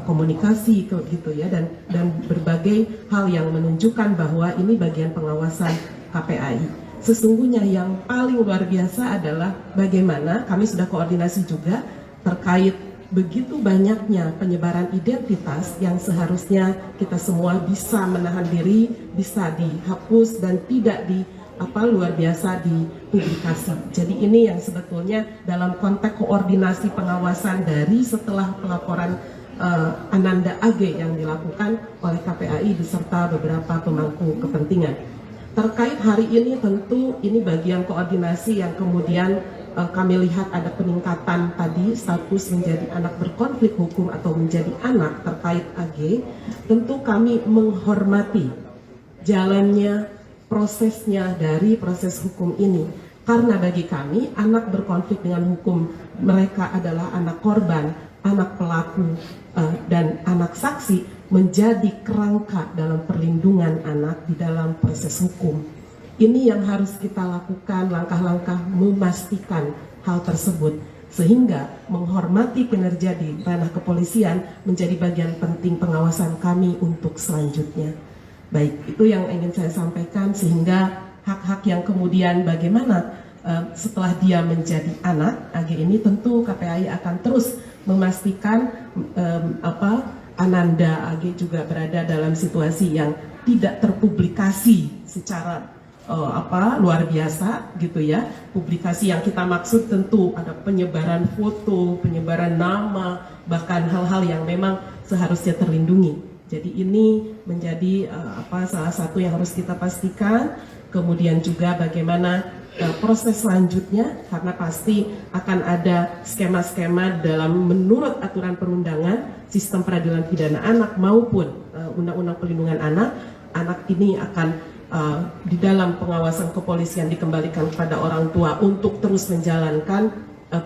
komunikasi gitu ya, dan berbagai hal yang menunjukkan bahwa ini bagian pengawasan KPAI. Sesungguhnya yang paling luar biasa adalah bagaimana kami sudah koordinasi juga terkait begitu banyaknya penyebaran identitas yang seharusnya kita semua bisa menahan diri, bisa dihapus dan tidak luar biasa dipublikasi. Jadi ini yang sebetulnya dalam konteks koordinasi pengawasan dari setelah pelaporan Ananda AG yang dilakukan oleh KPAI beserta beberapa pemangku kepentingan. Terkait hari ini tentu ini bagian koordinasi yang kemudian kami lihat ada peningkatan tadi status menjadi anak berkonflik hukum atau menjadi anak terkait AG. Tentu kami menghormati jalannya prosesnya dari proses hukum ini, karena bagi kami anak berkonflik dengan hukum mereka adalah anak korban, anak pelaku dan anak saksi menjadi kerangka dalam perlindungan anak di dalam proses hukum. Ini yang harus kita lakukan, langkah-langkah memastikan hal tersebut, sehingga menghormati kinerja di ranah kepolisian menjadi bagian penting pengawasan kami untuk selanjutnya. Baik, itu yang ingin saya sampaikan, sehingga hak-hak yang kemudian bagaimana setelah dia menjadi anak AG ini tentu KPAI akan terus memastikan Ananda AG juga berada dalam situasi yang tidak terpublikasi secara luar biasa gitu ya. Publikasi yang kita maksud tentu ada penyebaran foto, penyebaran nama, bahkan hal-hal yang memang seharusnya terlindungi. Jadi ini menjadi salah satu yang harus kita pastikan. Kemudian juga bagaimana proses selanjutnya, karena pasti akan ada skema-skema dalam menurut aturan perundangan, sistem peradilan pidana anak maupun undang-undang perlindungan anak ini akan di dalam pengawasan kepolisian dikembalikan kepada orang tua untuk terus menjalankan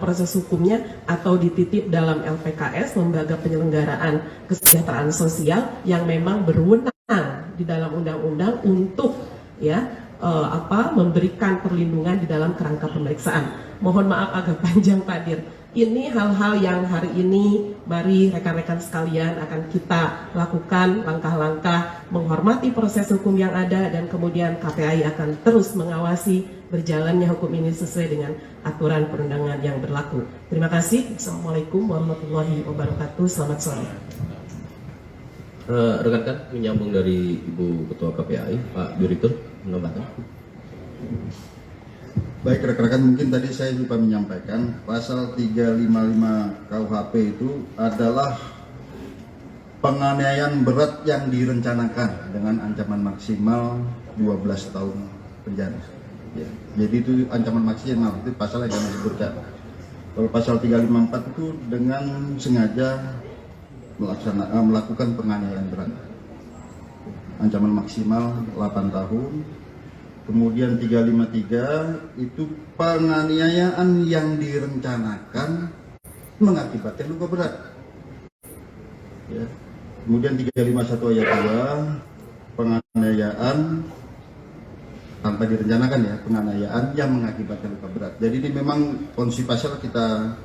proses hukumnya atau dititip dalam LPKS, lembaga penyelenggaraan kesejahteraan sosial yang memang berwenang di dalam undang-undang untuk memberikan perlindungan di dalam kerangka pemeriksaan. Mohon maaf agak panjang Pak Dir. Ini hal-hal yang hari ini mari rekan-rekan sekalian akan kita lakukan langkah-langkah menghormati proses hukum yang ada, dan kemudian KPAI akan terus mengawasi berjalannya hukum ini sesuai dengan aturan perundangan yang berlaku. Terima kasih. Assalamualaikum warahmatullahi wabarakatuh. Selamat sore. Rekan-rekan menyambung dari Ibu Ketua KPAI, Pak Direktur menambahkan. Baik rekan-rekan, mungkin tadi saya lupa menyampaikan pasal 355 KUHP itu adalah penganiayaan berat yang direncanakan dengan ancaman maksimal 12 tahun penjara. Ya, jadi itu ancaman maksimal, itu pasal yang kami sebutkan. Kalau pasal 354 itu dengan sengaja melakukan penganiayaan berat. Ancaman maksimal 8 tahun kemudian 353 itu penganiayaan yang direncanakan mengakibatkan luka berat. Ya. Kemudian 351 ayat 2 penganiayaan tanpa direncanakan, ya, penganiayaan yang mengakibatkan luka berat. Jadi ini memang kondisi pasal kita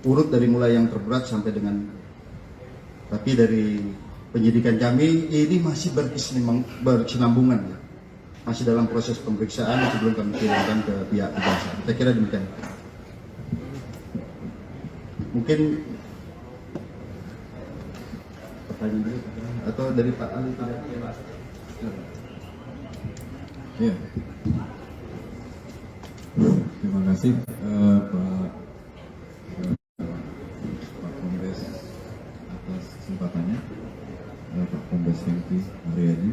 urut dari mulai yang terberat sampai dengan, tapi dari penyidikan kami ini masih berkesinambungan, ya. Masih dalam proses pemeriksaan sebelum kami kirimkan ke pihak kejaksaan. Saya kira demikian. Mungkin pertanyaan dulu atau dari Pak Ali tidak? Ya. Terima kasih Pak Kombes atas kesempatannya, Pak Kombes Hengki Haryadi.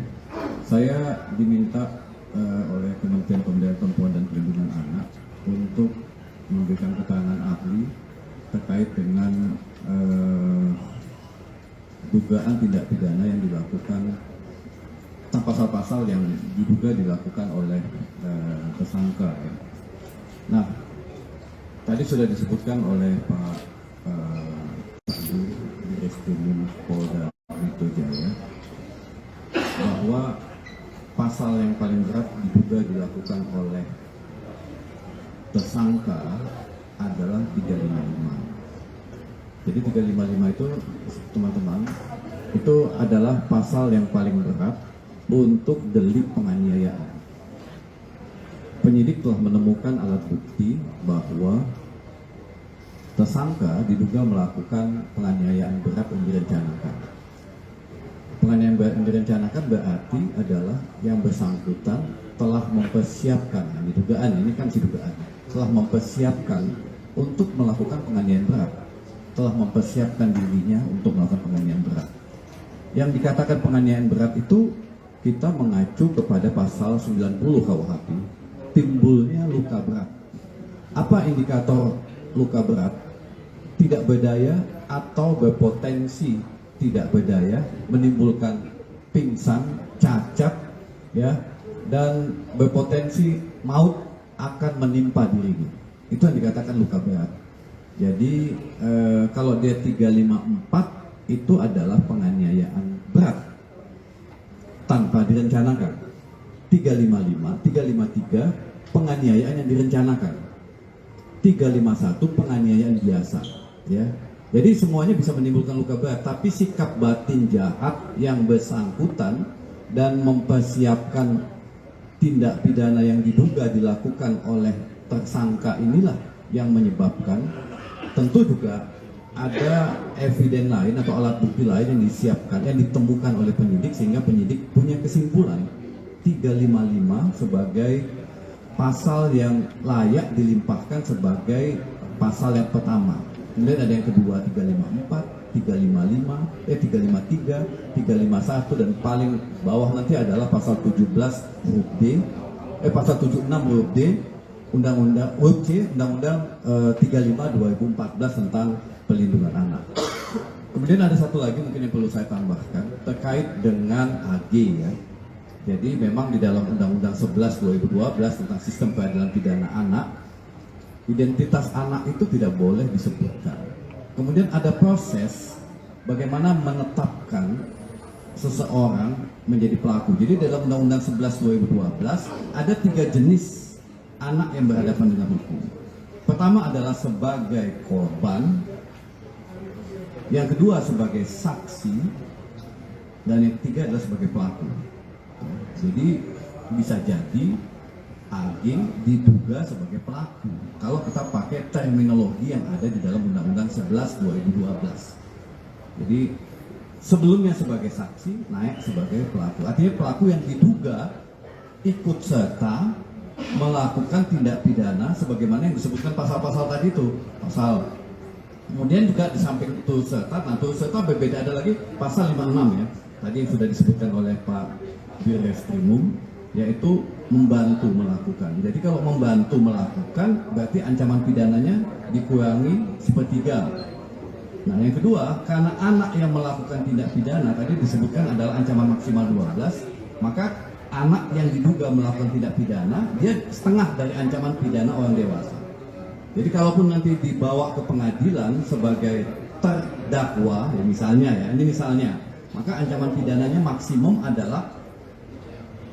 Saya diminta oleh Kementerian Pemberdayaan Perempuan dan Perlindungan Anak untuk memberikan keterangan ahli terkait dengan dugaan tindak pidana yang dilakukan, pasal-pasal yang diduga dilakukan oleh tersangka. Nah, tadi sudah disebutkan oleh Pak Direskrim Polda Metro Jaya bahwa pasal yang paling berat diduga dilakukan oleh tersangka adalah 355. Jadi 355 itu, teman-teman, itu adalah pasal yang paling berat untuk delik penganiayaan. Penyidik telah menemukan alat bukti bahwa tersangka diduga melakukan penganiayaan berat yang direncanakan. Penganiayaan berat yang direncanakan berarti adalah yang bersangkutan telah mempersiapkan, ini dugaan, ini kan si dugaan, telah mempersiapkan untuk melakukan penganiayaan berat, telah mempersiapkan dirinya untuk melakukan penganiayaan berat. Yang dikatakan penganiayaan berat itu kita mengacu kepada pasal 90 KUHP, timbulnya luka berat. Apa indikator luka berat? Tidak berdaya atau berpotensi tidak berdaya, menimbulkan pingsan, cacat, ya, dan berpotensi maut akan menimpa dirinya. Itu yang dikatakan luka berat. Jadi kalau dia 354 itu adalah penganiayaan berat tanpa direncanakan. 355, 353 penganiayaan yang direncanakan. 351 penganiayaan biasa, ya. Jadi semuanya bisa menimbulkan luka berat, tapi sikap batin jahat yang bersangkutan dan mempersiapkan tindak pidana yang diduga dilakukan oleh tersangka inilah yang menyebabkan. Tentu juga ada eviden lain atau alat bukti lain yang disiapkan, yang ditemukan oleh penyidik, sehingga penyidik punya kesimpulan 355 sebagai pasal yang layak dilimpahkan sebagai pasal yang pertama. Kemudian ada yang kedua 354, 355, 353, 351, dan paling bawah nanti adalah pasal 17 huruf D, pasal 76 huruf D, Undang-Undang 35 2014 tentang Pelindungan Anak. Kemudian ada satu lagi mungkin yang perlu saya tambahkan terkait dengan AG, ya. Jadi memang di dalam Undang-Undang 11 2012 tentang Sistem Peradilan Pidana Anak, identitas anak itu tidak boleh disebutkan. Kemudian ada proses bagaimana menetapkan seseorang menjadi pelaku. Jadi dalam Undang-Undang 11 2012 ada 3 jenis anak yang berhadapan dengan hukum. Pertama adalah sebagai korban, yang kedua sebagai saksi, dan yang ketiga adalah sebagai pelaku. Jadi bisa jadi AG diduga sebagai pelaku kalau kita pakai terminologi yang ada di dalam Undang-Undang 11 2012. Jadi sebelumnya sebagai saksi, naik sebagai pelaku. Artinya pelaku yang diduga ikut serta melakukan tindak pidana sebagaimana yang disebutkan pasal-pasal tadi itu. Pasal. Kemudian juga di samping turut serta, nah turut serta berbeda, ada lagi pasal 56, ya. Tadi yang sudah disebutkan oleh Pak Direskrim, yaitu membantu melakukan. Jadi kalau membantu melakukan berarti ancaman pidananya dikurangi sepertiga. Nah, yang kedua, karena anak yang melakukan tindak pidana tadi disebutkan adalah ancaman maksimal 12, maka anak yang diduga melakukan tindak pidana, dia setengah dari ancaman pidana orang dewasa. Jadi kalaupun nanti dibawa ke pengadilan sebagai terdakwa, ya misalnya ya, ini misalnya, maka ancaman pidananya maksimum adalah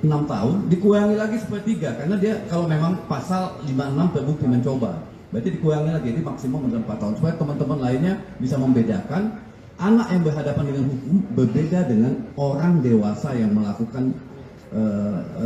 6 tahun, dikurangi lagi sepertiga, karena dia kalau memang pasal 56 terbukti mencoba, berarti dikurangi lagi, jadi maksimum adalah 4 tahun, supaya teman-teman lainnya bisa membedakan anak yang berhadapan dengan hukum berbeda dengan orang dewasa yang melakukan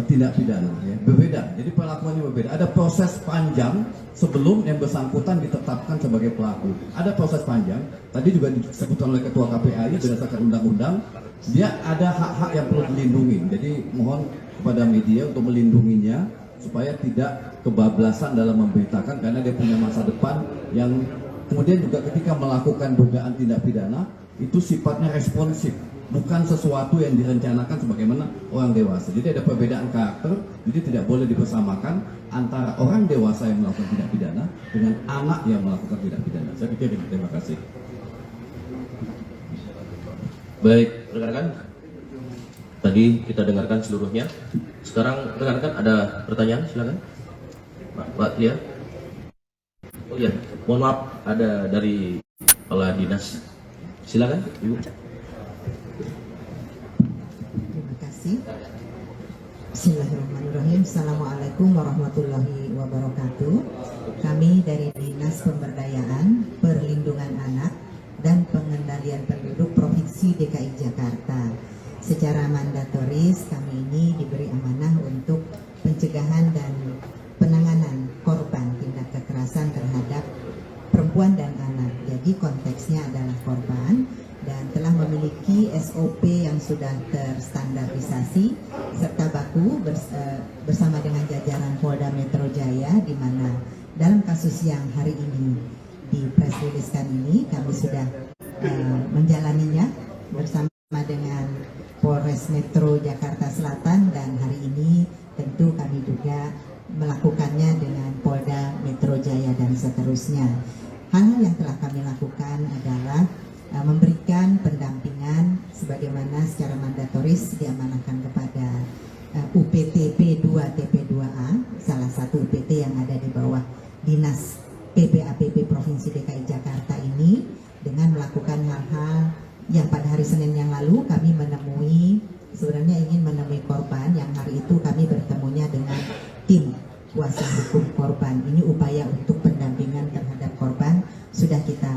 tindak pidana, ya, berbeda. Jadi perlakuannya berbeda. Ada proses panjang sebelum yang bersangkutan ditetapkan sebagai pelaku. Ada proses panjang. Tadi juga disebutkan oleh Ketua KPAI berdasarkan undang-undang, dia ada hak-hak yang perlu dilindungi. Jadi mohon kepada media untuk melindunginya supaya tidak kebablasan dalam memberitakan, karena dia punya masa depan yang kemudian juga ketika melakukan dugaan tindak pidana itu sifatnya responsif, bukan sesuatu yang direncanakan sebagaimana orang dewasa. Jadi ada perbedaan karakter, jadi tidak boleh dipersamakan antara orang dewasa yang melakukan tindak pidana dengan anak yang melakukan tindak pidana. Saya pikir ini. Terima kasih. Baik, rekan-rekan. Tadi kita dengarkan seluruhnya. Sekarang rekan-rekan ada pertanyaan, silakan. Pak Lia. Oh iya, mohon maaf, ada dari Kepala Dinas. Silakan, Ibu. Terima kasih. Bismillahirrahmanirrahim. Assalamualaikum warahmatullahi wabarakatuh. Kami dari Dinas Pemberdayaan, Perlindungan Anak, dan Pengendalian Penduduk Provinsi DKI Jakarta. Secara mandatoris kami ini diberi amanah untuk pencegahan dan penanganan korban tindak kekerasan terhadap perempuan dan anak. Jadi konteksnya adalah korban dan telah memiliki SOP yang sudah terstandarisasi serta baku bersama dengan jajaran Polda Metro Jaya, di mana dalam kasus yang hari ini di press release-kan ini kami sudah menjalaninya bersama dengan Polres Metro Jakarta Selatan, dan hari ini tentu kami juga melakukannya dengan Polda Metro Jaya dan seterusnya. Hal-hal yang telah kami lakukan adalah memberikan pendampingan sebagaimana secara mandatoris diamanahkan kepada UPT P2 TP2A, salah satu UPT yang ada di bawah Dinas PPAPP Provinsi DKI Jakarta ini, dengan melakukan hal-hal yang pada hari Senin yang lalu kami ingin menemui korban, yang hari itu kami bertemunya dengan tim kuasa hukum korban. Ini upaya untuk pendampingan terhadap korban sudah kita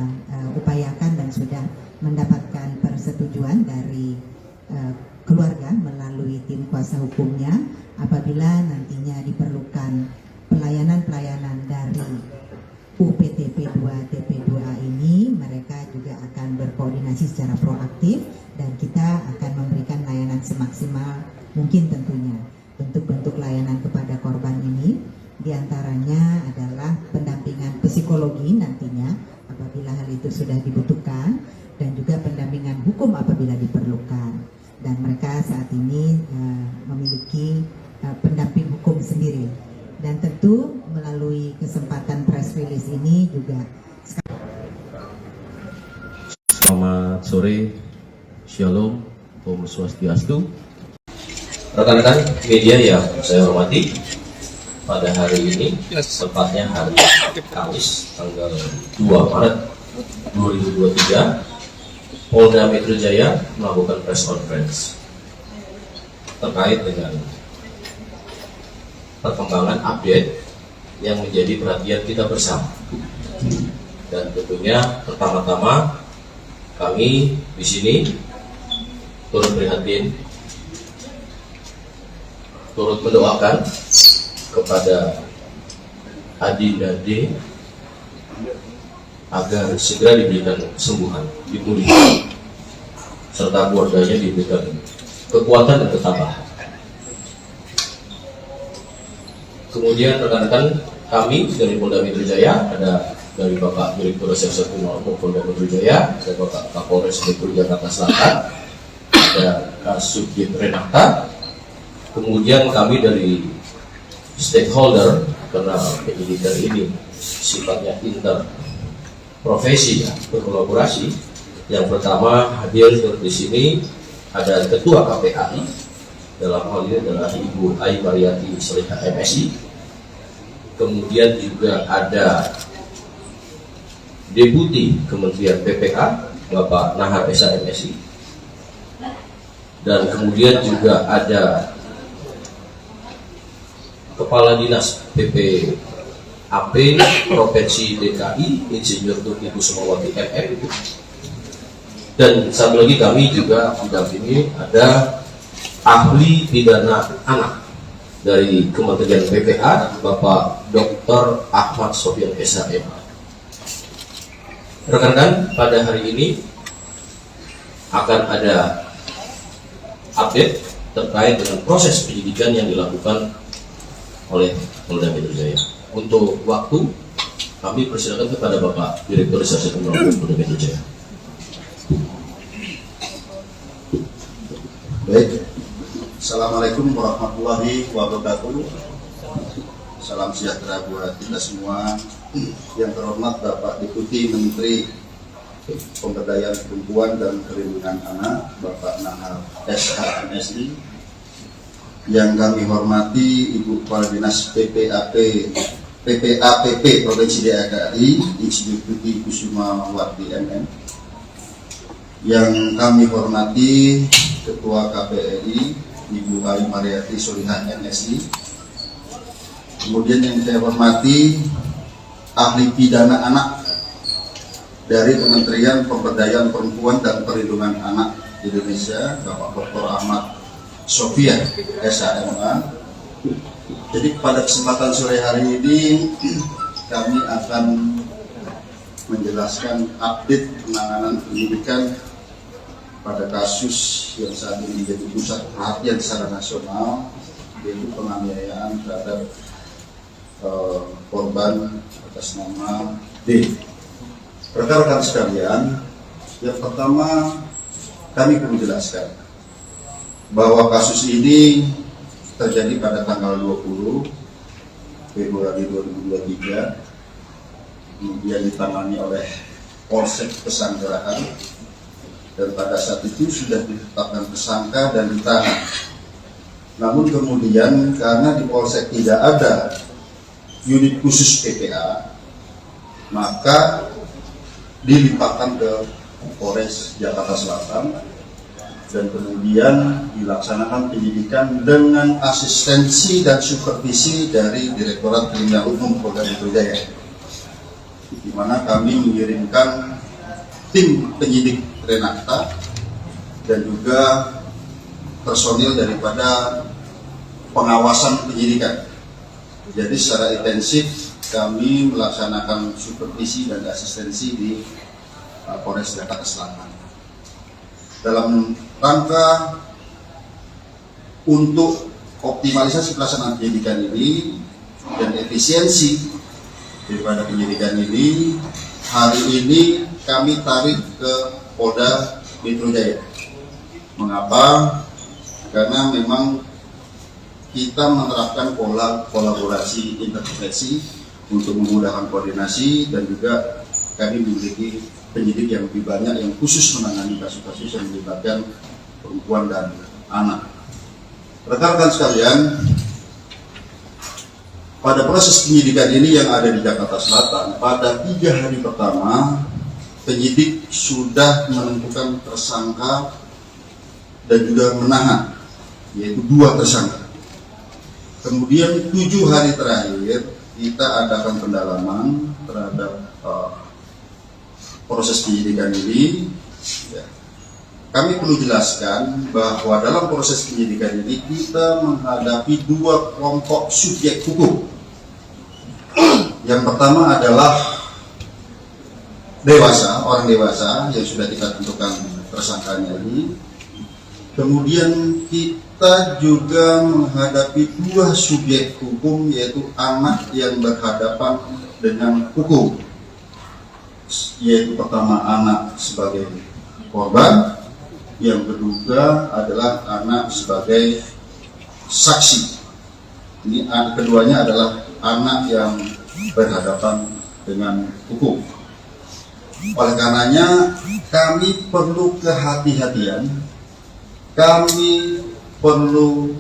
upayakan dan sudah mendapatkan persetujuan dari keluarga melalui tim kuasa hukumnya. Apabila nantinya diperlukan pelayanan-pelayanan dari UPT P2 TP2A ini, mereka juga akan berkoordinasi secara proaktif dan kita akan memberikan layanan semaksimal mungkin tentunya. Bentuk-bentuk layanan kepada korban ini diantaranya adalah pendampingan psikologi nantinya apabila hal itu sudah dibutuhkan, dan juga pendampingan hukum apabila diperlukan. Dan mereka saat ini memiliki pendamping hukum sendiri. Dan tentu melalui kesempatan press release ini juga. Selamat sore, Shalom, Om Swastiastu. Rekan-rekan media yang saya hormati, pada hari ini, tepatnya hari Kamis, tanggal 2 Maret 2023, Polda Metro Jaya melakukan press conference terkait dengan perkembangan update yang menjadi perhatian kita bersama. Dan tentunya pertama-tama kami di sini turut prihatin, turut mendoakan kepada Adinda D agar segera diberikan kesembuhan, dipulihkan, serta keluarganya diberikan kekuatan dan ketabahan. Kemudian rekan-rekan kami dari Polda Metro Jaya, ada dari Bapak Direktur Reserse Kriminal Polda Metro Jaya, ada Bapak Kapolres Metro Jakarta Selatan, ada Kasubdit Renata. Kemudian kami dari stakeholder, karena penyidikan ini sifatnya interprofesi, ya, berkolaborasi. Yang pertama hadir di sini ada Ketua KPAI, dalam hal ini adalah Ibu Ai Mariati Solihah MSI. Kemudian juga ada Deputi Kementerian PPA Bapak Nahar Esa MSI, dan kemudian juga ada Kepala Dinas PPAP Provinsi DKI Insinyur Tuti Kusumawati MM, dan satu lagi kami juga mendampingi ada ahli pidana anak dari Kementerian PPA Bapak Dr. Ahmad Sofian SHM. Rekan-rekan, pada hari ini akan ada update terkait dengan proses penyidikan yang dilakukan oleh Polda Metro Jaya. Untuk waktu, kami persilakan kepada Bapak Direktur Reserse Kriminal Polda Metro Jaya. Baik. Assalamualaikum warahmatullahi wabarakatuh. Salam sejahtera buat kita semua. Yang terhormat Bapak Deputi Menteri Pemberdayaan Perempuan dan Perlindungan Anak Bapak Nahar SH MSI. Yang kami hormati Ibu Kepala Dinas PPAPP Provinsi DKI Insinyur Tuti Kusumawati MM. Yang kami hormati Ketua KPRI Ibu Ai Mariati Solihah MSI. Kemudian yang saya hormati ahli pidana anak dari Kementerian Pemberdayaan Perempuan dan Perlindungan Anak Indonesia Bapak Dr. Ahmad Sofian SHMA. Jadi pada kesempatan sore hari ini kami akan menjelaskan update penanganan penyidikan pada kasus yang saat ini menjadi pusat perhatian secara nasional, yaitu penganiayaan terhadap korban atas nama D. Rekan-rekan sekalian, yang pertama kami perlu jelaskan bahwa kasus ini terjadi pada tanggal 20 Februari 2023, kemudian ditangani oleh Polsek Pesanggerahan, dan pada saat itu sudah ditetapkan tersangka dan ditahan. Namun kemudian karena di Polsek tidak ada unit khusus PPA, maka dilimpahkan ke Polres Jakarta Selatan dan kemudian dilaksanakan penyidikan dengan asistensi dan supervisi dari Direktorat Kriminal Umum Polda Metro Jaya, di mana kami mengirimkan tim penyidik Renata dan juga personil daripada pengawasan penyidikan. Jadi secara intensif kami melaksanakan supervisi dan asistensi di Polres Jakarta Selatan dalam rangka untuk optimalisasi pelaksanaan penyidikan ini dan efisiensi daripada penyidikan ini. Hari ini kami tarik ke Polda Metro Jaya. Mengapa? Karena memang kita menerapkan pola kolaborasi intervensi untuk memudahkan koordinasi, dan juga kami memiliki penyidik yang lebih banyak yang khusus menangani kasus-kasus yang melibatkan perempuan dan anak. Rekan-rekan sekalian, pada proses penyidikan ini yang ada di Jakarta Selatan, pada 3 hari pertama penyidik sudah menentukan tersangka dan juga menahan, yaitu 2 tersangka. Kemudian 7 hari terakhir kita adakan pendalaman terhadap proses penyidikan ini. Ya. Kami perlu jelaskan bahwa dalam proses penyidikan ini kita menghadapi 2 kelompok subjek hukum. Yang pertama adalah orang dewasa yang sudah kita tentukan tersangkanya ini. Kemudian kita juga menghadapi 2 subjek hukum, yaitu anak yang berhadapan dengan hukum, yaitu pertama anak sebagai korban, yang kedua adalah anak sebagai saksi. Ini keduanya adalah anak yang berhadapan dengan hukum. Oleh karenanya kami perlu kehati-hatian, kami perlu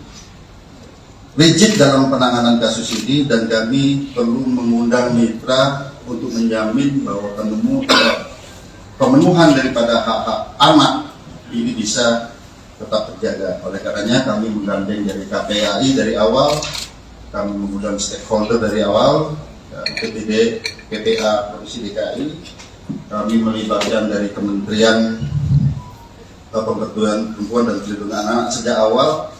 rigid dalam penanganan kasus ini, dan kami perlu mengundang mitra untuk menjamin bahwa pemenuhan daripada hak-hak anak ini bisa tetap terjaga. Oleh karenanya kami menggandeng dari KPAI dari awal, kami mengundang stakeholder dari awal, PPD, PPA Provinsi DKI, kami melibatkan dari Kementerian Pemberdayaan Perempuan dan Perlindungan Anak sejak awal.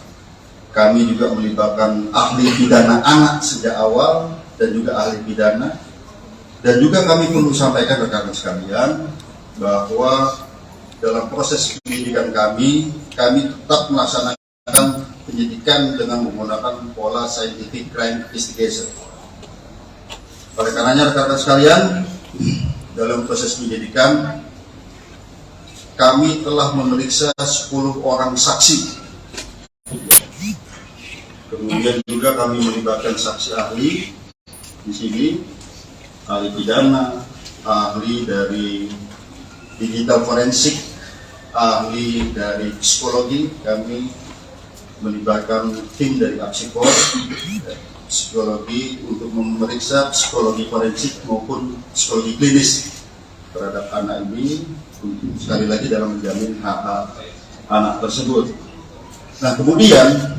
Kami juga melibatkan ahli pidana anak sejak awal dan juga ahli pidana. Dan juga kami perlu sampaikan rekan-rekan sekalian bahwa dalam proses penyidikan kami tetap melaksanakan penyidikan dengan menggunakan pola scientific crime investigation. Oleh karenanya rekan-rekan sekalian, dalam proses penyidikan kami telah memeriksa 10 orang saksi. Kemudian juga kami melibatkan saksi ahli di sini, ahli pidana, ahli dari digital forensik, ahli dari psikologi. Kami melibatkan tim dari Apsikor, psikologi untuk memeriksa psikologi forensik maupun psikologi klinis terhadap anak ini, sekali lagi dalam menjamin hak-hak anak tersebut. Nah, kemudian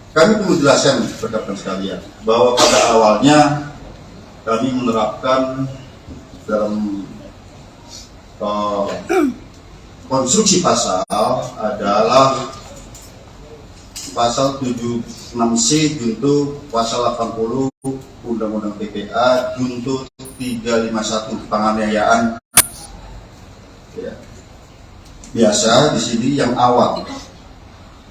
kami perlu jelaskan rekan-rekan sekalian bahwa pada awalnya kami menerapkan dalam konstruksi pasal adalah pasal 76C junto pasal 80 Undang-Undang PPA junto 351 penganiayaan. Ya. Biasa di sini yang awal.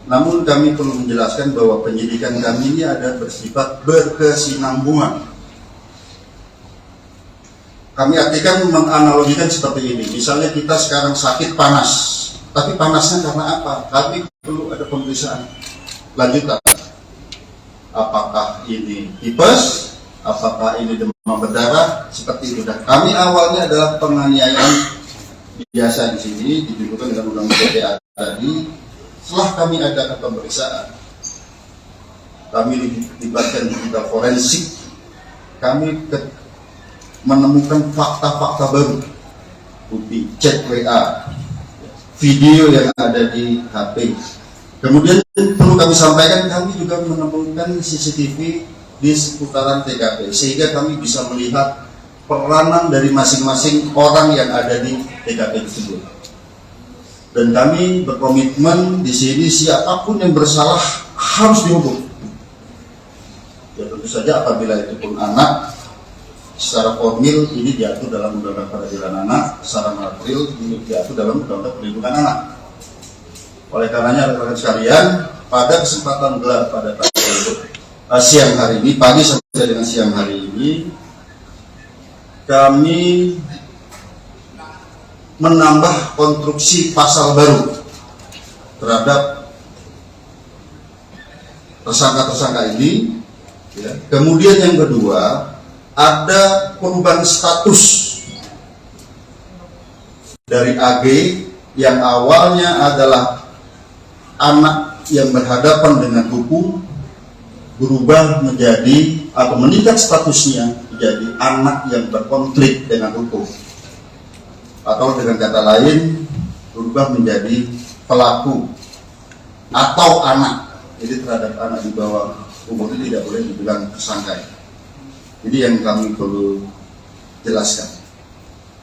Namun kami perlu menjelaskan bahwa penyidikan kami ini ada bersifat berkesinambungan. Kami artikan menganalogikan seperti ini. Misalnya kita sekarang sakit panas, tapi panasnya karena apa? Kami perlu ada pemeriksaan lanjutan. Apakah ini tipes? Apakah ini demam berdarah? Seperti itu. Dan kami awalnya adalah penganiayaan biasa di sini ditunjukkan dengan undang-undang PPA tadi. Setelah kami adakan pemeriksaan, kami dilibatkan digital forensik, kami menemukan fakta-fakta baru, bukti chat WA, video yang ada di HP. Kemudian perlu kami sampaikan, kami juga menemukan CCTV di seputaran TKP, sehingga kami bisa melihat peranan dari masing-masing orang yang ada di TKP tersebut. Dan kami berkomitmen di sini siapapun yang bersalah harus dihukum. Ya tentu saja apabila itu pun anak, secara formil ini diatur dalam Undang-Undang Peradilan Anak, secara material ini diatur dalam Undang-Undang Perlindungan Anak. Oleh karenanya rekan-rekan sekalian, pada kesempatan gelar pada siang hari ini, pagi sampai dengan siang hari ini, kami menambah konstruksi pasal baru terhadap tersangka-tersangka ini. Ya. Kemudian yang kedua, ada perubahan status dari AG yang awalnya adalah anak yang berhadapan dengan hukum, berubah menjadi atau meningkat statusnya menjadi anak yang berkonflik dengan hukum. Atau dengan kata lain, berubah menjadi pelaku atau anak. Jadi terhadap anak di bawah umur itu tidak boleh dibilang tersangka. Jadi yang kami perlu jelaskan.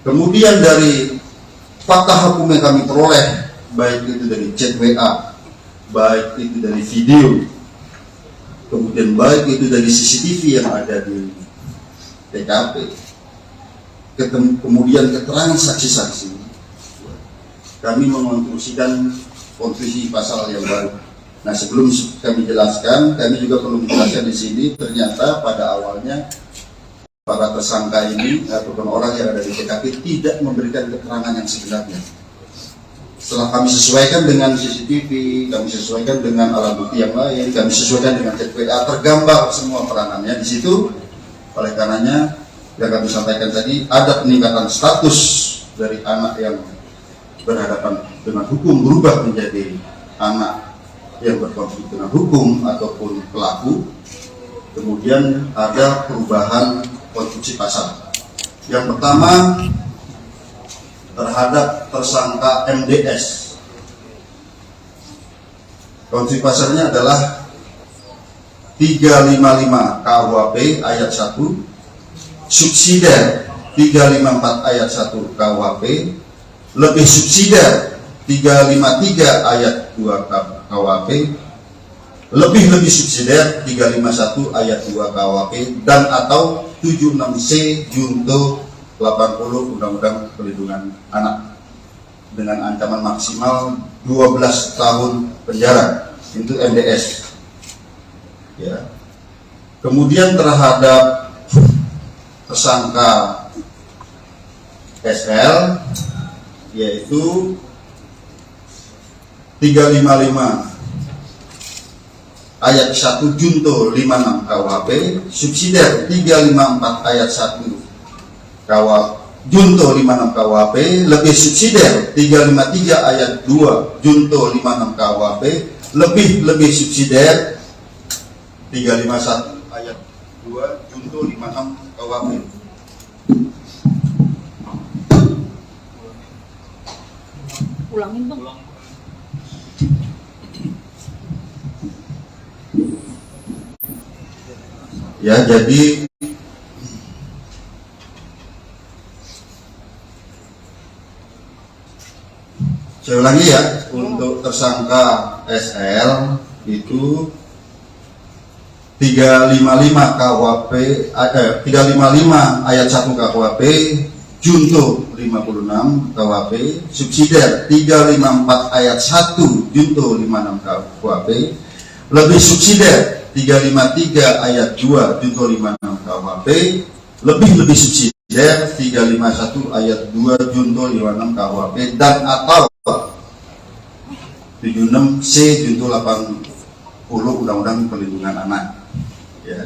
Kemudian dari fakta hukum yang kami peroleh, baik itu dari chat WA, baik itu dari video, kemudian baik itu dari CCTV yang ada di TKP, kemudian keterangan saksi-saksi, kami mengonstruksikan konstruksi pasal yang baru. Nah, sebelum kami jelaskan, kami juga perlu menjelaskan di sini, ternyata pada awalnya para tersangka ini ataupun orang yang ada di TKP tidak memberikan keterangan yang sebenarnya. Setelah kami sesuaikan dengan CCTV, kami sesuaikan dengan alat bukti yang lain, kami sesuaikan dengan chat WA, tergambar semua peranannya di situ. Oleh karenanya, yang kami sampaikan tadi, ada peningkatan status dari anak yang berhadapan dengan hukum berubah menjadi anak yang berkonflik dengan hukum ataupun pelaku. Kemudian ada perubahan konstruksi pasal. Yang pertama terhadap tersangka MDS. Konstruksi pasalnya adalah 355 KUHP ayat 1, subsidiar 354 ayat 1 KUHP, lebih subsidiar 353 ayat 2 KUHP, lebih subsidiar 351 ayat 2 KUHP, dan atau 76C junto 80 Undang-Undang Perlindungan Anak dengan ancaman maksimal 12 tahun penjara. Itu MDS. Ya. Kemudian terhadap tersangka SL yaitu 355 ayat 1 junto 56 KUHP, subsidiar 354 ayat 1 junto 56 KUHP, lebih subsidiar 353 ayat 2 junto 56 KUHP, lebih subsidiar 351 ayat 2 junto 56 KUHP. Ulangin bang. Ya, jadi saya ulangi ya, untuk tersangka SL itu 355 KUHP 355 ayat 1 KUHP junto 56 KUHP, subsidiar 354 ayat 1 junto 56 KUHP, lebih subsidiar 353 ayat 2 junto 56 KUHP, lebih subsidiar 351 ayat 2 junto 56 KUHP, dan atau 76C junto 80 Undang-Undang Perlindungan Anak. Ya.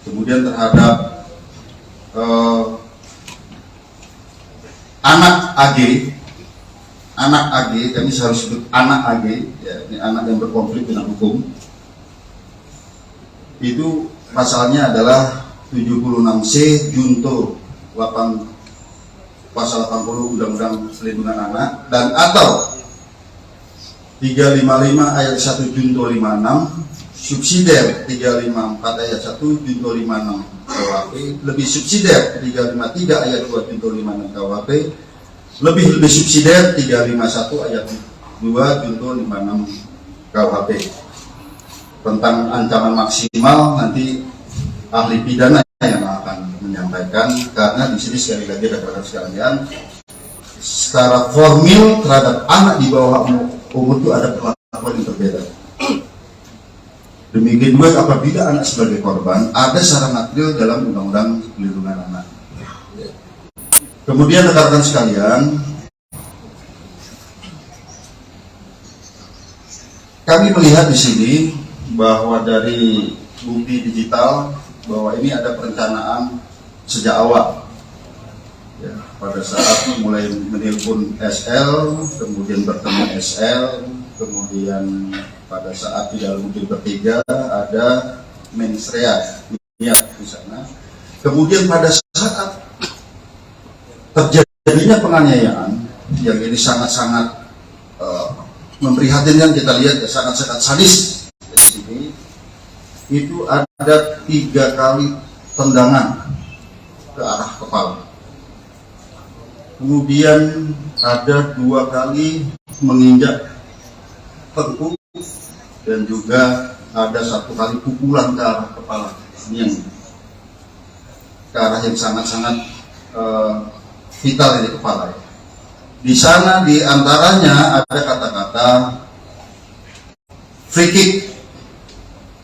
Kemudian terhadap anak AG, kami harus sebut anak AG, ya, ini anak yang berkonflik dengan hukum. Itu pasalnya adalah 76C junto 8 pasal 80 Undang-Undang Perlindungan Anak, dan atau 355 ayat 1 junto 56, subsidiar 354 ayat 1 junto 56 KUHP, lebih subsidiar 353 ayat 2 junto 56 KUHP, lebih subsidiar 351 ayat 2 junto 56 KUHP. Tentang ancaman maksimal nanti ahli pidana yang akan menyampaikan, karena di sini sekali lagi rekan-rekan sekalian, secara formil terhadap anak di bawah umur itu ada perlakuan yang berbeda. Demikian juga apabila anak sebagai korban ada secara material dalam Undang-Undang Perlindungan Anak. Kemudian rekan-rekan sekalian, kami melihat di sini bahwa dari bukti digital bahwa ini ada perencanaan sejak awal. Ya, pada saat mulai menelpon SL, kemudian bertemu SL, kemudian pada saat di dalam mobil bertiga ada mensrea di sana. Kemudian pada saat terjadinya penganiayaan yang ini sangat-sangat memprihatinkan, kita lihat ya, sangat-sangat sadis di sini. Itu ada 3 kali tendangan ke arah kepala. Kemudian ada 2 kali menginjak tengkuk, dan juga ada 1 kali pukulan ke arah kepala. Ini yang ke arah yang sangat-sangat vital di kepala. Di sana di antaranya ada kata-kata free kick.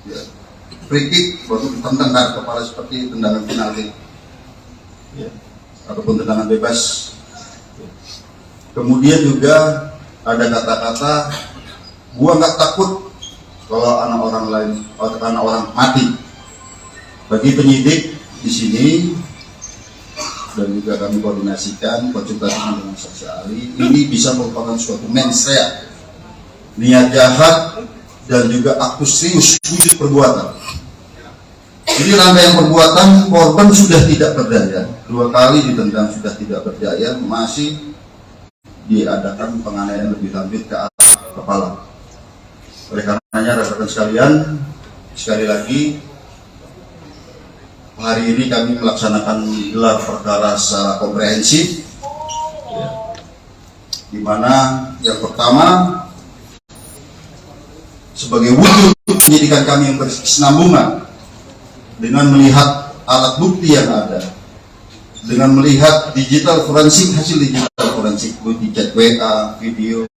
Ya. Free kick baru ditendang ke kepala seperti tendangan penalti. Ya. Ataupun tendangan bebas. Ya. Kemudian juga ada kata-kata gua nggak takut kalau anak orang lain, anak orang mati. Bagi penyidik di sini dan juga kami koordinasikan konsultasi dengan saksi ahli, ini bisa merupakan suatu mens rea, niat jahat dan juga aktus serius wujud perbuatan. Jadi rangkaian perbuatan korban sudah tidak berdaya, 2 kali ditendang sudah tidak berdaya, masih diadakan penganiayaan lebih lanjut ke arah kepala. Oleh karenanya rekan-rekan sekalian, sekali lagi hari ini kami melaksanakan gelar perkara secara komprehensif, di mana yang pertama sebagai wujud penyidikan kami yang berkesinambungan dengan melihat alat bukti yang ada, dengan melihat digital forensik, hasil digital forensik, bukti chat WA, video,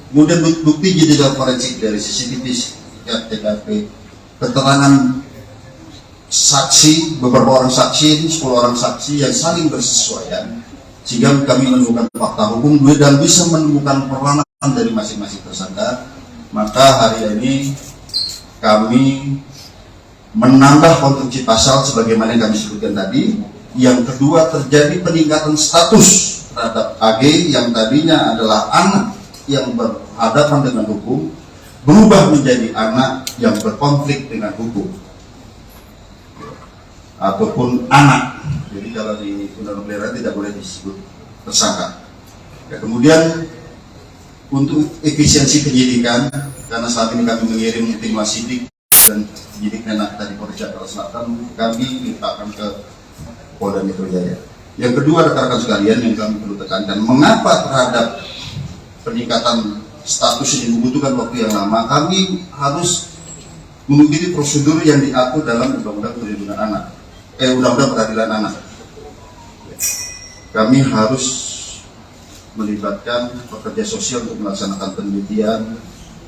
kemudian bukti digital forensik dari CCTV, TKP, keterangan saksi, beberapa orang saksi, 10 orang saksi yang saling bersesuaian, sehingga kami menemukan fakta hukum dan bisa menemukan peranan dari masing-masing tersangka. Maka hari ini kami menambah konstruksi pasal sebagaimana yang kami sebutkan tadi. Yang kedua, terjadi peningkatan status terhadap AG yang tadinya adalah anak yang berhadapan dengan hukum, berubah menjadi anak yang berkonflik dengan hukum ataupun anak. Jadi kalau di undang-undang pelihara tidak boleh disebut tersangka. Ya, kemudian untuk efisiensi penyidikan, karena saat ini kami mengirim tim wasidik dan penyidik Menak dari Polres Jakarta Selatan, kami limpahkan ke Polda Metro Jaya. Yang kedua, rekan-rekan sekalian, yang kami perlu tekankan, mengapa terhadap peningkatan status ini membutuhkan waktu yang lama? Kami harus mengikuti prosedur yang diatur dalam Undang-Undang Perlindungan Anak, Undang-Undang Peradilan Anak. Kami harus melibatkan pekerja sosial untuk melaksanakan penelitian.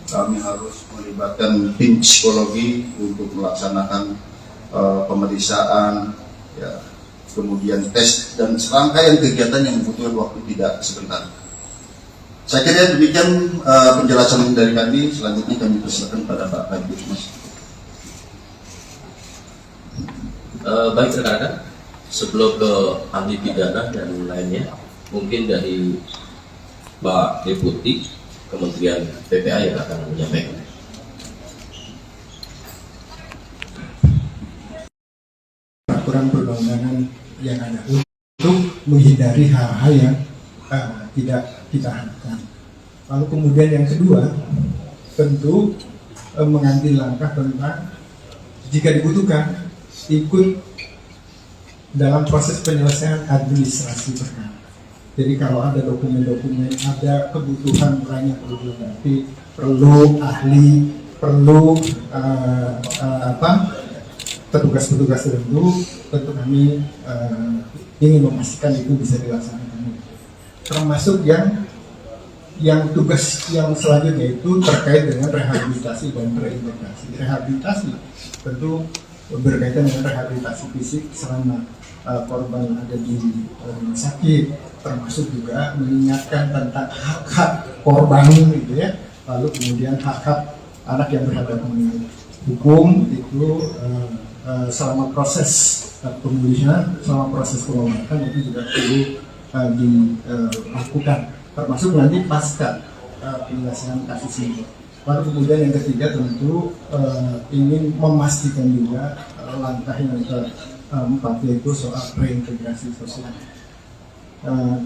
Kami harus melibatkan tim psikologi untuk melaksanakan pemeriksaan, ya, kemudian tes dan serangkaian kegiatan yang membutuhkan waktu tidak sebentar. Saya kira demikian penjelasan dari kami. Selanjutnya kami persilakan pada Pak Kabid, Mas. Baik rekan-rekan, sebelum ke ahli pidana dan lainnya, mungkin dari Pak Deputi Kementerian PPA yang akan menyampaikan. Peraturan perundang-undangan yang ada untuk menghindari hal-hal yang tidak kita harapkan. Lalu kemudian yang kedua, tentu mengambil langkah tentang jika dibutuhkan ikut dalam proses penyelesaian administrasi perkara. Jadi kalau ada dokumen-dokumen, ada kebutuhan lain yang perlu dilengkapi, perlu ahli, perlu petugas-petugas tertentu, tentu kami ingin memastikan itu bisa dilaksanakan. Termasuk yang tugas yang selanjutnya itu terkait dengan rehabilitasi dan reintegrasi. Rehabilitasi tentu berkaitan dengan rehabilitasi fisik selama korban ada di rumah sakit, termasuk juga mengingatkan tentang hak-hak korban gitu ya. Lalu kemudian hak-hak anak yang berhadapan dengan hukum itu selama proses pemulihan, selama proses pengobatan itu juga perlu dilakukan, termasuk nanti pasca penyelesaian kasus ini. Lalu kemudian yang ketiga tentu ingin memastikan juga langkah yang keempat yaitu soal reintegrasi sosial.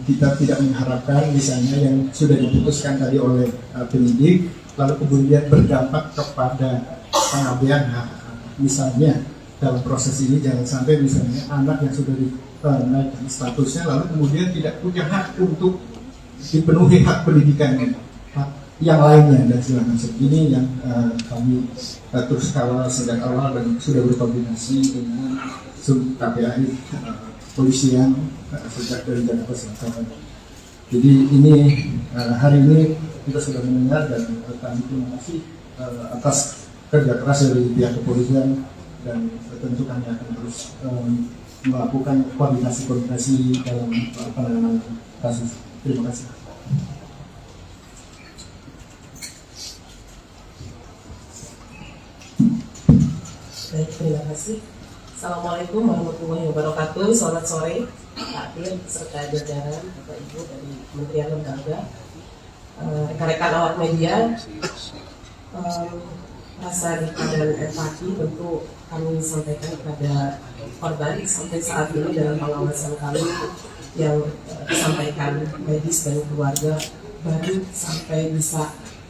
Kita tidak mengharapkan misalnya yang sudah diputuskan tadi oleh penyidik lalu kemudian berdampak kepada pengabaian hak. Misalnya dalam proses ini jangan sampai misalnya anak yang sudah dinaikkan statusnya lalu kemudian tidak punya hak untuk dipenuhi hak pendidikannya, hak yang lainnya dan segala macam. Ini yang kami terus kawal sejak awal dan sudah berkoordinasi dengan KPAI polisian sejak dari Jakarta Selatan. Jadi ini hari ini kita sudah mendengar dan kami terima kasih atas kerja keras dari pihak kepolisian dan tentu kami akan terus melakukan koordinasi dalam penanganan kasus. Terima kasih. Baik, terima kasih. Assalamualaikum warahmatullahi wabarakatuh. Selamat sore, Pak Dir, serta jajaran Bapak Ibu dari Kementerian Lembaga, rekan-rekan awak media. rasa duka dan empati tentu kami sampaikan kepada korban. Sampai saat ini dalam pengawasan kami yang disampaikan medis dan keluarga baru sampai bisa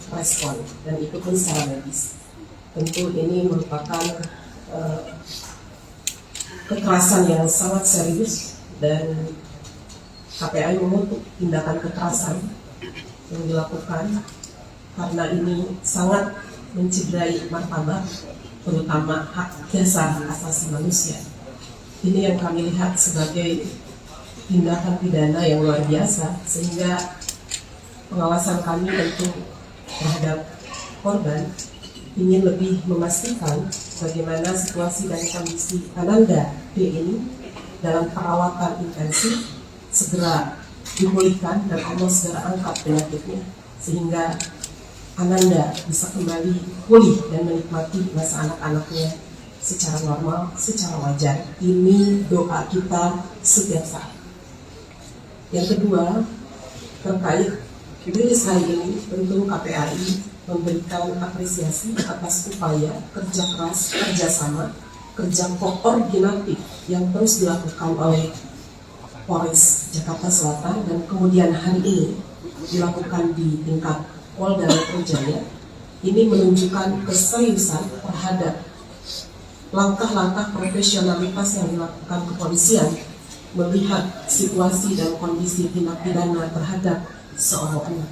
respon, dan itu pun secara medis. Tentu ini merupakan kekerasan yang sangat serius, dan KPAI mengutuk tindakan kekerasan yang dilakukan karena ini sangat mencederai martabat, terutama hak dasar asasi manusia. Ini yang kami lihat sebagai tindakan pidana yang luar biasa, sehingga pengawasan kami tentu terhadap korban ingin lebih memastikan bagaimana situasi dan kondisi Ananda D ini dalam perawatan intensif segera dipulihkan dan Allah segera angkat penyakitnya, sehingga Ananda bisa kembali pulih dan menikmati masa anak-anaknya secara normal, secara wajar. Ini doa kita setiap saat. Yang kedua, terkait rilis hari ini, tentu KPAI memberikan apresiasi atas upaya kerja keras, kerjasama, kerja koordinatif yang terus dilakukan oleh Polres Jakarta Selatan, dan kemudian hari ini dilakukan di tingkat Polda Metro Jaya. Ini menunjukkan keseriusan terhadap langkah-langkah profesionalitas yang dilakukan kepolisian melihat situasi dan kondisi tindak pidana terhadap seorang anak.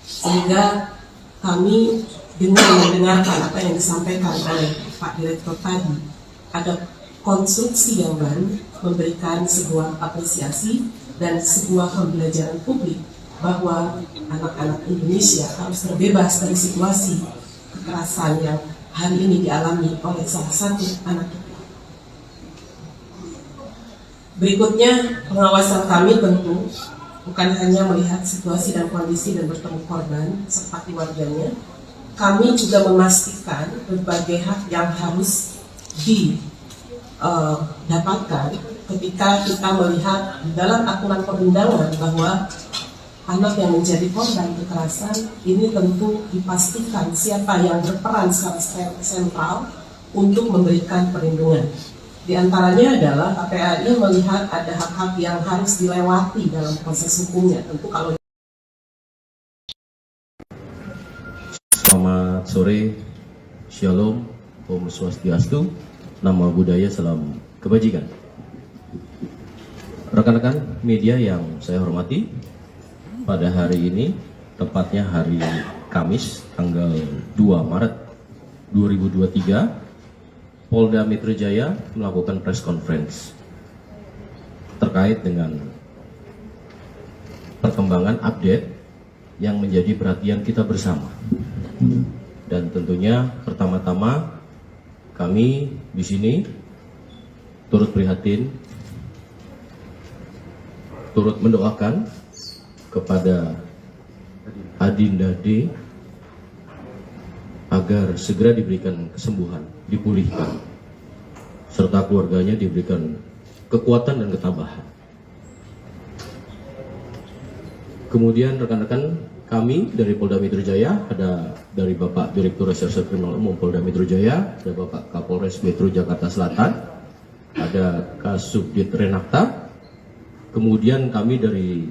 Sehingga kami dengan mendengarkan apa yang disampaikan oleh Pak Direktur tadi, ada konstruksi yang baru memberikan sebuah apresiasi dan sebuah pembelajaran publik bahwa anak-anak Indonesia harus terbebas dari situasi kekerasan yang hari ini dialami oleh salah satu anak kita. Berikutnya, pengawasan kami tentu bukan hanya melihat situasi dan kondisi dan bertemu korban serta keluarganya, kami juga memastikan berbagai hak yang harus didapatkan ketika kita melihat dalam aturan perundangan bahwa anak yang menjadi korban kekerasan ini tentu dipastikan siapa yang berperan secara sentral untuk memberikan perlindungan. Di antaranya adalah KPAI melihat ada hak-hak yang harus dilewati dalam proses hukumnya. Tentu kalau Selamat sore, Shalom, Om Swastiastu, Nama Budaya, Salam Kebajikan. Rekan-rekan media yang saya hormati, pada hari ini, tepatnya hari Kamis, tanggal 2 Maret 2023, Polda Metro Jaya melakukan press conference terkait dengan perkembangan update yang menjadi perhatian kita bersama. Dan tentunya pertama-tama kami di sini turut prihatin, turut mendoakan kepada Adinda D agar segera diberikan kesembuhan, dipulihkan, serta keluarganya diberikan kekuatan dan ketabahan. Kemudian rekan-rekan kami dari Polda Metro Jaya, ada dari Bapak Direktur Reserse Kriminal Umum Polda Metro Jaya, ada Bapak Kapolres Metro Jakarta Selatan, ada Kasubdit Renakta, kemudian kami dari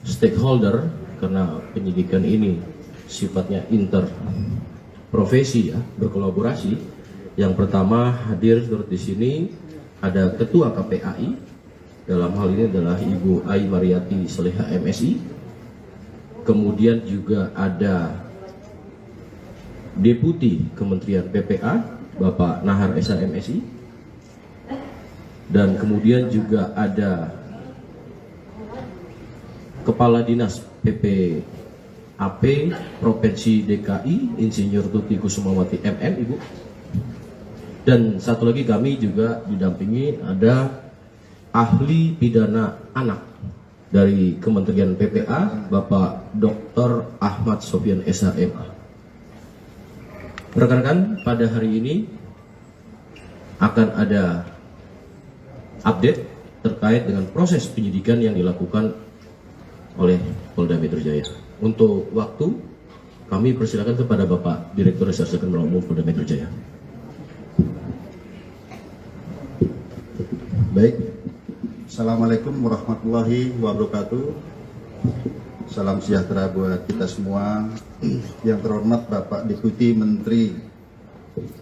stakeholder, karena penyidikan ini sifatnya interprofesi ya, berkolaborasi. Yang pertama hadir turut di sini ada Ketua KPAI, dalam hal ini adalah Ibu Ai Mariati Soleha MSI. Kemudian juga ada Deputi Kementerian PPA Bapak Nahar Esa MSI, dan kemudian juga ada Kepala Dinas PPAP Provinsi DKI Insinyur Tuti Kusumawati MM, Ibu. Dan satu lagi kami juga didampingi ada ahli pidana anak dari Kementerian PPA Bapak Dr. Ahmad Sofyan SHMA. Rekan-rekan, pada hari ini akan ada update terkait dengan proses penyidikan yang dilakukan oleh Polda Metro Jaya. Untuk waktu Kami persilakan kepada Bapak Direktur Reserse Kriminal Umum Polda Metro Jaya. Baik, Assalamualaikum warahmatullahi wabarakatuh. Salam sejahtera buat kita semua. Yang terhormat Bapak Deputi Menteri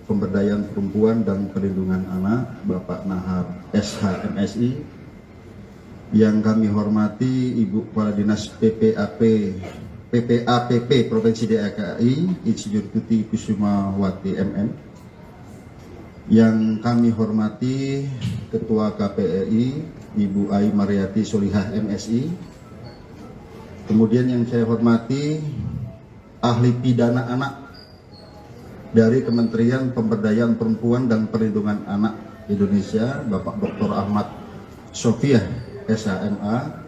Pemberdayaan Perempuan dan Perlindungan Anak, Bapak Nahar SH MSI. Yang kami hormati Ibu Kepala Dinas PPAPP Provinsi DKI, Insinyur Tuti Kusumawati MM. Yang kami hormati Ketua KPRI Ibu Ai Mariati Solihah MSI. Kemudian yang saya hormati ahli pidana anak dari Kementerian Pemberdayaan Perempuan dan Perlindungan Anak Indonesia, Bapak Dr. Ahmad Sofiah SHMA.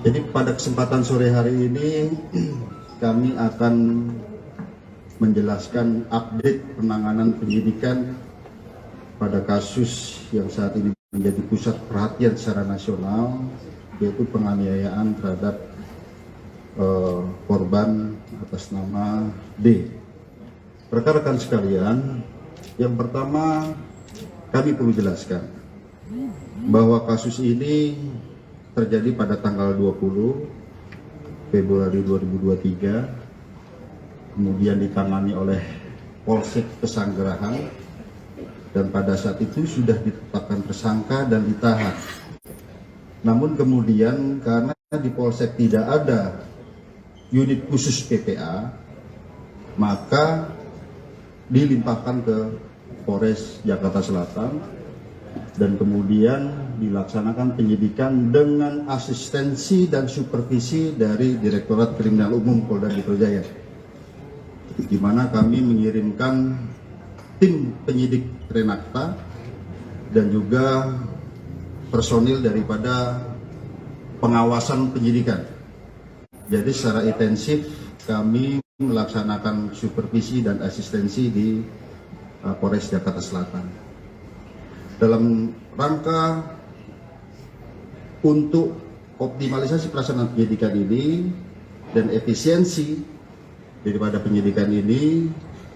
Jadi pada kesempatan sore hari ini kami akan menjelaskan update penanganan penyidikan pada kasus yang saat ini menjadi pusat perhatian secara nasional, yaitu penganiayaan terhadap korban atas nama D. Rekan-rekan sekalian, yang pertama kami perlu jelaskan bahwa kasus ini terjadi pada tanggal 20 Februari 2023, kemudian ditangani oleh Polsek Pesanggerahan, dan pada saat itu sudah ditetapkan tersangka dan ditahan. Namun kemudian karena di Polsek tidak ada unit khusus PPA, maka dilimpahkan ke Polres Jakarta Selatan dan kemudian dilaksanakan penyidikan dengan asistensi dan supervisi dari Direktorat Kriminal Umum Polda Metro Jaya, di mana kami mengirimkan tim penyidik Renakta dan juga personil daripada pengawasan penyidikan. Jadi secara intensif kami melaksanakan supervisi dan asistensi di Polres Jakarta Selatan. Dalam rangka untuk optimalisasi pelaksanaan penyidikan ini dan efisiensi daripada penyidikan ini,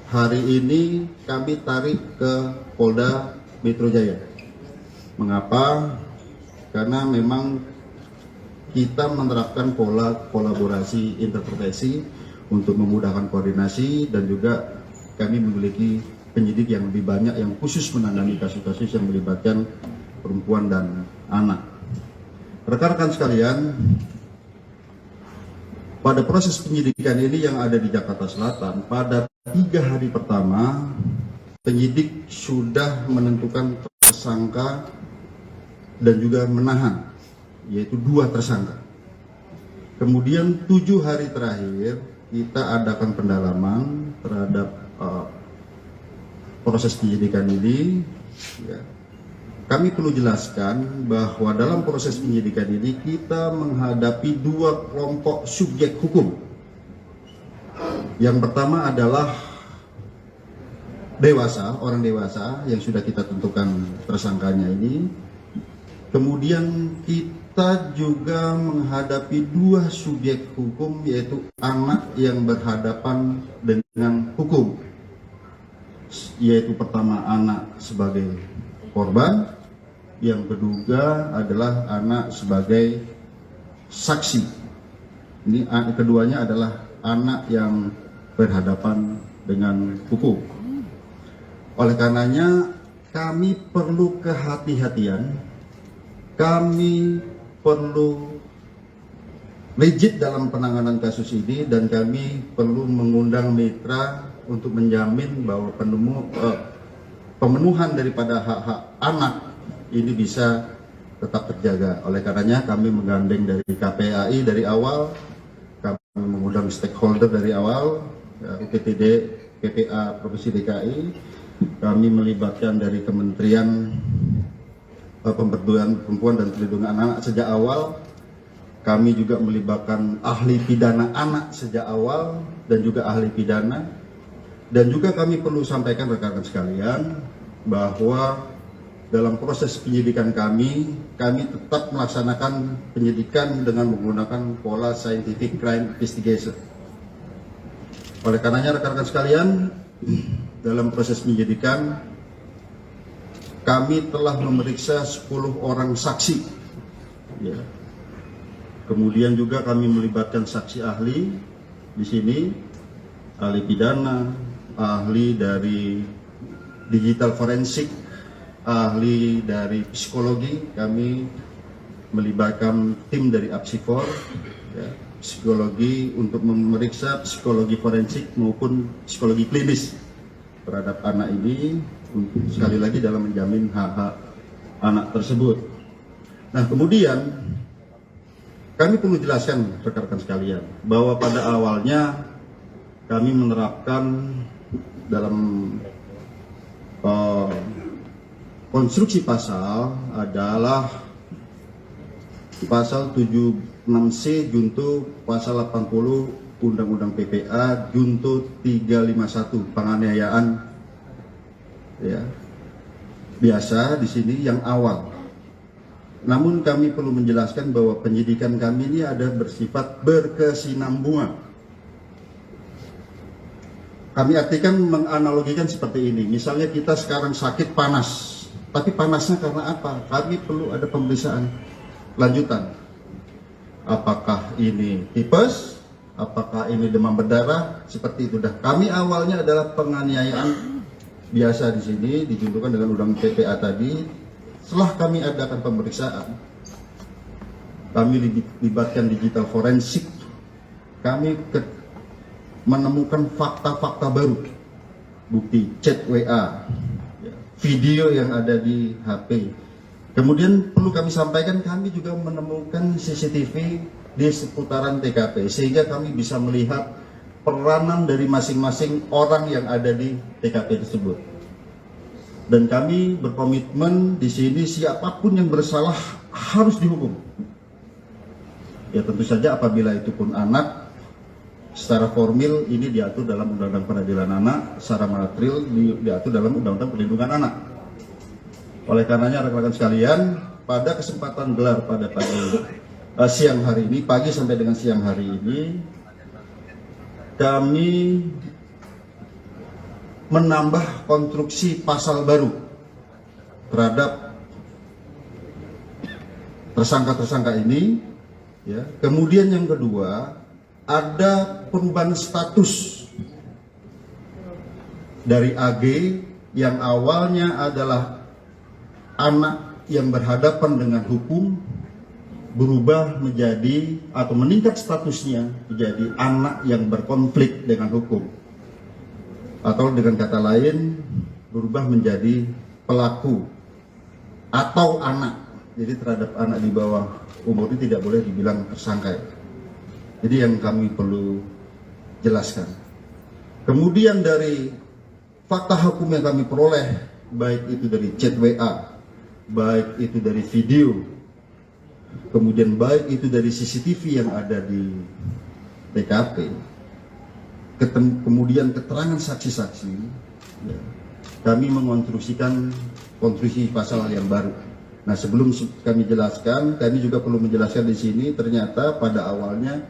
hari ini kami tarik ke Polda Metro Jaya. Mengapa? Karena memang kita menerapkan pola kolaborasi interprofesi untuk memudahkan koordinasi, dan juga kami memiliki penyidik yang lebih banyak yang khusus menangani kasus-kasus yang melibatkan perempuan dan anak. Rekan-rekan sekalian, pada proses penyidikan ini yang ada di Jakarta Selatan, pada 3 hari pertama penyidik sudah menentukan tersangka dan juga menahan, yaitu 2 tersangka. Kemudian 7 hari terakhir kita adakan pendalaman terhadap proses penyidikan ini. Ya. Kami perlu jelaskan bahwa dalam proses penyidikan ini kita menghadapi 2 kelompok subjek hukum. Yang pertama adalah dewasa, orang dewasa yang sudah kita tentukan tersangkanya ini. Kemudian kita juga menghadapi 2 subjek hukum, yaitu anak yang berhadapan dengan hukum, yaitu pertama anak sebagai korban, yang kedua adalah anak sebagai saksi. Ini keduanya adalah anak yang berhadapan dengan hukum. Oleh karenanya kami perlu kehati-hatian, kami perlu rigid dalam penanganan kasus ini, dan kami perlu mengundang mitra untuk menjamin bahwa pemenuhan daripada hak-hak anak ini bisa tetap terjaga. Oleh karenanya kami menggandeng dari KPAI dari awal, kami mengundang stakeholder dari awal, UPTD, PPA Provinsi DKI, kami melibatkan dari Kementerian Pemberdayaan Perempuan dan Perlindungan Anak sejak awal. Kami juga melibatkan ahli pidana anak sejak awal dan juga ahli pidana. Dan juga kami perlu sampaikan rekan-rekan sekalian bahwa dalam proses penyidikan kami tetap melaksanakan penyidikan dengan menggunakan pola scientific crime investigation. Oleh karenanya rekan-rekan sekalian, dalam proses penyidikan kami telah memeriksa 10 orang saksi. Ya. Kemudian juga kami melibatkan saksi ahli di sini, ahli pidana, ahli dari digital forensik, ahli dari psikologi. Kami melibatkan tim dari Apsifor, ya, psikologi untuk memeriksa psikologi forensik maupun psikologi klinis terhadap anak ini, sekali lagi dalam menjamin hak-hak anak tersebut. Nah, kemudian kami perlu jelaskan rekan-rekan sekalian bahwa pada awalnya kami menerapkan dalam konstruksi pasal adalah pasal 76C junto pasal 80 Undang-Undang PPA junto 351 penganiayaan, ya, biasa di sini yang awal. Namun kami perlu menjelaskan bahwa penyidikan kami ini ada bersifat berkesinambungan. Kami artikan menganalogikan seperti ini. Misalnya kita sekarang sakit panas, tapi panasnya karena apa? Kami perlu ada pemeriksaan lanjutan. Apakah ini tipes? Apakah ini demam berdarah? Seperti itu dah. Kami awalnya adalah penganiayaan biasa di sini dijuntukan dengan undang PPA tadi. Setelah kami adakan pemeriksaan, kami libatkan digital forensik, kami menemukan fakta-fakta baru, bukti chat WA, video yang ada di HP. Kemudian perlu kami sampaikan, kami juga menemukan CCTV di seputaran TKP, sehingga kami bisa melihat peranan dari masing-masing orang yang ada di TKP tersebut. Dan kami berkomitmen di sini siapapun yang bersalah harus dihukum. Ya tentu saja apabila itu pun anak, secara formil ini diatur dalam Undang-Undang Peradilan Anak, secara material diatur dalam Undang-Undang Perlindungan Anak. Oleh karenanya rekan-rekan sekalian, pada kesempatan gelar pada siang hari ini, pagi sampai dengan siang hari ini, kami menambah konstruksi pasal baru terhadap tersangka-tersangka ini, ya. Kemudian yang kedua, ada perubahan status dari AG yang awalnya adalah anak yang berhadapan dengan hukum, berubah menjadi atau meningkat statusnya menjadi anak yang berkonflik dengan hukum. Atau dengan kata lain, berubah menjadi pelaku atau anak. Jadi terhadap anak di bawah umur ini tidak boleh dibilang tersangka. Jadi yang kami perlu jelaskan. Kemudian dari fakta hukum yang kami peroleh, baik itu dari chat WA, baik itu dari video, kemudian baik itu dari CCTV yang ada di TKP, kemudian keterangan saksi-saksi, ya, kami mengonstruksikan konstruksi pasal yang baru. Nah, sebelum kami jelaskan, kami juga perlu menjelaskan di sini, ternyata pada awalnya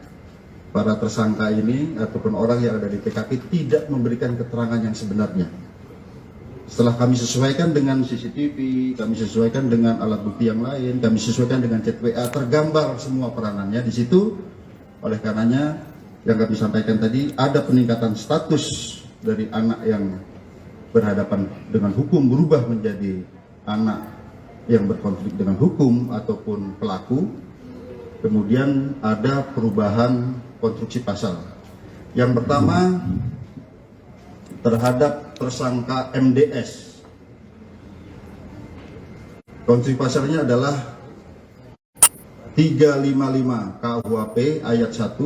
para tersangka ini ataupun orang yang ada di TKP tidak memberikan keterangan yang sebenarnya. Setelah kami sesuaikan dengan CCTV, kami sesuaikan dengan alat bukti yang lain, kami sesuaikan dengan chat WA, tergambar semua peranannya di situ. Oleh karenanya, yang kami sampaikan tadi, ada peningkatan status dari anak yang berhadapan dengan hukum berubah menjadi anak yang berkonflik dengan hukum ataupun pelaku. Kemudian ada perubahan konstruksi pasal. Yang pertama, terhadap tersangka MDS. Konstruksi pasalnya adalah 355 KUHP ayat 1,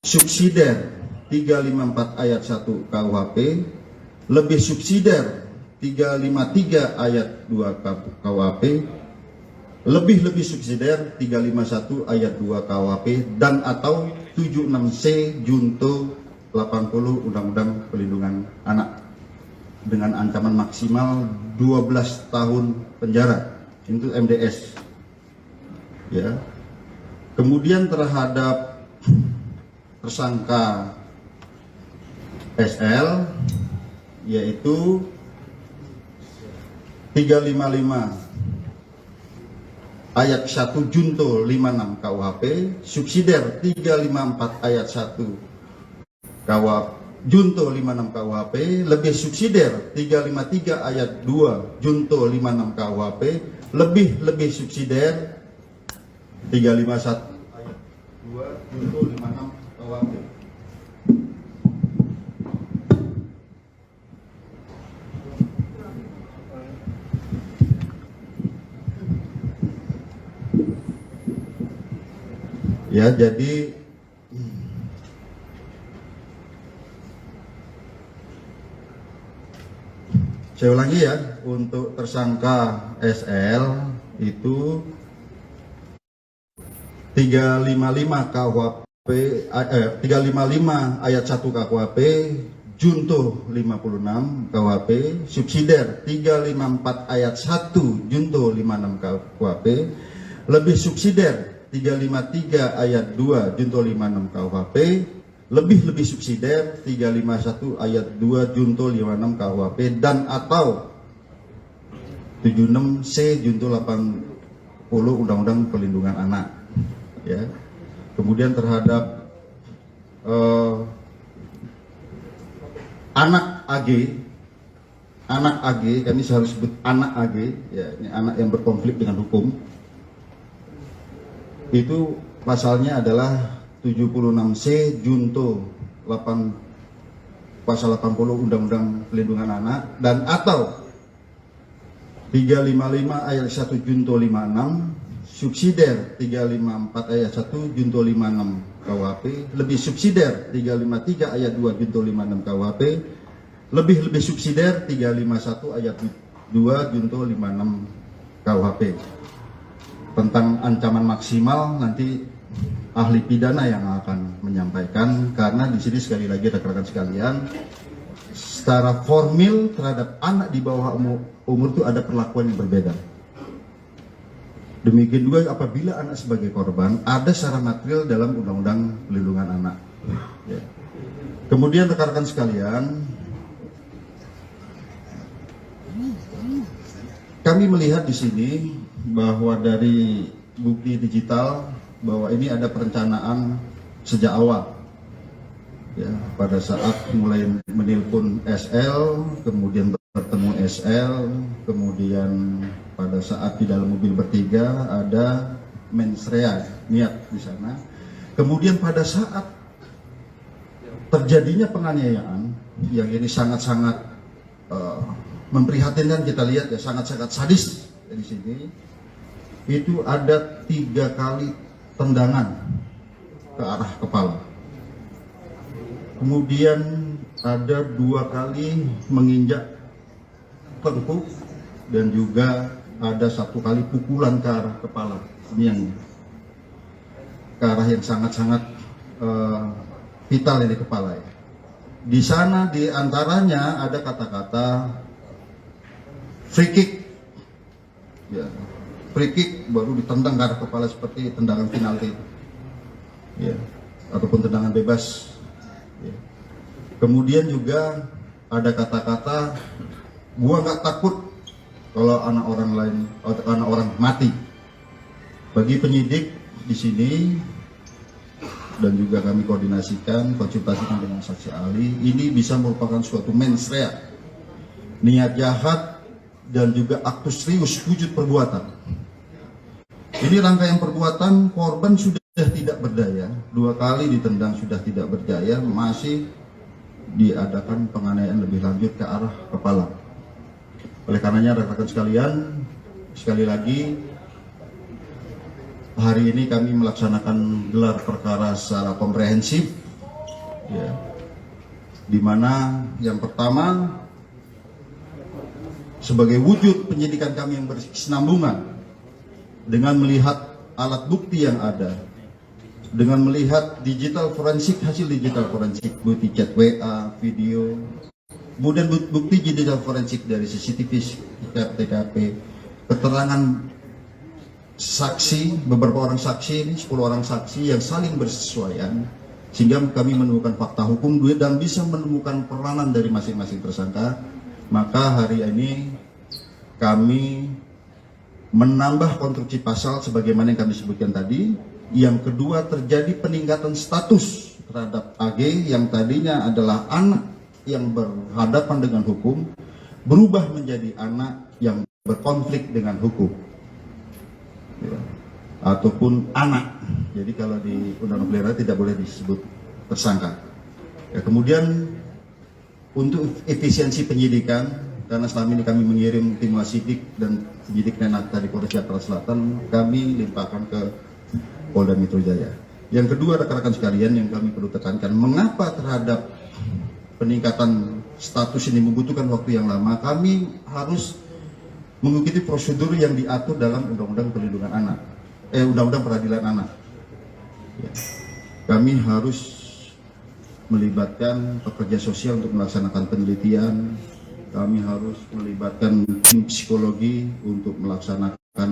subsidiar 354 ayat 1 KUHP, lebih subsidiar 353 ayat 2 KUHP, lebih subsidiar 351 ayat 2 KUHP, dan atau 76C junto 80 Undang-Undang Perlindungan Anak dengan ancaman maksimal 12 tahun penjara. Itu MDS. Ya. Kemudian terhadap tersangka SL, yaitu 355 ayat 1 junto 56 KUHP, subsidiar 354 ayat 1 junto 56 KUHP, lebih subsidiar 353 ayat 2 junto 56 KUHP, lebih subsidiar 351 ayat 2 junto 56 KUHP. Ya, jadi saya ulangi ya, untuk tersangka SL itu 355 KUHP 355 ayat 1 KUHP junto 56 KUHP, subsidiar 354 ayat 1 junto 56 KUHP, lebih subsidiar 353 ayat 2 junto 56 KUHP, lebih subsidiar 351 ayat 2 junto 56 KUHP, dan atau 76C junto 80 Undang-Undang Perlindungan Anak. Ya. Kemudian terhadap anak AG, kami harus sebut anak AG, ya, ini anak yang berkonflik dengan hukum. Itu pasalnya adalah 76C junto 8 pasal 80 Undang-Undang Perlindungan Anak, dan atau 355 ayat 1 junto 56, subsidiar 354 ayat 1 junto 56 KUHP, lebih subsidiar 353 ayat 2 junto 56 KUHP, lebih subsidiar 351 ayat 2 junto 56 KUHP. Tentang ancaman maksimal nanti ahli pidana yang akan menyampaikan, karena di sini sekali lagi rekan-rekan sekalian, secara formil terhadap anak di bawah umur itu ada perlakuan yang berbeda. Demikian juga apabila anak sebagai korban, ada secara material dalam Undang-Undang Perlindungan Anak. Ya. Kemudian rekan-rekan sekalian, kami melihat di sini bahwa dari bukti digital bahwa ini ada perencanaan sejak awal. Ya, pada saat mulai menelpon SL, kemudian bertemu SL, kemudian pada saat di dalam mobil bertiga ada mens rea, niat di sana. Kemudian pada saat terjadinya penganiayaan yang ini sangat-sangat memprihatinkan, kita lihat ya, sangat-sangat sadis di sini. Itu ada 3 kali tendangan ke arah kepala. Kemudian ada 2 kali menginjak tengkuk, dan juga ada 1 kali pukulan ke arah kepala. Ini yang ke arah yang sangat-sangat vital di kepala. Ya. Di sana di antaranya ada kata-kata free kick. Ya. Free kick baru ditendang ke arah kepala seperti tendangan penalti. Ya. Ataupun tendangan bebas. Ya. Kemudian juga ada kata-kata, gua nggak takut kalau anak orang lain, anak orang mati. Bagi penyidik di sini, dan juga kami koordinasikan, konsultasikan dengan saksi ahli, ini bisa merupakan suatu mens rea, niat jahat, dan juga aktus serius wujud perbuatan. Ini rangkaian perbuatan, korban sudah tidak berdaya, 2 kali ditendang sudah tidak berdaya, masih diadakan penganiayaan lebih lanjut ke arah kepala. Oleh karenanya rekan-rekan sekalian, sekali lagi hari ini kami melaksanakan gelar perkara secara komprehensif, ya, di mana yang pertama sebagai wujud penyidikan kami yang berkesinambungan dengan melihat alat bukti yang ada, dengan melihat digital forensik, hasil digital forensik, bukti chat WA, video, kemudian bukti digital forensik dari CCTV, TKP, keterangan saksi, beberapa orang saksi ini, 10 orang saksi yang saling bersesuaian, sehingga kami menemukan fakta hukum dan bisa menemukan peranan dari masing-masing tersangka. Maka hari ini kami menambah konstruksi pasal sebagaimana yang kami sebutkan tadi. Yang kedua, terjadi peningkatan status terhadap AG yang tadinya adalah anak yang berhadapan dengan hukum berubah menjadi anak yang berkonflik dengan hukum, ya, ataupun anak. Jadi kalau di Undang-Undang Pelihara tidak boleh disebut tersangka. Ya, kemudian untuk efisiensi penyidikan, karena selama ini kami mengirim tim wasidik dan penyidik Nenakta di Polres Jakarta Selatan, kami limpahkan ke Polda Metro Jaya. Yang kedua, rekan-rekan sekalian, yang kami perlu tekankan, mengapa terhadap peningkatan status ini membutuhkan waktu yang lama? Kami harus mengikuti prosedur yang diatur dalam Undang-Undang Perlindungan Anak, Undang-Undang Peradilan Anak. Ya. Kami harus melibatkan pekerja sosial untuk melaksanakan penelitian. Kami harus melibatkan tim psikologi untuk melaksanakan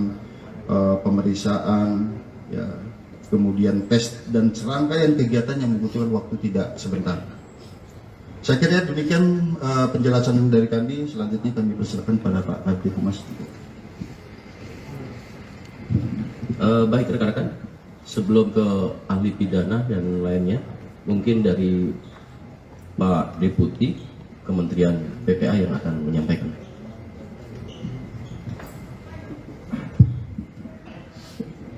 pemeriksaan, ya, kemudian tes dan serangkaian kegiatan yang membutuhkan waktu tidak sebentar. Saya kira demikian penjelasan dari kami. Selanjutnya kami persilakan pada Pak Kabid Humas. Baik rekan-rekan, sebelum ke ahli pidana dan lainnya, mungkin dari Pak Deputi Kementerian PPA yang akan menyampaikan.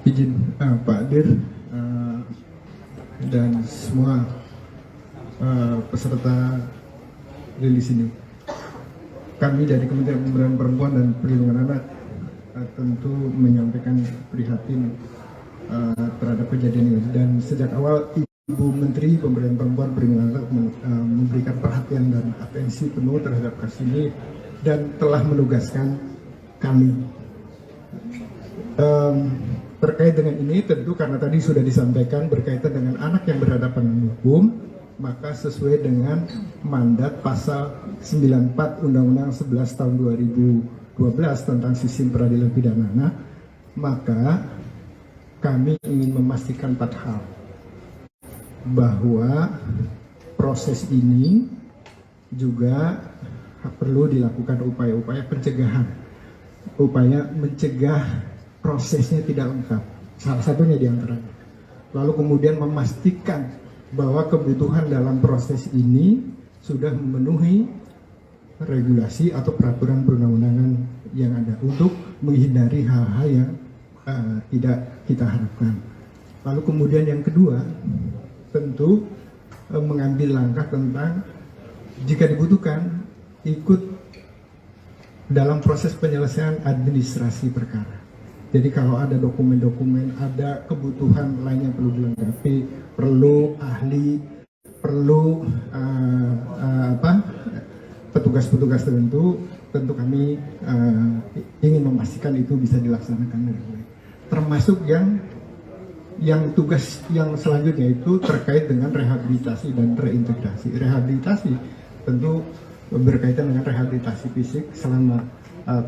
Izin Pak Dir dan semua peserta rilis ini. Kami dari Kementerian Pemberdayaan Perempuan dan Perlindungan Anak tentu menyampaikan prihatin terhadap kejadian ini, dan sejak awal Ibu Menteri Pemberdayaan Perempuan Perlindungan Anak memberikan perhatian dan atensi penuh terhadap kasus ini dan telah menugaskan kami. Terkait dengan ini, tentu karena tadi sudah disampaikan berkaitan dengan anak yang berhadapan dengan hukum, maka sesuai dengan mandat pasal 94 Undang-Undang 11 tahun 2012 tentang sistem peradilan pidana anak, maka kami ingin memastikan 4 hal. Bahwa proses ini juga perlu dilakukan upaya-upaya pencegahan, upaya mencegah prosesnya tidak lengkap, salah satunya diantaranya. Lalu kemudian memastikan bahwa kebutuhan dalam proses ini sudah memenuhi regulasi atau peraturan perundang-undangan yang ada untuk menghindari hal-hal yang tidak kita harapkan. Lalu kemudian yang kedua, tentu mengambil langkah tentang jika dibutuhkan ikut dalam proses penyelesaian administrasi perkara. Jadi kalau ada dokumen-dokumen, ada kebutuhan lain yang perlu dilengkapi, perlu ahli, perlu petugas-petugas tertentu, tentu kami ingin memastikan itu bisa dilaksanakan dengan baik. Termasuk yang tugas yang selanjutnya itu terkait dengan rehabilitasi dan reintegrasi. Rehabilitasi tentu berkaitan dengan rehabilitasi fisik selama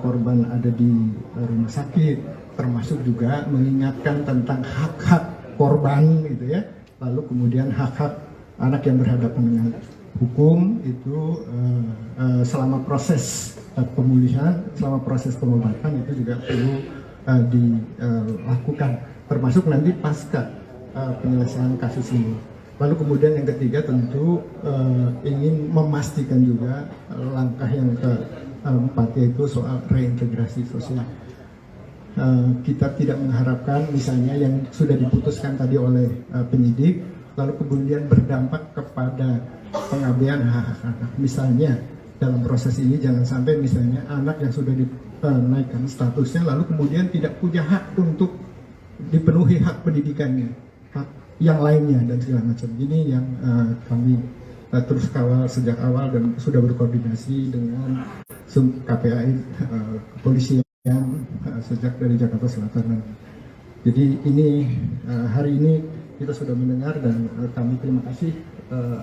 korban ada di rumah sakit, termasuk juga mengingatkan tentang hak-hak korban gitu ya. Lalu kemudian hak-hak anak yang berhadapan dengan hukum itu selama proses pemulihan, selama proses pengobatan itu juga perlu dilakukan, termasuk nanti pasca penyelesaian kasus ini. Lalu kemudian yang ketiga tentu ingin memastikan juga langkah yang keempat, yaitu soal reintegrasi sosial. Kita tidak mengharapkan misalnya yang sudah diputuskan tadi oleh penyidik lalu kemudian berdampak kepada pengabaian hak-hak anak. Misalnya dalam proses ini jangan sampai misalnya anak yang sudah dinaikkan statusnya lalu kemudian tidak punya hak untuk dipenuhi hak pendidikannya, hak yang lainnya dan segala macam. Ini yang kami terus kawal sejak awal dan sudah berkoordinasi dengan KPAI, kepolisian sejak dari Jakarta Selatan. Jadi ini hari ini kita sudah mendengar dan kami terima kasih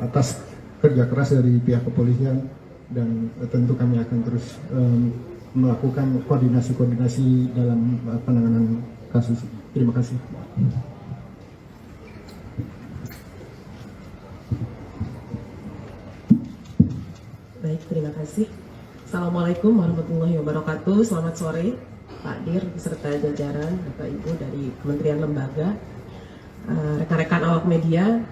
atas kerja keras dari pihak kepolisian dan tentu kami akan terus melakukan koordinasi dalam penanganan kasus ini. Terima kasih. kasih. Assalamualaikum warahmatullahi wabarakatuh. Selamat sore Pak Dir beserta jajaran Bapak Ibu dari Kementerian Lembaga, rekan-rekan awak media.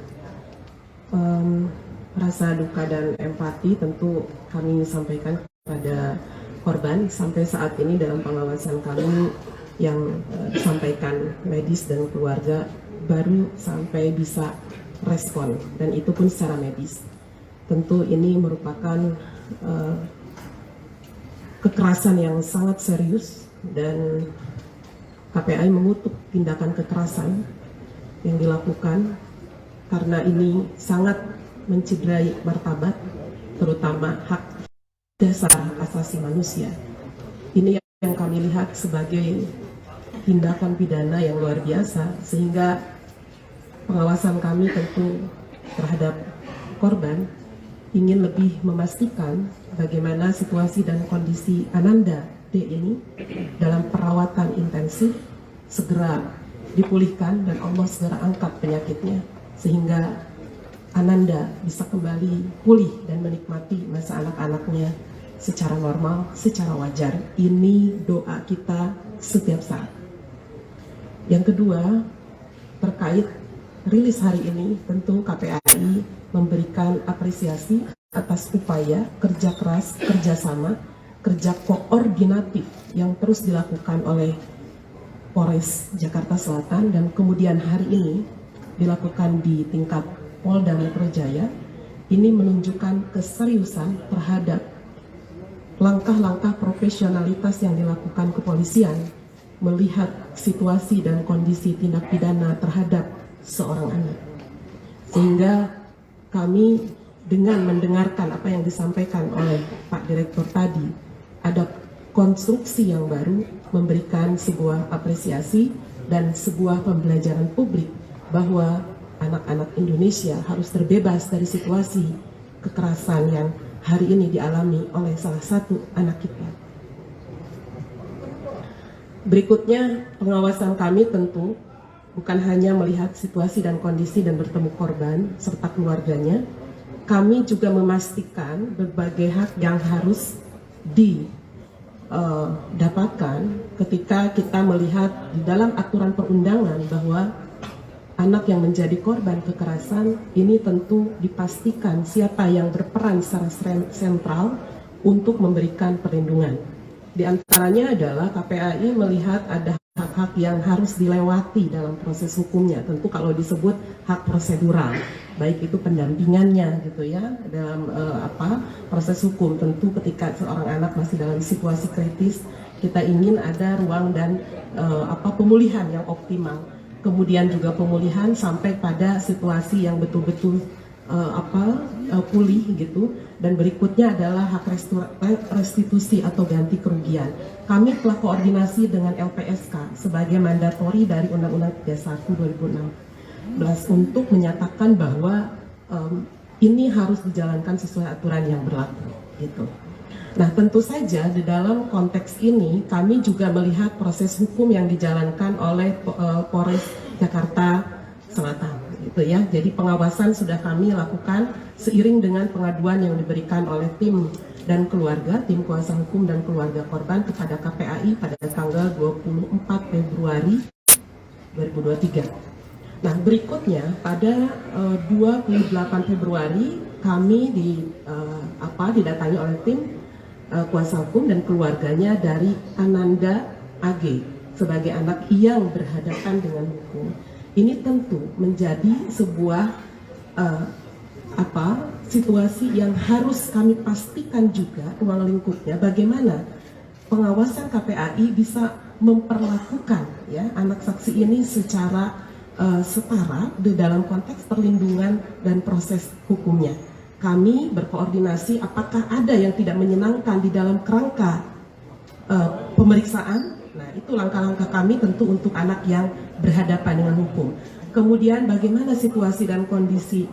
Rasa duka dan empati tentu kami sampaikan kepada korban. Sampai saat ini dalam pengawasan kami yang disampaikan medis dan keluarga baru sampai bisa respon, dan itu pun secara medis. Tentu ini merupakan kekerasan yang sangat serius, dan KPAI mengutuk tindakan kekerasan yang dilakukan karena ini sangat mencederai martabat, terutama hak dasar asasi manusia. Ini yang kami lihat sebagai tindakan pidana yang luar biasa, sehingga pengawasan kami tentu terhadap korban ingin lebih memastikan bagaimana situasi dan kondisi Ananda D ini dalam perawatan intensif segera dipulihkan dan Allah segera angkat penyakitnya sehingga Ananda bisa kembali pulih dan menikmati masa anak-anaknya secara normal, secara wajar. Ini doa kita setiap saat. Yang kedua, terkait rilis hari ini, tentu KPAI memberikan apresiasi atas upaya kerja keras, kerjasama, kerja koordinatif yang terus dilakukan oleh Polres Jakarta Selatan, dan kemudian hari ini dilakukan di tingkat Polda Metro Jaya. Ini menunjukkan keseriusan terhadap langkah-langkah profesionalitas yang dilakukan kepolisian melihat situasi dan kondisi tindak pidana terhadap seorang anak. Sehingga kami dengan mendengarkan apa yang disampaikan oleh Pak Direktur tadi, ada konstruksi yang baru memberikan sebuah apresiasi dan sebuah pembelajaran publik bahwa anak-anak Indonesia harus terbebas dari situasi kekerasan yang hari ini dialami oleh salah satu anak kita. Berikutnya, pengawasan kami tentu bukan hanya melihat situasi dan kondisi dan bertemu korban serta keluarganya, kami juga memastikan berbagai hak yang harus didapatkan ketika kita melihat di dalam aturan perundangan bahwa anak yang menjadi korban kekerasan ini tentu dipastikan siapa yang berperan secara sentral untuk memberikan perlindungan. Di antaranya adalah KPAI melihat ada hak-hak yang harus dilewati dalam proses hukumnya. Tentu kalau disebut hak prosedural, baik itu pendampingannya gitu ya dalam proses hukum. Tentu ketika seorang anak masih dalam situasi kritis, kita ingin ada ruang dan pemulihan yang optimal. Kemudian juga pemulihan sampai pada situasi yang betul-betul pulih gitu. Dan berikutnya adalah hak restitusi atau ganti kerugian. Kami telah koordinasi dengan LPSK sebagai mandatori dari Undang-Undang 31 2016 untuk menyatakan bahwa ini harus dijalankan sesuai aturan yang berlaku gitu. Nah, tentu saja di dalam konteks ini kami juga melihat proses hukum yang dijalankan oleh Polres Jakarta Selatan, gitu ya. Jadi pengawasan sudah kami lakukan seiring dengan pengaduan yang diberikan oleh tim dan keluarga, tim kuasa hukum dan keluarga korban kepada KPAI pada tanggal 24 Februari 2023. Nah, berikutnya pada 28 Februari kami didatangi oleh tim kuasa hukum dan keluarganya dari Ananda AG sebagai anak yang berhadapan dengan hukum. Ini tentu menjadi sebuah situasi yang harus kami pastikan juga ruang lingkupnya bagaimana pengawasan KPAI bisa memperlakukan ya anak saksi ini secara setara di dalam konteks perlindungan dan proses hukumnya. Kami berkoordinasi apakah ada yang tidak menyenangkan di dalam kerangka pemeriksaan. Nah, itu langkah-langkah kami tentu untuk anak yang berhadapan dengan hukum. Kemudian bagaimana situasi dan kondisi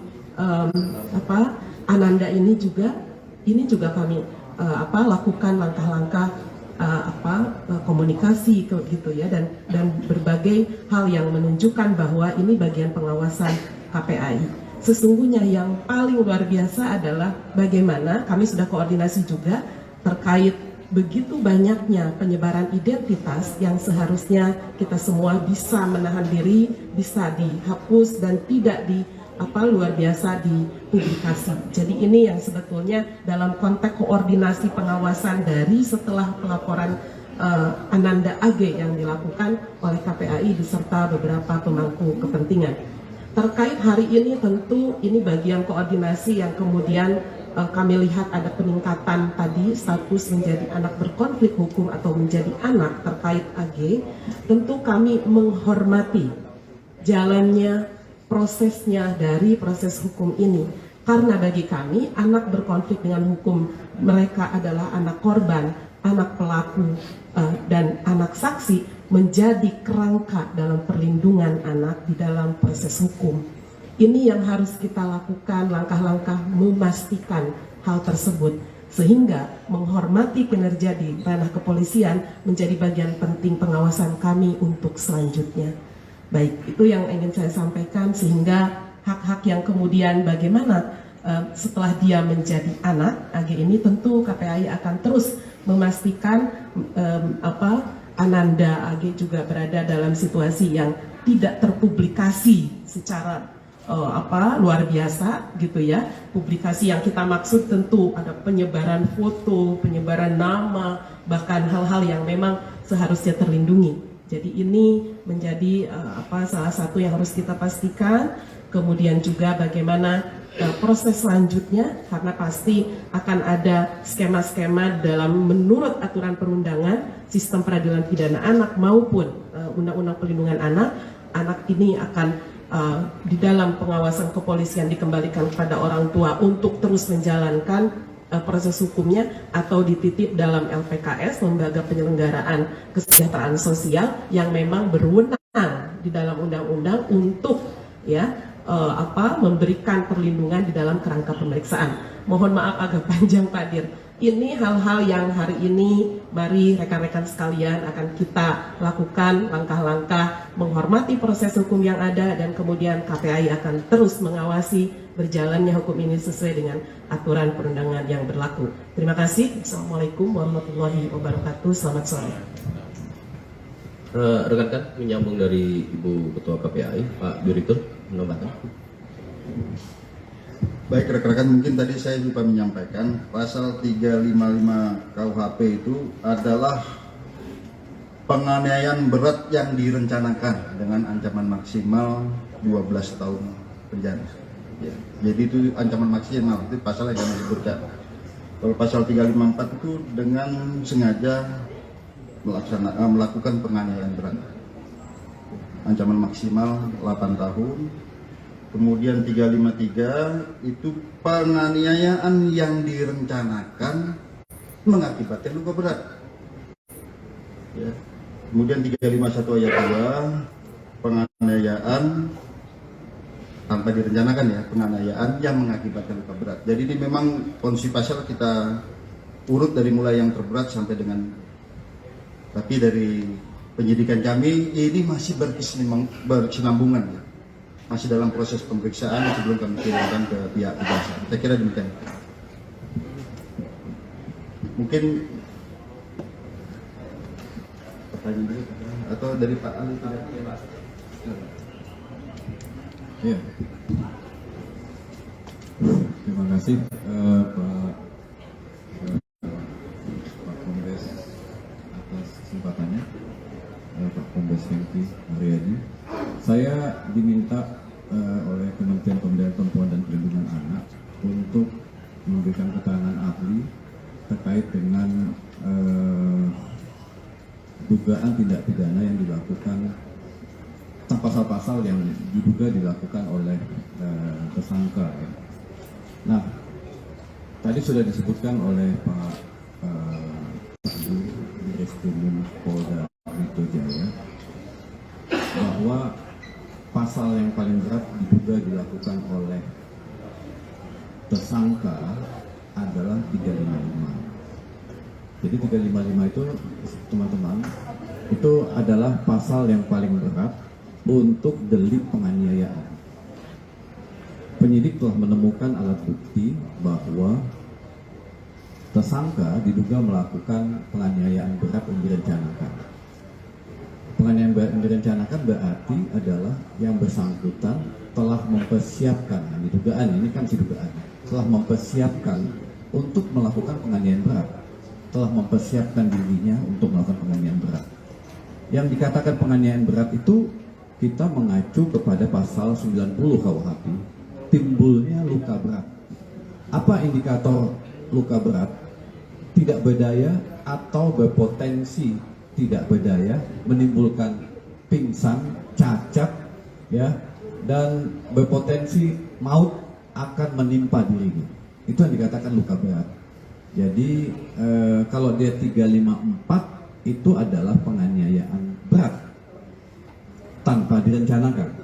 Ananda ini juga kami lakukan langkah-langkah komunikasi gitu ya dan berbagai hal yang menunjukkan bahwa ini bagian pengawasan KPAI. Sesungguhnya yang paling luar biasa adalah bagaimana kami sudah koordinasi juga terkait begitu banyaknya penyebaran identitas yang seharusnya kita semua bisa menahan diri, bisa dihapus dan tidak luar biasa dipublikasi. Jadi ini yang sebetulnya dalam konteks koordinasi pengawasan dari setelah pelaporan Ananda AG yang dilakukan oleh KPAI beserta beberapa pemangku kepentingan. Terkait hari ini tentu ini bagian koordinasi yang kemudian kami lihat ada peningkatan tadi status menjadi anak berkonflik hukum atau menjadi anak terkait AG. Tentu kami menghormati jalannya prosesnya dari proses hukum ini. Karena bagi kami anak berkonflik dengan hukum mereka adalah anak korban, anak pelaku dan anak saksi menjadi kerangka dalam perlindungan anak di dalam proses hukum. Ini yang harus kita lakukan, langkah-langkah memastikan hal tersebut sehingga menghormati kinerja di ranah kepolisian menjadi bagian penting pengawasan kami untuk selanjutnya. Baik, itu yang ingin saya sampaikan sehingga hak-hak yang kemudian bagaimana setelah dia menjadi anak AG ini tentu KPAI akan terus memastikan Ananda AG juga berada dalam situasi yang tidak terpublikasi secara luar biasa gitu ya. Publikasi yang kita maksud tentu ada penyebaran foto, penyebaran nama, bahkan hal-hal yang memang seharusnya terlindungi. Jadi ini menjadi salah satu yang harus kita pastikan. Kemudian juga bagaimana proses selanjutnya, karena pasti akan ada skema-skema dalam menurut aturan perundangan, sistem peradilan pidana anak maupun undang-undang perlindungan anak. Anak ini akan di dalam pengawasan kepolisian dikembalikan kepada orang tua untuk terus menjalankan proses hukumnya atau dititip dalam LPKS, Lembaga Penyelenggaraan Kesejahteraan Sosial, yang memang berwenang di dalam undang-undang untuk memberikan perlindungan di dalam kerangka pemeriksaan. Mohon maaf agak panjang Pak Dir. Ini hal-hal yang hari ini mari rekan-rekan sekalian akan kita lakukan langkah-langkah menghormati proses hukum yang ada dan kemudian KPAI akan terus mengawasi berjalannya hukum ini sesuai dengan aturan perundangan yang berlaku. Terima kasih. Assalamualaikum warahmatullahi wabarakatuh. Selamat sore. Rekan-rekan menyambung dari Ibu Ketua KPAI, Pak Direktur, menambahkan. Baik rekan-rekan, mungkin tadi saya lupa menyampaikan pasal 355 KUHP itu adalah penganiayaan berat yang direncanakan dengan ancaman maksimal 12 tahun penjara. Ya, jadi itu ancaman maksimal, itu pasal yang kami sebutkan. Kalau pasal 354 itu dengan sengaja melakukan penganiayaan berat. Ancaman maksimal 8 tahun. Kemudian 353 itu penganiayaan yang direncanakan mengakibatkan luka berat. Ya. Kemudian 351 ayat 2 penganiayaan tanpa direncanakan ya, penganiayaan yang mengakibatkan luka berat. Jadi ini memang kondisi pasal kita urut dari mulai yang terberat sampai dengan, tapi dari penyidikan kami ini masih berkesinambungan ya. Masih dalam proses pemeriksaan sebelum kami kirimkan ke pihak kejaksaan. Saya kira demikian. Mungkin pertanyaan dulu atau dari Pak Ali tidak? Ya. Terima kasih Pak Kombes atas kesempatannya, Pak Kombes Hengki Haryadi. Saya diminta oleh Kementerian Pemberdayaan Perempuan dan Perlindungan Anak untuk memberikan keterangan ahli terkait dengan dugaan tindak pidana yang dilakukan, pasal-pasal yang diduga dilakukan oleh tersangka. Ya. Nah, tadi sudah disebutkan oleh Pak Direktur Polda Metro Jaya bahwa pasal yang paling berat diduga dilakukan oleh tersangka adalah 355. Jadi 355 itu teman-teman itu adalah pasal yang paling berat untuk delik penganiayaan. penyidik telah menemukan alat bukti bahwa tersangka diduga melakukan penganiayaan berat yang direncanakan. Penganiayaan berat yang direncanakan berarti adalah yang bersangkutan telah mempersiapkan, ini dugaan, ini kan si dugaan, telah mempersiapkan untuk melakukan penganiayaan berat, telah mempersiapkan dirinya untuk melakukan penganiayaan berat. Yang dikatakan penganiayaan berat itu kita mengacu kepada pasal 90 KUHP, timbulnya luka berat. Apa indikator luka berat? Tidak berdaya atau berpotensi tidak berdaya, menimbulkan pingsan, cacat, ya, dan berpotensi maut akan menimpa dirinya. Itu yang dikatakan luka berat. Jadi kalau dia 354 itu adalah penganiayaan berat tanpa direncanakan.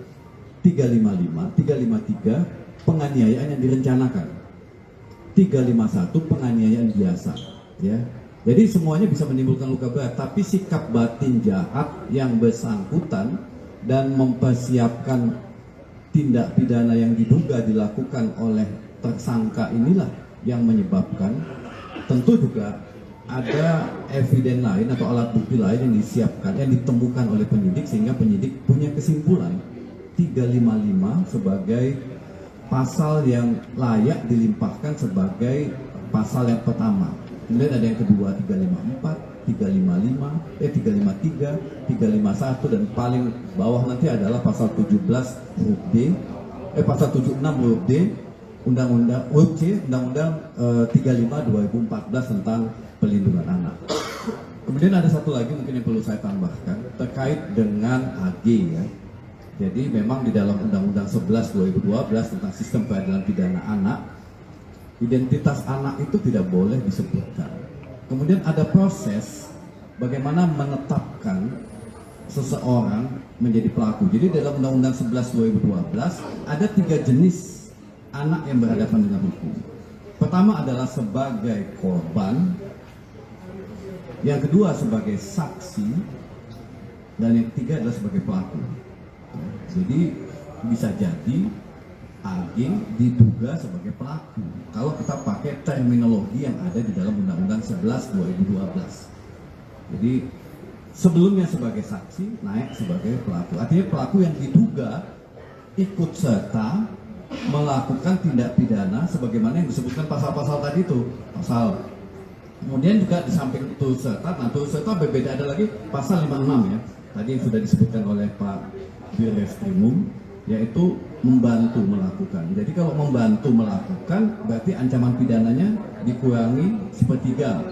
355, 353 penganiayaan yang direncanakan. 351 penganiayaan biasa, ya. Jadi semuanya bisa menimbulkan luka berat, tapi sikap batin jahat yang bersangkutan dan mempersiapkan tindak pidana yang diduga dilakukan oleh tersangka inilah yang menyebabkan. Tentu juga ada eviden lain atau alat bukti lain yang disiapkan, yang ditemukan oleh penyidik sehingga penyidik punya kesimpulan 355 sebagai pasal yang layak dilimpahkan sebagai pasal yang pertama. Kemudian ada yang kedua 354, 355, 353, 351 dan paling bawah nanti adalah pasal 17 huruf D, pasal 76 huruf D, Undang-Undang 35 2014 tentang pelindungan anak. Kemudian ada satu lagi mungkin yang perlu saya tambahkan terkait dengan AG, ya. Jadi memang di dalam Undang-Undang 11 2012 tentang sistem peradilan pidana anak, identitas anak itu tidak boleh disebutkan. Kemudian ada proses bagaimana menetapkan seseorang menjadi pelaku. Jadi dalam Undang-Undang 11 2012 ada 3 jenis anak yang berhadapan dengan hukum. Pertama adalah sebagai korban, yang kedua sebagai saksi, dan yang ketiga adalah sebagai pelaku. Jadi bisa jadi AG diduga sebagai pelaku kalau kita pakai terminologi yang ada di dalam Undang-Undang 11 2012. Jadi sebelumnya sebagai saksi, naik sebagai pelaku. Artinya pelaku yang diduga ikut serta melakukan tindak pidana sebagaimana yang disebutkan pasal-pasal tadi itu. Pasal. Kemudian juga di samping turut serta, nah turut serta berbeda, ada lagi pasal 56, ya. Tadi yang sudah disebutkan oleh Pak Birreskrimum, yaitu membantu melakukan. Jadi kalau membantu melakukan berarti ancaman pidananya dikurangi sepertiga.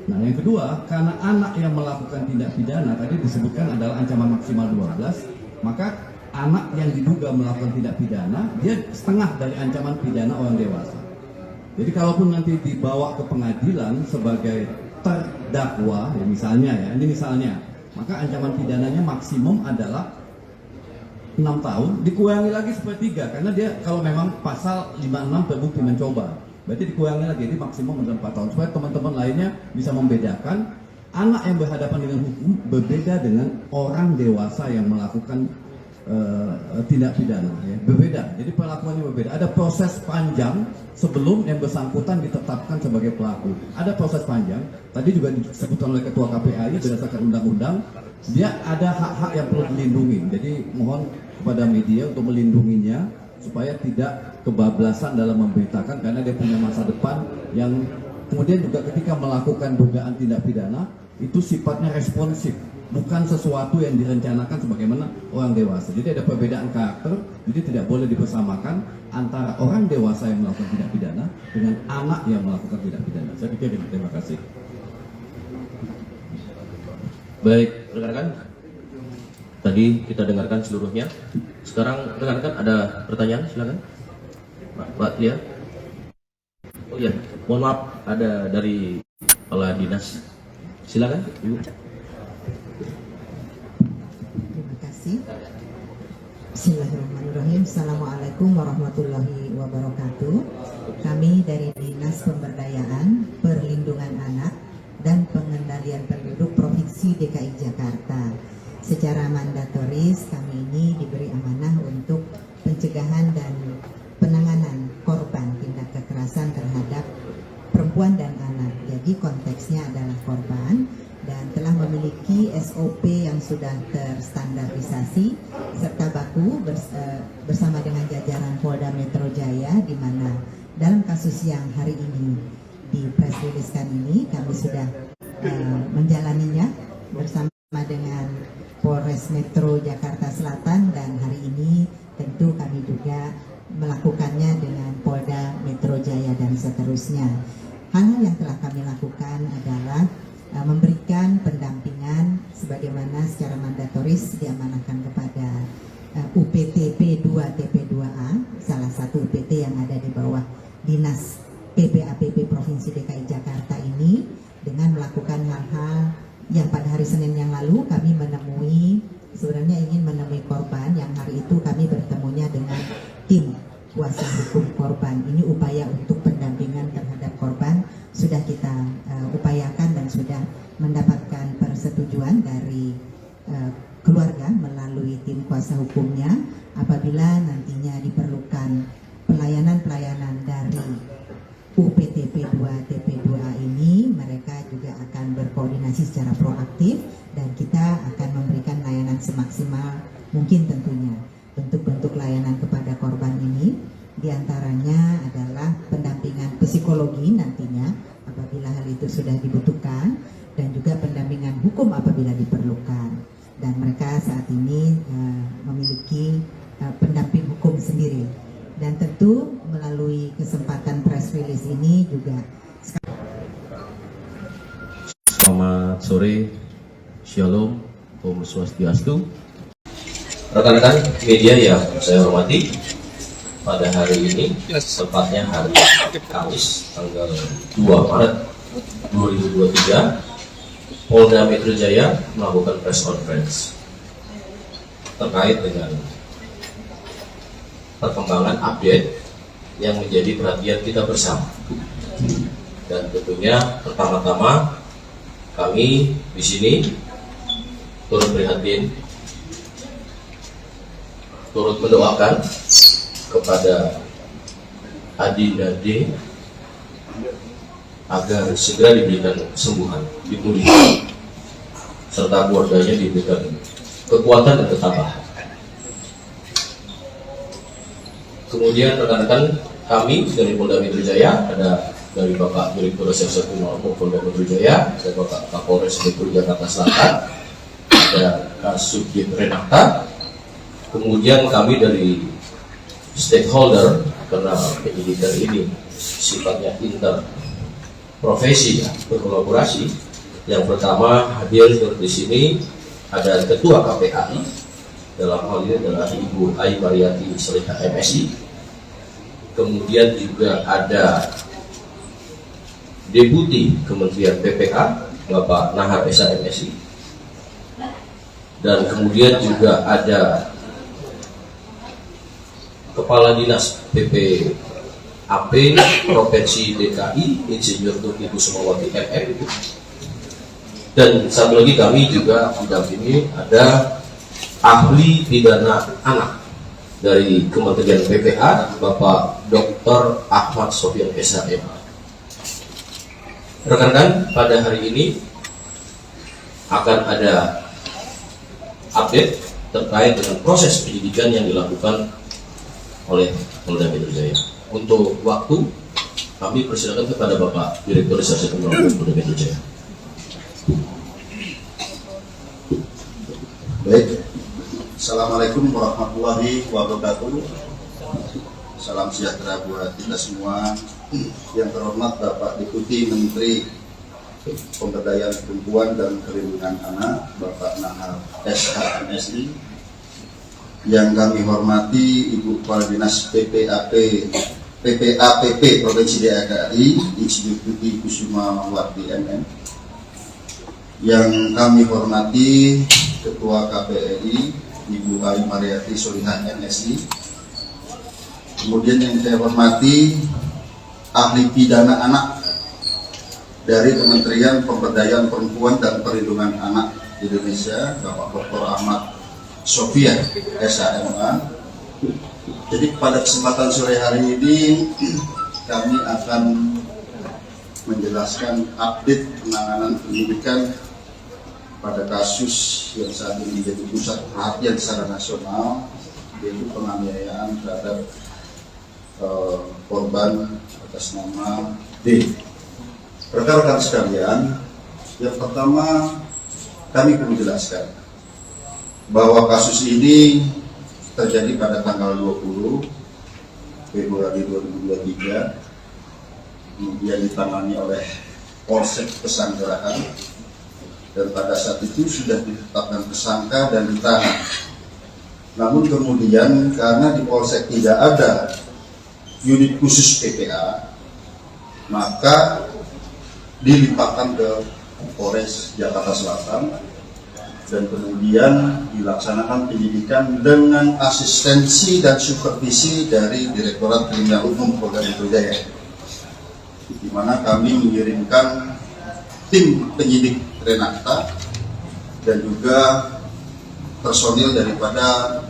Nah yang kedua, karena anak yang melakukan tindak pidana tadi disebutkan adalah ancaman maksimal 12, maka anak yang diduga melakukan tindak pidana dia setengah dari ancaman pidana orang dewasa. Jadi kalaupun nanti dibawa ke pengadilan sebagai terdakwa, ya misalnya, ya ini misalnya, maka ancaman pidananya maksimum adalah 6 tahun, dikurangi lagi sepertiga karena dia kalau memang pasal 56 terbukti mencoba, berarti dikurangi lagi, jadi maksimum adalah 4 tahun supaya teman-teman lainnya bisa membedakan anak yang berhadapan dengan hukum berbeda dengan orang dewasa yang melakukan tindak pidana, ya, berbeda. Jadi perlakuannya berbeda. Ada proses panjang sebelum yang bersangkutan ditetapkan sebagai pelaku. Ada proses panjang. Tadi juga disebutkan oleh Ketua KPAI berdasarkan undang-undang, dia ada hak-hak yang perlu dilindungi. Jadi mohon kepada media untuk melindunginya supaya tidak kebablasan dalam memberitakan karena dia punya masa depan yang kemudian juga ketika melakukan dugaan tindak pidana itu sifatnya responsif. Bukan sesuatu yang direncanakan sebagaimana orang dewasa. Jadi ada perbedaan karakter, jadi tidak boleh dipersamakan antara orang dewasa yang melakukan tindak pidana dengan anak yang melakukan tindak pidana. Saya pikir ini. Terima kasih. Baik, rekan-rekan. Tadi kita dengarkan seluruhnya. Sekarang rekan-rekan ada pertanyaan, silakan. Pak Lia. Oh iya, mohon maaf ada dari kepala dinas. Silakan, Ibu. Bismillahirrahmanirrahim. Assalamualaikum warahmatullahi wabarakatuh. Kami dari Dinas Pemberdayaan, Perlindungan Anak, dan Pengendalian Penduduk Provinsi DKI Jakarta. Secara mandatoris kami ini diberi amanah untuk pencegahan dan konteksnya adalah korban, dan telah memiliki SOP yang sudah terstandarisasi serta baku bersama dengan jajaran Polda Metro Jaya, di mana dalam kasus yang hari ini di press release-kan ini kami sudah menjalaninya bersama dengan Polres Metro Jakarta Selatan, dan hari ini tentu kami juga melakukannya dengan Polda Metro Jaya dan seterusnya. Hal-hal yang telah kami lakukan adalah memberikan pendampingan sebagaimana secara mandatoris diamanahkan kepada UPT P2 TP2A, salah satu UPT yang ada di bawah Dinas PPAPP Provinsi DKI Jakarta ini, dengan melakukan hal-hal yang pada hari Senin yang lalu kami sebenarnya ingin menemui korban, yang hari itu kami bertemunya dengan tim kuasa hukum korban. Ini upaya untuk pendampingan terhadap korban sudah kita upayakan dan sudah mendapatkan persetujuan dari keluarga melalui tim kuasa hukumnya. Apabila nantinya diperlukan pelayanan-pelayanan dari UPT P2 TP2A ini, mereka juga akan berkoordinasi secara proaktif dan kita akan memberikan layanan semaksimal mungkin tentunya. Bentuk-bentuk layanan kepada korban ini diantaranya adalah pendampingan psikologi nantinya apabila hal itu sudah dibutuhkan, dan juga pendampingan hukum apabila diperlukan. Dan mereka saat ini memiliki pendamping hukum sendiri. Dan tentu melalui kesempatan press release ini juga. Selamat sore, Shalom, Om Swastiastu. Rekan-rekan media yang saya hormati, pada hari ini, tepatnya hari Kamis, tanggal 2 Maret 2023, Polda Metro Jaya melakukan press conference terkait dengan perkembangan update yang menjadi perhatian kita bersama. Dan tentunya pertama-tama kami di sini turut prihatin, turut mendoakan kepada Adinda D agar segera diberikan kesembuhan, dipulihkan, serta keluarganya diberikan kekuatan dan ketabahan. Kemudian rekan-rekan kami dari Polda Metro Jaya, ada dari Bapak Direktur Reserse Kriminal Umum Polda Metro Jaya, ada Bapak Kapolres Metro Jakarta Selatan, ada Kasubdit Renata. Kemudian kami dari stakeholder, karena penyidikan ini sifatnya interprofesi, berkolaborasi. Yang pertama hadir di sini ada Ketua KPAI, dalam hal ini adalah Ibu Ai Mariati Solihah MSI. Kemudian juga ada Deputi Kementerian PPA Bapak Nahar Esa MSI, dan kemudian juga ada Kepala Dinas PPAP Provinsi DKI Insinyur Tuti Kusumawati MM, dan satu lagi kami juga didampingi ada ahli pidana anak dari Kementerian PPA Bapak Dr. Ahmad Sofyan SHM. Rekan-rekan, pada hari ini akan ada update terkait dengan proses penyidikan yang dilakukan oleh Polda Metro Jaya. Untuk waktu, kami persilakan kepada Bapak Direktur Reserse Kriminal Umum Polda Metro Jaya. Baik, Assalamualaikum warahmatullahi wabarakatuh. Salam sejahtera buat kita semua. Yang terhormat Bapak Deputi Menteri Pemberdayaan Perempuan dan Perlindungan Anak, Bapak Nahar SHMSI. Yang kami hormati Ibu Kepala Dinas PPAPP Provinsi DKI Insinyur Tuti Kusumawati MM. Yang kami hormati Ketua KPRI Ibu Ai Mariati Solihah MSI. Kemudian yang saya hormati ahli pidana anak dari Kementerian Pemberdayaan Perempuan dan Perlindungan Anak Indonesia, Bapak Dr. Ahmad Sofyan SHMA. Jadi pada kesempatan sore hari ini kami akan menjelaskan update penanganan penyidikan pada kasus yang saat ini menjadi pusat perhatian secara nasional, yaitu penganiayaan terhadap korban atas nama D. Rekan-rekan sekalian, yang pertama kami perlu jelaskan bahwa kasus ini terjadi pada tanggal 20 Februari 2023, kemudian ditangani oleh Polsek Pesanggerahan, dan pada saat itu sudah ditetapkan tersangka dan ditahan. Namun kemudian karena di Polsek tidak ada unit khusus PPA, maka dilimpahkan ke Polres Jakarta Selatan dan kemudian dilaksanakan penyidikan dengan asistensi dan supervisi dari Direktorat Kriminal Umum Polda Metro Jaya, di mana kami mengirimkan tim penyidik Renata dan juga personil daripada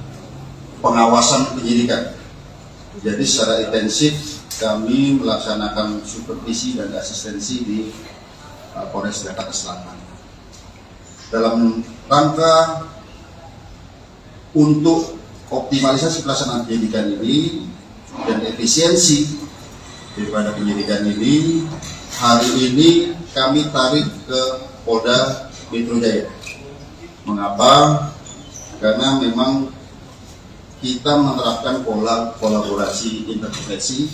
pengawasan penyidikan. Jadi secara intensif kami melaksanakan supervisi dan asistensi di Polres Jakarta Selatan dalam rangka untuk optimalisasi pelaksanaan penyidikan ini dan efisiensi daripada penyidikan ini. Hari ini kami tarik ke Polda Metro Jaya. Mengapa? Karena memang kita menerapkan pola kolaborasi intervensi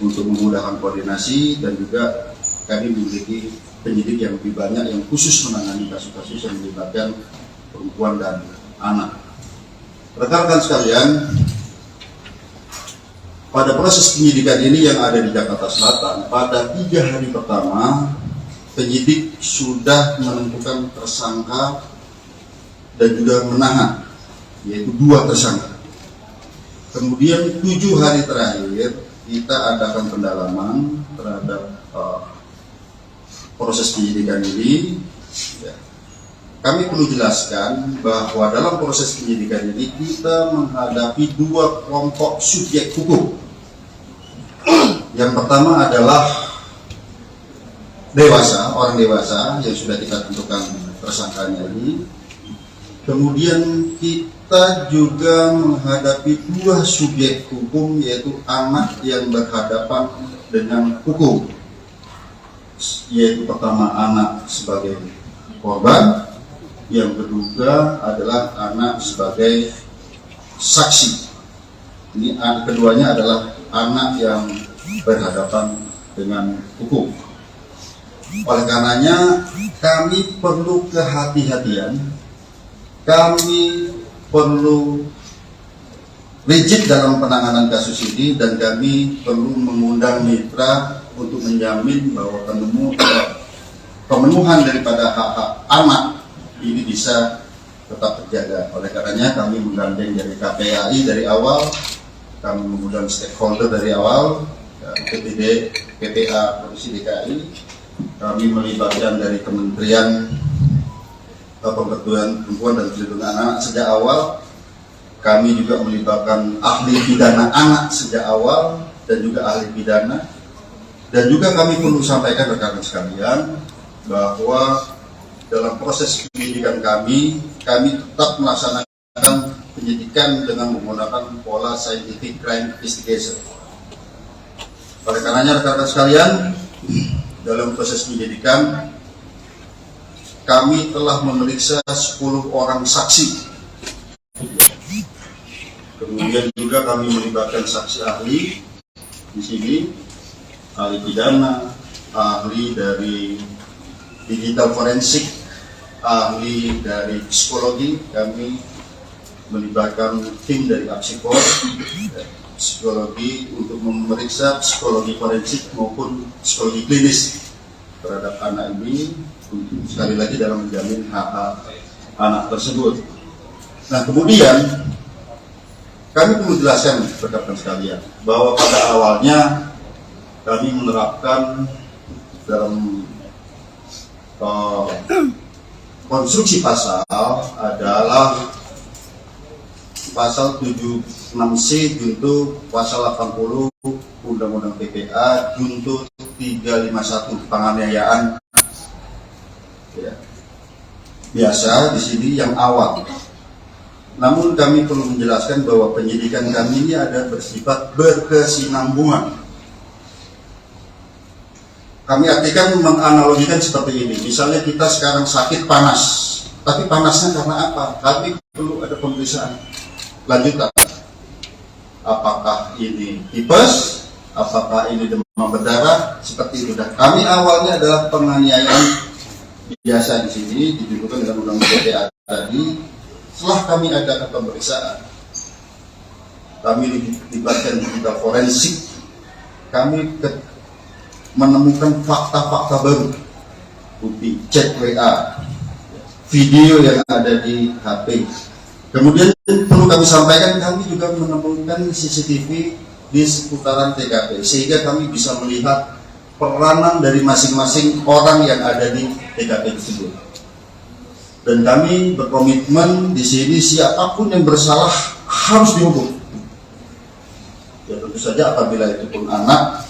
untuk memudahkan koordinasi, dan juga kami memiliki penyidik yang lebih banyak yang khusus menangani kasus-kasus yang melibatkan perempuan dan anak. Rekan-rekan sekalian, pada proses penyidikan ini yang ada di Jakarta Selatan, pada 3 hari pertama penyidik sudah menentukan tersangka dan juga menahan, yaitu 2 tersangka. Kemudian 7 hari terakhir kita adakan pendalaman terhadap proses penyidikan ini. Kami perlu jelaskan bahwa dalam proses penyidikan ini kita menghadapi 2 kelompok subjek hukum. Yang pertama adalah orang dewasa yang sudah kita tentukan tersangkanya ini. Kemudian kita juga menghadapi 2 subjek hukum, yaitu anak yang berhadapan dengan hukum, yaitu pertama anak sebagai korban, yang kedua adalah anak sebagai saksi. Ini keduanya adalah anak yang berhadapan dengan hukum. Oleh karenanya kami perlu kehati-hatian, kami perlu rigid dalam penanganan kasus ini, dan kami perlu mengundang mitra untuk menjamin bahwa pemenuhan daripada hak-hak anak ini bisa tetap terjaga. Oleh karenanya kami menggandeng dari KPAI dari awal, kami mengundang stakeholder dari awal, PPD, PPA Provinsi DKI, kami melibatkan dari Kementerian Pemberdayaan Perempuan dan Perlindungan Anak sejak awal. Kami juga melibatkan ahli pidana anak sejak awal dan juga ahli pidana. Dan juga kami perlu sampaikan rekan-rekan sekalian bahwa dalam proses penyidikan kami tetap melaksanakan penyidikan dengan menggunakan pola scientific crime investigation. Oleh karenanya rekan-rekan sekalian, dalam proses penyidikan kami telah memeriksa 10 orang saksi. Kemudian juga kami melibatkan saksi ahli di sini, ahli pidana, ahli dari digital forensik, ahli dari psikologi. Kami melibatkan tim dari Apsikor, psikologi untuk memeriksa psikologi forensik maupun psikologi klinis terhadap anak ini, sekali lagi dalam menjamin hak-hak anak tersebut. Nah, kemudian kami perlu jelaskan rekan-rekan sekalian bahwa pada awalnya kami menerapkan dalam konstruksi pasal adalah pasal 76C junto pasal 80 Undang-Undang PPA junto 351 penganiayaan. Ya. Biasa di sini yang awal. Namun kami perlu menjelaskan bahwa penyidikan kami ini ada bersifat berkesinambungan. Kami artikan menganalogikan seperti ini. Misalnya kita sekarang sakit panas, tapi panasnya karena apa? Kami perlu ada pemeriksaan lanjutan. Apakah ini tipes? Apakah ini demam berdarah? Seperti itu. Dan kami awalnya adalah penganiayaan biasa di sini didudukkan dengan undang-undang PDA tadi. Setelah kami adakan pemeriksaan, kami dilibatkan di bidang forensik, kami menemukan fakta-fakta baru, bukti chat WA, video yang ada di HP. Kemudian perlu kami sampaikan, kami juga menemukan CCTV di seputaran TKP, sehingga kami bisa melihat peranan dari masing-masing orang yang ada di TKP tersebut. Dan kami berkomitmen di sini siapapun yang bersalah harus dihukum. Ya tentu saja apabila itu pun anak,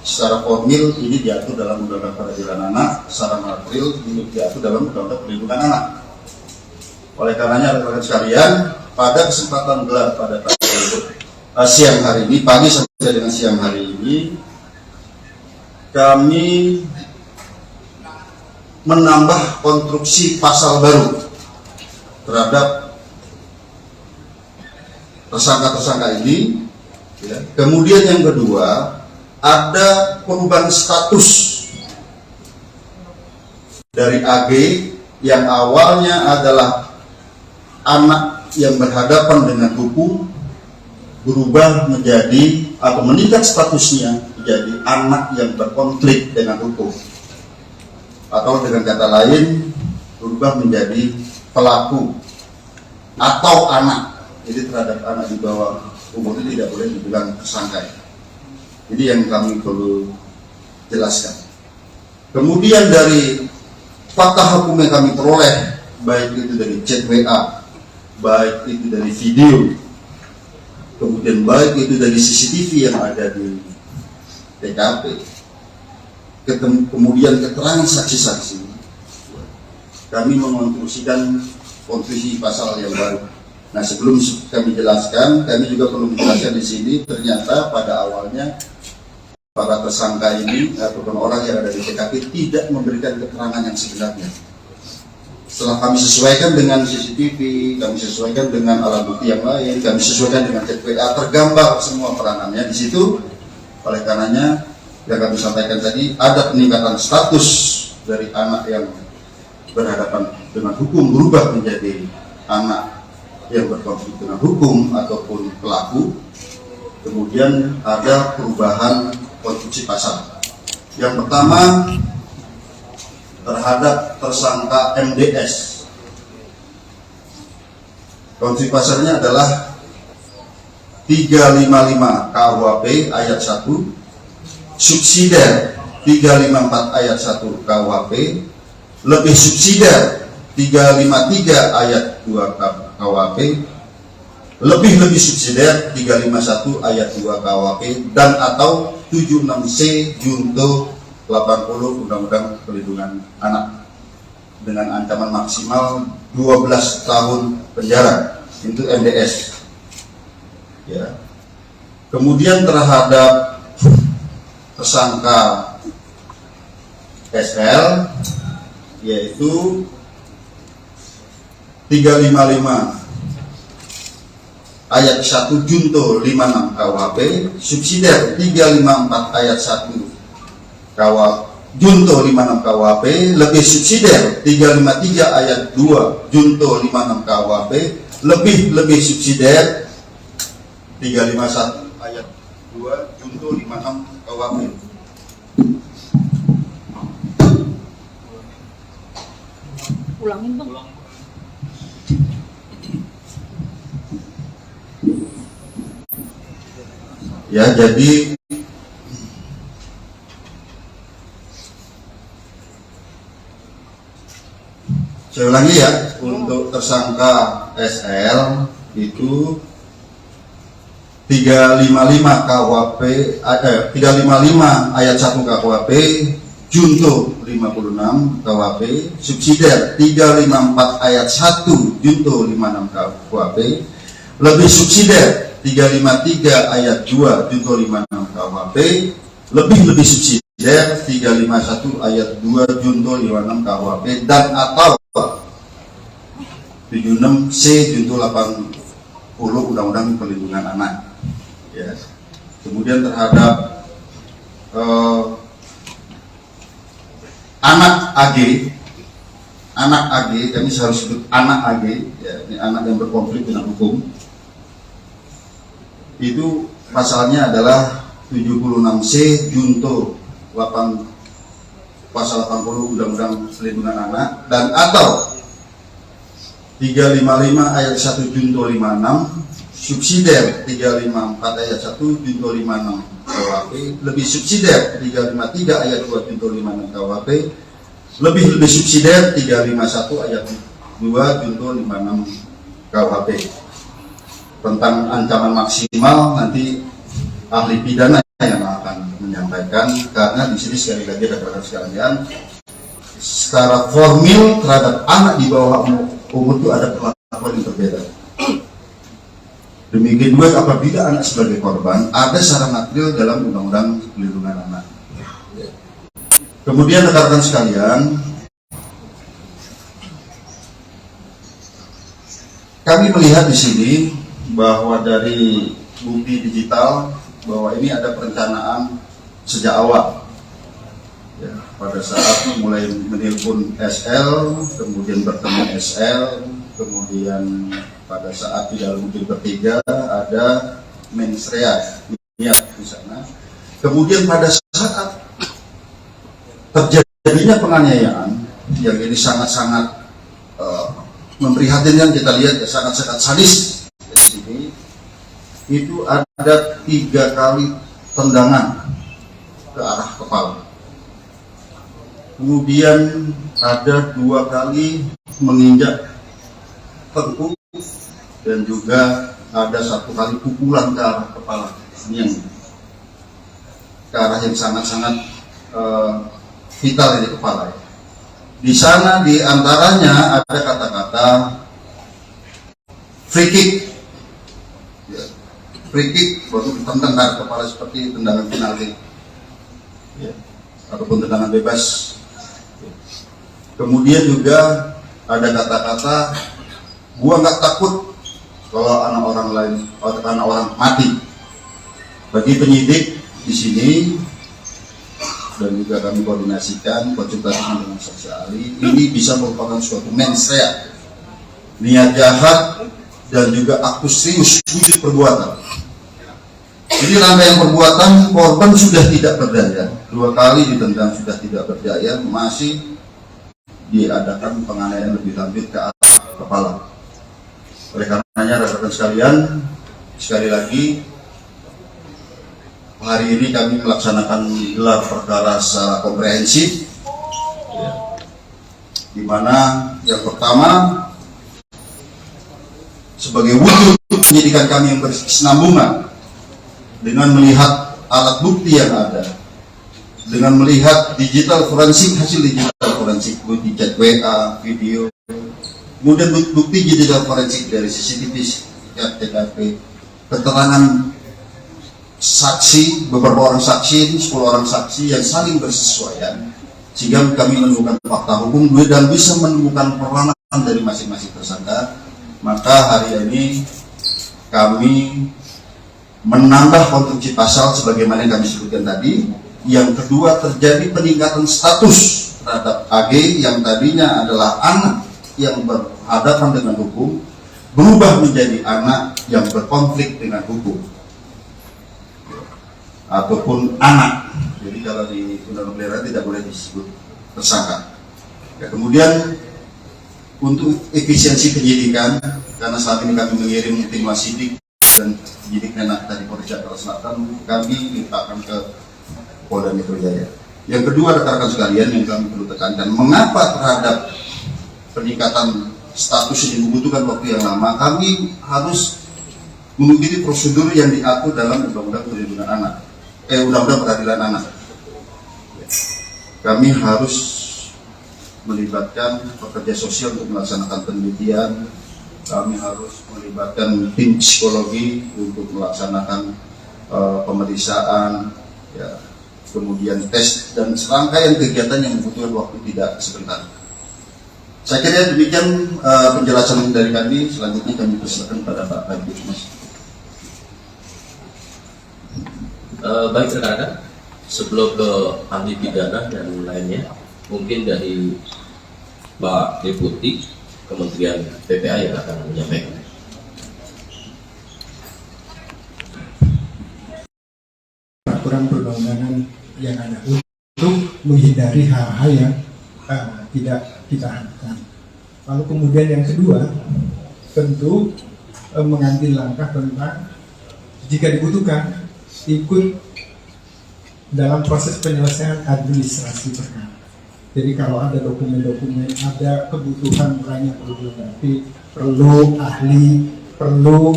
secara formil ini diatur dalam Undang-Undang Peradilan Anak, secara material ini diatur dalam Undang-Undang Perlindungan Anak. Oleh karenanya rekan-rekan sekalian, pada kesempatan gelar pada siang hari ini, pagi sampai dengan siang hari ini, kami menambah konstruksi pasal baru terhadap tersangka-tersangka ini. Ya. Kemudian yang kedua, ada perubahan status dari AG yang awalnya adalah anak yang berhadapan dengan hukum, berubah menjadi atau meningkat statusnya menjadi anak yang berkonflik dengan hukum, atau dengan kata lain berubah menjadi pelaku atau anak. Jadi terhadap anak di bawah umur itu tidak boleh dibilang tersangka. Jadi yang kami perlu jelaskan. Kemudian dari fakta hukum yang kami peroleh, baik itu dari chat WA, baik itu dari video, kemudian baik itu dari CCTV yang ada di TKP, kemudian keterangan saksi-saksi, kami mengonstruksikan konstruksi pasal yang baru. Nah, sebelum kami jelaskan, kami juga perlu menjelaskan di sini, ternyata pada awalnya para tersangka ini ataupun orang yang ada di TKP tidak memberikan keterangan yang sebenarnya. Setelah kami sesuaikan dengan CCTV, kami sesuaikan dengan alat bukti yang lain, kami sesuaikan dengan chat WA, tergambar semua peranannya di situ. Oleh karenanya, yang kami sampaikan tadi, ada peningkatan status dari anak yang berhadapan dengan hukum berubah menjadi anak yang berkonflik dengan hukum ataupun pelaku. Kemudian ada perubahan konstruksi pasal. Yang pertama, terhadap tersangka MDS. Konstruksi pasalnya adalah 355 KUHP ayat 1, subsidiar 354 ayat 1 KUHP, lebih subsidiar 353 ayat 2 KUHP, lebih subsidiar 351 ayat 2 KUHP, dan atau 76C junto 80 Undang-Undang Perlindungan Anak dengan ancaman maksimal 12 tahun penjara. Itu MDS. Ya. Kemudian terhadap tersangka SL, yaitu 355 ayat 1 junto 56 KUHP, subsidiar 354 ayat 1 junto 56 KUHP, lebih subsidiar 353 ayat 2 junto 56 KUHP, lebih subsidiar 351 ayat 2 junto 56 KUHP. Ulangin bang. Ya, jadi saya ulangi ya, untuk tersangka SL itu 355 KUHP 355 ayat 1 KUHP, junto 56 KUHP, subsidiar 354 ayat 1 junto 56 KUHP, lebih subsidiar 353 ayat 2 junto 56 KUHP, lebih subsidiar 351 ayat 2 junto 56 KUHP, dan atau 76C junto 80 Undang-Undang Perlindungan Anak. Ya. Kemudian terhadap anak AG, kami harus sebut anak AG, ya, ini anak yang berkonflik dengan hukum. Itu pasalnya adalah 76C junto 8 pasal 80 Undang-Undang Perlindungan Anak, dan atau 355 ayat 1 junto 56, subsidiar 354 ayat 1 junto 56 KUHP, lebih subsidiar 353 ayat 2 junto 56 KUHP, lebih subsidiar 351 ayat 2 junto 56 KUHP. Tentang ancaman maksimal nanti ahli pidana yang akan menyampaikan, karena di sini sekali lagi rekan-rekan sekalian, secara formil terhadap anak di bawah umur itu ada perlakuan yang berbeda. Demikian juga apabila anak sebagai korban, ada secara material dalam Undang-Undang Perlindungan Anak. Kemudian rekan-rekan sekalian, kami melihat di sini bahwa dari bukti digital bahwa ini ada perencanaan sejak awal. Ya, pada saat mulai menelpon SL, kemudian bertemu SL, kemudian pada saat di dalam mobil bertiga ada mensrea di sana. Kemudian pada saat terjadinya penganiayaan yang ini sangat-sangat memprihatinkan, kita lihat ya, sangat-sangat sadis di sini. Itu ada 3 kali tendangan ke arah kepala. Kemudian ada 2 kali menginjak tengkuk, dan juga ada 1 kali pukulan ke arah kepala, yang ke arah yang sangat-sangat vital di kepala. Di sana di antaranya ada kata-kata free kick, ya, free kick waktu ditendang ke arah kepala seperti tendangan penalti, ya, ataupun tendangan bebas. Kemudian juga ada kata-kata, gua nggak takut kalau anak orang lain, anak orang mati. Bagi penyidik di sini, dan juga kami koordinasikan, konsultasi dengan saksi ahli, ini bisa merupakan suatu mens rea, niat jahat, dan juga aktus serius wujud perbuatan. Jadi rangkaian perbuatan, korban sudah tidak berdaya, 2 kali ditendang sudah tidak berdaya, masih diadakan penganiayaan lebih lanjut ke arah kepala. Oleh karenanya rekan-rekan sekalian, sekali lagi hari ini kami melaksanakan gelar perkara secara komprehensif, ya, di mana yang pertama sebagai wujud penyidikan kami yang berkesinambungan dengan melihat alat bukti yang ada, dengan melihat digital forensik, hasil digital forensik, bukti chat WA, video, kemudian bukti digital forensik dari CCTV, TKP, keterangan saksi, beberapa orang saksi, 10 orang saksi yang saling bersesuaian, sehingga kami menemukan fakta hukum dan bisa menemukan peranan dari masing-masing tersangka. Maka hari ini kami menambah konstruksi pasal sebagaimana yang kami sebutkan tadi. Yang kedua, terjadi peningkatan status terhadap AG yang tadinya adalah anak yang berhadapan dengan hukum, berubah menjadi anak yang berkonflik dengan hukum, ataupun anak. Jadi kalau di Undang-Undang Pelindungan tidak boleh disebut tersangka. Ya, kemudian untuk efisiensi penyidikan, karena saat ini kami mengirim tim wasidik dan penyidik Menak dari Polres Jakarta Selatan, kami limpahkan ke Polda Metro Jaya. Yang kedua, rekan-rekan sekalian, yang kami perlu tekankan, mengapa terhadap peningkatan status ini membutuhkan waktu yang lama? Kami harus mengikuti prosedur yang diatur dalam Undang-Undang Perlindungan Anak, Undang-Undang Peradilan Anak. Kami harus melibatkan pekerja sosial untuk melaksanakan penelitian, kami harus melibatkan tim psikologi untuk melaksanakan pemeriksaan, ya, kemudian tes dan serangkaian kegiatan yang membutuhkan waktu tidak sebentar. Saya kira demikian penjelasan dari kami. Selanjutnya kami persilakan pada Pak Kabid Mas. Baik rekan-rekan, sebelum ke ahli pidana dan lainnya, mungkin dari Pak Deputi Kementerian PPA yang akan menyampaikan. Peraturan perundang-undangan yang ada untuk menghindari hal-hal yang tidak kita harapkan. Lalu kemudian yang kedua, tentu mengambil langkah tentang jika dibutuhkan ikut dalam proses penyelesaian administrasi perkara. Jadi kalau ada dokumen-dokumen, ada kebutuhan lain yang perlu dilengkapi, perlu ahli, perlu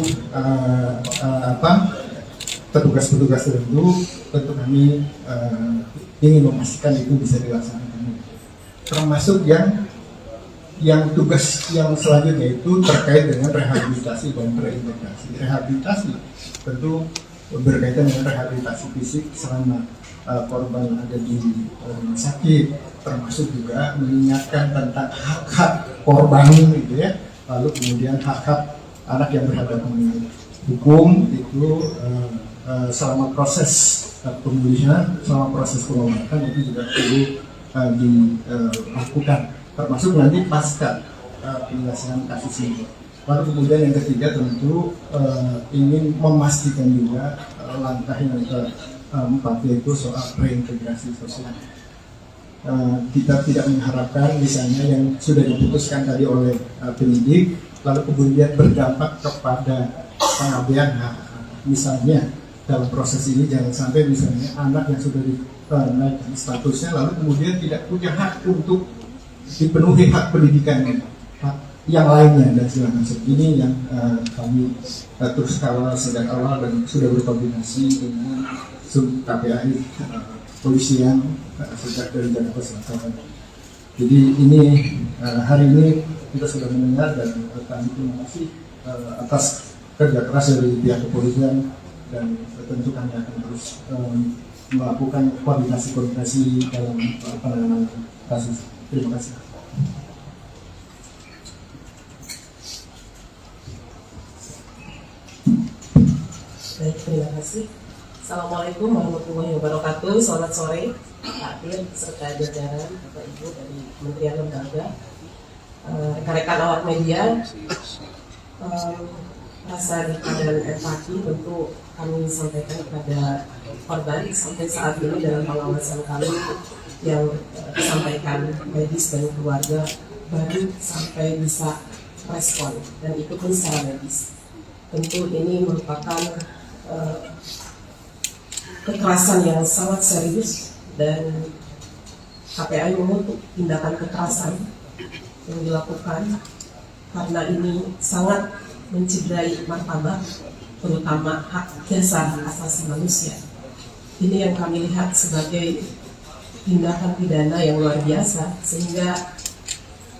petugas-petugas tertentu, tentu kami ingin memastikan itu bisa dilaksanakan. Termasuk yang tugas yang selanjutnya itu terkait dengan rehabilitasi dan reintegrasi. Rehabilitasi tentu berkaitan dengan rehabilitasi fisik selama korban ada di rumah sakit, termasuk juga mengingatkan tentang hak-hak korban gitu ya, lalu kemudian hak-hak anak yang berhadapan dengan hukum itu selama proses pemulihan, selama proses pengobatan itu juga perlu dilakukan, termasuk nanti pasca penyelesaian kasus ini. Lalu kemudian yang ketiga tentu ingin memastikan juga langkah yang keempat yaitu soal reintegrasi sosial. Kita tidak mengharapkan misalnya yang sudah diputuskan tadi oleh penyidik lalu kemudian berdampak kepada pengabaian hak. Misalnya dalam proses ini jangan sampai misalnya anak yang sudah dinaikkan statusnya lalu kemudian tidak punya hak untuk dipenuhi hak pendidikan yang lainnya dan segala macam. Ini yang kami terus kawal sejak awal dan sudah berkoordinasi dengan KPAI polisian sejak dari Jakarta Selatan. Jadi ini hari ini kita sudah mendengar dan kami terima kasih atas kerja keras dari pihak kepolisian dan tentu kami akan terus melakukan koordinasi dalam penanganan kasus. Terima kasih. Baik, terima kasih. Assalamualaikum warahmatullahi wabarakatuh. Selamat sore, Pak Dir, serta jajaran Bapak Ibu dari Kementerian Lembaga, rekan-rekan awak media. Rasa duka dan empati tentu kami sampaikan kepada korban sampai saat ini dalam pengawasan kami yang disampaikan medis dan keluarga baru sampai bisa respon dan itu pun secara medis. Tentu ini merupakan kekerasan yang sangat serius dan KPAI mengutuk tindakan kekerasan yang dilakukan karena ini sangat mencederai martabat terutama hak dasar asasi manusia. Ini yang kami lihat sebagai tindakan pidana yang luar biasa sehingga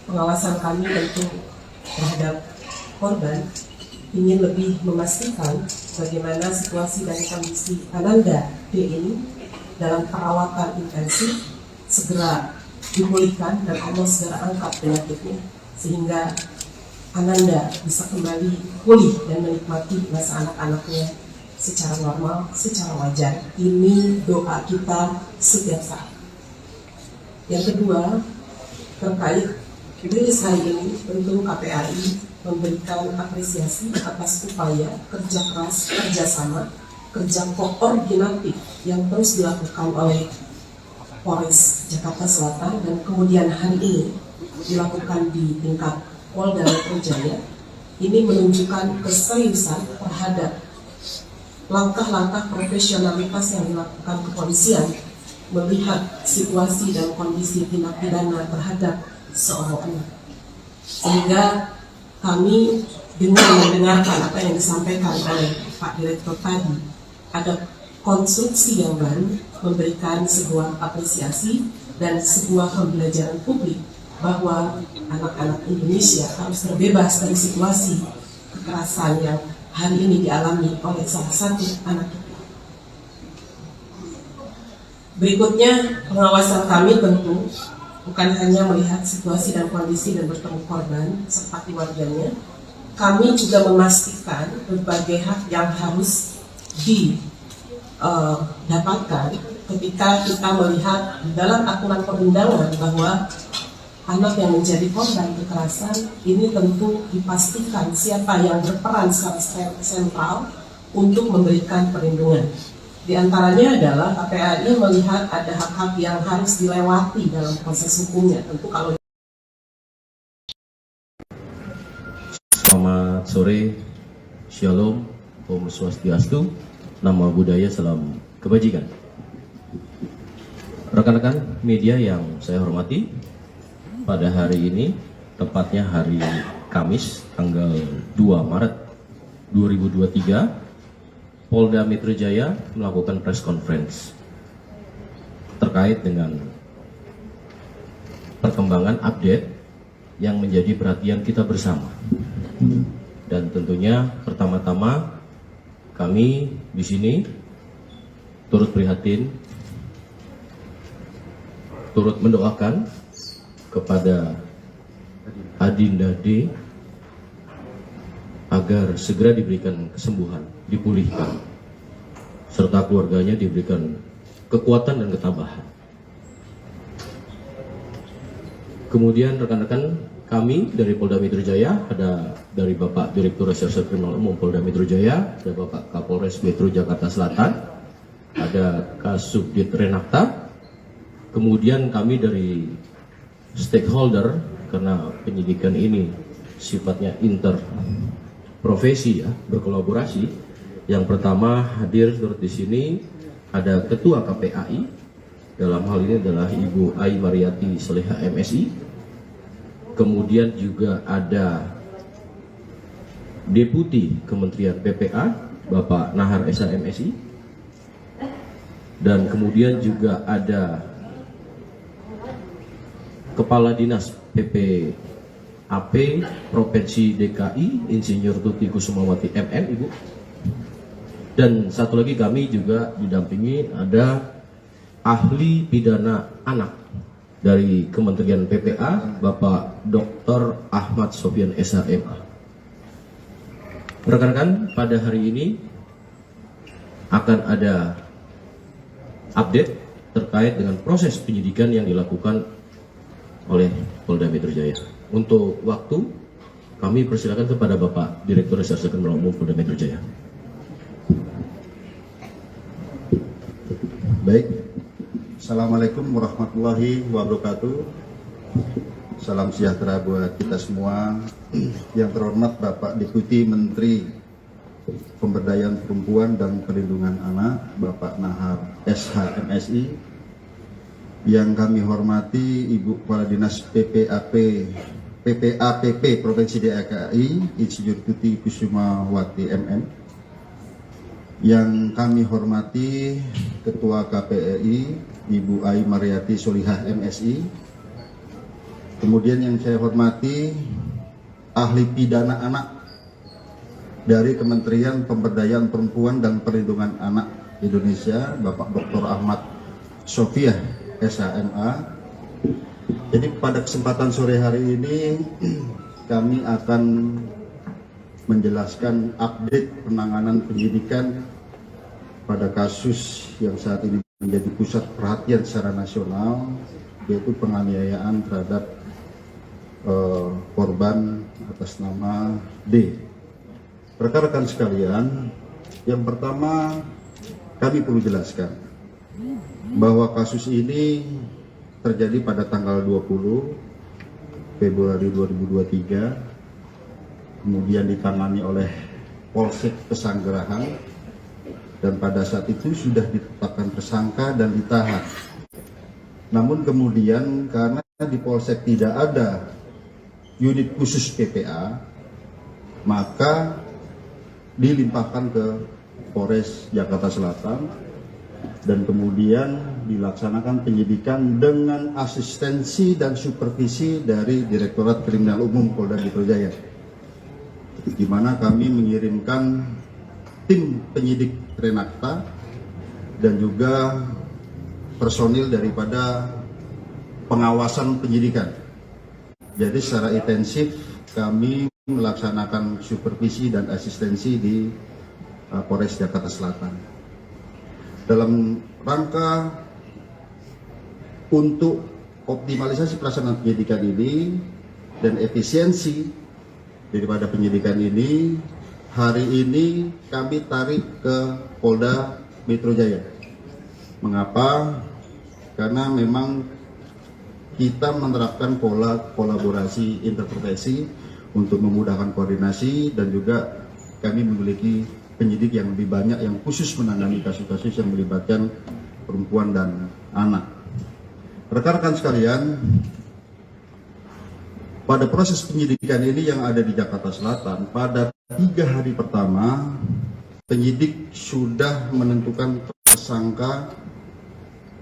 pengawasan kami tentu terhadap korban ingin lebih memastikan bagaimana situasi dan kondisi Ananda D ini dalam perawatan intensif segera dipulihkan dan Allah segera angkat penyakitnya sehingga Ananda bisa kembali pulih dan menikmati masa anak-anaknya secara normal, secara wajar. Ini doa kita setiap saat. Yang kedua, terkait rilis hari ini, tentu KPAI memberikan apresiasi atas upaya kerja keras, kerjasama, kerja koordinatif yang terus dilakukan oleh Polres Jakarta Selatan dan kemudian hari ini dilakukan di tingkat Polda Metro Jaya. Ini menunjukkan keseriusan terhadap langkah-langkah profesionalitas yang dilakukan kepolisian melihat situasi dan kondisi tindak pidana terhadap seorang anak. Sehingga kami dengan mendengarkan apa yang disampaikan oleh Pak Direktur tadi, ada konstruksi yang baru memberikan sebuah apresiasi dan sebuah pembelajaran publik bahwa anak-anak Indonesia harus terbebas dari situasi kekerasan yang hari ini dialami oleh salah satu anak kita. Berikutnya, pengawasan kami tentu bukan hanya melihat situasi dan kondisi dan bertemu korban serta keluarganya, kami juga memastikan berbagai hak yang harus didapatkan ketika kita melihat dalam aturan perundangan bahwa anak yang menjadi korban kekerasan ini tentu dipastikan siapa yang berperan secara sentral untuk memberikan perlindungan. Di antaranya adalah KPAI melihat ada hak-hak yang harus dilewati dalam proses hukumnya. Tentu kalau Selamat sore, Shalom, Om Swastiastu, Nama Budaya, Salam Kebajikan. Rekan-rekan media yang saya hormati, pada hari ini, tepatnya hari Kamis, tanggal 2 Maret 2023, Polda Metro Jaya melakukan press conference terkait dengan perkembangan update yang menjadi perhatian kita bersama. Dan tentunya pertama-tama kami di sini turut prihatin, turut mendoakan kepada Adinda D agar segera diberikan kesembuhan, dipulihkan, serta keluarganya diberikan kekuatan dan ketabahan. Kemudian rekan-rekan kami dari Polda Metro Jaya, ada dari Bapak Direktur Reserse Kriminal Umum Polda Metro Jaya, ada Bapak Kapolres Metro Jakarta Selatan, ada Kasubdit Renakta, kemudian kami dari stakeholder, karena penyidikan ini sifatnya interprofesi ya, berkolaborasi. Yang pertama hadir turut di sini ada Ketua KPAI, dalam hal ini adalah Ibu Ai Mariati Soleha MSI. Kemudian juga ada Deputi Kementerian PPA Bapak Nahar Esa MSI, dan kemudian juga ada Kepala Dinas PPAP Provinsi DKI Insinyur Tuti Kusumawati MM, Ibu. Dan satu lagi kami juga didampingi ada ahli pidana anak dari Kementerian PPA Bapak Dr. Ahmad Sofyan SHMA. Rekan-rekan, pada hari ini akan ada update terkait dengan proses penyidikan yang dilakukan oleh Polda Metro Jaya. Untuk waktu, kami persilakan kepada Bapak Direktur Reserse Kriminal Umum Polda Metro Jaya. Baik, Assalamualaikum warahmatullahi wabarakatuh. Salam sejahtera buat kita semua. Yang terhormat Bapak Deputi Menteri Pemberdayaan Perempuan dan Perlindungan Anak, Bapak Nahar SH MSI. Yang kami hormati Ibu Kepala Dinas PPAPP Provinsi DKI Insinyur Tuti Kusumawati MM. Yang kami hormati Ketua KPAI Ibu Ai Mariati Solihah MSI. Kemudian yang saya hormati ahli pidana anak dari Kementerian Pemberdayaan Perempuan dan Perlindungan Anak Indonesia, Bapak Dr. Ahmad Sofyan SHMA. Jadi pada kesempatan sore hari ini kami akan menjelaskan update penanganan penyidikan pada kasus yang saat ini menjadi pusat perhatian secara nasional, yaitu penganiayaan terhadap korban atas nama D. Rekan-rekan sekalian, yang pertama kami perlu jelaskan bahwa kasus ini terjadi pada tanggal 20 Februari 2023, kemudian ditangani oleh Polsek Pesanggerahan, dan pada saat itu sudah ditetapkan tersangka dan ditahan. Namun kemudian karena di Polsek tidak ada unit khusus PPA, maka dilimpahkan ke Polres Jakarta Selatan dan kemudian dilaksanakan penyidikan dengan asistensi dan supervisi dari Direktorat Kriminal Umum Polda Metro Jaya, di mana kami mengirimkan tim penyidik Renakta dan juga personil daripada pengawasan penyidikan. Jadi secara intensif kami melaksanakan supervisi dan asistensi di Polres Jakarta Selatan. Dalam rangka untuk optimalisasi pelaksanaan penyidikan ini dan efisiensi daripada penyidikan ini, hari ini kami tarik ke Polda Metro Jaya. Mengapa? Karena memang kita menerapkan pola kolaborasi interprofesi untuk memudahkan koordinasi, dan juga kami memiliki penyidik yang lebih banyak yang khusus menangani kasus-kasus yang melibatkan perempuan dan anak. Rekan-rekan sekalian, pada proses penyidikan ini yang ada di Jakarta Selatan, pada 3 hari pertama penyidik sudah menentukan tersangka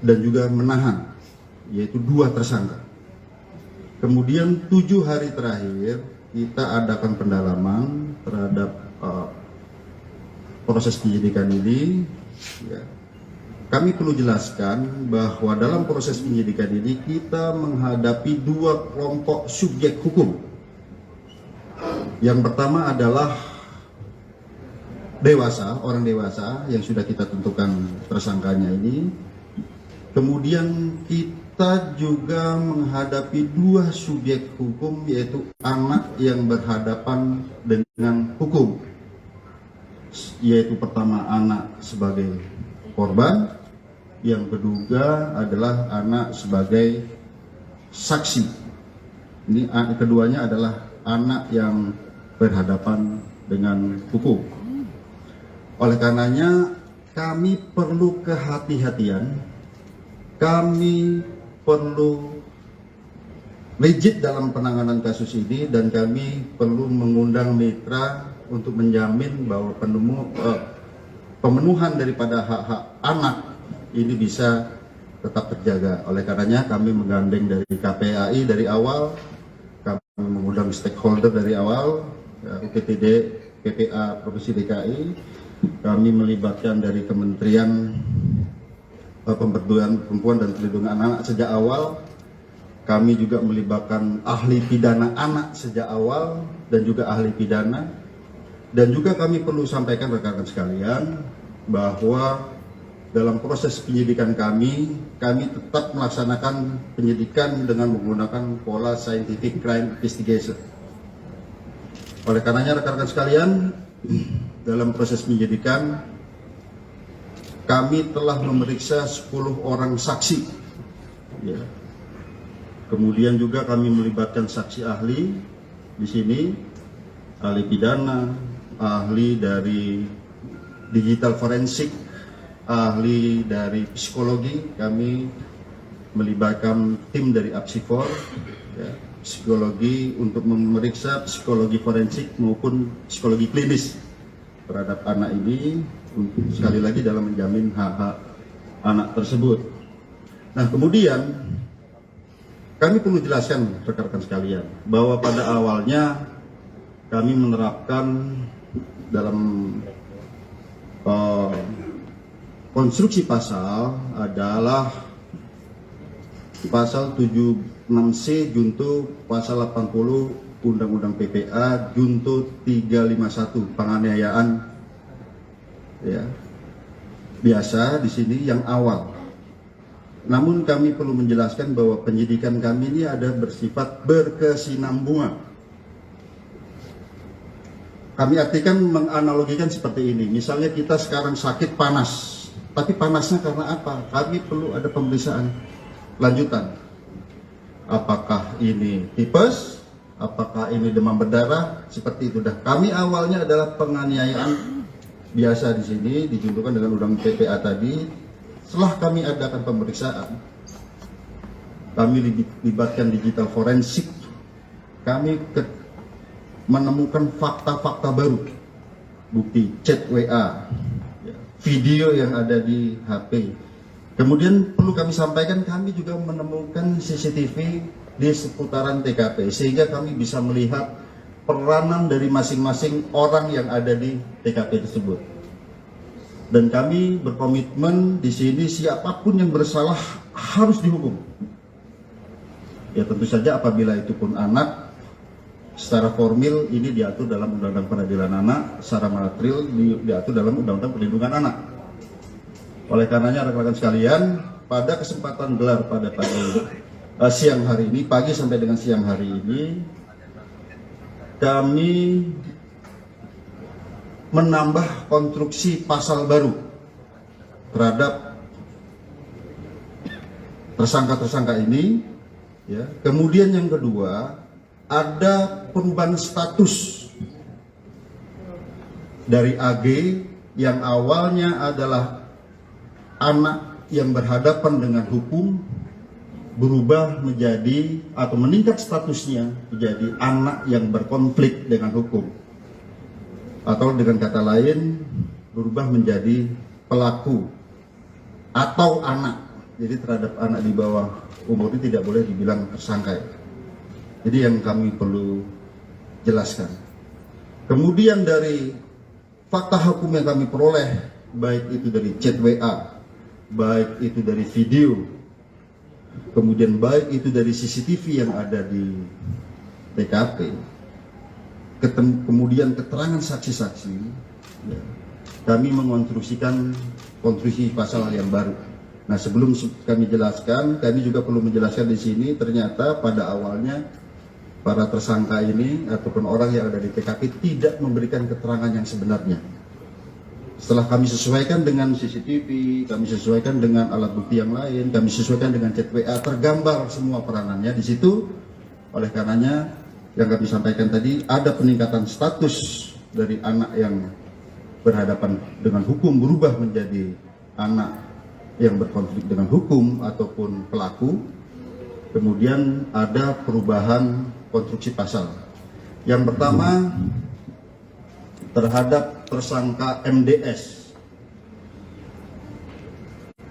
dan juga menahan, yaitu 2 tersangka. Kemudian 7 hari terakhir kita adakan pendalaman terhadap proses penyidikan ini. Ya. Kami perlu jelaskan bahwa dalam proses penyidikan ini kita menghadapi 2 kelompok subjek hukum. Yang pertama adalah dewasa, orang dewasa yang sudah kita tentukan tersangkanya ini. Kemudian kita juga menghadapi 2 subjek hukum, yaitu anak yang berhadapan dengan hukum, yaitu pertama anak sebagai korban, yang kedua adalah anak sebagai saksi. Ini keduanya adalah anak yang berhadapan dengan hukum. Oleh karenanya kami perlu kehati-hatian, kami perlu rigid dalam penanganan kasus ini, dan kami perlu mengundang mitra untuk menjamin bahwa pemenuhan daripada hak-hak anak ini bisa tetap terjaga. Oleh karenanya kami menggandeng dari KPAI dari awal, kami mengundang stakeholder dari awal, UPTD, PPA Provinsi DKI, kami melibatkan dari Kementerian Pemberdayaan Perempuan dan Perlindungan Anak sejak awal. Kami juga melibatkan ahli pidana anak sejak awal dan juga ahli pidana. Dan juga kami perlu sampaikan rekan-rekan sekalian bahwa dalam proses penyidikan kami tetap melaksanakan penyidikan dengan menggunakan pola scientific crime investigation. Oleh karenanya rekan-rekan sekalian, dalam proses penyidikan kami telah memeriksa 10 orang saksi. Ya. Kemudian juga kami melibatkan saksi ahli di sini, ahli pidana, ahli dari digital forensik, ahli dari psikologi. Kami melibatkan tim dari Apsifor, ya, psikologi untuk memeriksa psikologi forensik maupun psikologi klinis terhadap anak ini, sekali lagi dalam menjamin hak-hak anak tersebut. Nah, kemudian kami perlu jelaskan rekan-rekan sekalian bahwa pada awalnya kami menerapkan dalam konstruksi pasal adalah pasal 76C junto pasal 80 Undang-Undang PPA junto 351 penganiayaan, ya, biasa di sini yang awal. Namun kami perlu menjelaskan bahwa penyidikan kami ini ada bersifat berkesinambungan. Kami artikan menganalogikan seperti ini. Misalnya kita sekarang sakit panas, tapi panasnya karena apa? Kami perlu ada pemeriksaan lanjutan. Apakah ini tipes? Apakah ini demam berdarah? Seperti itu. Dah kami awalnya adalah penganiayaan biasa di sini dijuntukan dengan undang PPA tadi. Setelah kami adakan pemeriksaan, kami libatkan digital forensik, kami menemukan fakta-fakta baru, bukti chat WA, video yang ada di HP. Kemudian perlu kami sampaikan, kami juga menemukan CCTV di seputaran TKP, sehingga kami bisa melihat peranan dari masing-masing orang yang ada di TKP tersebut. Dan kami berkomitmen di sini siapapun yang bersalah harus dihukum. Ya tentu saja apabila itu pun anak, secara formil ini diatur dalam Undang-Undang Peradilan Anak, secara material diatur dalam Undang-Undang Perlindungan Anak. Oleh karenanya rekan-rekan sekalian, pada kesempatan gelar pada siang hari ini, pagi sampai dengan siang hari ini, kami menambah konstruksi pasal baru terhadap tersangka-tersangka ini. Ya. Kemudian yang kedua, ada perubahan status dari AG yang awalnya adalah anak yang berhadapan dengan hukum, berubah menjadi atau meningkat statusnya menjadi anak yang berkonflik dengan hukum, atau dengan kata lain berubah menjadi pelaku atau anak. Jadi terhadap anak di bawah umur ini tidak boleh dibilang tersangka. Jadi yang kami perlu jelaskan. Kemudian dari fakta hukum yang kami peroleh, baik itu dari chat WA, baik itu dari video, kemudian baik itu dari CCTV yang ada di TKP, kemudian keterangan saksi-saksi, ya, kami mengonstruksikan konstruksi pasal yang baru. Nah, sebelum kami jelaskan, kami juga perlu menjelaskan di sini, ternyata pada awalnya para tersangka ini ataupun orang yang ada di TKP tidak memberikan keterangan yang sebenarnya. Setelah kami sesuaikan dengan CCTV, kami sesuaikan dengan alat bukti yang lain, kami sesuaikan dengan chat WA, tergambar semua peranannya di situ. Oleh karenanya, yang kami sampaikan tadi, ada peningkatan status dari anak yang berhadapan dengan hukum berubah menjadi anak yang berkonflik dengan hukum ataupun pelaku. Kemudian ada perubahan konstruksi pasal. Yang pertama, terhadap tersangka MDS,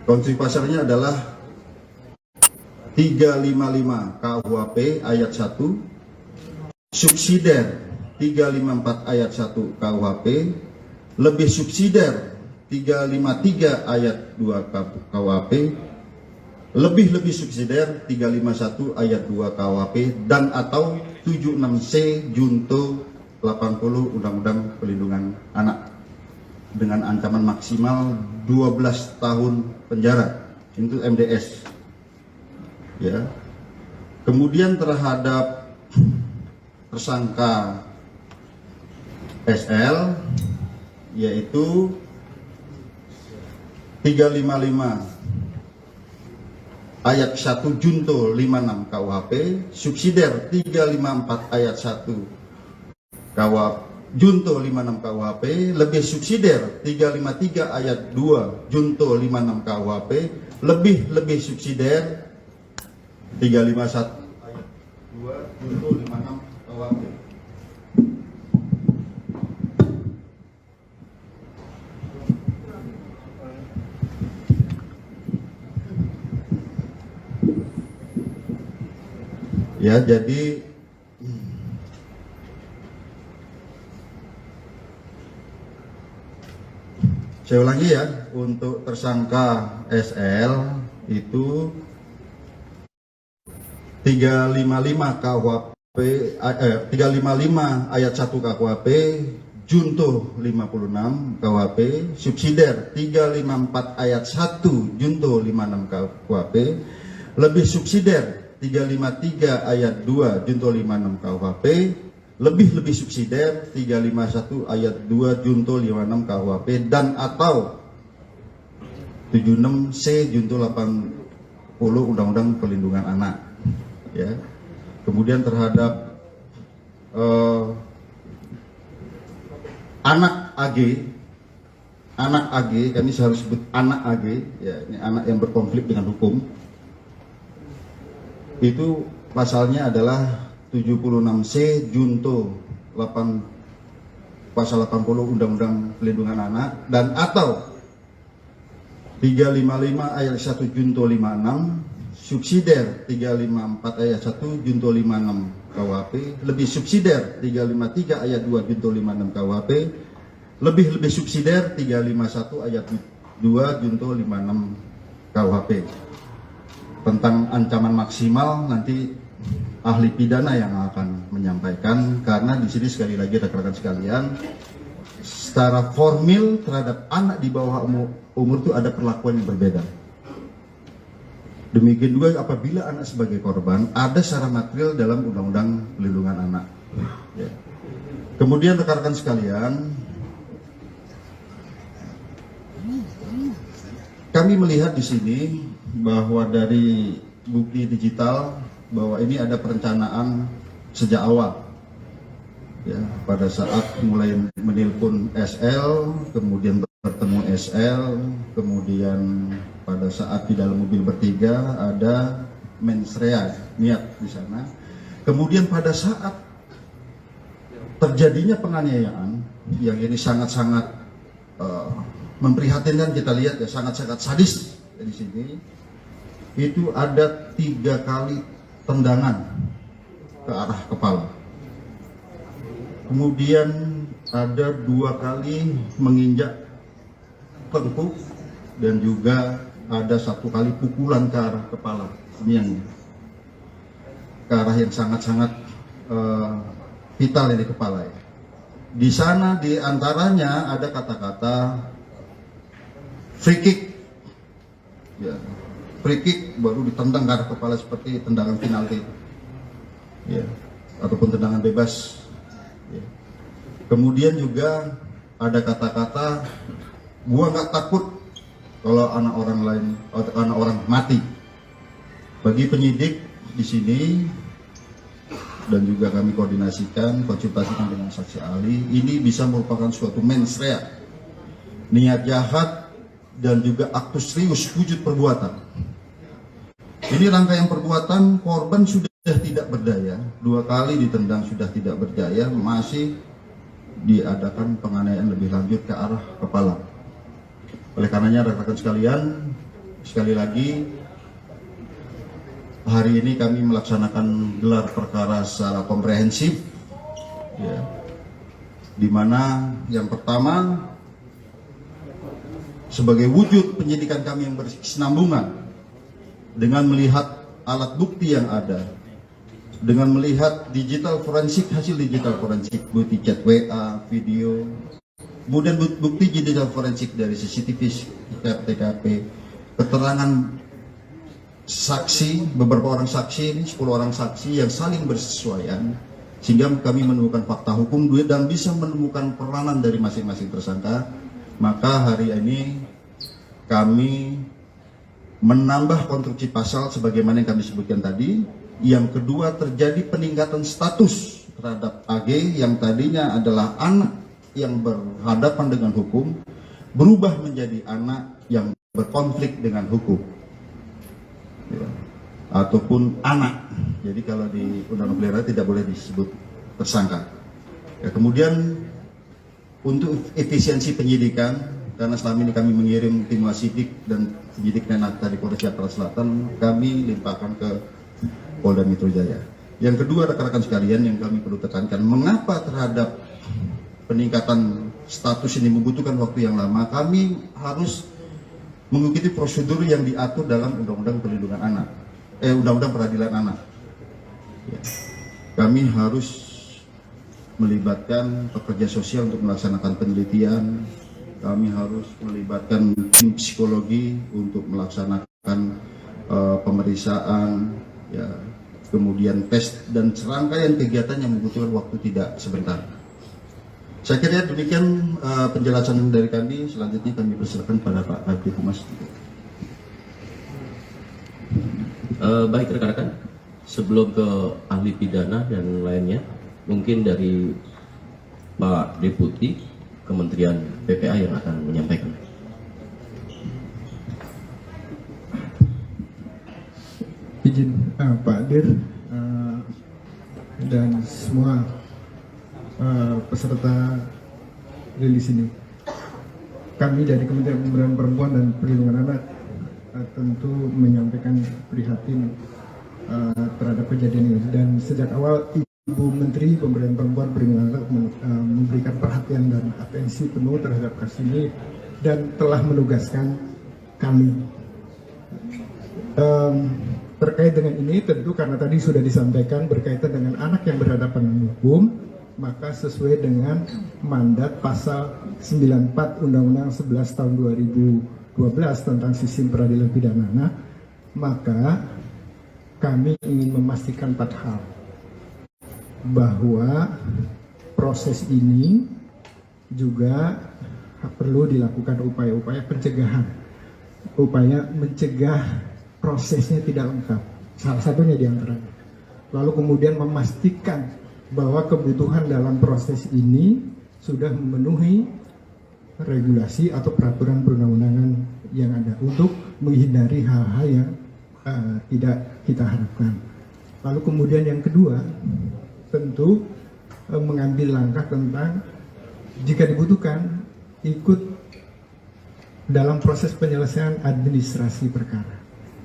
konstruksi pasalnya adalah 355 KUHP ayat 1, subsidiar 354 ayat 1 KUHP, lebih subsidiar 353 ayat 2 KUHP, lebih subsidiar 351 ayat 2 KUHP, dan atau 76C junto 80 Undang-Undang Perlindungan Anak dengan ancaman maksimal 12 tahun penjara. Itu MDS. Ya. Kemudian terhadap tersangka SL, yaitu 355 ayat 1 junto 56 KUHP, subsidiar 354 ayat 1 KUHP junto 56 KUHP, lebih subsidiar 353 ayat 2 junto 56 KUHP, lebih subsidiar 351 ayat 2 junto 56 KUHP. Ya, jadi saya ulangi ya, untuk tersangka SL itu 355 KUHP 355 ayat 1 KUHP junto 56 KUHP, subsidiar 354 ayat 1 junto 56 KUHP, lebih subsidiar 353 ayat 2 junto 56 KUHP, lebih subsidiar 351 ayat 2 junto 56 KUHP, dan atau 76C junto 80 Undang-Undang Perlindungan Anak. Ya. Kemudian terhadap anak AG, kami harus sebut anak AG, ya, ini anak yang berkonflik dengan hukum. Itu pasalnya adalah 76C junto pasal 80 Undang-Undang Pelindungan Anak dan atau 355 ayat 1 junto 56 subsidiar 354 ayat 1 junto 56 KUHP lebih subsidiar 353 ayat 2 junto 56 KUHP lebih subsidiar 351 ayat 2 junto 56 KUHP tentang ancaman maksimal. Nanti ahli pidana yang akan menyampaikan, karena di sini sekali lagi rekan-rekan sekalian, secara formil terhadap anak di bawah umur itu ada perlakuan yang berbeda. Demikian juga apabila anak sebagai korban, ada secara material dalam Undang-Undang Pelindungan Anak. Ya. Kemudian rekan-rekan sekalian, kami melihat di sini bahwa dari bukti digital bahwa ini ada perencanaan sejak awal. Ya, pada saat mulai menelpon SL, kemudian bertemu SL, kemudian pada saat di dalam mobil bertiga ada mens rea, niat di sana. Kemudian pada saat terjadinya penganiayaan yang ini sangat-sangat memprihatinkan, kita lihat ya, sangat-sangat sadis di sini. Itu ada 3 kali tendangan ke arah kepala. Kemudian ada 2 kali menginjak tengkuk dan juga ada 1 kali pukulan ke arah kepala. Ini yang ke arah yang sangat-sangat vital di kepala ya. Di sana di antaranya ada kata-kata free kick. Ya, free kick baru ditendang ke arah kepala seperti tendangan penalti. Ya, ataupun tendangan bebas. Ya. Kemudian juga ada kata-kata gua nggak takut kalau anak orang lain atau anak orang mati. Bagi penyidik di sini dan juga kami koordinasikan, konsultasikan dengan saksi ahli, ini bisa merupakan suatu mens rea, niat jahat dan juga aktus serius wujud perbuatan. Ini rangkaian perbuatan, korban sudah tidak berdaya, 2 kali ditendang sudah tidak berdaya, masih diadakan penganiayaan lebih lanjut ke arah kepala. Oleh karenanya rekan-rekan sekalian, sekali lagi hari ini kami melaksanakan gelar perkara secara komprehensif, ya, di mana yang pertama sebagai wujud penyidikan kami yang berkesinambungan dengan melihat alat bukti yang ada, dengan melihat digital forensik, hasil digital forensik, bukti chat WA, video, kemudian bukti digital forensik dari CCTV, TKP, keterangan saksi, beberapa orang saksi, ini 10 orang saksi yang saling bersesuaian, sehingga kami menemukan fakta hukum dan bisa menemukan peranan dari masing-masing tersangka. Maka hari ini kami menambah konstruksi pasal sebagaimana yang kami sebutkan tadi. Yang kedua, terjadi peningkatan status terhadap AG yang tadinya adalah anak yang berhadapan dengan hukum, berubah menjadi anak yang berkonflik dengan hukum, ya, ataupun anak. Jadi kalau di Undang-Undang Pelindungan tidak boleh disebut tersangka. Ya, kemudian untuk efisiensi penyidikan, karena selama ini kami mengirim tim wasidik dan penyidik Nenakta di Polres Jakarta Selatan, kami limpahkan ke Polda Metro Jaya. Yang kedua, rekan-rekan sekalian, yang kami perlu tekankan, mengapa terhadap peningkatan status ini membutuhkan waktu yang lama? Kami harus mengikuti prosedur yang diatur dalam Undang-Undang Perlindungan Anak, Undang-Undang Peradilan Anak. Ya. Kami harus melibatkan pekerja sosial untuk melaksanakan penelitian. Kami harus melibatkan tim psikologi untuk melaksanakan pemeriksaan, ya, kemudian tes dan serangkaian kegiatan yang membutuhkan waktu tidak sebentar. Saya kira demikian penjelasan dari kami. Selanjutnya kami persilakan pada Pak Kabid Humas. Baik rekan-rekan, sebelum ke ahli pidana dan lainnya, mungkin dari Pak Deputi Kementerian PPA yang akan menyampaikan. Izin Pak Dir dan semua peserta rilis ini. Kami dari Kementerian Pemberdayaan Perempuan dan Perlindungan Anak tentu menyampaikan prihatin terhadap kejadian ini, dan sejak awal Ibu Menteri Pemberdayaan Perempuan Perlindungan Anak memberikan perhatian dan atensi penuh terhadap kasus ini dan telah menugaskan kami. Terkait dengan ini tentu karena tadi sudah disampaikan berkaitan dengan anak yang berhadapan dengan hukum, maka sesuai dengan mandat pasal 94 Undang-Undang 11 tahun 2012 tentang sistem peradilan pidana anak, maka kami ingin memastikan 4 hal. Bahwa proses ini juga perlu dilakukan upaya-upaya pencegahan, upaya mencegah prosesnya tidak lengkap, salah satunya diantaranya. Lalu kemudian memastikan bahwa kebutuhan dalam proses ini sudah memenuhi regulasi atau peraturan perundang-undangan yang ada untuk menghindari hal-hal yang tidak kita harapkan. Lalu kemudian yang kedua, tentu mengambil langkah tentang jika dibutuhkan ikut dalam proses penyelesaian administrasi perkara.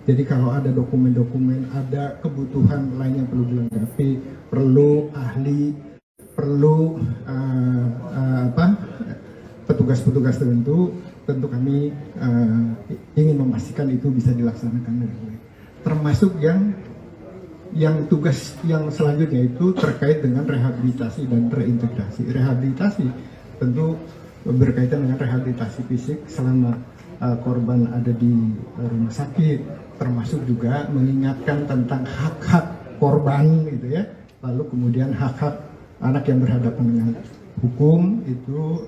Jadi kalau ada dokumen-dokumen, ada kebutuhan lain yang perlu dilengkapi, perlu ahli, perlu petugas-petugas tertentu, tentu kami ingin memastikan itu bisa dilaksanakan dengan baik. Termasuk yang tugas yang selanjutnya itu terkait dengan rehabilitasi dan reintegrasi. Rehabilitasi tentu berkaitan dengan rehabilitasi fisik selama korban ada di rumah sakit, termasuk juga mengingatkan tentang hak-hak korban gitu ya. Lalu kemudian hak-hak anak yang berhadapan dengan hukum itu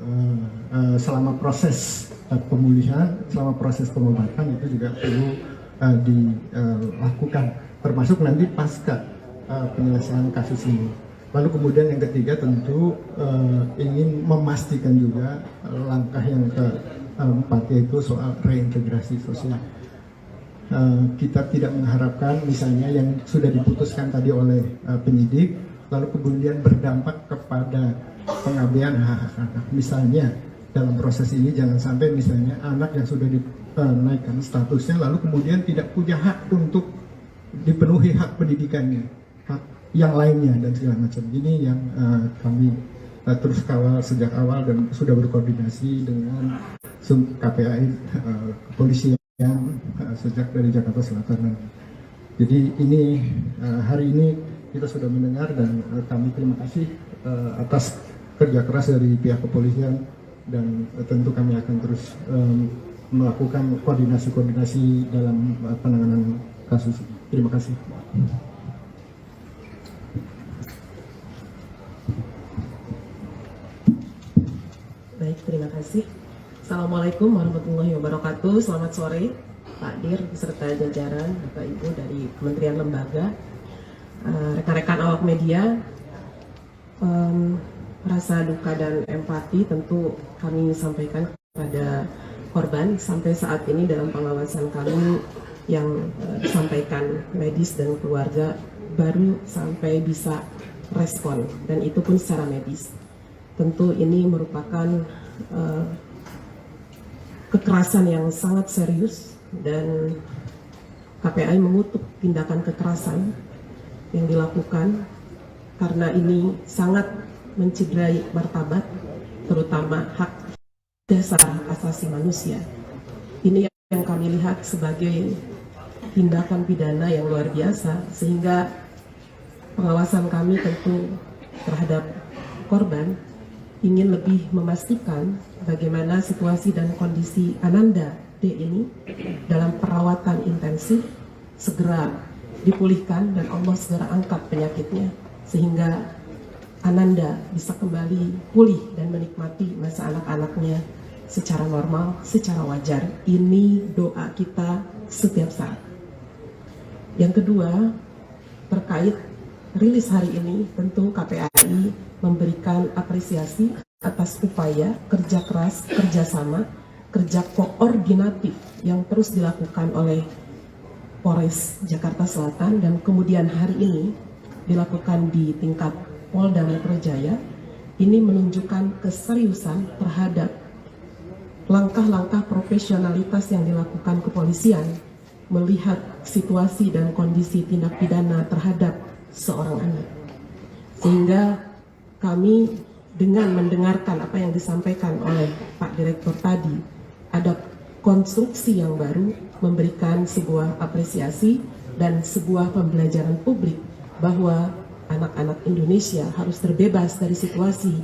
selama proses pemulihan, selama proses pengobatan itu juga perlu dilakukan, termasuk nanti pasca penyelesaian kasus ini. Lalu kemudian yang ketiga tentu ingin memastikan juga langkah yang keempat yaitu soal reintegrasi sosial. Kita tidak mengharapkan misalnya yang sudah diputuskan tadi oleh penyidik lalu kemudian berdampak kepada pengabaian hak-hak anak. Misalnya dalam proses ini jangan sampai misalnya anak yang sudah dinaikkan statusnya lalu kemudian tidak punya hak untuk dipenuhi hak pendidikannya, hak yang lainnya dan segala macam. Ini yang kami terus kawal sejak awal dan sudah berkoordinasi dengan KPAI kepolisian sejak dari Jakarta Selatan. Jadi ini hari ini kita sudah mendengar dan kami terima kasih atas kerja keras dari pihak kepolisian dan tentu kami akan terus melakukan koordinasi dalam penanganan kasus ini. Terima kasih. Baik, terima kasih. Assalamualaikum warahmatullahi wabarakatuh. Selamat sore Pak Dir beserta jajaran Bapak Ibu dari Kementerian Lembaga, rekan-rekan awak media. Rasa duka dan empati tentu kami sampaikan kepada korban. Sampai saat ini dalam pengawasan kami yang disampaikan medis dan keluarga baru sampai bisa respon, dan itu pun secara medis. Tentu ini merupakan kekerasan yang sangat serius dan KPAI mengutuk tindakan kekerasan yang dilakukan karena ini sangat mencederai martabat terutama hak dasar asasi manusia. Ini yang kami lihat sebagai tindakan pidana yang luar biasa, sehingga pengawasan kami tentu terhadap korban ingin lebih memastikan bagaimana situasi dan kondisi Ananda D ini dalam perawatan intensif segera dipulihkan dan Allah segera angkat penyakitnya sehingga Ananda bisa kembali pulih dan menikmati masa anak-anaknya secara normal, secara wajar. Ini doa kita setiap saat. Yang kedua, terkait rilis hari ini, tentu KPAI memberikan apresiasi atas upaya kerja keras, kerjasama, kerja koordinatif yang terus dilakukan oleh Polres Jakarta Selatan dan kemudian hari ini dilakukan di tingkat Polda Metro Jaya ini menunjukkan keseriusan terhadap langkah-langkah profesionalitas yang dilakukan kepolisian melihat situasi dan kondisi tindak pidana terhadap seorang anak. Sehingga kami dengan mendengarkan apa yang disampaikan oleh Pak Direktur tadi, ada konstruksi yang baru memberikan sebuah apresiasi dan sebuah pembelajaran publik bahwa anak-anak Indonesia harus terbebas dari situasi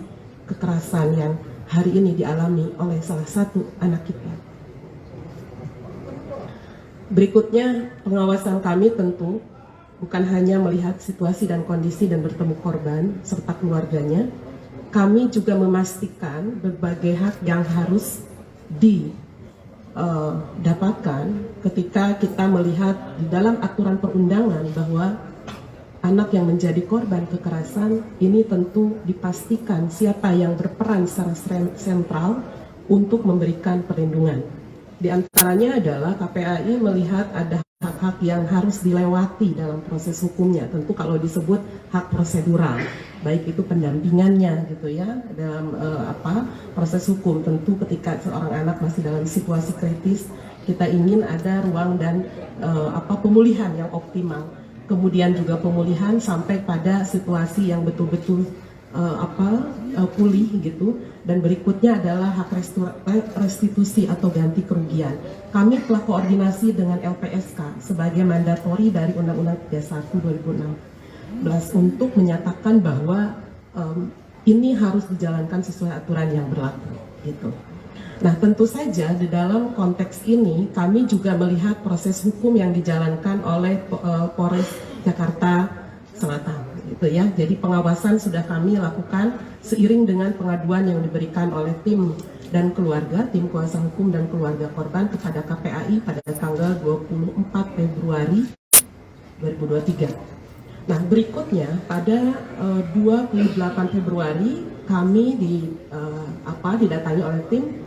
kekerasan yang hari ini dialami oleh salah satu anak kita. Berikutnya, pengawasan kami tentu bukan hanya melihat situasi dan kondisi dan bertemu korban serta keluarganya, kami juga memastikan berbagai hak yang harus didapatkan ketika kita melihat di dalam aturan perundangan bahwa anak yang menjadi korban kekerasan ini tentu dipastikan siapa yang berperan secara sentral untuk memberikan perlindungan. Di antaranya adalah KPAI melihat ada hak-hak yang harus dilewati dalam proses hukumnya. Tentu kalau disebut hak prosedural, baik itu pendampingannya gitu ya dalam proses hukum. Tentu ketika seorang anak masih dalam situasi kritis, kita ingin ada ruang dan pemulihan yang optimal. Kemudian juga pemulihan sampai pada situasi yang betul-betul pulih gitu. Dan berikutnya adalah hak restitusi atau ganti kerugian. Kami telah koordinasi dengan LPSK sebagai mandatori dari Undang-Undang 31 2016 untuk menyatakan bahwa ini harus dijalankan sesuai aturan yang berlaku gitu. Nah, tentu saja di dalam konteks ini kami juga melihat proses hukum yang dijalankan oleh Polres Jakarta Selatan gitu ya. Jadi pengawasan sudah kami lakukan seiring dengan pengaduan yang diberikan oleh tim dan keluarga, tim kuasa hukum dan keluarga korban kepada KPAI pada tanggal 24 Februari 2023. Nah, berikutnya pada 28 Februari kami didatangi oleh tim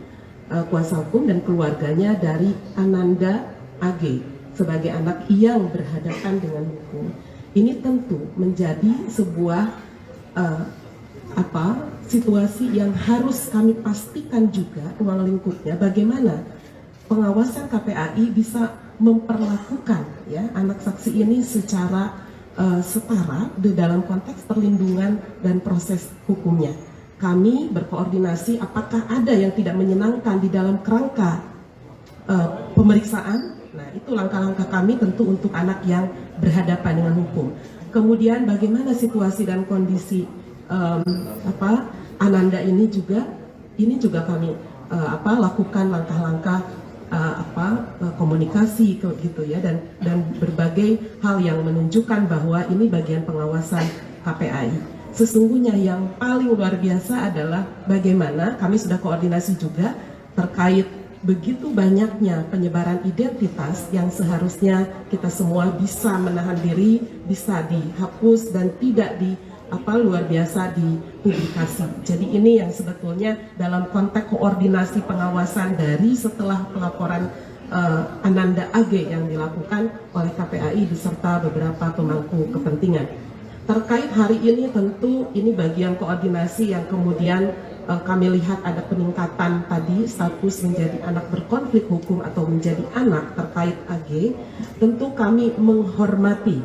kuasa hukum dan keluarganya dari Ananda AG sebagai anak yang berhadapan dengan hukum. Ini tentu menjadi sebuah situasi yang harus kami pastikan juga ruang lingkupnya bagaimana pengawasan KPAI bisa memperlakukan ya anak saksi ini secara setara di dalam konteks perlindungan dan proses hukumnya. Kami berkoordinasi apakah ada yang tidak menyenangkan di dalam kerangka pemeriksaan. Nah, itu langkah-langkah kami tentu untuk anak yang berhadapan dengan hukum. Kemudian bagaimana situasi dan kondisi Ananda ini juga kami lakukan langkah-langkah komunikasi gitu ya dan berbagai hal yang menunjukkan bahwa ini bagian pengawasan KPAI. Sesungguhnya yang paling luar biasa adalah bagaimana kami sudah koordinasi juga terkait begitu banyaknya penyebaran identitas yang seharusnya kita semua bisa menahan diri, bisa dihapus dan tidak luar biasa dipublikasi. Jadi ini yang sebetulnya dalam konteks koordinasi pengawasan dari setelah pelaporan Ananda AG yang dilakukan oleh KPAI beserta beberapa pemangku kepentingan. Terkait hari ini tentu ini bagian koordinasi yang kemudian kami lihat ada peningkatan tadi status menjadi anak berkonflik hukum atau menjadi anak terkait AG. Tentu kami menghormati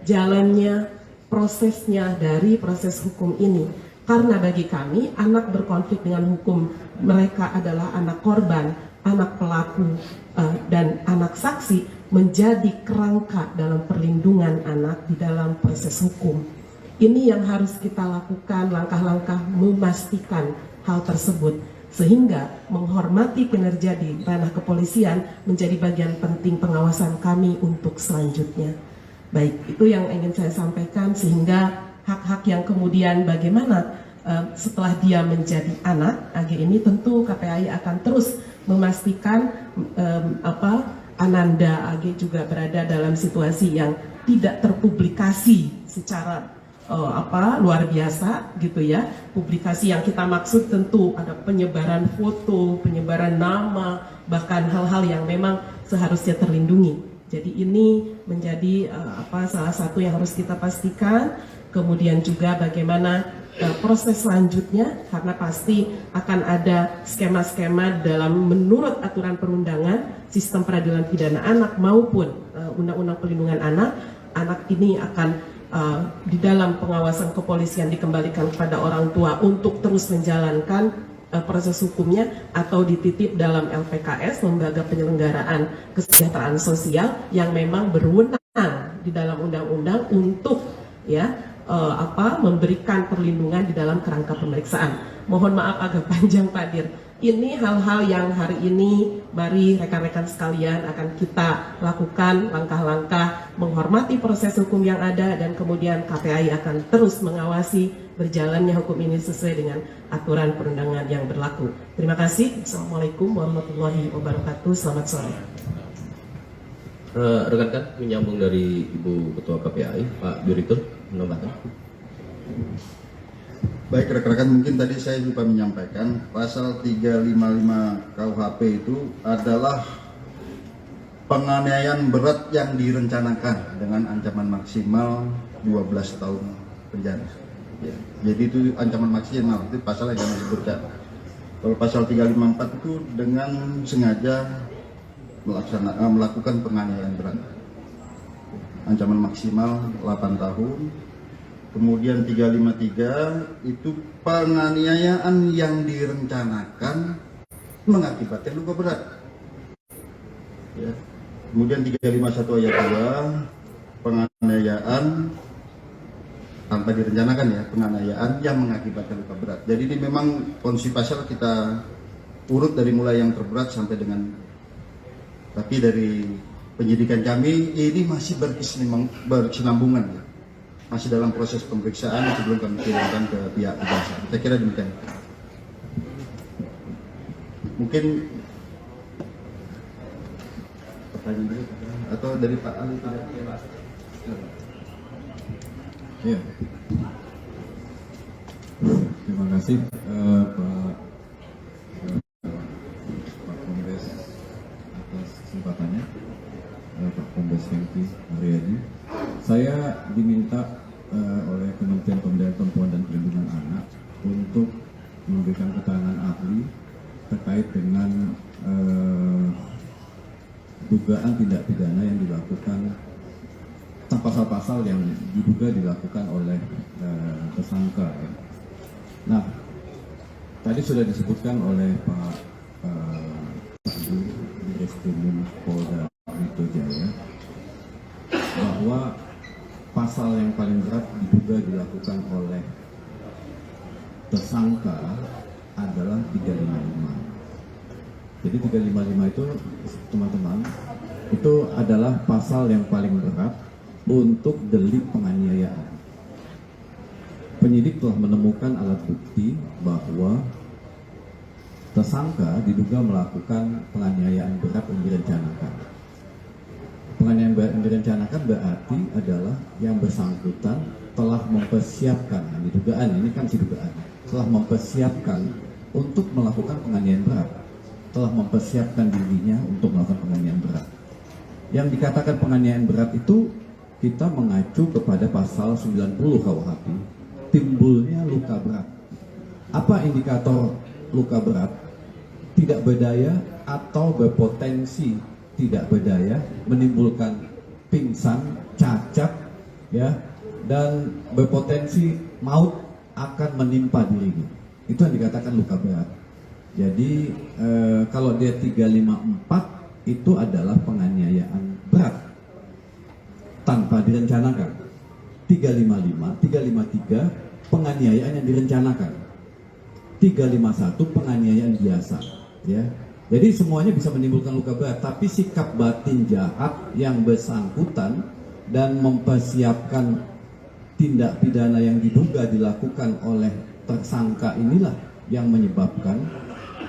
jalannya prosesnya dari proses hukum ini. Karena bagi kami anak berkonflik dengan hukum mereka adalah anak korban, anak pelaku dan anak saksi menjadi kerangka dalam perlindungan anak di dalam proses hukum. Ini yang harus kita lakukan langkah-langkah memastikan hal tersebut sehingga menghormati kinerja di ranah kepolisian menjadi bagian penting pengawasan kami untuk selanjutnya. Baik, itu yang ingin saya sampaikan sehingga hak-hak yang kemudian bagaimana setelah dia menjadi anak AG ini tentu KPAI akan terus memastikan Ananda AG juga berada dalam situasi yang tidak terpublikasi secara luar biasa gitu ya. Publikasi yang kita maksud tentu ada penyebaran foto, penyebaran nama, bahkan hal-hal yang memang seharusnya terlindungi. Jadi ini menjadi salah satu yang harus kita pastikan. kemudian juga bagaimana proses selanjutnya, karena pasti akan ada skema-skema dalam menurut aturan perundangan, sistem peradilan pidana anak maupun undang-undang perlindungan anak ini akan di dalam pengawasan kepolisian dikembalikan kepada orang tua untuk terus menjalankan proses hukumnya atau dititip dalam LPKS, Lembaga Penyelenggaraan Kesejahteraan Sosial, yang memang berwenang di dalam undang-undang untuk memberikan perlindungan di dalam kerangka pemeriksaan. Mohon maaf agak panjang Pak Dir. Ini hal-hal yang hari ini mari rekan-rekan sekalian akan kita lakukan langkah-langkah menghormati proses hukum yang ada, dan kemudian KPAI akan terus mengawasi berjalannya hukum ini sesuai dengan aturan perundangan yang berlaku. Terima kasih. Assalamualaikum warahmatullahi wabarakatuh. Selamat sore. Rekan-rekan menyambung dari Ibu Ketua KPAI, Pak Direktur, menambahkan. Baik rekan-rekan, mungkin tadi saya lupa menyampaikan pasal 355 KUHP itu adalah penganiayaan berat yang direncanakan dengan ancaman maksimal 12 tahun penjara. Ya, jadi itu ancaman maksimal, itu pasal yang kami sebutkan. Kalau pasal 354 itu dengan sengaja melakukan penganiayaan berat, ancaman maksimal 8 tahun. Kemudian 353 itu penganiayaan yang direncanakan mengakibatkan luka berat. Ya. Kemudian 351 ayat 2 penganiayaan tanpa direncanakan, ya, penganiayaan yang mengakibatkan luka berat. Jadi ini memang kondisi pasal kita urut dari mulai yang terberat sampai dengan, tapi dari penyidikan kami ini masih berkesinambungan, ya. Masih dalam proses pemeriksaan sebelum kami kirimkan ke pihak kejaksaan. Saya kira demikian. Mungkin pertanyaan dulu atau dari Pak Ali tidak? Ya. Terima kasih Pak Kombes atas kesempatannya, Pak Kombes Hengki Haryadi. Saya diminta oleh Kementerian Pemberdayaan Perempuan dan Perlindungan Anak untuk memberikan keterangan ahli terkait dengan dugaan tindak pidana yang dilakukan, pasal-pasal yang diduga dilakukan oleh tersangka. Nah, tadi sudah disebutkan oleh Pak Direktur Polda Metro Jaya bahwa pasal yang paling berat diduga dilakukan oleh tersangka adalah 355. Jadi 355 itu, teman-teman, itu adalah pasal yang paling berat untuk delik penganiayaan. Penyidik telah menemukan alat bukti bahwa tersangka diduga melakukan penganiayaan berat yang direncanakan. Penganiayaan berat yang direncanakan berarti adalah yang bersangkutan telah mempersiapkan, ini dugaan, ini kan si dugaan, telah mempersiapkan untuk melakukan penganiayaan berat, telah mempersiapkan dirinya untuk melakukan penganiayaan berat. Yang dikatakan penganiayaan berat itu kita mengacu kepada pasal 90 KUHP, timbulnya luka berat. Apa indikator luka berat? Tidak berdaya atau berpotensi tidak berdaya, menimbulkan pingsan, cacat, ya, dan berpotensi maut akan menimpa dirinya. Itu yang dikatakan luka berat. Jadi kalau dia 354 itu adalah penganiayaan berat tanpa direncanakan. 355, 353 penganiayaan yang direncanakan. 351 penganiayaan biasa, ya. Jadi semuanya bisa menimbulkan luka berat, tapi sikap batin jahat yang bersangkutan dan mempersiapkan tindak pidana yang diduga dilakukan oleh tersangka inilah yang menyebabkan.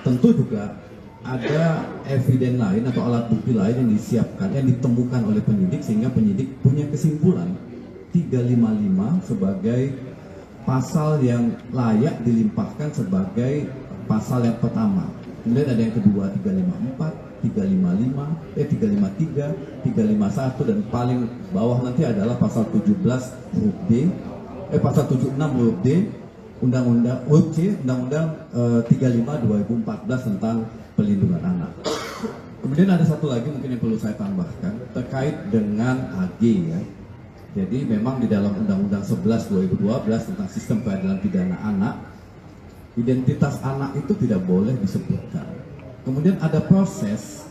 Tentu juga ada eviden lain atau alat bukti lain yang disiapkan, yang ditemukan oleh penyidik, sehingga penyidik punya kesimpulan 355 sebagai pasal yang layak dilimpahkan sebagai pasal yang pertama. Kemudian ada yang kedua 354, 355, 353, 351, dan paling bawah nanti adalah pasal 17 huruf D pasal 76 huruf D Undang-Undang huruf C Undang-Undang 35 2014 tentang pelindungan anak. Kemudian ada satu lagi mungkin yang perlu saya tambahkan terkait dengan AG ya. Jadi memang di dalam Undang-Undang 11 2012 tentang sistem peradilan pidana anak, identitas anak itu tidak boleh disebutkan. Kemudian ada proses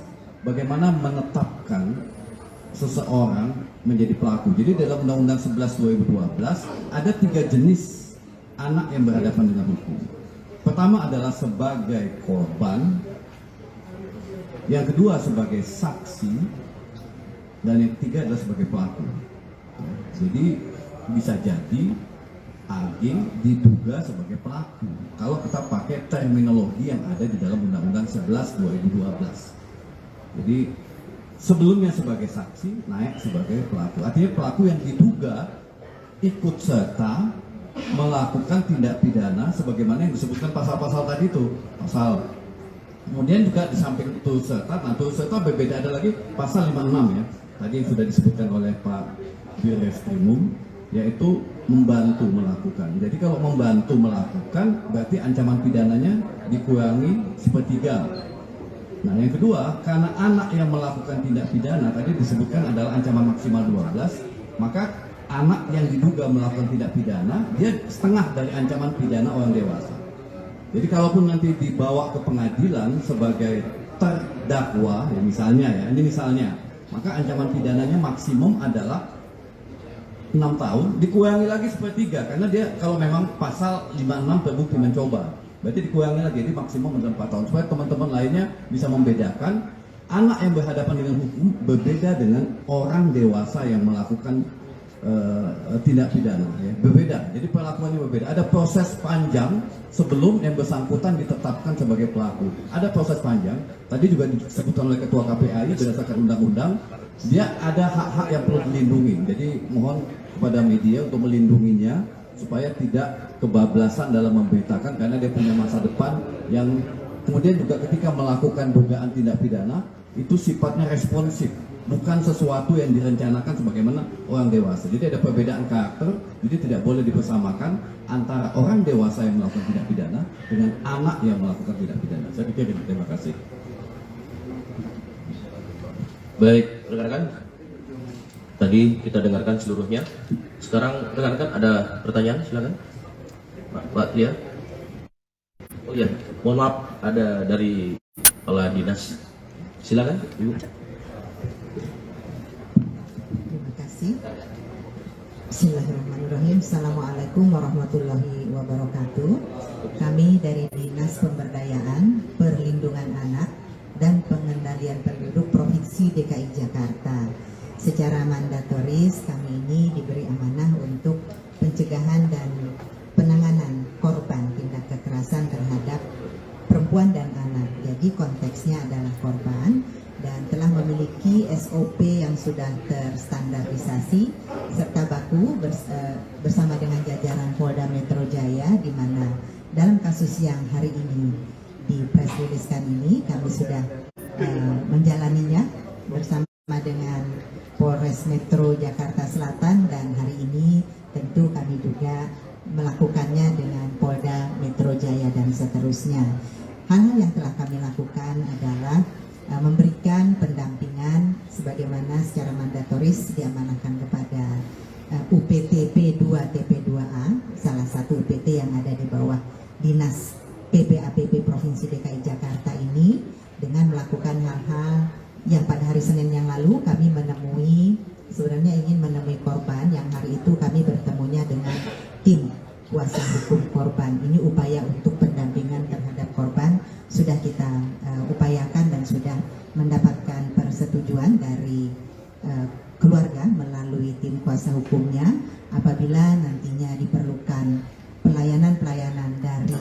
bagaimana menetapkan seseorang menjadi pelaku. Jadi dalam Undang-Undang 11 2012 ada 3 jenis anak yang berhadapan dengan hukum. Pertama adalah sebagai korban, yang kedua sebagai saksi, dan yang ketiga adalah sebagai pelaku. Jadi bisa jadi AG diduga sebagai pelaku kalau kita pakai terminologi yang ada di dalam Undang-Undang 11 2012. Jadi sebelumnya sebagai saksi, naik sebagai pelaku. Artinya pelaku yang diduga ikut serta melakukan tindak pidana sebagaimana yang disebutkan pasal-pasal tadi itu. Kemudian juga di samping turut serta, nah turut serta berbeda, ada lagi pasal 56 ya. Tadi yang sudah disebutkan oleh Pak Dirreskrimum, yaitu membantu melakukan. Jadi kalau membantu melakukan berarti ancaman pidananya dikurangi sepertiga. Nah yang kedua, karena anak yang melakukan tindak pidana tadi disebutkan adalah ancaman maksimal 12, maka anak yang diduga melakukan tindak pidana, dia setengah dari ancaman pidana orang dewasa. Jadi kalaupun nanti dibawa ke pengadilan sebagai terdakwa, ya misalnya ya, ini misalnya, maka ancaman pidananya maksimum adalah 6 tahun, dikurangi lagi sepertiga, karena dia kalau memang pasal 56 terbukti mencoba, berarti dikurangi lagi, jadi maksimum adalah 4 tahun, supaya teman-teman lainnya bisa membedakan anak yang berhadapan dengan hukum berbeda dengan orang dewasa yang melakukan tindak pidana ya, berbeda. Jadi perlakuannya berbeda. Ada proses panjang sebelum yang bersangkutan ditetapkan sebagai pelaku. Ada proses panjang. Tadi juga disebutkan oleh Ketua KPAI berdasarkan undang-undang, dia ada hak-hak yang perlu dilindungi. Jadi mohon kepada media untuk melindunginya supaya tidak kebablasan dalam memberitakan, karena dia punya masa depan yang kemudian juga ketika melakukan dugaan tindak pidana itu sifatnya responsif, bukan sesuatu yang direncanakan sebagaimana orang dewasa. Jadi ada perbedaan karakter, jadi tidak boleh dipersamakan antara orang dewasa yang melakukan tindak pidana dengan anak yang melakukan tindak pidana. Saya pikir ini. Terima kasih. Baik, rekan-rekan. Tadi kita dengarkan seluruhnya. Sekarang rekan-rekan ada pertanyaan, silakan. Pak Tia. Oh iya, mohon maaf, ada dari kepala dinas. Silakan, Ibu. Terima kasih. Bismillahirrahmanirrahim. Assalamualaikum warahmatullahi wabarakatuh. Kami dari Dinas Pemberdayaan, Perlindungan Anak, dan Pengendalian Penduduk Provinsi DKI Jakarta. Secara mandatoris kami ini diberi amanah untuk pencegahan dan penanganan korban tindak kekerasan terhadap perempuan dan anak. Jadi konteksnya adalah korban dan telah memiliki SOP yang sudah terstandarisasi serta baku bersama dengan jajaran Polda Metro Jaya, di mana dalam kasus yang hari ini di press release-kan ini kami sudah menjalaninya bersama dengan Polres Metro Jakarta Selatan, dan hari ini tentu kami juga melakukannya dengan Polda Metro Jaya dan seterusnya. Hal-hal yang telah kami lakukan adalah memberikan pendampingan sebagaimana secara mandatoris diamanahkan kepada UPT P2 TP2A, salah satu UPT yang ada di bawah Dinas PPAPP Provinsi DKI Jakarta ini, dengan melakukan hal-hal yang pada hari Senin yang lalu kami sebenarnya ingin menemui korban, yang hari itu kami bertemunya dengan tim kuasa hukum korban. Ini upaya untuk pendampingan terhadap korban sudah kita upayakan dan sudah mendapatkan persetujuan dari keluarga melalui tim kuasa hukumnya. Apabila nantinya diperlukan pelayanan-pelayanan dari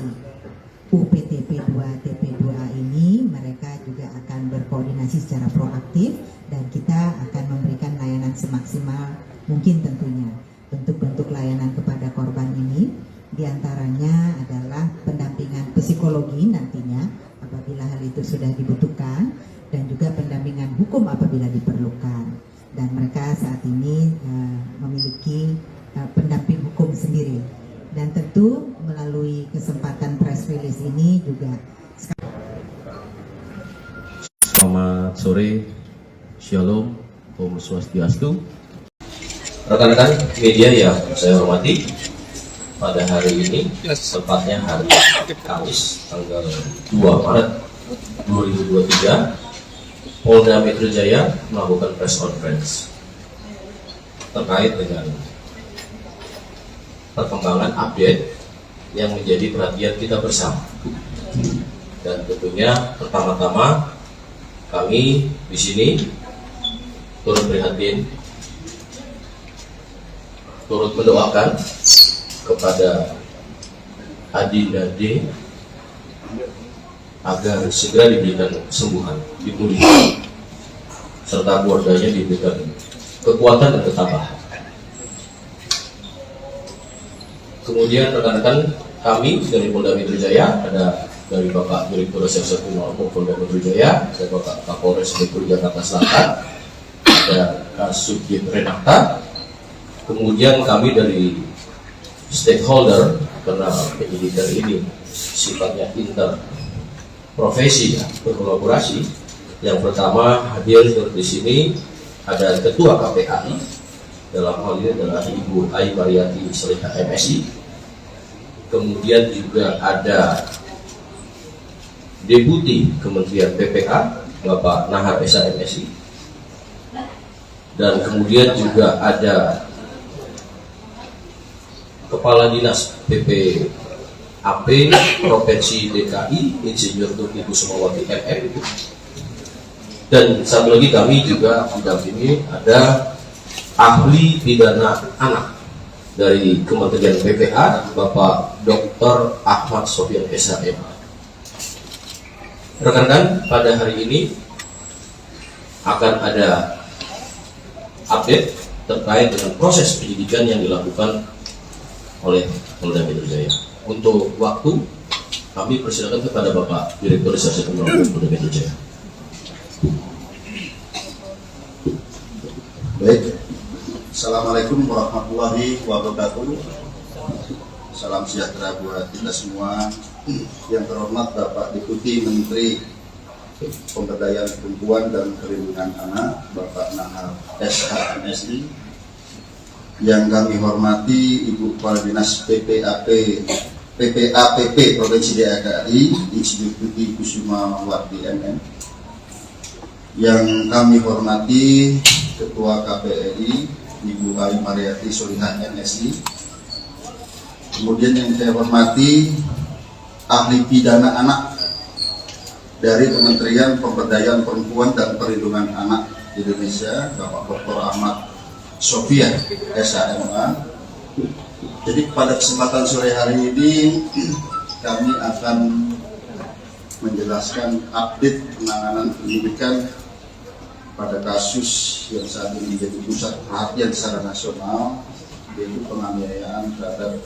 UPT P2 TP2A ini, mereka juga akan berkoordinasi secara proaktif dan kita akan memberikan layanan semaksimal mungkin tentunya. Bentuk-bentuk layanan kepada korban ini diantaranya adalah pendampingan psikologi nantinya apabila hal itu sudah dibutuhkan, dan juga pendampingan hukum apabila diperlukan. Dan mereka saat ini memiliki pendamping hukum sendiri. Dan tentu melalui kesempatan press release ini juga. Selamat sore, Shalom, Om Swastiastu. Rekan-rekan media yang saya hormati, pada hari ini, tepatnya hari Kamis, tanggal 2 Maret 2023, Polda Metro Jaya melakukan press conference terkait dengan perkembangan update yang menjadi perhatian kita bersama. Dan tentunya pertama-tama kami di sini turut prihatin, turut mendoakan kepada Adinda D agar segera diberikan kesembuhan, dipulihkan, serta keluarganya diberikan kekuatan dan ketabahan. Kemudian rekan-rekan kami dari Polda Metro Jaya, ada dari Bapak Direktur Reserse Kriminal Umum Polda Metro Jaya, ada Bapak Kapolres Metro Jakarta Selatan, ada Kasubdit Renata. Kemudian kami dari stakeholder, karena penyidikan ini sifatnya interprofesi, ya, berkolaborasi. Yang pertama hadir di sini ada Ketua KPAI, dalam hal ini adalah Ibu Ai Mariati Solihah MSI. Kemudian juga ada Deputi Kementerian PPA Bapak Nahar Esa MSI, dan kemudian juga ada Kepala Dinas PPAP Provinsi DKI Insinyur Tuti Kusumawati MM. Dan satu lagi kami juga mendampingi ada ahli pidana anak dari Kementerian PPA Bapak Dr. Ahmad Sofyan SHM. Rekan-rekan, pada hari ini akan ada update terkait dengan proses penyidikan yang dilakukan oleh Polda Metro Jaya. Untuk waktu, kami persilakan kepada Bapak Direktur Reserse Kriminal Umum Polda Metro Jaya. Baik, Assalamualaikum warahmatullahi wabarakatuh. Salam sejahtera buat kita semua. Yang terhormat Bapak Deputi Menteri Pemberdayaan Perempuan dan Perlindungan Anak, Bapak Nahar SHMSI. Yang kami hormati Ibu Kepala Dinas PPAPP Provinsi DKI Insinyur Tuti Kusumawati MM. Yang kami hormati Ketua KPRI Ibu Ai Mariati Solihah MSI. Kemudian yang saya hormati ahli pidana anak dari Kementerian Pemberdayaan Perempuan dan Perlindungan Anak Indonesia, Bapak Dr. Ahmad Sofyan SHMA. Jadi pada kesempatan sore hari ini kami akan menjelaskan update penanganan penyidikan pada kasus yang saat ini menjadi pusat perhatian secara nasional, yaitu penganiayaan terhadap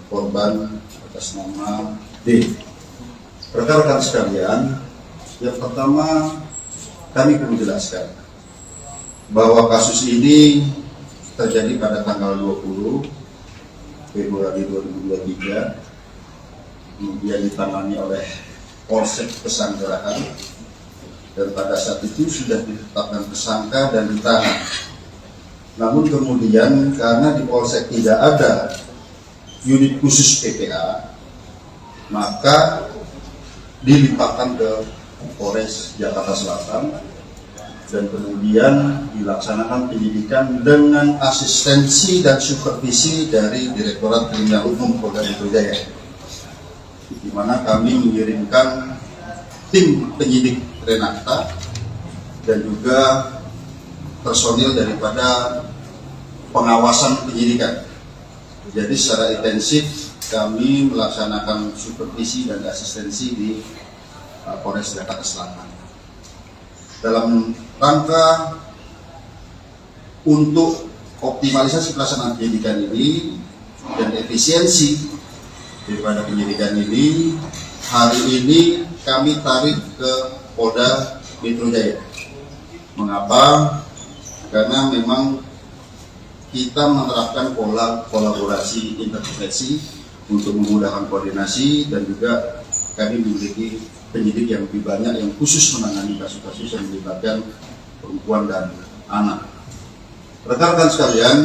korban atas nama D. Rekan-rekan sekalian, yang pertama kami perlu jelaskan bahwa kasus ini terjadi pada tanggal 20 Februari 2023, kemudian ditangani oleh Polsek Pesanggerahan. Dan pada saat itu sudah ditetapkan tersangka dan ditahan. Namun kemudian karena di Polsek tidak ada unit khusus PPA, maka dilimpahkan ke Polres Jakarta Selatan dan kemudian dilaksanakan penyidikan dengan asistensi dan supervisi dari Direktorat Kriminal Umum Polda Metro Jaya, di mana kami mengirimkan tim penyidik Renata dan juga personil daripada pengawasan penyidikan. Jadi secara intensif kami melaksanakan supervisi dan asistensi di Polres Jakarta Selatan dalam rangka untuk optimalisasi pelaksanaan penyidikan ini dan efisiensi daripada penyidikan ini. Hari ini kami tarik ke Polda Metro Jaya. Mengapa? Karena memang kita menerapkan pola kolaborasi intervensi untuk memudahkan koordinasi, dan juga kami memiliki penyidik yang lebih banyak yang khusus menangani kasus-kasus yang melibatkan perempuan dan anak. Rekan-rekan sekalian,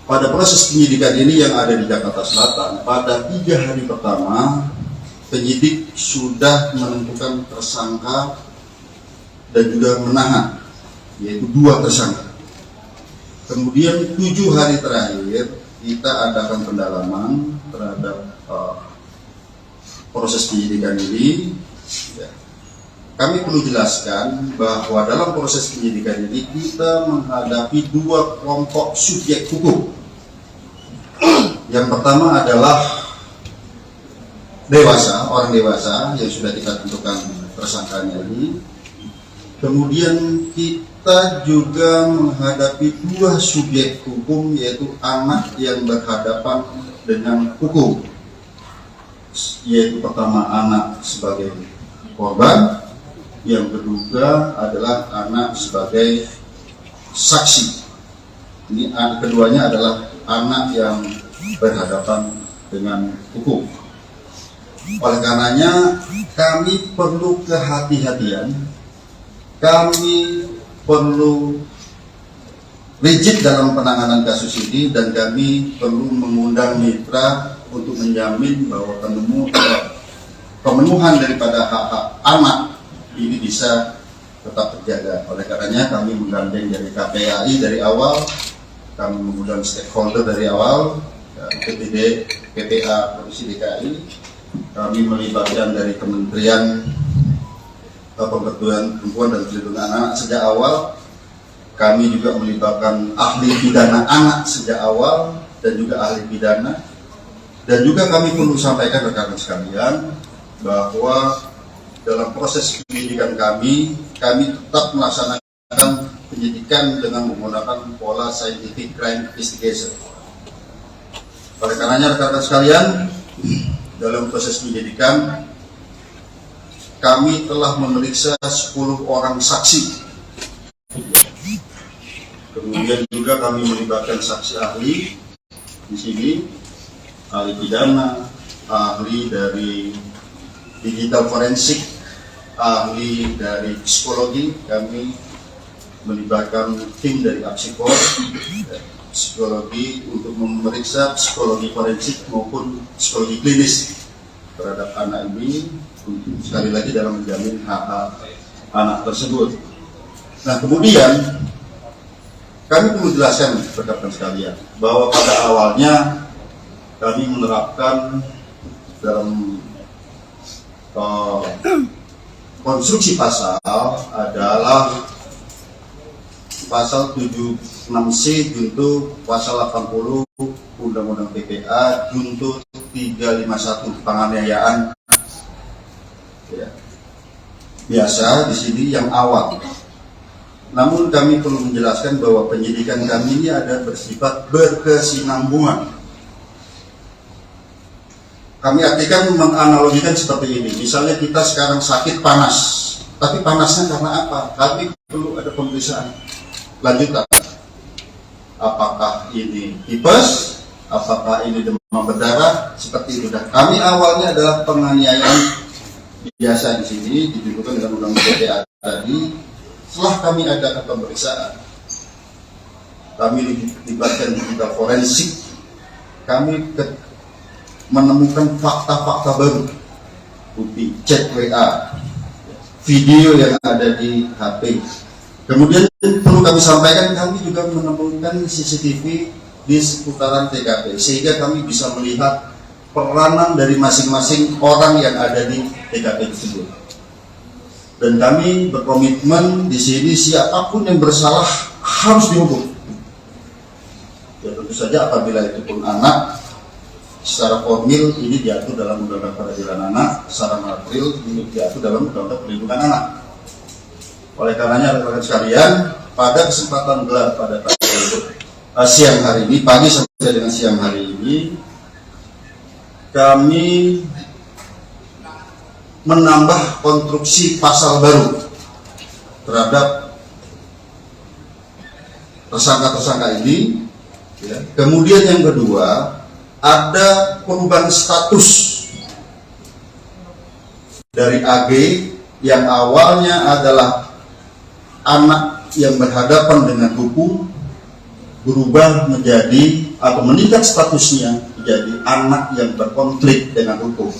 pada proses penyidikan ini yang ada di Jakarta Selatan, pada 3 hari pertama, penyidik sudah menentukan tersangka dan juga menahan, yaitu 2 tersangka. Kemudian 7 hari terakhir kita adakan pendalaman terhadap proses penyidikan ini. Kami perlu jelaskan bahwa dalam proses penyidikan ini kita menghadapi 2 kelompok subjek hukum. Yang pertama adalah orang dewasa yang sudah kita tentukan tersangkanya ini. Kemudian kita juga menghadapi 2 subjek hukum, yaitu anak yang berhadapan dengan hukum, yaitu pertama anak sebagai korban, yang kedua adalah anak sebagai saksi. Ini keduanya adalah anak yang berhadapan dengan hukum. Oleh karenanya kami perlu kehati-hatian, kami perlu rigid dalam penanganan kasus ini, dan kami perlu mengundang mitra untuk menjamin bahwa pemenuhan daripada hak-hak anak ini bisa tetap terjaga. Oleh karenanya kami menggandeng dari KPAI dari awal, kami mengundang stakeholder dari awal, PPD, PPA Provinsi DKI, kami melibatkan dari Kementerian Pemberdayaan Perempuan dan Perlindungan Anak sejak awal. Kami juga melibatkan ahli pidana anak sejak awal dan juga ahli pidana. Dan juga kami perlu sampaikan rekan-rekan sekalian bahwa dalam proses penyidikan kami tetap melaksanakan penyidikan dengan menggunakan pola scientific crime investigation. Oleh karenanya rekan-rekan sekalian, dalam proses penyidikan kami telah memeriksa 10 orang saksi. Kemudian juga kami melibatkan saksi ahli di sini, ahli pidana, ahli dari digital forensik, ahli dari psikologi. Kami melibatkan tim dari Apsikor, psikologi untuk memeriksa psikologi forensik maupun psikologi klinis terhadap anak ini, sekali lagi dalam menjamin hak-hak anak tersebut. Nah, kemudian kami perlu jelaskan rekan-rekan sekalian bahwa pada awalnya kami menerapkan dalam konstruksi pasal adalah pasal 76C junto pasal 80 Undang-Undang PPA junto 351 penganiayaan. Ya. Biasa di sini yang awal. Namun kami perlu menjelaskan bahwa penyidikan kami ini ada bersifat berkesinambungan. Kami artikan menganalogikan seperti ini. Misalnya kita sekarang sakit panas, tapi panasnya karena apa? Kami perlu ada pemeriksaan lanjutan. Apakah ini tipes? Apakah ini demam berdarah? Seperti itu. Dan kami awalnya adalah penganiayaan biasa di sini ditentukan dengan Undang-Undang PPA tadi. Setelah kami adakan pemeriksaan, kami dilibatkan digital forensik, kami menemukan fakta-fakta baru, bukti chat WA, video yang ada di HP. Kemudian perlu kami sampaikan, kami juga menemukan CCTV di seputaran TKP, sehingga kami bisa melihat peranan dari masing-masing orang yang ada di TKP tersebut. Dan kami berkomitmen di sini siapapun yang bersalah harus dihukum. Ya tentu saja apabila itu pun anak, secara formil ini diatur dalam Undang-Undang Peradilan Anak, secara material ini diatur dalam Undang-Undang Perlindungan Anak. Oleh karenanya rekan-rekan sekalian, pada kesempatan gelar pada siang hari ini, pagi sampai dengan siang hari ini, kami menambah konstruksi pasal baru terhadap tersangka-tersangka ini. Ya. Kemudian yang kedua, ada perubahan status dari AG yang awalnya adalah anak yang berhadapan dengan hukum, berubah menjadi atau meningkat statusnya menjadi anak yang berkonflik dengan hukum,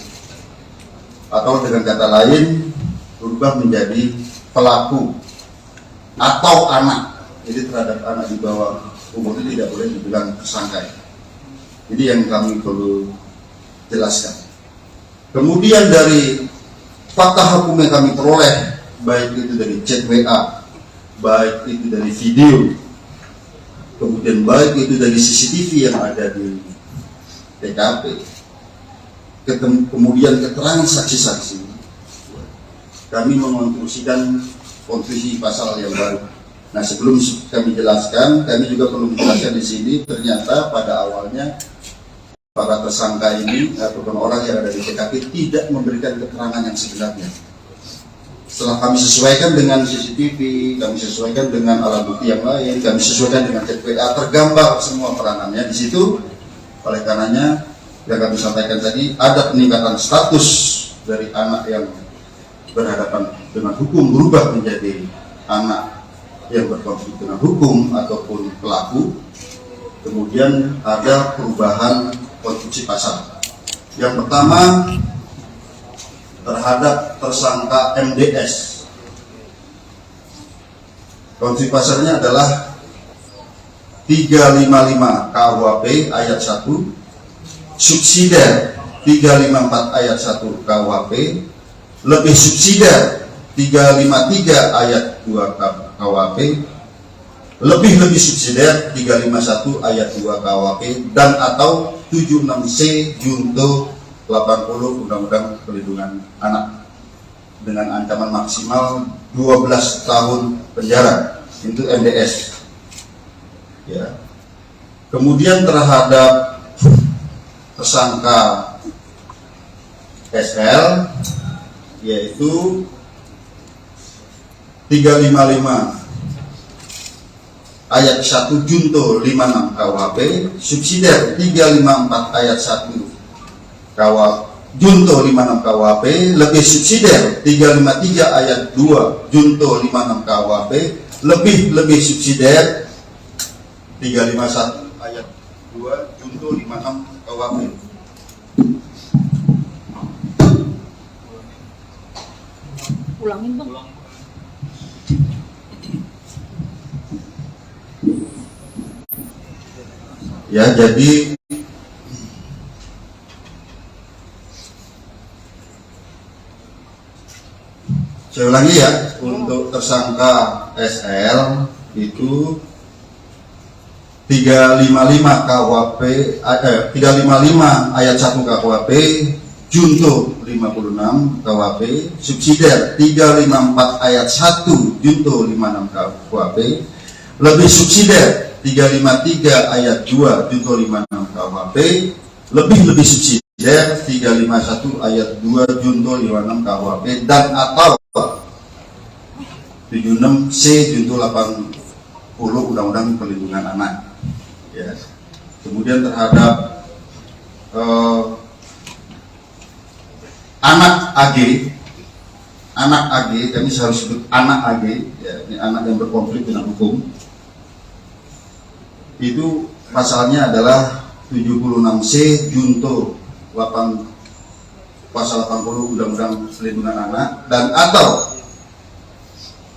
atau dengan kata lain berubah menjadi pelaku atau anak. Jadi terhadap anak di bawah umur itu tidak boleh dibilang tersangka. Jadi yang kami perlu jelaskan. Kemudian dari fakta hukum yang kami peroleh, baik itu dari chat WA, baik itu dari video, kemudian baik itu dari CCTV yang ada di TKP, kemudian keterangan saksi-saksi, kami mengonstruksikan konstruksi pasal yang baru. Nah, sebelum kami jelaskan, kami juga perlu menjelaskan di sini, ternyata pada awalnya para tersangka ini ataupun orang yang ada di TKP tidak memberikan keterangan yang sebenarnya. Setelah kami sesuaikan dengan CCTV, kami sesuaikan dengan alat bukti yang lain, kami sesuaikan dengan chat WA, tergambar semua peranannya di situ. Oleh karenanya, yang kami sampaikan tadi, ada peningkatan status dari anak yang berhadapan dengan hukum berubah menjadi anak yang berkonflik dengan hukum ataupun pelaku. Kemudian ada perubahan konstruksi pasal. Yang pertama, terhadap tersangka MDS, konstruksi pasalnya adalah 355 KUHP ayat 1, subsidiar 354 ayat 1 KUHP, lebih subsidiar 353 ayat 2 KUHP, lebih subsidiar 351 ayat 2 KUHP, dan atau 76C junto 80 Undang-Undang Perlindungan Anak dengan ancaman maksimal 12 tahun penjara. Itu MDS. Ya. Kemudian terhadap tersangka SL, yaitu 355 ayat 1 junto 56 KUHP, subsidiar 354 ayat 1 junto 56 KUHP, lebih subsidiar 353 ayat 2 junto 56 KUHP, lebih subsidiar 351 ayat 2 junto 56 KUHP. Ulangin bang. Ya, jadi saya ulangi ya, untuk tersangka SL itu 355 KUHP 355 ayat 1 KUHP junto 56 KUHP, subsidiar 354 ayat 1 junto 56 KUHP, lebih subsidiar 353 ayat 2 junto 56 KUHP, lebih subsidiar 351 ayat 2 junto 56 KUHP, dan atau 76C junto 80 Undang-Undang Perlindungan Anak. Ya. Kemudian terhadap anak AG, kami harus sebut anak AG, ya, ini anak yang berkonflik dengan hukum. Itu pasalnya adalah 76C junto 8 pasal 80 Undang-Undang Perlindungan Anak, dan atau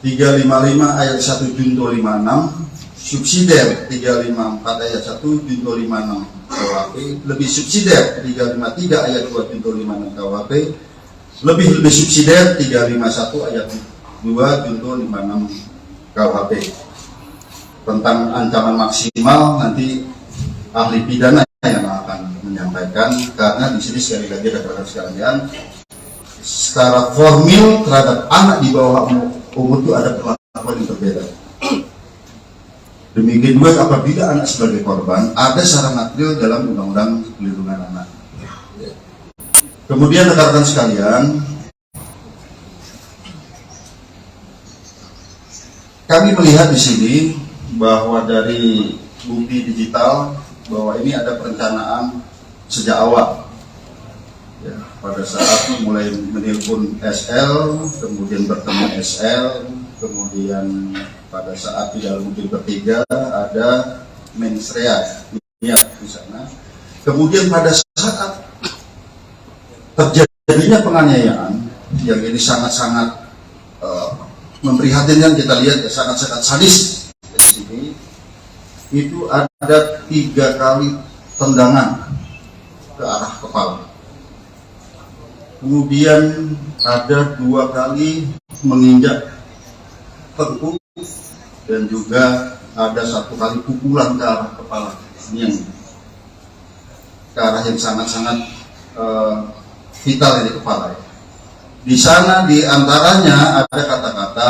355 ayat 1 junto 56, subsidiar 354 ayat 1 junto 56 KUHP, lebih subsidiar 353 ayat 2 junto 56 KUHP, lebih subsidiar 351 ayat 2 junto 56 KUHP. Tentang ancaman maksimal nanti ahli pidana yang akan menyampaikan, karena di sini sekali lagi rekan-rekan sekalian, secara formil terhadap anak di bawah umur itu ada perlakuan yang berbeda. Demikian juga apabila anak sebagai korban, ada secara material dalam Undang-Undang Perlindungan Anak. Kemudian rekan-rekan sekalian, kami melihat di sini bahwa dari bukti digital bahwa ini ada perencanaan sejak awal. Ya, pada saat mulai menelpon SL, kemudian bertemu SL, kemudian pada saat di dalam mobil bertiga ada mensrea di sana. Kemudian pada saat terjadinya penganiayaan yang ini sangat-sangat memprihatinkan, kita lihat sangat-sangat sadis di sini, itu ada 3 kali tendangan ke arah kepala. Kemudian ada 2 kali menginjak tengkuk dan juga ada 1 kali pukulan ke arah kepala. Ini yang ke arah yang sangat-sangat vital di kepala. Di sana di antaranya ada kata-kata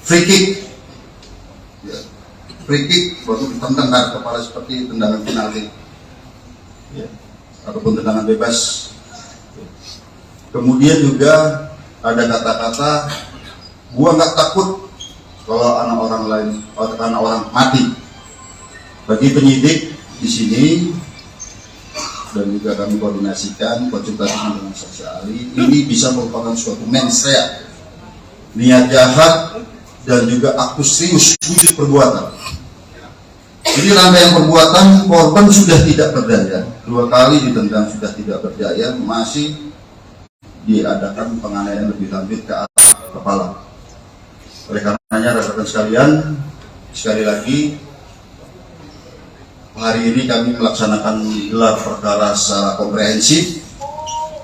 free kick, ya, free kick baru ditendang ke kepala seperti tendangan penalti, ya, ataupun tendangan bebas. Kemudian juga ada kata-kata, gua nggak takut kalau anak orang lain, anak orang mati. Bagi penyidik di sini dan juga kami koordinasikan konsultasi dengan saksi ahli, ini bisa merupakan suatu mensrea, niat jahat dan juga aktus serius wujud perbuatan. Ini rangkaian perbuatan, korban sudah tidak berdaya, 2 kali ditendang sudah tidak berdaya, masih diadakan penganiayaan lebih lanjut ke arah kepala. Oleh karenanya rekan-rekan sekalian, sekali lagi hari ini kami melaksanakan gelar perkara secara komprehensif,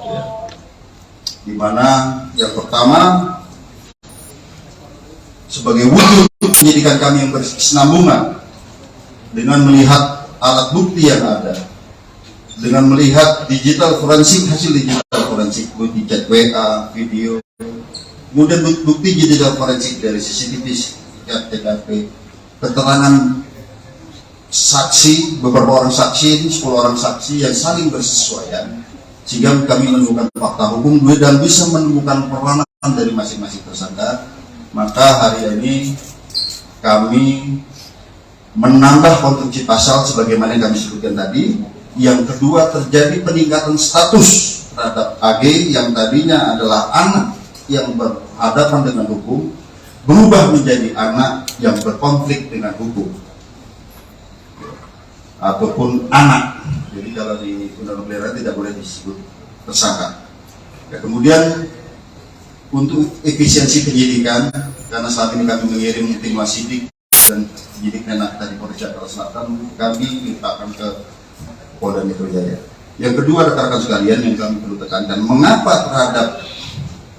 ya, di mana yang pertama sebagai wujud penyidikan kami yang berkesinambungan dengan melihat alat bukti yang ada, dengan melihat digital forensik, hasil digital forensik, bukti chat WA, video, kemudian bukti digital forensik dari CCTV, TKP, keterangan saksi, beberapa orang saksi, 10 orang saksi yang saling bersesuaian, sehingga kami menemukan fakta hukum dan bisa menemukan peranan dari masing-masing tersangka. Maka hari ini kami menambah konstruksi pasal sebagaimana yang kami sebutkan tadi. Yang kedua, terjadi peningkatan status terhadap AG yang tadinya adalah anak yang berhadapan dengan hukum, berubah menjadi anak yang berkonflik dengan hukum ataupun anak. Jadi kalau di undang-undang peliharaan tidak boleh disebut tersangka. Ya, kemudian untuk efisiensi penyidikan, karena saat ini kami mengirim tim wasidik dan penyidik Menak dari Polres Jakarta Selatan, kami limpahkan ke Polda Metro Jaya. Yang kedua, rekan-rekan sekalian, yang kami perlu tekankan, mengapa terhadap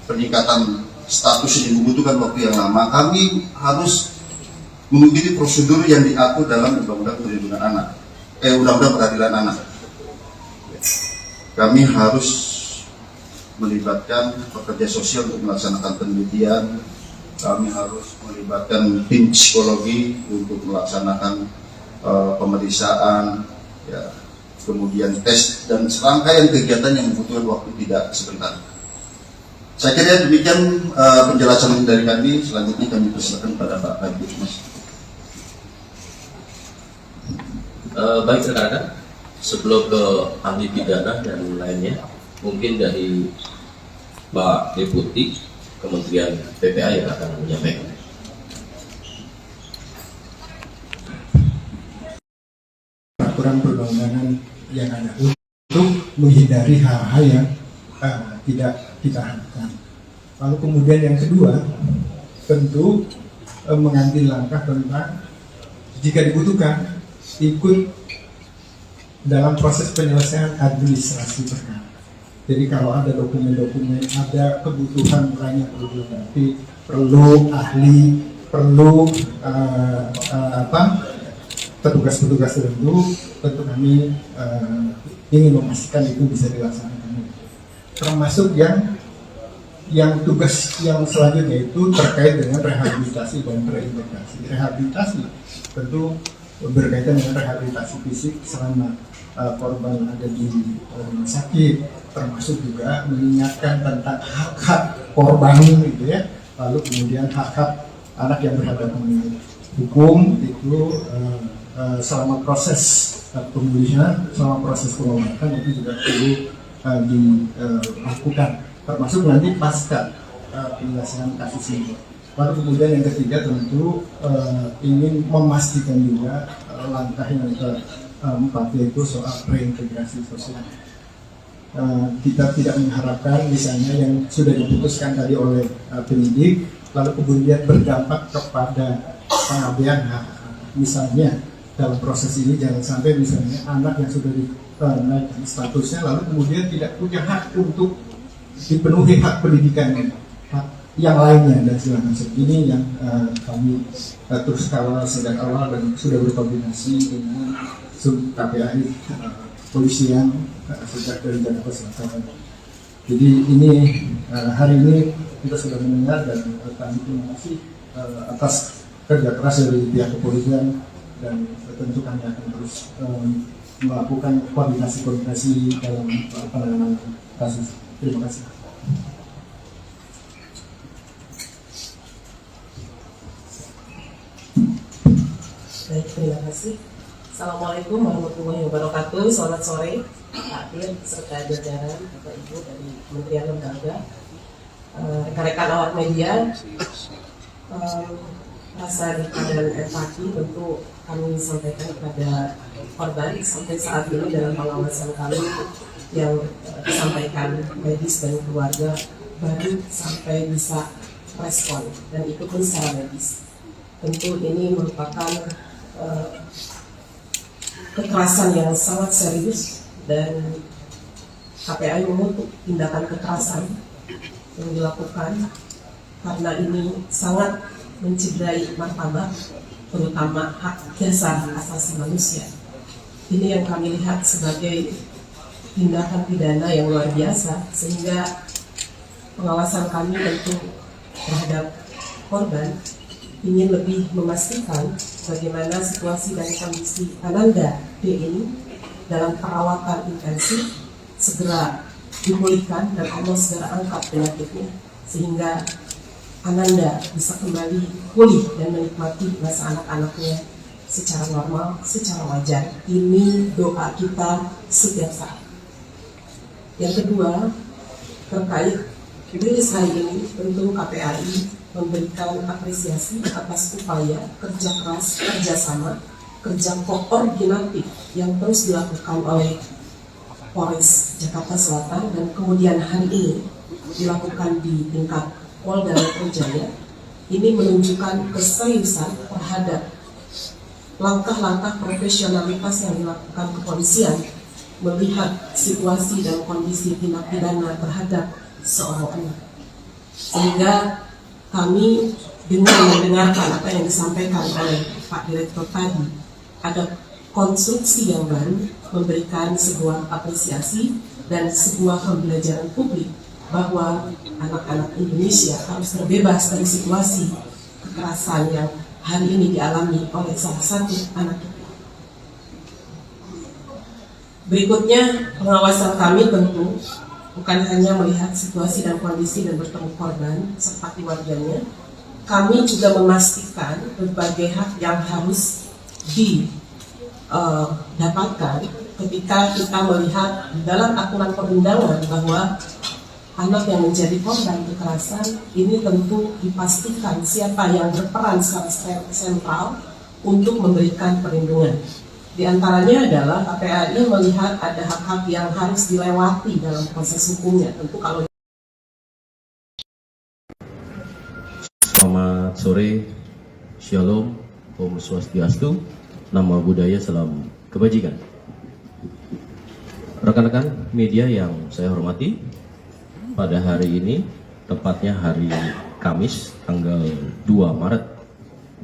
peningkatan status ini membutuhkan waktu yang lama? Kami harus mengikuti prosedur yang diatur dalam Undang-Undang Perlindungan Anak, Undang-Undang Peradilan Anak. Kami harus melibatkan pekerja sosial untuk melaksanakan penelitian. Kami harus melibatkan tim psikologi untuk melaksanakan pemeriksaan, ya, kemudian tes dan serangkaian kegiatan yang membutuhkan waktu tidak sebentar. Saya kira demikian penjelasan dari kami. Selanjutnya kami persilakan pada Pak Kabid, Mas. Baik rekan-rekan, sebelum ke ahli pidana dan lainnya, mungkin dari Pak Deputi Kementerian PPA yang akan menyampaikan. Peraturan perundang-undangan yang ada untuk menghindari hal-hal yang tidak kita harapkan. Lalu kemudian yang kedua, tentu mengambil langkah tentang jika dibutuhkan ikut dalam proses penyelesaian administrasi perkara. Jadi kalau ada dokumen-dokumen, ada kebutuhan lain yang perlu dilengkapi, perlu ahli, perlu petugas-petugas tertentu, tentu kami ingin memastikan itu bisa dilaksanakan. Termasuk yang tugas yang selanjutnya itu terkait dengan rehabilitasi dan reintegrasi. Rehabilitasi tentu berkaitan dengan rehabilitasi fisik selama korban ada di rumah sakit, termasuk juga mengingatkan tentang hak-hak korban gitu ya, lalu kemudian hak-hak anak yang berhadapan dengan hukum itu selama proses pemulihan, selama proses pengobatan itu juga perlu dilakukan, termasuk nanti pasca penyelesaian kasus ini. Lalu kemudian yang ketiga tentu ingin memastikan juga langkah yang keempat yaitu soal reintegrasi sosial. Kita tidak mengharapkan misalnya yang sudah diputuskan tadi oleh penyidik lalu kemudian berdampak kepada pengabaian hak. Misalnya dalam proses ini jangan sampai misalnya anak yang sudah dinaikkan statusnya lalu kemudian tidak punya hak untuk dipenuhi hak pendidikannya, hak yang lainnya dan segala macam. Ini yang kami terus kawal sejak awal dan sudah berkoordinasi dengan KPAI polisian sejak dari Jakarta Selatan. Jadi ini hari ini kita sudah mendengar dan kami terima kasih atas kerja keras dari pihak kepolisian dan tentu kami akan terus melakukan koordinasi dalam penanganan kasus. Terima kasih. Baik, terima kasih. Assalamualaikum warahmatullahi wabarakatuh. Selamat sore, Pak Dir, serta jajaran Bapak Ibu dari Kementerian Lembaga, rekan-rekan awak media. Rasa duka dan empati tentu kami sampaikan kepada korban sampai saat ini dalam pengawasan kami yang disampaikan medis dan keluarga baru sampai bisa respon dan itu pun secara medis. Tentu ini merupakan kekerasan yang sangat serius dan KPAI mengutuk tindakan kekerasan yang dilakukan karena ini sangat mencederai martabat terutama hak dasar asasi manusia. Ini yang kami lihat sebagai tindakan pidana yang luar biasa sehingga pengawasan kami tentu terhadap korban ingin lebih memastikan bagaimana situasi dan kondisi Ananda D ini dalam perawatan intensif segera dipulihkan dan Allah segera angkat penyakitnya sehingga Ananda bisa kembali pulih dan menikmati masa anak-anaknya secara normal, secara wajar. Ini doa kita setiap saat. Yang kedua, terkait rilis hari ini, tentu KPAI memberikan apresiasi atas upaya kerja keras, kerjasama, kerja koordinatif yang terus dilakukan oleh Polres Jakarta Selatan dan kemudian hari ini dilakukan di tingkat Polda Metro Jaya. Ini menunjukkan keseriusan terhadap langkah-langkah profesionalitas yang dilakukan kepolisian melihat situasi dan kondisi tindak pidana terhadap seorang anak. Sehingga kami dengan mendengarkan apa yang disampaikan oleh Pak Direktur tadi, ada konstruksi yang baru memberikan sebuah apresiasi dan sebuah pembelajaran publik bahwa anak-anak Indonesia harus terbebas dari situasi kekerasan yang hari ini dialami oleh salah satu anak kita. Berikutnya, pengawasan kami tentu bukan hanya melihat situasi dan kondisi dan bertemu korban serta keluarganya, kami juga memastikan berbagai hak yang harus didapatkan ketika kita melihat di dalam aturan perundangan bahwa anak yang menjadi korban kekerasan ini tentu dipastikan siapa yang berperan secara sentral untuk memberikan perlindungan. Di antaranya adalah KPAI melihat ada hak-hak yang harus dilewati dalam proses hukumnya. Tentu kalau Selamat sore, Shalom, Om Swastiastu, Nama Budaya, Salam Kebajikan. Rekan-rekan media yang saya hormati, pada hari ini, tepatnya hari Kamis, tanggal 2 Maret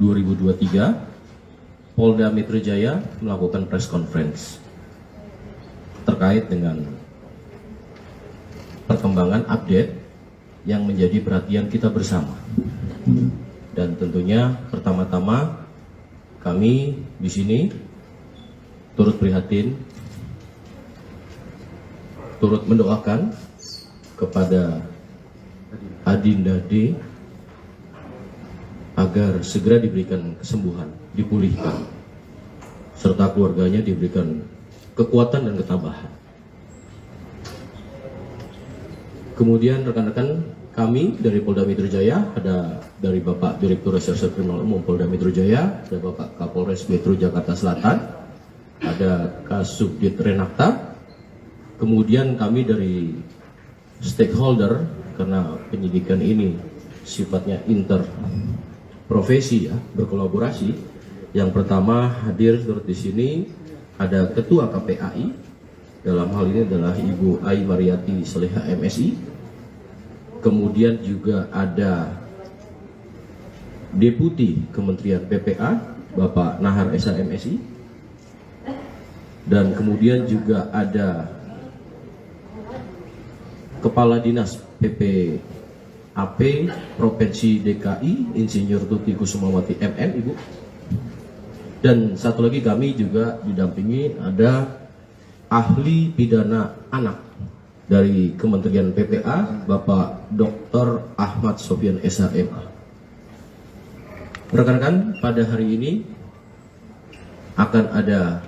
2023, Polda Metro Jaya melakukan press conference terkait dengan perkembangan update yang menjadi perhatian kita bersama. Dan tentunya pertama-tama kami di sini turut prihatin, turut mendoakan kepada Adinda D agar agar segera diberikan kesembuhan, dipulihkan, serta keluarganya diberikan kekuatan dan ketabahan. Kemudian rekan-rekan kami dari Polda Metro Jaya, ada dari Bapak Direktur Reserse Kriminal Umum Polda Metro Jaya, ada Bapak Kapolres Metro Jakarta Selatan, ada Kasubdit Renakta, kemudian kami dari stakeholder, karena penyidikan ini sifatnya interprofesi ya, berkolaborasi. Yang pertama hadir turut di sini ada Ketua KPAI, dalam hal ini adalah Ibu Ai Mariati Solihah MSI. Kemudian juga ada Deputi Kementerian PPA Bapak Nahar Esa MSI, dan kemudian juga ada Kepala Dinas PPAP Provinsi DKI Insinyur Tuti Kusumawati MN Ibu. Dan satu lagi kami juga didampingi ada ahli pidana anak dari Kementerian PPA Bapak Dr. Ahmad Sofian SHMA. Rekan-rekan, pada hari ini akan ada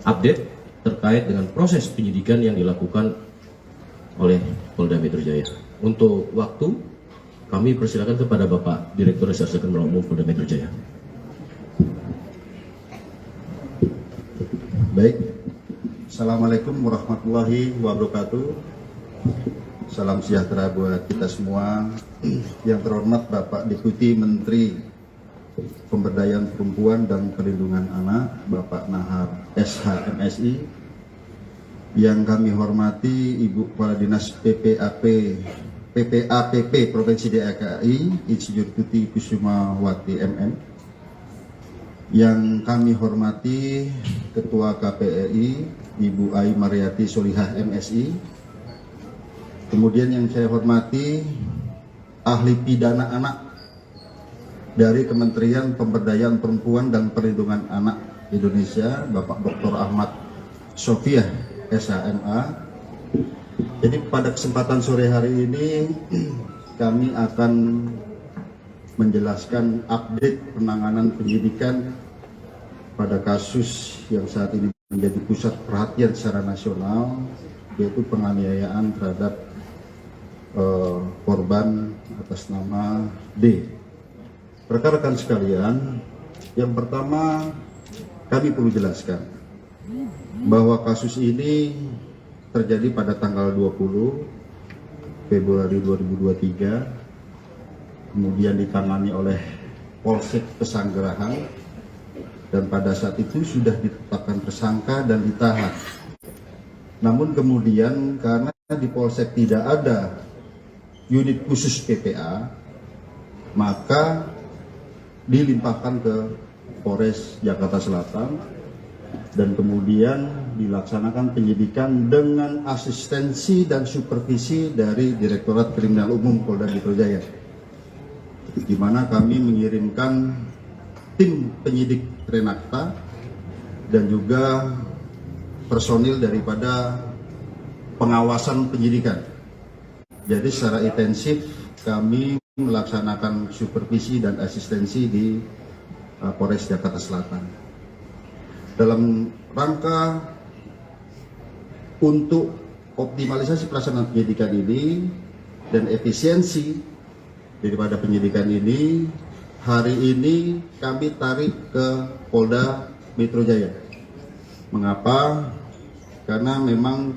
update terkait dengan proses penyidikan yang dilakukan oleh Polda Metro Jaya. Untuk waktu, kami persilakan kepada Bapak Direktur Reserse Kriminal Umum Polda Metro Jaya. Baik. Assalamualaikum warahmatullahi wabarakatuh. Salam sejahtera buat kita semua. Yang terhormat Bapak Deputi Menteri Pemberdayaan Perempuan dan Perlindungan Anak, Bapak Nahar SH MSI. Yang kami hormati Ibu Kepala Dinas PPAPP Provinsi DKI Insinyur Tuti Kusumawati MM. Yang kami hormati Ketua KPAI Ibu Ai Mariati Solihah MSI. Kemudian yang saya hormati ahli pidana anak dari Kementerian Pemberdayaan Perempuan dan Perlindungan Anak Indonesia, Bapak Dr. Ahmad Sofiah SHMA. Jadi pada kesempatan sore hari ini kami akan menjelaskan update penanganan penyidikan pada kasus yang saat ini menjadi pusat perhatian secara nasional, yaitu penganiayaan terhadap korban atas nama D. Rekan-rekan sekalian, yang pertama kami perlu jelaskan bahwa kasus ini terjadi pada tanggal 20 Februari 2023, kemudian ditangani oleh Polsek Pesanggerahan, dan pada saat itu sudah ditetapkan tersangka dan ditahan. Namun kemudian karena di Polsek tidak ada unit khusus PPA, maka dilimpahkan ke Polres Jakarta Selatan dan kemudian dilaksanakan penyidikan dengan asistensi dan supervisi dari Direktorat Kriminal Umum Polda Metro Jaya, di mana kami mengirimkan tim penyidik Renakta dan juga personil daripada pengawasan penyidikan. Jadi secara intensif kami melaksanakan supervisi dan asistensi di Polres Jakarta Selatan. Dalam rangka untuk optimalisasi pelaksanaan penyidikan ini dan efisiensi daripada penyidikan ini, hari ini kami tarik ke Polda Metro Jaya. Mengapa? Karena memang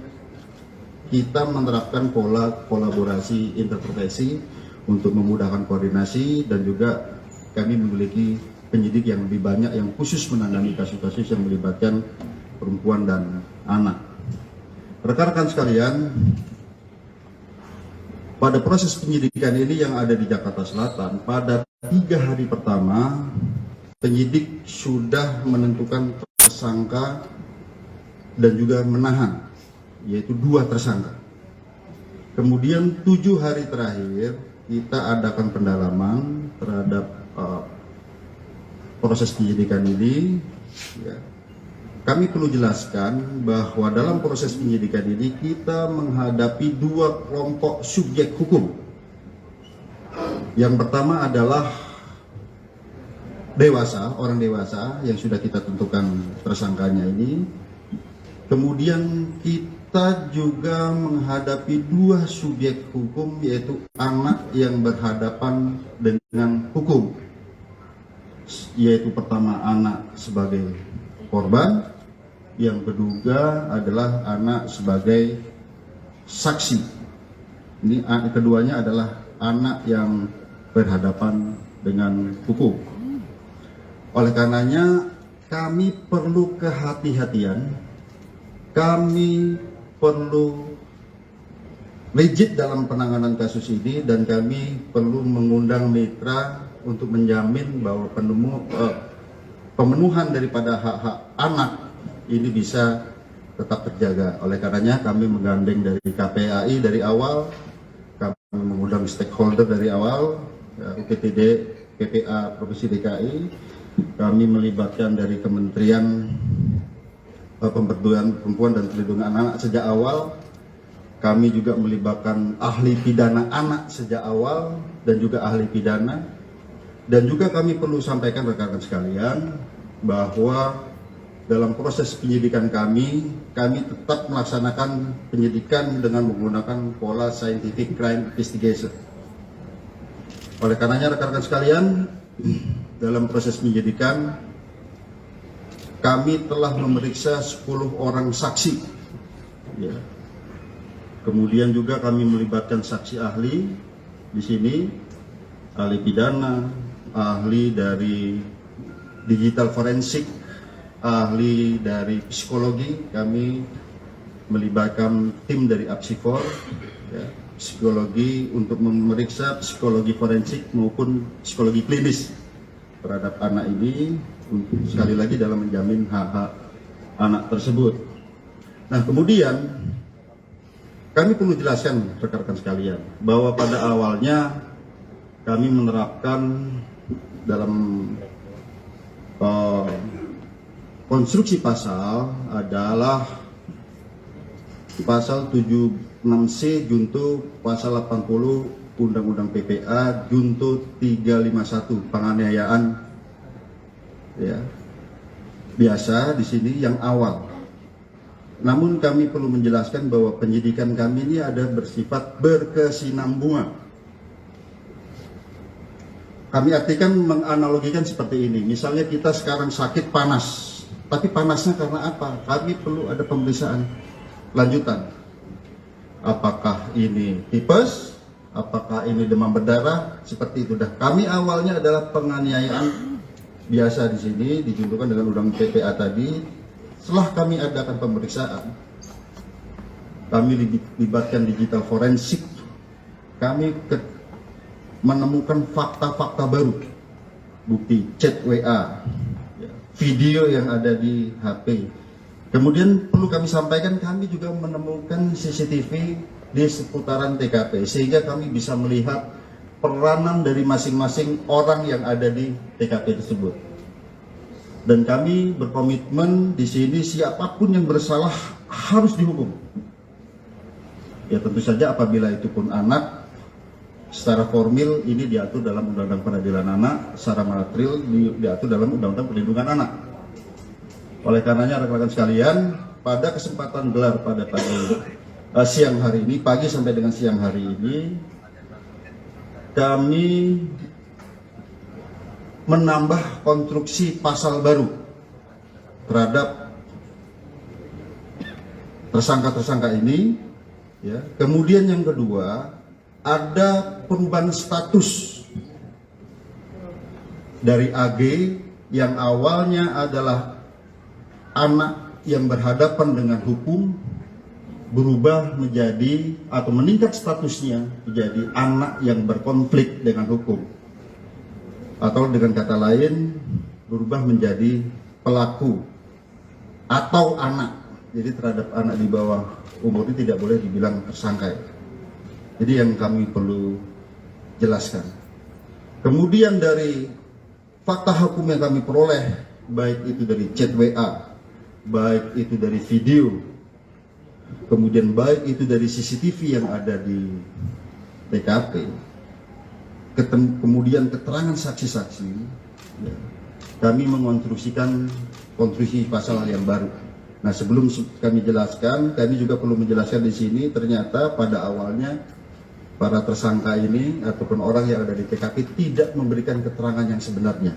kita menerapkan pola kolaborasi interprofesi untuk memudahkan koordinasi, dan juga kami memiliki penyidik yang lebih banyak yang khusus menangani kasus-kasus yang melibatkan perempuan dan anak. Rekan-rekan sekalian, pada proses penyidikan ini yang ada di Jakarta Selatan, pada 3 hari pertama penyidik sudah menentukan tersangka dan juga menahan, yaitu 2 tersangka. Kemudian 7 hari terakhir kita adakan pendalaman terhadap proses penyidikan ini. Ya. Kami perlu jelaskan bahwa dalam proses penyidikan ini kita menghadapi 2 kelompok subjek hukum. Yang pertama adalah dewasa, orang dewasa yang sudah kita tentukan tersangkanya ini. Kemudian kita juga menghadapi dua subjek hukum, yaitu anak yang berhadapan dengan hukum, yaitu pertama anak sebagai korban, yang kedua adalah anak sebagai saksi. Ini keduanya adalah anak yang berhadapan dengan hukum. Oleh karenanya kami perlu kehati-hatian, kami perlu rigid dalam penanganan kasus ini, dan kami perlu mengundang mitra untuk menjamin bahwa pemenuhan daripada hak-hak anak ini bisa tetap terjaga. Oleh karenanya kami menggandeng dari KPAI dari awal, kami mengundang stakeholder dari awal, UPTD, PPA Provinsi DKI, kami melibatkan dari Kementerian Pemberdayaan Perempuan dan Perlindungan Anak sejak awal. Kami juga melibatkan ahli pidana anak sejak awal dan juga ahli pidana. Dan juga kami perlu sampaikan rekan-rekan sekalian bahwa dalam proses penyidikan kami tetap melaksanakan penyidikan dengan menggunakan pola scientific crime investigation. Oleh karenanya rekan-rekan sekalian, dalam proses penyidikan kami telah memeriksa 10 orang saksi. Ya. Kemudian juga kami melibatkan saksi ahli di sini, ahli pidana, ahli dari digital forensik, ahli dari psikologi. Kami melibatkan tim dari Apsifor, ya, psikologi untuk memeriksa psikologi forensik maupun psikologi klinis terhadap anak ini, sekali lagi dalam menjamin hak-hak anak tersebut. Nah, kemudian kami perlu jelaskan rekan-rekan sekalian bahwa pada awalnya kami menerapkan dalam konstruksi pasal adalah pasal 76C junto pasal 80 Undang-Undang PPA junto 351 penganiayaan, ya, biasa di sini yang awal. Namun kami perlu menjelaskan bahwa penyidikan kami ini ada bersifat berkesinambungan. Kami artikan menganalogikan seperti ini. Misalnya kita sekarang sakit panas, tapi panasnya karena apa? Kami perlu ada pemeriksaan lanjutan. Apakah ini tipes? Apakah ini demam berdarah? Seperti itu. Kami awalnya adalah penganiayaan biasa di sini, dijuntukan dengan undang PPA tadi. Setelah kami adakan pemeriksaan, kami libatkan digital forensik, kami menemukan fakta-fakta baru, bukti chat WA, video yang ada di HP. Kemudian perlu kami sampaikan, kami juga menemukan CCTV di seputaran TKP, sehingga kami bisa melihat peranan dari masing-masing orang yang ada di TKP tersebut. Dan kami berkomitmen di sini siapapun yang bersalah harus dihukum. Ya tentu saja apabila itu pun anak, secara formil ini diatur dalam Undang-Undang Peradilan Anak, secara material diatur dalam Undang-Undang Perlindungan Anak. Oleh karenanya rekan-rekan sekalian, pada kesempatan gelar pada siang hari ini, pagi sampai dengan siang hari ini, kami menambah konstruksi pasal baru terhadap tersangka-tersangka ini, ya. Kemudian yang kedua, ada perubahan status dari AG yang awalnya adalah anak yang berhadapan dengan hukum, berubah menjadi atau meningkat statusnya menjadi anak yang berkonflik dengan hukum, atau dengan kata lain berubah menjadi pelaku atau anak. Jadi terhadap anak di bawah umur ini tidak boleh dibilang tersangka. Jadi yang kami perlu jelaskan. Kemudian dari fakta hukum yang kami peroleh, baik itu dari chat WA, baik itu dari video, kemudian baik itu dari CCTV yang ada di TKP, kemudian keterangan saksi-saksi, ya, kami mengonstruksikan konstruksi pasal yang baru. Nah, sebelum kami jelaskan, kami juga perlu menjelaskan di sini, ternyata pada awalnya para tersangka ini ataupun orang yang ada di TKP tidak memberikan keterangan yang sebenarnya.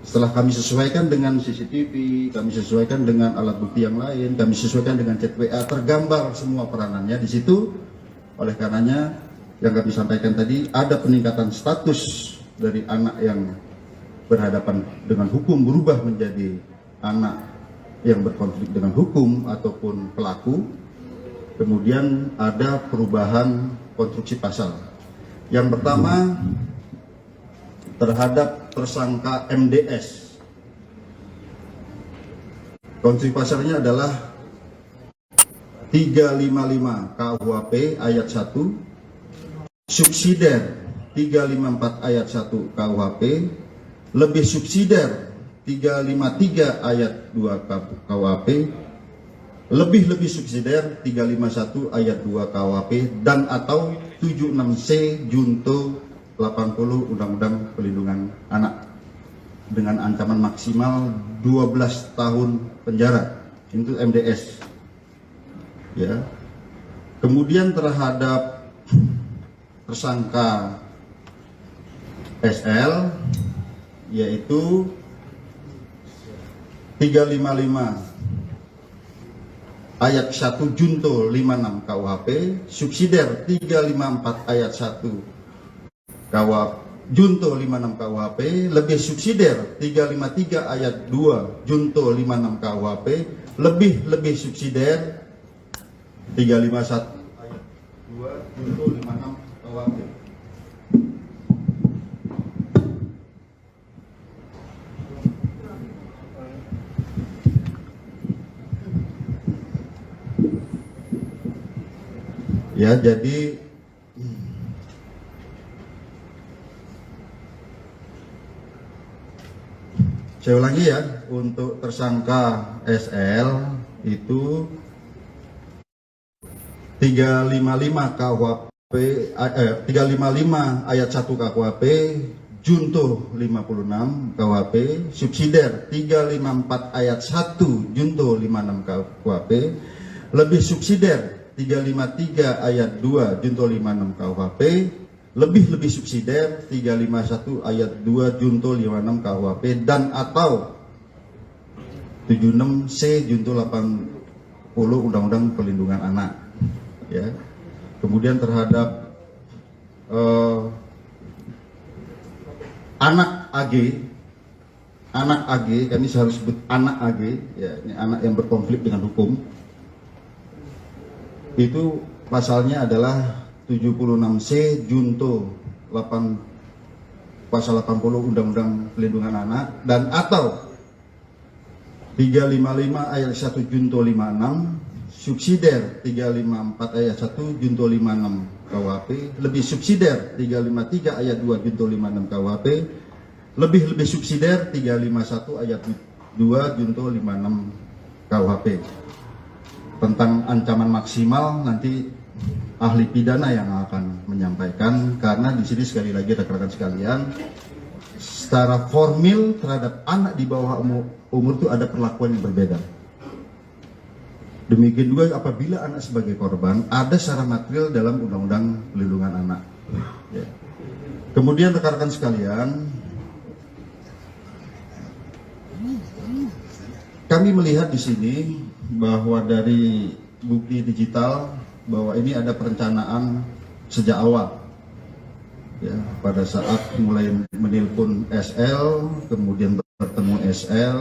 Setelah kami sesuaikan dengan CCTV, kami sesuaikan dengan alat bukti yang lain, kami sesuaikan dengan chat WA, tergambar semua peranannya di situ. Oleh karenanya, yang kami sampaikan tadi, ada peningkatan status dari anak yang berhadapan dengan hukum berubah menjadi anak yang berkonflik dengan hukum ataupun pelaku. Kemudian ada perubahan konstruksi pasal. Yang pertama, terhadap tersangka MDS, konstruksi pasalnya adalah 355 KUHP ayat 1, subsidiar 354 ayat 1 KUHP, lebih subsidiar 353 ayat 2 KUHP, lebih subsidiar 351 ayat 2 KUHP, dan atau 76C junto 80 Undang-Undang Perlindungan Anak dengan ancaman maksimal 12 tahun penjara. Itu MDS. Ya. Kemudian terhadap tersangka SL, yaitu 355 ayat 1 junto 56 KUHP, subsidiar 354 ayat 1 KUHP junto 56 KUHP, lebih subsidiar 353 ayat 2 junto 56 KUHP, lebih subsidiar 351 ayat 2 junto 56 KUHP. Ya, jadi saya ulangi ya, untuk tersangka SL itu 355 KUHP 355 ayat 1 KUHP junto 56 KUHP, subsidiar 354 ayat 1 junto 56 KUHP, lebih subsidiar 353 ayat 2 junto 56 KUHP, lebih subsidiar 351 ayat 2 junto 56 KUHP, dan atau 76C junto 80 Undang-Undang Perlindungan Anak. Ya. Kemudian terhadap anak AG, kami harus sebut anak AG, ya, ini anak yang berkonflik dengan hukum. Itu pasalnya adalah 76C junto 8 pasal 80 Undang-Undang Perlindungan Anak, dan atau 355 ayat 1 junto 56, subsidiar 354 ayat 1 junto 56 KUHP, lebih subsidiar 353 ayat 2 junto 56 KUHP, lebih subsidiar 351 ayat 2 junto 56 KUHP. Tentang ancaman maksimal nanti ahli pidana yang akan menyampaikan, karena di sini sekali lagi rekan-rekan sekalian, secara formil terhadap anak di bawah umur itu ada perlakuan yang berbeda. Demikian juga apabila anak sebagai korban ada secara material dalam Undang-Undang Perlindungan Anak. Ya. Kemudian rekan-rekan sekalian, kami melihat di sini bahwa dari bukti digital bahwa ini ada perencanaan sejak awal. Ya, pada saat mulai menelpon SL, kemudian bertemu SL,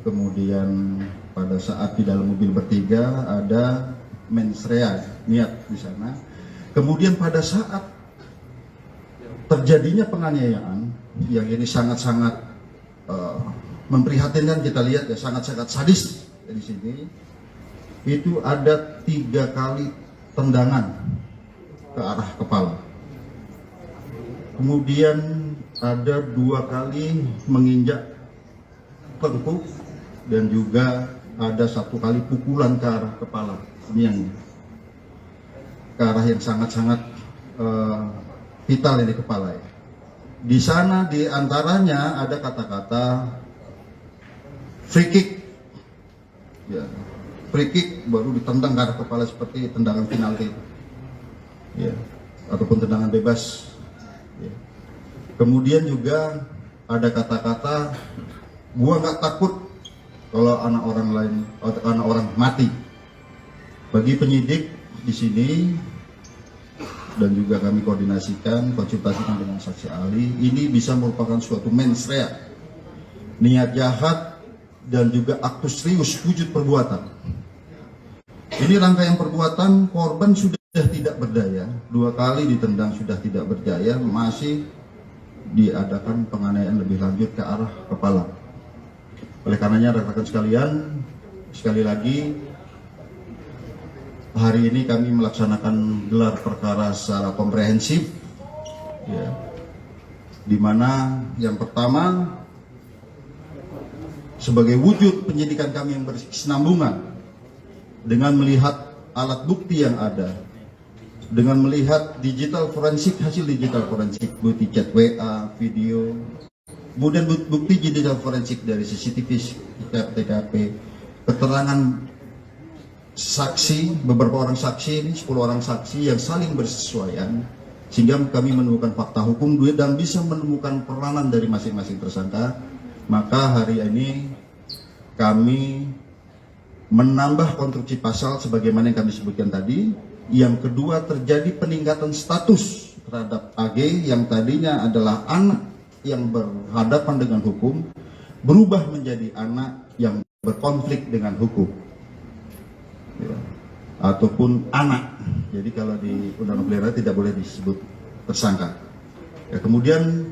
kemudian pada saat di dalam mobil bertiga ada mensrea niat di sana. Kemudian pada saat terjadinya penganiayaan yang ini sangat-sangat memprihatinkan, kita lihat ya, sangat-sangat sadis di sini. Itu ada 3 kali tendangan ke arah kepala. Kemudian ada 2 kali menginjak tengkuk, dan juga ada 1 kali pukulan ke arah kepala. Ini yang ke arah yang sangat-sangat vital ini kepala ya. Di sana di antaranya ada kata-kata free kick. Ya, free kick baru ditendang ke arah kepala seperti tendangan penalti. Ya, ataupun tendangan bebas. Ya. Kemudian juga ada kata-kata gua nggak takut kalau anak orang mati. Bagi penyidik di sini dan juga kami konsultasikan dengan saksi ahli, ini bisa merupakan suatu mens rea, niat jahat dan juga aktus serius wujud perbuatan. Ini rangkaian perbuatan, korban sudah tidak berdaya, 2 kali ditendang sudah tidak berdaya, masih diadakan penganiayaan lebih lanjut ke arah kepala. Oleh karenanya rekan-rekan sekalian, sekali lagi hari ini kami melaksanakan gelar perkara secara komprehensif, ya, di mana yang pertama sebagai wujud penyidikan kami yang berkesinambungan dengan melihat alat bukti yang ada, dengan melihat hasil digital forensik, bukti chat WA, video, kemudian bukti digital forensik dari CCTV, TKP, keterangan saksi, beberapa orang saksi ini 10 orang saksi yang saling bersesuaian, sehingga kami menemukan fakta hukum dan bisa menemukan peranan dari masing-masing tersangka. Maka hari ini kami menambah konstruksi pasal sebagaimana yang kami sebutkan tadi. Yang kedua, terjadi peningkatan status terhadap AG yang tadinya adalah anak yang berhadapan dengan hukum, berubah menjadi anak yang berkonflik dengan hukum, ya, ataupun anak. Jadi kalau di Undang-Undang Pelihara tidak boleh disebut tersangka. Ya, kemudian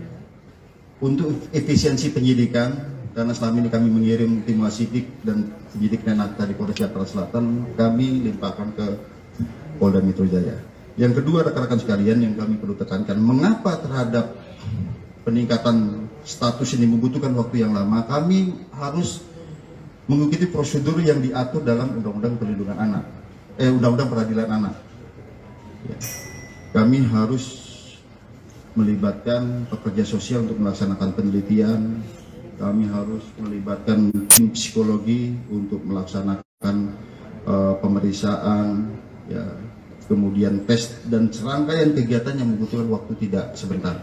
untuk efisiensi penyidikan, karena selama ini kami mengirim tim wasidik dan penyidik Nenakta di Polres Jakarta Selatan, kami limpahkan ke Polda Metro Jaya. Yang kedua, rekan-rekan sekalian, yang kami perlu tekankan, mengapa terhadap peningkatan status ini membutuhkan waktu yang lama? Kami harus mengikuti prosedur yang diatur dalam Undang-Undang Perlindungan Anak, Undang-Undang Peradilan Anak. Ya. Kami harus melibatkan pekerja sosial untuk melaksanakan penelitian. Kami harus melibatkan tim psikologi untuk melaksanakan pemeriksaan, ya, kemudian tes dan serangkaian kegiatan yang membutuhkan waktu tidak sebentar.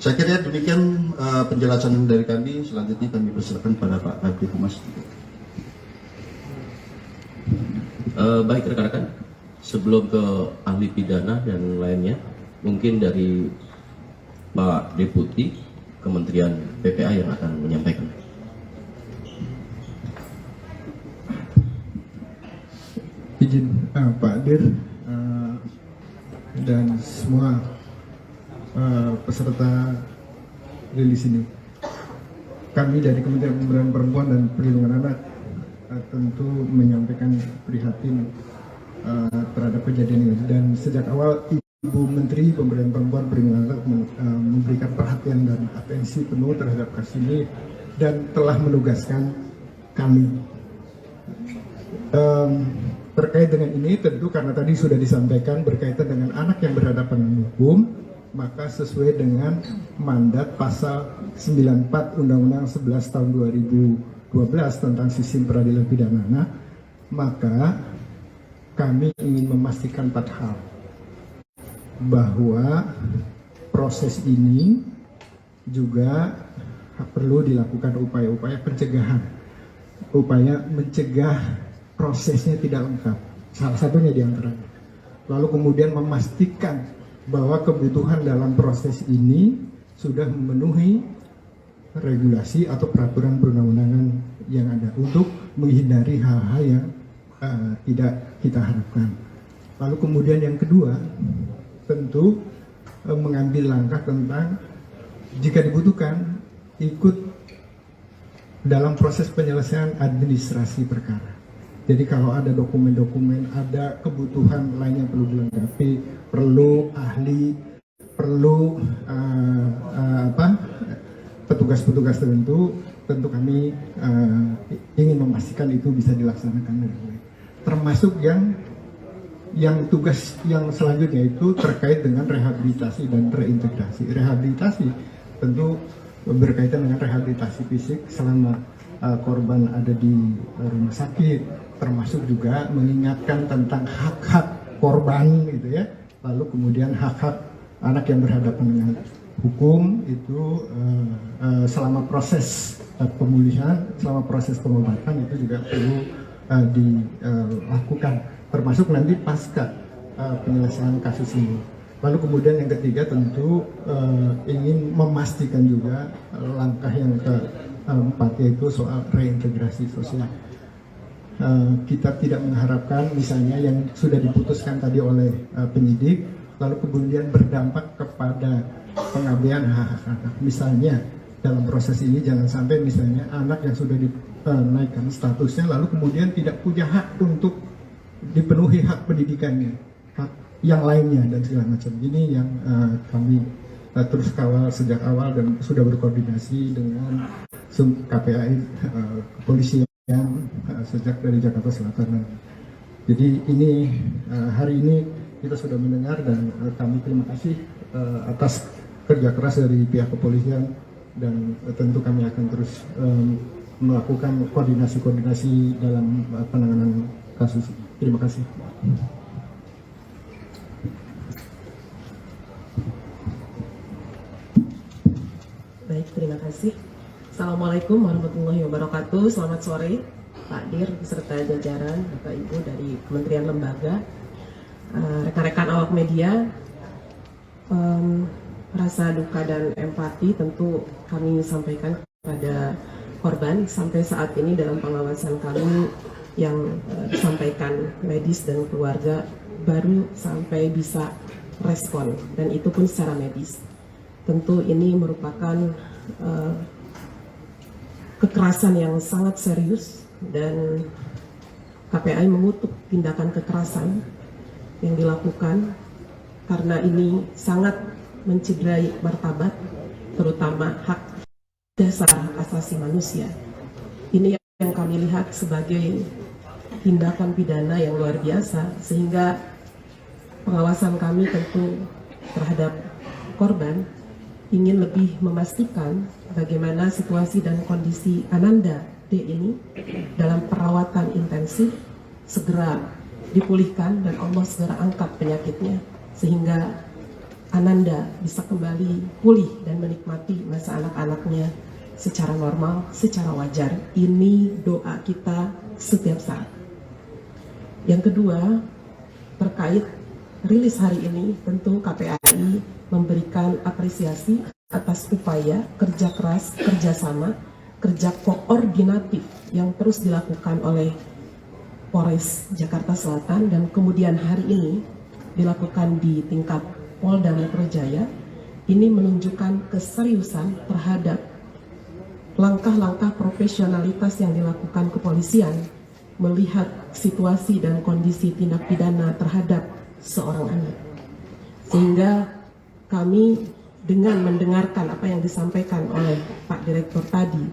Saya kira demikian penjelasan dari kami. Selanjutnya kami persilakan pada Pak Kabid Humas. Baik rekan-rekan, sebelum ke ahli pidana dan lainnya, mungkin dari Pak Deputi Kementerian PPA yang akan menyampaikan. Izin Pak Dir dan semua peserta rilis ini. Kami dari Kementerian Pemberdayaan Perempuan dan Perlindungan Anak tentu menyampaikan prihatin terhadap kejadian ini, dan sejak awal Ibu Menteri Pemberdayaan Perempuan Perlindungan Anak memberikan perhatian dan atensi penuh terhadap kasus ini dan telah menugaskan kami. Terkait dengan ini, tentu karena tadi sudah disampaikan berkaitan dengan anak yang berhadapan dengan hukum, maka sesuai dengan mandat pasal 94 Undang-Undang 11 tahun 2012 tentang sistem peradilan pidana anak, maka kami ingin memastikan 4 hal. Bahwa proses ini juga perlu dilakukan upaya-upaya pencegahan, upaya mencegah prosesnya tidak lengkap, salah satunya diantaranya. Lalu kemudian memastikan bahwa kebutuhan dalam proses ini sudah memenuhi regulasi atau peraturan perundang-undangan yang ada untuk menghindari hal-hal yang tidak kita harapkan. Lalu kemudian yang kedua, tentu mengambil langkah tentang jika dibutuhkan ikut dalam proses penyelesaian administrasi perkara. Jadi kalau ada dokumen-dokumen, ada kebutuhan lain yang perlu dilengkapi, perlu ahli, perlu petugas-petugas tertentu, tentu kami ingin memastikan itu bisa dilaksanakan dengan baik. Termasuk yang yang tugas yang selanjutnya itu terkait dengan rehabilitasi dan reintegrasi. Rehabilitasi tentu berkaitan dengan rehabilitasi fisik selama korban ada di rumah sakit, termasuk juga mengingatkan tentang hak-hak korban gitu ya. Lalu kemudian hak-hak anak yang berhadapan dengan hukum itu selama proses pemulihan, selama proses pengobatan itu juga perlu dilakukan, termasuk nanti pasca penyelesaian kasus ini. Lalu kemudian yang ketiga tentu ingin memastikan juga langkah yang keempat yaitu soal reintegrasi sosial. Kita tidak mengharapkan misalnya yang sudah diputuskan tadi oleh penyidik lalu kemudian berdampak kepada pengabaian hak-hak anak. Misalnya dalam proses ini jangan sampai misalnya anak yang sudah dinaikkan statusnya lalu kemudian tidak punya hak untuk dipenuhi hak pendidikannya, hak yang lainnya dan segala macam. Ini yang kami terus kawal sejak awal dan sudah berkoordinasi dengan KPAI kepolisian sejak dari Jakarta Selatan. Jadi ini hari ini kita sudah mendengar dan kami terima kasih atas kerja keras dari pihak kepolisian dan tentu kami akan terus melakukan koordinasi dalam penanganan kasus ini. Terima kasih. Baik, terima kasih. Assalamualaikum warahmatullahi wabarakatuh. Selamat sore Pak Dir beserta jajaran Bapak Ibu dari Kementerian Lembaga, rekan-rekan awak media. Rasa duka dan empati tentu kami sampaikan kepada korban. Sampai saat ini dalam pengawasan kami yang disampaikan medis dan keluarga baru sampai bisa respon, dan itu pun secara medis. Tentu ini merupakan kekerasan yang sangat serius dan KPAI mengutuk tindakan kekerasan yang dilakukan karena ini sangat mencederai martabat, terutama hak dasar asasi manusia. Ini yang kami lihat sebagai tindakan pidana yang luar biasa, sehingga pengawasan kami tentu terhadap korban ingin lebih memastikan bagaimana situasi dan kondisi Ananda D ini dalam perawatan intensif segera dipulihkan dan Allah segera angkat penyakitnya sehingga Ananda bisa kembali pulih dan menikmati masa anak-anaknya secara normal, secara wajar. Ini doa kita setiap saat. Yang kedua, terkait rilis hari ini, tentu KPAI memberikan apresiasi atas upaya kerja keras, kerjasama, kerja koordinatif yang terus dilakukan oleh Polres Jakarta Selatan dan kemudian hari ini dilakukan di tingkat Polda Metro Jaya. Ini menunjukkan keseriusan terhadap langkah-langkah profesionalitas yang dilakukan kepolisian melihat situasi dan kondisi tindak pidana terhadap seorang anak. Sehingga kami dengan mendengarkan apa yang disampaikan oleh Pak Direktur tadi,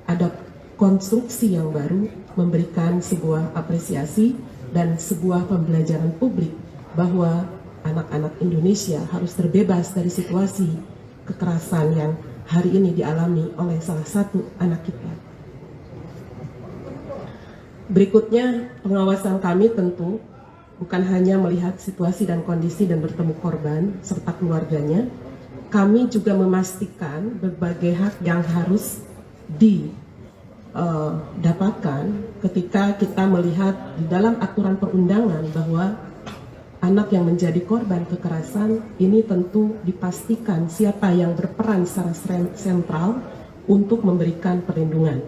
ada konstruksi yang baru memberikan sebuah apresiasi dan sebuah pembelajaran publik bahwa anak-anak Indonesia harus terbebas dari situasi kekerasan yang hari ini dialami oleh salah satu anak kita. Berikutnya, pengawasan kami tentu bukan hanya melihat situasi dan kondisi dan bertemu korban serta keluarganya, kami juga memastikan berbagai hak yang harus didapatkan ketika kita melihat di dalam aturan perundangan bahwa anak yang menjadi korban kekerasan ini tentu dipastikan siapa yang berperan secara sentral untuk memberikan perlindungan.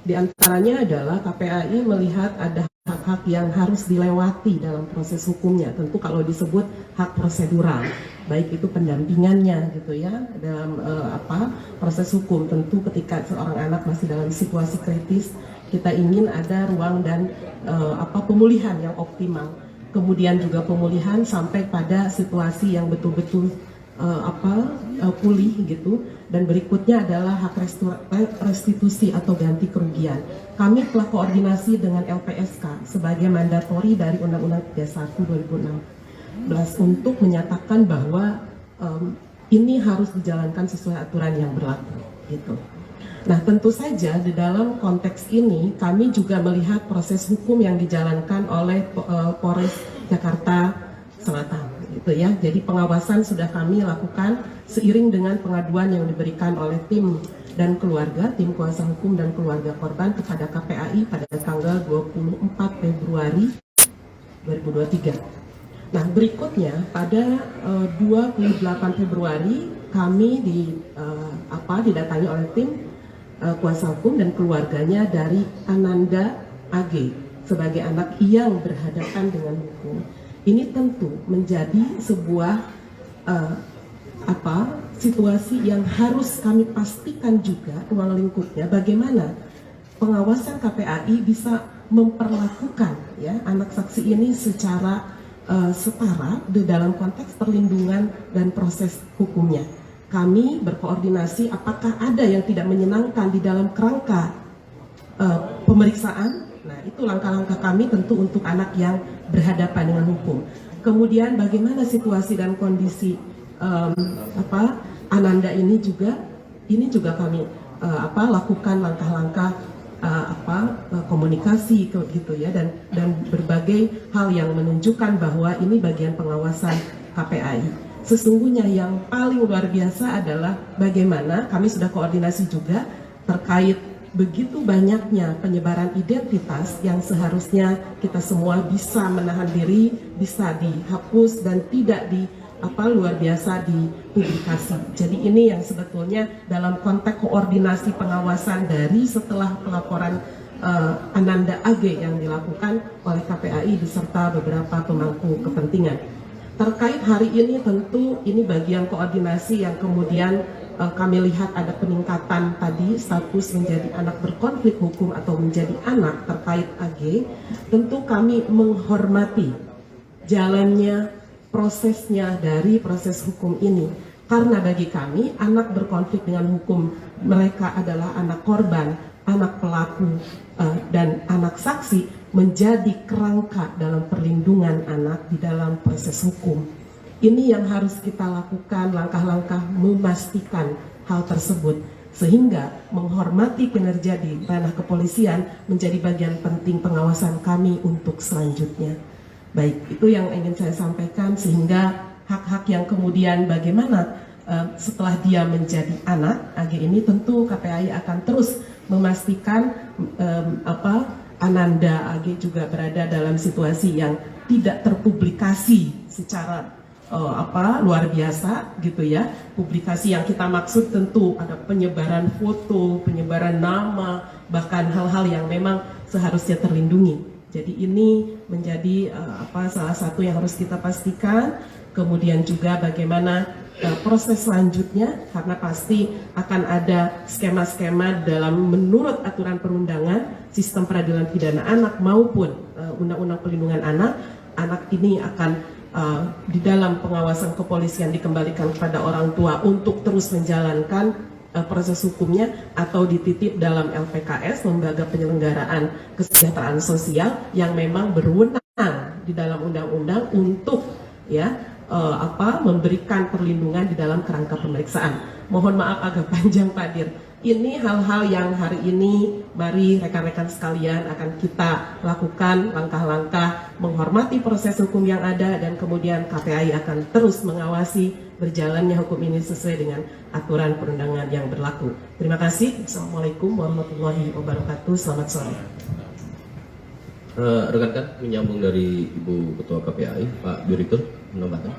Di antaranya adalah KPAI melihat ada hak-hak yang harus dilewati dalam proses hukumnya. Tentu kalau disebut hak prosedural, baik itu pendampingannya gitu ya dalam proses hukum. Tentu ketika seorang anak masih dalam situasi kritis, kita ingin ada ruang dan pemulihan yang optimal. Kemudian juga pemulihan sampai pada situasi yang betul-betul pulih gitu, dan berikutnya adalah hak restitusi atau ganti kerugian. Kami telah koordinasi dengan LPSK sebagai mandatori dari Undang-Undang 31 2016 untuk menyatakan bahwa ini harus dijalankan sesuai aturan yang berlaku gitu. Nah, tentu saja di dalam konteks ini kami juga melihat proses hukum yang dijalankan oleh Polres Jakarta Selatan, gitu ya. Jadi pengawasan sudah kami lakukan seiring dengan pengaduan yang diberikan oleh tim dan keluarga, tim kuasa hukum dan keluarga korban kepada KPAI pada tanggal 24 Februari 2023. Nah, berikutnya pada 28 Februari kami didatangi oleh tim kuasa hukum dan keluarganya dari Ananda AG sebagai anak yang berhadapan dengan hukum. Ini tentu menjadi sebuah situasi yang harus kami pastikan juga ruang lingkupnya bagaimana pengawasan KPAI bisa memperlakukan ya anak saksi ini secara setara di dalam konteks perlindungan dan proses hukumnya. Kami berkoordinasi apakah ada yang tidak menyenangkan di dalam kerangka pemeriksaan. Nah, itu langkah-langkah kami tentu untuk anak yang berhadapan dengan hukum. Kemudian bagaimana situasi dan kondisi Ananda ini juga kami lakukan langkah-langkah komunikasi gitu ya, dan berbagai hal yang menunjukkan bahwa ini bagian pengawasan KPAI. Sesungguhnya yang paling luar biasa adalah bagaimana kami sudah koordinasi juga terkait begitu banyaknya penyebaran identitas yang seharusnya kita semua bisa menahan diri, bisa dihapus dan tidak luar biasa dipublikasi. Jadi ini yang sebetulnya dalam konteks koordinasi pengawasan dari setelah pelaporan Ananda AG yang dilakukan oleh KPAI beserta beberapa pemangku kepentingan. Terkait hari ini tentu ini bagian koordinasi yang kemudian kami lihat ada peningkatan tadi status menjadi anak berkonflik hukum atau menjadi anak terkait AG. Tentu kami menghormati jalannya prosesnya dari proses hukum ini. Karena bagi kami anak berkonflik dengan hukum mereka adalah anak korban, anak pelaku, dan anak saksi menjadi kerangka dalam perlindungan anak di dalam proses hukum. Ini yang harus kita lakukan, langkah-langkah memastikan hal tersebut, sehingga menghormati kinerja di ranah kepolisian menjadi bagian penting pengawasan kami untuk selanjutnya. Baik, itu yang ingin saya sampaikan, sehingga hak-hak yang kemudian bagaimana setelah dia menjadi anak AG ini tentu KPAI akan terus memastikan Ananda AG juga berada dalam situasi yang tidak terpublikasi secara luar biasa gitu ya. Publikasi yang kita maksud tentu ada penyebaran foto, penyebaran nama, bahkan hal-hal yang memang seharusnya terlindungi. Jadi ini menjadi salah satu yang harus kita pastikan. Kemudian juga bagaimana proses selanjutnya, karena pasti akan ada skema-skema dalam menurut aturan perundangan, sistem peradilan pidana anak maupun undang-undang perlindungan anak ini akan di dalam pengawasan kepolisian dikembalikan kepada orang tua untuk terus menjalankan proses hukumnya atau dititip dalam LPKS, Lembaga Penyelenggaraan Kesejahteraan Sosial, yang memang berwenang di dalam undang-undang untuk memberikan perlindungan di dalam kerangka pemeriksaan. Mohon maaf agak panjang Pak Dir. Ini hal-hal yang hari ini mari rekan-rekan sekalian akan kita lakukan langkah-langkah menghormati proses hukum yang ada, dan kemudian KPAI akan terus mengawasi berjalannya hukum ini sesuai dengan aturan perundangan yang berlaku. Terima kasih. Assalamualaikum warahmatullahi wabarakatuh. Selamat sore. Rekan-rekan menyambung dari Ibu Ketua KPAI, Pak Direktur, menambahkan.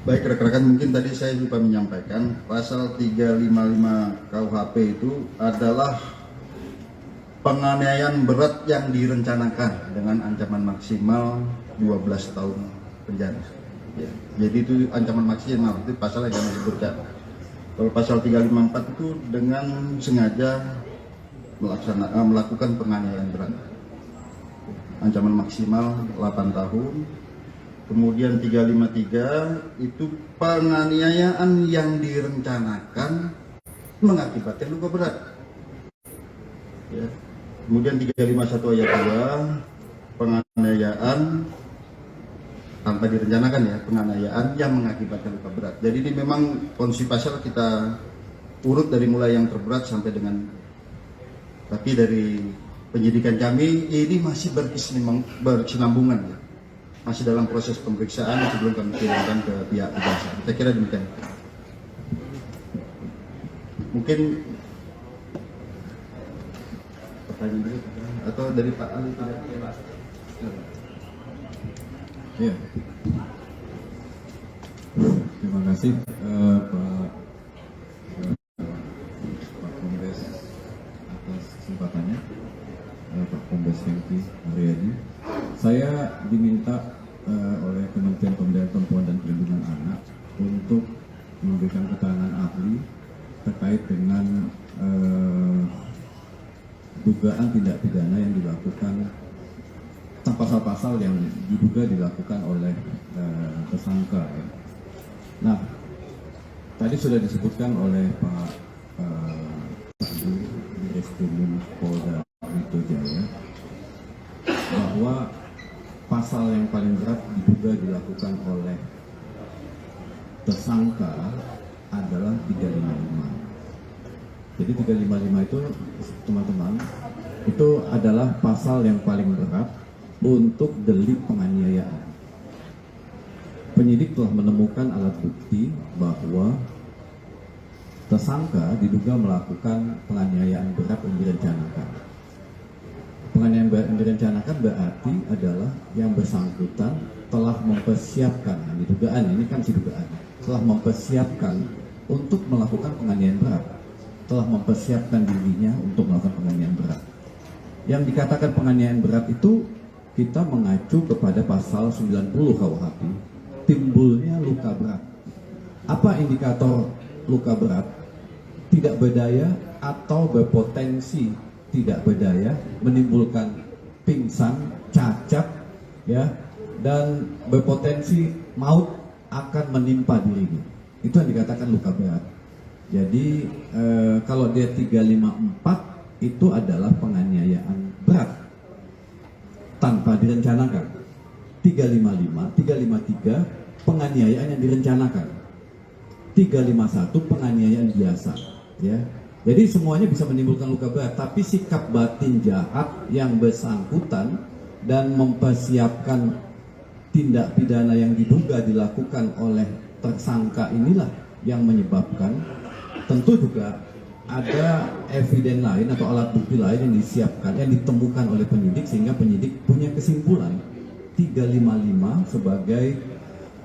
Baik rekan-rekan, mungkin tadi saya lupa menyampaikan pasal 355 KUHP itu adalah penganiayaan berat yang direncanakan dengan ancaman maksimal 12 tahun penjara. Ya, jadi itu ancaman maksimal, itu pasal yang kami sebutkan. Kalau pasal 354 itu dengan sengaja melakukan penganiayaan berat. Ancaman maksimal 8 tahun kemudian 353 itu penganiayaan yang direncanakan mengakibatkan luka berat. Ya. Kemudian 351 ayat 2 penganiayaan tanpa direncanakan, ya, penganiayaan yang mengakibatkan luka berat. Jadi ini memang kondisi pasal kita urut dari mulai yang terberat sampai dengan, tapi dari penyidikan kami ini masih berkesinambungan, ya. Masih dalam proses pemeriksaan sebelum kami kirimkan ke pihak kejaksaan. Saya kira demikian. Mungkin pertanyaan dulu atau dari Pak Ali tidak? Ya. Terima kasih Pak Kombes atas kesempatannya, Pak Kombes Hengki Haryadi. Saya diminta oleh Kementerian Pemberdayaan Perempuan dan Perlindungan Anak untuk memberikan keterangan ahli terkait dengan dugaan tindak pidana yang dilakukan, pasal-pasal yang diduga dilakukan oleh tersangka. Ya. Nah, tadi sudah disebutkan oleh Pak Direskrim Polda Metro Jaya bahwa pasal yang paling berat diduga dilakukan oleh tersangka adalah 355. Jadi 355 itu, teman-teman, itu adalah pasal yang paling berat untuk delik penganiayaan. Penyidik telah menemukan alat bukti bahwa tersangka diduga melakukan penganiayaan berat yang direncanakan. Penganiayaan berat yang direncanakan berarti adalah yang bersangkutan telah mempersiapkan, dugaan ini kan si dugaan, telah mempersiapkan untuk melakukan penganiayaan berat, telah mempersiapkan dirinya untuk melakukan penganiayaan berat. Yang dikatakan penganiayaan berat itu kita mengacu kepada pasal 90 KUHP, timbulnya luka berat. Apa indikator luka berat? Tidak berdaya atau berpotensi tidak berdaya, menimbulkan pingsan, cacat, ya, dan berpotensi maut akan menimpa dirinya. Itu yang dikatakan luka berat. Jadi kalau dia 354 itu adalah penganiayaan berat tanpa direncanakan. 355, 353 penganiayaan yang direncanakan. 351 penganiayaan biasa, ya. Jadi semuanya bisa menimbulkan luka berat, tapi sikap batin jahat yang bersangkutan dan mempersiapkan tindak pidana yang diduga dilakukan oleh tersangka inilah yang menyebabkan. Tentu juga ada eviden lain atau alat bukti lain yang disiapkan, yang ditemukan oleh penyidik, sehingga penyidik punya kesimpulan 355 sebagai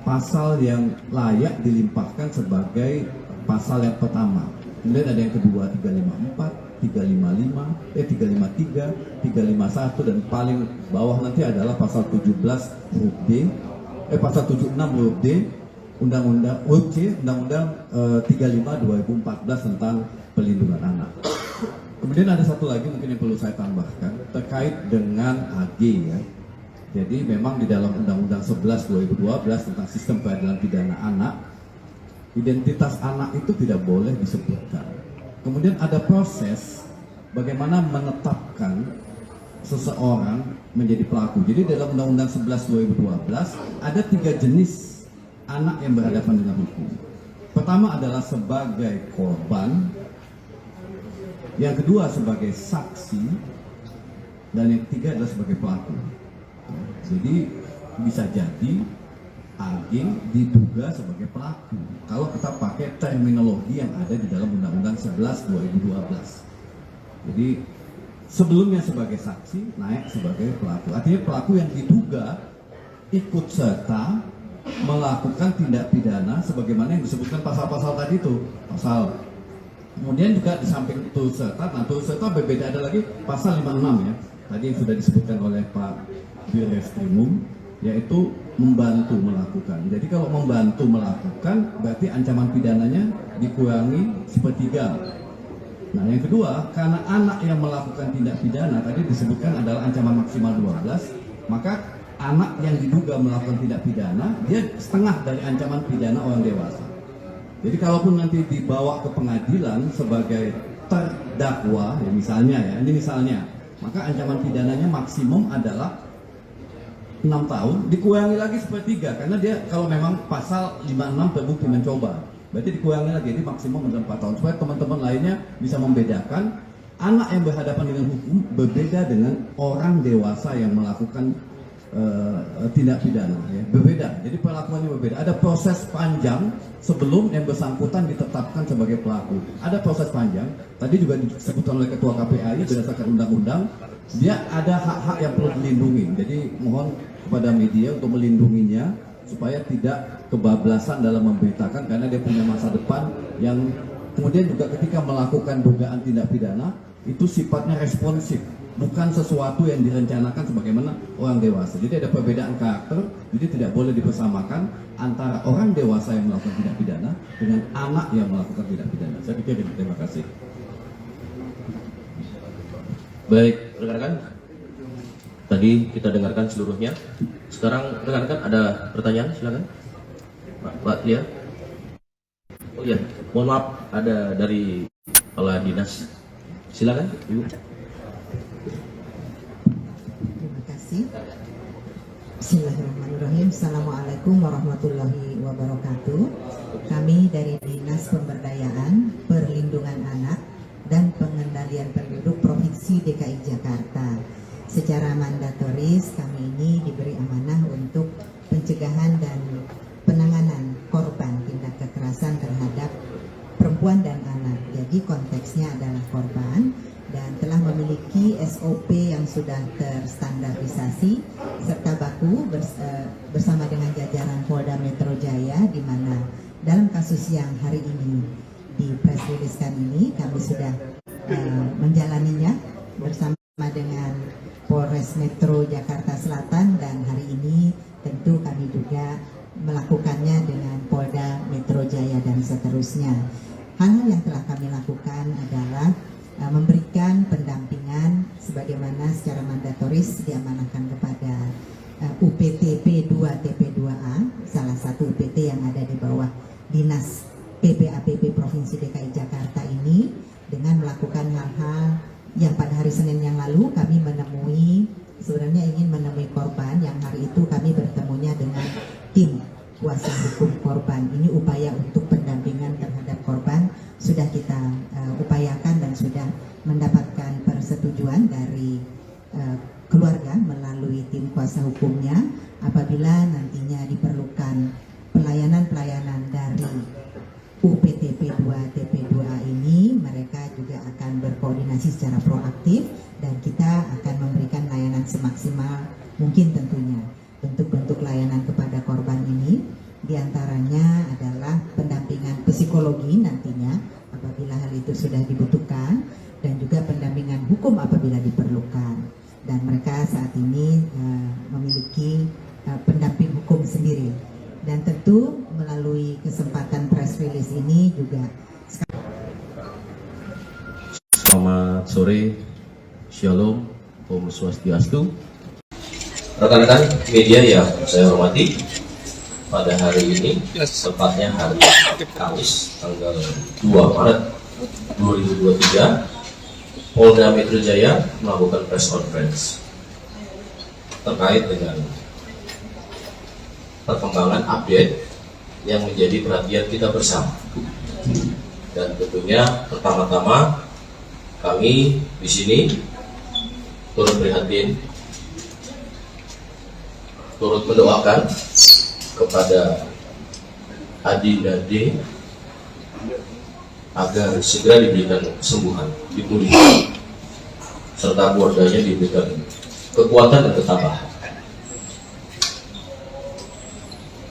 pasal yang layak dilimpahkan sebagai pasal yang pertama. Kemudian ada yang kedua 354, 355, 353, 351, dan paling bawah nanti adalah pasal 17 huruf D, pasal 76 huruf D, Undang-Undang 35 2014 tentang Perlindungan Anak. Kemudian ada satu lagi mungkin yang perlu saya tambahkan terkait dengan AG, ya. Jadi memang di dalam Undang-Undang 11 2012 tentang Sistem Peradilan Pidana Anak, identitas anak itu tidak boleh disebutkan. Kemudian ada proses bagaimana menetapkan seseorang menjadi pelaku. Jadi dalam Undang-Undang 11 2012 ada 3 jenis anak yang berhadapan dengan hukum. Pertama adalah sebagai korban, yang kedua sebagai saksi, dan yang ketiga adalah sebagai pelaku. Jadi bisa jadi AG diduga sebagai pelaku kalau kita pakai terminologi yang ada di dalam Undang-Undang 11 2012. Jadi sebelumnya sebagai saksi, naik sebagai pelaku. Artinya pelaku yang diduga ikut serta melakukan tindak pidana sebagaimana yang disebutkan pasal-pasal tadi itu. Pasal. Kemudian juga di samping turut serta, nah turut serta berbeda, ada lagi pasal 56, ya. Tadi yang sudah disebutkan oleh Pak Direskrimum, yaitu membantu melakukan. Jadi kalau membantu melakukan berarti ancaman pidananya dikurangi sepertiga. Nah, yang kedua, karena anak yang melakukan tindak pidana tadi disebutkan adalah ancaman maksimal 12, maka anak yang diduga melakukan tindak pidana, dia setengah dari ancaman pidana orang dewasa. Jadi kalaupun nanti dibawa ke pengadilan sebagai terdakwa, ya misalnya ya, ini misalnya, maka ancaman pidananya maksimum adalah 6 tahun, dikurangi lagi sepertiga, karena dia kalau memang pasal 56 terbukti mencoba, berarti dikurangi lagi, jadi maksimum adalah 4 tahun, supaya teman-teman lainnya bisa membedakan anak yang berhadapan dengan hukum berbeda dengan orang dewasa yang melakukan tindak pidana, ya, berbeda. Jadi perlakuannya berbeda. Ada proses panjang sebelum yang bersangkutan ditetapkan sebagai pelaku. Ada proses panjang. Tadi juga disebutkan oleh Ketua KPAI berdasarkan undang-undang, dia ada hak-hak yang perlu dilindungi. Jadi mohon kepada media untuk melindunginya supaya tidak kebablasan dalam memberitakan, karena dia punya masa depan yang kemudian juga ketika melakukan dugaan tindak pidana itu sifatnya responsif, bukan sesuatu yang direncanakan sebagaimana orang dewasa. Jadi ada perbedaan karakter, jadi tidak boleh dipersamakan antara orang dewasa yang melakukan tindak pidana dengan anak yang melakukan tindak pidana. Saya pikir itu. Terima kasih. Baik, rekan-rekan. Tadi kita dengarkan seluruhnya. Sekarang rekan-rekan ada pertanyaan, silakan. Pak Lia. Oh iya, mohon maaf, ada dari kepala dinas. Silakan, Ibu. Terima kasih. Bismillahirrahmanirrahim. Assalamualaikum warahmatullahi wabarakatuh. Kami dari Dinas Pemberdayaan, Perlindungan Anak, dan Pengendalian Penduduk Provinsi DKI Jakarta. Secara mandatoris kami ini diberi amanah untuk pencegahan dan penanganan korban tindak kekerasan terhadap perempuan dan anak. Jadi konteksnya adalah korban dan telah memiliki SOP yang sudah terstandarisasi serta baku bersama dengan jajaran Polda Metro Jaya, di mana dalam kasus yang hari ini di press release-kan ini kami sudah menjalaninya bersama dengan Polres Metro Jakarta Selatan, dan hari ini tentu kami juga melakukannya dengan Polda Metro Jaya dan seterusnya. Hal-hal yang telah kami lakukan adalah memberikan pendampingan sebagaimana secara mandatoris diamanahkan kepada UPT P2 TP2A, salah satu UPT yang ada di bawah Dinas PPAPP Provinsi DKI Jakarta ini, dengan melakukan hal-hal yang pada hari Senin yang lalu kami sebenarnya ingin menemui korban, yang hari itu kami bertemunya dengan tim kuasa hukum korban. Ini upaya untuk pendampingan terhadap korban sudah kita upayakan dan sudah mendapatkan persetujuan dari keluarga melalui tim kuasa hukumnya. Apabila nantinya diperlukan pelayanan-pelayanan dari UPT P2 TP2A ini, mereka juga akan berkoordinasi secara proaktif dan kita akan memberikan layanan semaksimal mungkin tentunya. Bentuk-bentuk layanan kepada korban ini diantaranya adalah pendampingan psikologi nantinya apabila hal itu sudah dibutuhkan, dan juga pendampingan hukum apabila diperlukan. Dan mereka saat ini memiliki pendamping hukum sendiri. Dan tentu melalui kesempatan press release ini juga. Selamat sore, Shalom, Om Swastiastu. Rekan-rekan media yang saya hormati, pada hari ini, tepatnya hari Kamis, tanggal 2 Maret 2023, Polda Metro Jaya melakukan press conference terkait dengan perkembangan update yang menjadi perhatian kita bersama. Dan tentunya pertama-tama kami di sini turut prihatin, turut mendoakan kepada Adinda D agar segera diberikan kesembuhan, dipulihkan, serta keluarganya diberikan kekuatan dan ketabahan.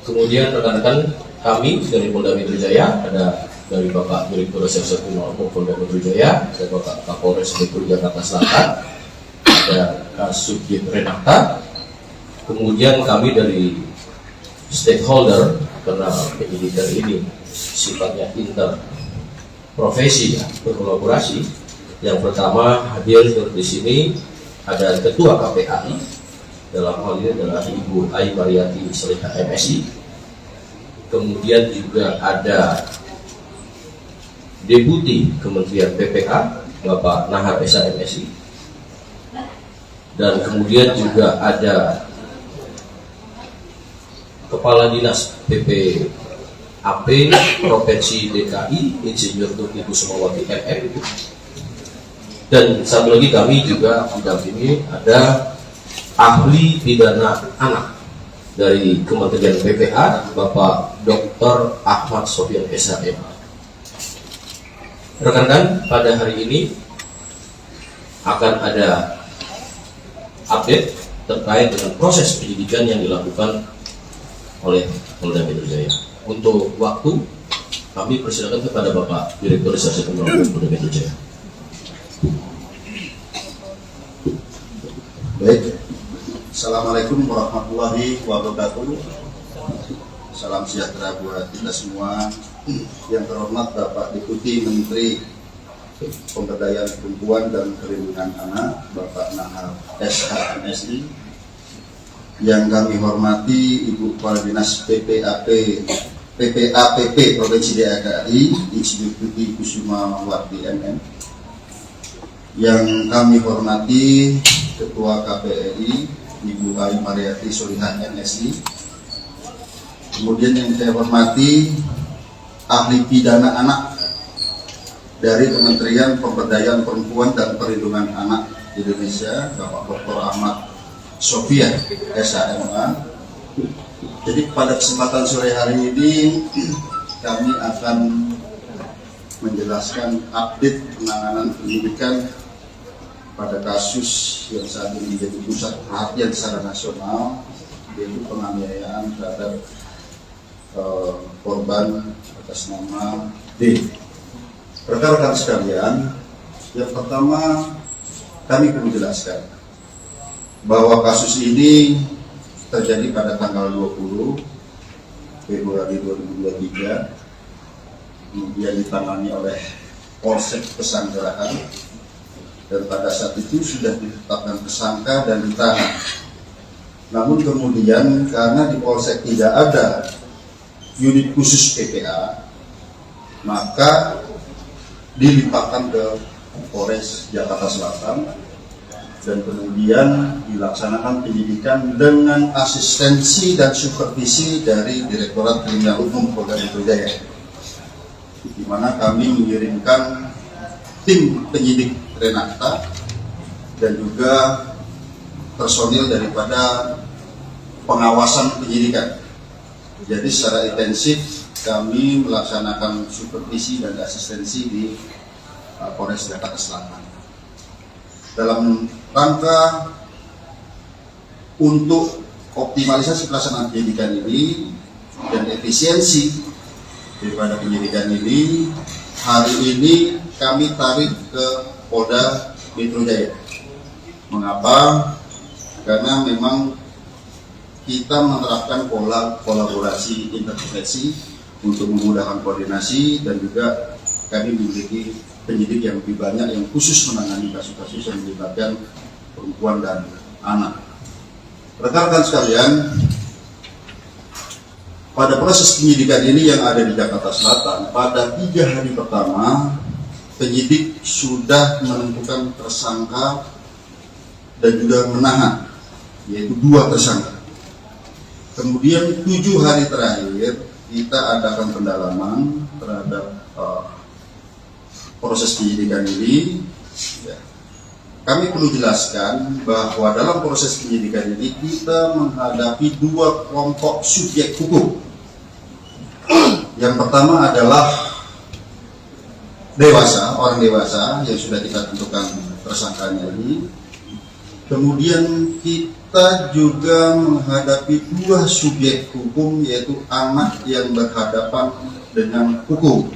Kemudian rekan-rekan kami dari Polda Metro Jaya, ada dari Bapak Direktur Reserse Kriminal Polda Metro Jaya, ada Bapak Kapolres Metro Jakarta Selatan, ada Kasubdit Renata, kemudian kami dari stakeholder, karena penyidikan ini sifatnya interprofesi, berkolaborasi. Yang pertama hadir di sini ada Ketua KPAI dalam hal ini adalah Ibu Ai Mariati Solihah MSI. Kemudian juga ada Deputi Kementerian PPA Bapak Nahar Esa MSI, dan kemudian juga ada Kepala Dinas PPAP Provinsi DKI Insinyur Tuti Kusumawati MM, dan satu lagi kami juga mendampingi ada ahli pidana anak dari Kementerian PPA Bapak Dr. Ahmad Sofian SHM. Rekan-rekan, pada hari ini akan ada update terkait dengan proses penyidikan yang dilakukan oleh Polda Metro Jaya. Untuk waktu, kami persilakan kepada Bapak Direktur Reserse Kriminal Polda Metro Jaya. Baik, Assalamualaikum warahmatullahi wabarakatuh. Salam sejahtera buat kita semua. Yang terhormat Bapak Deputi Menteri Pemberdayaan Perempuan dan Perlindungan Anak Bapak Nahar SH MSI. Yang kami hormati Ibu Kepala Dinas PPAP Provinsi DKI Insinyur Tuti Kusumawati MM. Yang kami hormati Ketua KPRI Ibu Ai Mariati Solihah MSI. Kemudian yang saya hormati ahli pidana anak dari Kementerian Pemberdayaan Perempuan dan Perlindungan Anak Indonesia Bapak Dr. Ahmad Sofian SHMA. Jadi pada kesempatan sore hari ini kami akan menjelaskan update penanganan penyidikan pada kasus yang saat ini menjadi pusat perhatian secara nasional, yaitu penganiayaan terhadap korban atas nama D. Rekan-rekan sekalian, yang pertama kami perlu jelaskan bahwa kasus ini terjadi pada tanggal 20 Februari 2023, kemudian ditangani oleh Polsek Pesanggerahan, dan pada saat itu sudah ditetapkan tersangka dan ditahan. Namun kemudian karena di Polsek tidak ada unit khusus PPA, maka dilimpahkan ke Polres Jakarta Selatan dan kemudian dilaksanakan penyidikan dengan asistensi dan supervisi dari Direktorat Kriminal Umum Polda Metro Jaya, di mana kami mengirimkan tim penyidik Renata dan juga personil daripada pengawasan penyidikan. Jadi secara intensif kami melaksanakan supervisi dan asistensi di Polres Jakarta Selatan dalam rangka untuk optimalisasi pelaksanaan penyidikan ini dan efisiensi daripada penyidikan ini. Hari ini kami tarik ke Polda Metro Jaya. Mengapa? Karena memang kita menerapkan pola kolaborasi intervensi untuk memudahkan koordinasi, dan juga kami memiliki penyidik yang lebih banyak yang khusus menangani kasus-kasus yang melibatkan perempuan dan anak. Rekan-rekan sekalian, pada proses penyidikan ini yang ada di Jakarta Selatan, pada 3 hari pertama penyidik sudah menentukan tersangka dan juga menahan, yaitu 2 tersangka. Kemudian 7 hari terakhir kita adakan pendalaman terhadap proses penyidikan ini. Ya. Kami perlu jelaskan bahwa dalam proses penyidikan ini kita menghadapi 2 kelompok subjek hukum. Yang pertama adalah dewasa, orang dewasa yang sudah kita tentukan tersangkanya ini. Kemudian kita juga menghadapi 2 subjek hukum, yaitu anak yang berhadapan dengan hukum,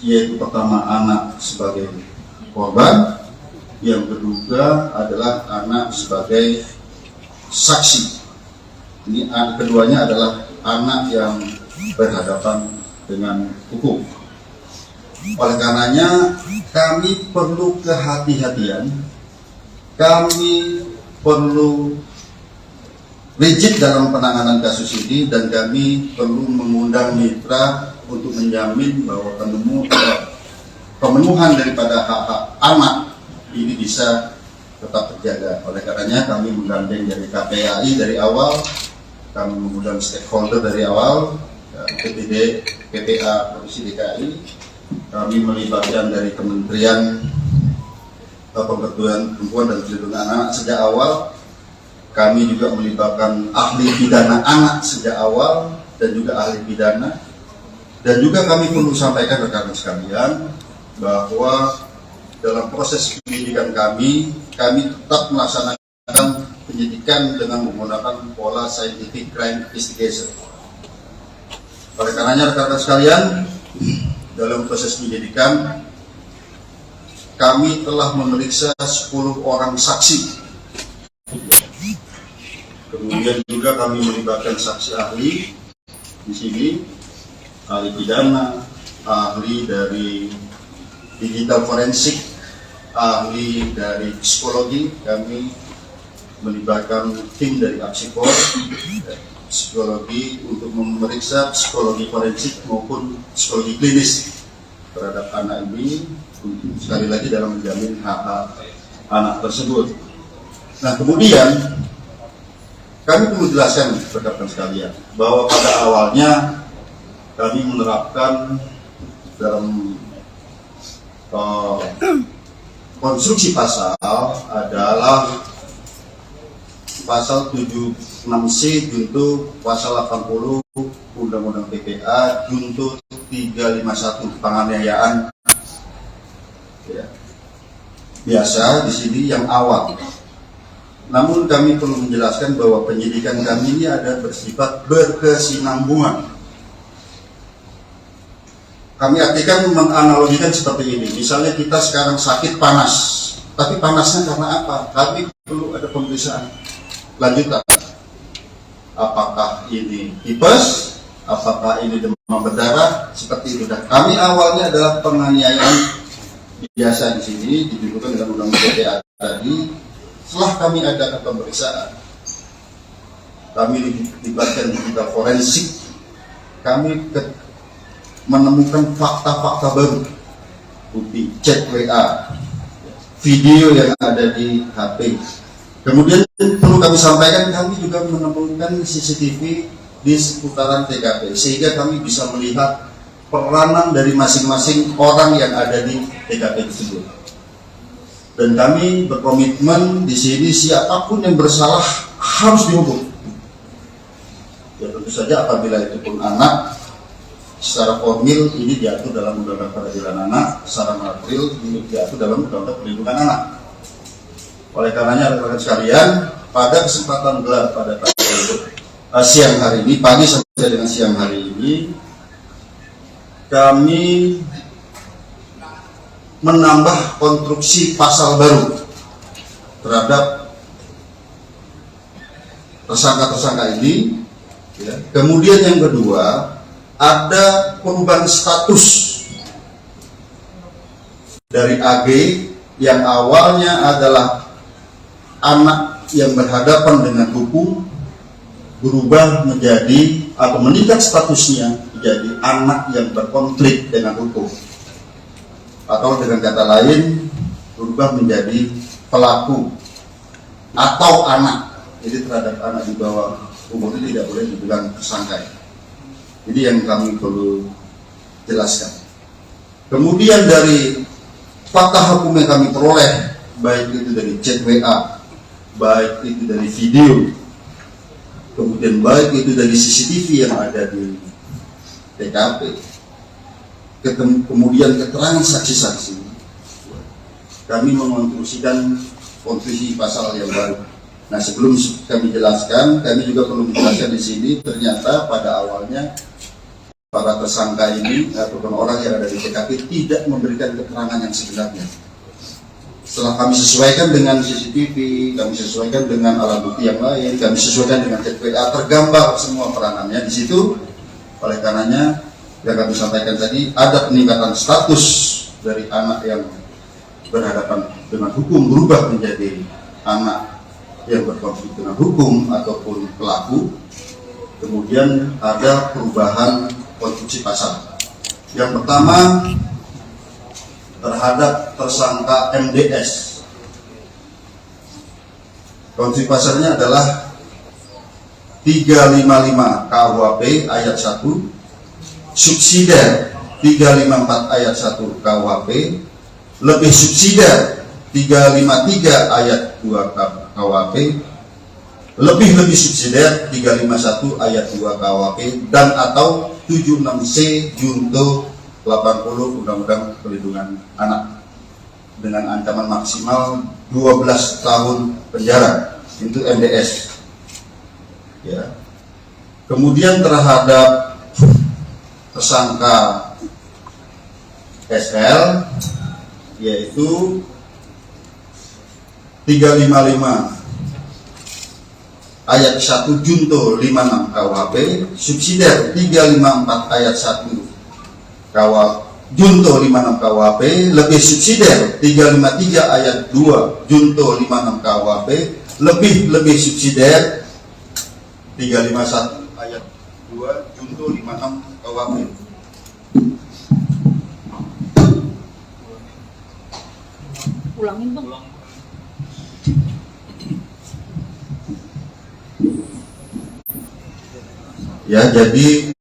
yaitu pertama anak sebagai korban, yang kedua adalah anak sebagai saksi. Ini keduanya adalah anak yang berhadapan dengan hukum. Oleh karenanya kami perlu kehati-hatian. Kami perlu rigid dalam penanganan kasus ini, dan kami perlu mengundang mitra untuk menjamin bahwa pemenuhan daripada hak-hak anak ini bisa tetap terjaga. Oleh karenanya kami menggandeng dari KPAI dari awal, kami mengundang stakeholder dari awal, PPD, PPA Provinsi DKI, kami melibatkan dari Kementerian Pemberdayaan Perempuan dan Perlindungan Anak sejak awal, kami juga melibatkan ahli pidana anak sejak awal dan juga ahli pidana, dan juga kami perlu sampaikan rekan-rekan sekalian bahwa dalam proses penyidikan kami tetap melaksanakan penyidikan dengan menggunakan pola scientific crime investigation. Oleh karenanya rekan-rekan sekalian, dalam proses penyidikan kami telah memeriksa 10 orang saksi. Kemudian juga kami melibatkan saksi ahli di sini, ahli pidana, ahli dari digital forensik, ahli dari psikologi. Kami melibatkan tim dari Apsikor, psikologi untuk memeriksa psikologi forensik maupun psikologi klinis terhadap anak ini, sekali lagi dalam menjamin hak-hak anak tersebut. Nah, kemudian kami perlu jelaskan rekan-rekan sekalian bahwa pada awalnya kami menerapkan dalam konstruksi pasal adalah pasal 76C junto pasal 80 Undang-Undang PPA junto 351 penganiayaan. Ya. Biasa di sini yang awal. Namun kami perlu menjelaskan bahwa penyidikan kami ini ada bersifat berkesinambungan. Kami artikan menganalogikan seperti ini. Misalnya kita sekarang sakit panas, tapi panasnya karena apa? Kami perlu ada pemeriksaan lanjutan. Apakah ini tipes? Apakah ini demam berdarah? Seperti itu. Dan kami awalnya adalah penganiayaan biasa di sini ditentukan dengan undang-undang PPA tadi. Setelah kami adakan pemeriksaan, kami dilibatkan digital forensik, kami menemukan fakta-fakta baru, bukti chat WA, video yang ada di HP. Kemudian perlu kami sampaikan, kami juga menemukan CCTV di seputaran TKP, sehingga kami bisa melihat peranan dari masing-masing orang yang ada di TKP tersebut. Dan kami berkomitmen di sini siapapun yang bersalah harus dihukum. Ya tentu saja apabila itu pun anak, secara formil ini diatur dalam Undang-Undang Peradilan Anak, secara material ini diatur dalam Undang-Undang Perlindungan Anak. Oleh karenanya rekan-rekan sekalian, pada kesempatan gelar pada siang hari ini, pagi sampai dengan siang hari ini, kami menambah konstruksi pasal baru terhadap tersangka-tersangka ini. Ya. Kemudian yang kedua, ada perubahan status dari AG yang awalnya adalah anak yang berhadapan dengan hukum, berubah menjadi atau meningkat statusnya menjadi anak yang berkonflik dengan hukum, atau dengan kata lain berubah menjadi pelaku atau anak. Jadi terhadap anak di bawah umur itu tidak boleh dibilang tersangka. Jadi yang kami perlu jelaskan. Kemudian dari fakta hukum yang kami peroleh, baik itu dari chat WA, baik itu dari video, kemudian baik itu dari CCTV yang ada di TKP, kemudian keterangan saksi-saksi, kami mengonstruksikan konstruksi pasal yang baru. Nah, sebelum kami jelaskan, kami juga perlu menjelaskan di sini, ternyata pada awalnya para tersangka ini ataupun orang yang ada di TKP tidak memberikan keterangan yang sebenarnya. Setelah kami sesuaikan dengan CCTV, kami sesuaikan dengan alat bukti yang lain, kami sesuaikan dengan chat WA, tergambar semua peranannya di situ. Oleh karenanya, yang kami sampaikan tadi, ada peningkatan status dari anak yang berhadapan dengan hukum berubah menjadi anak yang berkonflik dengan hukum ataupun pelaku. Kemudian ada perubahan konstruksi pasal. Yang pertama terhadap tersangka MDS. Konstruksi pasalnya adalah 355 KUHP ayat 1, subsidiar 354 ayat 1 KUHP, lebih subsidiar 353 ayat 2 KUHP, lebih subsidiar 351 ayat 2 KUHP, dan atau 76C junto 80 Undang-Undang Perlindungan Anak dengan ancaman maksimal 12 tahun penjara. Itu MDS. Ya. Kemudian terhadap tersangka SL yaitu 355 ayat 1 junto 56 KUHP, subsidiar 354 ayat 1 junto 56 KUHP, lebih subsidiar 353 ayat 2 junto 56 KUHP, lebih subsidiar 351 ayat 2 junto 56 KUHP. Ulangin bang. Ya, jadi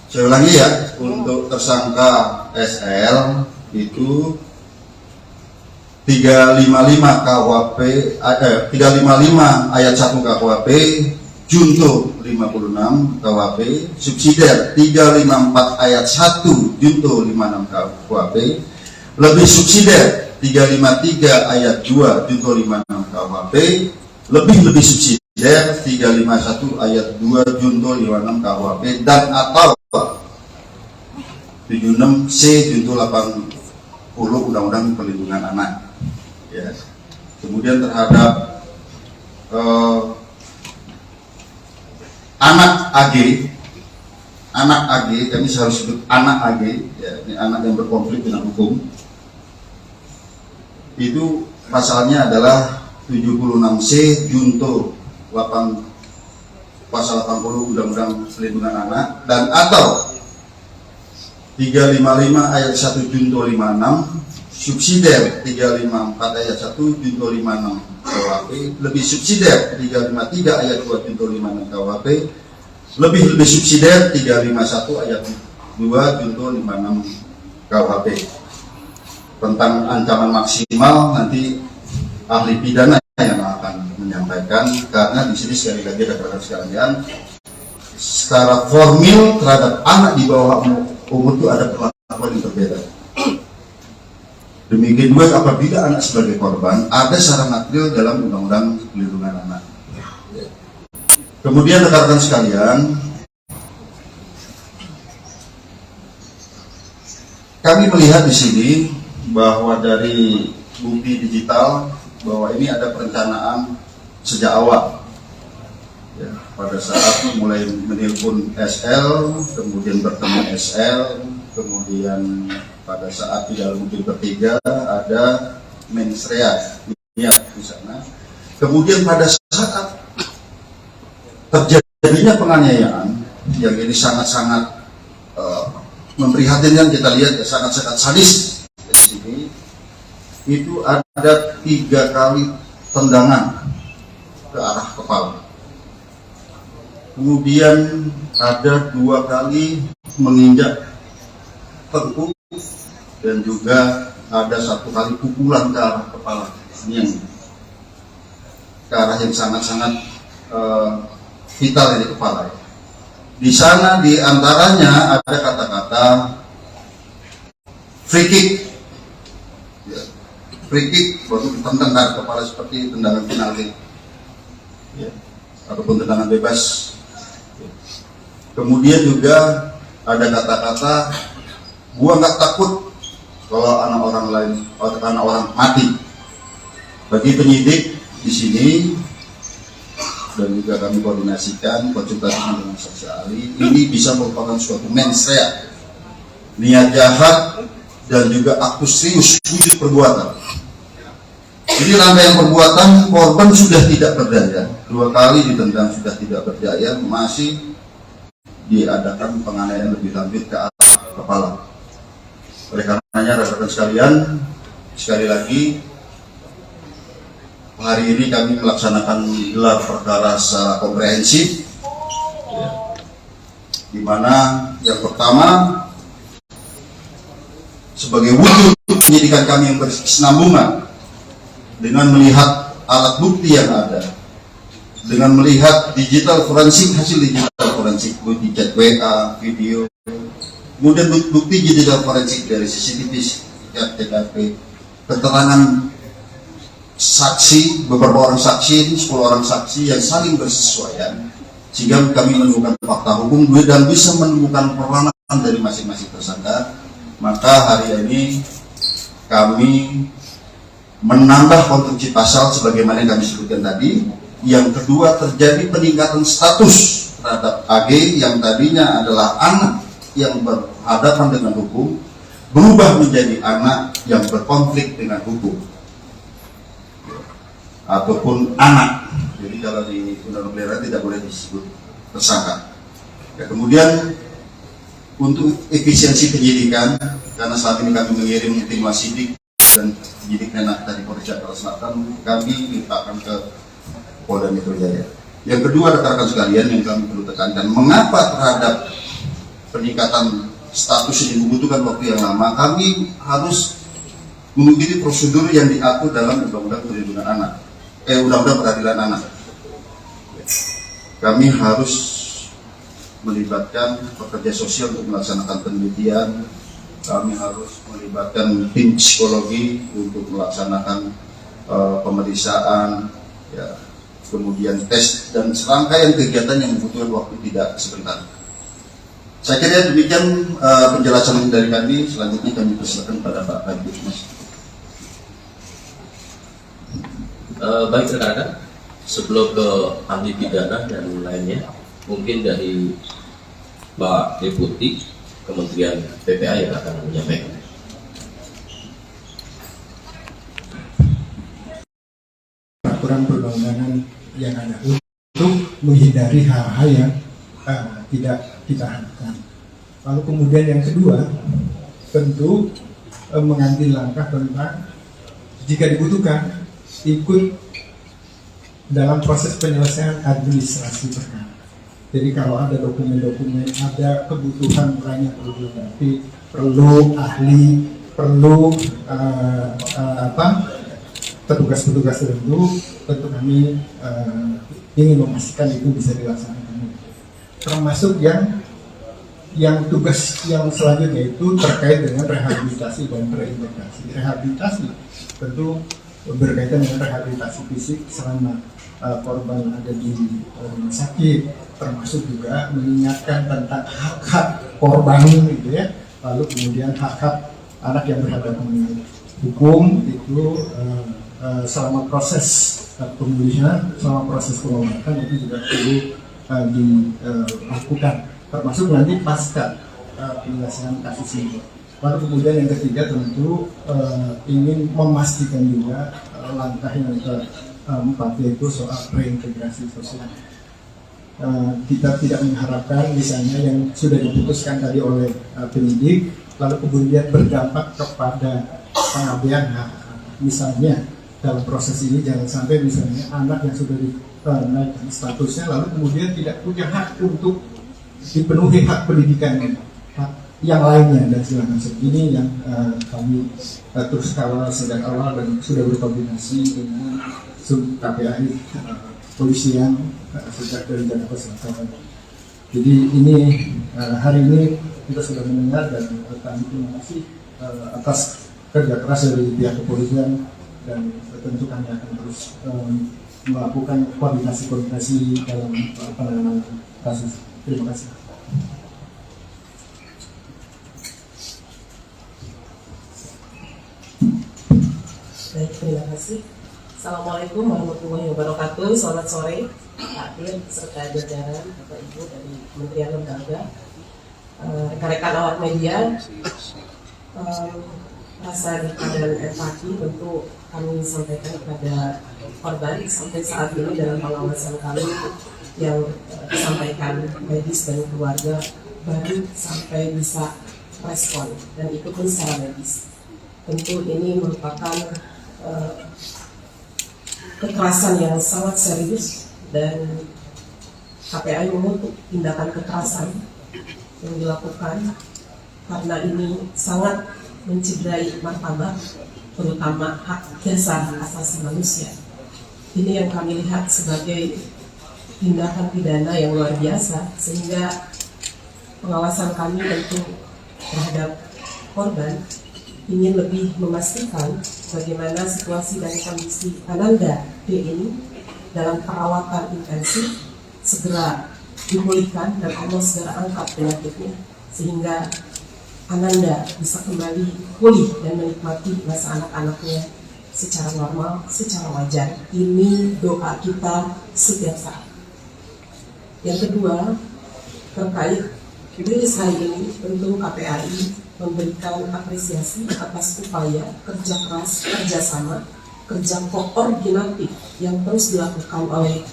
saya ulangi ya, untuk tersangka SL itu 355 KUHP 355 ayat 1 KUHP junto 56 KUHP, subsidiar 354 ayat 1 junto 56 KUHP, lebih subsidiar 353 ayat 2 junto 56 KUHP, lebih subsidiar 351 ayat 2 junto 56 KUHP, dan atau 76C junto 80 Undang-Undang Perlindungan Anak. Ya. Kemudian terhadap anak AG, kami harus sebut anak AG, ya, ini anak yang berkonflik dengan hukum. Itu pasalnya adalah 76C junto 8 pasal 80 Undang-Undang Perlindungan Anak, dan atau 355 ayat 1 junto 56, subsidiar 354 ayat 1 junto 56 KUHP, lebih subsidiar 353 ayat 2 junto 56 KUHP, lebih subsidiar 351 ayat 2 junto 56 KUHP. Tentang ancaman maksimal nanti ahli pidana yang akan menyampaikan, karena di sini sekali lagi rekan-rekan sekalian, secara formil terhadap anak di bawah umur itu ada perlakuan yang berbeda. Demikian juga apabila anak sebagai korban ada secara material dalam Undang-Undang Perlindungan Anak. Kemudian rekan-rekan sekalian, kami melihat di sini bahwa dari bukti digital bahwa ini ada perencanaan sejak awal. Ya, pada saat mulai menelpon SL, kemudian bertemu SL, kemudian pada saat di dalam mobil bertiga ada mensrea di sana. Kemudian pada saat terjadinya penganiayaan yang ini sangat-sangat memprihatinkan, kita lihat ya, sangat-sangat sadis. Di sini itu ada 3 kali tendangan ke arah kepala. Kemudian ada 2 kali menginjak tengkuk, dan juga ada 1 kali pukulan ke arah kepala. Ini yang ke arah yang sangat-sangat vital di kepala. Di sana di antaranya ada kata-kata free kick. Ya. Free kick baru ditendang ke kepala seperti tendangan penalti. Ya. Ataupun tendangan bebas. Ya. Kemudian juga ada kata-kata gua nggak takut kalau anak orang lain, anak orang mati. Bagi penyidik di sini dan juga kami koordinasikan konsultasi dengan saksi ahli, ini bisa merupakan suatu mensrea, niat jahat dan juga aktus serius wujud perbuatan. Jadi rangkaian perbuatan korban sudah tidak berdaya, 2 kali ditendang sudah tidak berdaya, masih diadakan penganiayaan lebih lanjut ke arah kepala. Oleh karenanya rekan-rekan sekalian, sekali lagi hari ini kami melaksanakan gelar perkara secara komprehensif, di mana yang pertama sebagai wujud penyidikan kami yang berkesinambungan dengan melihat alat bukti yang ada, dengan melihat digital forensik, hasil digital forensik, bukti chat WA, video, kemudian bukti digital forensik dari CCTV, TKP, keterangan saksi, beberapa orang saksi, 10 orang saksi yang saling bersesuaian, sehingga kami menemukan fakta hukum dan bisa menemukan peranan dari masing-masing tersangka. Maka hari ini kami menambah konstruksi pasal sebagaimana yang kami sebutkan tadi. Yang kedua, terjadi peningkatan status terhadap AG yang tadinya adalah anak yang berhadapan dengan hukum, berubah menjadi anak yang berkonflik dengan hukum ataupun anak. Jadi kalau di undang-undang pelihara tidak boleh disebut tersangka. Ya, kemudian untuk efisiensi penyidikan, karena saat ini kami mengirim tim wasidik dan penyidik Menak dari Polres Jakarta Selatan, kami limpahkan ke Polda Metro Jaya. Yang kedua, rekan-rekan sekalian, yang kami perlu tekankan, mengapa terhadap peningkatan status ini membutuhkan waktu yang lama? Kami harus mengikuti prosedur yang diatur dalam Undang-Undang Perlindungan Anak, Undang-Undang Peradilan Anak. Kami harus melibatkan pekerja sosial untuk melaksanakan penelitian. Kami harus melibatkan tim psikologi untuk melaksanakan pemeriksaan, ya, kemudian tes dan serangkaian kegiatan yang membutuhkan waktu tidak sebentar. Saya kira demikian penjelasan dari kami. Selanjutnya kami persilakan pada Pak Kabid, Mas. Baik rekan-rekan, sebelum ke ahli pidana dan lainnya, mungkin dari Pak Deputi Kementerian PPA yang akan menyampaikan. Peraturan perundang-undangan yang ada untuk menghindari hal-hal yang tidak kita harapkan. Lalu kemudian yang kedua, tentu mengambil langkah tentang jika dibutuhkan ikut dalam proses penyelesaian administrasi perkara. Jadi kalau ada dokumen-dokumen, ada kebutuhan lain yang perlu dilengkapi, perlu ahli, perlu petugas-petugas tertentu, tentu kami ingin memastikan itu bisa dilaksanakan. Termasuk yang tugas yang selanjutnya itu terkait dengan rehabilitasi dan reintegrasi. Rehabilitasi tentu berkaitan dengan rehabilitasi fisik selama korban ada di rumah sakit, termasuk juga mengingatkan tentang hak-hak korban gitu ya. Lalu kemudian hak-hak anak yang berhadapan dengan hukum itu selama proses pemulihan, selama proses pengobatan itu juga perlu dilakukan, termasuk nanti pasca penyelesaian kasus ini. Lalu kemudian yang ketiga tentu ingin memastikan juga langkah yang keempat yaitu soal reintegrasi sosial. Kita tidak mengharapkan misalnya yang sudah diputuskan tadi oleh penyidik lalu kemudian berdampak kepada pengabaian hak. Misalnya dalam proses ini jangan sampai misalnya anak yang sudah dinaikkan statusnya lalu kemudian tidak punya hak untuk dipenuhi hak pendidikan yang lainnya dan segala macam. Ini yang kami terus kawal sejak awal dan sudah berkoordinasi dengan KPAI polisian sejak dari Jakarta Selatan. Jadi ini hari ini kita sudah mendengar dan kami terima kasih atas kerja keras dari pihak kepolisian dan tentu kami akan terus melakukan koordinasi dalam penanganan kasus. Terima kasih. Baik, terima kasih. Assalamualaikum warahmatullahi wabarakatuh. Selamat sore, Pak Dir, serta jajaran Bapak Ibu dari Kementerian Lembaga, rekan-rekan awak media. rasa duka dan empati tentu kami sampaikan kepada korban. Sampai saat ini dalam pengawasan kami yang disampaikan medis dan keluarga baru sampai bisa respon, dan itu pun secara medis. Tentu ini merupakan kekerasan yang sangat serius, dan KPAI mengutuk tindakan kekerasan yang dilakukan karena ini sangat mencederai martabat, terutama hak dasar asasi manusia. Ini yang kami lihat sebagai tindakan pidana yang luar biasa, sehingga pengawasan kami tentu terhadap korban ingin lebih memastikan bagaimana situasi dan kondisi Ananda D ini dalam perawatan intensif segera dipulihkan dan Allah segera angkat penyakitnya, sehingga Ananda bisa kembali pulih dan menikmati masa anak-anaknya secara normal, secara wajar. Ini doa kita setiap saat. Yang kedua, terkait rilis hari ini, tentu KPAI memberikan apresiasi atas upaya kerja keras, kerjasama, kerja koordinatif yang terus dilakukan oleh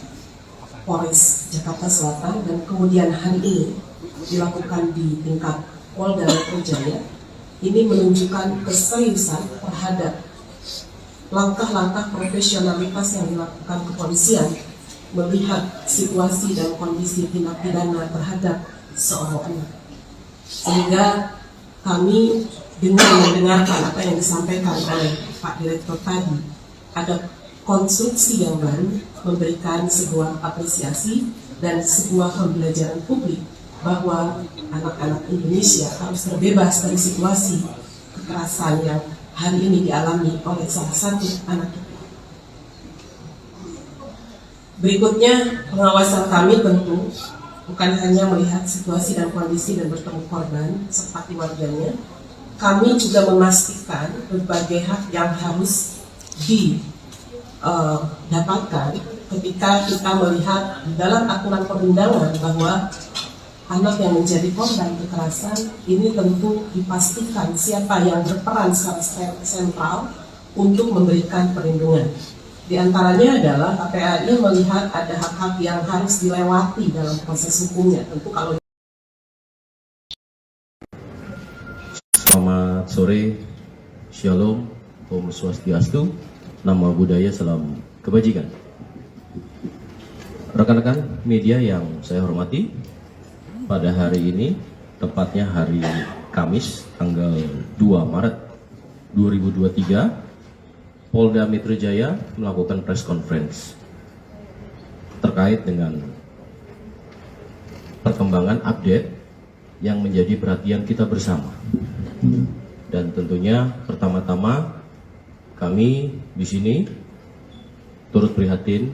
Polres Jakarta Selatan, dan kemudian hari ini dilakukan di tingkat Polda Metro Jaya. Ini menunjukkan keseriusan terhadap langkah-langkah profesionalitas yang dilakukan kepolisian melihat situasi dan kondisi tindak pidana terhadap seorang anak. Sehingga kami dengan mendengarkan apa yang disampaikan oleh Pak Direktur tadi, ada konstruksi yang baru memberikan sebuah apresiasi dan sebuah pembelajaran publik bahwa anak-anak Indonesia harus terbebas dari situasi kekerasan yang hari ini dialami oleh salah satu anak kita. Berikutnya, pengawasan kami tentu bukan hanya melihat situasi dan kondisi dan bertemu korban serta keluarganya, kami juga memastikan berbagai hak yang harus didapatkan ketika kita melihat di dalam aturan perundangan bahwa anak yang menjadi korban kekerasan ini tentu dipastikan siapa yang berperan secara sentral untuk memberikan perlindungan. Di antaranya adalah KPAI melihat ada hak-hak yang harus dilewati dalam proses hukumnya. Tentu kalau Selamat sore, Shalom, Om Swastiastu, Nama Budaya, Salam Kebajikan. Rekan-rekan media yang saya hormati, pada hari ini, tepatnya hari Kamis, tanggal 2 Maret 2023, Polda Metro Jaya melakukan press conference terkait dengan perkembangan update yang menjadi perhatian kita bersama. Dan tentunya pertama-tama kami di sini turut prihatin,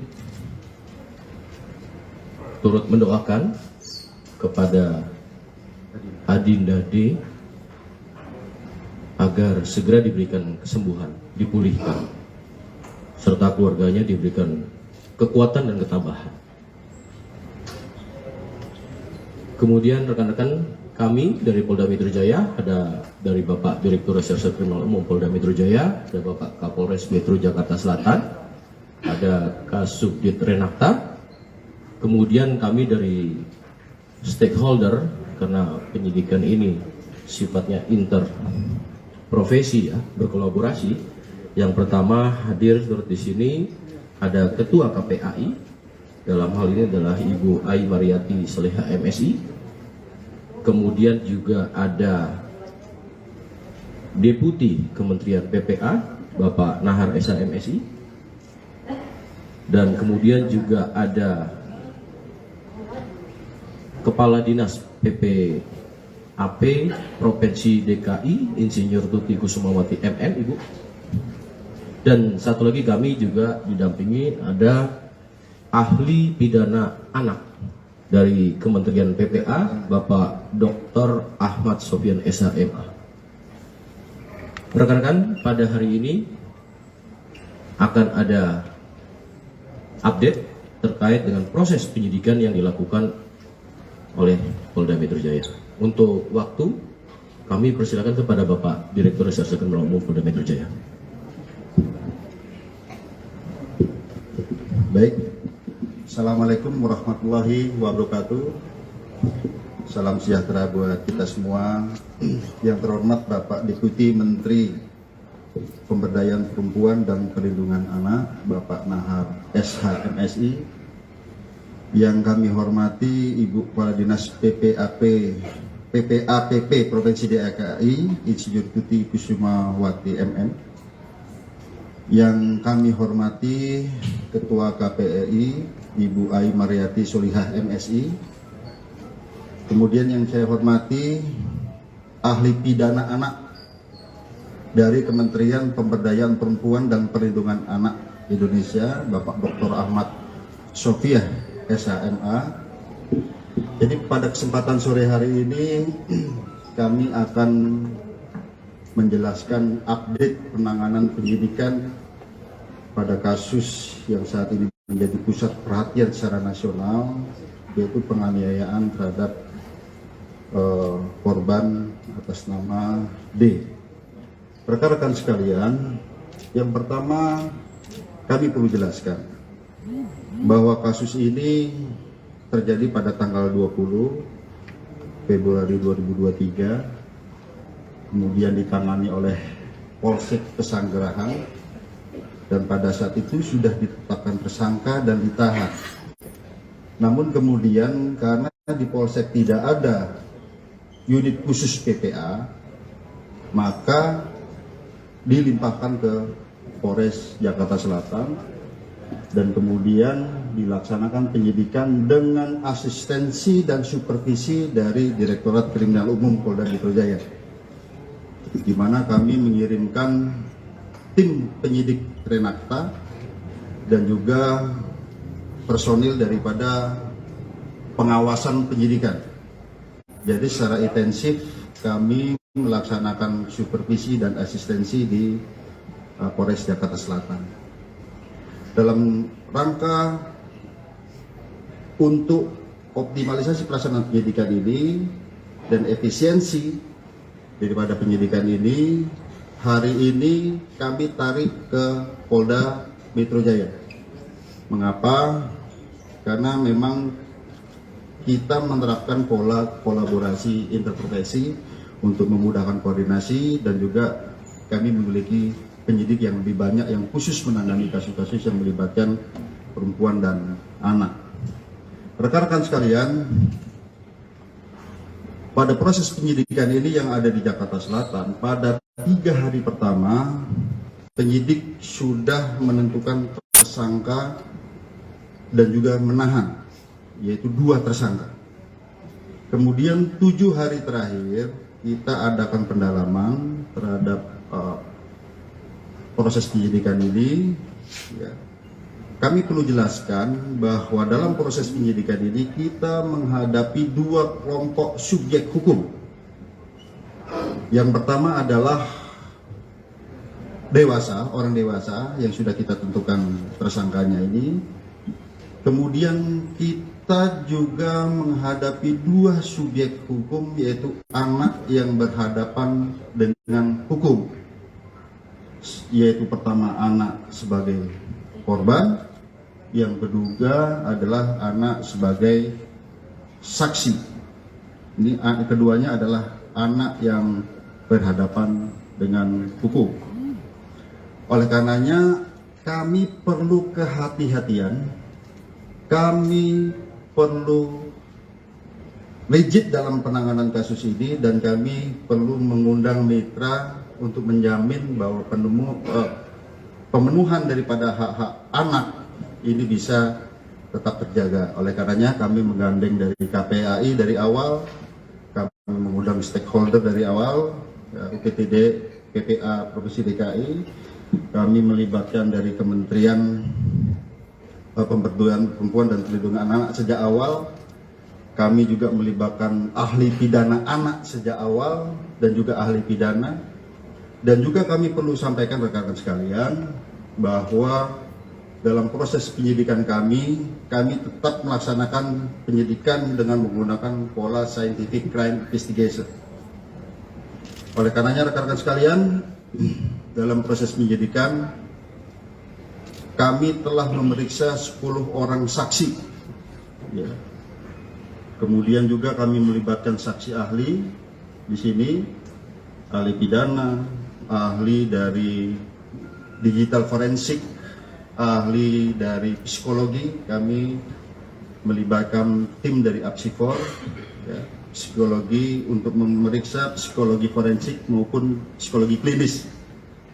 turut mendoakan kepada Adinda D agar segera diberikan kesembuhan, dipulihkan, serta keluarganya diberikan kekuatan dan ketabahan. Kemudian rekan-rekan kami dari Polda Metro Jaya, ada dari Bapak Direktur Reserse Kriminal Umum Polda Metro Jaya, ada Bapak Kapolres Metro Jakarta Selatan, ada Kasubdit Renakta, kemudian kami dari stakeholder, karena penyidikan ini sifatnya interprofesi ya, berkolaborasi. Yang pertama hadir di sini ada Ketua KPAI, dalam hal ini adalah Ibu Ai Mariati Soleha MSI. Kemudian juga ada Deputi Kementerian PPA Bapak Nahar Esa MSI, dan kemudian juga ada Kepala Dinas PPAP Provinsi DKI Insinyur Tuti Kusumawati MM, Ibu. Dan satu lagi kami juga didampingi ada ahli pidana anak dari Kementerian PPA Bapak Dr. Ahmad Sofian SHMA. Rekan-rekan, pada hari ini akan ada update terkait dengan proses penyidikan yang dilakukan oleh Polda Metro Jaya. Untuk waktu Kami persilakan kepada Bapak Direktur Reserse Kriminal Umum Polda Metro Jaya. Baik, Assalamualaikum warahmatullahi wabarakatuh. Salam sejahtera buat kita semua. Yang terhormat Bapak Deputi Menteri Pemberdayaan Perempuan dan Perlindungan Anak, Bapak Nahar SH MSI. Yang kami hormati Ibu Kepala Dinas PPAPP Provinsi DKI, Insinyur Tuti Kusumawati MM. Yang kami hormati Ketua KPI Ibu Ai Mariati Solihah MSI. Kemudian yang saya hormati ahli pidana anak dari Kementerian Pemberdayaan Perempuan dan Perlindungan Anak Indonesia, Bapak Dr. Ahmad Sofiah SHMA. Jadi pada kesempatan sore hari ini kami akan menjelaskan update penanganan penyidikan pada kasus yang saat ini menjadi pusat perhatian secara nasional, yaitu penganiayaan terhadap korban atas nama D. Rekan-rekan sekalian, yang pertama kami perlu jelaskan bahwa kasus ini terjadi pada tanggal 20 Februari 2023, kemudian ditangani oleh Polsek Pesanggerahan, dan pada saat itu sudah ditetapkan tersangka dan ditahan. Namun kemudian karena di Polsek tidak ada unit khusus PPA, maka dilimpahkan ke Polres Jakarta Selatan dan kemudian dilaksanakan penyidikan dengan asistensi dan supervisi dari Direktorat Kriminal Umum Polda Metro Jaya, di mana kami mengirimkan tim penyidik Renakta dan juga personil daripada pengawasan penyidikan. Jadi secara intensif kami melaksanakan supervisi dan asistensi di Polres Jakarta Selatan. Dalam rangka untuk optimalisasi pelaksanaan penyidikan ini dan efisiensi daripada penyidikan ini, hari ini kami tarik ke Polda Metro Jaya. Mengapa? Karena memang kita menerapkan pola kolaborasi interprofesi untuk memudahkan koordinasi, dan juga kami memiliki penyidik yang lebih banyak yang khusus menangani kasus-kasus yang melibatkan perempuan dan anak. Rekan-rekan sekalian, pada proses penyidikan ini yang ada di Jakarta Selatan, pada 3 hari pertama penyidik sudah menentukan tersangka dan juga menahan, yaitu 2 tersangka. Kemudian 7 hari terakhir kita adakan pendalaman terhadap proses penyidikan ini. Ya. Kami perlu jelaskan bahwa dalam proses penyidikan ini kita menghadapi 2 kelompok subjek hukum. Yang pertama adalah dewasa, orang dewasa yang sudah kita tentukan tersangkanya ini. Kemudian kita juga menghadapi 2 subjek hukum, yaitu anak yang berhadapan dengan hukum, yaitu pertama anak sebagai korban, yang kedua adalah anak sebagai saksi. Ini keduanya adalah anak yang berhadapan dengan hukum. Oleh karenanya kami perlu kehati-hatian, kami perlu legit dalam penanganan kasus ini, dan kami perlu mengundang mitra untuk menjamin bahwa pemenuhan daripada hak-hak anak ini bisa tetap terjaga. Oleh karenanya kami menggandeng dari KPAI dari awal, kami mengundang stakeholder dari awal, UPTD, PPA Provinsi DKI, kami melibatkan dari Kementerian Pemberdayaan Perempuan dan Perlindungan Anak sejak awal. Kami juga melibatkan ahli pidana anak sejak awal dan juga ahli pidana. Dan juga kami perlu sampaikan rekan-rekan sekalian bahwa dalam proses penyidikan kami tetap melaksanakan penyidikan dengan menggunakan pola scientific crime investigation. Oleh karenanya rekan-rekan sekalian, dalam proses penyidikan kami telah memeriksa 10 orang saksi. Ya. Kemudian juga kami melibatkan saksi ahli di sini, ahli pidana, ahli dari digital forensik, ahli dari psikologi. Kami melibatkan tim dari Apsifor, ya, psikologi untuk memeriksa psikologi forensik maupun psikologi klinis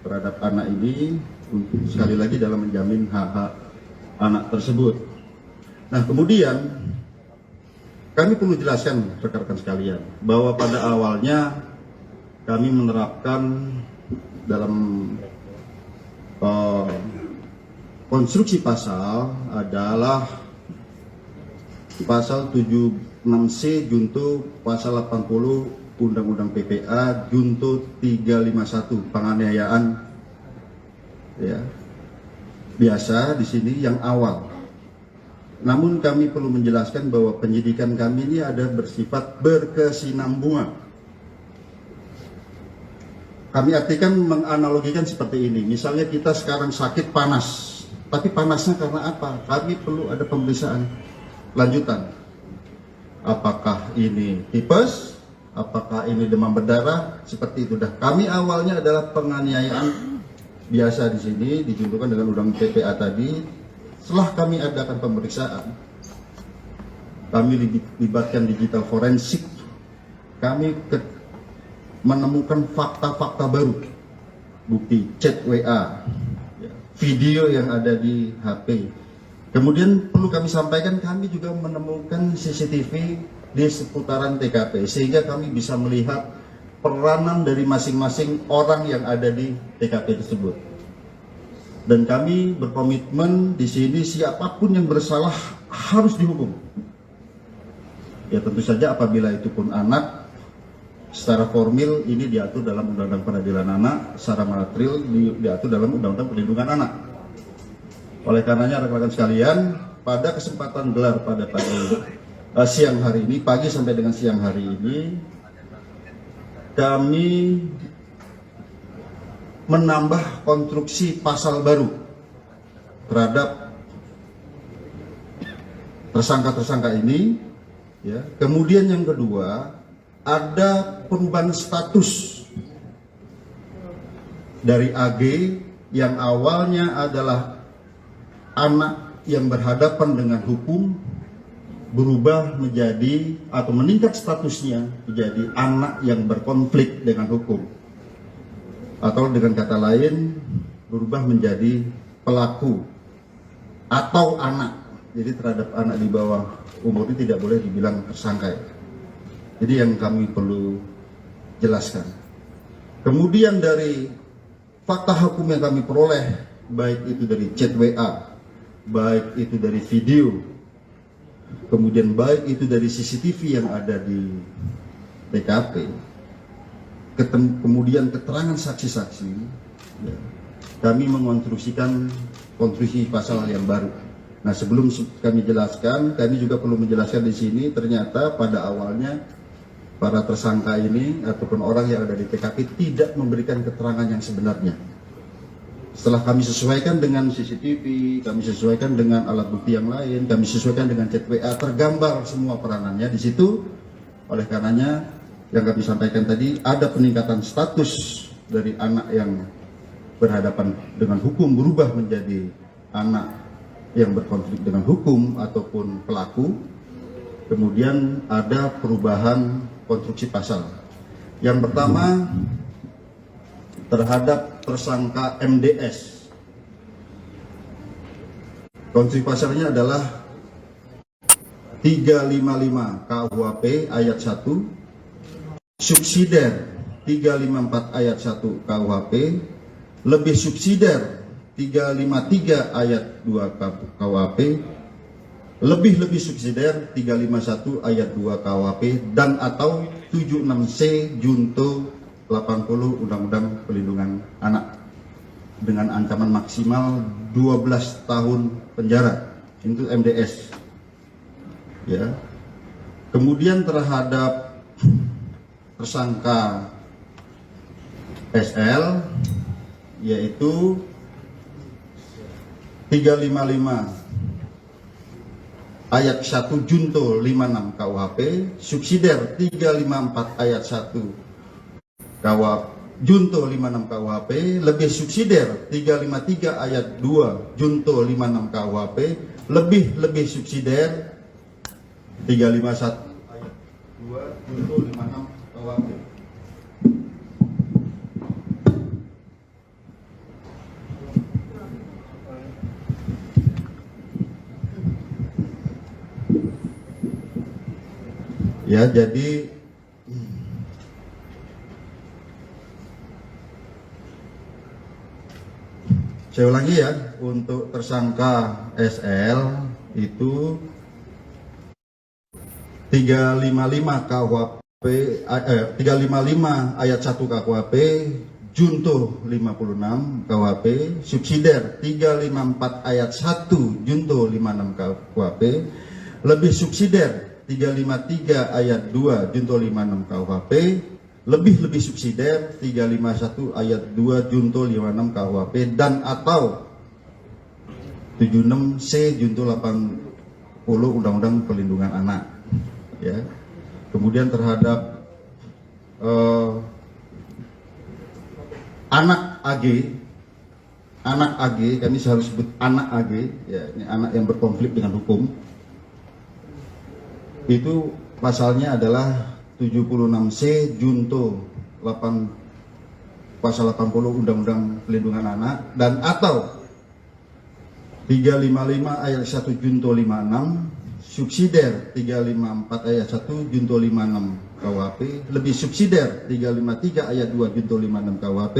terhadap anak ini, untuk sekali lagi dalam menjamin hak-hak anak tersebut. Nah, kemudian kami perlu jelaskan rekan-rekan sekalian bahwa pada awalnya kami menerapkan dalam konstruksi pasal adalah pasal 76C junto pasal 80 Undang-Undang PPA junto 351 penganiayaan, ya, biasa di sini yang awal. Namun kami perlu menjelaskan bahwa penyidikan kami ini ada bersifat berkesinambungan. Kami artikan menganalogikan seperti ini. Misalnya kita sekarang sakit panas, tapi panasnya karena apa? Kami perlu ada pemeriksaan lanjutan. Apakah ini tipes? Apakah ini demam berdarah? Seperti itu dah. Kami awalnya adalah penganiayaan biasa di sini dijuntukan dengan undang PPA tadi. Setelah kami adakan pemeriksaan, kami libatkan digital forensik, kami menemukan fakta-fakta baru, bukti chat WA, video yang ada di HP. Kemudian perlu kami sampaikan, kami juga menemukan CCTV di seputaran TKP, sehingga kami bisa melihat peranan dari masing-masing orang yang ada di TKP tersebut. Dan kami berkomitmen di sini siapapun yang bersalah harus dihukum. Ya tentu saja apabila itu pun anak, secara formil ini diatur dalam Undang-Undang Peradilan Anak, secara material diatur dalam Undang-Undang Perlindungan Anak. Oleh karenanya rekan-rekan sekalian, pada kesempatan gelar pada siang hari ini, pagi sampai dengan siang hari ini, kami menambah konstruksi pasal baru terhadap tersangka-tersangka ini, ya. Kemudian yang kedua, ada perubahan status dari AG yang awalnya adalah anak yang berhadapan dengan hukum, berubah menjadi atau meningkat statusnya menjadi anak yang berkonflik dengan hukum. Atau dengan kata lain, berubah menjadi pelaku atau anak. Jadi terhadap anak di bawah umur ini tidak boleh dibilang tersangka. Jadi yang kami perlu jelaskan. Kemudian dari fakta hukum yang kami peroleh, baik itu dari chat WA, baik itu dari video, kemudian baik itu dari CCTV yang ada di TKP, kemudian keterangan saksi-saksi, ya, kami mengonstruksikan konstruksi pasal yang baru. Nah, sebelum kami jelaskan, kami juga perlu menjelaskan di sini, ternyata pada awalnya para tersangka ini ataupun orang yang ada di TKP tidak memberikan keterangan yang sebenarnya. Setelah kami sesuaikan dengan CCTV, kami sesuaikan dengan alat bukti yang lain, kami sesuaikan dengan chat WA, tergambar semua peranannya di situ. Oleh karenanya, yang kami sampaikan tadi, ada peningkatan status dari anak yang berhadapan dengan hukum berubah menjadi anak yang berkonflik dengan hukum ataupun pelaku. Kemudian ada perubahan konstruksi pasal. Yang pertama, terhadap tersangka MDS. Konstruksi pasalnya adalah 355 KUHP ayat 1, subsidiar 354 ayat 1 KUHP, lebih subsidiar 353 ayat 2 KUHP, lebih subsidiar 351 ayat 2 KUHP, dan atau 76C junto 80 Undang-Undang Perlindungan Anak dengan ancaman maksimal 12 tahun penjara. Itu MDS. Ya. Kemudian terhadap tersangka SL, yaitu 355 ayat 1 junto 56 KUHP, subsidiar 354 ayat 1 junto 56 KUHP, lebih subsidiar 353 ayat 2 junto 56 KUHP, lebih subsidiar 351 ayat 2 junto 56 KUHP. Ya, jadi saya ulangi ya, untuk tersangka SL itu 355 KUHP 355 ayat 1 KUHP junto 56 KUHP, subsidiar 354 ayat 1 junto 56 KUHP, lebih subsidiar 353 ayat 2 junto 56 KUHP, lebih subsidiar 351 ayat 2 junto 56 KUHP, dan atau 76C junto 80 Undang-Undang Perlindungan Anak. Ya. Kemudian terhadap anak AG, kami harus sebut anak AG, ya, ini anak yang berkonflik dengan hukum. Itu pasalnya adalah 76C junto 8 pasal 80 Undang-Undang Perlindungan Anak, dan atau 355 ayat 1 junto 56, subsidiar 354 ayat 1 junto 56 KUHP, lebih subsidiar 353 ayat 2 junto 56 KUHP,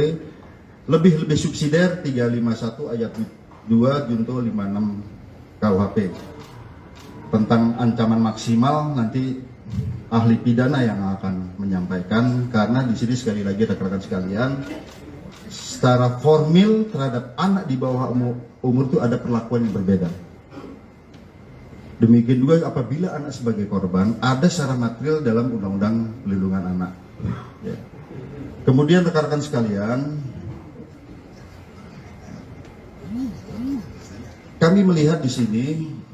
lebih subsidiar 351 ayat 2 junto 56 KUHP. Tentang ancaman maksimal nanti ahli pidana yang akan menyampaikan, karena di sini sekali lagi rekan-rekan sekalian, secara formil terhadap anak di bawah umur itu ada perlakuan yang berbeda. Demikian juga apabila anak sebagai korban ada secara material dalam Undang-Undang Perlindungan Anak. Ya. Kemudian rekan-rekan sekalian, kami melihat di sini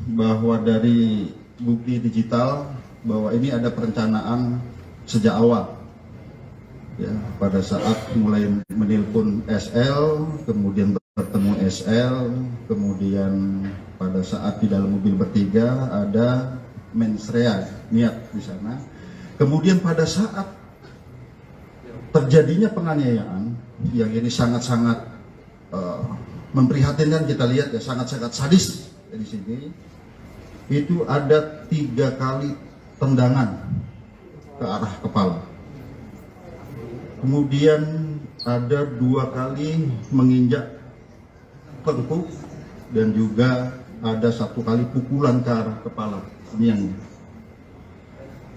bahwa dari bukti digital bahwa ini ada perencanaan sejak awal, ya, pada saat mulai menelpon SL, kemudian bertemu SL, kemudian pada saat di dalam mobil bertiga ada mens rea, niat di sana, kemudian pada saat terjadinya penganiayaan yang ini sangat-sangat memprihatinkan, kita lihat ya, sangat-sangat sadis di sini. Itu ada 3 kali tendangan ke arah kepala, kemudian ada 2 kali menginjak tengkuk, dan juga ada 1 kali pukulan ke arah kepala. Ini yang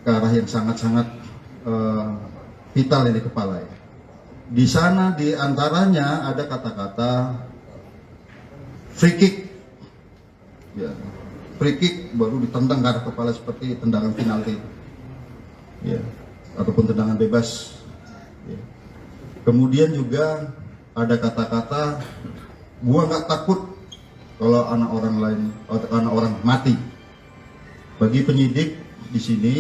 ke arah yang sangat-sangat vital di kepala ya. Di sana di antaranya ada kata-kata free kick, ya, free kick baru ditendang ke arah kepala seperti tendangan penalti, ya, ataupun tendangan bebas. Ya. Kemudian juga ada kata-kata, gua nggak takut kalau anak orang mati. Bagi penyidik di sini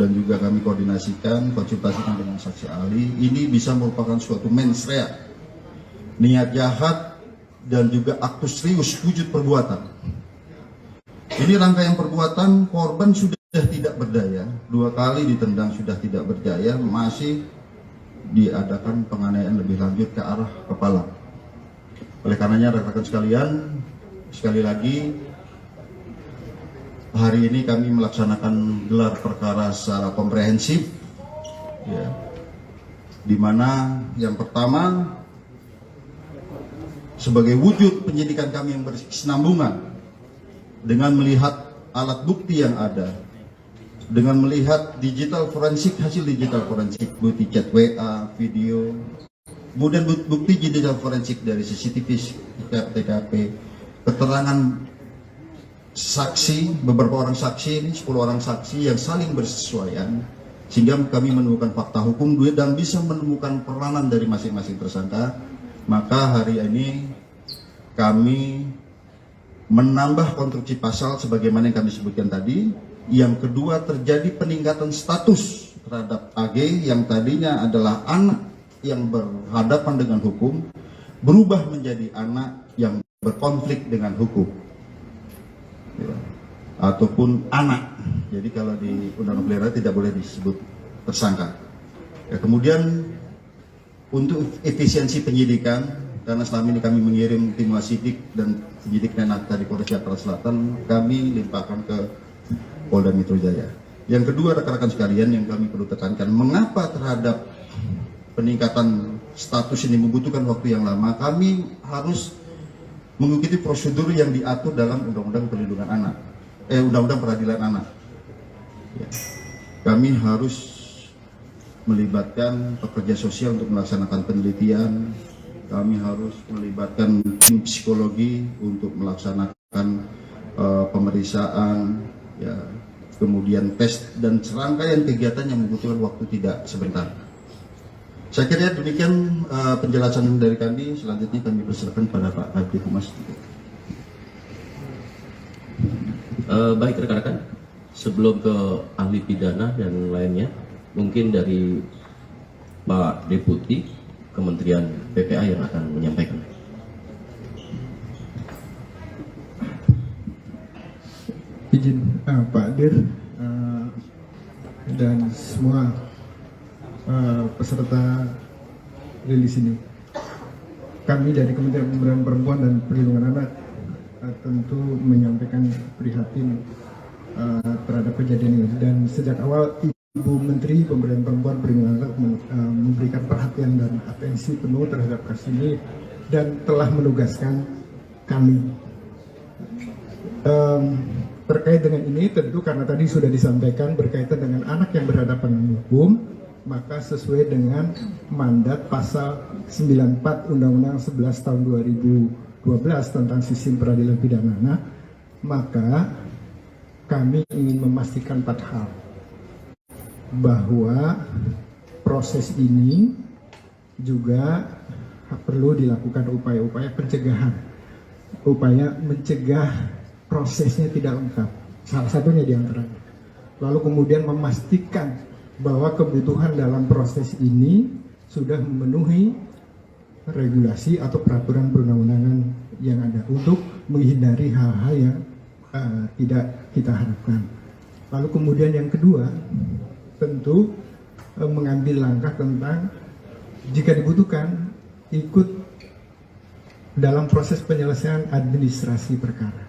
dan juga kami konsultasikan dengan saksi ahli, ini bisa merupakan suatu mens rea, niat jahat dan juga aktus serius wujud perbuatan. Ini rangkaian perbuatan, korban sudah tidak berdaya, 2 kali ditendang sudah tidak berdaya, masih diadakan penganiayaan lebih lanjut ke arah kepala. Oleh karenanya rekan-rekan sekalian, sekali lagi hari ini kami melaksanakan gelar perkara secara komprehensif, ya, di mana yang pertama sebagai wujud penyidikan kami yang berkesinambungan, dengan melihat alat bukti yang ada, dengan melihat hasil digital forensik, bukti chat WA, video, kemudian bukti digital forensik dari CCTV, TKP, keterangan saksi, beberapa orang saksi, ini 10 orang saksi yang saling bersesuaian, sehingga kami menemukan fakta hukum dan bisa menemukan peranan dari masing-masing tersangka, maka hari ini kami menambah konstruksi pasal sebagaimana yang kami sebutkan tadi. Yang kedua, terjadi peningkatan status terhadap AG yang tadinya adalah anak yang berhadapan dengan hukum, berubah menjadi anak yang berkonflik dengan hukum, ya, ataupun anak. Jadi kalau di Undang-Undang Pelihara tidak boleh disebut tersangka. Ya, kemudian untuk efisiensi penyidikan, karena selama ini kami mengirim tim wasidik dan penyidik Nenakta di Polres Jakarta Selatan, kami limpahkan ke Polda Metro Jaya. Yang kedua, rekan-rekan sekalian, yang kami perlu tekankan, mengapa terhadap peningkatan status ini membutuhkan waktu yang lama? Kami harus mengikuti prosedur yang diatur dalam Undang-Undang Perlindungan Anak, Undang-Undang Peradilan Anak. Ya. Kami harus melibatkan pekerja sosial untuk melaksanakan penelitian. Kami harus melibatkan tim psikologi untuk melaksanakan pemeriksaan, ya, kemudian tes dan serangkaian kegiatan yang membutuhkan waktu tidak sebentar. Saya kira demikian penjelasan dari kami. Selanjutnya kami persilakan pada Pak Kabid Humas. Baik rekan-rekan, sebelum ke ahli pidana dan lainnya, mungkin dari Pak Deputi Kementerian PPA yang akan menyampaikan. Izin Pak Dir dan semua peserta rilis ini. Kami dari Kementerian Pemberdayaan Perempuan dan Perlindungan Anak tentu menyampaikan prihatin terhadap kejadian ini, dan sejak awal Ibu Menteri Pemberdayaan Perempuan Perlindungan Anak memberikan perhatian dan atensi penuh terhadap kasus ini dan telah menugaskan kami. Terkait dengan ini, tentu karena tadi sudah disampaikan berkaitan dengan anak yang berhadapan dengan hukum, maka sesuai dengan mandat pasal 94 Undang-Undang 11 tahun 2012 tentang sistem peradilan pidana anak, maka kami ingin memastikan 4 hal. Bahwa proses ini juga perlu dilakukan upaya-upaya pencegahan, upaya mencegah prosesnya tidak lengkap, salah satunya diantaranya. Lalu kemudian memastikan bahwa kebutuhan dalam proses ini sudah memenuhi regulasi atau peraturan perundang-undangan yang ada untuk menghindari hal-hal yang tidak kita harapkan. Lalu kemudian yang kedua, tentu mengambil langkah tentang jika dibutuhkan ikut dalam proses penyelesaian administrasi perkara.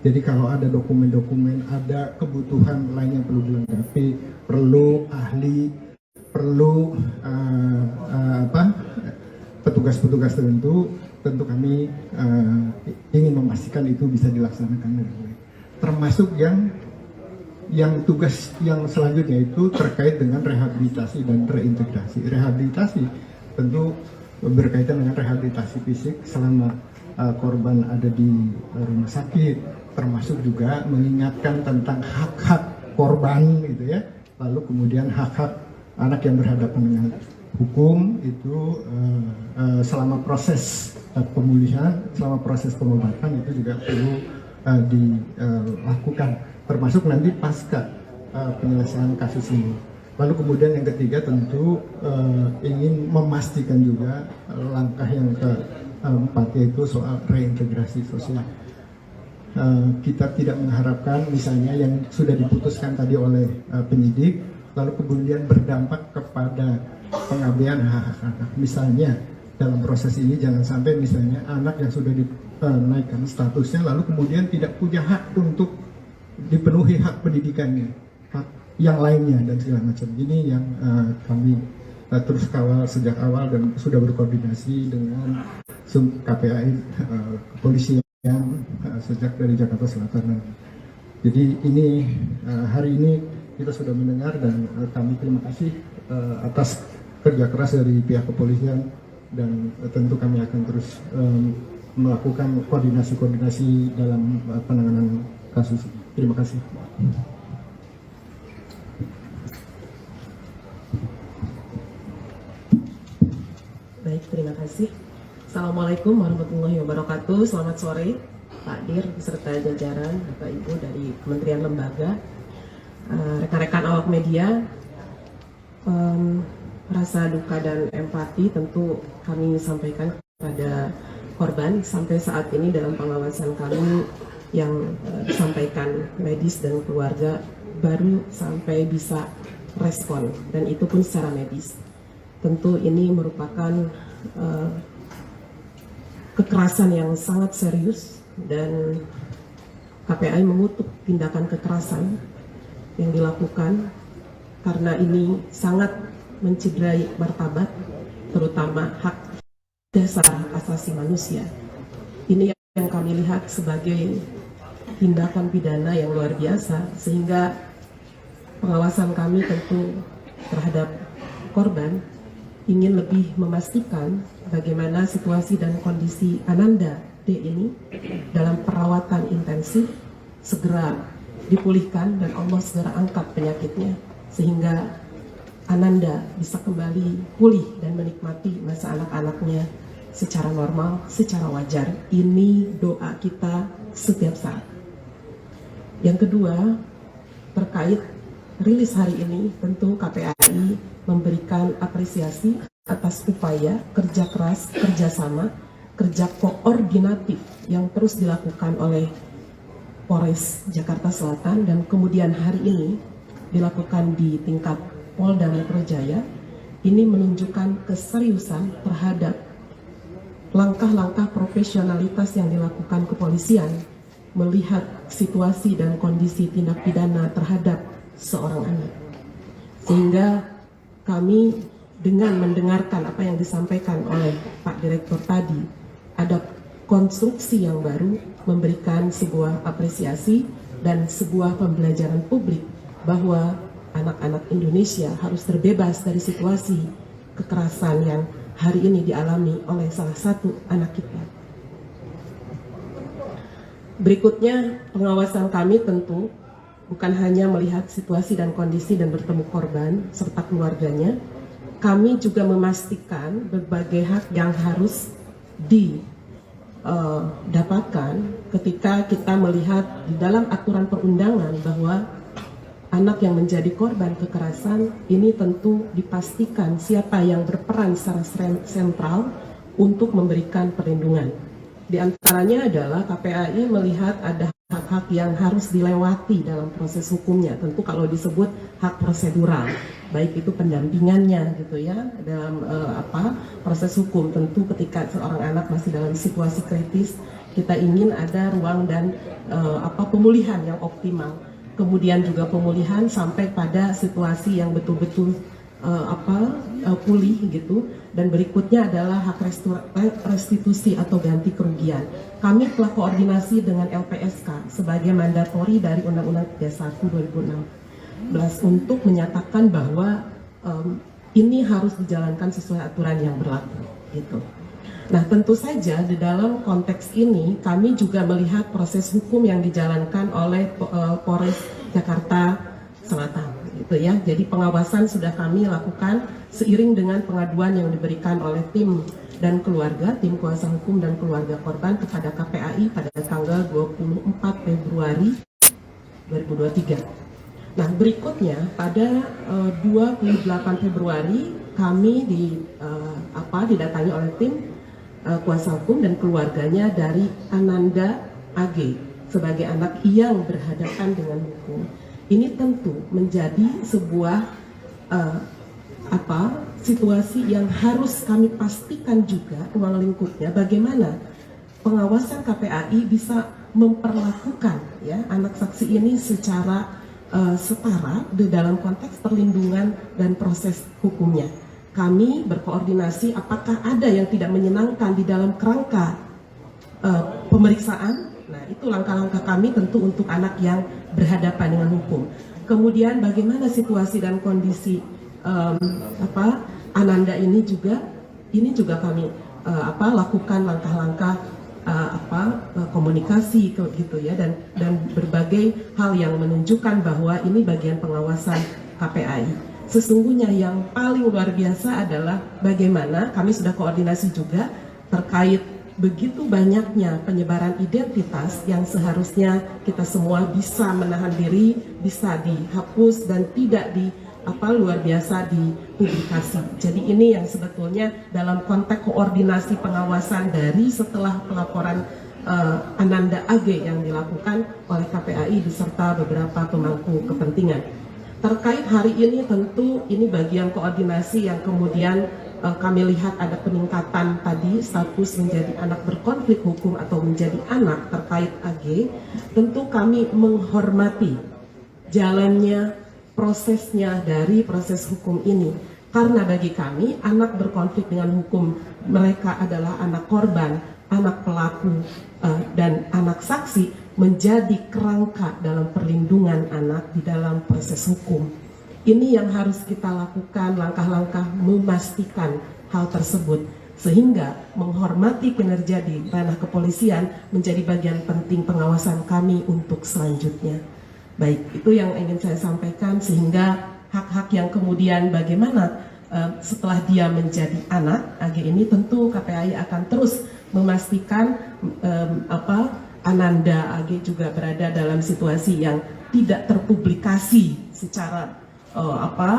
Jadi kalau ada dokumen-dokumen, ada kebutuhan lain yang perlu dilengkapi, perlu ahli, perlu petugas-petugas tertentu, tentu kami ingin memastikan itu bisa dilaksanakan dengan baik. Termasuk yang tugas yang selanjutnya itu terkait dengan rehabilitasi dan reintegrasi. Rehabilitasi tentu berkaitan dengan rehabilitasi fisik selama korban ada di rumah sakit, termasuk juga mengingatkan tentang hak-hak korban gitu ya. Lalu kemudian hak-hak anak yang berhadapan dengan hukum itu selama proses pemulihan, selama proses pengobatan itu juga perlu dilakukan, termasuk nanti pasca penyelesaian kasus ini. Lalu kemudian yang ketiga tentu ingin memastikan juga langkah yang keempat, yaitu soal reintegrasi sosial. Kita tidak mengharapkan misalnya yang sudah diputuskan tadi oleh penyidik lalu kemudian berdampak kepada pengabaian hak-hak anak. Misalnya dalam proses ini jangan sampai misalnya anak yang sudah dinaikkan statusnya lalu kemudian tidak punya hak untuk dipenuhi hak pendidikannya, hak yang lainnya dan segala macam. Ini yang kami terus kawal sejak awal dan sudah berkoordinasi dengan KPAI, kepolisian sejak dari Jakarta Selatan. Jadi ini hari ini kita sudah mendengar dan kami terima kasih atas kerja keras dari pihak kepolisian dan tentu kami akan terus melakukan koordinasi dalam penanganan kasus ini. Terima kasih. Terima kasih. Assalamualaikum warahmatullahi wabarakatuh. Selamat sore Pak Dir beserta jajaran Bapak Ibu dari Kementerian Lembaga, rekan-rekan awak media. Rasa duka dan empati tentu kami sampaikan kepada korban. Sampai saat ini dalam pengawasan kami yang disampaikan medis dan keluarga baru sampai bisa respon, dan itu pun secara medis. Tentu ini merupakan kekerasan yang sangat serius, dan KPAI mengutuk tindakan kekerasan yang dilakukan karena ini sangat mencederai martabat, terutama hak dasar asasi manusia. Ini yang kami lihat sebagai tindakan pidana yang luar biasa, sehingga pengawasan kami tentu terhadap korban ingin lebih memastikan bagaimana situasi dan kondisi Ananda D ini dalam perawatan intensif segera dipulihkan dan Allah segera angkat penyakitnya sehingga Ananda bisa kembali pulih dan menikmati masa anak-anaknya secara normal, secara wajar. Ini doa kita setiap saat. Yang kedua, terkait rilis hari ini, tentu KPAI memberikan apresiasi atas upaya kerja keras, kerjasama, kerja koordinatif yang terus dilakukan oleh Polres Jakarta Selatan, dan kemudian hari ini dilakukan di tingkat Polda Metro Jaya. Ini menunjukkan keseriusan terhadap langkah-langkah profesionalitas yang dilakukan kepolisian melihat situasi dan kondisi tindak pidana terhadap seorang anak. Sehingga kami dengan mendengarkan apa yang disampaikan oleh Pak Direktur tadi, ada konstruksi yang baru memberikan sebuah apresiasi dan sebuah pembelajaran publik bahwa anak-anak Indonesia harus terbebas dari situasi kekerasan yang hari ini dialami oleh salah satu anak kita. Berikutnya, pengawasan kami tentu bukan hanya melihat situasi dan kondisi dan bertemu korban serta keluarganya, kami juga memastikan berbagai hak yang harus didapatkan ketika kita melihat di dalam aturan perundangan bahwa anak yang menjadi korban kekerasan ini tentu dipastikan siapa yang berperan secara sentral untuk memberikan perlindungan. Di antaranya adalah KPAI melihat ada hak-hak yang harus dilewati dalam proses hukumnya. Tentu kalau disebut hak prosedural, baik itu pendampingannya gitu ya dalam proses hukum. Tentu ketika seorang anak masih dalam situasi kritis, kita ingin ada ruang dan pemulihan yang optimal. Kemudian juga pemulihan sampai pada situasi yang betul-betul pulih gitu. Dan berikutnya adalah hak restitusi atau ganti kerugian. Kami telah koordinasi dengan LPSK sebagai mandatori dari Undang-Undang 31 2016 untuk menyatakan bahwa ini harus dijalankan sesuai aturan yang berlaku gitu. Nah, tentu saja di dalam konteks ini kami juga melihat proses hukum yang dijalankan oleh Polres Jakarta Selatan gitu ya. Jadi pengawasan sudah kami lakukan seiring dengan pengaduan yang diberikan oleh tim dan keluarga, tim kuasa hukum dan keluarga korban kepada KPAI pada tanggal 24 Februari 2023. Nah, berikutnya pada 28 Februari kami didatangi oleh tim kuasa hukum dan keluarganya dari Ananda AG sebagai anak yang berhadapan dengan hukum. Ini tentu menjadi sebuah situasi yang harus kami pastikan juga ruang lingkupnya bagaimana pengawasan KPAI bisa memperlakukan ya anak saksi ini secara setara di dalam konteks perlindungan dan proses hukumnya. Kami berkoordinasi apakah ada yang tidak menyenangkan di dalam kerangka pemeriksaan. Nah, itu langkah-langkah kami tentu untuk anak yang berhadapan dengan hukum. Kemudian bagaimana situasi dan kondisi Ananda ini juga kami lakukan langkah-langkah komunikasi gitu ya dan berbagai hal yang menunjukkan bahwa ini bagian pengawasan KPAI. sesungguhnya yang paling luar biasa adalah bagaimana kami sudah koordinasi juga terkait begitu banyaknya penyebaran identitas yang seharusnya kita semua bisa menahan diri, bisa dihapus dan tidak luar biasa dipublikasi. Jadi ini yang sebetulnya dalam konteks koordinasi pengawasan dari setelah pelaporan Ananda AG yang dilakukan oleh KPAI beserta beberapa pemangku kepentingan. Terkait hari ini tentu ini bagian koordinasi yang kemudian kami lihat ada peningkatan tadi status menjadi anak berkonflik hukum atau menjadi anak terkait AG. Tentu kami menghormati jalannya prosesnya dari proses hukum ini. Karena bagi kami anak berkonflik dengan hukum mereka adalah anak korban, anak pelaku, dan anak saksi menjadi kerangka dalam perlindungan anak di dalam proses hukum. Ini yang harus kita lakukan, langkah-langkah memastikan hal tersebut, sehingga menghormati kinerja di ranah kepolisian menjadi bagian penting pengawasan kami untuk selanjutnya. Baik, itu yang ingin saya sampaikan, sehingga hak-hak yang kemudian bagaimana setelah dia menjadi anak AG ini tentu KPAI akan terus memastikan Ananda AG juga berada dalam situasi yang tidak terpublikasi secara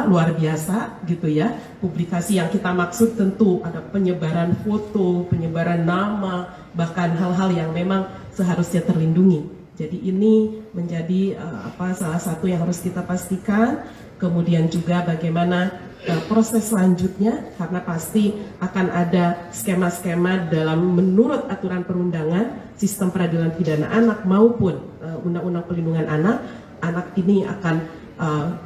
luar biasa gitu ya. Publikasi yang kita maksud tentu ada penyebaran foto, penyebaran nama, bahkan hal-hal yang memang seharusnya terlindungi. Jadi ini menjadi salah satu yang harus kita pastikan. Kemudian juga bagaimana proses selanjutnya, karena pasti akan ada skema-skema dalam menurut aturan perundangan, sistem peradilan pidana anak maupun undang-undang perlindungan anak. Anak ini akan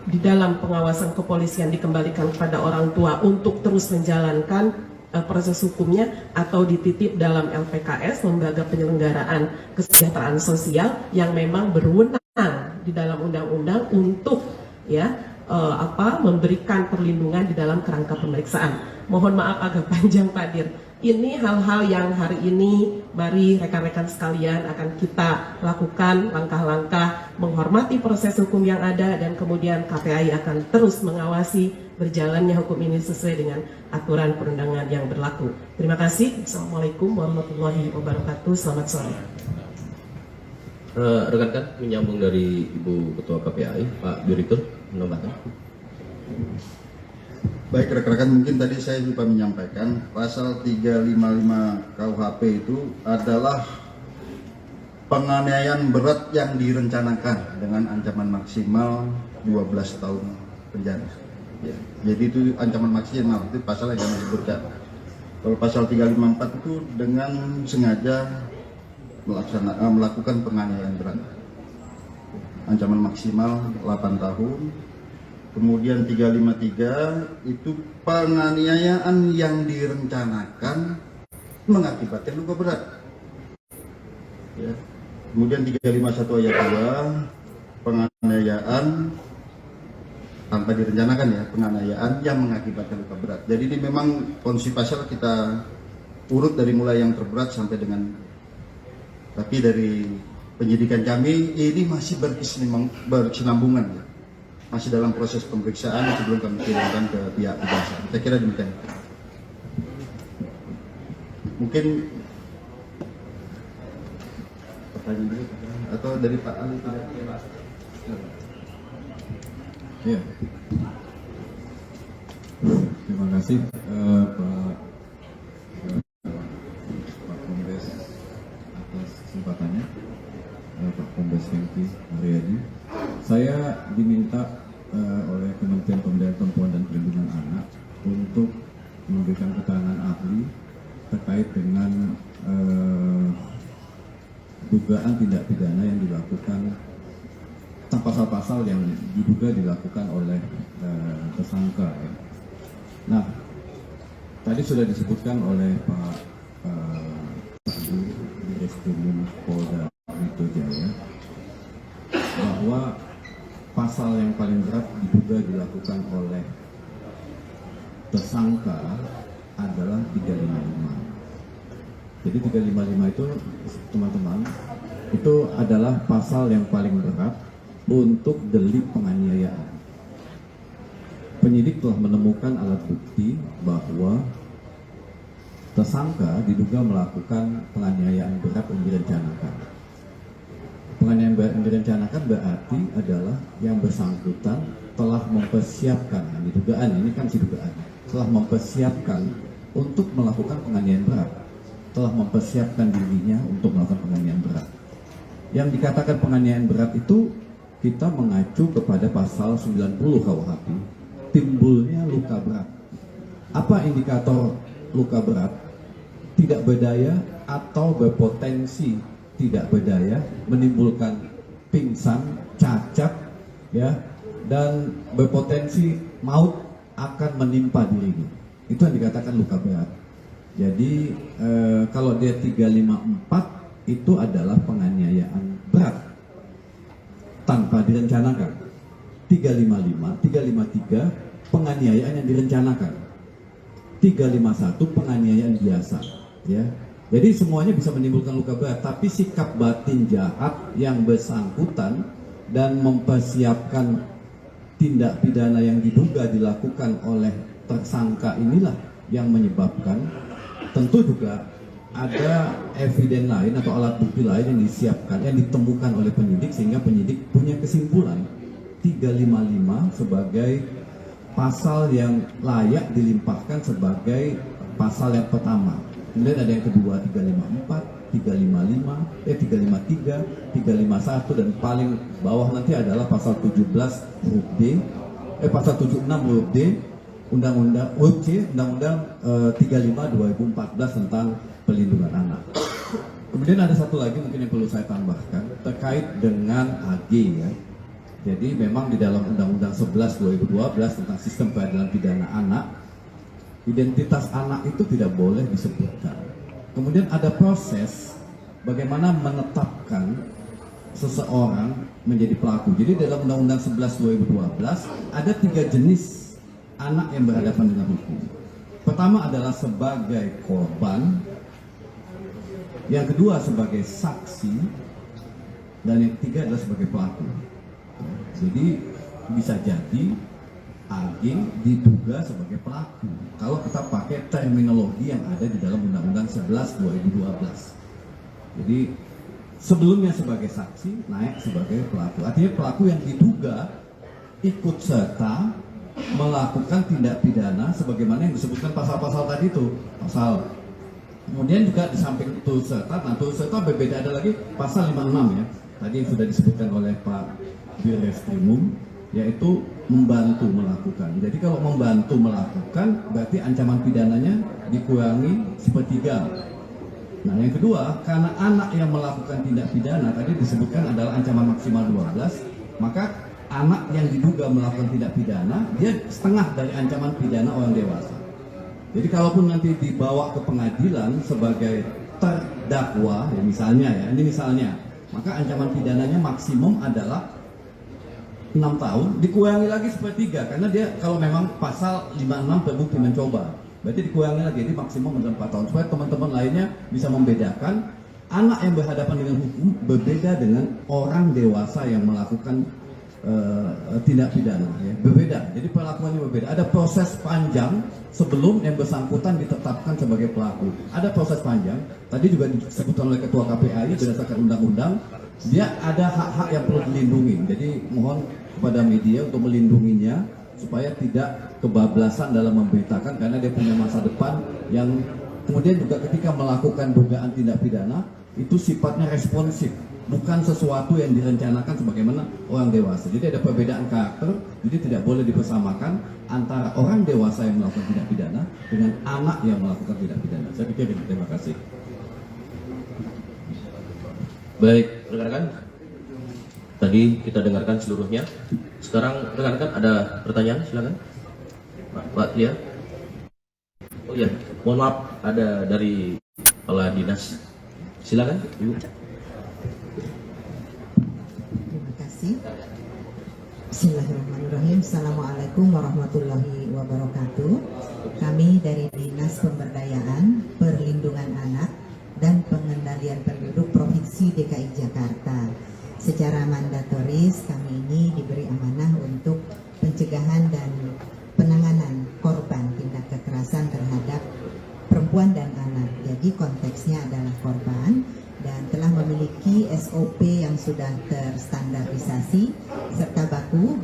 di dalam pengawasan kepolisian dikembalikan kepada orang tua untuk terus menjalankan proses hukumnya atau dititip dalam LPKS, Lembaga Penyelenggaraan Kesejahteraan Sosial, yang memang berwenang di dalam undang-undang untuk memberikan perlindungan di dalam kerangka pemeriksaan. Mohon maaf agak panjang Pak Dir. Ini hal-hal yang hari ini mari rekan-rekan sekalian akan kita lakukan langkah-langkah menghormati proses hukum yang ada, dan kemudian KPAI akan terus mengawasi berjalannya hukum ini sesuai dengan aturan perundangan yang berlaku. Terima kasih. Assalamualaikum warahmatullahi wabarakatuh. Selamat sore. Rekan-rekan menyambung dari Ibu Ketua KPAI, Pak Direktur, menambahkan. Baik rekan-rekan, mungkin tadi saya lupa menyampaikan pasal 355 KUHP itu adalah penganiayaan berat yang direncanakan dengan ancaman maksimal 12 tahun penjara. Ya, jadi itu ancaman maksimal, itu pasal yang kami sebutkan. Kalau pasal 354 itu dengan sengaja melakukan penganiayaan berat. Ancaman maksimal 8 tahun. Kemudian 353 itu penganiayaan yang direncanakan mengakibatkan luka berat. Ya. Kemudian 351 ayat 2 penganiayaan tanpa direncanakan, ya, penganiayaan yang mengakibatkan luka berat. Jadi ini memang kondisi pasal kita urut dari mulai yang terberat sampai dengan, tapi dari penyidikan kami ini masih berkesinambungan, ya. Masih dalam proses pemeriksaan sebelum kami kirimkan ke pihak kejaksaan. Saya kira demikian. Mungkin pertanyaan dulu atau dari Pak Ali? Ya. Terima kasih Pak Kombes atas kesempatannya, Pak Kombes Hengki Haryadi. Saya diminta oleh Kementerian Pemberdayaan Perempuan dan Perlindungan Anak untuk memberikan keterangan ahli terkait dengan dugaan tindak pidana yang dilakukan, pasal-pasal yang diduga dilakukan oleh tersangka. Ya. Nah, tadi sudah disebutkan oleh Pak Direktur Polda Metro Jaya bahwa pasal yang paling berat diduga dilakukan oleh tersangka adalah 355. Jadi 355 itu, teman-teman, itu adalah pasal yang paling berat untuk delik penganiayaan. penyidik telah menemukan alat bukti bahwa tersangka diduga melakukan penganiayaan berat yang direncanakan. Penganiayaan berat yang direncanakan berarti adalah yang bersangkutan telah mempersiapkan, dugaan ini kan si dugaan, telah mempersiapkan untuk melakukan penganiayaan berat, telah mempersiapkan dirinya untuk melakukan penganiayaan berat. Yang dikatakan penganiayaan berat itu kita mengacu kepada pasal 90 KUHP, timbulnya luka berat. Apa indikator luka berat? Tidak berdaya atau berpotensi tidak berdaya, menimbulkan pingsan, cacat, ya, dan berpotensi maut akan menimpa dirinya. Itu yang dikatakan luka berat. Jadi kalau dia 354 itu adalah penganiayaan berat tanpa direncanakan. 355, 353 penganiayaan yang direncanakan. 351 penganiayaan biasa, ya. Jadi semuanya bisa menimbulkan luka berat, tapi sikap batin jahat yang bersangkutan dan mempersiapkan tindak pidana yang diduga dilakukan oleh tersangka inilah yang menyebabkan. Tentu juga ada eviden lain atau alat bukti lain yang disiapkan, yang ditemukan oleh penyidik sehingga penyidik punya kesimpulan 355 sebagai pasal yang layak dilimpahkan sebagai pasal yang pertama. Kemudian ada yang kedua 354, 355, 353, 351 dan paling bawah nanti adalah pasal 17 huruf D, pasal 76 huruf D Undang-Undang 35 2014 tentang pelindungan anak. Kemudian ada satu lagi mungkin yang perlu saya tambahkan terkait dengan AG, ya. Jadi memang di dalam Undang-Undang 11 2012 tentang sistem peradilan pidana anak, identitas anak itu tidak boleh disebutkan. Kemudian ada proses bagaimana menetapkan seseorang menjadi pelaku. Jadi dalam Undang-Undang 11 2012 ada 3 jenis anak yang berhadapan dengan hukum. Pertama adalah sebagai korban, yang kedua sebagai saksi, dan yang ketiga adalah sebagai pelaku. Jadi bisa jadi AG diduga sebagai pelaku kalau kita pakai terminologi yang ada di dalam Undang-Undang 11 2012. Jadi sebelumnya sebagai saksi, naik sebagai pelaku. Artinya pelaku yang diduga ikut serta melakukan tindak pidana sebagaimana yang disebutkan pasal-pasal tadi itu. Pasal. Kemudian juga di samping turut serta, nah turut serta berbeda, ada lagi pasal 56 ya. Tadi yang sudah disebutkan oleh Pak Birreskrimum, yaitu membantu melakukan. Jadi kalau membantu melakukan berarti ancaman pidananya dikurangi sepertiga. Nah yang kedua, karena anak yang melakukan tindak pidana tadi disebutkan adalah ancaman maksimal 12, maka anak yang diduga melakukan tindak pidana dia setengah dari ancaman pidana orang dewasa. Jadi kalaupun nanti dibawa ke pengadilan sebagai terdakwa, ya misalnya ya, ini misalnya, maka ancaman pidananya maksimum adalah 6 tahun, dikurangi lagi sepertiga, karena dia kalau memang pasal 56 terbukti mencoba, berarti dikurangi lagi, jadi maksimum adalah 4 tahun, supaya teman-teman lainnya bisa membedakan anak yang berhadapan dengan hukum berbeda dengan orang dewasa yang melakukan tindak pidana, ya, berbeda. Jadi perlakuannya berbeda. Ada proses panjang sebelum yang bersangkutan ditetapkan sebagai pelaku. Ada proses panjang. Tadi juga disebutkan oleh Ketua KPAI berdasarkan undang-undang, dia ada hak-hak yang perlu dilindungi. Jadi mohon kepada media untuk melindunginya supaya tidak kebablasan dalam memberitakan, karena dia punya masa depan yang kemudian juga ketika melakukan dugaan tindak pidana itu sifatnya responsif, bukan sesuatu yang direncanakan sebagaimana orang dewasa. Jadi ada perbedaan karakter, jadi tidak boleh dipersamakan antara orang dewasa yang melakukan tindak pidana dengan anak yang melakukan tindak pidana. Saya pikir ini. Terima kasih. Baik, rekan-rekan. Tadi kita dengarkan seluruhnya. Sekarang rekan-rekan ada pertanyaan, silakan. Pak Lia. Oh iya, mohon maaf, ada dari kepala dinas. Silakan, Ibu. Terima kasih. Bismillahirrahmanirrahim. Assalamualaikum warahmatullahi wabarakatuh. Kami dari Dinas Pemberdayaan, Perlindungan Anak, dan Pengendalian Penduduk Provinsi DKI Jakarta. Secara mandatoris kami ini diberi amanah untuk pencegahan dan lagi konteksnya adalah korban dan telah memiliki SOP yang sudah terstandarisasi serta baku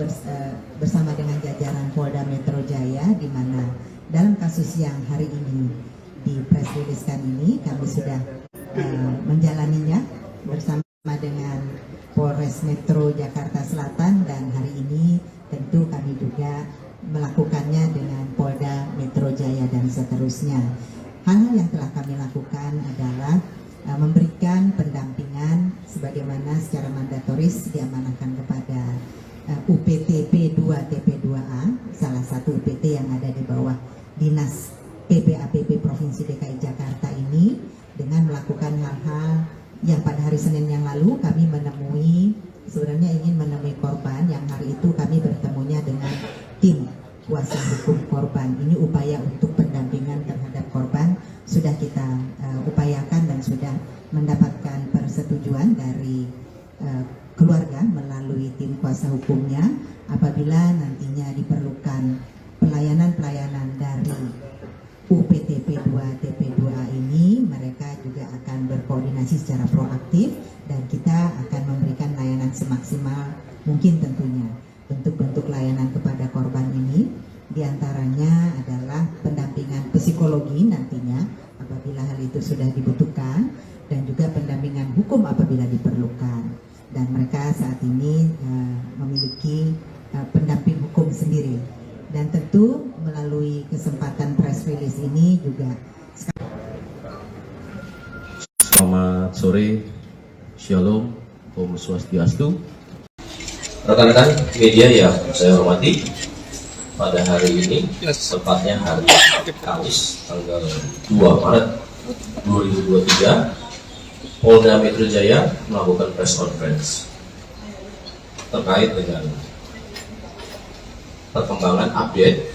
bersama dengan jajaran Polda Metro Jaya, di mana dalam kasus yang hari ini di press release-kan ini kami sudah menjalaninya bersama dengan Polres Metro Jakarta Selatan, dan hari ini tentu kami juga melakukannya dengan Polda Metro Jaya dan seterusnya. Hal-hal yang telah kami lakukan adalah memberikan pendampingan sebagaimana secara mandatoris diamanahkan kepada UPT P2 TP2A, salah satu UPT yang ada di bawah Dinas PPAPP Provinsi DKI Jakarta ini, dengan melakukan hal-hal yang pada hari Senin yang lalu kami sebenarnya ingin menemui korban, yang hari itu kami bertemunya dengan tim kuasa hukum korban. Ini upaya untuk pendampingan terhadap korban sudah kita upayakan dan sudah mendapatkan persetujuan dari keluarga melalui tim kuasa hukumnya. Apabila nantinya diperlukan pelayanan-pelayanan dari UPT P2 TP2A ini, mereka juga akan berkoordinasi secara proaktif dan kita akan memberikan layanan semaksimal mungkin tentunya. Bentuk-bentuk layanan kepada korban ini diantaranya adalah pendampingan psikologi nantinya apabila hal itu sudah dibutuhkan, dan juga pendampingan hukum apabila diperlukan. Dan mereka saat ini memiliki pendamping hukum sendiri. Dan tentu melalui kesempatan press release ini juga. Selamat sore, Shalom, Om Swastiastu. Rekan-rekan media yang saya hormati, pada hari ini, tepatnya hari Kamis, tanggal 2 Maret 2023, Polda Metro Jaya melakukan press conference terkait dengan perkembangan update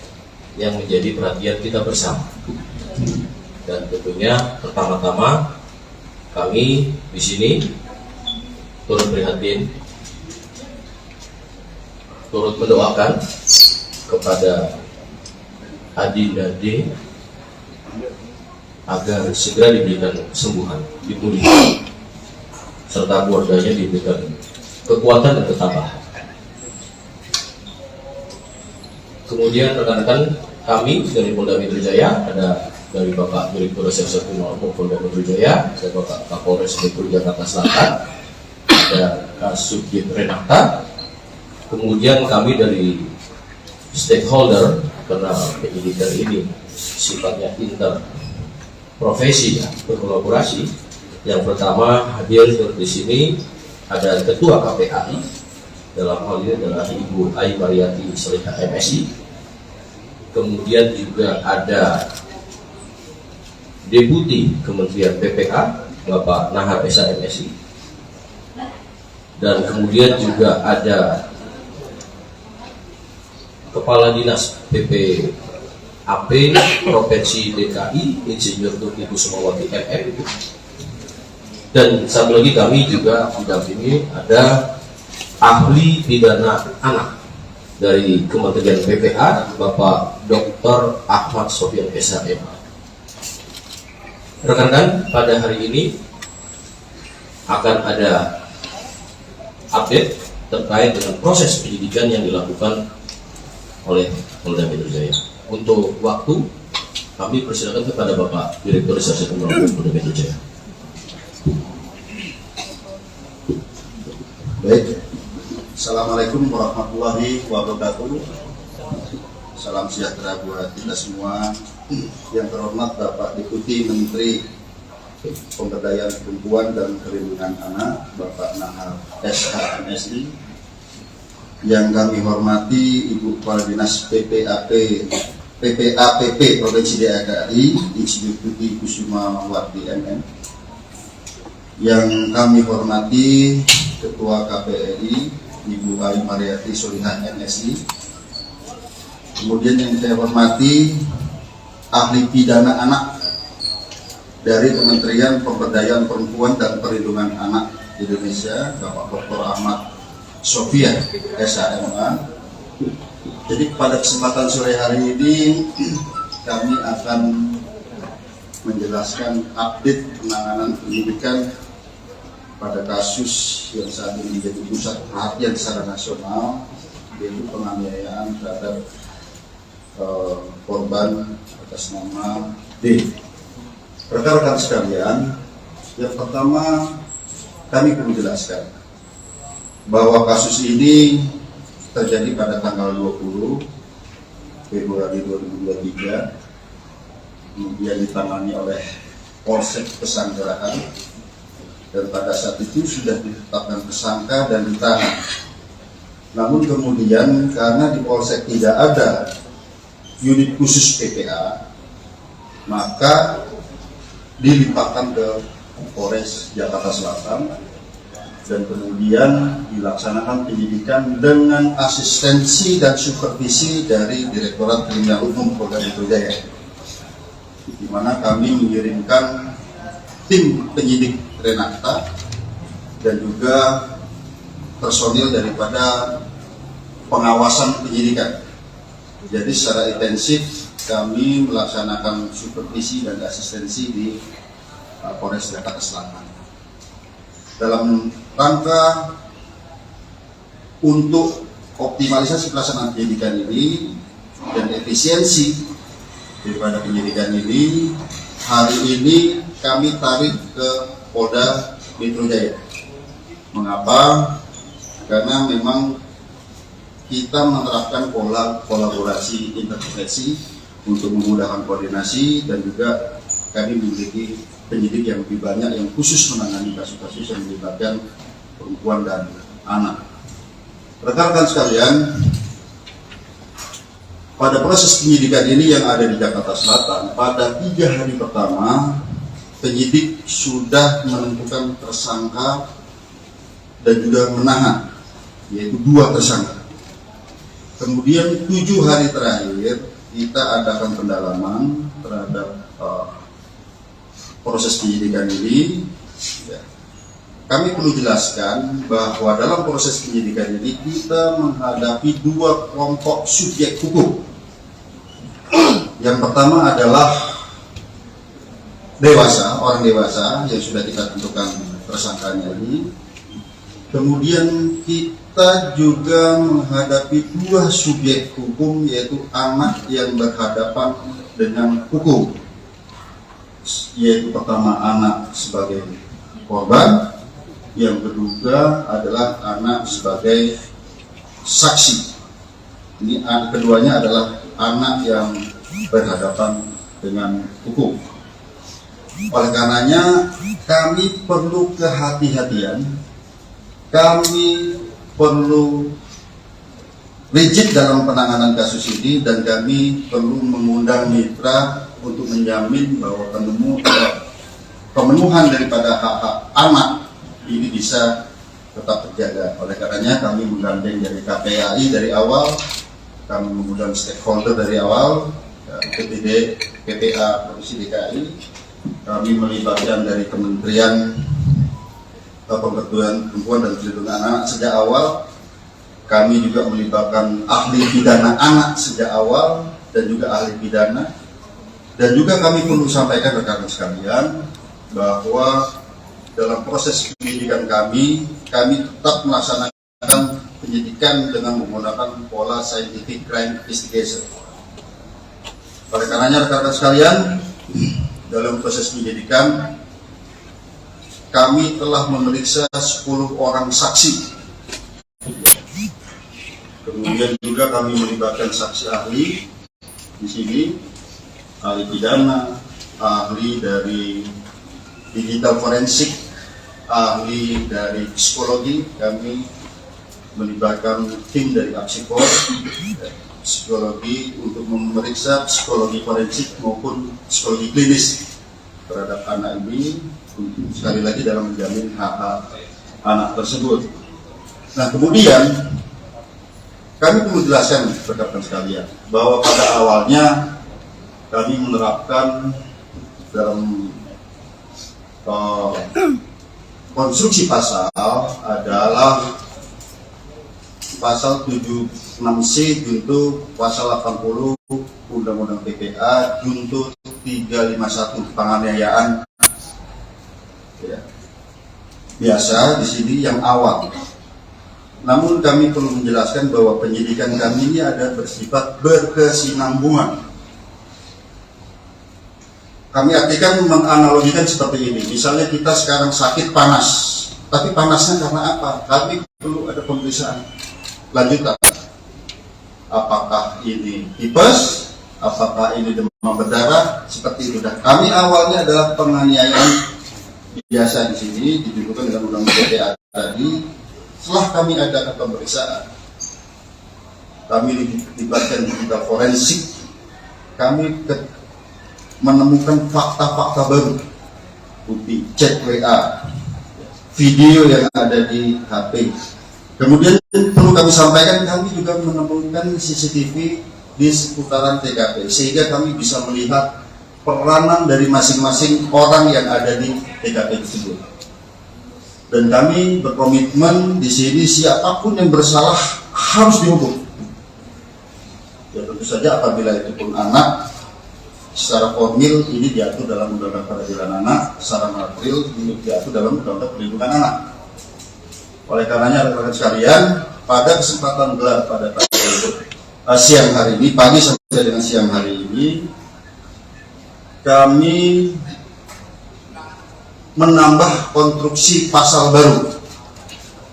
yang menjadi perhatian kita bersama. Dan tentunya pertama-tama kami di sini turut prihatin, turut mendoakan kepada Adinda D agar segera diberikan kesembuhan, dipulihkan, serta keluarganya diberikan kekuatan dan ketabahan. Kemudian rekan-rekan kami dari Polda Metro Jaya, ada dari Bapak Direktur Reserse Kriminal Umum Polda Metro Jaya, ada Bapak Kapolres Metro Jakarta Selatan, ada Kasubdit Renata. Kemudian kami dari stakeholder, karena penyidikan ini sifatnya interprofesi, berkolaborasi. Yang pertama hadir di sini ada Ketua KPAI, dalam hal ini adalah Ibu Ai Mariati Soliha MSI. Kemudian juga ada Deputi Kementerian PPA Bapak Nahar Esa MSI, dan kemudian juga ada Kepala Dinas PPAP Provinsi DKI Insinyur Tuti Kusumawati MM, dan satu lagi kami juga didampingi ada ahli pidana anak dari Kementerian PPA Bapak Dr. Ahmad Sofian SHM. Rekan-rekan, pada hari ini akan ada update terkait dengan proses penyidikan yang dilakukan oleh Polda Metro Jaya. Untuk waktu, kami persilakan kepada Bapak Direktur Reserse Kriminal Umum Polda Metro Jaya. Baik, Assalamualaikum warahmatullahi wabarakatuh. Salam sejahtera buat kita semua. Yang terhormat Bapak Deputi Menteri Pemberdayaan Perempuan dan Perlindungan Anak, Bapak Nahar SH MSI. Yang kami hormati Ibu Kepala Dinas PPAPP Provinsi DKI Insinyur Tuti Kusumawati MM. Yang kami hormati Ketua KPRI Ibu Ai Mariati Soliha MSI. Kemudian yang saya hormati ahli pidana anak dari Kementerian Pemberdayaan Perempuan dan Perlindungan Anak Indonesia, Bapak Dr. Ahmad Sofian SHMA. Jadi pada kesempatan sore hari ini kami akan menjelaskan update penanganan penyidikan pada kasus yang saat ini menjadi pusat perhatian secara nasional, yaitu penganiayaan terhadap korban atas nama D. Rekan-rekan sekalian, yang pertama kami perlu jelaskan bahwa kasus ini terjadi pada tanggal 20 Februari 2023, kemudian ditangani oleh Polsek Pesanggerahan, dan pada saat itu sudah ditetapkan tersangka dan ditahan. Namun kemudian karena di Polsek tidak ada unit khusus PPA, maka dilimpahkan ke Polres Jakarta Selatan dan kemudian dilaksanakan penyidikan dengan asistensi dan supervisi dari Direktorat Kriminal Umum Polda Metro Jaya, di mana kami mengirimkan tim penyidik Renakta dan juga personil daripada pengawasan penyidikan. Jadi secara intensif kami melaksanakan supervisi dan asistensi di Polres Jakarta Selatan dalam rangka untuk optimalisasi pelaksanaan penyidikan ini dan efisiensi daripada penyidikan ini. Hari ini kami tarik ke Polda Metro Jaya. Mengapa? Karena memang kita menerapkan pola kolaborasi intervensi untuk memudahkan koordinasi, dan juga kami memiliki penyidik yang lebih banyak yang khusus menangani kasus-kasus yang melibatkan perempuan dan anak. Rekan-rekan sekalian, pada proses penyidikan ini yang ada di Jakarta Selatan, pada 3 hari pertama penyidik sudah menentukan tersangka dan juga menahan, yaitu 2 tersangka. Kemudian 7 hari terakhir kita adakan pendalaman terhadap proses penyidikan ini. Kami perlu jelaskan bahwa dalam proses penyidikan ini kita menghadapi 2 kelompok subjek hukum. Yang pertama adalah orang dewasa yang sudah kita tentukan tersangkanya ini. Kemudian kita juga menghadapi 2 subjek hukum, yaitu anak yang berhadapan dengan hukum, yaitu pertama anak sebagai korban, yang kedua adalah anak sebagai saksi. Ini keduanya adalah anak yang berhadapan dengan hukum. Oleh karenanya kami perlu kehati-hatian, kami perlu rigid dalam penanganan kasus ini, dan kami perlu mengundang mitra untuk menjamin bahwa pemenuhan daripada hak-hak anak ini bisa tetap terjaga. Oleh karenanya kami menggandeng dari KPAI dari awal, kami mengundang stakeholder dari awal, PPD, PPA Provinsi DKI, kami melibatkan dari Kementerian Pemberdayaan Perempuan dan Perlindungan Anak sejak awal. Kami juga melibatkan ahli pidana anak sejak awal dan juga ahli pidana. Dan juga kami perlu sampaikan rekan-rekan sekalian bahwa dalam proses penyidikan kami tetap melaksanakan penyidikan dengan menggunakan pola scientific crime investigation. Oleh karenanya rekan-rekan sekalian, dalam proses penyidikan kami telah memeriksa 10 orang saksi. Kemudian juga kami melibatkan saksi ahli di sini, ahli pidana, ahli dari digital forensik, ahli dari psikologi. Kami melibatkan tim dari Apsikor, psikologi untuk memeriksa psikologi forensik maupun psikologi klinis terhadap anak ini, sekali lagi dalam menjamin hak-hak anak tersebut. Nah, kemudian kami perlu jelaskan rekan-rekan sekalian bahwa pada awalnya kami menerapkan dalam konstruksi pasal adalah pasal 76C junto pasal 80 Undang-Undang PPA junto 351 penganiayaan. Ya. Biasa di sini yang awal. Namun kami perlu menjelaskan bahwa penyidikan kami ini ada bersifat berkesinambungan. Kami artikan menganalogikan seperti ini. Misalnya kita sekarang sakit panas, tapi panasnya karena apa? Kami perlu ada pemeriksaan lanjutan. Apakah ini tipes? Apakah ini demam berdarah? Seperti itu. Dan kami awalnya adalah penganiayaan biasa di sini didudukkan dengan undang-undang PDA tadi. Setelah kami adakan pemeriksaan, kami dilibatkan di bidang forensik, kami menemukan fakta-fakta baru, bukti chat WA, video yang ada di HP. Kemudian perlu kami sampaikan, kami juga menemukan CCTV di seputaran TKP, sehingga kami bisa melihat peranan dari masing-masing orang yang ada di TKP tersebut. Dan kami berkomitmen di sini siapapun yang bersalah harus dihukum. Ya tentu saja apabila itu pun anak, secara formil ini diatur dalam Undang-Undang Peradilan Anak, secara material ini diatur dalam Undang-Undang Perlindungan Anak. Oleh karenanya rekan-rekan sekalian, pada kesempatan gelar pada siang hari ini, pagi sampai dengan siang hari ini, kami menambah konstruksi pasal baru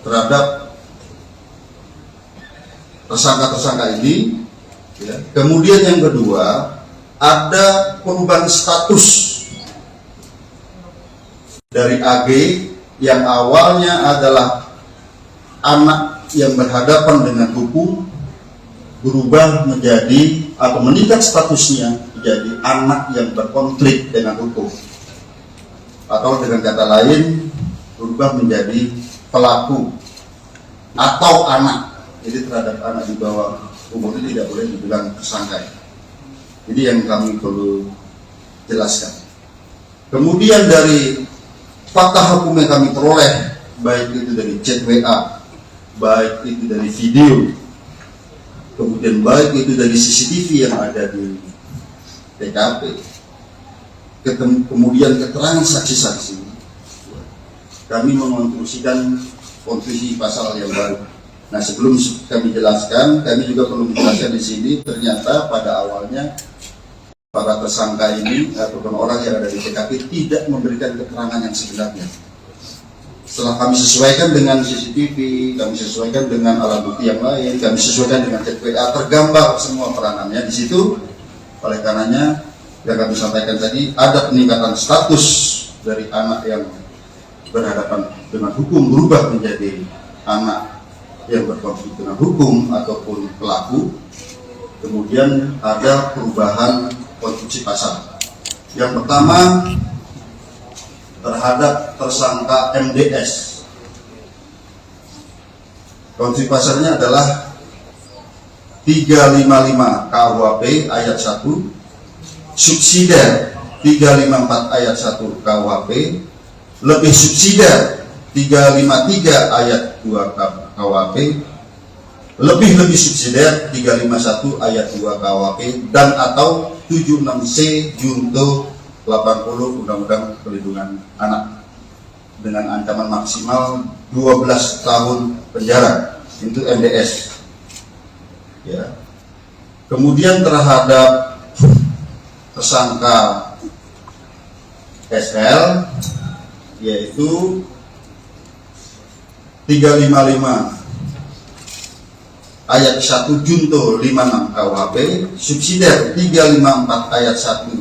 terhadap tersangka-tersangka ini. Ya. Kemudian yang kedua, ada perubahan status dari AG yang awalnya adalah anak yang berhadapan dengan hukum, berubah menjadi atau meningkat statusnya menjadi anak yang berkonflik dengan hukum, atau dengan kata lain berubah menjadi pelaku atau anak. Jadi terhadap anak di bawah umur itu tidak boleh dibilang tersangka. Ini yang kami perlu jelaskan. Kemudian dari fakta hukum yang kami peroleh, baik itu dari chat WA, baik itu dari video, kemudian baik itu dari CCTV yang ada di TKP, kemudian keterangan saksi-saksi, kami mengonstruksikan konstruksi pasal yang baru. Nah, sebelum kami jelaskan, kami juga perlu menjelaskan di sini, ternyata pada awalnya para tersangka ini ataupun orang yang ada di TKP tidak memberikan keterangan yang sebenarnya. Setelah kami sesuaikan dengan CCTV, kami sesuaikan dengan alat bukti yang lain, kami sesuaikan dengan chat WA, tergambar semua peranannya di situ. Oleh karenanya, yang kami sampaikan tadi, ada peningkatan status dari anak yang berhadapan dengan hukum berubah menjadi anak yang berkonflik dengan hukum ataupun pelaku. Kemudian ada perubahan konstruksi pasal. Yang pertama, terhadap tersangka MDS. Konstruksi pasalnya adalah 355 KUHP ayat 1, subsidiar 354 ayat 1 KUHP, lebih subsidiar 353 ayat 2 KUHP, lebih subsidiar 351 ayat 2 KUHP, dan atau 76C junto 80 Undang-Undang Perlindungan Anak dengan ancaman maksimal 12 tahun penjara. Itu MDS. Ya. Kemudian terhadap tersangka SL, yaitu 355 ayat 1 junto 56 KUHP, subsidiar 354 ayat 1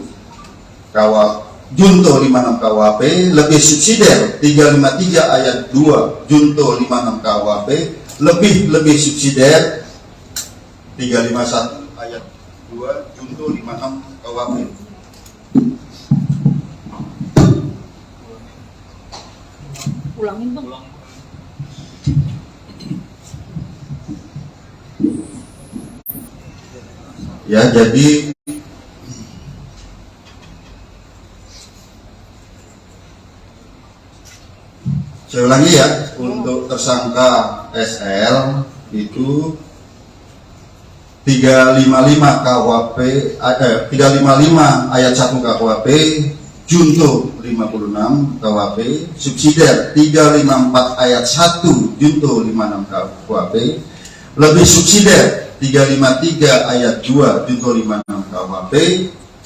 junto 56 KUHP, lebih subsidiar 353 ayat 2 junto 56 KUHP, lebih subsidiar 351 ayat 2 junto 56 KUHP. Ulangin bang. Ya, jadi saya ulangi ya, untuk tersangka SL itu 355 KUHP 355 ayat 1 KUHP, junto 56 KUHP, subsidiar 354 ayat 1 junto 56 KUHP, lebih subsidiar 353 ayat 2 junto 56 KUHP,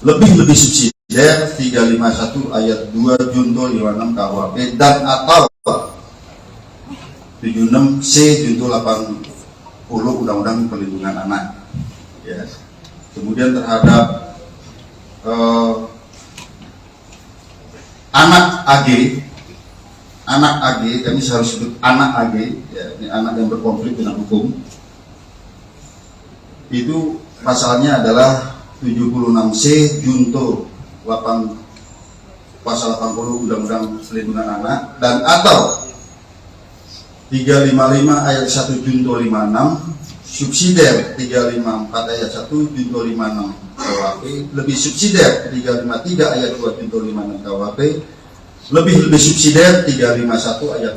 lebih subsidiar 351 ayat 2 junto 56 KUHP, dan atau 76C junto 80 Undang-Undang Perlindungan Anak. Ya. Kemudian terhadap anak AG, kami harus sebut anak AG, ya, ini anak yang berkonflik dengan hukum. Itu pasalnya adalah 76C junto 8 pasal 80 Undang-Undang Perlindungan Anak, dan atau 355 ayat 1 junto 56 subsidiar 354 ayat 1 junto 56 KUHP, lebih subsidiar 353 ayat 2 junto 56 KUHP, lebih subsidiar 351 ayat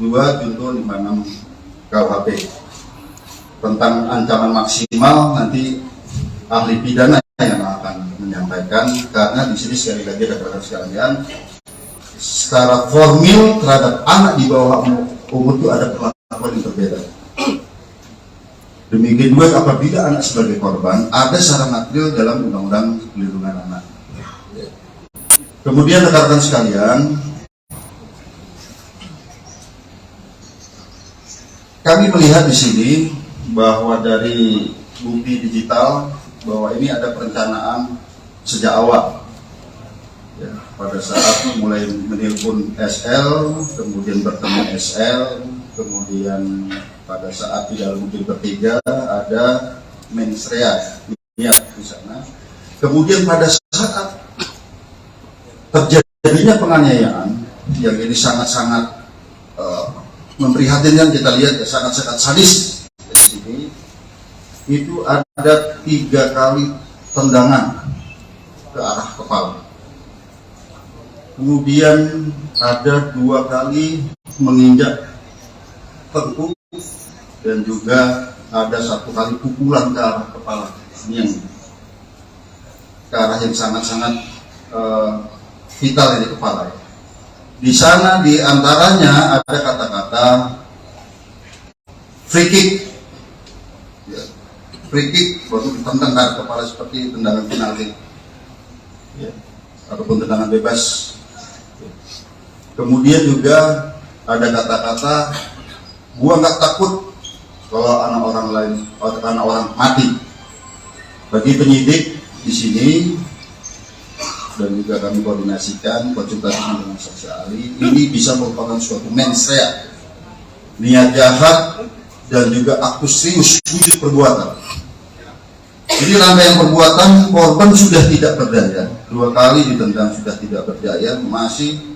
2 junto 56 KUHP. Tentang ancaman maksimal nanti ahli pidana yang akan menyampaikan, karena di sini sekali lagi rekan-rekan sekalian, secara formil terhadap anak di bawah umur itu ada perlakuan yang berbeda. Demikian juga apabila anak sebagai korban ada secara material dalam Undang-Undang Perlindungan Anak. Kemudian rekan-rekan sekalian, kami melihat di sini bahwa dari bukti digital bahwa ini ada perencanaan sejak awal. Ya, pada saat mulai menelpon SL, kemudian bertemu SL, kemudian pada saat di dalam mobil bertiga ada mensrea di sana. Kemudian pada saat terjadinya penganiayaan yang ini sangat-sangat memprihatinkan, kita lihat ya, sangat-sangat sadis di sini, itu ada 3 kali tendangan ke arah kepala. Kemudian ada 2 kali menginjak tengkuk, dan juga ada 1 kali pukulan ke arah kepala, ini yang ke arah yang sangat-sangat vital di kepala. Di sana di antaranya ada kata-kata free kick, ya, free kick baru ditendang ke arah kepala seperti tendangan penalti, ya, ataupun tendangan bebas. Kemudian juga ada kata-kata gua nggak takut kalau anak orang lain, anak orang mati. Bagi penyidik di sini, dan juga kami koordinasikan konsultasi dengan saksi ahli, ini bisa merupakan suatu mensrea, niat jahat, dan juga aktus serius wujud perbuatan. Jadi rangkaian perbuatan, korban sudah tidak berdaya, 2 kali ditendang sudah tidak berdaya, masih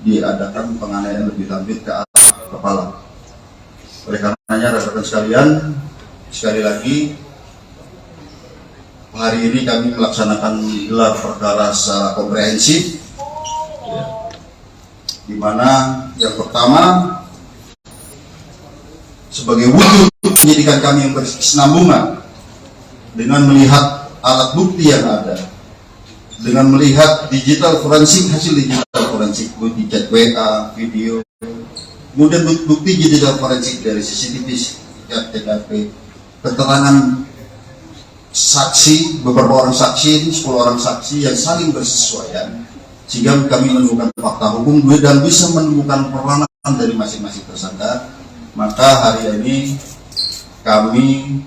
diadakan penganiayaan lebih lanjut ke arah kepala. Oleh karenanya rekan-rekan sekalian, sekali lagi hari ini kami melaksanakan gelar perkara secara komprehensif, ya, di mana yang pertama sebagai wujud penyidikan kami yang berkesinambungan dengan melihat alat bukti yang ada, dengan melihat digital forensik, hasil digital forensik, bukti chat WA, video, kemudian bukti digital forensik dari CCTV, TKP, keterangan saksi, beberapa orang saksi, 10 orang saksi yang saling bersesuaian, sehingga kami menemukan fakta hukum dan bisa menemukan peranan dari masing-masing tersangka. Maka hari ini kami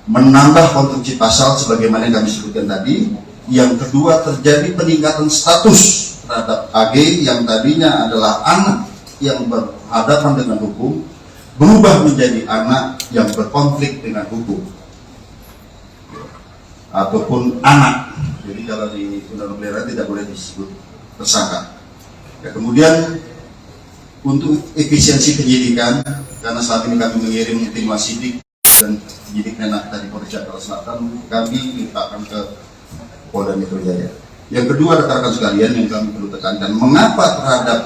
menambah konstruksi pasal sebagaimana yang kami sebutkan tadi. Yang kedua, terjadi peningkatan status terhadap AG yang tadinya adalah anak yang berhadapan dengan hukum, berubah menjadi anak yang berkonflik dengan hukum, ataupun anak. Jadi kalau di Undang-Undang Pelindungan tidak boleh disebut tersangka. Ya, kemudian untuk efisiensi penyidikan, karena saat ini kami mengirim tim wasidik dan penyidik Menak dari Polres Jakarta Selatan, kami limpahkan ke Polda Metro Jaya. Yang kedua, rekan-rekan sekalian, yang kami perlu tekankan, mengapa terhadap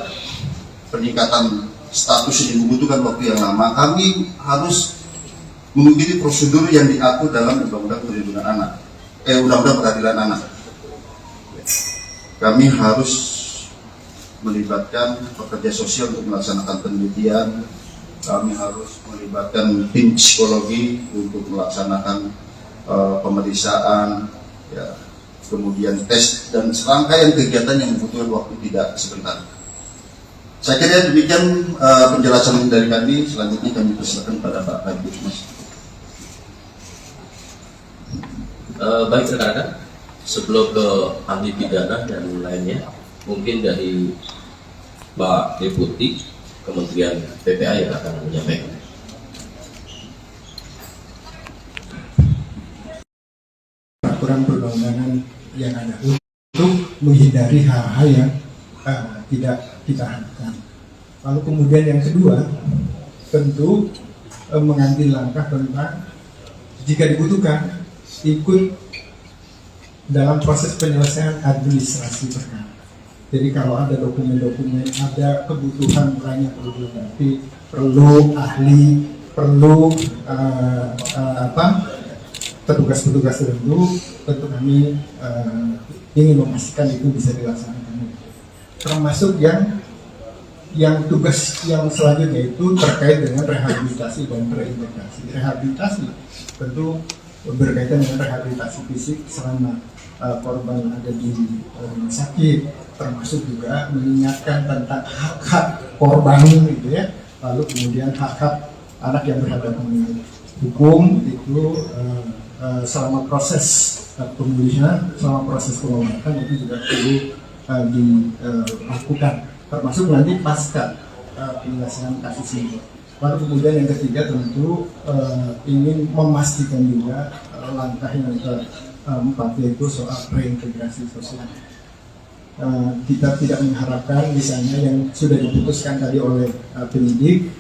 peningkatan status ini membutuhkan waktu yang lama? Kami harus mengikuti prosedur yang diatur dalam Undang-Undang Perlindungan Anak, Undang-Undang Peradilan Anak. Kami harus melibatkan pekerja sosial untuk melaksanakan penelitian, kami harus melibatkan tim psikologi untuk melaksanakan pemeriksaan, ya, kemudian tes dan serangkaian kegiatan yang membutuhkan waktu tidak sebentar. Saya kira demikian penjelasan dari kami. Selanjutnya kami persilakan pada Pak Kabid Mas. Baik rekan-rekan, sebelum ke ahli pidana dan lainnya, mungkin dari Pak Deputi Kementerian PPA yang akan menyampaikan. Peraturan perundang-undangan yang ada untuk menghindari hal-hal yang tidak kita harapkan. Lalu kemudian yang kedua, tentu mengambil langkah tentang jika dibutuhkan ikut dalam proses penyelesaian administrasi perkara. Jadi kalau ada dokumen-dokumen, ada kebutuhan lainnya perlu dilengkapi, perlu ahli, perlu petugas-petugas tertentu, tentu kami ingin memastikan itu bisa dilaksanakan. Termasuk yang tugas yang selanjutnya itu terkait dengan rehabilitasi dan reintegrasi. Rehabilitasi tentu berkaitan dengan rehabilitasi fisik selama korban ada di rumah sakit, termasuk juga mengingatkan tentang hak-hak korban gitu ya, lalu kemudian hak-hak anak yang berhadapan dengan hukum itu selama proses pemulihan, selama proses pengobatan itu juga perlu dilakukan, termasuk nanti pasca penyelesaian kasus ini. Lalu kemudian yang ketiga tentu ingin memastikan juga langkah yang keempat yaitu soal reintegrasi sosial. Kita tidak mengharapkan misalnya yang sudah diputuskan tadi oleh penyidik